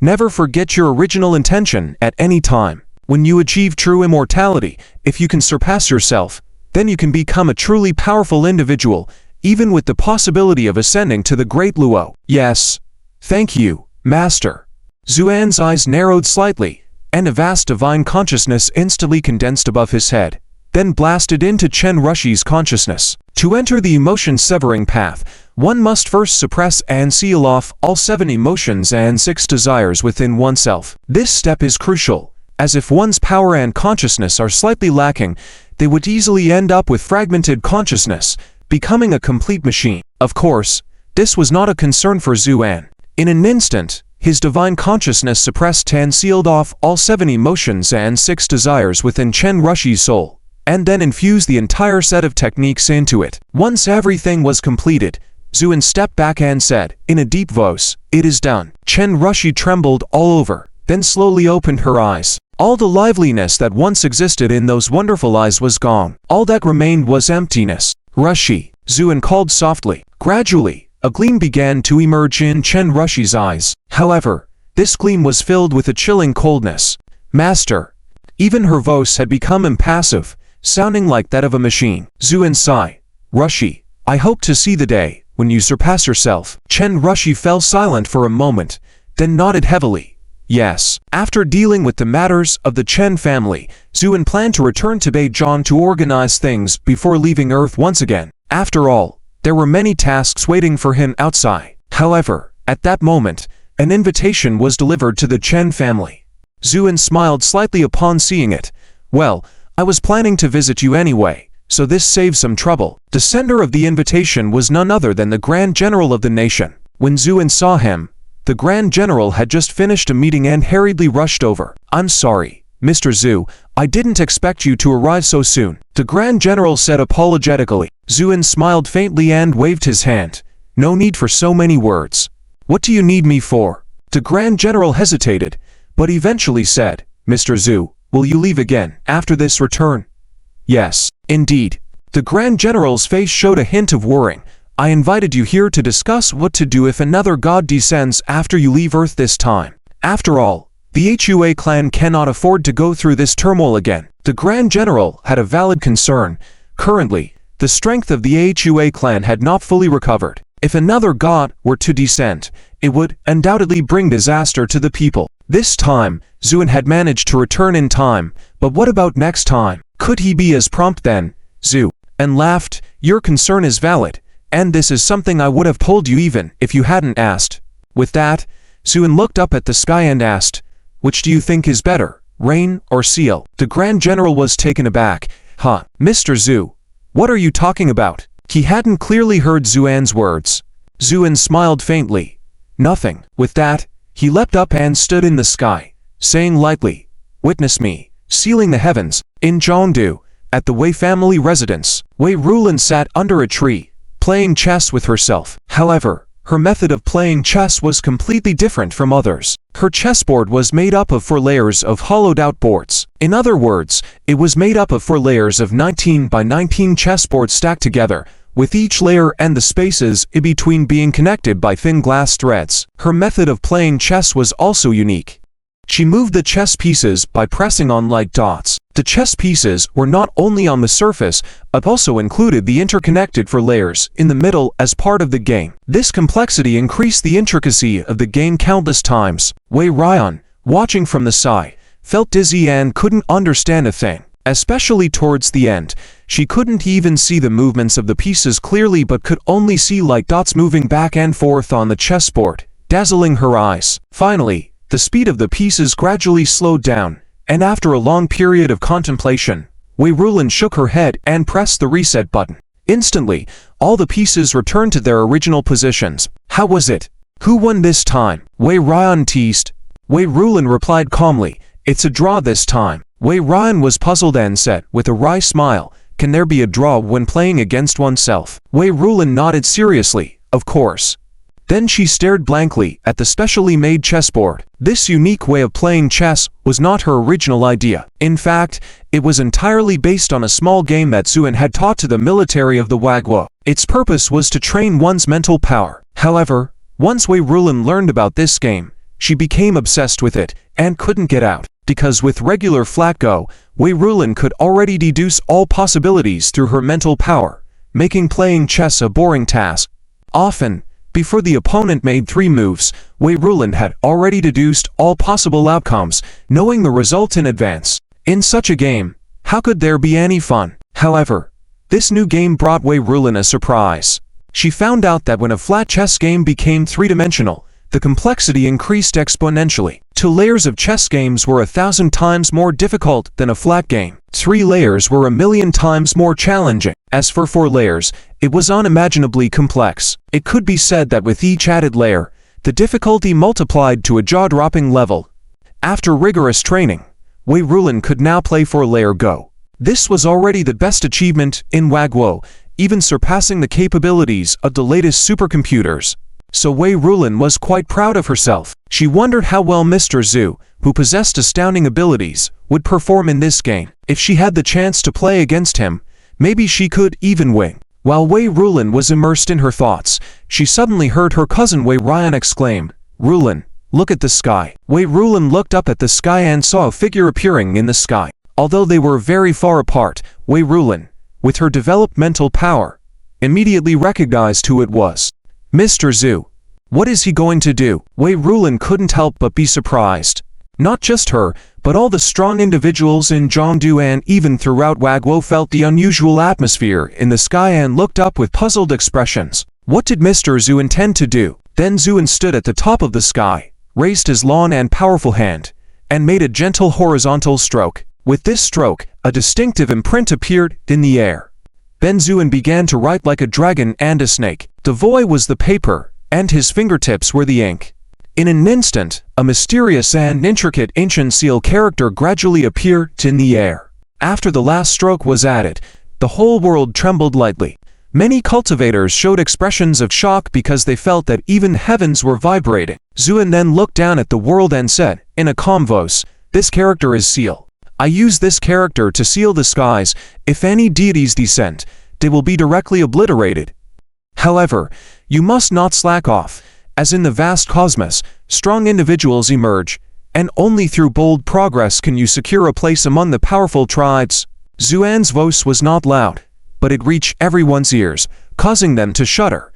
never forget your original intention at any time. When you achieve true immortality, if you can surpass yourself, then you can become a truly powerful individual, even with the possibility of ascending to the Great Luo. Yes. Thank you, Master. Zuan's eyes narrowed slightly, and a vast divine consciousness instantly condensed above his head, then blasted into Chen Rushi's consciousness. To enter the emotion-severing path, one must first suppress and seal off all 7 emotions and 6 desires within oneself. This step is crucial, as if one's power and consciousness are slightly lacking, they would easily end up with fragmented consciousness, becoming a complete machine. Of course, this was not a concern for Zuan. In an instant, his divine consciousness suppressed and sealed off all 7 emotions and 6 desires within Chen Rushi's soul, and then infused the entire set of techniques into it. Once everything was completed, Zuan stepped back and said, in a deep voice, "It is done." Chen Rushi trembled all over, then slowly opened her eyes. All the liveliness that once existed in those wonderful eyes was gone. All that remained was emptiness. Rushi, Zuan called softly. Gradually, a gleam began to emerge in Chen Rushi's eyes. However, this gleam was filled with a chilling coldness. Master. Even her voice had become impassive, sounding like that of a machine. Zuan sighed. Rushi, I hope to see the day when you surpass yourself. Chen Rushi fell silent for a moment, then nodded heavily. Yes. After dealing with the matters of the Chen family, Zuan planned to return to Beijing to organize things before leaving Earth once again. After all, there were many tasks waiting for him outside. However, at that moment, an invitation was delivered to the Chen family. Zuan smiled slightly upon seeing it. Well, I was planning to visit you anyway, so this saves some trouble. The sender of the invitation was none other than the Grand General of the nation. When Zuan saw him, the Grand General had just finished a meeting and hurriedly rushed over. I'm sorry, Mr. Zhu, I didn't expect you to arrive so soon, the Grand General said apologetically. Zuan smiled faintly and waved his hand. No need for so many words. What do you need me for? The Grand General hesitated, but eventually said, Mr. Zhu, will you leave again after this return? Yes, indeed. The Grand General's face showed a hint of worrying. I invited you here to discuss what to do if another god descends after you leave Earth this time. After all, the Hua clan cannot afford to go through this turmoil again. The Grand General had a valid concern. Currently, the strength of the Hua clan had not fully recovered. If another god were to descend, it would undoubtedly bring disaster to the people. This time, Zuan had managed to return in time, but what about next time? Could he be as prompt then? Zhu and laughed. Your concern is valid. And this is something I would have told you even if you hadn't asked. With that, Zuan looked up at the sky and asked, which do you think is better, rain or seal? The Grand General was taken aback. Huh, Mr. Zhu, what are you talking about? He hadn't clearly heard Zuan's words. Zuan smiled faintly. Nothing. With that, he leapt up and stood in the sky, saying lightly, witness me, sealing the heavens. In Zhongdu, at the Wei family residence, Wei Rulan sat under a tree, playing chess with herself. However, her method of playing chess was completely different from others. Her chessboard was made up of 4 layers of hollowed-out boards. In other words, it was made up of 4 layers of 19 by 19 chessboards stacked together, with each layer and the spaces in between being connected by thin glass threads. Her method of playing chess was also unique. She moved the chess pieces by pressing on light dots. The chess pieces were not only on the surface, but also included the interconnected 4 layers in the middle as part of the game. This complexity increased the intricacy of the game countless times. Wei Ryan, watching from the side, felt dizzy and couldn't understand a thing. Especially towards the end, she couldn't even see the movements of the pieces clearly but could only see like dots moving back and forth on the chessboard, dazzling her eyes. Finally, the speed of the pieces gradually slowed down, and after a long period of contemplation, Wei Rulin shook her head and pressed the reset button. Instantly, all the pieces returned to their original positions. How was it? Who won this time? Wei Ryan teased. Wei Rulin replied calmly, "It's a draw this time." Wei Ryan was puzzled and said, with a wry smile, "Can there be a draw when playing against oneself?" Wei Rulin nodded seriously, "Of course." Then she stared blankly at the specially made chessboard. This unique way of playing chess was not her original idea. In fact, it was entirely based on a small game that Zuen had taught to the military of the Wagwo. Its purpose was to train one's mental power. However, once Wei Rulin learned about this game, she became obsessed with it and couldn't get out. Because with regular flat go, Wei Rulin could already deduce all possibilities through her mental power, making playing chess a boring task. Often, before the opponent made 3 moves, Wei Rulin had already deduced all possible outcomes, knowing the result in advance. In such a game, how could there be any fun? However, this new game brought Wei Rulin a surprise. She found out that when a flat chess game became 3-dimensional, the complexity increased exponentially. 2 layers of chess games were 1,000 times more difficult than a flat game. 3 layers were 1,000,000 times more challenging. As for 4 layers, it was unimaginably complex. It could be said that with each added layer, the difficulty multiplied to a jaw-dropping level. After rigorous training, Wei Rulin could now play 4-layer Go. This was already the best achievement in Wagwo, even surpassing the capabilities of the latest supercomputers. So Wei Rulin was quite proud of herself. She wondered how well Mr. Zhu, who possessed astounding abilities, would perform in this game. If she had the chance to play against him, maybe she could even win. While Wei Rulin was immersed in her thoughts, she suddenly heard her cousin Wei Ryan exclaim, "Rulin, look at the sky." Wei Rulin looked up at the sky and saw a figure appearing in the sky. Although they were very far apart, Wei Rulin, with her developed mental power, immediately recognized who it was. Mr. Zhu. What is he going to do? Wei Rulin couldn't help but be surprised. Not just her, but all the strong individuals in Zhongdu and even throughout Wagwo felt the unusual atmosphere in the sky and looked up with puzzled expressions. What did Mr. Zhu intend to do? Then Zuen stood at the top of the sky, raised his long and powerful hand, and made a gentle horizontal stroke. With this stroke, a distinctive imprint appeared in the air. Then Zuen began to write like a dragon and a snake. The void was the paper, and his fingertips were the ink. In an instant, a mysterious and intricate ancient seal character gradually appeared in the air. After the last stroke was added, the whole world trembled lightly. Many cultivators showed expressions of shock because they felt that even heavens were vibrating. Zuen then looked down at the world and said, in a calm voice, "This character is Seal. I use this character to seal the skies. If any deities descend, they will be directly obliterated. However, you must not slack off. As in the vast cosmos, strong individuals emerge, and only through bold progress can you secure a place among the powerful tribes." Zuan's voice was not loud, but it reached everyone's ears, causing them to shudder.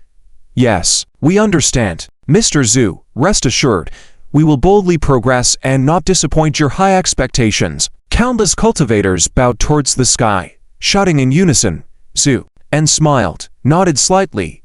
"Yes, we understand. Mr. Zhu, rest assured, we will boldly progress and not disappoint your high expectations." Countless cultivators bowed towards the sky, shouting in unison, "Zhu," and smiled, nodded slightly.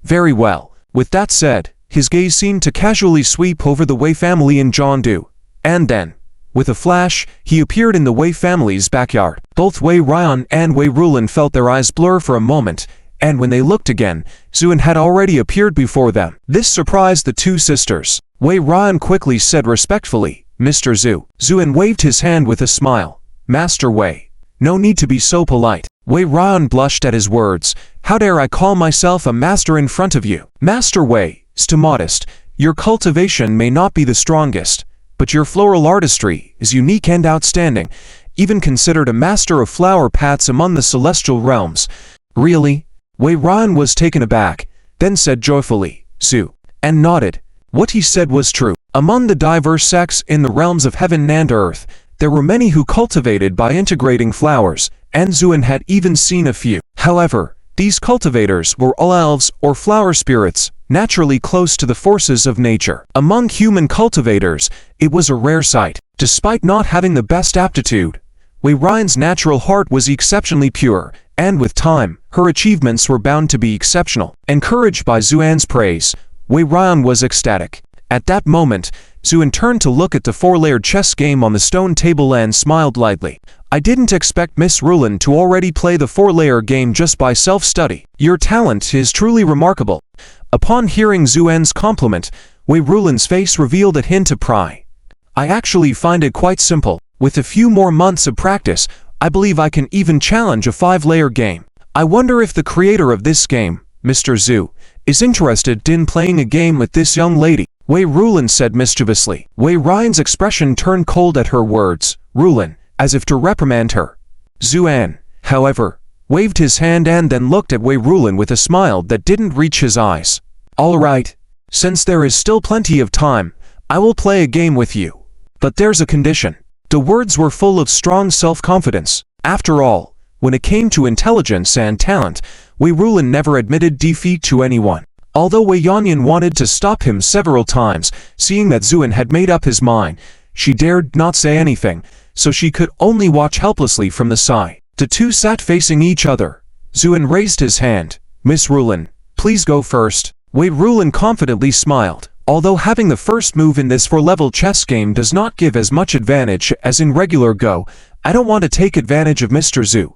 "Very well." With that said, his gaze seemed to casually sweep over the Wei family in Zhongdu, and then, with a flash, he appeared in the Wei family's backyard. Both Wei Ryan and Wei Rulin felt their eyes blur for a moment, and when they looked again, Zuen had already appeared before them. This surprised the 2 sisters. Wei Ryan quickly said respectfully, "Mr. Zhu." Zuen waved his hand with a smile. "Master Wei, no need to be so polite." Wei Ryan blushed at his words. "How dare I call myself a master in front of you?" "Master Wei, stay modest. Your cultivation may not be the strongest, but your floral artistry is unique and outstanding, even considered a master of flower paths among the celestial realms." "Really?" Wei Ryan was taken aback, then said joyfully, "Zhu," and nodded. What he said was true. Among the diverse sects in the realms of heaven and earth, there were many who cultivated by integrating flowers, and Zuen had even seen a few. However, these cultivators were all elves or flower spirits, naturally close to the forces of nature. Among human cultivators, it was a rare sight. Despite not having the best aptitude, Wei Ryan's natural heart was exceptionally pure, and with time, her achievements were bound to be exceptional. Encouraged by Xuan's praise, Wei Ryan was ecstatic. At that moment, Xuan turned to look at the four-layered chess game on the stone table and smiled lightly. I didn't expect Miss Rulin to already play the four-layer game just by self-study. Your talent is truly remarkable. Upon hearing Xuan's compliment, Wei Rulin's face revealed a hint of pride. I actually find it quite simple. With a few more months of practice, I believe I can even challenge a five-layer game. I wonder if the creator of this game, Mr. Zhu, is interested in playing a game with this young lady. Wei Rulin said mischievously. Wei Ryan's expression turned cold at her words. Rulin, as if to reprimand her. Xuan, however, waved his hand and then looked at Wei Rulin with a smile that didn't reach his eyes. All right. Since there is still plenty of time, I will play a game with you. But there's a condition. The words were full of strong self-confidence. After all, when it came to intelligence and talent, Wei Rulin never admitted defeat to anyone. Although Wei Yanyan wanted to stop him several times, seeing that Xuan had made up his mind, she dared not say anything, so she could only watch helplessly from the side. The two sat facing each other. Xuan raised his hand. Miss Rulin, please go first. Wei Rulin confidently smiled. Although having the first move in this four-level chess game does not give as much advantage as in regular Go, I don't want to take advantage of Mr. Zhu.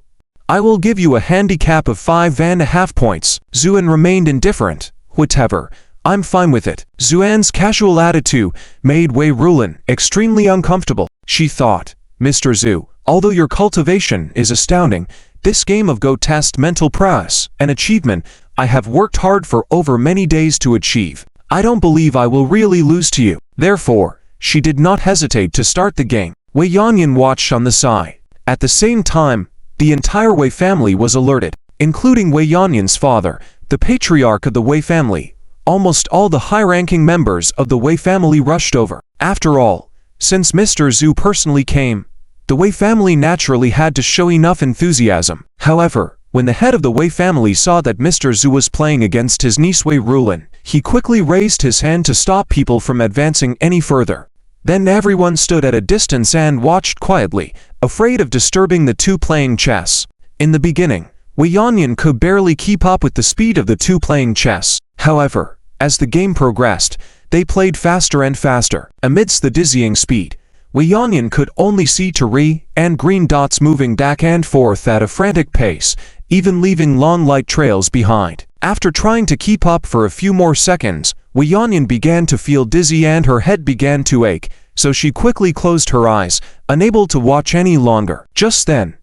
I will give you a handicap of 5.5 points. Xuan remained indifferent. Whatever, I'm fine with it. Xuan's casual attitude made Wei Rulin extremely uncomfortable. She thought, Mr. Zhu, although your cultivation is astounding, this game of Go tests mental prowess, an achievement I have worked hard for over many days to achieve. I don't believe I will really lose to you. Therefore, she did not hesitate to start the game. Wei Yanyan watched on the side. At the same time, the entire Wei family was alerted, including Wei Yanyan's father, the patriarch of the Wei family. Almost all the high-ranking members of the Wei family rushed over. After all, since Mr. Zhu personally came, the Wei family naturally had to show enough enthusiasm. However, when the head of the Wei family saw that Mr. Zhu was playing against his niece Wei Rulin, he quickly raised his hand to stop people from advancing any further. Then everyone stood at a distance and watched quietly, afraid of disturbing the two playing chess. In the beginning, Wei Yanyan could barely keep up with the speed of the two playing chess. However, as the game progressed, they played faster and faster. Amidst the dizzying speed, Wei Yanyan could only see red and green dots moving back and forth at a frantic pace, even leaving long light trails behind. After trying to keep up for a few more seconds, Wei Yanyan began to feel dizzy and her head began to ache, so she quickly closed her eyes, unable to watch any longer. Just then,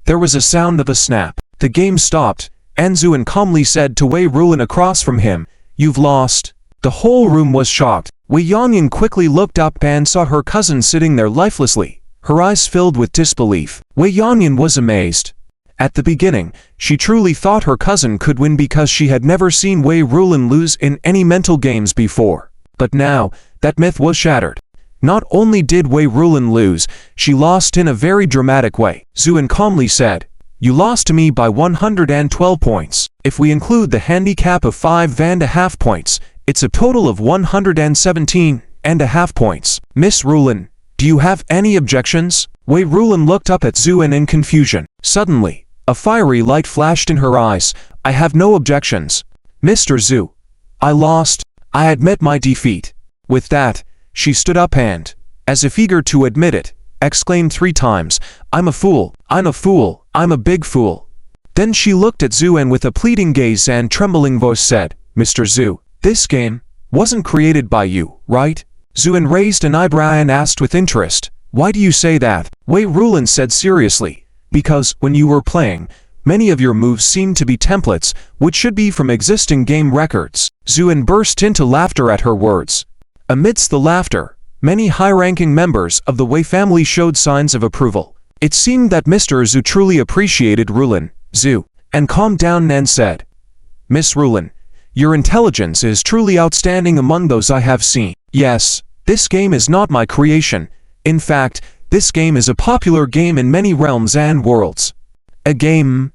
there was a sound of a snap. The game stopped, and Xuan calmly said to Wei Rulin across from him, "You've lost." The whole room was shocked. Wei Yanyan quickly looked up and saw her cousin sitting there lifelessly, her eyes filled with disbelief. Wei Yanyan was amazed. At the beginning, she truly thought her cousin could win because she had never seen Wei Rulin lose in any mental games before. But now, that myth was shattered. Not only did Wei Rulin lose, she lost in a very dramatic way. Xuan calmly said, "You lost to me by 112 points. If we include the handicap of 5.5 points, it's a total of 117.5 points. Miss Rulin, do you have any objections?" Wei Rulin looked up at Xuan in confusion. Suddenly, a fiery light flashed in her eyes. "I have no objections. Mr. Zhu, I lost. I admit my defeat." With that, she stood up and, as if eager to admit it, exclaimed 3 times, "I'm a fool. I'm a fool. I'm a big fool." Then she looked at Xuan with a pleading gaze and trembling voice said, "Mr. Zhu, this game wasn't created by you, right?" Xuan raised an eyebrow and asked with interest, "Why do you say that?" Wei Rulin said seriously, "Because when you were playing, many of your moves seemed to be templates, which should be from existing game records." Xuan burst into laughter at her words. Amidst the laughter, many high-ranking members of the Wei family showed signs of approval. It seemed that Mr. Zhu truly appreciated Rulin, Zhu, and calmed down and said, "Miss Rulin, your intelligence is truly outstanding among those I have seen. Yes, this game is not my creation. In fact, this game is a popular game in many realms and worlds." "A game?"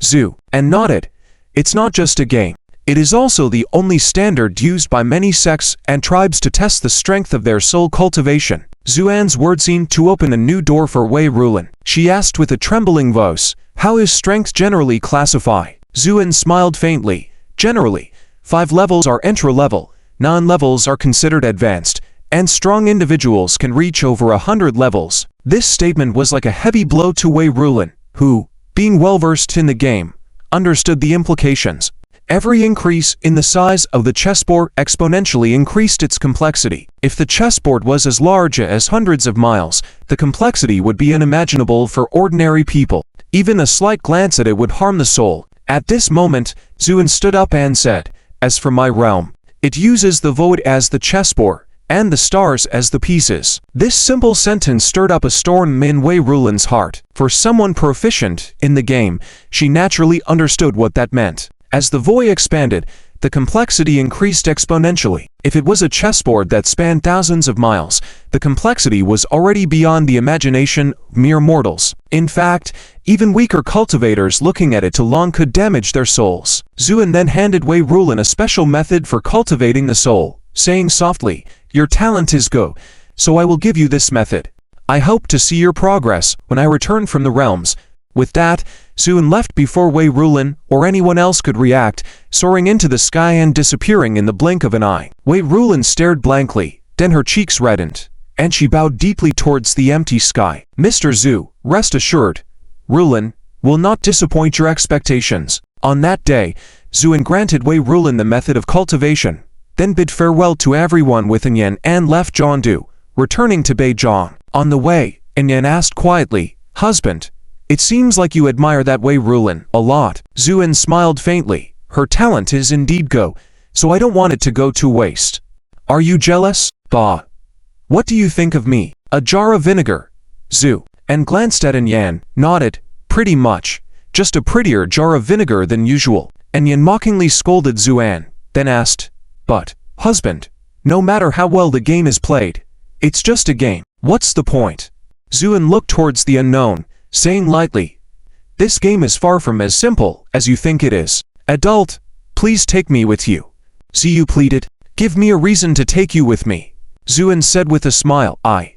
Zhu, and nodded. "It's not just a game. It is also the only standard used by many sects and tribes to test the strength of their soul cultivation. Xuan's word seemed to open a new door for Wei Rulin. She asked with a trembling voice, "How is strength generally classified?" Xuan smiled faintly. "Generally, 5 levels are entry-level, 9 levels are considered advanced, and strong individuals can reach over 100 levels." This statement was like a heavy blow to Wei Rulin, who, being well-versed in the game, understood the implications. Every increase in the size of the chessboard exponentially increased its complexity. If the chessboard was as large as hundreds of miles, the complexity would be unimaginable for ordinary people. Even a slight glance at it would harm the soul. At this moment, Xuan stood up and said, "As for my realm, it uses the void as the chessboard, and the stars as the pieces." This simple sentence stirred up a storm in Wei Rulin's heart. For someone proficient in the game, she naturally understood what that meant. As the void expanded, the complexity increased exponentially. If it was a chessboard that spanned thousands of miles, the complexity was already beyond the imagination of mere mortals. In fact, even weaker cultivators looking at it too long could damage their souls. Xuan then handed Wei Rulin a special method for cultivating the soul, saying softly, "Your talent is go, so I will give you this method. I hope to see your progress when I return from the realms." With that, Xuan left before Wei Rulin or anyone else could react, soaring into the sky and disappearing in the blink of an eye. Wei Rulin stared blankly, then her cheeks reddened, and she bowed deeply towards the empty sky. "Mr. Zhu, rest assured, Rulin will not disappoint your expectations." On that day, Xuan granted Wei Rulin the method of cultivation, then bid farewell to everyone with Anyan and left Zhongdu, returning to Beizhong. On the way, Anyan asked quietly, "Husband, it seems like you admire that Wei Rulin a lot." Xuan smiled faintly. "Her talent is indeed go, so I don't want it to go to waste." "Are you jealous? Bah. What do you think of me? A jar of vinegar?" Zhu, and glanced at Anyan, nodded, "Pretty much. Just a prettier jar of vinegar than usual." Anyan mockingly scolded Xuan, then asked, "But, husband, no matter how well the game is played, it's just a game. What's the point?" Xuan looked towards the unknown, saying lightly, "This game is far from as simple as you think it is. Adult, please take me with you." Ziyu pleaded, "Give me a reason to take you with me." Xuan said with a smile, I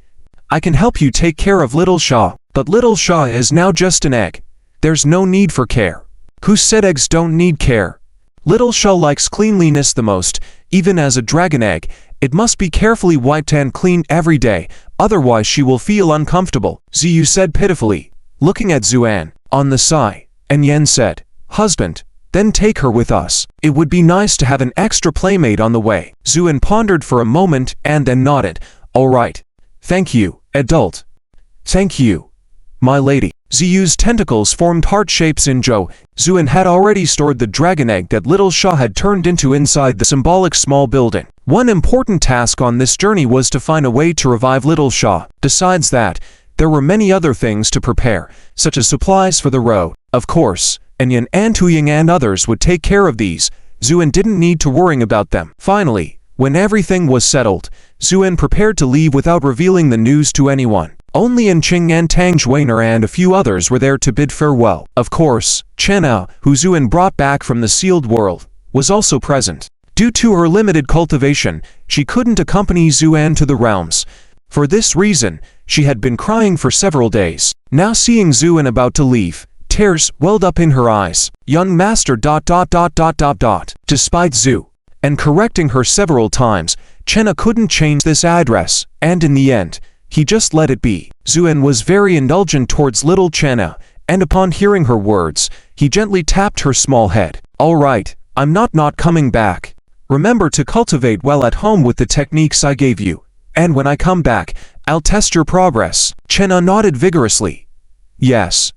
can help you take care of Little Sha, but Little Sha is now just an egg. There's no need for care." "Who said eggs don't need care? Little Sha likes cleanliness the most. Even as a dragon egg, it must be carefully wiped and cleaned every day, otherwise she will feel uncomfortable," Ziyu said pitifully, looking at Xuan. On the side, Anyan said, "Husband, then take her with us. It would be nice to have an extra playmate on the way." Xuan pondered for a moment and then nodded, "All right. Thank you, adult." "Thank you, my lady." Ziyu's tentacles formed heart shapes in Zhou. Xuan had already stored the dragon egg that Little Sha had turned into inside the symbolic small building. One important task on this journey was to find a way to revive Little Sha. Besides that, there were many other things to prepare, such as supplies for the road. Of course, Anyan and Tuying and others would take care of these. Xuan didn't need to worry about them. Finally, when everything was settled, Xuan prepared to leave without revealing the news to anyone. Only Ching and Tang Zhuiner and a few others were there to bid farewell. Of course, Chena, who Xuan brought back from the sealed world, was also present. Due to her limited cultivation, she couldn't accompany Xuan to the realms. For this reason, she had been crying for several days. Now seeing Xuan about to leave, tears welled up in her eyes. Young master ... Despite Zhu and correcting her several times, Chena couldn't change this address, and in the end, he just let it be. Xuan was very indulgent towards little Chena, and upon hearing her words, he gently tapped her small head. "All right, I'm not coming back. Remember to cultivate well at home with the techniques I gave you, and when I come back, I'll test your progress." Chena nodded vigorously. Yes,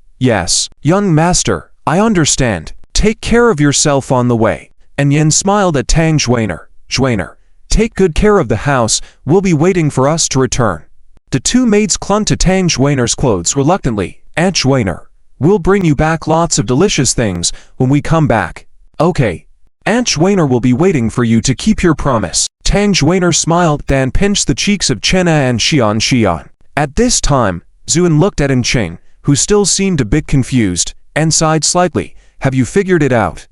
young master, I understand. Take care of yourself on the way." And Yin smiled at Tang Zhuiner. "Zhuiner, take good care of the house, we'll be waiting for us to return." The two maids clung to Tang Zhuiner's clothes reluctantly. "Aunt Zhuiner, we'll bring you back lots of delicious things when we come back." "Okay. Aunt Zhuiner will be waiting for you to keep your promise." Tang Zhuiner smiled, then pinched the cheeks of Chena and Xian. At this time, Xuan looked at Ching, who still seemed a bit confused, and sighed slightly. "Have you figured it out?"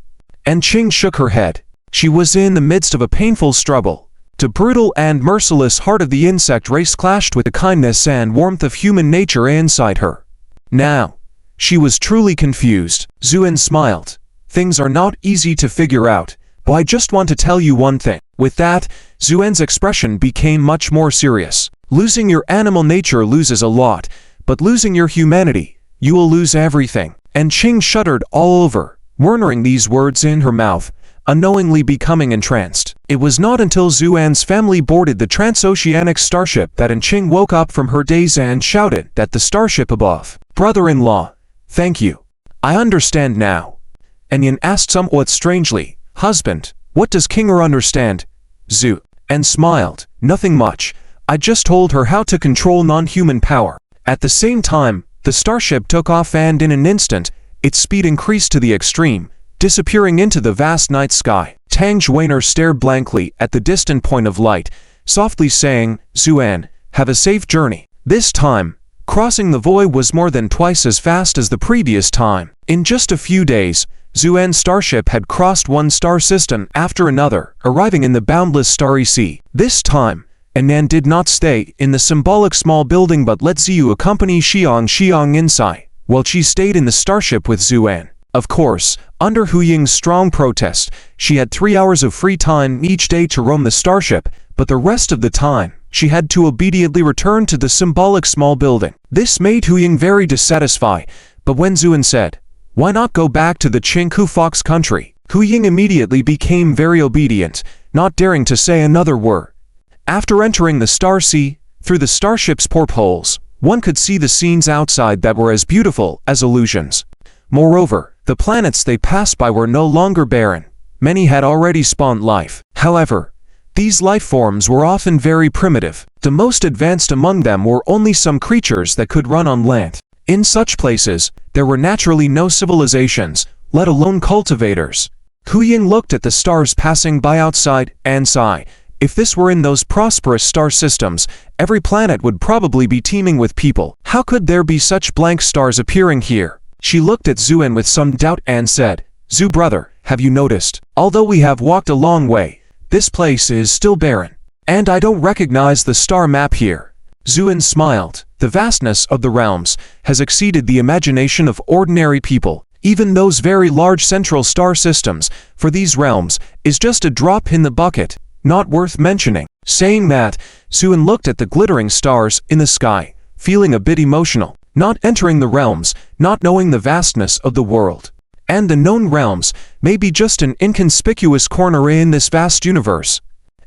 And Ching shook her head. She was in the midst of a painful struggle. The brutal and merciless heart of the insect race clashed with the kindness and warmth of human nature inside her. Now, she was truly confused. Zuen smiled. Things are not easy to figure out, but I just want to tell you one thing. With that, Zuen's expression became much more serious. Losing your animal nature loses a lot, but losing your humanity, you will lose everything. And Qing shuddered all over, murmuring these words in her mouth, unknowingly becoming entranced. It was not until Zuen's family boarded the transoceanic starship that Qing woke up from her daze and shouted at the starship above. "Brother-in-law, thank you. I understand now." Yan asked somewhat strangely, "Husband, what does Kinger understand?" Zuen smiled. "Nothing much. I just told her how to control non-human power." At the same time, the starship took off and in an instant, its speed increased to the extreme, disappearing into the vast night sky. Tang Zhuaner stared blankly at the distant point of light, softly saying, "Zuen, have a safe journey." This time, crossing the void was more than twice as fast as the previous time. In just a few days, Zuen's starship had crossed one star system after another, arriving in the boundless starry sea. This time, Nan did not stay in the symbolic small building but let Ziyu accompany Xiang inside, while she stayed in the starship with Zuen. Of course, under Hu Ying's strong protest, she had 3 hours of free time each day to roam the starship, but the rest of the time, she had to obediently return to the symbolic small building. This made Hu Ying very dissatisfied, but when Zuen said, "Why not go back to the Qingku Fox country?" Hu Ying immediately became very obedient, not daring to say another word. After entering the star sea, through the starship's portholes, one could see the scenes outside that were as beautiful as illusions. Moreover, the planets they passed by were no longer barren. Many had already spawned life. However, these life forms were often very primitive. The most advanced among them were only some creatures that could run on land. In such places, there were naturally no civilizations, let alone cultivators. Hu Ying looked at the stars passing by outside and sighed. If this were in those prosperous star systems, every planet would probably be teeming with people. How could there be such blank stars appearing here? She looked at Zuen with some doubt and said, "Zhu brother, have you noticed? Although we have walked a long way, this place is still barren. And I don't recognize the star map here." Zuen smiled. The vastness of the realms has exceeded the imagination of ordinary people. Even those very large central star systems, for these realms, is just a drop in the bucket. Not worth mentioning. Saying that, Zuen looked at the glittering stars in the sky, feeling a bit emotional. Not entering the realms, not knowing the vastness of the world. And the known realms may be just an inconspicuous corner in this vast universe.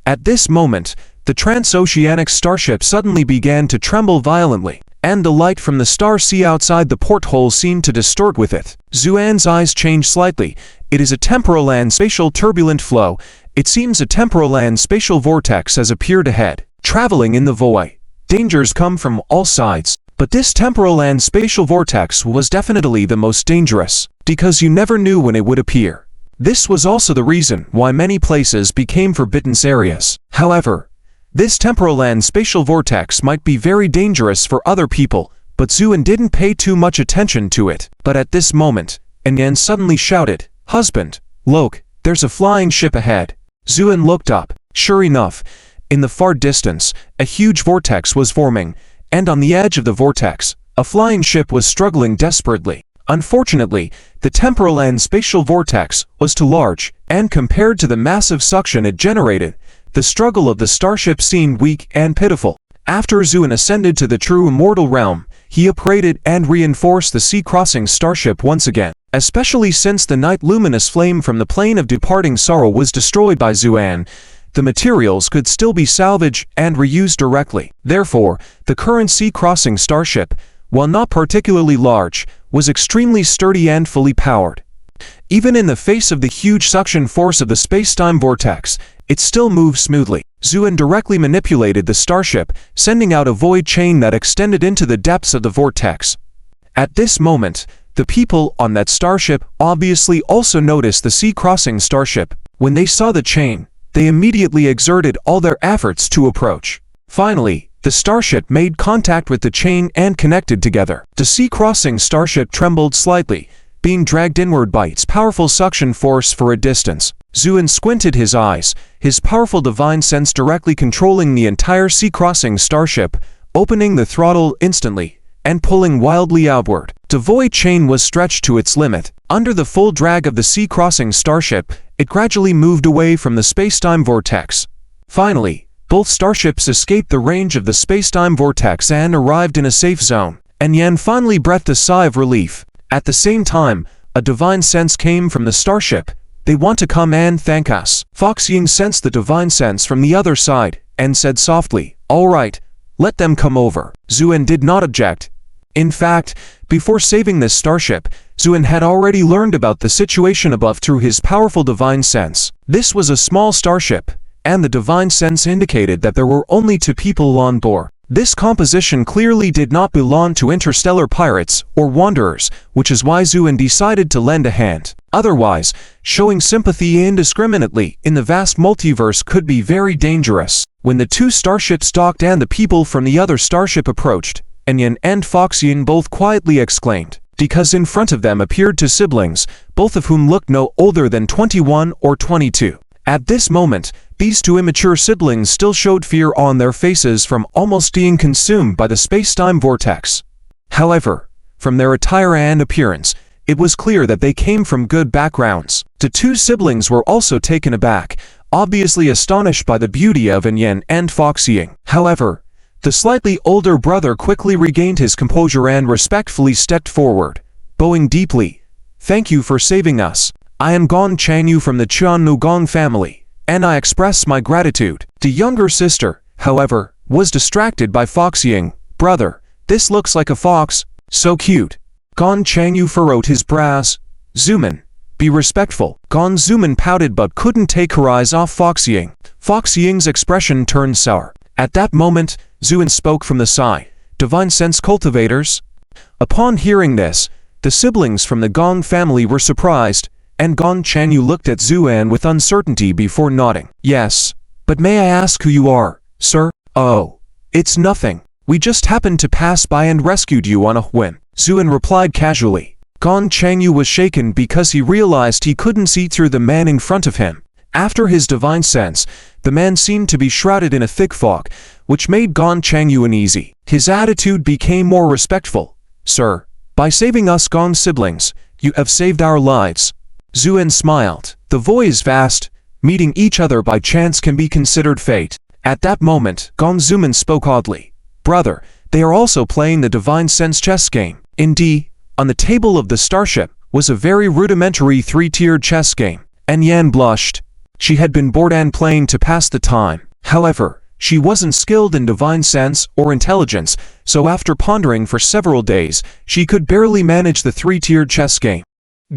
At this moment, the transoceanic starship suddenly began to tremble violently, and the light from the star sea outside the porthole seemed to distort with it. Zuen's eyes changed slightly. It is a temporal and spatial turbulent flow. It seems a temporal and spatial vortex has appeared ahead, traveling in the void. Dangers come from all sides, but this temporal and spatial vortex was definitely the most dangerous, because you never knew when it would appear. This was also the reason why many places became forbidden areas. However, this temporal and spatial vortex might be very dangerous for other people, but Zuen didn't pay too much attention to it. But at this moment, Yan suddenly shouted, "Husband, look, there's a flying ship ahead." Zuen looked up. Sure enough, in the far distance, a huge vortex was forming, and on the edge of the vortex, a flying ship was struggling desperately. Unfortunately, the temporal and spatial vortex was too large, and compared to the massive suction it generated, the struggle of the starship seemed weak and pitiful. After Zuen ascended to the true immortal realm, he upgraded and reinforced the sea-crossing starship once again. Especially since the night luminous flame from the plane of departing sorrow was destroyed by Zuen, the materials could still be salvaged and reused directly. Therefore, the current sea-crossing starship, while not particularly large, was extremely sturdy and fully powered. Even in the face of the huge suction force of the space-time vortex, it still moved smoothly. Zuen directly manipulated the starship, sending out a void chain that extended into the depths of the vortex. At this moment, the people on that starship obviously also noticed the sea-crossing starship. When they saw the chain, they immediately exerted all their efforts to approach. Finally, the starship made contact with the chain and connected together. The sea-crossing starship trembled slightly, being dragged inward by its powerful suction force for a distance. Zuin squinted his eyes, his powerful divine sense directly controlling the entire sea-crossing starship, opening the throttle instantly and pulling wildly outward. The void chain was stretched to its limit. Under the full drag of the sea-crossing starship, it gradually moved away from the space-time vortex. Finally, both starships escaped the range of the space-time vortex and arrived in a safe zone. And Yan finally breathed a sigh of relief. At the same time, a divine sense came from the starship. They want to come and thank us. Fox Ying sensed the divine sense from the other side and said softly, "All right, let them come over." Zuin did not object. In fact, before saving this starship, Zuin had already learned about the situation above through his powerful divine sense. This was a small starship, and the divine sense indicated that there were only 2 people on board. This composition clearly did not belong to interstellar pirates or wanderers, which is why Zuin decided to lend a hand. Otherwise, showing sympathy indiscriminately in the vast multiverse could be very dangerous. When the 2 starships docked and the people from the other starship approached, Yan and Fox Ying both quietly exclaimed, because in front of them appeared 2 siblings, both of whom looked no older than 21 or 22. At this moment, these 2 immature siblings still showed fear on their faces from almost being consumed by the space-time vortex. However, from their attire and appearance, it was clear that they came from good backgrounds. The 2 siblings were also taken aback, obviously astonished by the beauty of Yan and Fox Ying. However, the slightly older brother quickly regained his composure and respectfully stepped forward, bowing deeply. "Thank you for saving us. I am Gong Changyu from the Qianlu Gong family, and I express my gratitude." The younger sister, however, was distracted by Fox Ying. "Brother, this looks like a fox. So cute." Gong Changyu furrowed his brows. "Zuman, be respectful." Gong Zuman pouted but couldn't take her eyes off Fox Ying. Fox Ying's expression turned sour. At that moment, Zuin spoke from the side. "Divine sense cultivators?" Upon hearing this, the siblings from the Gong family were surprised, and Gong Changyu looked at Zuan with uncertainty before nodding. "Yes, but may I ask who you are, sir?" "Oh, it's nothing. We just happened to pass by and rescued you on a whim," Zuan replied casually. Gong Changyu was shaken because he realized he couldn't see through the man in front of him. After his divine sense, the man seemed to be shrouded in a thick fog, which made Gong Changyu uneasy. His attitude became more respectful. "Sir, by saving us Gong siblings, you have saved our lives." Zuan smiled. The void is vast. Meeting each other by chance can be considered fate. At that moment, Gong Zuman spoke oddly. "Brother, they are also playing the divine sense chess game." Indeed, on the table of the starship was a very rudimentary 3-tiered chess game. And Yan blushed. She had been bored and playing to pass the time. However, she wasn't skilled in divine sense or intelligence, so after pondering for several days, she could barely manage the 3-tiered chess game.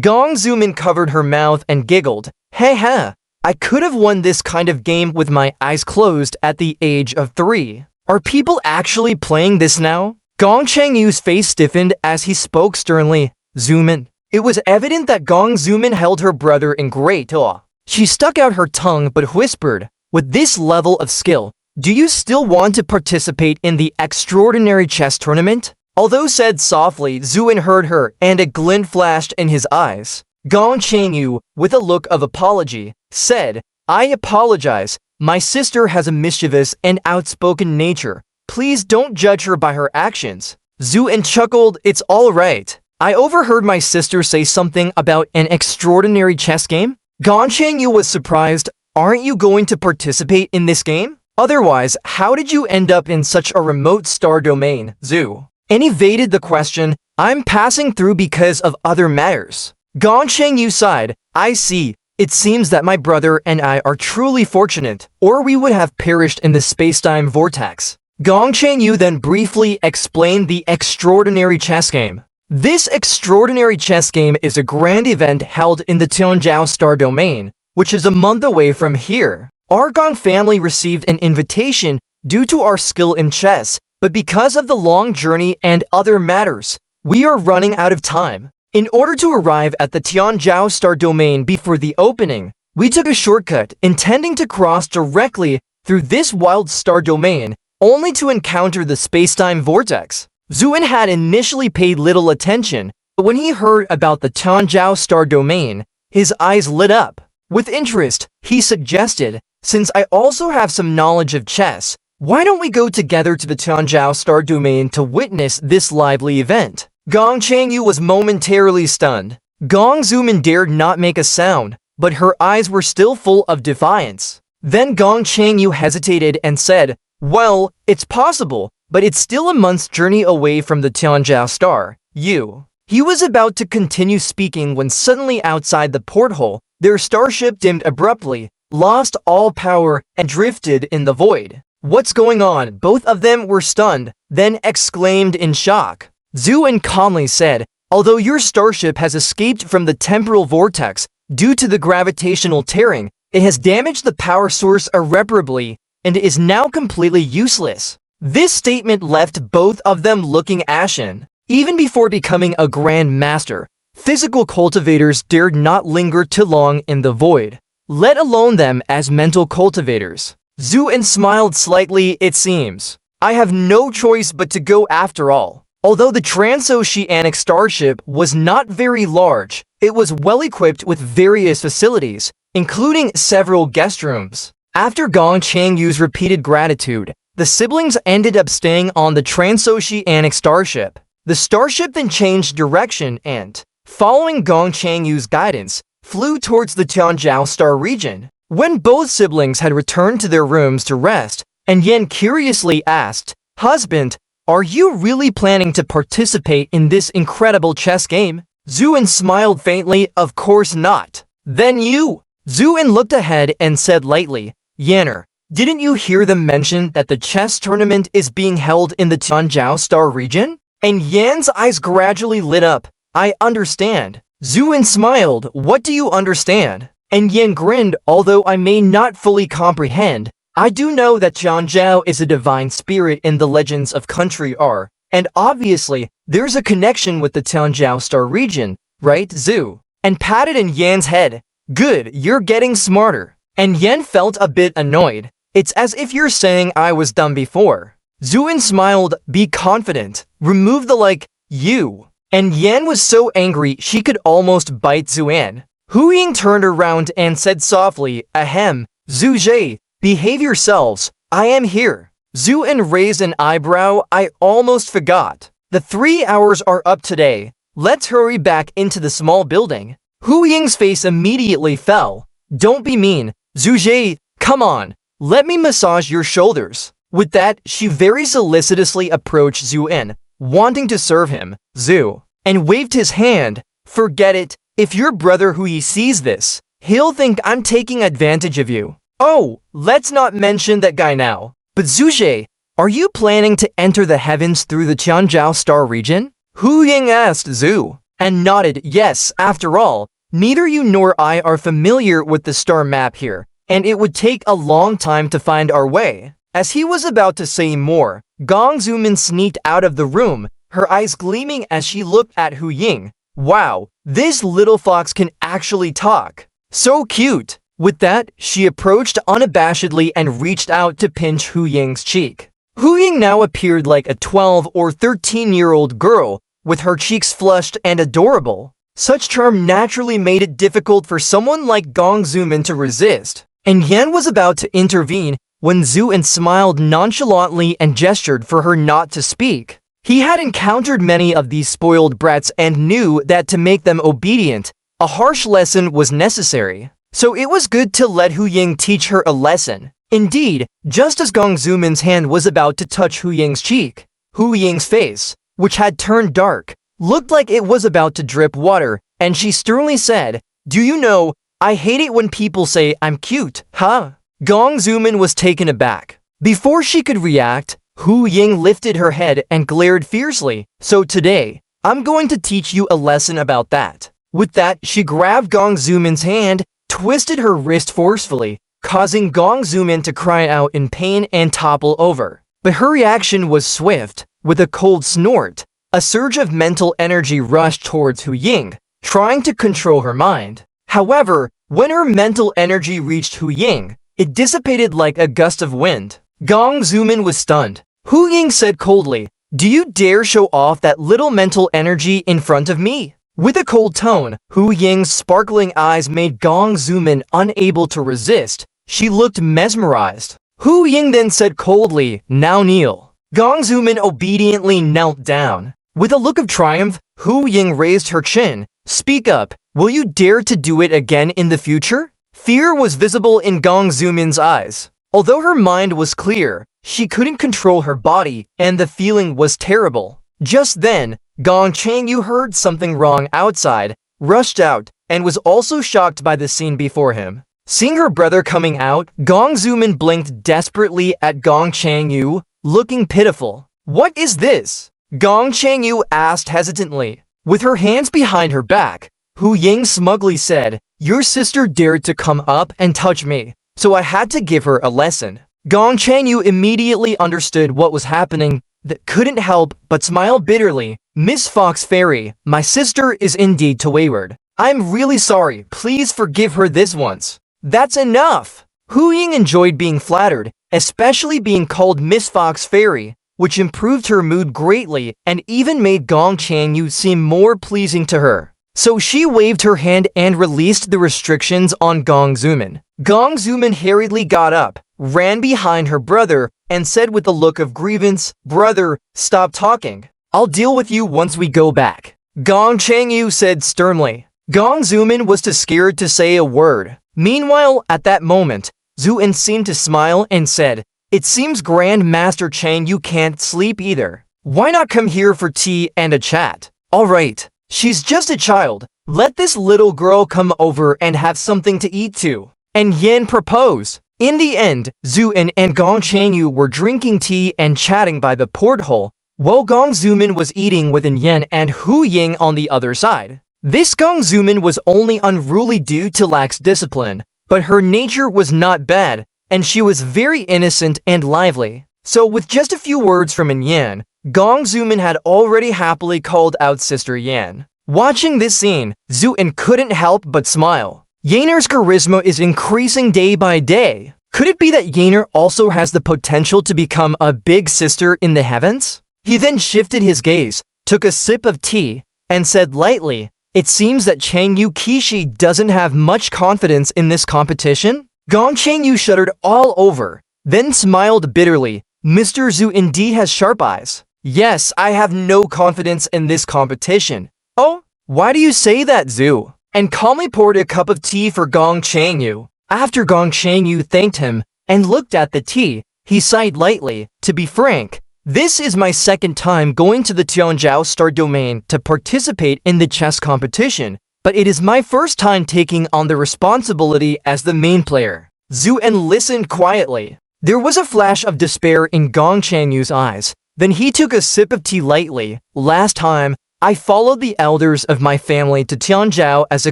Gong Zuman covered her mouth and giggled. "Hey ha, I could have won this kind of game with my eyes closed at the age of 3. Are people actually playing this now?" Gong Changyu's face stiffened as he spoke sternly. "Zuman." It was evident that Gong Zuman held her brother in great awe. She stuck out her tongue but whispered, "With this level of skill, do you still want to participate in the extraordinary chess tournament?" Although said softly, Zuin heard her, and a glint flashed in his eyes. Gong Changyu, with a look of apology, said, "I apologize. My sister has a mischievous and outspoken nature. Please don't judge her by her actions." Zuin chuckled. "It's all right. I overheard my sister say something about an extraordinary chess game." Gong Changyu was surprised. "Aren't you going to participate in this game? Otherwise, how did you end up in such a remote star domain, Zu?" And evaded the question. "I'm passing through because of other matters." Gong Changyu sighed. "I see. It seems that my brother and I are truly fortunate, or we would have perished in the space-time vortex." Gong Changyu then briefly explained the extraordinary chess game. This extraordinary chess game is a grand event held in the Tianzhou star domain, which is a month away from here. Our Gong family received an invitation due to our skill in chess, but because of the long journey and other matters, we are running out of time. In order to arrive at the Tianzhou star domain before the opening, we took a shortcut, intending to cross directly through this wild star domain, only to encounter the space-time vortex. Zuin had initially paid little attention, but when he heard about the Tianzhou star domain, his eyes lit up. With interest, he suggested, since I also have some knowledge of chess, why don't we go together to the Tianzhou Star Domain to witness this lively event? Gong Changyu was momentarily stunned. Gong Zumin dared not make a sound, but her eyes were still full of defiance. Then Gong Changyu hesitated and said, well, it's possible, but it's still a month's journey away from the Tianzhou Star. He was about to continue speaking when suddenly outside the porthole, their starship dimmed abruptly, lost all power, and drifted in the void. What's going on? Both of them were stunned, then exclaimed in shock. Zhu calmly said, although your starship has escaped from the temporal vortex due to the gravitational tearing, it has damaged the power source irreparably and is now completely useless. This statement left both of them looking ashen. Even before becoming a Grand Master, physical cultivators dared not linger too long in the void, let alone them as mental cultivators. Zhu smiled slightly. It seems I have no choice but to go after all. Although the transoceanic starship was not very large, it was well equipped with various facilities, including several guest rooms. After Gong Changyu's repeated gratitude, the siblings ended up staying on the transoceanic starship. The starship then changed direction and, following Gong Changyu's guidance, flew towards the Tianzhou Star region. When both siblings had returned to their rooms to rest, and Yan curiously asked, husband, are you really planning to participate in this incredible chess game? Zhu smiled faintly, of course not. Then you? Zhu looked ahead and said lightly, Yanner, didn't you hear them mention that the chess tournament is being held in the Tianzhou Star region? And Yan's eyes gradually lit up. I understand. Zhu smiled, what do you understand? And Yan grinned, although I may not fully comprehend, I do know that Tianzhou is a divine spirit in the legends of Country R, and obviously, there's a connection with the Tianzhou Star region, right, Zhu? And patted in Yan's head. Good, you're getting smarter. And Yan felt a bit annoyed. It's as if you're saying I was dumb before. Zhu smiled, be confident, remove the you. And Yan was so angry she could almost bite Zhu. Hu Ying turned around and said softly, ahem, Zhu Zhe, behave yourselves, I am here. Zhu raised an eyebrow, I almost forgot. The 3 hours are up today. Let's hurry back into the small building. Hu Ying's face immediately fell. Don't be mean, Zhu Zhe, come on, let me massage your shoulders. With that, she very solicitously approached Zhu wanting to serve him, Zhu, and waved his hand. Forget it, if your brother Hui sees this, he'll think I'm taking advantage of you. Oh, let's not mention that guy now. But Zhu Zhe, are you planning to enter the heavens through the Tianzhou Star region? Hu Ying asked Zhu, and nodded, yes, after all, neither you nor I are familiar with the star map here, and it would take a long time to find our way. As he was about to say more, Gong Zumin sneaked out of the room, her eyes gleaming as she looked at Hu Ying. Wow, this little fox can actually talk. So cute. With that, she approached unabashedly and reached out to pinch Hu Ying's cheek. Hu Ying now appeared like a 12 or 13-year-old girl, with her cheeks flushed and adorable. Such charm naturally made it difficult for someone like Gong Zumin to resist. And Yan was about to intervene when Zhu smiled nonchalantly and gestured for her not to speak. He had encountered many of these spoiled brats and knew that to make them obedient, a harsh lesson was necessary. So it was good to let Hu Ying teach her a lesson. Indeed, just as Gong Zumin's hand was about to touch Hu Ying's cheek, Hu Ying's face, which had turned dark, looked like it was about to drip water, and she sternly said, do you know, I hate it when people say I'm cute, huh? Gong Zumin was taken aback. Before she could react, Hu Ying lifted her head and glared fiercely. So today, I'm going to teach you a lesson about that. With that, she grabbed Gong Zumin's hand, twisted her wrist forcefully, causing Gong Zumin to cry out in pain and topple over. But her reaction was swift. With a cold snort, a surge of mental energy rushed towards Hu Ying, trying to control her mind. However, when her mental energy reached Hu Ying, it dissipated like a gust of wind. Gong Zumin was stunned. Hu Ying said coldly, do you dare show off that little mental energy in front of me? With a cold tone, Hu Ying's sparkling eyes made Gong Zumin unable to resist. She looked mesmerized. Hu Ying then said coldly, "Now kneel." Gong Zumin obediently knelt down. With a look of triumph, Hu Ying raised her chin. "Speak up. Will you dare to do it again in the future?" Fear was visible in Gong Zumin's eyes. Although her mind was clear, she couldn't control her body, and the feeling was terrible. Just then, Gong Changyu heard something wrong outside, rushed out, and was also shocked by the scene before him. Seeing her brother coming out, Gong Zumin blinked desperately at Gong Changyu, looking pitiful. "What is this?" Gong Changyu asked hesitantly. With her hands behind her back, Hu Ying smugly said, "Your sister dared to come up and touch me, so I had to give her a lesson." Gong Changyu immediately understood what was happening, that couldn't help but smile bitterly. "Miss Fox Fairy, my sister is indeed too wayward. I'm really sorry, please forgive her this once." "That's enough!" Hu Ying enjoyed being flattered, especially being called Miss Fox Fairy, which improved her mood greatly and even made Gong Changyu seem more pleasing to her. So she waved her hand and released the restrictions on Gong Zumin. Gong Zumin hurriedly got up, ran behind her brother, and said with a look of grievance, "Brother, stop talking. I'll deal with you once we go back." Gong Changyu said sternly. Gong Zumin was too scared to say a word. Meanwhile, at that moment, Zuin seemed to smile and said, "It seems Grand Master Chang you can't sleep either. Why not come here for tea and a chat?" "All right. She's just a child. Let this little girl come over and have something to eat too." And Yan proposed. In the end, Zuin and Gong Changyu were drinking tea and chatting by the porthole, while Gong Zumin was eating with Yan and Hu Ying on the other side. This Gong Zumin was only unruly due to lax discipline, but her nature was not bad, and she was very innocent and lively. So with just a few words from Yan, Gong Zumin had already happily called out Sister Yan. Watching this scene, Zuin couldn't help but smile. Yaner's charisma is increasing day by day. Could it be that Yaner also has the potential to become a big sister in the heavens? He then shifted his gaze, took a sip of tea, and said lightly, "It seems that Changyu Kishi doesn't have much confidence in this competition?" Gong Changyu shuddered all over, then smiled bitterly. "Mr. Zhu indeed has sharp eyes. Yes, I have no confidence in this competition." "Oh, why do you say that, Zhu?" And calmly poured a cup of tea for Gong Changyu. After Gong Changyu thanked him and looked at the tea, he sighed lightly. "To be frank, this is my second time going to the Tianzhou Star Domain to participate in the chess competition, but it is my first time taking on the responsibility as the main player." Zuan listened quietly. There was a flash of despair in Gong Changyu's eyes. Then he took a sip of tea lightly. "Last time, I followed the elders of my family to Tianzhou as a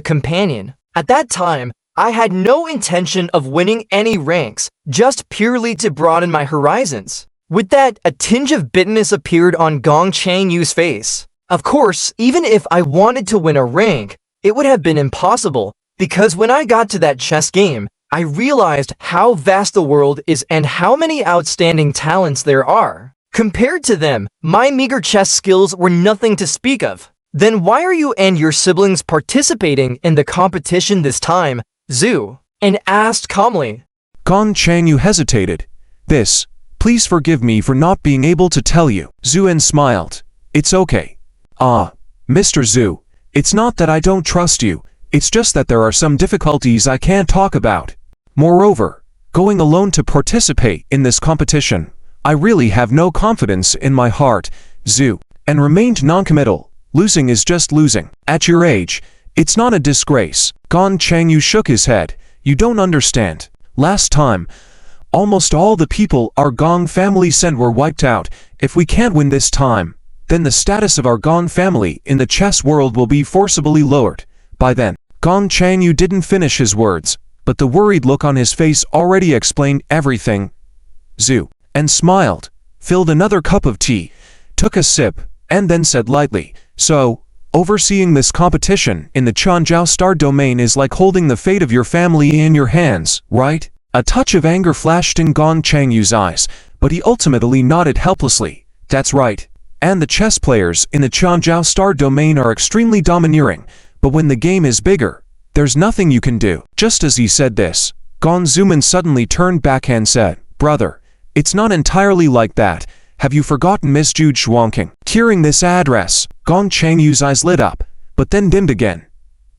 companion. At that time, I had no intention of winning any ranks, just purely to broaden my horizons." With that, a tinge of bitterness appeared on Gong Changyu's face. "Of course, even if I wanted to win a rank, it would have been impossible, because when I got to that chess game, I realized how vast the world is and how many outstanding talents there are. Compared to them, my meager chess skills were nothing to speak of." "Then why are you and your siblings participating in the competition this time, Zhu?" and asked calmly. Gong Changyu hesitated. Please forgive me for not being able to tell you." Zuan smiled. "It's okay. Mr. Zhu, it's not that I don't trust you, it's just that there are some difficulties I can't talk about. Moreover, going alone to participate in this competition, I really have no confidence in my heart, Zhu," and remained noncommittal. "Losing is just losing. At your age, it's not a disgrace." Gong Changyu shook his head. "You don't understand. Last time, almost all the people our Gong family sent were wiped out. If we can't win this time, then the status of our Gong family in the chess world will be forcibly lowered. By then." Gong Changyu didn't finish his words, but the worried look on his face already explained everything. Zhu, and smiled, filled another cup of tea, took a sip, and then said lightly, "So, overseeing this competition in the Tianzhou Star Domain is like holding the fate of your family in your hands, right?" A touch of anger flashed in Gong Changyu's eyes, but he ultimately nodded helplessly. "That's right. and the chess players in the Changzhou Star domain are extremely domineering, but when the game is bigger, there's nothing you can do. Just as he said this, Gong Zuman suddenly turned back and said, "Brother, it's not entirely like that. Have you forgotten Miss Jude Zhuangqing?" Hearing this address, Gong Changyu's eyes lit up, but then dimmed again.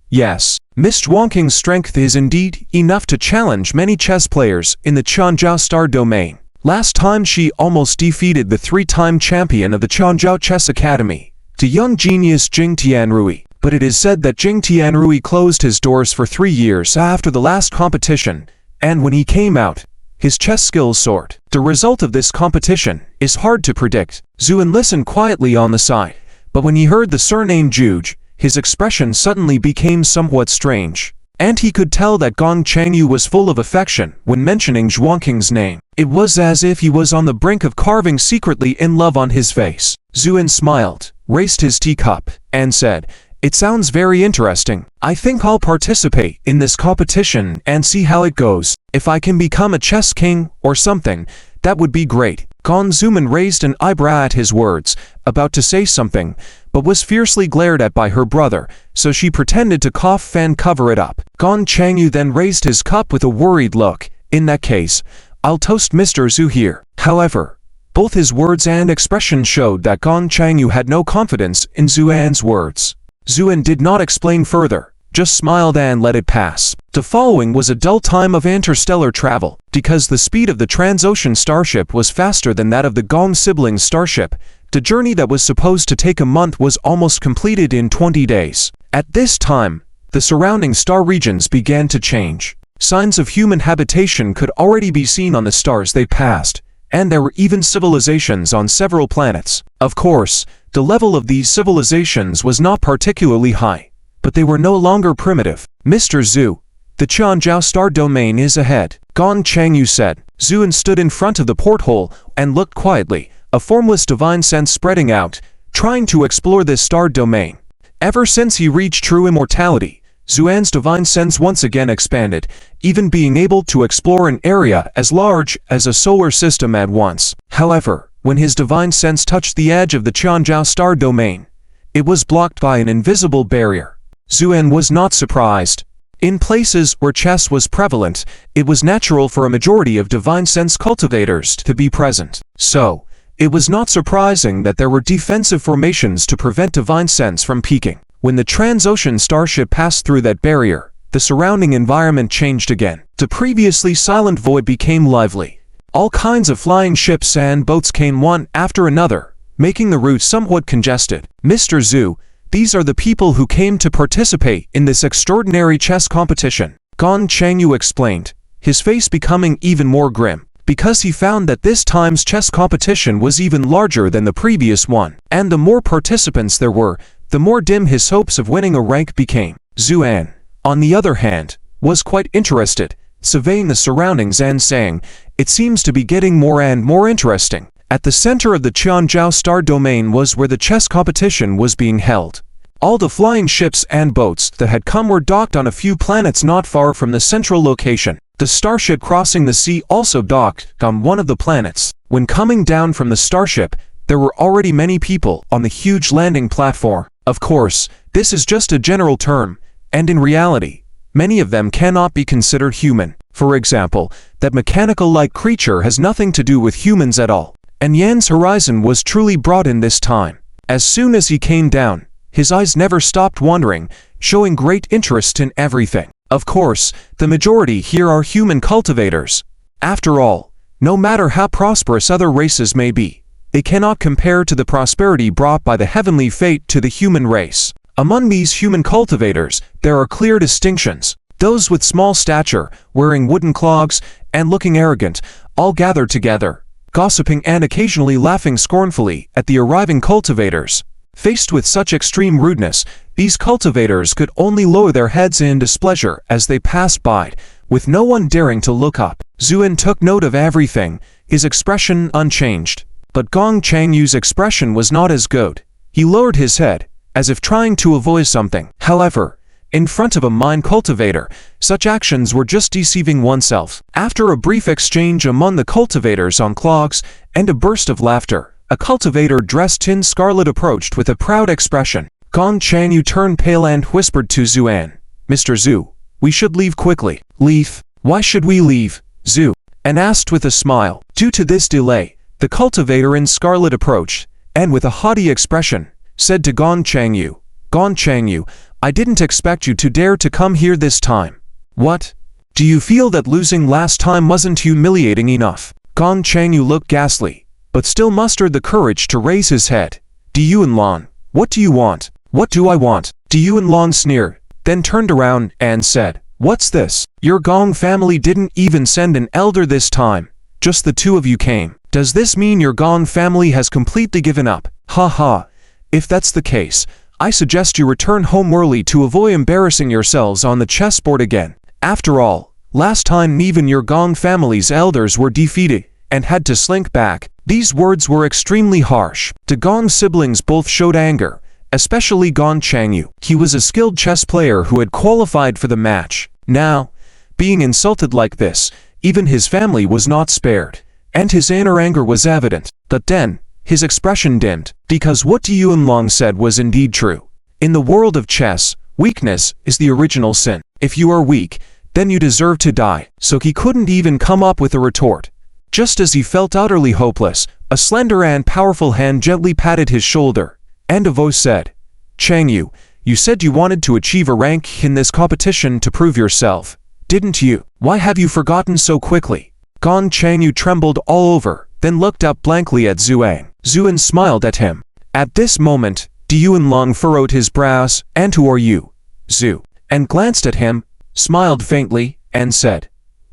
Yes, Miss Zhuangqing's strength is indeed enough to challenge many chess players in the Changzhou Star domain. Last time she almost defeated the 3-time champion of the Changzhou Chess Academy, the young genius Jing Tianrui. But it is said that Jing Tianrui closed his doors for 3 years after the last competition, and when he came out, his chess skills soared. The result of this competition is hard to predict. Zuan listened quietly on the side, but when he heard the surname Juge, his expression suddenly became somewhat strange, and he could tell that Gong Changyu was full of affection when mentioning Zhuangqing's name. It was as if he was on the brink of carving secretly in love on his face. Zuan smiled, raised his teacup, and said, "It sounds very interesting. I think I'll participate in this competition and see how it goes. If I can become a chess king or something, that would be great." Gong Zuman raised an eyebrow at his words, about to say something, but was fiercely glared at by her brother, so she pretended to cough and cover it up. Gong Changyu then raised his cup with a worried look. "In that case, I'll toast Mr. Zhu here." However, both his words and expression showed that Gong Changyu had no confidence in Zuan's words. Zuan did not explain further, just smiled and let it pass. The following was a dull time of interstellar travel. Because the speed of the Transocean starship was faster than that of the Gong siblings starship, the journey that was supposed to take a month was almost completed in 20 days. At this time, the surrounding star regions began to change. Signs of human habitation could already be seen on the stars they passed, and there were even civilizations on several planets. Of course, the level of these civilizations was not particularly high, but they were no longer primitive. "Mr. Zhu, the Changzhou Star domain is ahead," Gong Changyu said. Zuan stood in front of the porthole and looked quietly, a formless divine sense spreading out, trying to explore this star domain. Ever since he reached true immortality, Zuan's divine sense once again expanded, even being able to explore an area as large as a solar system at once. However, when his divine sense touched the edge of the Changzhou Star domain, it was blocked by an invisible barrier. Zuan was not surprised. In places where chess was prevalent, it was natural for a majority of divine sense cultivators to be present. So, it was not surprising that there were defensive formations to prevent divine sense from peaking. When the Transocean starship passed through that barrier, the surrounding environment changed again. The previously silent void became lively. All kinds of flying ships and boats came one after another, making the route somewhat congested. "Mr. Zhu, these are the people who came to participate in this extraordinary chess competition," Gong Changyu explained, his face becoming even more grim, because he found that this time's chess competition was even larger than the previous one, and the more participants there were, the more dim his hopes of winning a rank became. Zuan, on the other hand, was quite interested, surveying the surroundings and saying, "It seems to be getting more and more interesting." At the center of the Changzhou Star domain was where the chess competition was being held. All the flying ships and boats that had come were docked on a few planets not far from the central location. The starship crossing the sea also docked on one of the planets. When coming down from the starship, there were already many people on the huge landing platform. Of course, this is just a general term, and in reality, many of them cannot be considered human. For example, that mechanical-like creature has nothing to do with humans at all. And Yan's horizon was truly broad in this time. As soon as he came down, his eyes never stopped wandering, showing great interest in everything. Of course, the majority here are human cultivators. After all, no matter how prosperous other races may be, they cannot compare to the prosperity brought by the heavenly fate to the human race. Among these human cultivators, there are clear distinctions. Those with small stature, wearing wooden clogs, and looking arrogant, all gathered together, gossiping and occasionally laughing scornfully at the arriving cultivators. Faced with such extreme rudeness, these cultivators could only lower their heads in displeasure as they passed by, with no one daring to look up. Zuan took note of everything, his expression unchanged. But Gong Changyu's expression was not as good. He lowered his head, as if trying to avoid something. However, in front of a mind cultivator, such actions were just deceiving oneself. After a brief exchange among the cultivators on clogs and a burst of laughter, A cultivator dressed in scarlet approached with a proud expression. Gong Changyu turned pale and whispered to Zuan, "Mr. Zhu, we should leave quickly." "Leave? Why should we leave, Zhu?" and asked with a smile. Due to this delay, the cultivator in scarlet approached, and with a haughty expression, said to Gong Changyu, "Gong Changyu, I didn't expect you to dare to come here this time. What? Do you feel that losing last time wasn't humiliating enough?" Gong Changyu looked ghastly, but still mustered the courage to raise his head. "Du Yuanlong, what do you want?" "What do I want?" Du Yuanlong sneered, then turned around and said, "What's this? Your Gong family didn't even send an elder this time. Just the two of you came. Does this mean your Gong family has completely given up?" "Ha ha. If that's the case, I suggest you return home early to avoid embarrassing yourselves on the chessboard again. After all, last time even your Gong family's elders were defeated and had to slink back." These words were extremely harsh. The Gong siblings both showed anger, especially Gong Changyu. He was a skilled chess player who had qualified for the match. Now, being insulted like this, even his family was not spared, and his inner anger was evident. But then, his expression dimmed, because what Du Yuanlong said was indeed true. In the world of chess, weakness is the original sin. If you are weak, then you deserve to die. So he couldn't even come up with a retort. Just as he felt utterly hopeless, a slender and powerful hand gently patted his shoulder, and a voice said, "Changyu, you said you wanted to achieve a rank in this competition to prove yourself, didn't you? Why have you forgotten so quickly?" Gong Changyu trembled all over, then looked up blankly at Zuan. Zuan smiled at him. At this moment, Du Yuanlong furrowed his brows. "And who are you, Zhu?" and glanced at him, smiled faintly, and said,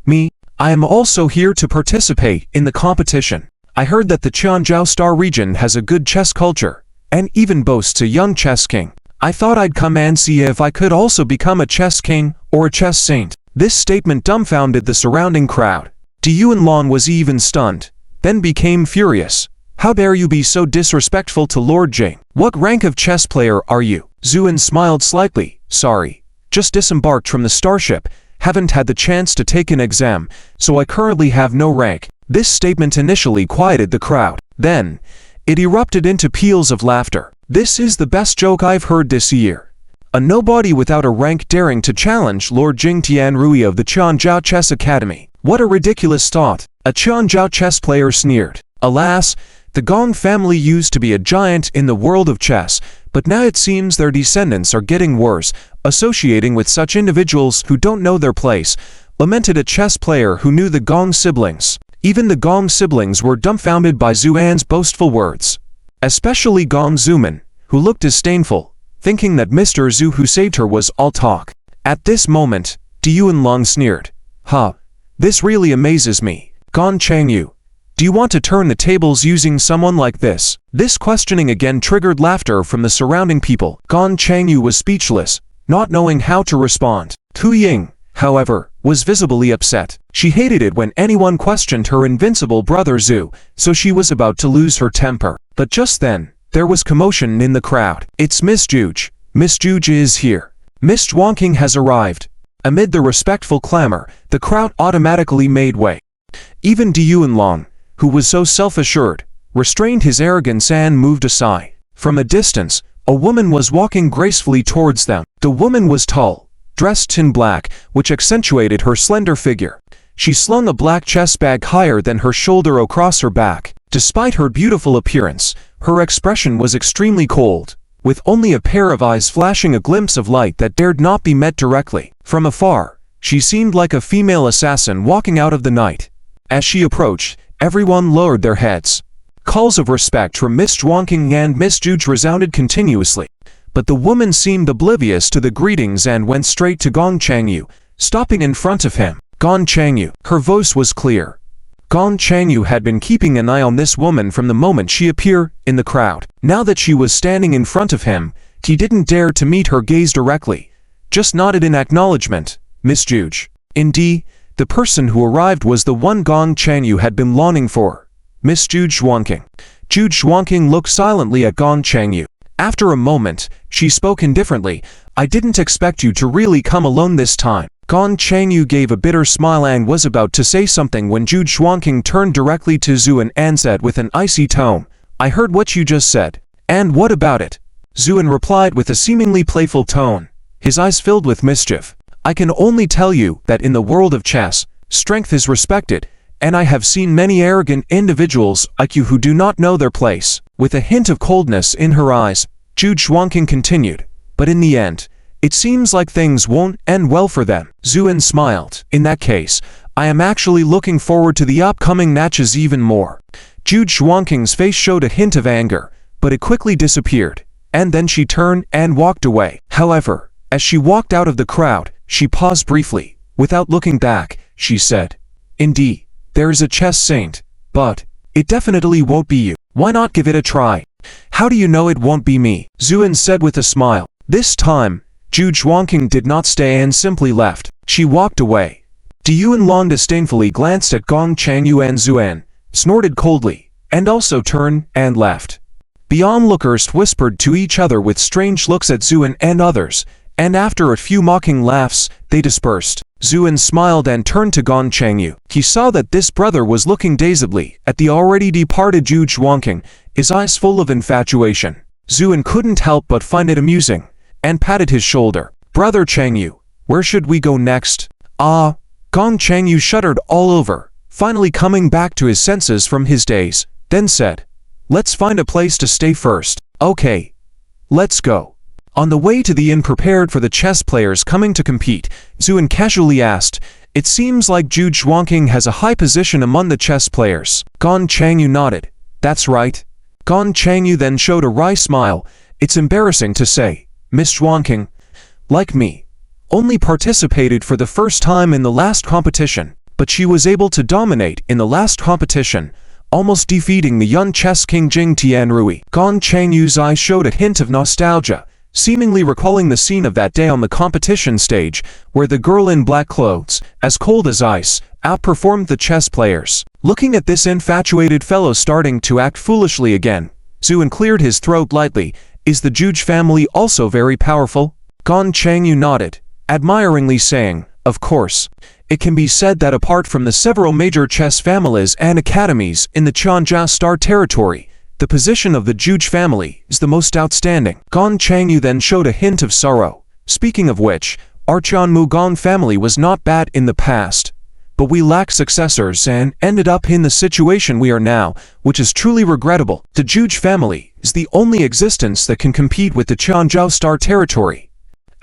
"Me? I am also here to participate in the competition. I heard that the Qianzhou Star region has a good chess culture, and even boasts a young chess king. I thought I'd come and see if I could also become a chess king or a chess saint." This statement dumbfounded the surrounding crowd. Du Yuanlong was even stunned, then became furious. "How dare you be so disrespectful to Lord Jing? What rank of chess player are you?" Zuan smiled slightly. "Sorry, just disembarked from the starship, haven't had the chance to take an exam, so I currently have no rank." This statement initially quieted the crowd. Then, it erupted into peals of laughter. "This is the best joke I've heard this year. A nobody without a rank daring to challenge Lord Jing Tianrui of the Qianzhou Chess Academy. What a ridiculous thought." A Qianzhou chess player sneered. Alas, the Gong family used to be a giant in the world of chess, but now it seems their descendants are getting worse, associating with such individuals who don't know their place, lamented a chess player who knew the Gong siblings. Even the Gong siblings were dumbfounded by Zuan's boastful words. Especially Gong Zuman, who looked disdainful, thinking that Mr. Zhu who saved her was all talk. At this moment, Du Yuanlong sneered. "Huh, this really amazes me. Gong Changyu, do you want to turn the tables using someone like this?" This questioning again triggered laughter from the surrounding people. Gong Changyu was speechless, not knowing how to respond. Tu Ying, however, was visibly upset. She hated it when anyone questioned her invincible brother Zhu, so she was about to lose her temper. But just then, there was commotion in the crowd. "It's Miss Juge. Miss Juge is here. Miss Zhuangqing has arrived." Amid the respectful clamor, the crowd automatically made way. Even Du Yuanlong, who was so self-assured, restrained his arrogance and moved aside. From a distance, a woman was walking gracefully towards them. The woman was tall, dressed in black, which accentuated her slender figure. She slung a black chest bag higher than her shoulder across her back. Despite her beautiful appearance, her expression was extremely cold, with only a pair of eyes flashing a glimpse of light that dared not be met directly. From afar, she seemed like a female assassin walking out of the night. As she approached, everyone lowered their heads. Calls of respect from Miss Zhuangqing and Miss Juge resounded continuously. But the woman seemed oblivious to the greetings and went straight to Gong Changyu, stopping in front of him. "Gong Changyu." Her voice was clear. Gong Changyu had been keeping an eye on this woman from the moment she appeared in the crowd. Now that she was standing in front of him, he didn't dare to meet her gaze directly, just nodded in acknowledgement. "Miss Juge." Indeed, the person who arrived was the one Gong Changyu had been longing for, Miss Juge Zhuangqing. Juge Zhuangqing looked silently at Gong Changyu. After a moment, she spoke indifferently. "I didn't expect you to really come alone this time." Gong Changyu gave a bitter smile and was about to say something when Juge Zhuangqing turned directly to Zuan and said with an icy tone, I heard what you just said. And what about it? Zuin replied with a seemingly playful tone, his eyes filled with mischief. I can only tell you that in the world of chess, strength is respected, and I have seen many arrogant individuals like you who do not know their place. With a hint of coldness in her eyes, Zhu Xuanqing continued, but in the end, it seems like things won't end well for them. Zuin smiled. In that case, I am actually looking forward to the upcoming matches even more. Zhu Xuanqing's face showed a hint of anger, but it quickly disappeared, and then she turned and walked away. However, as she walked out of the crowd, she paused briefly. Without looking back, she said, Indeed, there is a chess saint, but it definitely won't be you. Why not give it a try? How do you know it won't be me? Zuin said with a smile. This time, Zhu Xuanqing did not stay and simply left. She walked away. Du Yuanlong disdainfully glanced at Gong Changyu and Zuan, snorted coldly, and also turned and left. The onlookers whispered to each other with strange looks at Zuin and others, and after a few mocking laughs, they dispersed. Zuin smiled and turned to Gong Changyu. He saw that this brother was looking dazedly at the already departed Zhu Xuanqing, his eyes full of infatuation. Zuin couldn't help but find it amusing, and patted his shoulder. Brother Changyu, where should we go next? Ah, Gong Changyu shuddered all over, finally coming back to his senses from his daze, then said, Let's find a place to stay first. Okay, let's go. On the way to the inn prepared for the chess players coming to compete, Zuin casually asked, It seems like Zhu Xuanqing has a high position among the chess players. Gong Changyu nodded. That's right. Gong Changyu then showed a wry smile. It's embarrassing to say, Miss Xuanqing, like me, only participated for the first time in the last competition, but she was able to dominate in the last competition, almost defeating the young chess king Jing Tianrui. Gong Changyu's eyes showed a hint of nostalgia, seemingly recalling the scene of that day on the competition stage, where the girl in black clothes, as cold as ice, outperformed the chess players. Looking at this infatuated fellow starting to act foolishly again, Zuin cleared his throat lightly. Is the Zhuge family also very powerful? Gong Changyu nodded, admiringly saying, Of course. It can be said that apart from the several major chess families and academies in the Changzhou Star territory, the position of the Zhuge family is the most outstanding. Gong Changyu then showed a hint of sorrow. Speaking of which, our Chanmu Gong family was not bad in the past, but we lack successors and ended up in the situation we are now, which is truly regrettable. The Zhuge family is the only existence that can compete with the Changzhou Star territory.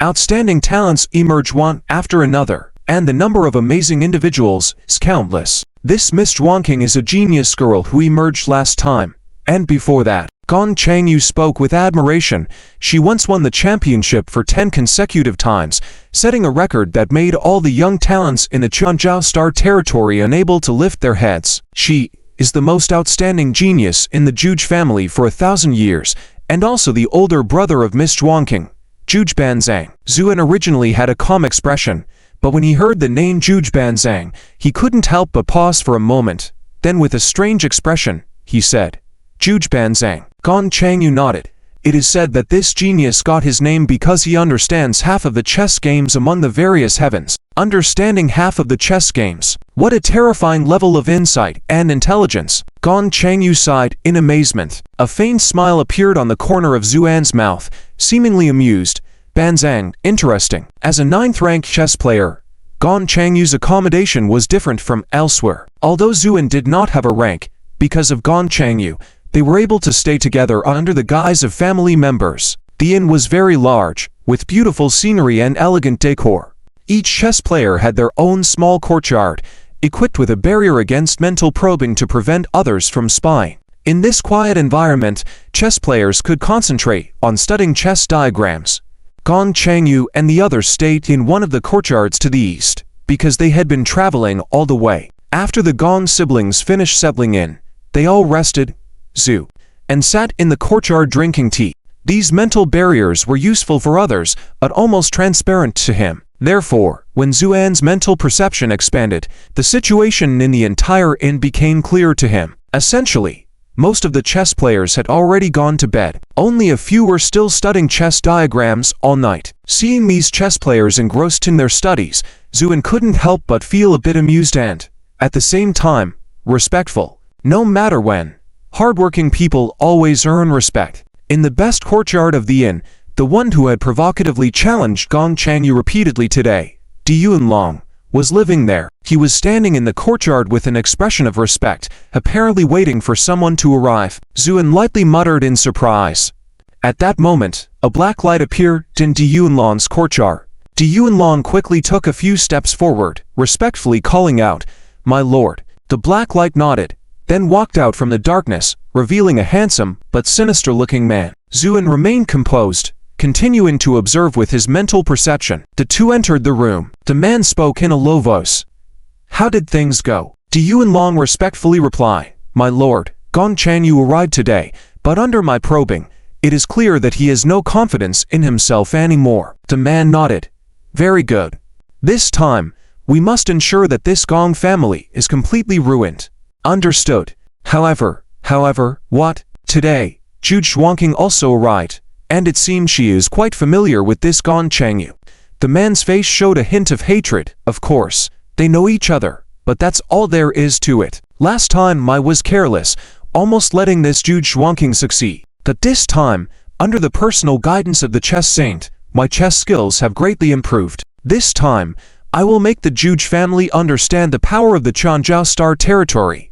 Outstanding talents emerge one after another, and the number of amazing individuals is countless. This Miss Xuanqing is a genius girl who emerged last time, and before that. Gong Changyu spoke with admiration. She once won the championship for 10 consecutive times, setting a record that made all the young talents in the Changzhou Star territory unable to lift their heads. She is the most outstanding genius in the Zhuge family for 1,000 years, and also the older brother of Miss Xuanqing, Zhuge Banzhang. Zuin originally had a calm expression, but when he heard the name Zhuge Banzhang, he couldn't help but pause for a moment. Then with a strange expression, he said, Zhuge Banzhang. Gong Changyu nodded. It is said that this genius got his name because he understands half of the chess games among the various heavens. Understanding half of the chess games. What a terrifying level of insight and intelligence. Gong Changyu sighed in amazement. A faint smile appeared on the corner of Zuan's mouth, seemingly amused. Banzhang, interesting. As a 9th-rank chess player, Gong Changyu's accommodation was different from elsewhere. Although Zuan did not have a rank, because of Gong Changyu, they were able to stay together under the guise of family members. The inn was very large, with beautiful scenery and elegant decor. Each chess player had their own small courtyard, equipped with a barrier against mental probing to prevent others from spying. In this quiet environment, chess players could concentrate on studying chess diagrams. Gong Changyu and the others stayed in one of the courtyards to the east, because they had been traveling all the way. After the Gong siblings finished settling in, they all rested, and sat in the courtyard drinking tea. These mental barriers were useful for others, but almost transparent to him. Therefore, when Zuan's mental perception expanded, the situation in the entire inn became clear to him. Essentially, most of the chess players had already gone to bed. Only a few were still studying chess diagrams all night. Seeing these chess players engrossed in their studies, Zuan couldn't help but feel a bit amused and, at the same time, respectful. No matter when, Hardworking people always earn respect. In the best courtyard of the inn, the one who had provocatively challenged Gong Changyu repeatedly today, Yunlong, was living there. He was standing in the courtyard with an expression of respect, apparently waiting for someone to arrive. Zuan lightly muttered in surprise. At that moment, a black light appeared in Yunlong's courtyard. Yunlong quickly took a few steps forward, respectfully calling out, "My lord." The black light nodded, then walked out from the darkness, revealing a handsome but sinister-looking man. Zuan remained composed, continuing to observe with his mental perception. The two entered the room. The man spoke in a low voice. "How did things go?" Yunlong respectfully replied, "My lord, Gong Changyu arrived today, but under my probing, it is clear that he has no confidence in himself anymore." The man nodded. "Very good. This time, we must ensure that this Gong family is completely ruined." "Understood. However, what? Today, Jude Xuanqing also arrived, and it seems she is quite familiar with this Gong Changyu." The man's face showed a hint of hatred. "Of course, they know each other, but that's all there is to it. Last time I was careless, almost letting this Jude Xuanqing succeed. But this time, under the personal guidance of the chess saint, my chess skills have greatly improved. This time, I will make the Juge family understand the power of the Changjiao Star territory."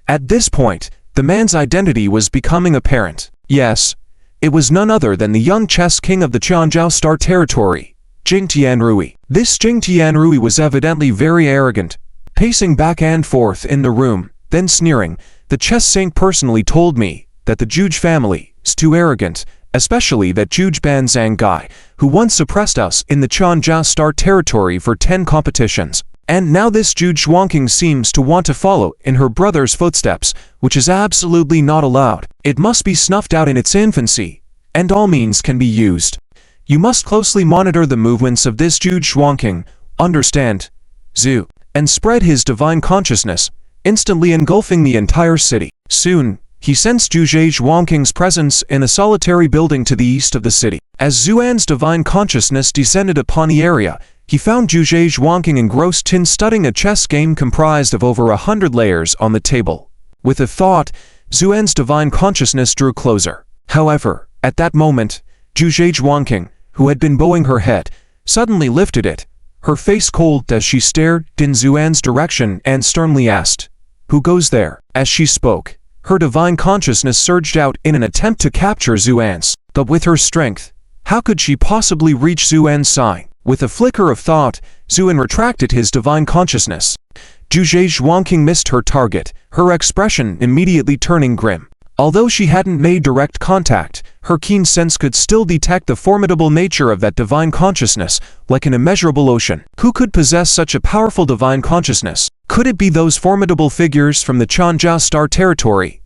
At this point, the man's identity was becoming apparent. Yes, it was none other than the young chess king of the Changjiao Star territory, Jing Tianrui. This Jing Tianrui was evidently very arrogant, pacing back and forth in the room, then sneering, "The chess saint personally told me that the Juge family is too arrogant, especially that Juge Banzhang guy, who once suppressed us in the Changjiao Star territory for 10 competitions. And now this Jude Xuanqing seems to want to follow in her brother's footsteps, which is absolutely not allowed. It must be snuffed out in its infancy, and all means can be used. You must closely monitor the movements of this Jude Xuanqing, understand? Zhu, and spread his divine consciousness, instantly engulfing the entire city." Soon, he sensed Zhu Xuanqing's presence in a solitary building to the east of the city. As Zuan's divine consciousness descended upon the area, he found Zhu Xuanqing engrossed in studying a chess game comprised of over 100 layers on the table. With a thought, Zuan's divine consciousness drew closer. However, at that moment, Zhu Xuanqing, who had been bowing her head, suddenly lifted it, her face cold as she stared in Zuan's direction and sternly asked, "Who goes there?" As she spoke, her divine consciousness surged out in an attempt to capture Zuan's. But with her strength, how could she possibly reach Zuan's side? With a flicker of thought, Zuan retracted his divine consciousness. Zhu Xuanqing missed her target, her expression immediately turning grim. Although she hadn't made direct contact, her keen sense could still detect the formidable nature of that divine consciousness, like an immeasurable ocean. Who could possess such a powerful divine consciousness? Could it be those formidable figures from the Changjiao Star territory?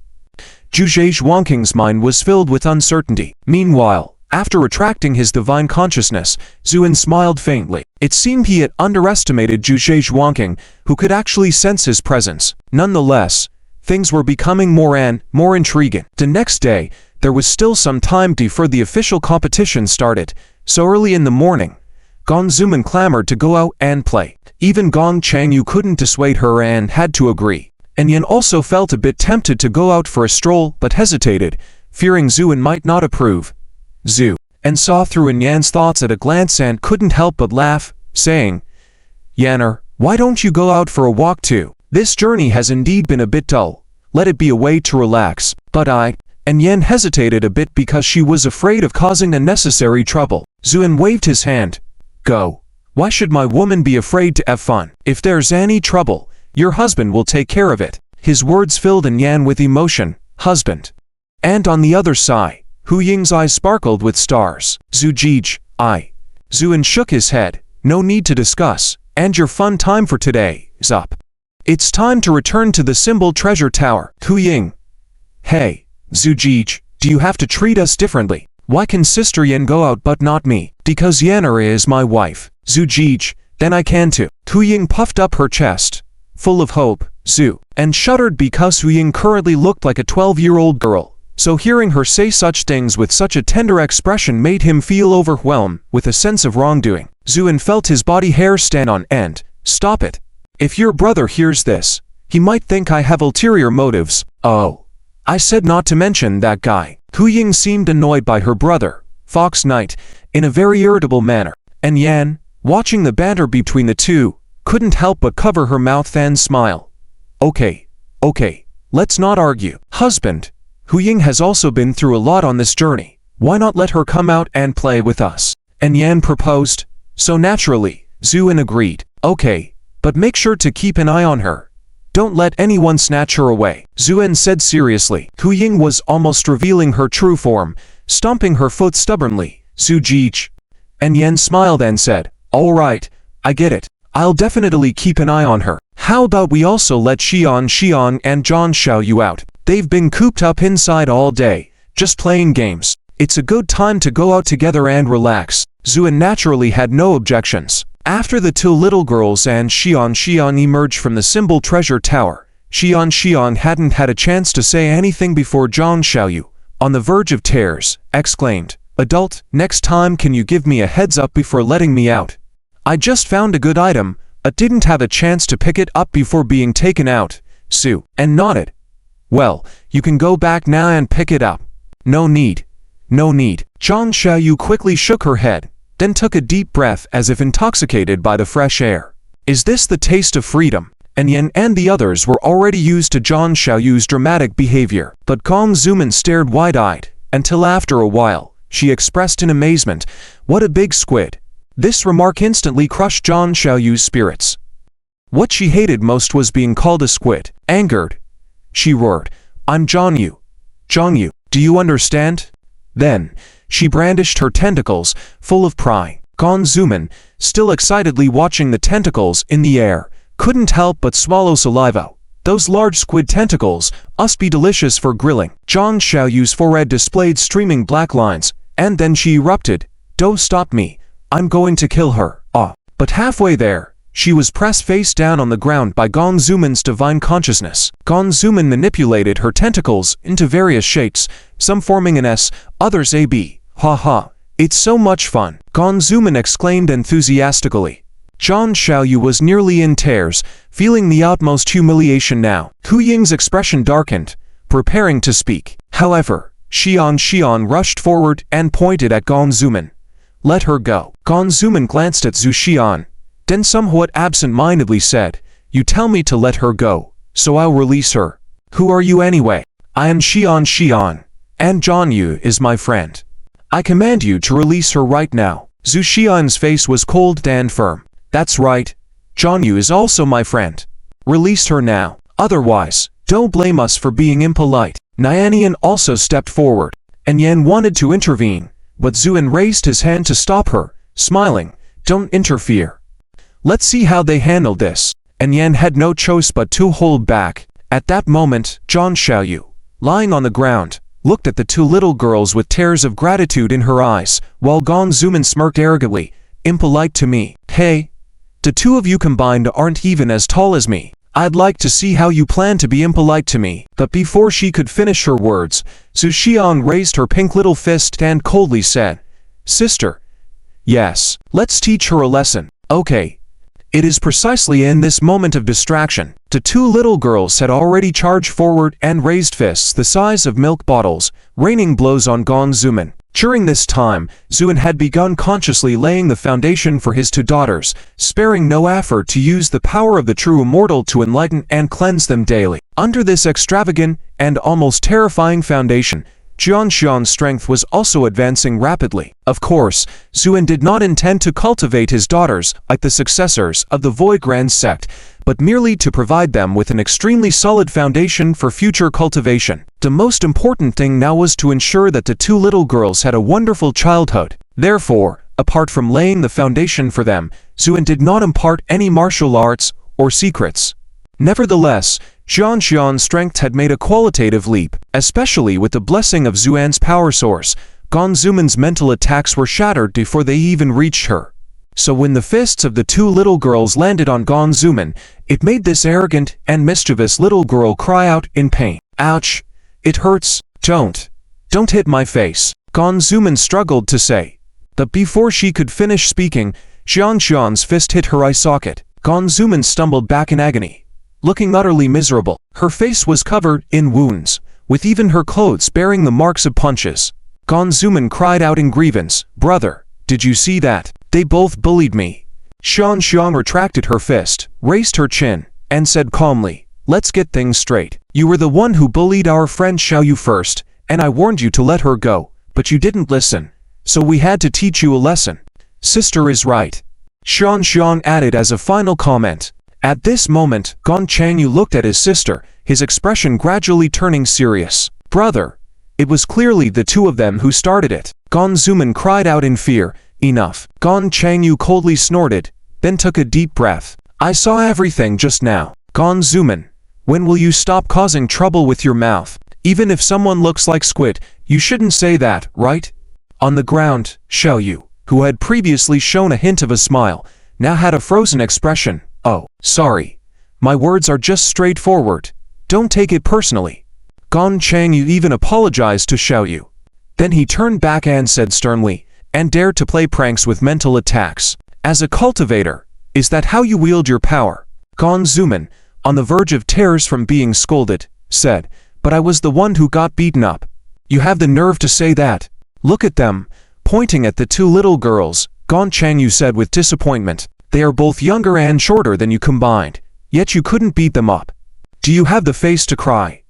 Zhu Xuanqing's mind was filled with uncertainty. Meanwhile, after retracting his divine consciousness, Zuan smiled faintly. It seemed he had underestimated Zhu Xuanqing, who could actually sense his presence. Nonetheless, things were becoming more intriguing. The next day, there was still some time before the official competition started, so early in the morning, Gong Zuman clamored to go out and play. Even Gong Changyu couldn't dissuade her and had to agree. And Yan also felt a bit tempted to go out for a stroll but hesitated, fearing Zuan might not approve. Zhu, and saw through Yan's thoughts at a glance and couldn't help but laugh, saying, "Yanner, why don't you go out for a walk too? This journey has indeed been a bit dull. Let it be a way to relax." "But and Yan hesitated a bit because she was afraid of causing unnecessary trouble. Zuan waved his hand. "Go. Why should my woman be afraid to have fun? If there's any trouble, your husband will take care of it." His words filled Yan with emotion. "Husband." And on the other side, Hu Ying's eyes sparkled with stars. "Zujij, I." Zuan shook his head. "No need to discuss, and your fun time for today is up. It's time to return to the symbol treasure tower." Hu Ying. "Hey, Zujij, do you have to treat us differently? Why can Sister Yan go out but not me?" "Because Yanner is my wife." "Zujij, then I can too." Hu Ying puffed up her chest, full of hope, Zhu, and shuddered because Hu Ying currently looked like a 12-year-old girl. So hearing her say such things with such a tender expression made him feel overwhelmed with a sense of wrongdoing. Zuan felt his body hair stand on end. "Stop it. If your brother hears this, he might think I have ulterior motives." "Oh, I said not to mention that guy. Hu Ying seemed annoyed by her brother, Fox Knight, in a very irritable manner. And Yan, watching the banter between the two, couldn't help but cover her mouth and smile. Okay, let's not argue. Husband, Hu Ying has also been through a lot on this journey. Why not let her come out and play with us? And Yan proposed. So naturally, Zuin agreed. Okay, but make sure to keep an eye on her. Don't let anyone snatch her away, Zuin said seriously. Hu Ying was almost revealing her true form, stomping her foot stubbornly. Zujich. And Yan smiled and said, all right, I get it. I'll definitely keep an eye on her. How about we also let Xian and Zhang Xiaoyu out? They've been cooped up inside all day, just playing games. It's a good time to go out together and relax. Zuin naturally had no objections. After the two little girls and Xian emerged from the symbol treasure tower, Xian hadn't had a chance to say anything before Zhang Xiaoyu, on the verge of tears, exclaimed, Adult, next time can you give me a heads up before letting me out? I just found a good item, but didn't have a chance to pick it up before being taken out, Su, and nodded. Well, you can go back now and pick it up. No need. Zhang Xiaoyu quickly shook her head, then took a deep breath as if intoxicated by the fresh air. Is this the taste of freedom? And Yan and the others were already used to Zhang Xiaoyu's dramatic behavior, but Gong Zuman stared wide-eyed, until after a while, she expressed in amazement, what a big squid. This remark instantly crushed Zhang Xiaoyu's spirits. What she hated most was being called a squid. Angered, she roared, I'm Zhang Yu, do you understand? Then, she brandished her tentacles, full of pride. Gong Zuman, still excitedly watching the tentacles in the air, couldn't help but swallow saliva. Those large squid tentacles must be delicious for grilling. Zhang Xiaoyu's forehead displayed streaming black lines, and then she erupted. Don't stop me. I'm going to kill her. But halfway there, she was pressed face down on the ground by Gong Zuman's divine consciousness. Gong Zuman manipulated her tentacles into various shapes, some forming an S, others a B. Ha, it's so much fun, Gong Zuman exclaimed enthusiastically. Zhang Xiaoyu was nearly in tears, feeling the utmost humiliation now. Hu Ying's expression darkened, preparing to speak. However, Xian rushed forward and pointed at Gong Zuman. Let her go. Gong Zuman glanced at Zhu Xian, then somewhat absent-mindedly said, You tell me to let her go, so I'll release her. Who are you anyway? I am Xian, and Zhang Yu is my friend. I command you to release her right now. Zhu Xian's face was cold and firm. That's right. Zhang Yu is also my friend. Release her now. Otherwise, don't blame us for being impolite. Nianian also stepped forward, and Yan wanted to intervene, but Zuin raised his hand to stop her, smiling, Don't interfere. Let's see how they handle this. And Yan had no choice but to hold back. At that moment, Zhang Xiaoyu, lying on the ground, looked at the two little girls with tears of gratitude in her eyes, while Gong Zuman smirked arrogantly. Impolite to me. Hey, the two of you combined aren't even as tall as me. I'd like to see how you plan to be impolite to me. But before she could finish her words, Zhu Xian raised her pink little fist and coldly said, Sister. Yes, let's teach her a lesson. Okay. It is precisely in this moment of distraction. The two little girls had already charged forward and raised fists the size of milk bottles, raining blows on Gong Zuman. During this time, Zuin had begun consciously laying the foundation for his two daughters, sparing no effort to use the power of the true immortal to enlighten and cleanse them daily. Under this extravagant and almost terrifying foundation, Xian's strength was also advancing rapidly. Of course, Zuin did not intend to cultivate his daughters like the successors of the Void Grand sect, but merely to provide them with an extremely solid foundation for future cultivation. The most important thing now was to ensure that the two little girls had a wonderful childhood. Therefore, apart from laying the foundation for them, Zuin did not impart any martial arts or secrets. Nevertheless, Xian's strength had made a qualitative leap, especially with the blessing of Zuan's power source. Gong Zuman's mental attacks were shattered before they even reached her. So when the fists of the two little girls landed on Gong Zuman, it made this arrogant and mischievous little girl cry out in pain. Ouch! It hurts. Don't hit my face, Gong Zuman struggled to say. But before she could finish speaking, Xian's fist hit her eye socket. Gong Zuman stumbled back in agony, looking utterly miserable. Her face was covered in wounds, with even her clothes bearing the marks of punches. Gong Zuman cried out in grievance, "Brother, did you see that? They both bullied me." Xiang Xiang retracted her fist, raised her chin, and said calmly, "Let's get things straight. You were the one who bullied our friend Xiaoyu first, and I warned you to let her go, but you didn't listen. So we had to teach you a lesson." "Sister is right," Xiang Xiang added as a final comment. At this moment, Gong Changyu looked at his sister, his expression gradually turning serious. "Brother." It was clearly the two of them who started it. Gong Zuman cried out in fear, "Enough." Gong Changyu coldly snorted, then took a deep breath. "I saw everything just now. Gong Zuman, when will you stop causing trouble with your mouth? Even if someone looks like Squid, you shouldn't say that, right?" On the ground, Xiaoyu, who had previously shown a hint of a smile, now had a frozen expression. "Oh, sorry. My words are just straightforward. Don't take it personally." Gong Changyu even apologized to Xiaoyu. Then he turned back and said sternly, "And dared to play pranks with mental attacks. As a cultivator, is that how you wield your power?" Gong Zuman, on the verge of tears from being scolded, said, "But I was the one who got beaten up." "You have the nerve to say that? Look at them." Pointing at the two little girls, Gong Changyu said with disappointment, "They are both younger and shorter than you combined, yet you couldn't beat them up. Do you have the face to cry?"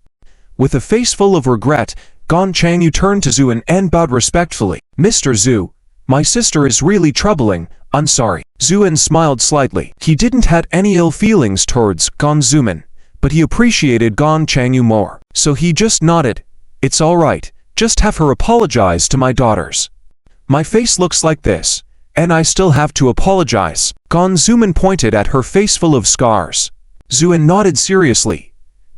With a face full of regret, Gong Changyu turned to Zhu and bowed respectfully. "Mr. Zhu, my sister is really troubling. I'm sorry." Zhu smiled slightly. He didn't have any ill feelings towards Gong Zuman, but he appreciated Gong Changyu more. So he just nodded. "It's all right. Just have her apologize to my daughters. My face looks like this, and I still have to apologize." Gong Zuman pointed at her face full of scars. Zhu nodded seriously.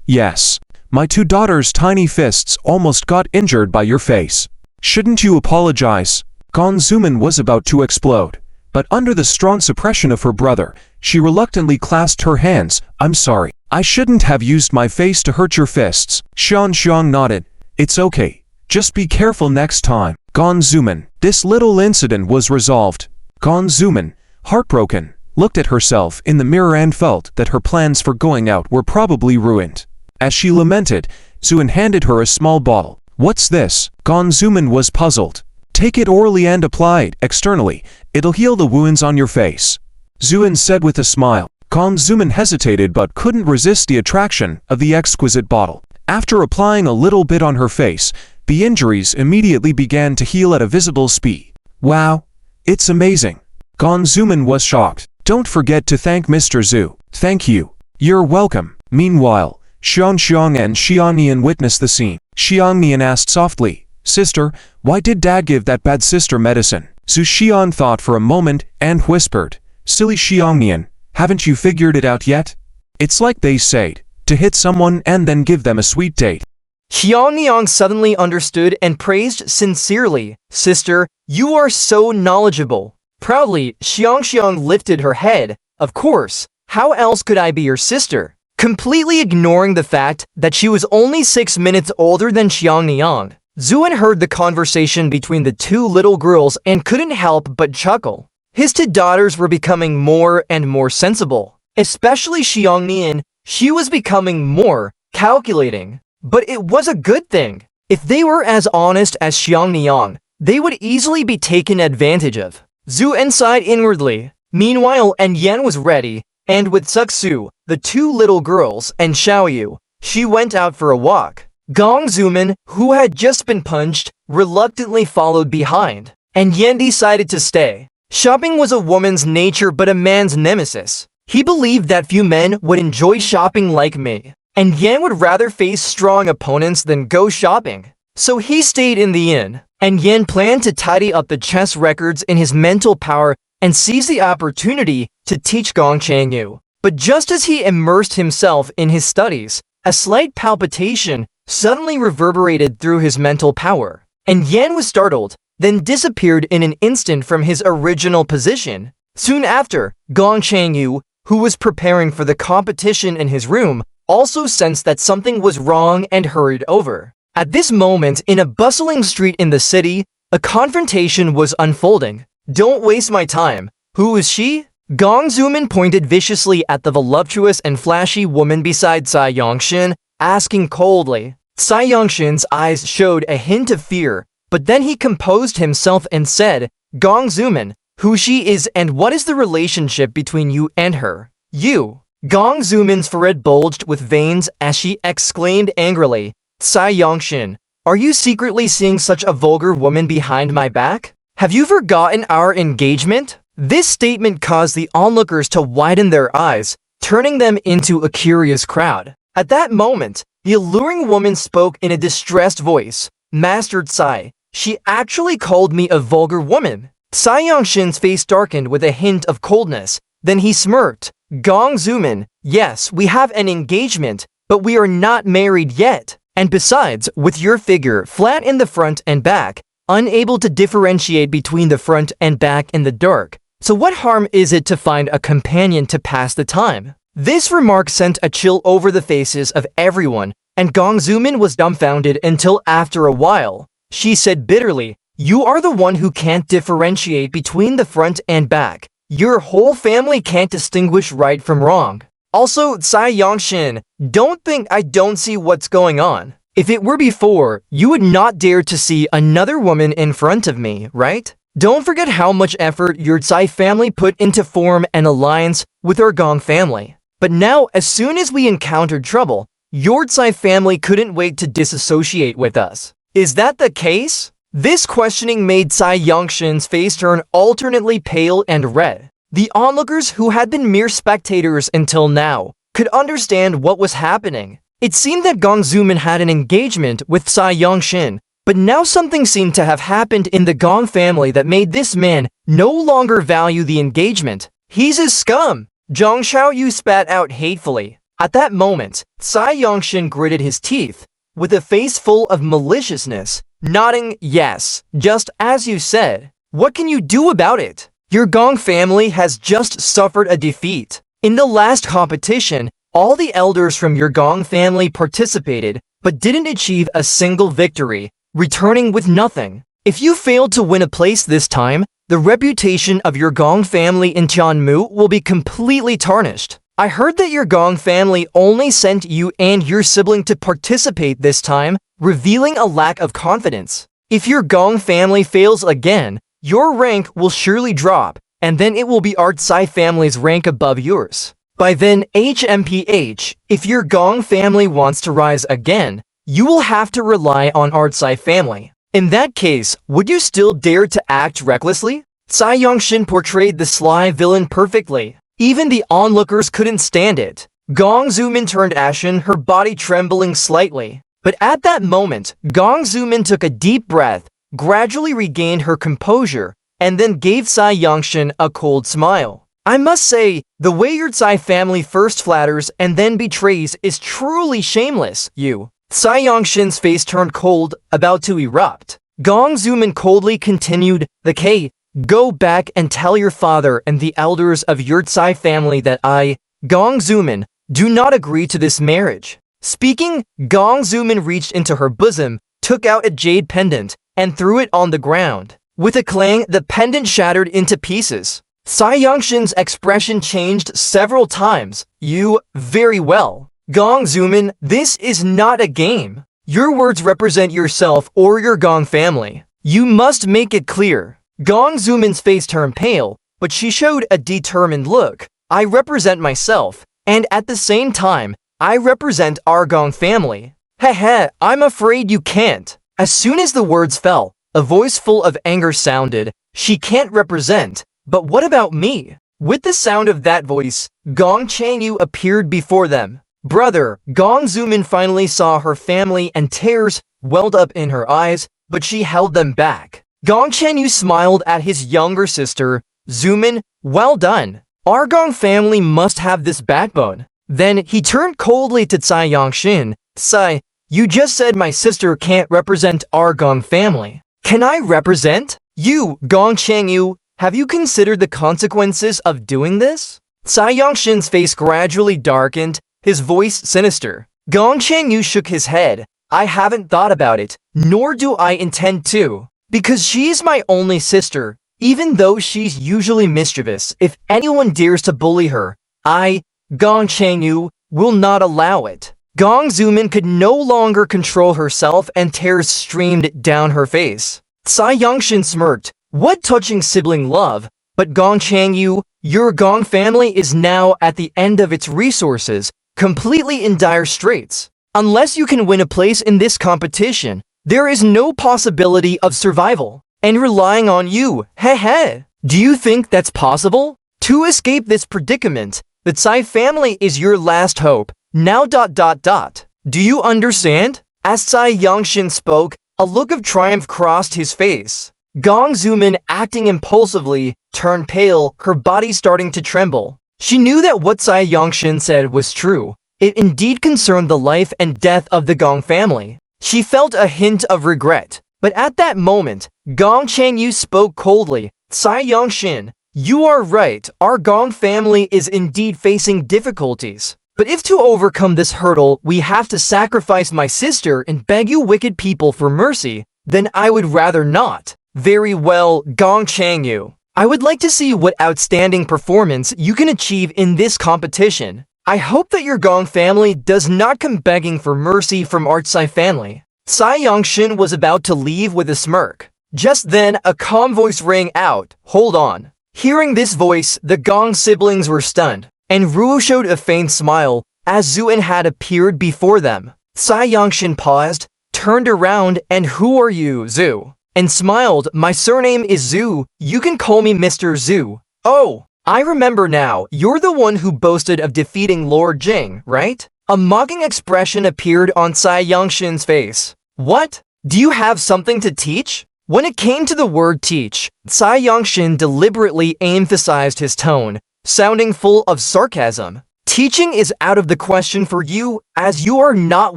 "Yes. My two daughters' tiny fists almost got injured by your face. Shouldn't you apologize?" Gong Zuman was about to explode, but under the strong suppression of her brother, she reluctantly clasped her hands. "I'm sorry. I shouldn't have used my face to hurt your fists." Xiang Xiang nodded. "It's okay. Just be careful next time." Gong Zuman. This little incident was resolved. Gong Zuman, heartbroken, looked at herself in the mirror and felt that her plans for going out were probably ruined. As she lamented, Zhu handed her a small bottle. "What's this?" Gong Zuman was puzzled. "Take it orally and apply it externally. It'll heal the wounds on your face," Zhu said with a smile. Gong Zuman hesitated but couldn't resist the attraction of the exquisite bottle. After applying a little bit on her face, the injuries immediately began to heal at a visible speed. "Wow, it's amazing." Gong Zuman was shocked. "Don't forget to thank Mr. Zhu." "Thank you." "You're welcome." Meanwhile, Xiang Xiang and Xiang Nian witnessed the scene. Xiang Nian asked softly, "Sister, why did Dad give that bad sister medicine?" Zhu Xian thought for a moment and whispered, "Silly Xiang Nian, haven't you figured it out yet? It's like they said, to hit someone and then give them a sweet date." Xiang Niang suddenly understood and praised sincerely, "Sister, you are so knowledgeable." Proudly, Xiang Xiang lifted her head. "Of course, how else could I be your sister?" Completely ignoring the fact that she was only 6 minutes older than Xiang Niang, Zhu heard the conversation between the two little girls and couldn't help but chuckle. His two daughters were becoming more and more sensible. Especially Xiang Nian, she was becoming more calculating. But it was a good thing. If they were as honest as Xiang Niang, they would easily be taken advantage of. Zhu sighed inwardly. Meanwhile, Yan was ready, and with Suxu, the two little girls, and Xiaoyu, she went out for a walk. Gong Zuman, who had just been punched, reluctantly followed behind, and Yan decided to stay. Shopping was a woman's nature but a man's nemesis. He believed that few men would enjoy shopping like me, and Yan would rather face strong opponents than go shopping. So he stayed in the inn, and Yan planned to tidy up the chess records in his mental power and seize the opportunity to teach Gong Changyu. But just as he immersed himself in his studies, a slight palpitation suddenly reverberated through his mental power, and Yan was startled, then disappeared in an instant from his original position. Soon after, Gong Changyu, who was preparing for the competition in his room, also sensed that something was wrong and hurried over. At this moment, in a bustling street in the city, a confrontation was unfolding. "Don't waste my time. Who is she?" Gong Zuman pointed viciously at the voluptuous and flashy woman beside Cai Yongshin, asking coldly. Tsai Yongshin's eyes showed a hint of fear, but then he composed himself and said, Gong Zumin, who she is and what is the relationship between you and her? You. Gong Zumin's forehead bulged with veins as she exclaimed angrily, Tsai Yongshin, are you secretly seeing such a vulgar woman behind my back? Have you forgotten our engagement? This statement caused the onlookers to widen their eyes, turning them into a curious crowd. At that moment, the alluring woman spoke in a distressed voice. Master Tsai, she actually called me a vulgar woman. Tsai Yongshin's face darkened with a hint of coldness. Then he smirked. Gong Zumin, yes, we have an engagement, but we are not married yet. And besides, with your figure flat in the front and back, unable to differentiate between the front and back in the dark, so what harm is it to find a companion to pass the time? This remark sent a chill over the faces of everyone, and Gong Zumin was dumbfounded until after a while. She said bitterly, you are the one who can't differentiate between the front and back. Your whole family can't distinguish right from wrong. Also, Tsai Yongshin, don't think I don't see what's going on. If it were before, you would not dare to see another woman in front of me, right? Don't forget how much effort your Tsai family put into form an alliance with our Gong family. But now, as soon as we encountered trouble, your Tsai family couldn't wait to disassociate with us. Is that the case? This questioning made Tsai Yongshin's face turn alternately pale and red. The onlookers who had been mere spectators until now could understand what was happening. It seemed that Gong Zumin had an engagement with Tsai Yongshin, but now something seemed to have happened in the Gong family that made this man no longer value the engagement. He's a scum! Zhang Xiaoyu spat out hatefully. At that moment, Tsai Yongshin gritted his teeth, with a face full of maliciousness, nodding, yes, just as you said. What can you do about it? Your Gong family has just suffered a defeat. In the last competition, all the elders from your Gong family participated, but didn't achieve a single victory, returning with nothing. If you failed to win a place this time, the reputation of your Gong family in Tianmu will be completely tarnished. I heard that your Gong family only sent you and your sibling to participate this time, revealing a lack of confidence. If your Gong family fails again, your rank will surely drop, and then it will be our Tsai family's rank above yours. By then, HMPH, if your Gong family wants to rise again, you will have to rely on our Tsai family. In that case, would you still dare to act recklessly? Tsai Yongshin portrayed the sly villain perfectly. Even the onlookers couldn't stand it. Gong Zumin turned ashen, her body trembling slightly. But at that moment, Gong Zumin took a deep breath, gradually regained her composure, and then gave Tsai Yongshin a cold smile. I must say, the way your Tsai family first flatters and then betrays is truly shameless, you. Tsai Yongshin's face turned cold, about to erupt. Gong Zumin coldly continued, the K, go back and tell your father and the elders of your Tsai family that I, Gong Zumin, do not agree to this marriage. Speaking, Gong Zumin reached into her bosom, took out a jade pendant, and threw it on the ground. With a clang, the pendant shattered into pieces. Tsai Yongshin's expression changed several times. You, very well. Gong Zumin, this is not a game. Your words represent yourself or your Gong family. You must make it clear. Gong Zumin's face turned pale, but she showed a determined look. I represent myself, and at the same time, I represent our Gong family. Heh, I'm afraid you can't. As soon as the words fell, a voice full of anger sounded. She can't represent, but what about me? With the sound of that voice, Gong Changyu appeared before them. Brother, Gong Zumin finally saw her family and tears welled up in her eyes, but she held them back. Gong Changyu smiled at his younger sister. Zumin, well done. Our Gong family must have this backbone. Then he turned coldly to Tsai Yongshin. Tsai, you just said my sister can't represent our Gong family. Can I represent? You, Gong Changyu, have you considered the consequences of doing this? Tsai Yongshin's face gradually darkened, his voice sinister. Gong Changyu shook his head. I haven't thought about it, nor do I intend to. Because she's my only sister, even though she's usually mischievous. If anyone dares to bully her, I, Gong Changyu, will not allow it. Gong Zumin could no longer control herself and tears streamed down her face. Tsai Yongshin smirked. What touching sibling love, but Gong Changyu, your Gong family is now at the end of its resources, completely in dire straits. Unless you can win a place in this competition, there is no possibility of survival. And relying on you, heh. Do you think that's possible? To escape this predicament, the Tsai family is your last hope. Now ... Do you understand? As Tsai Yongshin spoke, a look of triumph crossed his face. Gong Zumin, acting impulsively, turned pale, her body starting to tremble. She knew that what Tsai Yongshin said was true. It indeed concerned the life and death of the Gong family. She felt a hint of regret. But at that moment, Gong Changyu spoke coldly. Tsai Yongshin, you are right, our Gong family is indeed facing difficulties. But if to overcome this hurdle, we have to sacrifice my sister and beg you wicked people for mercy, then I would rather not. Very well, Gong Changyu. I would like to see what outstanding performance you can achieve in this competition. I hope that your Gong family does not come begging for mercy from our Tsai family. Tsai Yongshin was about to leave with a smirk. Just then, a calm voice rang out. Hold on. Hearing this voice, the Gong siblings were stunned, and Ruo showed a faint smile as Zuin had appeared before them. Tsai Yongshin paused, turned around, and who are you, Zhu? And smiled. My surname is Zhu. You can call me Mr. Zhu. Oh, I remember now. You're the one who boasted of defeating Lord Jing, right? A mocking expression appeared on Tsai Yongshin's face. What? Do you have something to teach? When it came to the word teach, Tsai Yongshin deliberately emphasized his tone, sounding full of sarcasm. Teaching is out of the question for you, as you are not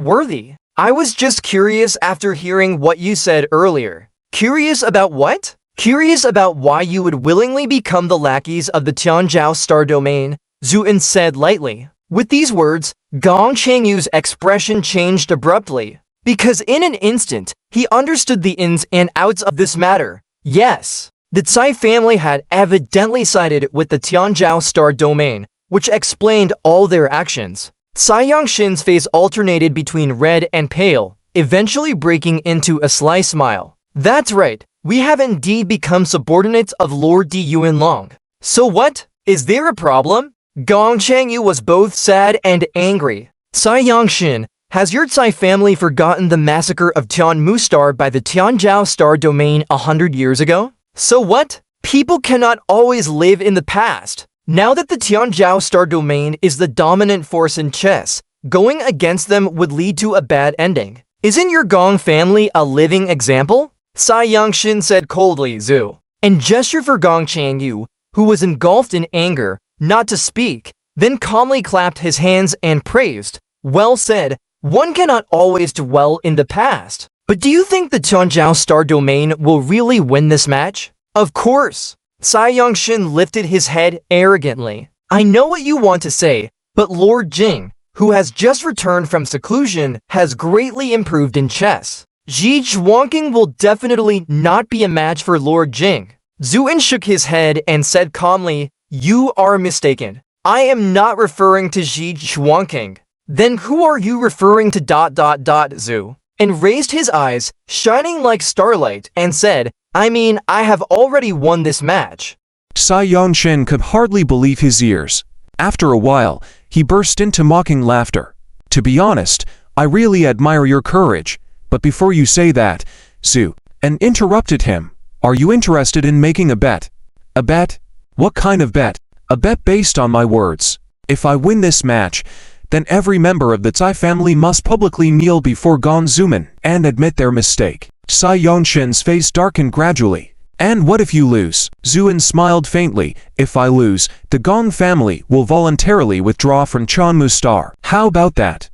worthy. I was just curious after hearing what you said earlier. Curious about what? Curious about why you would willingly become the lackeys of the Tianzhou Star Domain, Zuin said lightly. With these words, Gong Changyu's expression changed abruptly, because in an instant, he understood the ins and outs of this matter. Yes, the Tsai family had evidently sided with the Tianzhou Star Domain, which explained all their actions. Tsai Yongshin's face alternated between red and pale, eventually breaking into a sly smile. That's right, we have indeed become subordinates of Lord Di Yuanlong. So what? Is there a problem? Gong Changyu was both sad and angry. Tsai Yongshin, has your Tsai family forgotten the massacre of Tian Mustar by the Tianzhou Star Domain 100 years ago? So what? People cannot always live in the past. Now that the Tianzhou Star Domain is the dominant force in chess, going against them would lead to a bad ending. Isn't your Gong family a living example? Tsai Yongshin said coldly, Zhu, and gestured for Gong Changyu, who was engulfed in anger, not to speak, then calmly clapped his hands and praised. Well said, one cannot always dwell in the past. But do you think the Tianzhou Star Domain will really win this match? Of course. Tsai Yongshin lifted his head arrogantly. I know what you want to say, but Lord Jing, who has just returned from seclusion, has greatly improved in chess. Ji Zhuangqing will definitely not be a match for Lord Jing. Zuin shook his head and said calmly, you are mistaken. I am not referring to Ji Zhuangqing. Then who are you referring to ... Zhu? And raised his eyes, shining like starlight, and said, I mean, I have already won this match. Tsai Yongshin could hardly believe his ears. After a while, he burst into mocking laughter. To be honest, I really admire your courage. But before you say that, Zhu, and interrupted him, are you interested in making a bet? A bet? What kind of bet? A bet based on my words. If I win this match, then every member of the Tsai family must publicly kneel before Gong Zumin and admit their mistake. Tsai Yongshin's face darkened gradually. And what if you lose? Zuin smiled faintly. If I lose, the Gong family will voluntarily withdraw from Tian Mustar. How about that?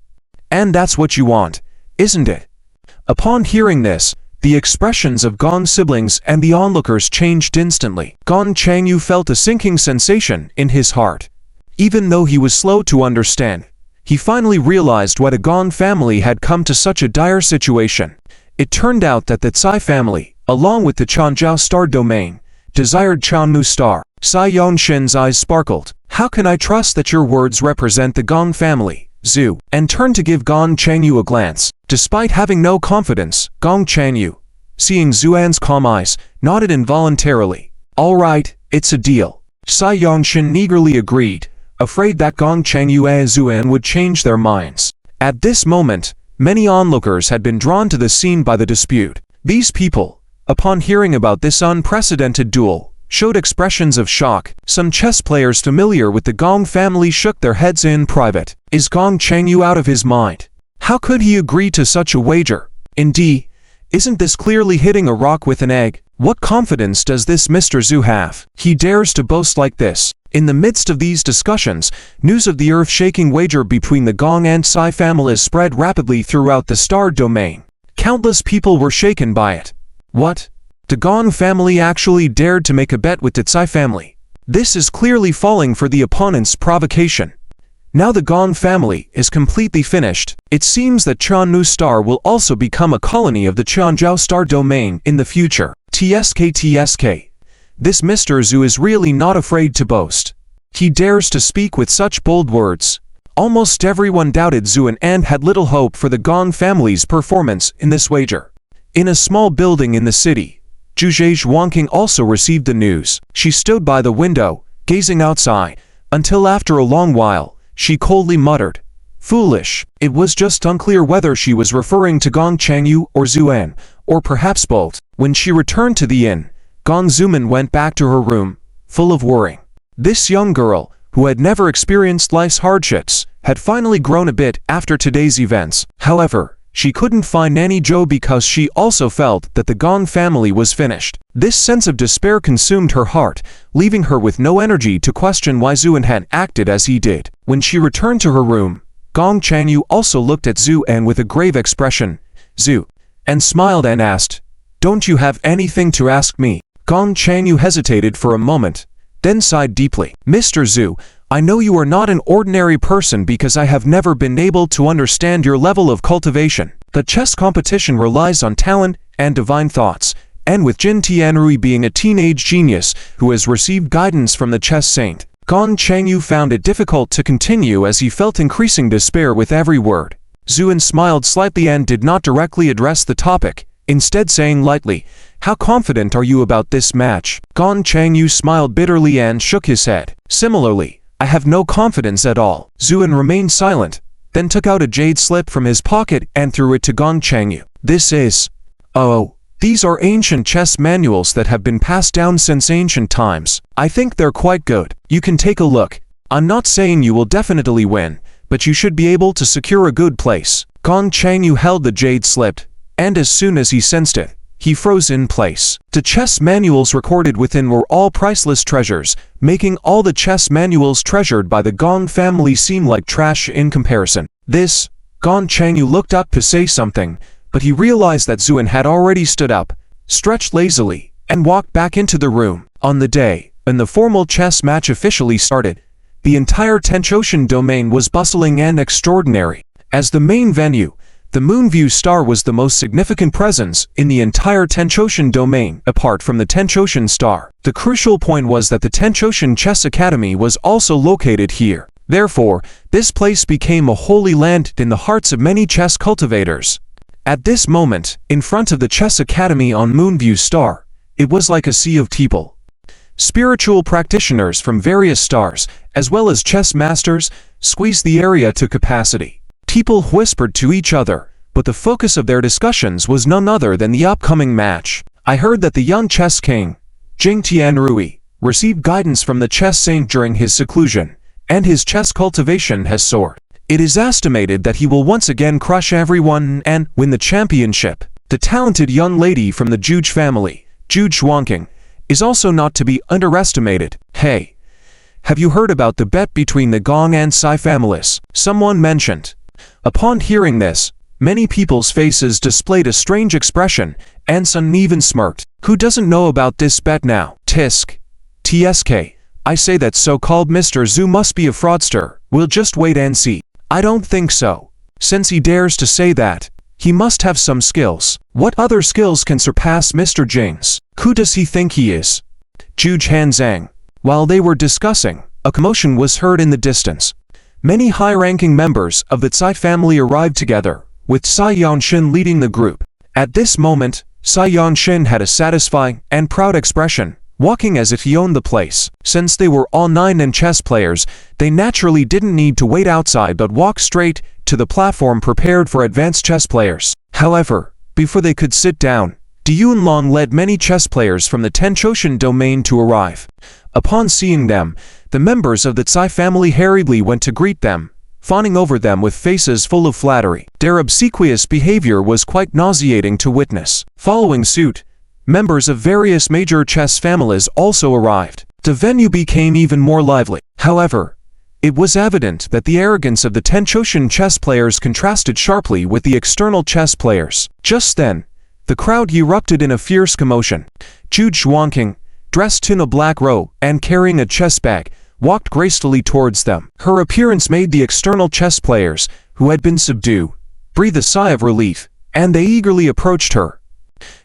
And that's what you want, isn't it? Upon hearing this, the expressions of Gong's siblings and the onlookers changed instantly. Gong Changyu felt a sinking sensation in his heart. Even though he was slow to understand, he finally realized why the Gong family had come to such a dire situation. It turned out that the Tsai family, along with the Tianzhou Star Domain, desired Tian Mustar. Tsai Yongshin's eyes sparkled. How can I trust that your words represent the Gong family? Zhu, and turned to give Gong Changyu a glance. Despite having no confidence, Gong Changyu, seeing Zuan's calm eyes, nodded involuntarily. All right, it's a deal. Cai Yongshin eagerly agreed, afraid that Gong Changyu and Zuan would change their minds. At this moment, many onlookers had been drawn to the scene by the dispute. These people, upon hearing about this unprecedented duel, showed expressions of shock. Some chess players familiar with the Gong family shook their heads in private. Is Gong Changyu out of his mind? How could he agree to such a wager? Indeed, isn't this clearly hitting a rock with an egg? What confidence does this Mr. Zhu have? He dares to boast like this. In the midst of these discussions, news of the earth-shaking wager between the Gong and Cai families spread rapidly throughout the star domain. Countless people were shaken by it. What? The Gong family actually dared to make a bet with the Cai family. This is clearly falling for the opponent's provocation. Now the Gong family is completely finished. It seems that Qiannu Star will also become a colony of the Qianzhou Star domain in the future. TSK. This Mr. Zhu is really not afraid to boast. He dares to speak with such bold words. Almost everyone doubted Zhu and had little hope for the Gong family's performance in this wager. In a small building in the city, Zhu Zhuangqing also received the news. She stood by the window, gazing outside, until after a long while, she coldly muttered, "Foolish." It was just unclear whether she was referring to Gong Changyu or Zuan, or perhaps both. When she returned to the inn, Gong Zuman went back to her room, full of worrying. This young girl, who had never experienced life's hardships, had finally grown a bit after today's events. However, she couldn't find Nanny Zhou because she also felt that the Gong family was finished. This sense of despair consumed her heart, leaving her with no energy to question why Zuan had acted as he did. When she returned to her room, Gong Changyu also looked at Zhu and with a grave expression, "Zhu," and smiled and asked, "Don't you have anything to ask me?" Gong Changyu hesitated for a moment, then sighed deeply. "Mr. Zhu, I know you are not an ordinary person because I have never been able to understand your level of cultivation. The chess competition relies on talent and divine thoughts, and with Jin Tianrui being a teenage genius who has received guidance from the chess saint." Gong Changyu found it difficult to continue as he felt increasing despair with every word. Zuan smiled slightly and did not directly address the topic, instead saying lightly, "How confident are you about this match?" Gong Changyu smiled bitterly and shook his head. Similarly, "I have no confidence at all." Zuan remained silent, then took out a jade slip from his pocket and threw it to Gong Changyu. "This is... Oh, these are ancient chess manuals that have been passed down since ancient times. I think they're quite good. You can take a look. I'm not saying you will definitely win, but you should be able to secure a good place." Gong Changyu held the jade slip, and as soon as he sensed it, he froze in place. The chess manuals recorded within were all priceless treasures, making all the chess manuals treasured by the Gong family seem like trash in comparison. This, Gong Changyu looked up to say something, but he realized that Zuan had already stood up, stretched lazily, and walked back into the room. On the day when the formal chess match officially started, the entire Tenchoshan domain was bustling and extraordinary. As the main venue, the Moonview Star was the most significant presence in the entire Tenchoshan domain, apart from the Tenchoshan Star. The crucial point was that the Tenchoshan Chess Academy was also located here. Therefore, this place became a holy land in the hearts of many chess cultivators. At this moment, in front of the Chess Academy on Moonview Star, it was like a sea of people. Spiritual practitioners from various stars, as well as chess masters, squeezed the area to capacity. People whispered to each other, but the focus of their discussions was none other than the upcoming match. "I heard that the young chess king, Jing Tianrui, received guidance from the chess saint during his seclusion, and his chess cultivation has soared. It is estimated that he will once again crush everyone and win the championship." The talented young lady from the Zhu family, Zhu Zhuangqing, is also not to be underestimated. "Hey, have you heard about the bet between the Gong and Cai families?" someone mentioned. Upon hearing this, many people's faces displayed a strange expression, and some even smirked. "Who doesn't know about this bet now?" TSK. I say that so-called Mr. Zhu must be a fraudster. We'll just wait and see. I don't think so. Since he dares to say that, he must have some skills. What other skills can surpass Mr. Jing's? Who does he think he is? Zhu Hanzang. While they were discussing, a commotion was heard in the distance. Many high-ranking members of the Tsai family arrived together, with Tsai Yanshin leading the group. At this moment, Tsai Yanshin had a satisfying and proud expression, walking as if he owned the place. Since they were all 9 chess players, they naturally didn't need to wait outside but walked straight to the platform prepared for advanced chess players. However, before they could sit down, Du Yunlong led many chess players from the Tenchoshan domain to arrive. Upon seeing them, the members of the Tsai family hurriedly went to greet them, fawning over them with faces full of flattery. Their obsequious behavior was quite nauseating to witness. Following suit, members of various major chess families also arrived. The venue became even more lively. However, it was evident that the arrogance of the Tenchoshan chess players contrasted sharply with the external chess players. Just then, the crowd erupted in a fierce commotion. Zhu Zhuangqing, dressed in a black robe and carrying a chess bag, walked gracefully towards them. Her appearance made the external chess players, who had been subdued, breathe a sigh of relief, and they eagerly approached her.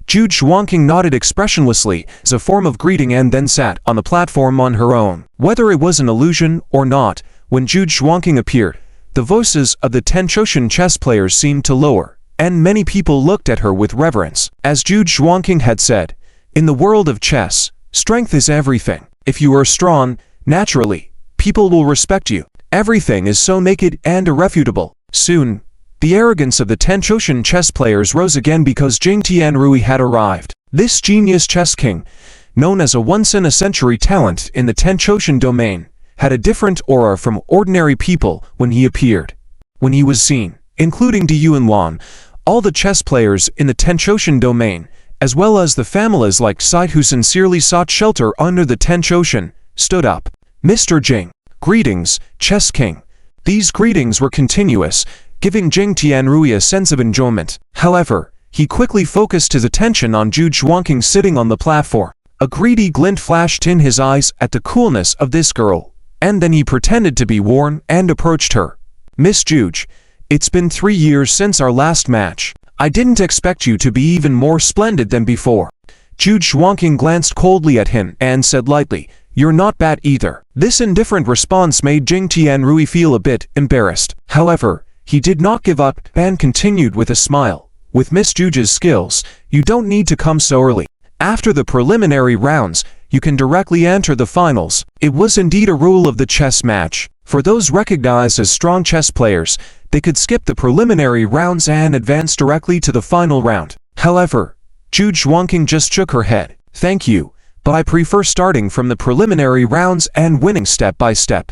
Zhu Zhuangqing nodded expressionlessly as a form of greeting and then sat on the platform on her own. Whether it was an illusion or not, when Zhu Zhuangqing appeared, the voices of the Tenchoshan chess players seemed to lower, and many people looked at her with reverence. As Zhu Zhuangqing had said, in the world of chess, strength is everything. If you are strong, naturally, people will respect you. Everything is so naked and irrefutable. Soon, the arrogance of the Tenchoshan chess players rose again because Jing Tianrui had arrived. This genius chess king, known as a once-in-a-century talent in the Tenchoshan domain, had a different aura from ordinary people when he appeared. When he was seen, including Du Yunlong, all the chess players in the Tenchoshan domain, as well as the families like Tsai who sincerely sought shelter under the Tenchoshan, stood up. Mr. Jing, greetings, chess king. These greetings were continuous, giving Jing Tianrui a sense of enjoyment. However, he quickly focused his attention on Zhu Zhuangqing sitting on the platform. A greedy glint flashed in his eyes at the coolness of this girl, and then he pretended to be warm and approached her. Miss Zhu, it's been 3 years since our last match. I didn't expect you to be even more splendid than before. Zhu Zhuangqing glanced coldly at him and said lightly, you're not bad either. This indifferent response made Jing Tianrui feel a bit embarrassed. However, he did not give up and continued with a smile. With Miss Zhu's skills, you don't need to come so early. After the preliminary rounds, you can directly enter the finals. It was indeed a rule of the chess match. For those recognized as strong chess players, they could skip the preliminary rounds and advance directly to the final round. However, Zhu Zhuangqing just shook her head. Thank you, but I prefer starting from the preliminary rounds and winning step by step.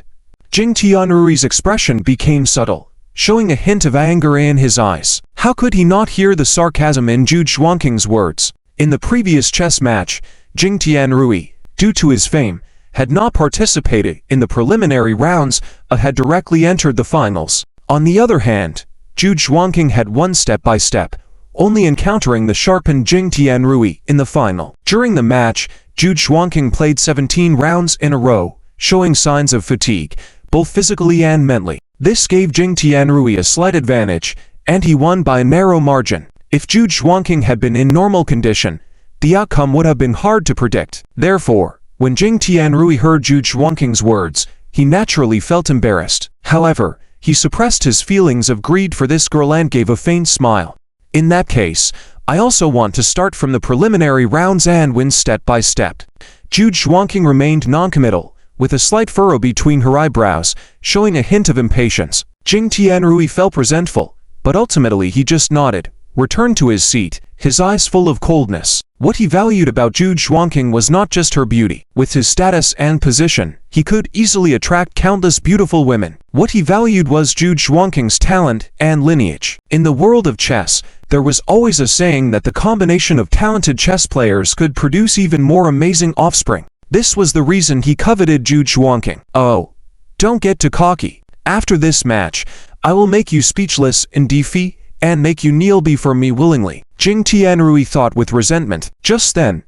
Jing Tianrui's expression became subtle, showing a hint of anger in his eyes. How could he not hear the sarcasm in Zhu Zhuangqing's words? In the previous chess match, Jing Tianrui, due to his fame, had not participated in the preliminary rounds but had directly entered the finals. On the other hand, Zhu Zhuangqing had won step by step, only encountering the sharpened Jing Tianrui in the final. During the match, Zhu Zhuangqing played 17 rounds in a row, showing signs of fatigue, both physically and mentally. This gave Jing Tianrui a slight advantage, and he won by a narrow margin. If Zhu Zhuangqing had been in normal condition, the outcome would have been hard to predict. Therefore, when Jing Tianrui heard Zhu Zhuangqing's words, he naturally felt embarrassed. However, he suppressed his feelings of greed for this girl and gave a faint smile. In that case, I also want to start from the preliminary rounds and win step by step. Zhu Zhuangqing remained noncommittal, with a slight furrow between her eyebrows, showing a hint of impatience. Jing Tianrui felt resentful, but ultimately he just nodded, returned to his seat, his eyes full of coldness. What he valued about Zhu Zhuangqing was not just her beauty. With his status and position, he could easily attract countless beautiful women. What he valued was Zhu Zhuangqing's talent and lineage. In the world of chess, there was always a saying that the combination of talented chess players could produce even more amazing offspring. This was the reason he coveted Zhu Zhuangqing. Oh, don't get too cocky. After this match, I will make you speechless in defeat and make you kneel before me willingly. Jing Tianrui thought with resentment. Just then,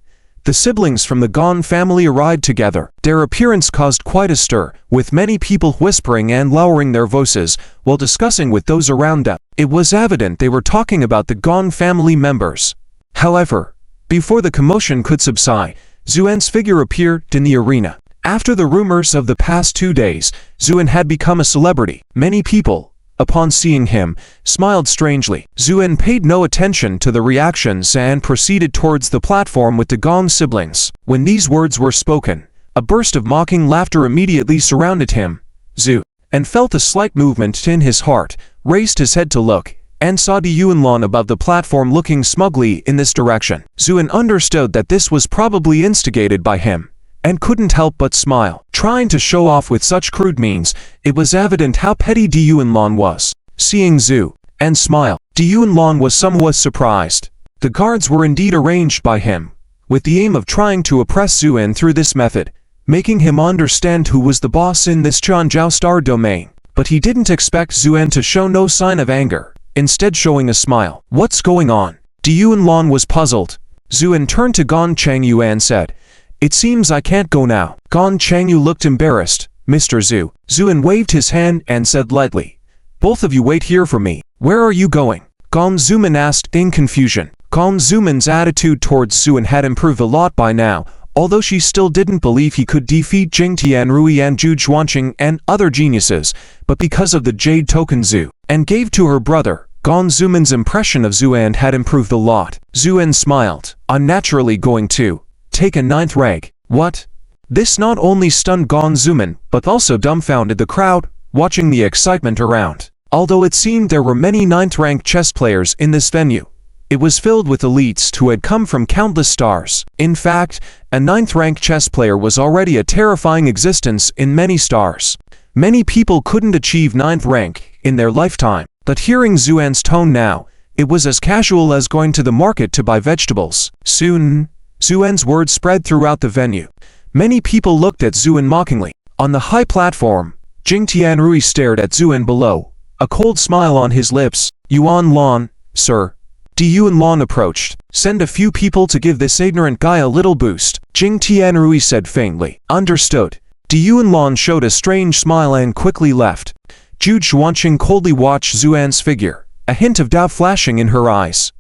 the siblings from the Gong family arrived together. Their appearance caused quite a stir, with many people whispering and lowering their voices while discussing with those around them. It was evident they were talking about the Gong family members. However, before the commotion could subside, Zuan's figure appeared in the arena. After the rumors of the past 2 days, Zuen had become a celebrity. Many people, upon seeing him, smiled strangely. Zuen paid no attention to the reactions and proceeded towards the platform with the Gong siblings. When these words were spoken, a burst of mocking laughter immediately surrounded him. Zuen felt a slight movement in his heart, raised his head to look, and saw Di Yuanlan above the platform looking smugly in this direction. Zuen understood that this was probably instigated by him, and couldn't help but smile. Trying to show off with such crude means, it was evident how petty Di Yuanlan was. Seeing Zuen smile, Di Yuanlan was somewhat surprised. The guards were indeed arranged by him, with the aim of trying to oppress Zuen through this method, making him understand who was the boss in this Chanjiao Star domain. But he didn't expect Zuen to show no sign of anger, instead showing a smile. What's going on? Di Yuanlan was puzzled. Zuen turned to Gong Changyu and said, "It seems I can't go now." Gong Changyu looked embarrassed. "Mr. Zhu." Zuen waved his hand and said lightly, "Both of you wait here for me." "Where are you going?" Gong Zuman asked in confusion. Gong Zuman's attitude towards Zuen had improved a lot by now, although she still didn't believe he could defeat Jing Tianrui and Zhu Xuanqing and other geniuses, but because of the jade token Zuen gave to her brother, Gong Zuman's impression of Zuen had improved a lot. Zuen smiled. "I'm naturally going to take a 9th rank." "What?" This not only stunned Gong Zuman, but also dumbfounded the crowd, watching the excitement around. Although it seemed there were many 9th rank chess players in this venue, it was filled with elites who had come from countless stars. In fact, a 9th rank chess player was already a terrifying existence in many stars. Many people couldn't achieve 9th rank in their lifetime, but hearing Zuen's tone now, it was as casual as going to the market to buy vegetables. Soon, Zuen's words spread throughout the venue. Many people looked at Zuen mockingly. On the high platform, Jing Tianrui stared at Zuen below, a cold smile on his lips. "Yuanlan, sir." Di Yuanlan approached. "Send a few people to give this ignorant guy a little boost," Jing Tianrui said faintly. "Understood." Di Yuanlan showed a strange smile and quickly left. Zhu Xuanqing coldly watched Zuen's figure, a hint of doubt flashing in her eyes.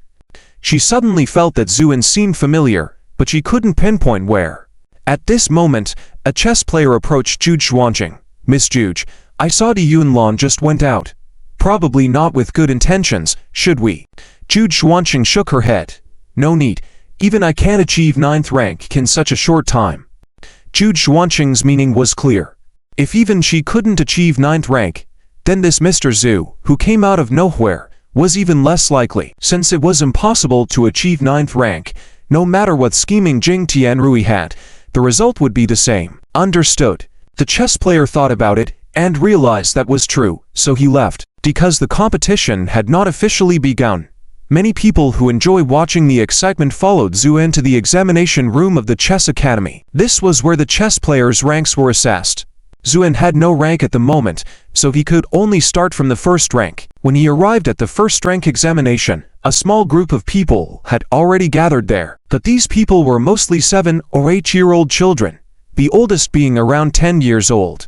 She suddenly felt that Zuen seemed familiar, but she couldn't pinpoint where. At this moment, a chess player approached Zhu Xuanqing. "Miss Zhu, I saw Di Yuanlan just went out. Probably not with good intentions, should we?" Zhu Xuanqing shook her head. "No need. Even I can't achieve 9th rank in such a short time." Zhu Xuanqing's meaning was clear. If even she couldn't achieve 9th rank, then this Mr. Zhu, who came out of nowhere, was even less likely. Since it was impossible to achieve 9th rank, no matter what scheming Jing Tianrui had, the result would be the same. Understood. The chess player thought about it and realized that was true, so he left. Because the competition had not officially begun, many people who enjoy watching the excitement followed Zuen to the examination room of the chess academy. This was where the chess players' ranks were assessed. Zuen had no rank at the moment, so he could only start from the 1st rank. When he arrived at the 1st rank examination, a small group of people had already gathered there. But these people were mostly 7 or 8-year-old children, the oldest being around 10 years old.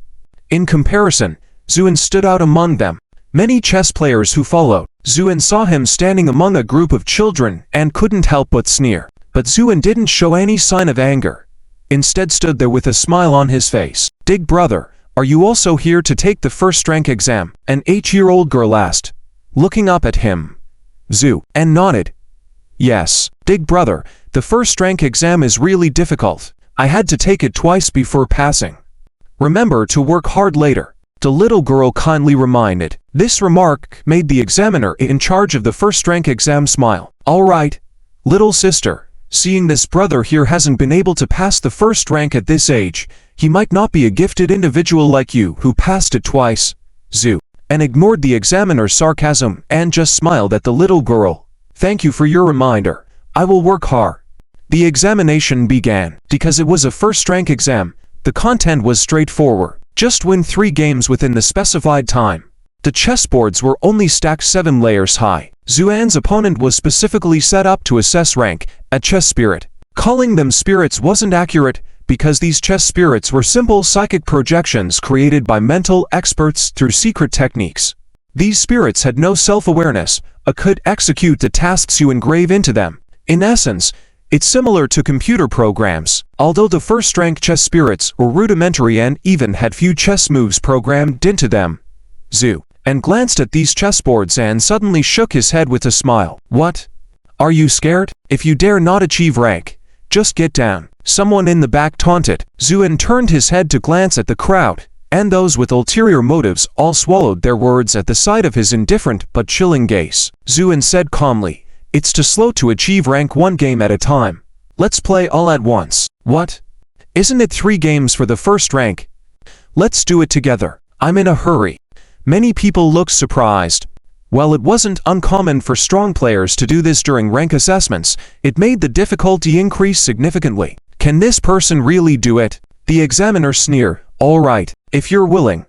In comparison, Zuen stood out among them. Many chess players who followed Zuen saw him standing among a group of children and couldn't help but sneer. But Zuen didn't show any sign of anger. Instead stood there with a smile on his face. "Dig brother, are you also here to take the 1st rank exam?" an 8-year-old girl asked, looking up at him. Zuen nodded. "Yes, Dig brother, the 1st rank exam is really difficult. I had to take it twice before passing. Remember to work hard later," the little girl kindly reminded. This remark made the examiner in charge of the 1st rank exam smile. "All right, little sister. Seeing this brother here hasn't been able to pass the 1st rank at this age, he might not be a gifted individual like you who passed it twice." Zuen ignored the examiner's sarcasm and just smiled at the little girl. "Thank you for your reminder. I will work hard." The examination began. Because it was a 1st rank exam, the content was straightforward. Just win 3 games within the specified time. The chessboards were only stacked 7 layers high. Zuen's opponent was specifically set up to assess rank, a chess spirit. Calling them spirits wasn't accurate, because these chess spirits were simple psychic projections created by mental experts through secret techniques. These spirits had no self-awareness, but could execute the tasks you engrave into them. In essence, It's similar to computer programs. Although the first-rank chess spirits were rudimentary and even had few chess moves programmed into them, Zhu and glanced at these chessboards and suddenly shook his head with a smile. What? Are you scared? If you dare not achieve rank, just get down. Someone in the back taunted. Zhu turned his head to glance at the crowd, and those with ulterior motives all swallowed their words at the sight of his indifferent but chilling gaze. Zhu said calmly, "It's too slow to achieve rank 1 game at a time. Let's play all at once." What? Isn't it 3 games for the first rank? Let's do it together. I'm in a hurry. Many people looked surprised. While it wasn't uncommon for strong players to do this during rank assessments, it made the difficulty increase significantly. Can this person really do it? The examiner sneered. All right, if you're willing,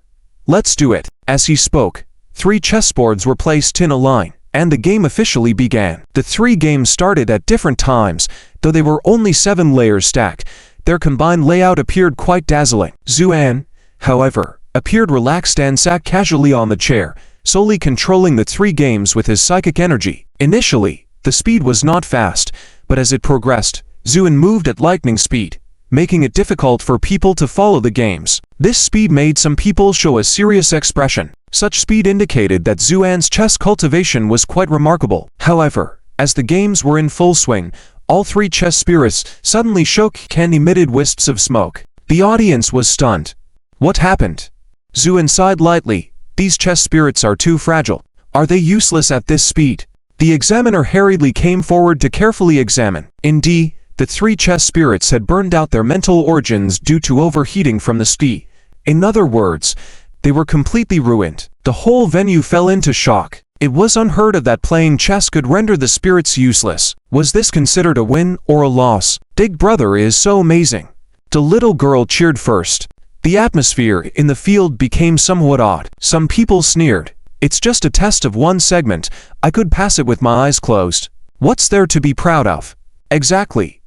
let's do it. As he spoke, 3 chessboards were placed in a line, and the game officially began. The 3 games started at different times, though they were only 7 layers stacked. Their combined layout appeared quite dazzling. Zhu, however, appeared relaxed and sat casually on the chair, solely controlling the 3 games with his psychic energy. Initially, the speed was not fast, but as it progressed, Zhu moved at lightning speed, making it difficult for people to follow the games. This speed made some people show a serious expression. Such speed indicated that Zhu's chess cultivation was quite remarkable. However, as the games were in full swing, all 3 chess spirits suddenly shook and emitted wisps of smoke. The audience was stunned. What happened? Zhu sighed lightly. These chess spirits are too fragile. Are they useless at this speed? The examiner hurriedly came forward to carefully examine. Indeed, the 3 chess spirits had burned out their mental organs due to overheating from the speed. In other words, they were completely ruined. The whole venue fell into shock. It was unheard of that playing chess could render the spirits useless. Was this considered a win or a loss? Big brother is so amazing. The little girl cheered first. The atmosphere in the field became somewhat odd. Some people sneered. It's just a test of 1 segment. I could pass it with my eyes closed. What's there to be proud of? Exactly.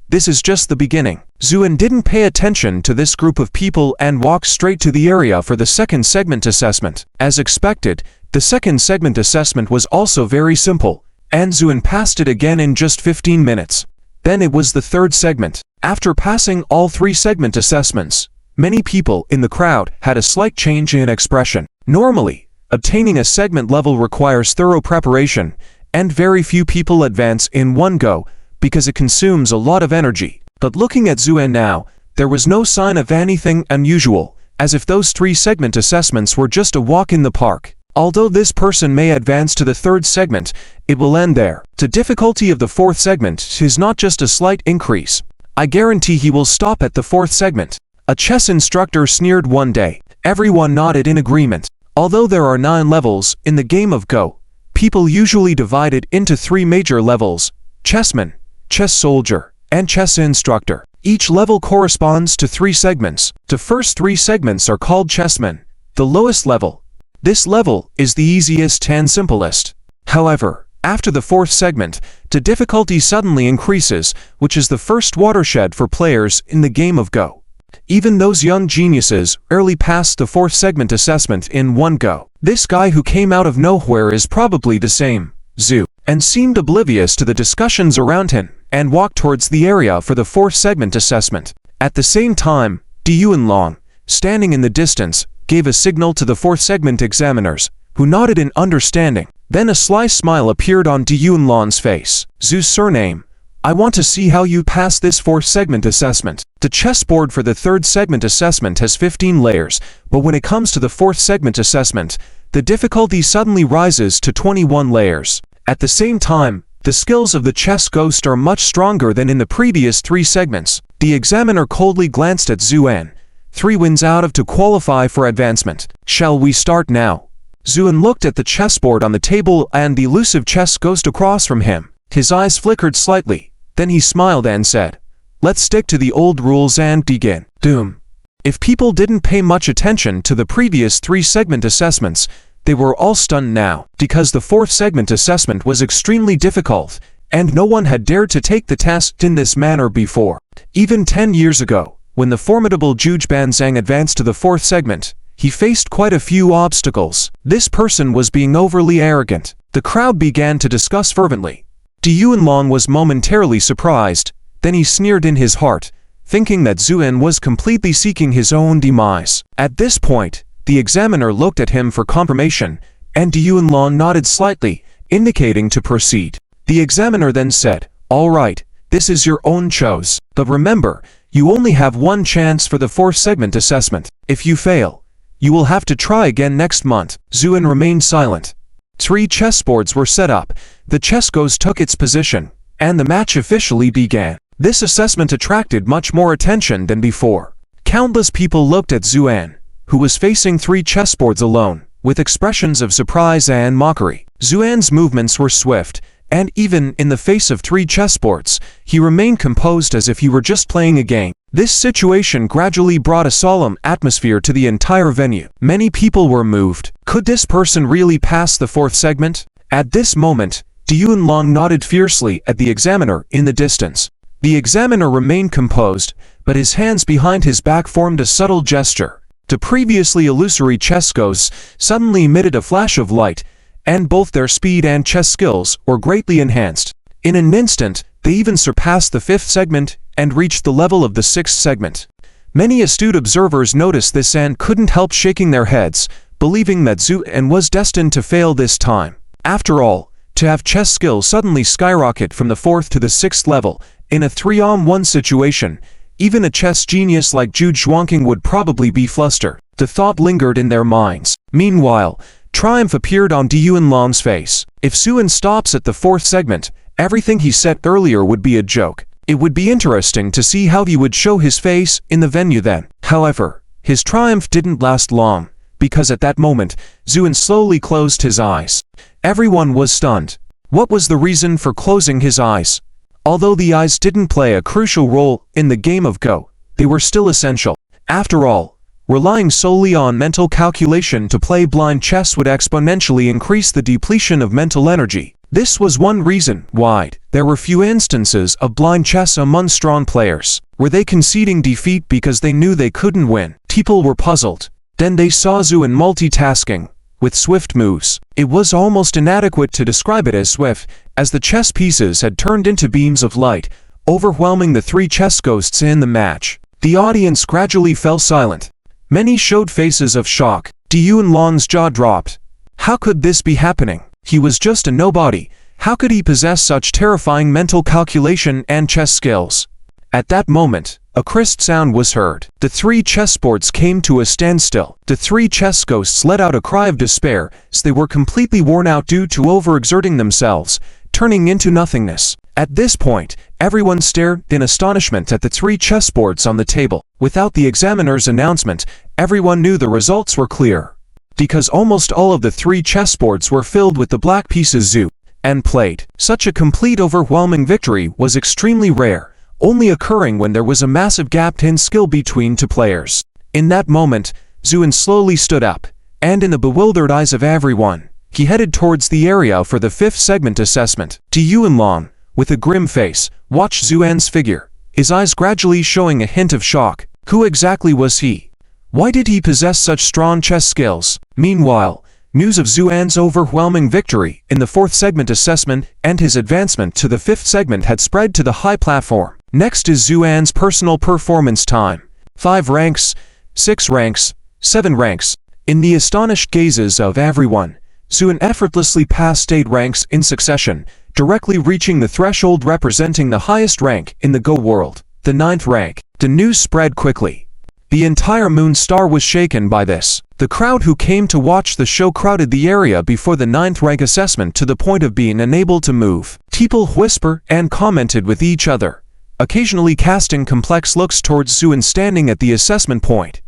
This is just the beginning. Zhu didn't pay attention to this group of people and walked straight to the area for the 2nd segment assessment. As expected, the 2nd segment assessment was also very simple, and Zhu passed it again in just 15 minutes. Then it was the 3rd segment. After passing all 3 segment assessments, many people in the crowd had a slight change in expression. Normally, obtaining a segment level requires thorough preparation, and very few people advance in one go because it consumes a lot of energy. But looking at Zhu now, there was no sign of anything unusual, as if those 3 segment assessments were just a walk in the park. Although this person may advance to the 3rd segment, it will end there. The difficulty of the 4th segment is not just a slight increase. I guarantee he will stop at the 4th segment. A chess instructor sneered one day. Everyone nodded in agreement. Although there are 9 levels in the game of Go, people usually divide it into 3 major levels: chessman, chess soldier, and chess instructor. Each level corresponds to 3 segments. The first 3 segments are called chessmen, the lowest level. This level is the easiest and simplest. However, after the 4th segment, the difficulty suddenly increases, which is the first watershed for players in the game of Go. Even those young geniuses early passed the 4th segment assessment in one go. This guy who came out of nowhere is probably the same, Zhu, and seemed oblivious to the discussions around him, and walked towards the area for the 4th segment assessment. At the same time, Long, standing in the distance, gave a signal to the 4th segment examiners, who nodded in understanding. Then a sly smile appeared on Long's face. Zhu's surname. I want to see how you pass this 4th segment assessment. The chessboard for the 3rd segment assessment has 15 layers, but when it comes to the 4th segment assessment, the difficulty suddenly rises to 21 layers. At the same time, the skills of the chess ghost are much stronger than in the previous 3 segments. The examiner coldly glanced at Zhu. 3 wins out of to qualify for advancement. Shall we start now? Zhu looked at the chessboard on the table and the elusive chess ghost across from him. His eyes flickered slightly. Then he smiled and said, "Let's stick to the old rules and begin." Doom. If people didn't pay much attention to the previous 3 segment assessments, they were all stunned now, because the 4th segment assessment was extremely difficult, and no one had dared to take the test in this manner before. Even 10 years ago, when the formidable Zhu Banzhang advanced to the 4th segment, he faced quite a few obstacles. This person was being overly arrogant. The crowd began to discuss fervently. Du Yuanlong was momentarily surprised, then he sneered in his heart, thinking that Zuan was completely seeking his own demise. At this point, the examiner looked at him for confirmation, and Du Yuanlong nodded slightly, indicating to proceed. The examiner then said, "All right, this is your own choice, but remember, you only have one chance for the 4th segment assessment. If you fail, you will have to try again next month." Zuan remained silent. 3 chessboards were set up, the chess ghost took its position, and the match officially began. This assessment attracted much more attention than before. Countless people looked at Zuan, who was facing 3 chessboards alone, with expressions of surprise and mockery. Zuan's movements were swift, and even in the face of 3 chessboards, he remained composed as if he were just playing a game. This situation gradually brought a solemn atmosphere to the entire venue. Many people were moved. Could this person really pass the 4th segment? At this moment, Du Yuanlong nodded fiercely at the examiner in the distance. The examiner remained composed, but his hands behind his back formed a subtle gesture. The previously illusory chess ghosts suddenly emitted a flash of light, and both their speed and chess skills were greatly enhanced. In an instant, they even surpassed the 5th segment and reached the level of the 6th segment. Many astute observers noticed this and couldn't help shaking their heads, believing that Zuan was destined to fail this time. After all, to have chess skills suddenly skyrocket from the 4th to the 6th level, in a 3-on-1 situation, even a chess genius like Zhu Zhuangqing would probably be flustered. The thought lingered in their minds. Meanwhile, triumph appeared on Du Yuanlong's face. If Zuan stops at the 4th segment, everything he said earlier would be a joke. It would be interesting to see how he would show his face in the venue then. However, his triumph didn't last long, because at that moment, Zuan slowly closed his eyes. Everyone was stunned. What was the reason for closing his eyes? Although the eyes didn't play a crucial role in the game of Go, they were still essential. After all, relying solely on mental calculation to play blind chess would exponentially increase the depletion of mental energy. This was one reason why there were few instances of blind chess among strong players. Were they conceding defeat because they knew they couldn't win? People were puzzled. Then they saw Zuan multitasking, with swift moves. It was almost inadequate to describe it as swift, as the chess pieces had turned into beams of light, overwhelming the 3 chess ghosts in the match. The audience gradually fell silent. Many showed faces of shock. Du Yuanlong's jaw dropped. How could this be happening? He was just a nobody. How could he possess such terrifying mental calculation and chess skills? At that moment, a crisp sound was heard. The 3 chessboards came to a standstill. The 3 chess ghosts let out a cry of despair, as they were completely worn out due to overexerting themselves, turning into nothingness. At this point, everyone stared in astonishment at the 3 chessboards on the table. Without the examiner's announcement, everyone knew the results were clear. Because almost all of the 3 chessboards were filled with the black pieces Zuan played. Such a complete overwhelming victory was extremely rare, only occurring when there was a massive gap in skill between 2 players. In that moment, Zuan slowly stood up, and in the bewildered eyes of everyone, he headed towards the area for the 5th segment assessment. Du Yuanlong, with a grim face, watched Zuan's figure, his eyes gradually showing a hint of shock. Who exactly was he? Why did he possess such strong chess skills? Meanwhile, news of Zuan's overwhelming victory in the 4th segment assessment and his advancement to the 5th segment had spread to the high platform. Next is Zuan's personal performance time. 5 ranks, 6 ranks, 7 ranks. In the astonished gazes of everyone, Zuan effortlessly passed 8 ranks in succession, directly reaching the threshold representing the highest rank in the Go world, the 9th rank. The news spread quickly. The entire Moon Star was shaken by this. The crowd who came to watch the show crowded the area before the 9th rank assessment to the point of being unable to move. People whispered and commented with each other, occasionally casting complex looks towards Zuan standing at the assessment point.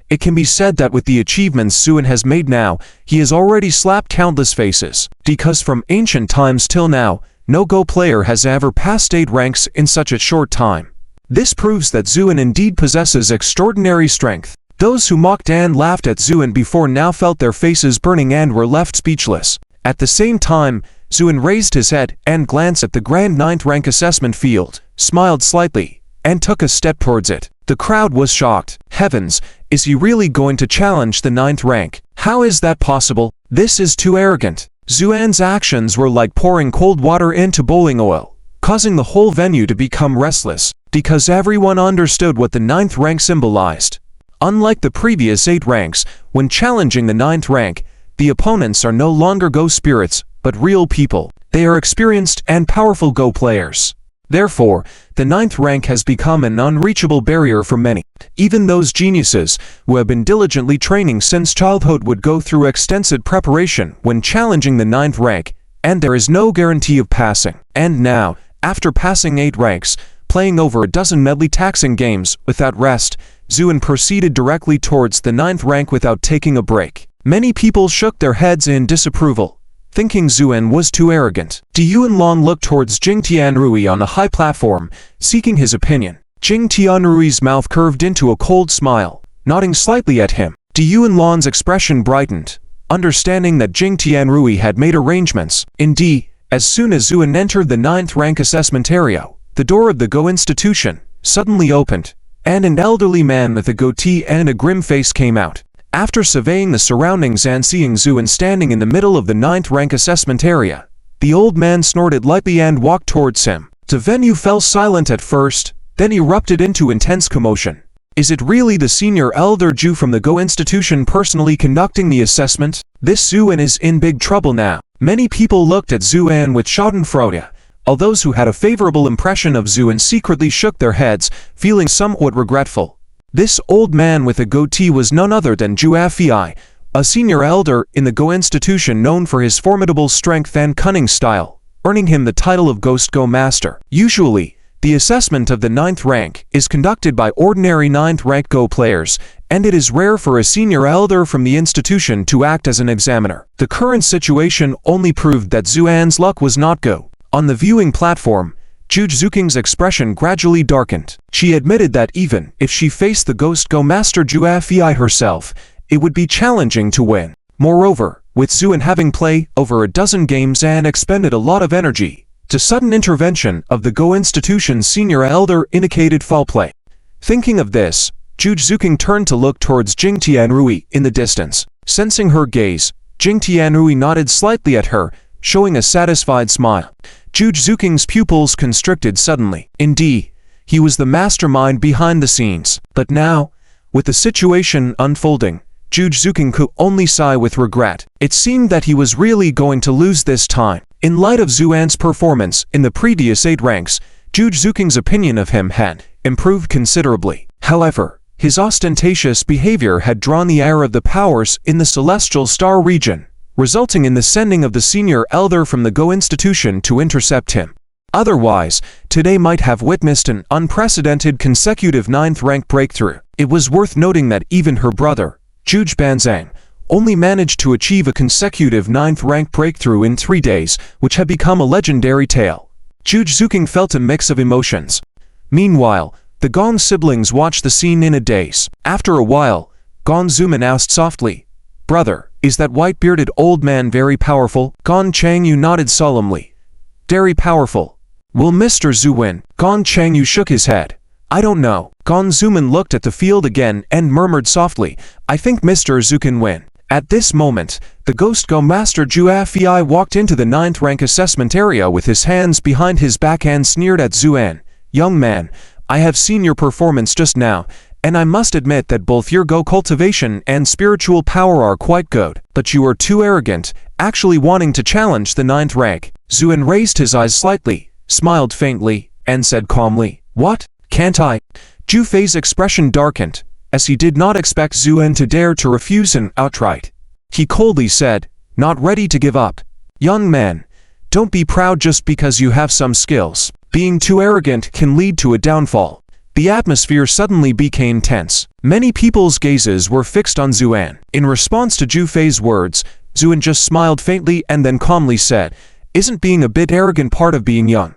It can be said that with the achievements Zuan has made now, he has already slapped countless faces. Because from ancient times till now, no Go player has ever passed 8 ranks in such a short time. This proves that Zuan indeed possesses extraordinary strength. Those who mocked and laughed at Zuan before now felt their faces burning and were left speechless. At the same time, Zuan raised his head and glanced at the grand 9th rank assessment field, smiled slightly, and took a step towards it. The crowd was shocked. Heavens, is he really going to challenge the 9th rank? How is that possible? This is too arrogant. Zuan's actions were like pouring cold water into boiling oil, causing the whole venue to become restless, because everyone understood what the 9th rank symbolized. Unlike the previous 8 ranks, when challenging the 9th rank, the opponents are no longer Go spirits, but real people. They are experienced and powerful Go players. Therefore, the 9th rank has become an unreachable barrier for many. Even those geniuses who have been diligently training since childhood would go through extensive preparation when challenging the 9th rank, and there is no guarantee of passing. And now, after passing 8 ranks, playing over a dozen medley taxing games without rest, Zuan proceeded directly towards the 9th rank without taking a break. Many people shook their heads in disapproval, thinking Zuan was too arrogant. Yuanlong looked towards Jing Tianrui on a high platform, seeking his opinion. Jing Tianrui's mouth curved into a cold smile, nodding slightly at him. Yuanlong's expression brightened, understanding that Jing Tianrui had made arrangements. Indeed, as soon as Zuan entered the 9th rank assessment area, the door of the Go institution suddenly opened, and an elderly man with a goatee and a grim face came out. After surveying the surroundings and seeing Zuan standing in the middle of the 9th rank assessment area, the old man snorted lightly and walked towards him. The venue fell silent at first, then erupted into intense commotion. Is it really the senior elder Jew from the Go institution personally conducting the assessment? This Zuan is in big trouble now. Many people looked at Zuan with schadenfreude. All those who had a favorable impression of Zuan secretly shook their heads, feeling somewhat regretful. This old man with a goatee was none other than Zhu Fei, a senior elder in the Go institution known for his formidable strength and cunning style, earning him the title of Ghost Go Master. Usually, the assessment of the 9th rank is conducted by ordinary 9th rank Go players, and it is rare for a senior elder from the institution to act as an examiner. The current situation only proved that Zuan's luck was not Go. On the viewing platform, Zhu Zuking's expression gradually darkened. She admitted that even if she faced the Ghost Go Master Zhu Fei herself, it would be challenging to win. Moreover, with Zuan having played over a dozen games and expended a lot of energy, the sudden intervention of the Go institution's senior elder indicated foul play. Thinking of this, Zhu Zuking turned to look towards Jing Tianrui in the distance. Sensing her gaze, Jing Tianrui nodded slightly at her, showing a satisfied smile. Zhu Zuking's pupils constricted suddenly. Indeed, he was the mastermind behind the scenes. But now, with the situation unfolding, Zhu Zuking could only sigh with regret. It seemed that he was really going to lose this time. In light of Zuan's performance in the previous 8 ranks, Zhu Zuking's opinion of him had improved considerably. However, his ostentatious behavior had drawn the ire of the powers in the Celestial Star region, resulting in the sending of the senior elder from the Go institution to intercept him. Otherwise, today might have witnessed an unprecedented consecutive 9th rank breakthrough. It was worth noting that even her brother, Zhu Banzang, only managed to achieve a consecutive 9th rank breakthrough in 3 days, which had become a legendary tale. Zhu Zuking felt a mix of emotions. Meanwhile, the Gong siblings watched the scene in a daze. After a while, Gong Zuman asked softly, "Brother, is that white-bearded old man very powerful?" Gong Changyu nodded solemnly. "Very powerful." "Will Mr. Zhu win?" Gong Changyu shook his head. "I don't know." Gong Zuman looked at the field again and murmured softly, "I think Mr. Zhu can win." At this moment, the Ghost Go Master Zhu Fei walked into the 9th rank assessment area with his hands behind his back and sneered at Zuan. "Young man, I have seen your performance just now, and I must admit that both your Go cultivation and spiritual power are quite good, but you are too arrogant, actually wanting to challenge the 9th rank." Zuan raised his eyes slightly, smiled faintly, and said calmly, "What? Can't I?" Zhu Fei's expression darkened, as he did not expect Zuan to dare to refuse him outright. He coldly said, "Not ready to give up. Young man, don't be proud just because you have some skills. Being too arrogant can lead to a downfall." The atmosphere suddenly became tense. Many people's gazes were fixed on Zuan. In response to Zhu Fei's words, Zuan just smiled faintly and then calmly said, "Isn't being a bit arrogant part of being young?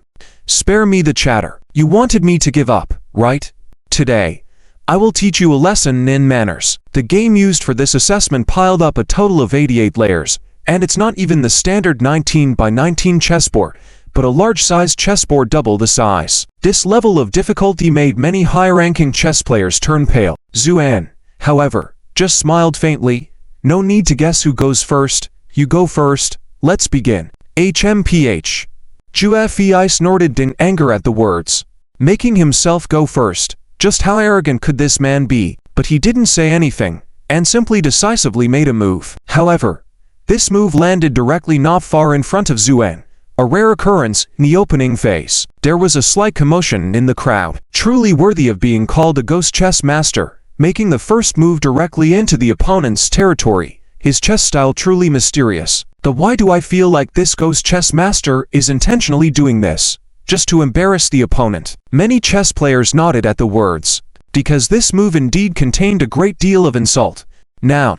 Spare me the chatter. You wanted me to give up, right? Today, I will teach you a lesson in manners." The game used for this assessment piled up a total of 88 layers, and it's not even the standard 19 by 19 chessboard, but a large-sized chessboard double the size. This level of difficulty made many high-ranking chess players turn pale. Zuan, however, just smiled faintly. "No need to guess who goes first. You go first. let's begin. HMPH. Ju Fei snorted in anger at the words, making himself go first. Just how arrogant could this man be? But he didn't say anything, and simply decisively made a move. However, this move landed directly not far in front of Zuan, a rare occurrence in the opening phase. There was a slight commotion in the crowd, truly worthy of being called a ghost chess master, making the first move directly into the opponent's territory, his chess style truly mysterious. But why do I feel like this ghost chess master is intentionally doing this? Just to embarrass the opponent. Many chess players nodded at the words, because this move indeed contained a great deal of insult. Now,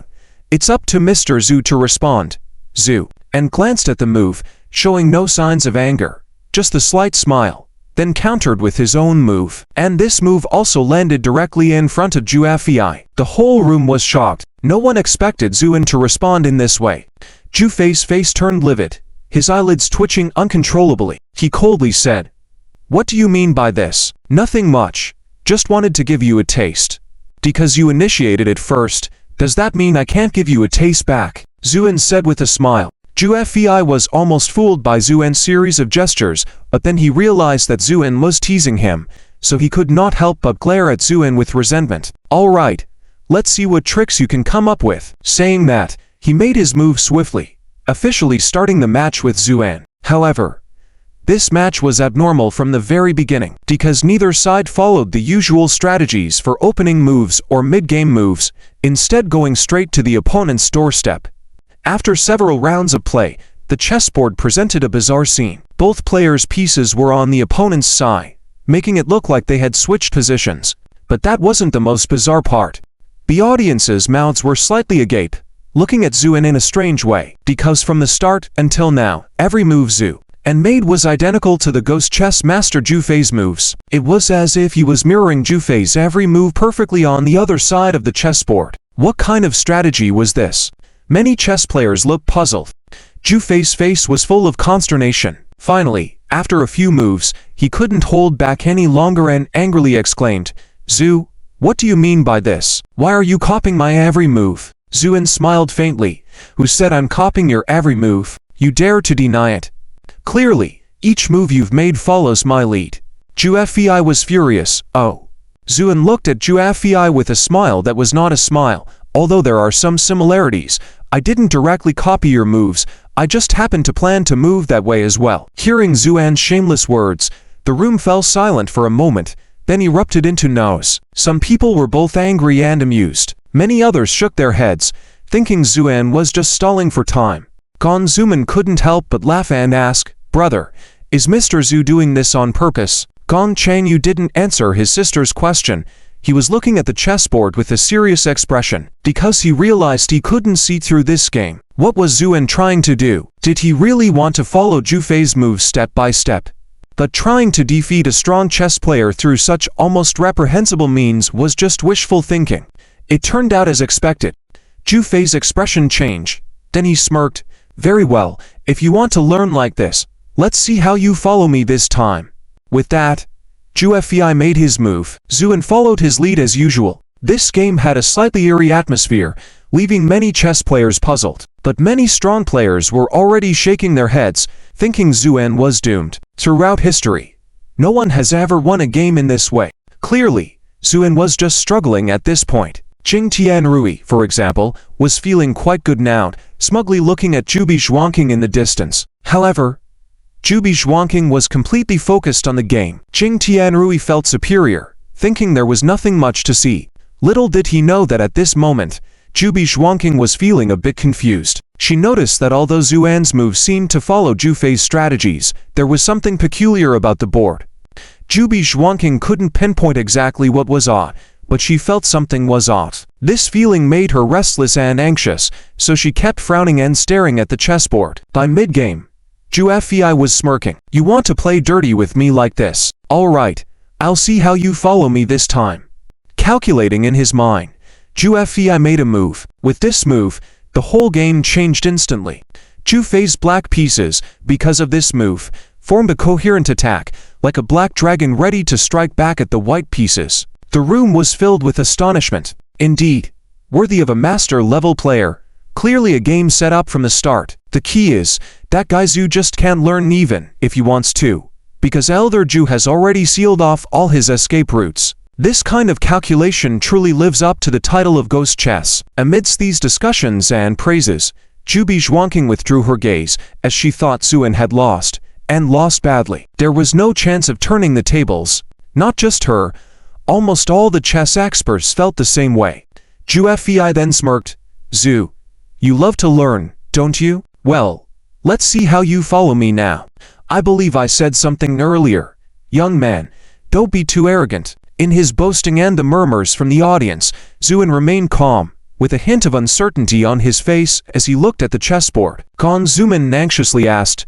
it's up to Mr. Zhu to respond. Zhu, and glanced at the move, showing no signs of anger, just a slight smile, then countered with his own move. And this move also landed directly in front of Ju Fei. The whole room was shocked. No one expected Zuan to respond in this way. Ju Fei's face turned livid, his eyelids twitching uncontrollably. He coldly said, "What do you mean by this?" "Nothing much. Just wanted to give you a taste." "Because you initiated it first, does that mean I can't give you a taste back?" Zuan said with a smile. Ju Fei was almost fooled by Zuan's series of gestures, but then he realized that Zuan was teasing him, so he could not help but glare at Zuan with resentment. "All right, let's see what tricks you can come up with." Saying that, he made his move swiftly, officially starting the match with Zuan. However, this match was abnormal from the very beginning, because neither side followed the usual strategies for opening moves or mid-game moves, instead going straight to the opponent's doorstep. After several rounds of play, the chessboard presented a bizarre scene. Both players' pieces were on the opponent's side, making it look like they had switched positions. But that wasn't the most bizarre part. The audience's mouths were slightly agape, looking at Zuan in a strange way, because from the start until now, every move Zhu and made was identical to the ghost chess master Ju Fei's moves. It was as if he was mirroring Ju Fei's every move perfectly on the other side of the chessboard. What kind of strategy was this? Many chess players looked puzzled. Ju Fei's face was full of consternation. Finally, after a few moves, he couldn't hold back any longer and angrily exclaimed, "Zhu, what do you mean by this? Why are you copying my every move?" Zuan smiled faintly. "Who said I'm copying your every move? You dare to deny it? Clearly, each move you've made follows my lead." Ju Fei was furious. "Oh." Zuan looked at Ju Fei with a smile that was not a smile. "Although there are some similarities, I didn't directly copy your moves, I just happened to plan to move that way as well." Hearing Zuan's shameless words, the room fell silent for a moment, then erupted into no's. Some people were both angry and amused. Many others shook their heads, thinking Zuan was just stalling for time. Gon Zuman couldn't help but laugh and ask, "Brother, is Mr. Zhu doing this on purpose?" Gong Changyu didn't answer his sister's question. He was looking at the chessboard with a serious expression, because he realized he couldn't see through this game. What was Zuan trying to do? Did he really want to follow Ju Fei's moves step by step? But trying to defeat a strong chess player through such almost reprehensible means was just wishful thinking. It turned out as expected. Ju Fei's expression changed. Then he smirked. "Very well, if you want to learn like this, let's see how you follow me this time." With that, Ju Fei made his move. Zuan followed his lead as usual. This game had a slightly eerie atmosphere, leaving many chess players puzzled. But many strong players were already shaking their heads, thinking Zuan was doomed. Throughout history, no one has ever won a game in this way. Clearly, Zuan was just struggling at this point. Jing Tianrui, for example, was feeling quite good now, smugly looking at Jubi Zhuangqing in the distance. However, Jubi Zhuangqing was completely focused on the game. Jing Tianrui felt superior, thinking there was nothing much to see. Little did he know that at this moment, Jubi Zhuangqing was feeling a bit confused. She noticed that although Zuan's moves seemed to follow Ju Fei's strategies, there was something peculiar about the board. Jubi Zhuangqing couldn't pinpoint exactly what was odd, but she felt something was off. This feeling made her restless and anxious, so she kept frowning and staring at the chessboard. By mid-game, Ju Fei was smirking. "You want to play dirty with me like this? All right, I'll see how you follow me this time." Calculating in his mind, Ju Fei made a move. With this move, the whole game changed instantly. Ju Fei's black pieces, because of this move, formed a coherent attack, like a black dragon ready to strike back at the white pieces. The room was filled with astonishment. Indeed, worthy of a master-level player, clearly a game set up from the start. The key is, that guy Zhu just can't learn even if he wants to, because Elder Zhu has already sealed off all his escape routes. This kind of calculation truly lives up to the title of Ghost Chess. Amidst these discussions and praises, Zhu Bizhuangqing withdrew her gaze as she thought Zuan had lost, and lost badly. There was no chance of turning the tables. Not just her, almost all the chess experts felt the same way. Zhu Fei then smirked. Zhu, you love to learn, don't you? Well, let's see how you follow me now. I believe I said something earlier. Young man, don't be too arrogant. In his boasting and the murmurs from the audience, Zuan remained calm, with a hint of uncertainty on his face as he looked at the chessboard. Gong Zuman anxiously asked,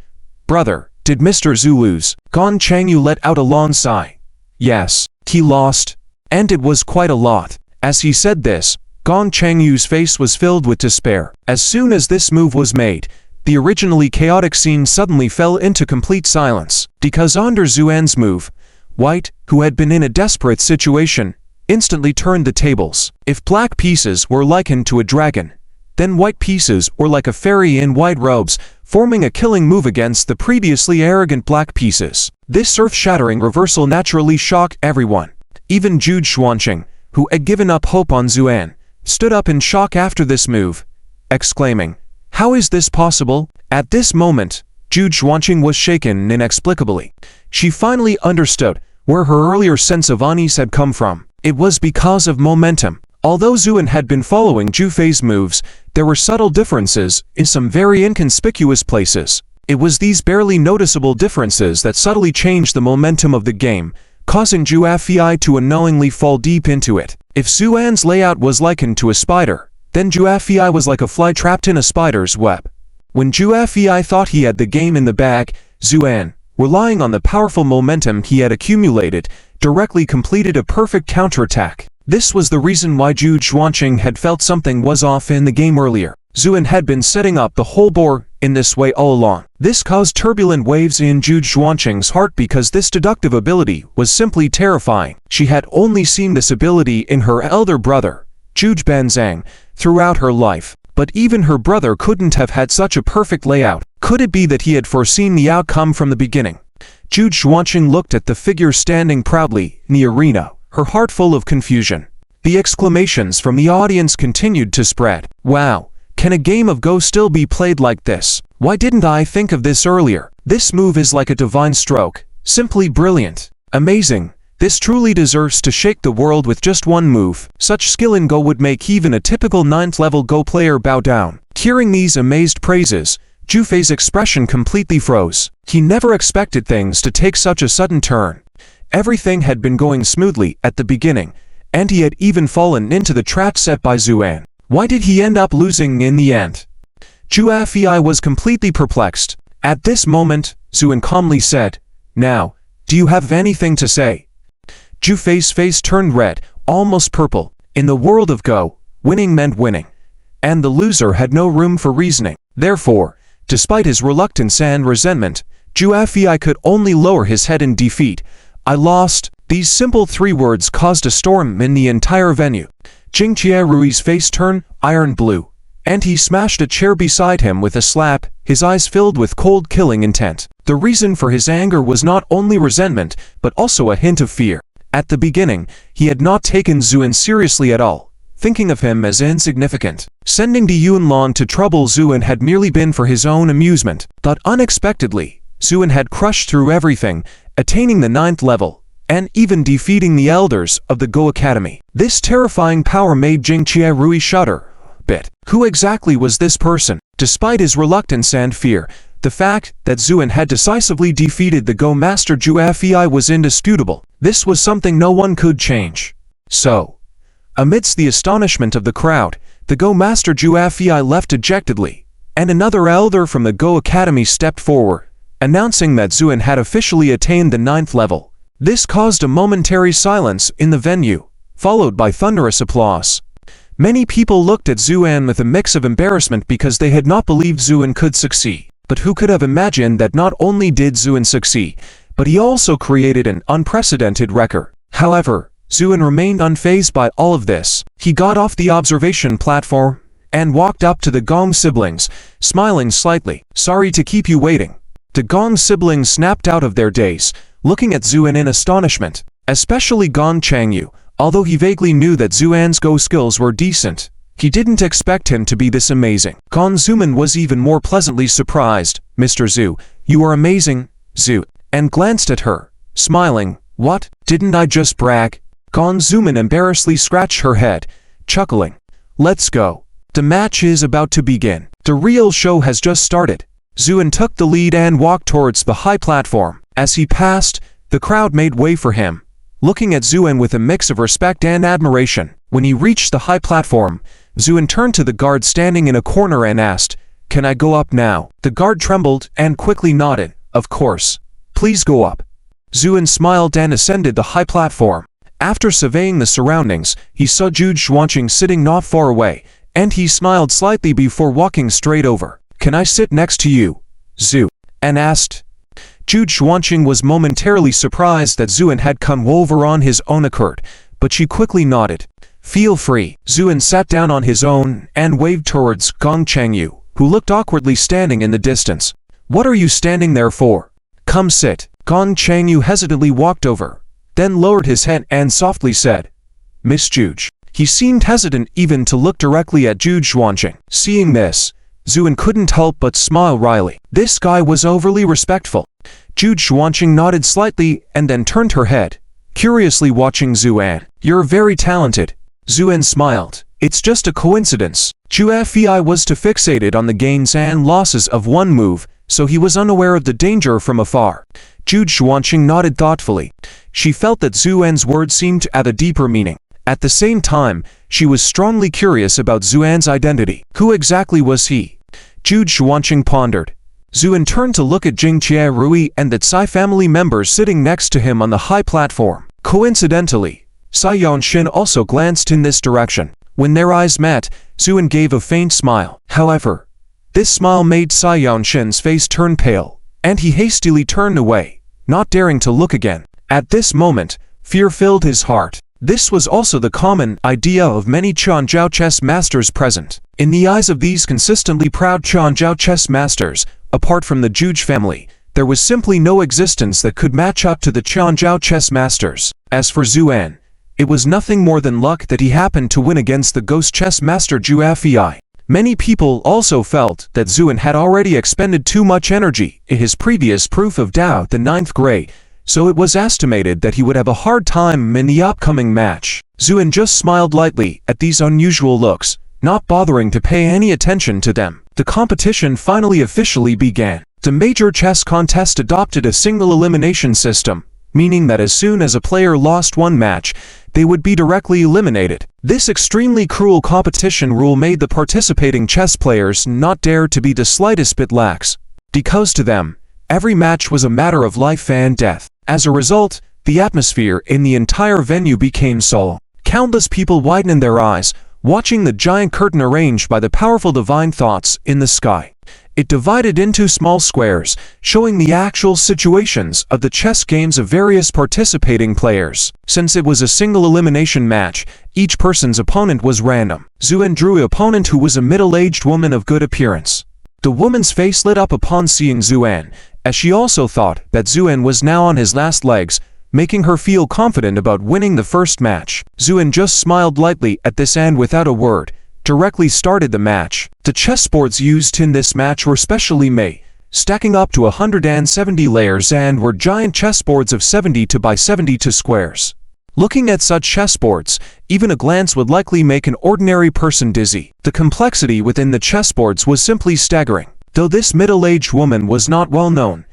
Brother, did Mr. Zhu lose? Gong Changyu let out a long sigh. Yes, he lost. And it was quite a lot. As he said this, Gong Changyu's face was filled with despair. As soon as this move was made, the originally chaotic scene suddenly fell into complete silence. Because under Zuan's move, White, who had been in a desperate situation, instantly turned the tables. If black pieces were likened to a dragon, then white pieces were like a fairy in white robes, forming a killing move against the previously arrogant black pieces. This earth-shattering reversal naturally shocked everyone. Even Zhu Xuanqing, who had given up hope on Zuan, stood up in shock after this move, exclaiming, How is this possible? At this moment, Zhu Xuanqing was shaken inexplicably. She finally understood where her earlier sense of unease had come from. It was because of momentum. Although Zuan had been following Zhu Fei's moves, there were subtle differences in some very inconspicuous places. It was these barely noticeable differences that subtly changed the momentum of the game, causing Zhu Fei to unknowingly fall deep into it. If Zuan's layout was likened to a spider, then Zhu Fei was like a fly trapped in a spider's web. When Zhu Fei thought he had the game in the bag, Zuan, relying on the powerful momentum he had accumulated, directly completed a perfect counterattack. This was the reason why Zhu Xuanqing had felt something was off in the game earlier. Zuan had been setting up the whole board in this way all along. This caused turbulent waves in Zhu Xuanqing's heart because this deductive ability was simply terrifying. She had only seen this ability in her elder brother, Zhu Banzhang, throughout her life. But even her brother couldn't have had such a perfect layout. Could it be that he had foreseen the outcome from the beginning? Zhu Xuanqing looked at the figure standing proudly in the arena, her heart full of confusion. The exclamations from the audience continued to spread. Wow, can a game of Go still be played like this? Why didn't I think of this earlier? This move is like a divine stroke. Simply brilliant. Amazing. This truly deserves to shake the world with just one move. Such skill in Go would make even a typical 9th level Go player bow down. Hearing these amazed praises, Zhu Fei's expression completely froze. He never expected things to take such a sudden turn. Everything had been going smoothly at the beginning, and he had even fallen into the trap set by Zuan. Why did he end up losing in the end? Zhu Fei was completely perplexed. At this moment, Zuan calmly said, Now, do you have anything to say? Zhu Fei's face turned red, almost purple. In the world of Go, winning meant winning, and the loser had no room for reasoning. Therefore, despite his reluctance and resentment, Zhu Fei could only lower his head in defeat. I lost. These simple 3 words caused a storm in the entire venue. Jingqie Rui's face turned iron blue, and he smashed a chair beside him with a slap, his eyes filled with cold killing intent. The reason for his anger was not only resentment, but also a hint of fear. At the beginning, he had not taken Zuan seriously at all, thinking of him as insignificant. Sending Di Yunlong to trouble Zuan had merely been for his own amusement. But unexpectedly, Zuan had crushed through everything, attaining the 9th level, and even defeating the elders of the Go Academy. This terrifying power made Jingqie Rui shudder a bit. Who exactly was this person? Despite his reluctance and fear, the fact that Zuan had decisively defeated the Go Master Zhu Fei was indisputable. This was something no one could change. So, amidst the astonishment of the crowd, the Go Master Zhu Fei left dejectedly, and another elder from the Go Academy stepped forward, announcing that Zuan had officially attained the 9th level. This caused a momentary silence in the venue, followed by thunderous applause. Many people looked at Zuan with a mix of embarrassment because they had not believed Zuan could succeed. But who could have imagined that not only did Zuan succeed, but he also created an unprecedented record. However, Zuan remained unfazed by all of this. He got off the observation platform and walked up to the Gong siblings, smiling slightly. "Sorry to keep you waiting." The Gong siblings snapped out of their daze, looking at Zuan in astonishment, especially Gong Changyu. Although he vaguely knew that Zuan's Go skills were decent, he didn't expect him to be this amazing. Gong Zuman was even more pleasantly surprised. "Mr. Zhu, you are amazing, Zhu," and glanced at her, smiling. "What? Didn't I just brag?" Gong Zuman embarrassedly scratched her head, chuckling. "Let's go. The match is about to begin. The real show has just started." Zuan took the lead and walked towards the high platform. As he passed, the crowd made way for him, looking at Zuan with a mix of respect and admiration. When he reached the high platform, Zuan turned to the guard standing in a corner and asked, "Can I go up now?" The guard trembled and quickly nodded. "Of course. Please go up." Zuan smiled and ascended the high platform. After surveying the surroundings, he saw Zhu Xuanqing sitting not far away, and he smiled slightly before walking straight over. "Can I sit next to you, Zhu?" and asked. Zhu Xuanqing was momentarily surprised that Zuan had come over on his own accord, but she quickly nodded. "Feel free." Zuan sat down on his own and waved towards Gong Changyu, who looked awkwardly standing in the distance. "What are you standing there for? Come sit." Gong Changyu hesitantly walked over, then lowered his head and softly said, "Miss Zhu." He seemed hesitant even to look directly at Zhu Xuanqing. Seeing this, Zuan couldn't help but smile wryly. This guy was overly respectful. Zhu Xuanqing nodded slightly and then turned her head, curiously watching Zuan. "You're very talented." Zuan smiled. "It's just a coincidence." Zhu Fei was too fixated on the gains and losses of one move, so he was unaware of the danger from afar. Zhu Xuanqing nodded thoughtfully. She felt that Zuan's words seemed to add a deeper meaning. At the same time, she was strongly curious about Zuan's identity. Who exactly was he? Zhu Xuanqing pondered. Zuan turned to look at Jing Rui and the Tsai family members sitting next to him on the high platform. Coincidentally, Tsai Yongxin also glanced in this direction. When their eyes met, Zuan gave a faint smile. However, this smile made Tsai Yongxin's face turn pale, and he hastily turned away, not daring to look again. At this moment, fear filled his heart. This was also the common idea of many Quanzhou chess masters present. In the eyes of these consistently proud Quanzhou chess masters, apart from the Zhu family, there was simply no existence that could match up to the Quanzhou chess masters. As for Zuan, it was nothing more than luck that he happened to win against the ghost chess master Zhu Fei. Many people also felt that Zuan had already expended too much energy in his previous proof of Dao the 9th grade, so it was estimated that he would have a hard time in the upcoming match. Zuan just smiled lightly at these unusual looks, not bothering to pay any attention to them. The competition finally officially began. The major chess contest adopted a single elimination system, meaning that as soon as a player lost one match, they would be directly eliminated. This extremely cruel competition rule made the participating chess players not dare to be the slightest bit lax, because to them, every match was a matter of life and death. As a result, the atmosphere in the entire venue became solemn. Countless people widened their eyes, watching the giant curtain arranged by the powerful divine thoughts in the sky. It divided into small squares, showing the actual situations of the chess games of various participating players. Since it was a single elimination match, each person's opponent was random. Zuan drew an opponent who was a middle-aged woman of good appearance. The woman's face lit up upon seeing Zuan, as she also thought that Zuan was now on his last legs, making her feel confident about winning the first match. Zuan just smiled lightly at this and without a word, directly started the match. The chessboards used in this match were specially made, stacking up to 170 layers and were giant chessboards of 70 by 72 squares. Looking at such chessboards, even a glance would likely make an ordinary person dizzy. The complexity within the chessboards was simply staggering. Though this middle-aged woman was not well known,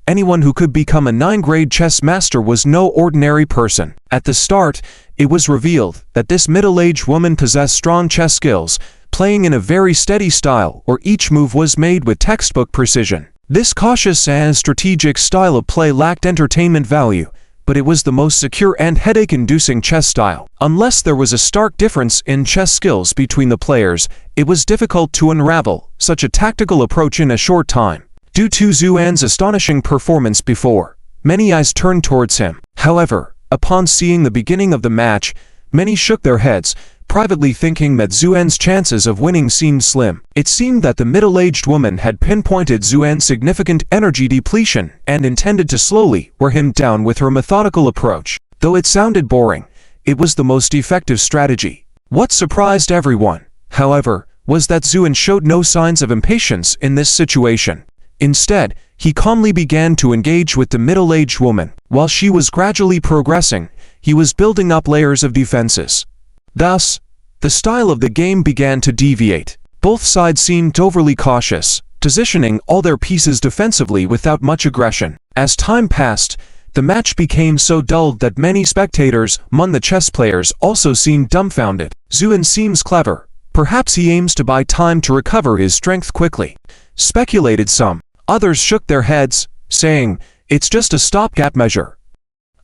anyone who could become a 9th-grade chess master was no ordinary person. At the start, it was revealed that this middle-aged woman possessed strong chess skills, playing in a very steady style where each move was made with textbook precision. This cautious and strategic style of play lacked entertainment value, but it was the most secure and headache-inducing chess style. Unless there was a stark difference in chess skills between the players, it was difficult to unravel such a tactical approach in a short time. Due to Zuan's astonishing performance before, many eyes turned towards him. However, upon seeing the beginning of the match, many shook their heads, privately thinking that Zuen's chances of winning seemed slim. It seemed that the middle-aged woman had pinpointed Zuen's significant energy depletion and intended to slowly wear him down with her methodical approach. Though it sounded boring, it was the most effective strategy. What surprised everyone, however, was that Zuen showed no signs of impatience in this situation. Instead, he calmly began to engage with the middle-aged woman. While she was gradually progressing, he was building up layers of defenses. Thus, the style of the game began to deviate. Both sides seemed overly cautious, positioning all their pieces defensively without much aggression. As time passed, the match became so dull that many spectators among the chess players also seemed dumbfounded. Zuen seems clever. Perhaps he aims to buy time to recover his strength quickly, speculated some. Others shook their heads, saying, it's just a stopgap measure.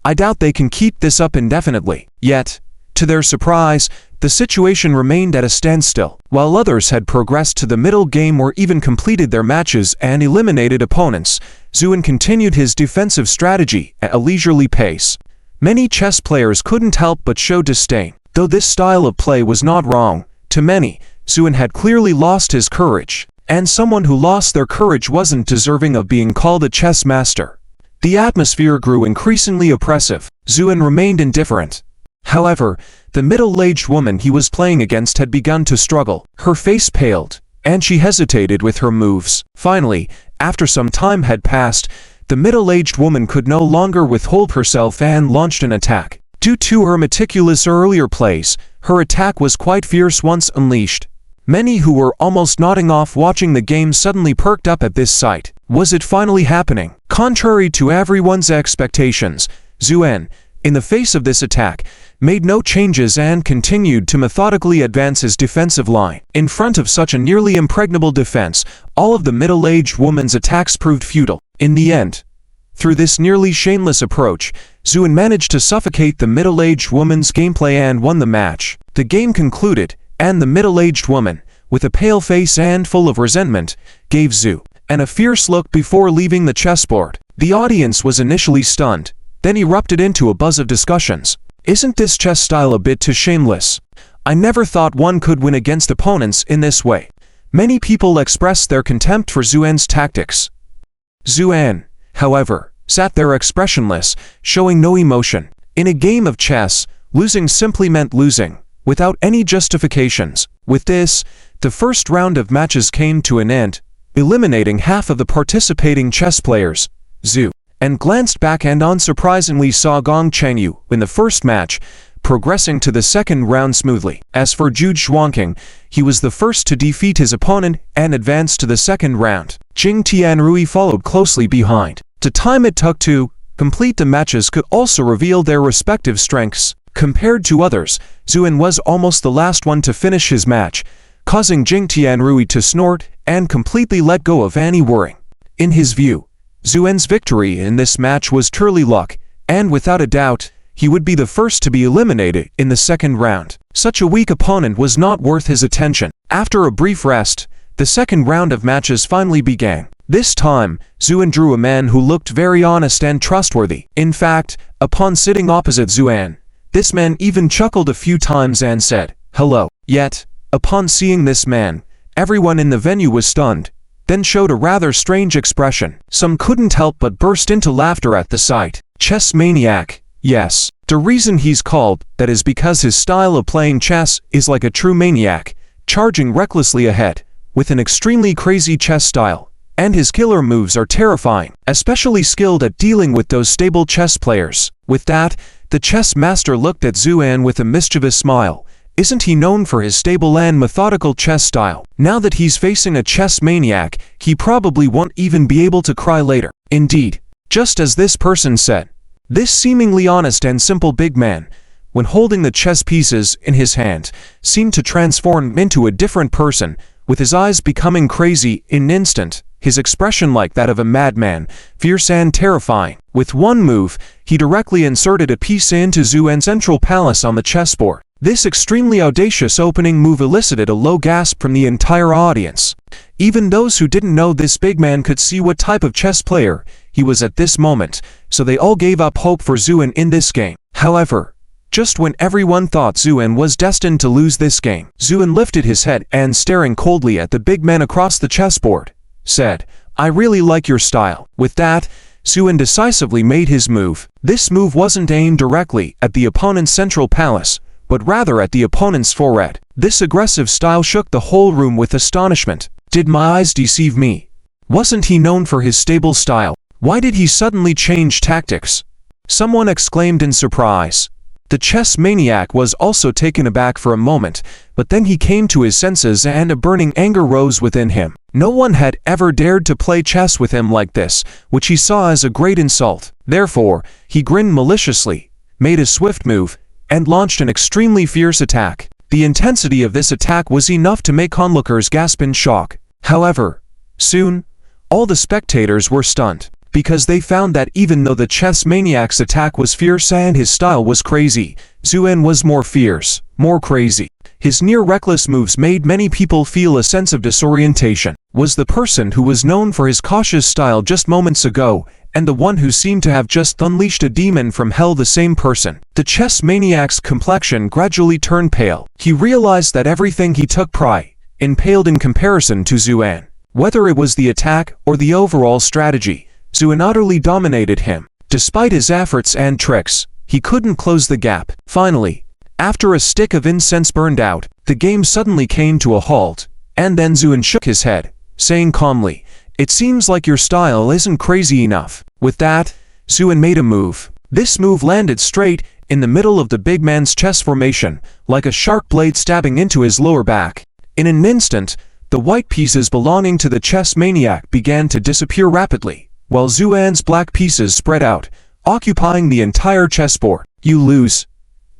I doubt they can keep this up indefinitely. Yet, to their surprise, the situation remained at a standstill. While others had progressed to the middle game or even completed their matches and eliminated opponents, Zuen continued his defensive strategy at a leisurely pace. Many chess players couldn't help but show disdain. Though this style of play was not wrong, to many, Zuen had clearly lost his courage, and someone who lost their courage wasn't deserving of being called a chess master. The atmosphere grew increasingly oppressive. Zuen remained indifferent. However, the middle-aged woman he was playing against had begun to struggle. Her face paled, and she hesitated with her moves. Finally, after some time had passed, the middle-aged woman could no longer withhold herself and launched an attack. Due to her meticulous earlier plays, her attack was quite fierce once unleashed. Many who were almost nodding off watching the game suddenly perked up at this sight. Was it finally happening? Contrary to everyone's expectations, Zuen, in the face of this attack, made no changes and continued to methodically advance his defensive line. In front of such a nearly impregnable defense, all of the middle-aged woman's attacks proved futile. In the end, through this nearly shameless approach, Zuen managed to suffocate the middle-aged woman's gameplay and won the match. The game concluded, and the middle-aged woman, with a pale face and full of resentment, gave Zuen a fierce look before leaving the chessboard. The audience was initially stunned, then erupted into a buzz of discussions. Isn't this chess style a bit too shameless? I never thought one could win against opponents in this way. Many people expressed their contempt for Zuen's tactics. Zuen, however, sat there expressionless, showing no emotion. In a game of chess, losing simply meant losing, without any justifications. With this, the first round of matches came to an end, eliminating half of the participating chess players. Zuen glanced back and unsurprisingly saw Gong Chengyu win the first match, progressing to the second round smoothly. As for Zhu Xuanqing, he was the first to defeat his opponent and advance to the second round. Jing Tianrui followed closely behind. The time it took to complete the matches could also reveal their respective strengths. Compared to others, Zuen was almost the last one to finish his match, causing Jing Tianrui to snort and completely let go of any worrying. In his view, Zuen's victory in this match was truly luck, and without a doubt, he would be the first to be eliminated in the second round. Such a weak opponent was not worth his attention. After a brief rest, the second round of matches finally began. This time, Zuen drew a man who looked very honest and trustworthy. In fact, upon sitting opposite Zuen, this man even chuckled a few times and said, "Hello." Yet, upon seeing this man, everyone in the venue was stunned, then showed a rather strange expression. Some couldn't help but burst into laughter at the sight. Chess maniac. Yes, the reason he's called that is because his style of playing chess is like a true maniac, charging recklessly ahead, with an extremely crazy chess style, and his killer moves are terrifying, especially skilled at dealing with those stable chess players. With that, the chess master looked at Zuen with a mischievous smile. Isn't he known for his stable and methodical chess style? Now that he's facing a chess maniac, he probably won't even be able to cry later. Indeed, just as this person said, this seemingly honest and simple big man, when holding the chess pieces in his hand, seemed to transform into a different person, with his eyes becoming crazy in an instant, his expression like that of a madman, fierce and terrifying. With one move, he directly inserted a piece into Zuen's central palace on the chessboard. This extremely audacious opening move elicited a low gasp from the entire audience. Even those who didn't know this big man could see what type of chess player he was at this moment, so they all gave up hope for Zuen in this game. However, Just when everyone thought Zuan was destined to lose this game, Zuan lifted his head and, staring coldly at the big man across the chessboard, said, "I really like your style." With that, Zuan decisively made his move. This move wasn't aimed directly at the opponent's central palace, but rather at the opponent's forehead. This aggressive style shook the whole room with astonishment. Did my eyes deceive me? Wasn't he known for his stable style? Why did he suddenly change tactics? Someone exclaimed in surprise. The chess maniac was also taken aback for a moment, but then he came to his senses and a burning anger rose within him. No one had ever dared to play chess with him like this, which he saw as a great insult. Therefore, he grinned maliciously, made a swift move, and launched an extremely fierce attack. The intensity of this attack was enough to make onlookers gasp in shock. However, soon, all the spectators were stunned, because they found that even though the chess maniac's attack was fierce and his style was crazy, Zuan was more fierce, more crazy. His near-reckless moves made many people feel a sense of disorientation. Was the person who was known for his cautious style just moments ago, and the one who seemed to have just unleashed a demon from hell, the same person? The chess maniac's complexion gradually turned pale. He realized that everything he took pride in paled in comparison to Zuan. Whether it was the attack or the overall strategy, Zuan utterly dominated him. Despite his efforts and tricks, he couldn't close the gap. Finally, after a stick of incense burned out, the game suddenly came to a halt, and then Zuan shook his head, saying calmly, "It seems like your style isn't crazy enough." With that, Zuan made a move. This move landed straight in the middle of the big man's chess formation, like a sharp blade stabbing into his lower back. In an instant, the white pieces belonging to the chess maniac began to disappear rapidly, while Zuan's black pieces spread out, occupying the entire chessboard. "You lose,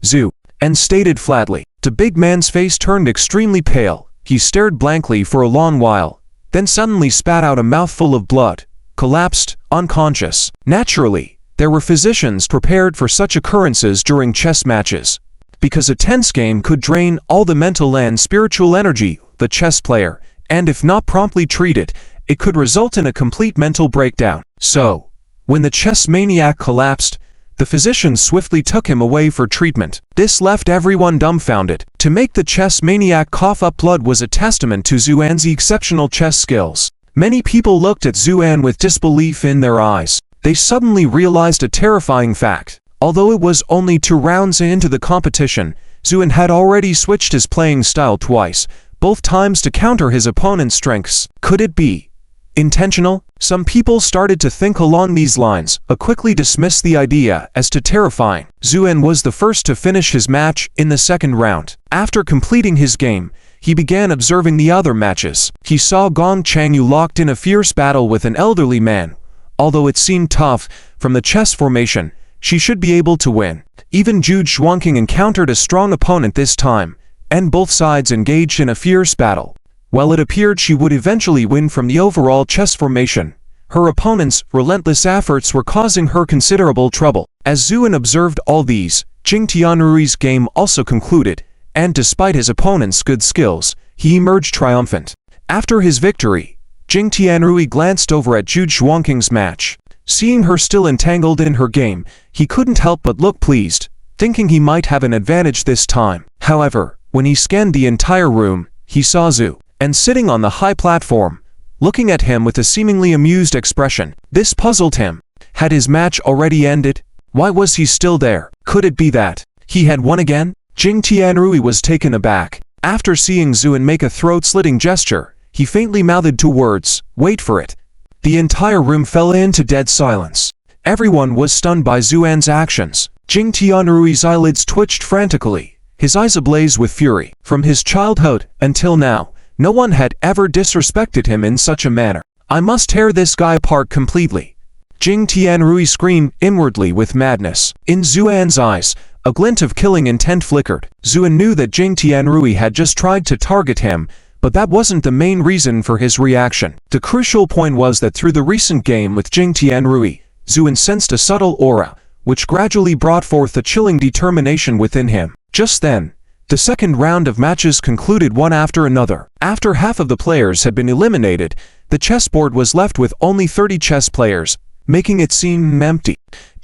Zu," and stated flatly. The big man's face turned extremely pale. He stared blankly for a long while, then suddenly spat out a mouthful of blood, collapsed, unconscious. Naturally, there were physicians prepared for such occurrences during chess matches, because a tense game could drain all the mental and spiritual energy of the chess player, and if not promptly treated, it could result in a complete mental breakdown. So, when the chess maniac collapsed, the physicians swiftly took him away for treatment. This left everyone dumbfounded. To make the chess maniac cough up blood was a testament to Zuan's exceptional chess skills. Many people looked at Zuan with disbelief in their eyes. They suddenly realized a terrifying fact. Although it was only 2 rounds into the competition, Zuan had already switched his playing style twice, both times to counter his opponent's strengths. Could it be intentional? Some people started to think along these lines, but quickly dismissed the idea as too terrifying. Zuan was the first to finish his match in the second round. After completing his game, he began observing the other matches. He saw Gong Changyu locked in a fierce battle with an elderly man. Although it seemed tough, from the chess formation, she should be able to win. Even Zhu Xuanqing encountered a strong opponent this time, and both sides engaged in a fierce battle. While it appeared she would eventually win from the overall chess formation, her opponent's relentless efforts were causing her considerable trouble. As Zuan observed all these, Jing Tianrui's game also concluded, and despite his opponent's good skills, he emerged triumphant. After his victory, Jing Tianrui glanced over at Zhu Xuanqing's match. Seeing her still entangled in her game, he couldn't help but look pleased, thinking he might have an advantage this time. However, when he scanned the entire room, he saw Zhu, and sitting on the high platform, looking at him with a seemingly amused expression. This puzzled him. Had his match already ended? Why was he still there? Could it be that he had won again? Jing Tianrui was taken aback. After seeing Zuan make a throat-slitting gesture, he faintly mouthed 2 words, "Wait for it." The entire room fell into dead silence. Everyone was stunned by Zuan's actions. Jing Tianrui's eyelids twitched frantically, his eyes ablaze with fury. From his childhood until now, no one had ever disrespected him in such a manner. "I must tear this guy apart completely." Jing Tianrui screamed inwardly with madness. In Zuan's eyes, a glint of killing intent flickered. Zuan knew that Jing Tianrui had just tried to target him, but that wasn't the main reason for his reaction. The crucial point was that through the recent game with Jing Tianrui, Zuan sensed a subtle aura, which gradually brought forth a chilling determination within him. Just then, the second round of matches concluded one after another. After half of the players had been eliminated, the chessboard was left with only 30 chess players, making it seem empty.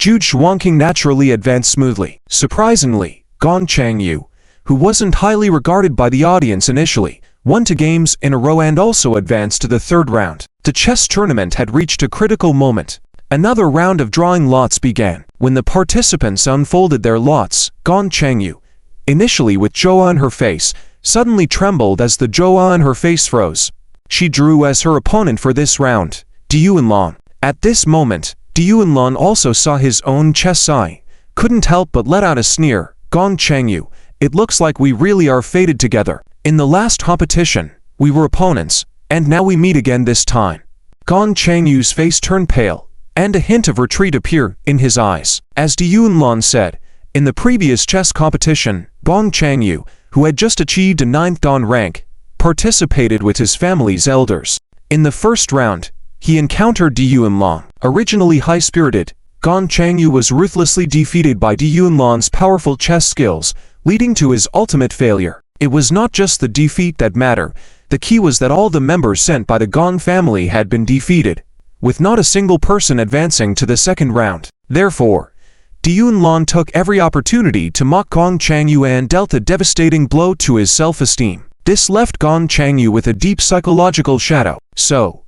Zhu Xuanqing naturally advanced smoothly. Surprisingly, Gong Changyu, who wasn't highly regarded by the audience initially, won 2 games in a row and also advanced to the 3rd round. The chess tournament had reached a critical moment. Another round of drawing lots began. When the participants unfolded their lots, Gong Changyu, initially with joie on her face, suddenly trembled as the joie on her face froze. She drew as her opponent for this round, Du Yunlong. At this moment, Du Yunlong also saw his own chess eye, couldn't help but let out a sneer. Gong Changyu, it looks like we really are fated together. In the last competition, we were opponents, and now we meet again this time. Gong Changyu's face turned pale, and a hint of retreat appeared in his eyes. As Du Yunlong said, in the previous chess competition, Gong Changyu, who had just achieved a 9th dan rank, participated with his family's elders. In the first round, he encountered Du Yunlong. Originally high-spirited, Gong Changyu was ruthlessly defeated by Du Yunlong's powerful chess skills, leading to his ultimate failure. It was not just the defeat that mattered. The key was that all the members sent by the Gong family had been defeated, with not a single person advancing to the 2nd round. Therefore, Du Yunlong took every opportunity to mock Gong Changyu and dealt a devastating blow to his self-esteem. This left Gong Changyu with a deep psychological shadow. So,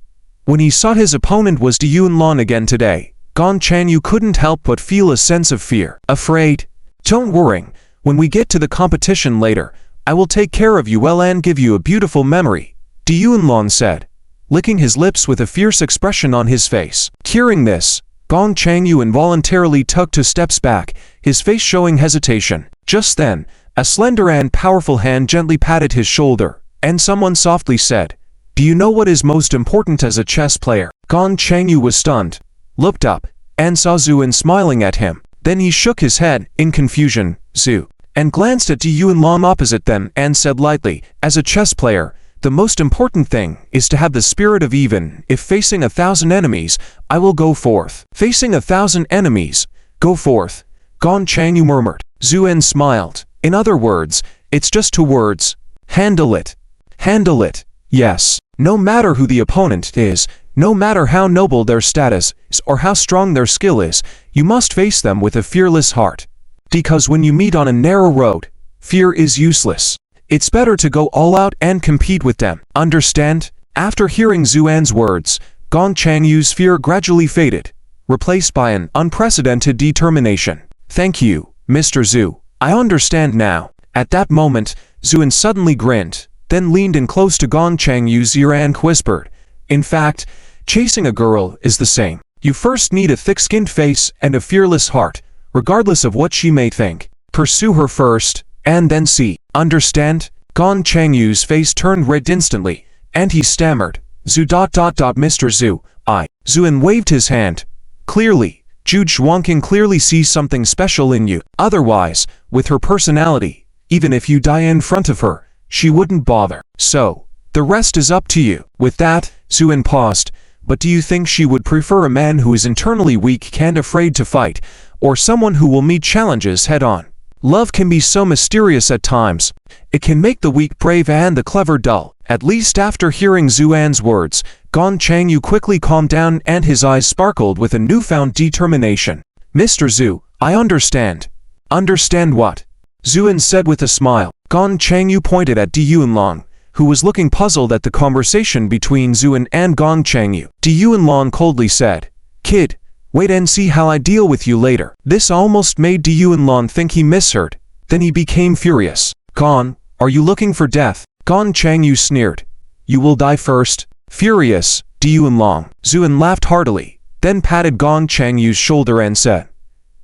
when he saw his opponent was Du Yunlong again today, Gong Changyu couldn't help but feel a sense of fear. Afraid? Don't worry, when we get to the competition later, I will take care of you well and give you a beautiful memory, Du Yunlong said, licking his lips with a fierce expression on his face. Hearing this, Gong Changyu involuntarily took 2 steps back, his face showing hesitation. Just then, a slender and powerful hand gently patted his shoulder, and someone softly said, "Do you know what is most important as a chess player?" Gong Changyu was stunned, looked up, and saw Zhuan smiling at him. Then he shook his head, in confusion, Zhu, and glanced at Du Yunlong opposite them and said lightly, "As a chess player, the most important thing is to have the spirit of even. If facing 1,000 enemies, I will go forth." Facing 1,000 enemies, go forth, Gong Changyu murmured. Zhuan smiled. In other words, it's just 2 words. Handle it. Handle it. Yes. No matter who the opponent is, no matter how noble their status is or how strong their skill is, you must face them with a fearless heart. Because when you meet on a narrow road, fear is useless. It's better to go all out and compete with them. Understand? After hearing Zhuan's words, Gong Changyu's fear gradually faded, replaced by an unprecedented determination. "Thank you, Mr. Zhu. I understand now." At that moment, Zhuan suddenly grinned, then leaned in close to Gong Changyu's ear and whispered, "In fact, chasing a girl is the same. You first need a thick-skinned face and a fearless heart, regardless of what she may think. Pursue her first, and then see. Understand?" Gong Changyu's face turned red instantly, and he stammered, "Zhu ... Mr. Zhu, I." Zhuan waved his hand. "Clearly, Zhu Xuanqing clearly sees something special in you. Otherwise, with her personality, even if you die in front of her, she wouldn't bother. So, the rest is up to you." With that, Zhuan paused. "But do you think she would prefer a man who is internally weak and afraid to fight, or someone who will meet challenges head-on? Love can be so mysterious at times. It can make the weak brave and the clever dull." At least after hearing Zhuan's words, Gong Changyu quickly calmed down and his eyes sparkled with a newfound determination. "Mr. Zhu, I understand." "Understand what?" Zhuan said with a smile. Gong Changyu pointed at Du Yunlong, who was looking puzzled at the conversation between Zhuan and Gong Changyu. Du Yunlong coldly said, "Kid, wait and see how I deal with you later." This almost made Du Yunlong think he misheard. Then he became furious. "Gong, are you looking for death?" Gong Changyu sneered. "You will die first." Furious, Du Yunlong. Zhuan laughed heartily, then patted Gong Changyu's shoulder and said,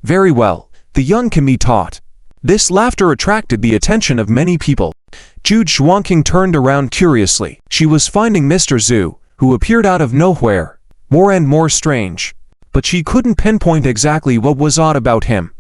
"Very well, the young can be taught." This laughter attracted the attention of many people. Zhu Xuanqing turned around curiously. She was finding Mr. Zhu, who appeared out of nowhere, more and more strange. But she couldn't pinpoint exactly what was odd about him,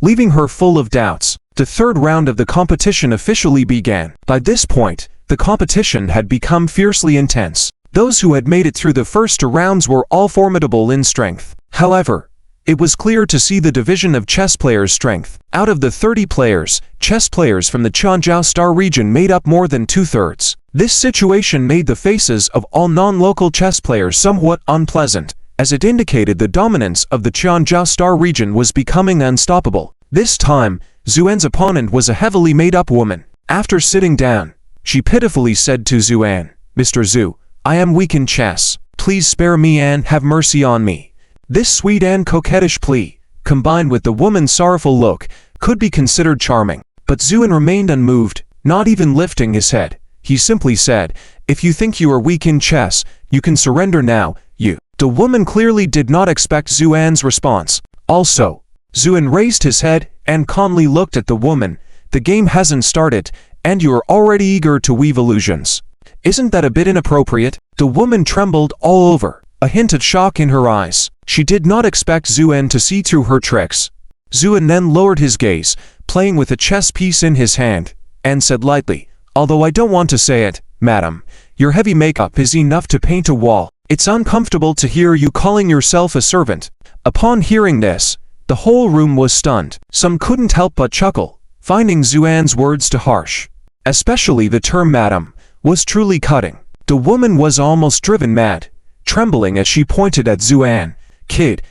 leaving her full of doubts. The 3rd round of the competition officially began. By this point, the competition had become fiercely intense. Those who had made it through the first 2 rounds were all formidable in strength. However, it was clear to see the division of chess players' strength. Out of the 30 players, chess players from the Changzhou Star region made up more than 2/3. This situation made the faces of all non-local chess players somewhat unpleasant, as it indicated the dominance of the Qianzhou Star region was becoming unstoppable. This time, Zuan's opponent was a heavily made-up woman. After sitting down, she pitifully said to Zuan, "Mr. Zhu, I am weak in chess. Please spare me and have mercy on me." This sweet and coquettish plea, combined with the woman's sorrowful look, could be considered charming. But Zuan remained unmoved, not even lifting his head. He simply said, "If you think you are weak in chess, you can surrender now, you." The woman clearly did not expect Zuan's response. Also, Zuan raised his head and calmly looked at the woman. "The game hasn't started, and you are already eager to weave illusions. Isn't that a bit inappropriate?" The woman trembled all over, a hint of shock in her eyes. She did not expect Zuan to see through her tricks. Zuan then lowered his gaze, playing with a chess piece in his hand, and said lightly, "Although I don't want to say it, madam, your heavy makeup is enough to paint a wall. It's uncomfortable to hear you calling yourself a servant." Upon hearing this, the whole room was stunned. Some couldn't help but chuckle, finding Zuan's words too harsh. Especially the term madam was truly cutting. The woman was almost driven mad, trembling as she pointed at Zuan. "Kid,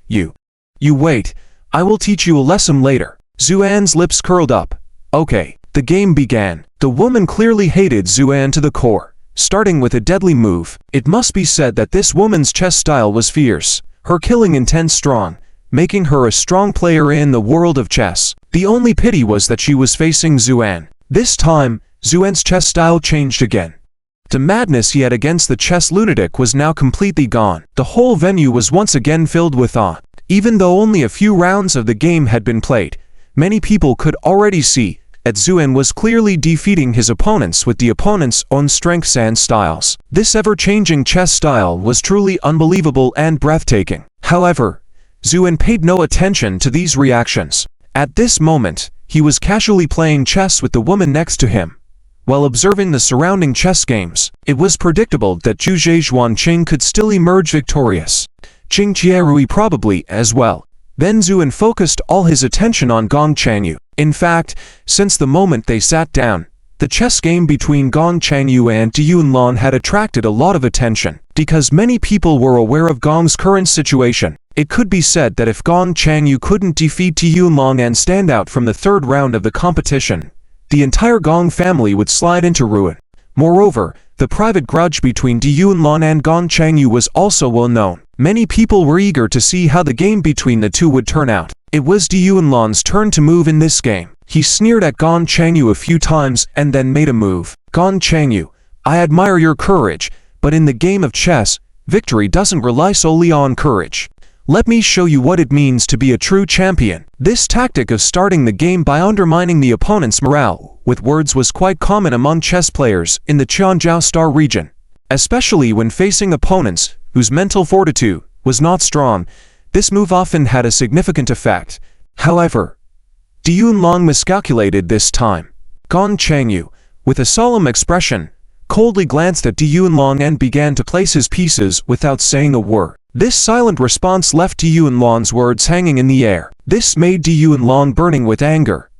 you wait, I will teach you a lesson later." Zuan's lips curled up. Okay, the game began. The woman clearly hated Zuan to the core, starting with a deadly move. It must be said that this woman's chess style was fierce, her killing intent strong, making her a strong player in the world of chess. The only pity was that she was facing Zuan. This time, Zuan's chess style changed again. The madness he had against the chess lunatic was now completely gone. The whole venue was once again filled with awe. Even though only a few rounds of the game had been played, many people could already see that Zuan was clearly defeating his opponents with the opponent's own strengths and styles. This ever-changing chess style was truly unbelievable and breathtaking. However, Zuan paid no attention to these reactions. At this moment, he was casually playing chess with the woman next to him, while observing the surrounding chess games. It was predictable that Zhu Zhejuanqing could still emerge victorious. Qing Qiarui probably as well. Then Zuan focused all his attention on Gong Changyu. In fact, since the moment they sat down, the chess game between Gong Changyu and Di Yunlan had attracted a lot of attention. Because many people were aware of Gong's current situation, it could be said that if Gong Changyu couldn't defeat Di Yunlan and stand out from the third round of the competition, the entire Gong family would slide into ruin. Moreover, the private grudge between Di Yunlan and Gong Changyu was also well known. Many people were eager to see how the game between the two would turn out. It was Di Yunlan's turn to move in this game. He sneered at Gong Changyu a few times and then made a move. "Gong Changyu, I admire your courage, but in the game of chess, victory doesn't rely solely on courage. Let me show you what it means to be a true champion." This tactic of starting the game by undermining the opponent's morale with words was quite common among chess players in the Qianzhou Star region, especially when facing opponents whose mental fortitude was not strong. This move often had a significant effect. However, Di Yunlan miscalculated this time. Gong Changyu, with a solemn expression, coldly glanced at Di Yunlan and began to place his pieces without saying a word. This silent response left Di Yunlan's words hanging in the air. This made Di Yunlan burning with anger.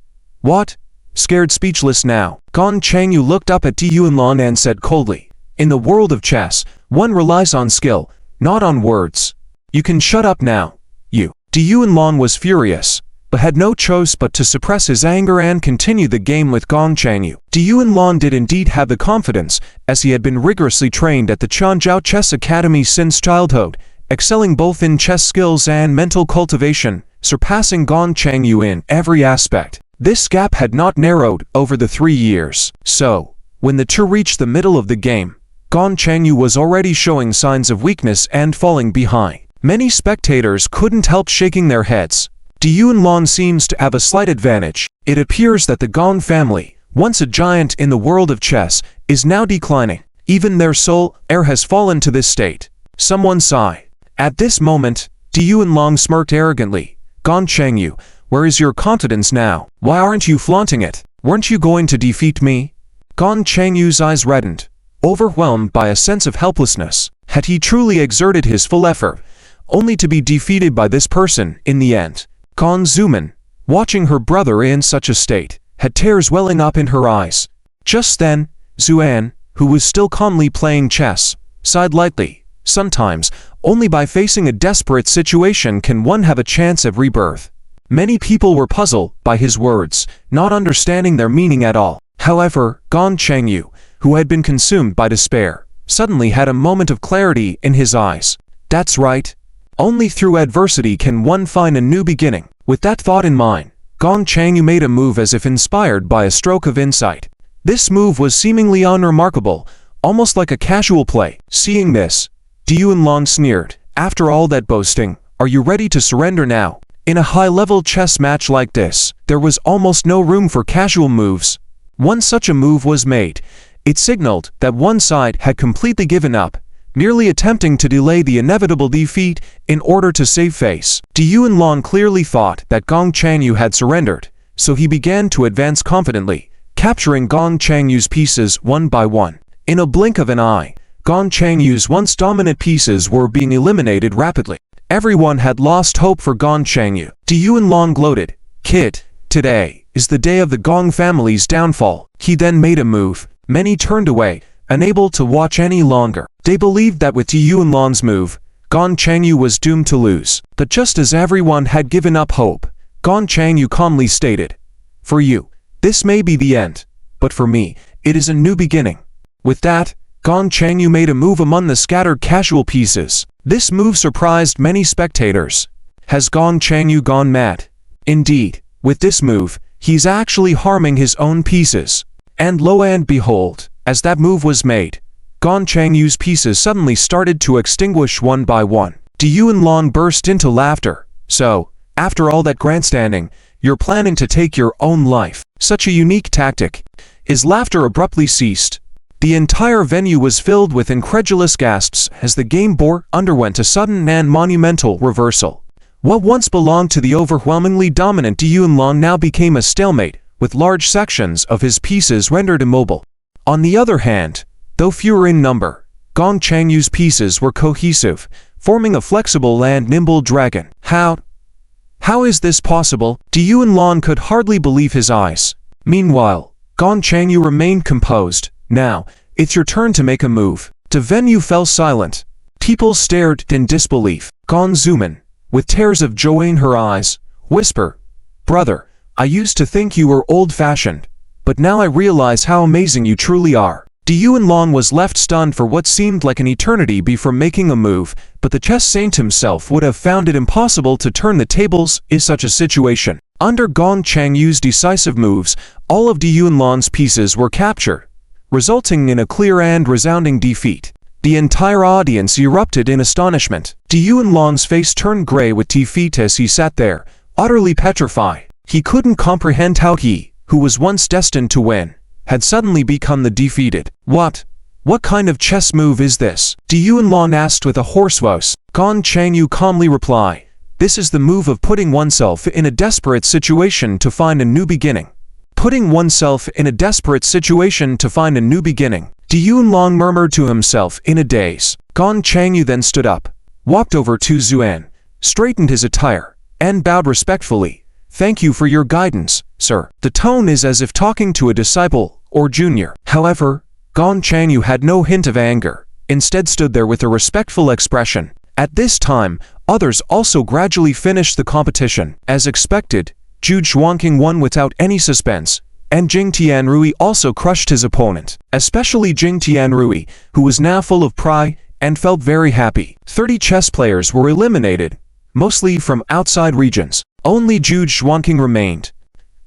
"What?" Scared speechless now, Gong Changyu looked up at Di Yunlan and said coldly, "In the world of chess, one relies on skill, not on words. You can shut up now, you." Di Yunlan was furious, but had no choice but to suppress his anger and continue the game with Gong Changyu. Di Yunlan did indeed have the confidence, as he had been rigorously trained at the Qianzhou Chess Academy since childhood, excelling both in chess skills and mental cultivation, surpassing Gong Changyu in every aspect. This gap had not narrowed over the 3 years. So, when the two reached the middle of the game, Gong Changyu was already showing signs of weakness and falling behind. Many spectators couldn't help shaking their heads. Di Yunlan seems to have a slight advantage. It appears that the Gong family, once a giant in the world of chess, is now declining. Even their sole heir has fallen to this state. Someone sighed. At this moment, Di Yunlan smirked arrogantly. "Gong Changyu, where is your confidence now? Why aren't you flaunting it? Weren't you going to defeat me?" Gong Changyu's eyes reddened, overwhelmed by a sense of helplessness. Had he truly exerted his full effort, only to be defeated by this person in the end? Gong Zuman, watching her brother in such a state, had tears welling up in her eyes. Just then, Zuan, who was still calmly playing chess, sighed lightly. Sometimes, only by facing a desperate situation can one have a chance of rebirth. Many people were puzzled by his words, not understanding their meaning at all. However, Gong Chengyu, who had been consumed by despair, suddenly had a moment of clarity in his eyes. That's right. Only through adversity can one find a new beginning. With that thought in mind, Gong Chengyu made a move as if inspired by a stroke of insight. This move was seemingly unremarkable, almost like a casual play. Seeing this, Du Yunlong sneered. After all that boasting, are you ready to surrender now? In a high-level chess match like this, there was almost no room for casual moves. Once such a move was made, it signaled that one side had completely given up, merely attempting to delay the inevitable defeat in order to save face. Du Yunlong clearly thought that Gong Chengyu had surrendered, so he began to advance confidently, capturing Gong Chengyu's pieces one by one. In a blink of an eye, Gong Chengyu's once dominant pieces were being eliminated rapidly. Everyone had lost hope for Gong Chengyu. Du Yunlong gloated. Kid, today is the day of the Gong family's downfall. He then made a move. Many turned away, unable to watch any longer. They believed that with Du Yunlong's move, Gong Chengyu was doomed to lose. But just as everyone had given up hope, Gong Chengyu calmly stated, "For you, this may be the end, but for me, it is a new beginning." With that, Gong Chengyu made a move among the scattered casual pieces. This move surprised many spectators. Has Gong Chengyu gone mad? Indeed, with this move, he's actually harming his own pieces. And lo and behold, as that move was made, Gong Chengyu's pieces suddenly started to extinguish one by one. Du Yunlong burst into laughter. So, after all that grandstanding, you're planning to take your own life. Such a unique tactic. His laughter abruptly ceased. The entire venue was filled with incredulous gasps as the game board underwent a sudden and monumental reversal. What once belonged to the overwhelmingly dominant Du Yunlong now became a stalemate, with large sections of his pieces rendered immobile. On the other hand, though fewer in number, Gong Chengyu's pieces were cohesive, forming a flexible and nimble dragon. How is this possible? Du Yunlong could hardly believe his eyes. Meanwhile, Gong Chengyu remained composed. Now, it's your turn to make a move. The venue fell silent. People stared in disbelief. Gong Zuman, with tears of joy in her eyes, whispered, "Brother, I used to think you were old-fashioned, but now I realize how amazing you truly are." Du Yunlong was left stunned for what seemed like an eternity before making a move, but the chess saint himself would have found it impossible to turn the tables in such a situation. Under Gong Chengyu's decisive moves, all of Du Yunlong's pieces were captured, resulting in a clear and resounding defeat. The entire audience erupted in astonishment. Du Yunlong's face turned gray with defeat as he sat there, utterly petrified. He couldn't comprehend how he, who was once destined to win, had suddenly become the defeated. What kind of chess move is this? Du Yunlong asked with a hoarse voice. Gong Chengyu calmly replied, "This is the move of putting oneself in a desperate situation to find a new beginning." Putting oneself in a desperate situation to find a new beginning. Du Yunlong murmured to himself in a daze. Gong Chengyu then stood up, walked over to Zuan, straightened his attire, and bowed respectfully. "Thank you for your guidance, sir." The tone is as if talking to a disciple or junior. However, Gong Chengyu had no hint of anger, instead stood there with a respectful expression. At this time, others also gradually finished the competition. As expected, Zhu Zhuangqing won without any suspense, and Jing Tianrui also crushed his opponent, especially Jing Tianrui, who was now full of pride and felt very happy. 30 chess players were eliminated, mostly from outside regions. Only Zhu Zhuangqing remained.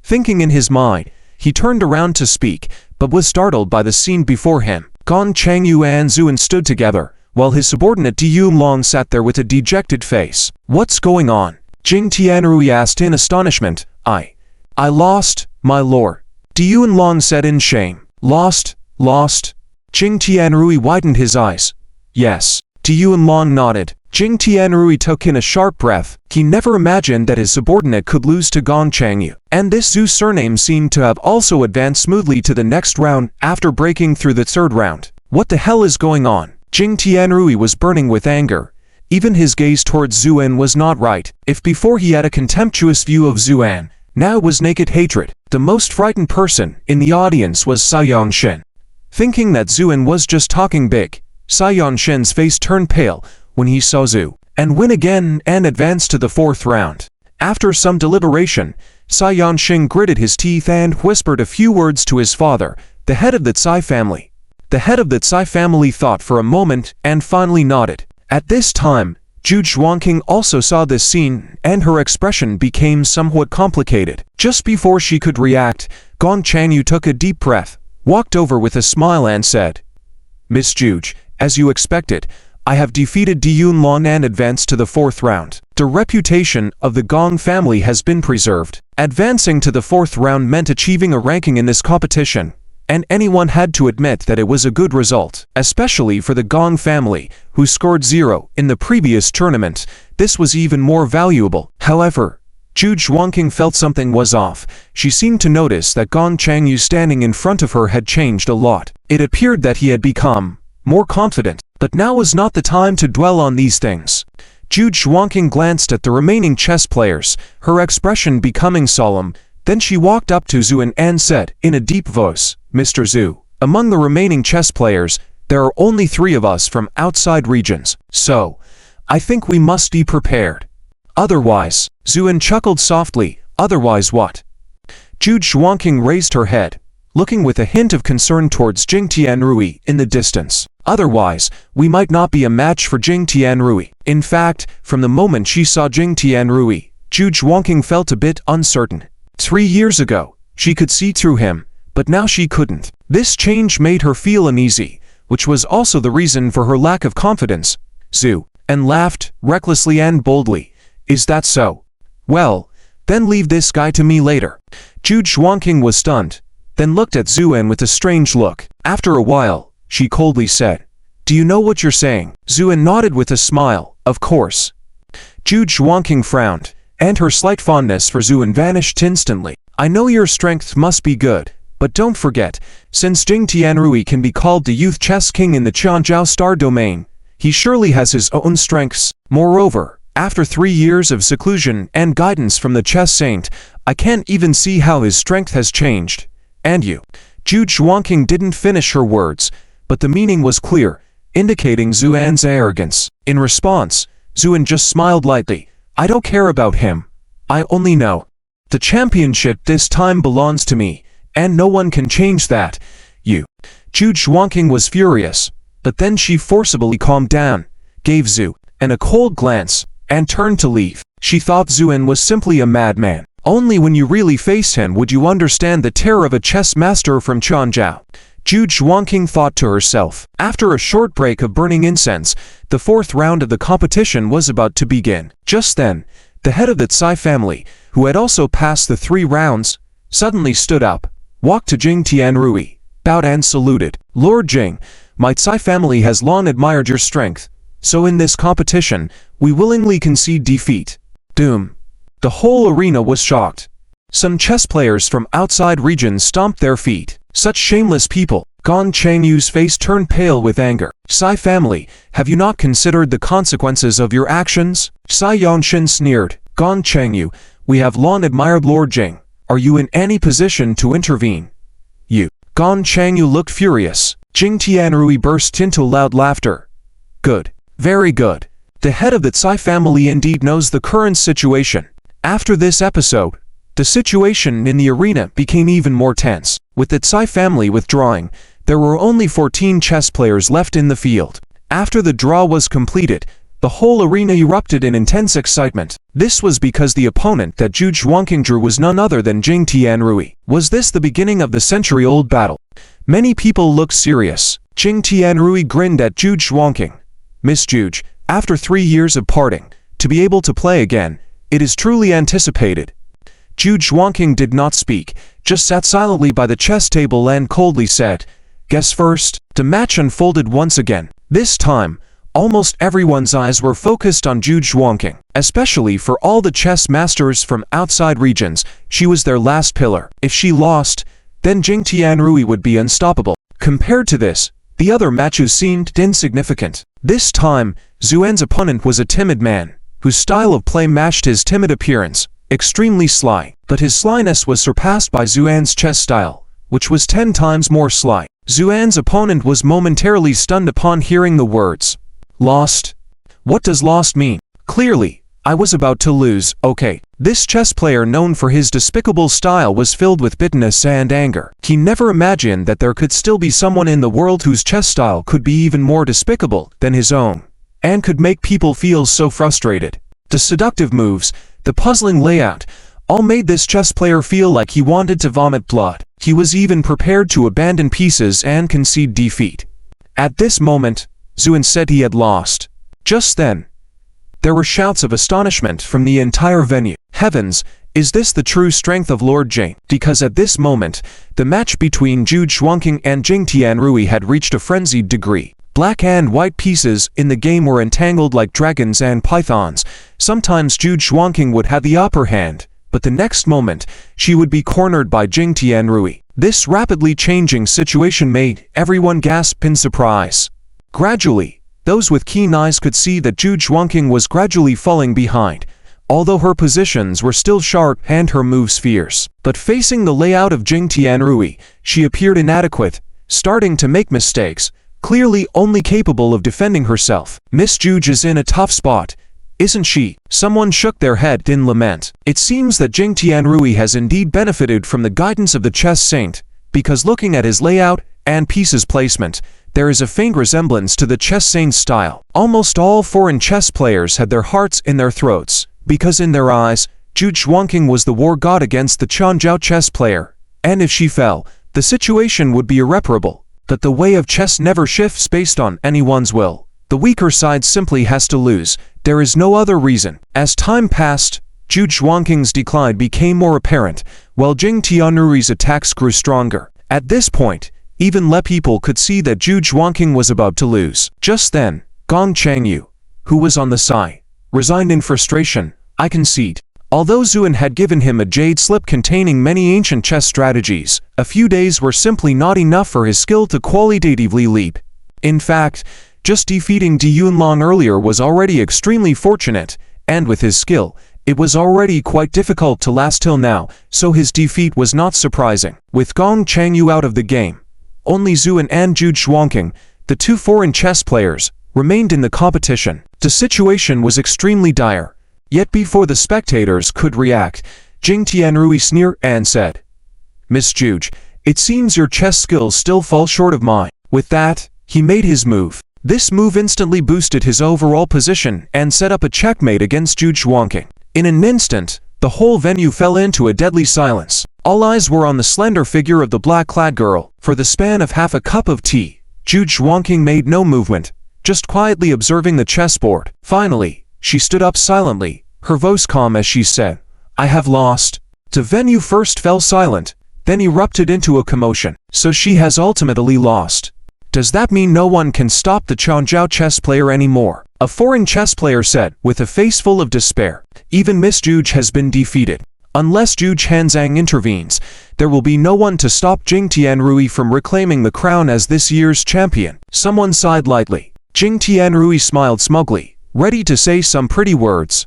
Thinking in his mind, he turned around to speak, but was startled by the scene before him. Gong Chengyu and Zuan stood together, while his subordinate Du Yunlong sat there with a dejected face. "What's going on?" Jing Tianrui asked in astonishment. I lost, my lord," Du Yunlong said in shame. Lost? Jing Tianrui widened his eyes. "Yes." Du Yunlong nodded. Jing Tianrui took in a sharp breath. He never imagined that his subordinate could lose to Gong Chengyu. And this Zhu surname seemed to have also advanced smoothly to the next round after breaking through the third round. What the hell is going on? Jing Tianrui was burning with anger. Even his gaze towards Zuan was not right. If before he had a contemptuous view of Zuan, now it was naked hatred. The most frightened person in the audience was Sa Yongshen. Thinking that Zuan was just talking big, Sai Yanshin's face turned pale when he saw Zhu and win again and advance to the 4th round. After some deliberation, Sai Yanshin gritted his teeth and whispered a few words to his father, the head of the Tsai family. The head of the Tsai family thought for a moment and finally nodded. At this time, Zhu Zhuangqing also saw this scene and her expression became somewhat complicated. Just before she could react, Gong Changyu took a deep breath, walked over with a smile and said, "Miss Zhu, as you expected, I have defeated Di Yunlong and advanced to the 4th round. The reputation of the Gong family has been preserved. Advancing to the 4th round meant achieving a ranking in this competition, and anyone had to admit that it was a good result, especially for the Gong family, who scored 0 in the previous tournament. This was even more valuable. However, Zhu Zhuangqing felt something was off. She seemed to notice that Gong Changyu standing in front of her had changed a lot. It appeared that he had become more confident, but now was not the time to dwell on these things. Zhu Zhuangqing glanced at the remaining chess players, her expression becoming solemn. Then she walked up to Zhu and said, in a deep voice, "Mr. Zhu, among the remaining chess players, there are only 3 of us from outside regions, so I think we must be prepared. Otherwise," Zhuan chuckled softly, "otherwise what?" Zhu Zhuangqing raised her head, looking with a hint of concern towards Jing Tianrui in the distance. "Otherwise, we might not be a match for Jing Tianrui." In fact, from the moment she saw Jing Tianrui, Zhu Zhuangqing felt a bit uncertain. 3 years ago, she could see through him, but now she couldn't. This change made her feel uneasy, which was also the reason for her lack of confidence. Zhu and laughed, recklessly and boldly. "Is that so? Well, then leave this guy to me later." Zhu Zhuangqing was stunned, then looked at Zhuan with a strange look. After a while, she coldly said, "Do you know what you're saying?" Zhuan nodded with a smile, "Of course." Zhu Zhuangqing frowned, and her slight fondness for Zhuan vanished instantly. "I know your strength must be good, but don't forget, since Jing Tianrui can be called the youth chess king in the Qianzhou star domain, he surely has his own strengths. Moreover, after 3 years of seclusion and guidance from the chess saint, I can't even see how his strength has changed. And you." Zhu Zhuangqing didn't finish her words, but the meaning was clear, indicating Zhuan's arrogance. In response, Zhuan just smiled lightly. "I don't care about him. I only know the championship this time belongs to me, and no one can change that. You." Zhu Zhuangqing was furious, but then she forcibly calmed down, gave Zhu a cold glance, and turned to leave. She thought Zhuan was simply a madman. Only when you really face him would you understand the terror of a chess master from Qianzhou. Zhu Zhuangqing thought to herself. After a short break of burning incense, the 4th round of the competition was about to begin. Just then, the head of the Tsai family, who had also passed the 3 rounds, suddenly stood up, walked to Jing Tianrui, bowed and saluted. "Lord Jing, my Tsai family has long admired your strength, so in this competition, we willingly concede defeat." Doom. The whole arena was shocked. Some chess players from outside regions stomped their feet. Such shameless people. Gong Changyu's face turned pale with anger. "Tsai family, have you not considered the consequences of your actions?" Sai Yanshin sneered. "Gong Changyu, we have long admired Lord Jing. Are you in any position to intervene?" "You." Gong Changyu looked furious. Jing Tianrui burst into loud laughter. "Good. Very good. The head of the Tsai family indeed knows the current situation." After this episode, the situation in the arena became even more tense. With the Tsai family withdrawing, there were only 14 chess players left in the field. After the draw was completed, the whole arena erupted in intense excitement. This was because the opponent that Zhu Zhuangqing drew was none other than Jing Tianrui. Was this the beginning of the century-old battle? Many people looked serious. Jing Tianrui grinned at Zhu Zhuangqing. "Miss Zhu, after 3 years of parting, to be able to play again, it is truly anticipated." Zhu Zhuangqing did not speak, just sat silently by the chess table and coldly said, "Guess first." The match unfolded once again. This time, almost everyone's eyes were focused on Zhu Zhuangqing. Especially for all the chess masters from outside regions, she was their last pillar. If she lost, then Jing Tianrui would be unstoppable. Compared to this, the other matches seemed insignificant. This time, Zhuan's opponent was a timid man, whose style of play matched his timid appearance. Extremely sly, but his slyness was surpassed by Zhuan's chess style, which was 10 times more sly. Zuan's opponent was momentarily stunned upon hearing the words. Lost? What does lost mean? Clearly, I was about to lose, okay. This chess player known for his despicable style was filled with bitterness and anger. He never imagined that there could still be someone in the world whose chess style could be even more despicable than his own, and could make people feel so frustrated. The seductive moves, the puzzling layout, all made this chess player feel like he wanted to vomit blood. He was even prepared to abandon pieces and concede defeat. At this moment, Zuan said he had lost. Just then, there were shouts of astonishment from the entire venue. Heavens, is this the true strength of Lord Jane? Because at this moment, the match between Zhu Xuanqing and Jing Tianrui had reached a frenzied degree. Black and white pieces in the game were entangled like dragons and pythons. Sometimes Zhu Xuanqing would have the upper hand, but the next moment, she would be cornered by Jing Tianrui. This rapidly changing situation made everyone gasp in surprise. Gradually, those with keen eyes could see that Zhu Xuanqing was gradually falling behind, although her positions were still sharp and her moves fierce. But facing the layout of Jing Tianrui, she appeared inadequate, starting to make mistakes, clearly only capable of defending herself. Miss Zhu is in a tough spot, isn't she? Someone shook their head in lament. It seems that Jing Tianrui has indeed benefited from the guidance of the chess saint, because looking at his layout and pieces placement, there is a faint resemblance to the chess saint's style. Almost all foreign chess players had their hearts in their throats, because in their eyes, Zhu Xuanqing was the war god against the Changzhou chess player, and if she fell, the situation would be irreparable. But the way of chess never shifts based on anyone's will. The weaker side simply has to lose. There is no other reason. As time passed, Zhu Xuanqing's decline became more apparent, while Jing Tianrui's attacks grew stronger. At this point, even lay people could see that Zhu Xuanqing was about to lose. Just then, Gong Changyu, who was on the side, resigned in frustration. I concede. Although Zuan had given him a jade slip containing many ancient chess strategies, a few days were simply not enough for his skill to qualitatively leap. In fact, just defeating Di Yunlong earlier was already extremely fortunate, and with his skill, it was already quite difficult to last till now, so his defeat was not surprising. With Gong Changyu out of the game, only Zuan and Zhu Xuanqing, the two foreign chess players, remained in the competition. The situation was extremely dire. Yet before the spectators could react, Jing Tianrui sneered and said, Miss Zhu, it seems your chess skills still fall short of mine. With that, he made his move. This move instantly boosted his overall position and set up a checkmate against Zhu Xuanqing. In an instant, the whole venue fell into a deadly silence. All eyes were on the slender figure of the black-clad girl. For the span of half a cup of tea, Zhu Xuanqing made no movement, just quietly observing the chessboard. Finally, she stood up silently, her voice calm as she said, I have lost. The venue first fell silent, then erupted into a commotion. So she has ultimately lost. Does that mean no one can stop the Changzhou chess player anymore? A foreign chess player said, with a face full of despair. Even Miss Zhu has been defeated. Unless Zhu Hanzhang intervenes, there will be no one to stop Jing Tianrui from reclaiming the crown as this year's champion. Someone sighed lightly. Jing Tianrui smiled smugly, ready to say some pretty words.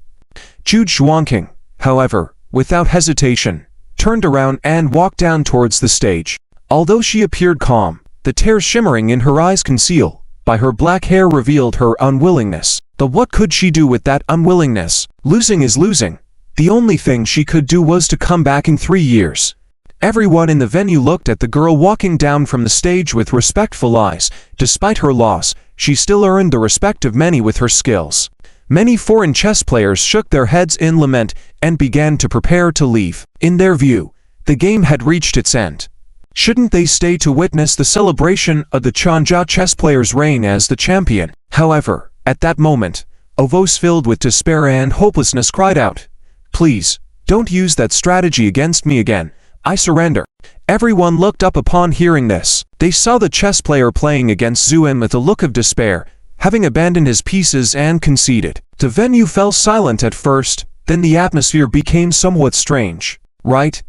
Zhu Xuanqing, however, without hesitation, turned around and walked down towards the stage. Although she appeared calm, the tears shimmering in her eyes concealed by her black hair revealed her unwillingness. But what could she do with that unwillingness? Losing is losing. The only thing she could do was to come back in 3 years. Everyone in the venue looked at the girl walking down from the stage with respectful eyes. Despite her loss, she still earned the respect of many with her skills. Many foreign chess players shook their heads in lament and began to prepare to leave. In their view, the game had reached its end. Shouldn't they stay to witness the celebration of the Changzhou chess player's reign as the champion? However, at that moment, a voice filled with despair and hopelessness cried out, Please, don't use that strategy against me again. I surrender. Everyone looked up upon hearing this. They saw the chess player playing against Zuan with a look of despair, having abandoned his pieces and conceded. The venue fell silent at first, then the atmosphere became somewhat strange. Right?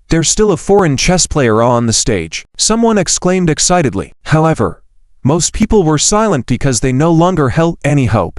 There's still a foreign chess player on the stage, someone exclaimed excitedly. However, most people were silent because they no longer held any hope.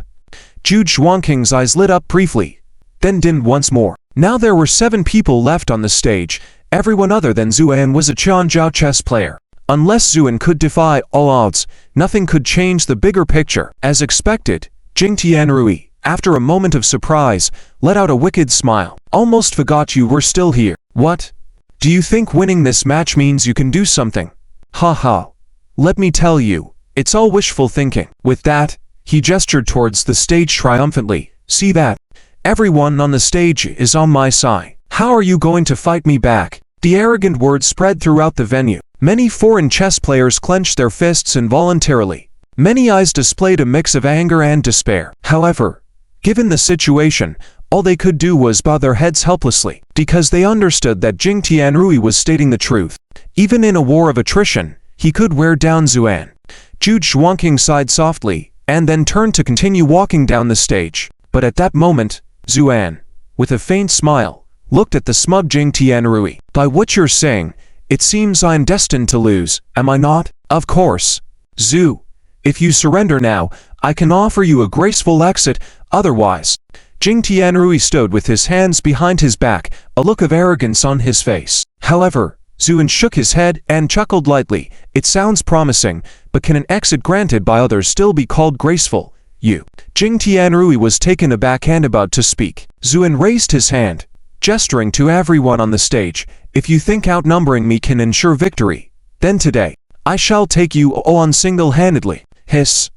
Zhu Xuanqing's eyes lit up briefly, then dimmed once more. Now there were 7 people left on the stage. Everyone other than Zuan was a Changzhou chess player. Unless Zhuan could defy all odds, nothing could change the bigger picture. As expected, Jing Tianrui, after a moment of surprise, let out a wicked smile. Almost forgot you were still here. What? Do you think winning this match means you can do something? Ha ha. Let me tell you, it's all wishful thinking. With that, he gestured towards the stage triumphantly. See that? Everyone on the stage is on my side. How are you going to fight me back? The arrogant words spread throughout the venue. Many foreign chess players clenched their fists involuntarily. Many eyes displayed a mix of anger and despair. However, given the situation, all they could do was bow their heads helplessly, because they understood that Jing Tianrui was stating the truth. Even in a war of attrition, he could wear down Zhuan. Zhu Xuanqing sighed softly, and then turned to continue walking down the stage. But at that moment, Zhuan, with a faint smile, looked at the smug Jing Tianrui. By what you're saying, it seems I'm destined to lose, am I not? Of course. Zhu, if you surrender now, I can offer you a graceful exit, otherwise. Jing Tianrui stood with his hands behind his back, a look of arrogance on his face. However, Zhuan shook his head and chuckled lightly. It sounds promising, but can an exit granted by others still be called graceful? You. Jing Tianrui was taken aback and about to speak. Zhuan raised his hand, gesturing to everyone on the stage. If you think outnumbering me can ensure victory, then today, I shall take you all on single-handedly. Hiss.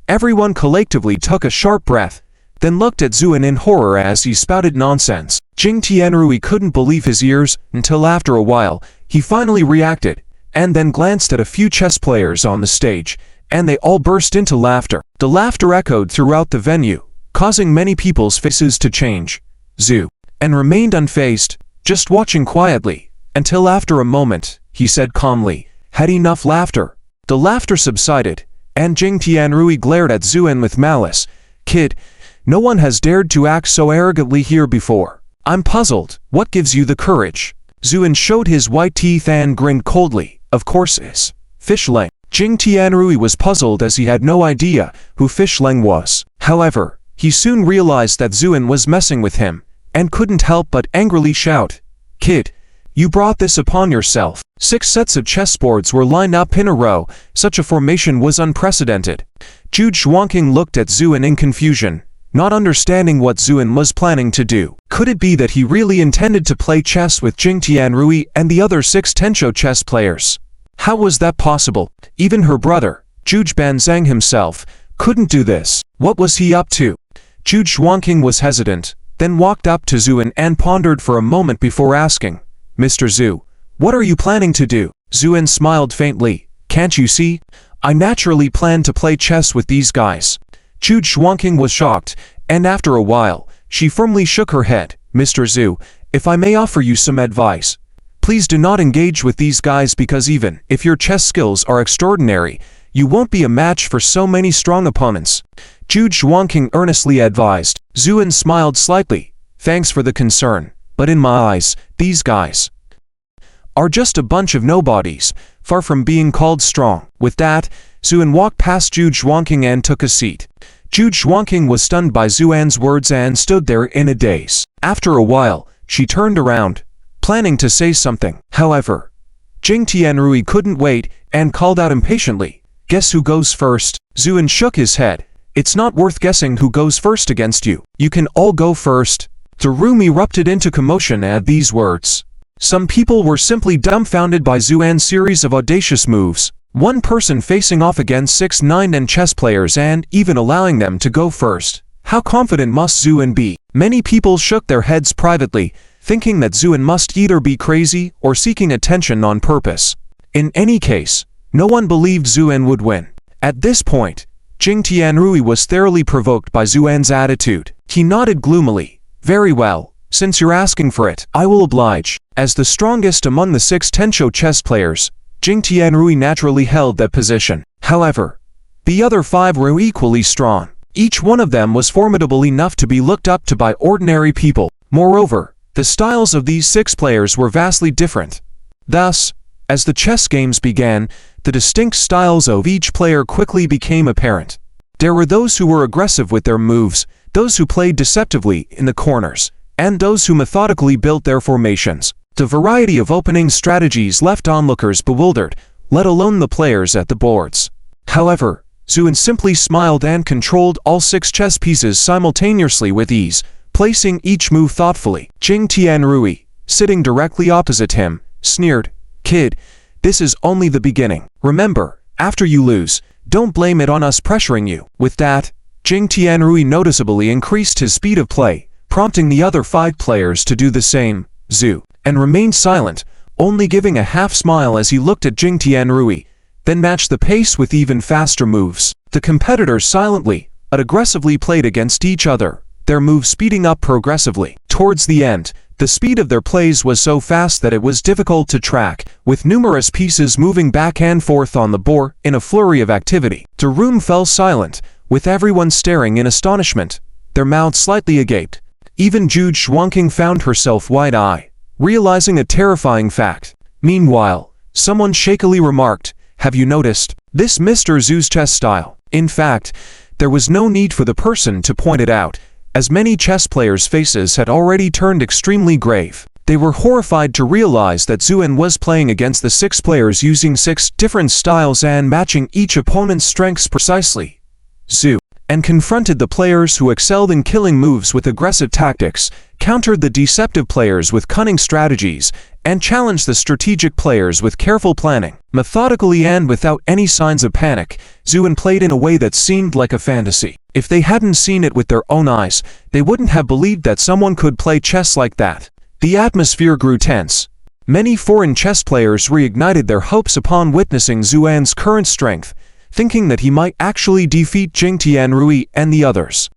Everyone collectively took a sharp breath, then looked at Zhuan in horror as he spouted nonsense. Jing Tianrui couldn't believe his ears until after a while, he finally reacted, and then glanced at a few chess players on the stage, and they all burst into laughter. The laughter echoed throughout the venue, causing many people's faces to change. Zhu, and remained unfazed, just watching quietly, until after a moment, he said calmly, had enough laughter. The laughter subsided, and Jing Tianrui glared at Zhuan with malice. Kid, no one has dared to act so arrogantly here before. I'm puzzled. What gives you the courage? Zhuan showed his white teeth and grinned coldly. Of course it's Fish Leng. Jing Tianrui was puzzled as he had no idea who Fish Leng was. However, he soon realized that Zhuan was messing with him, and couldn't help but angrily shout, Kid, you brought this upon yourself. 6 sets of chessboards were lined up in a row. Such a formation was unprecedented. Zhu Xuanqing looked at Zhuan in confusion, not understanding what Zhuan was planning to do. Could it be that he really intended to play chess with Jing Tianrui and the other 6 Tencho chess players? How was that possible? Even her brother, Zhu Banzhang himself, couldn't do this. What was he up to? Zhu Xuanqing was hesitant, then walked up to Zhuan and pondered for a moment before asking, Mr. Zhu, what are you planning to do? Zhuan smiled faintly. Can't you see? I naturally plan to play chess with these guys. Zhu Xuanqing was shocked, and after a while, she firmly shook her head. Mr. Zhu, if I may offer you some advice, please do not engage with these guys because even if your chess skills are extraordinary, you won't be a match for so many strong opponents. Zhu Xuanqing earnestly advised. Zhuan smiled slightly. Thanks for the concern, but in my eyes, these guys are just a bunch of nobodies, far from being called strong. With that, Zhuan walked past Zhu Xuanqing and took a seat. Zhu Xuanqing was stunned by Zhuan's words and stood there in a daze. After a while, she turned around, planning to say something. However, Jing Tianrui couldn't wait and called out impatiently, Guess who goes first? Zhuan shook his head. It's not worth guessing who goes first against you. You can all go first. The room erupted into commotion at these words. Some people were simply dumbfounded by Zhuan's series of audacious moves. One person facing off against 6 9 chess players and even allowing them to go first. How confident must Zhuan be? Many people shook their heads privately, thinking that Zhuan must either be crazy or seeking attention on purpose. In any case, no one believed Zhuan would win. At this point, Jing Tianrui was thoroughly provoked by Zhuan's attitude. He nodded gloomily. Very well, since you're asking for it, I will oblige. As the strongest among the 6 Tencho chess players, Jing Tianrui naturally held that position. However, the other 5 were equally strong. Each one of them was formidable enough to be looked up to by ordinary people. Moreover, the styles of these 6 players were vastly different. Thus, as the chess games began, the distinct styles of each player quickly became apparent. There were those who were aggressive with their moves, those who played deceptively in the corners, and those who methodically built their formations. The variety of opening strategies left onlookers bewildered, let alone the players at the boards. However, Zhuan simply smiled and controlled all 6 chess pieces simultaneously with ease, placing each move thoughtfully. Jing Tianrui, sitting directly opposite him, sneered, "Kid, this is only the beginning. Remember, after you lose, don't blame it on us pressuring you." With that, Jing Tianrui noticeably increased his speed of play, prompting the other 5 players to do the same. Zhu and remained silent, only giving a half smile as he looked at Jing Tianrui, then matched the pace with even faster moves. The competitors silently but aggressively played against each other, their moves speeding up progressively. Towards the end, the speed of their plays was so fast that it was difficult to track, with numerous pieces moving back and forth on the board in a flurry of activity. The room fell silent, with everyone staring in astonishment, their mouths slightly agape. Even Zhu Xuanqing found herself wide-eyed, realizing a terrifying fact. Meanwhile, someone shakily remarked, "Have you noticed this Mr. Zhu's chess style?" In fact, there was no need for the person to point it out, as many chess players' faces had already turned extremely grave. They were horrified to realize that Zhuan was playing against the 6 players using 6 different styles and matching each opponent's strengths precisely. Zhu and confronted the players who excelled in killing moves with aggressive tactics, countered the deceptive players with cunning strategies, and challenged the strategic players with careful planning. Methodically and without any signs of panic, Zhuan played in a way that seemed like a fantasy. If they hadn't seen it with their own eyes, they wouldn't have believed that someone could play chess like that. The atmosphere grew tense. Many foreign chess players reignited their hopes upon witnessing Zhuan's current strength, thinking that he might actually defeat Jing Tianrui and the others.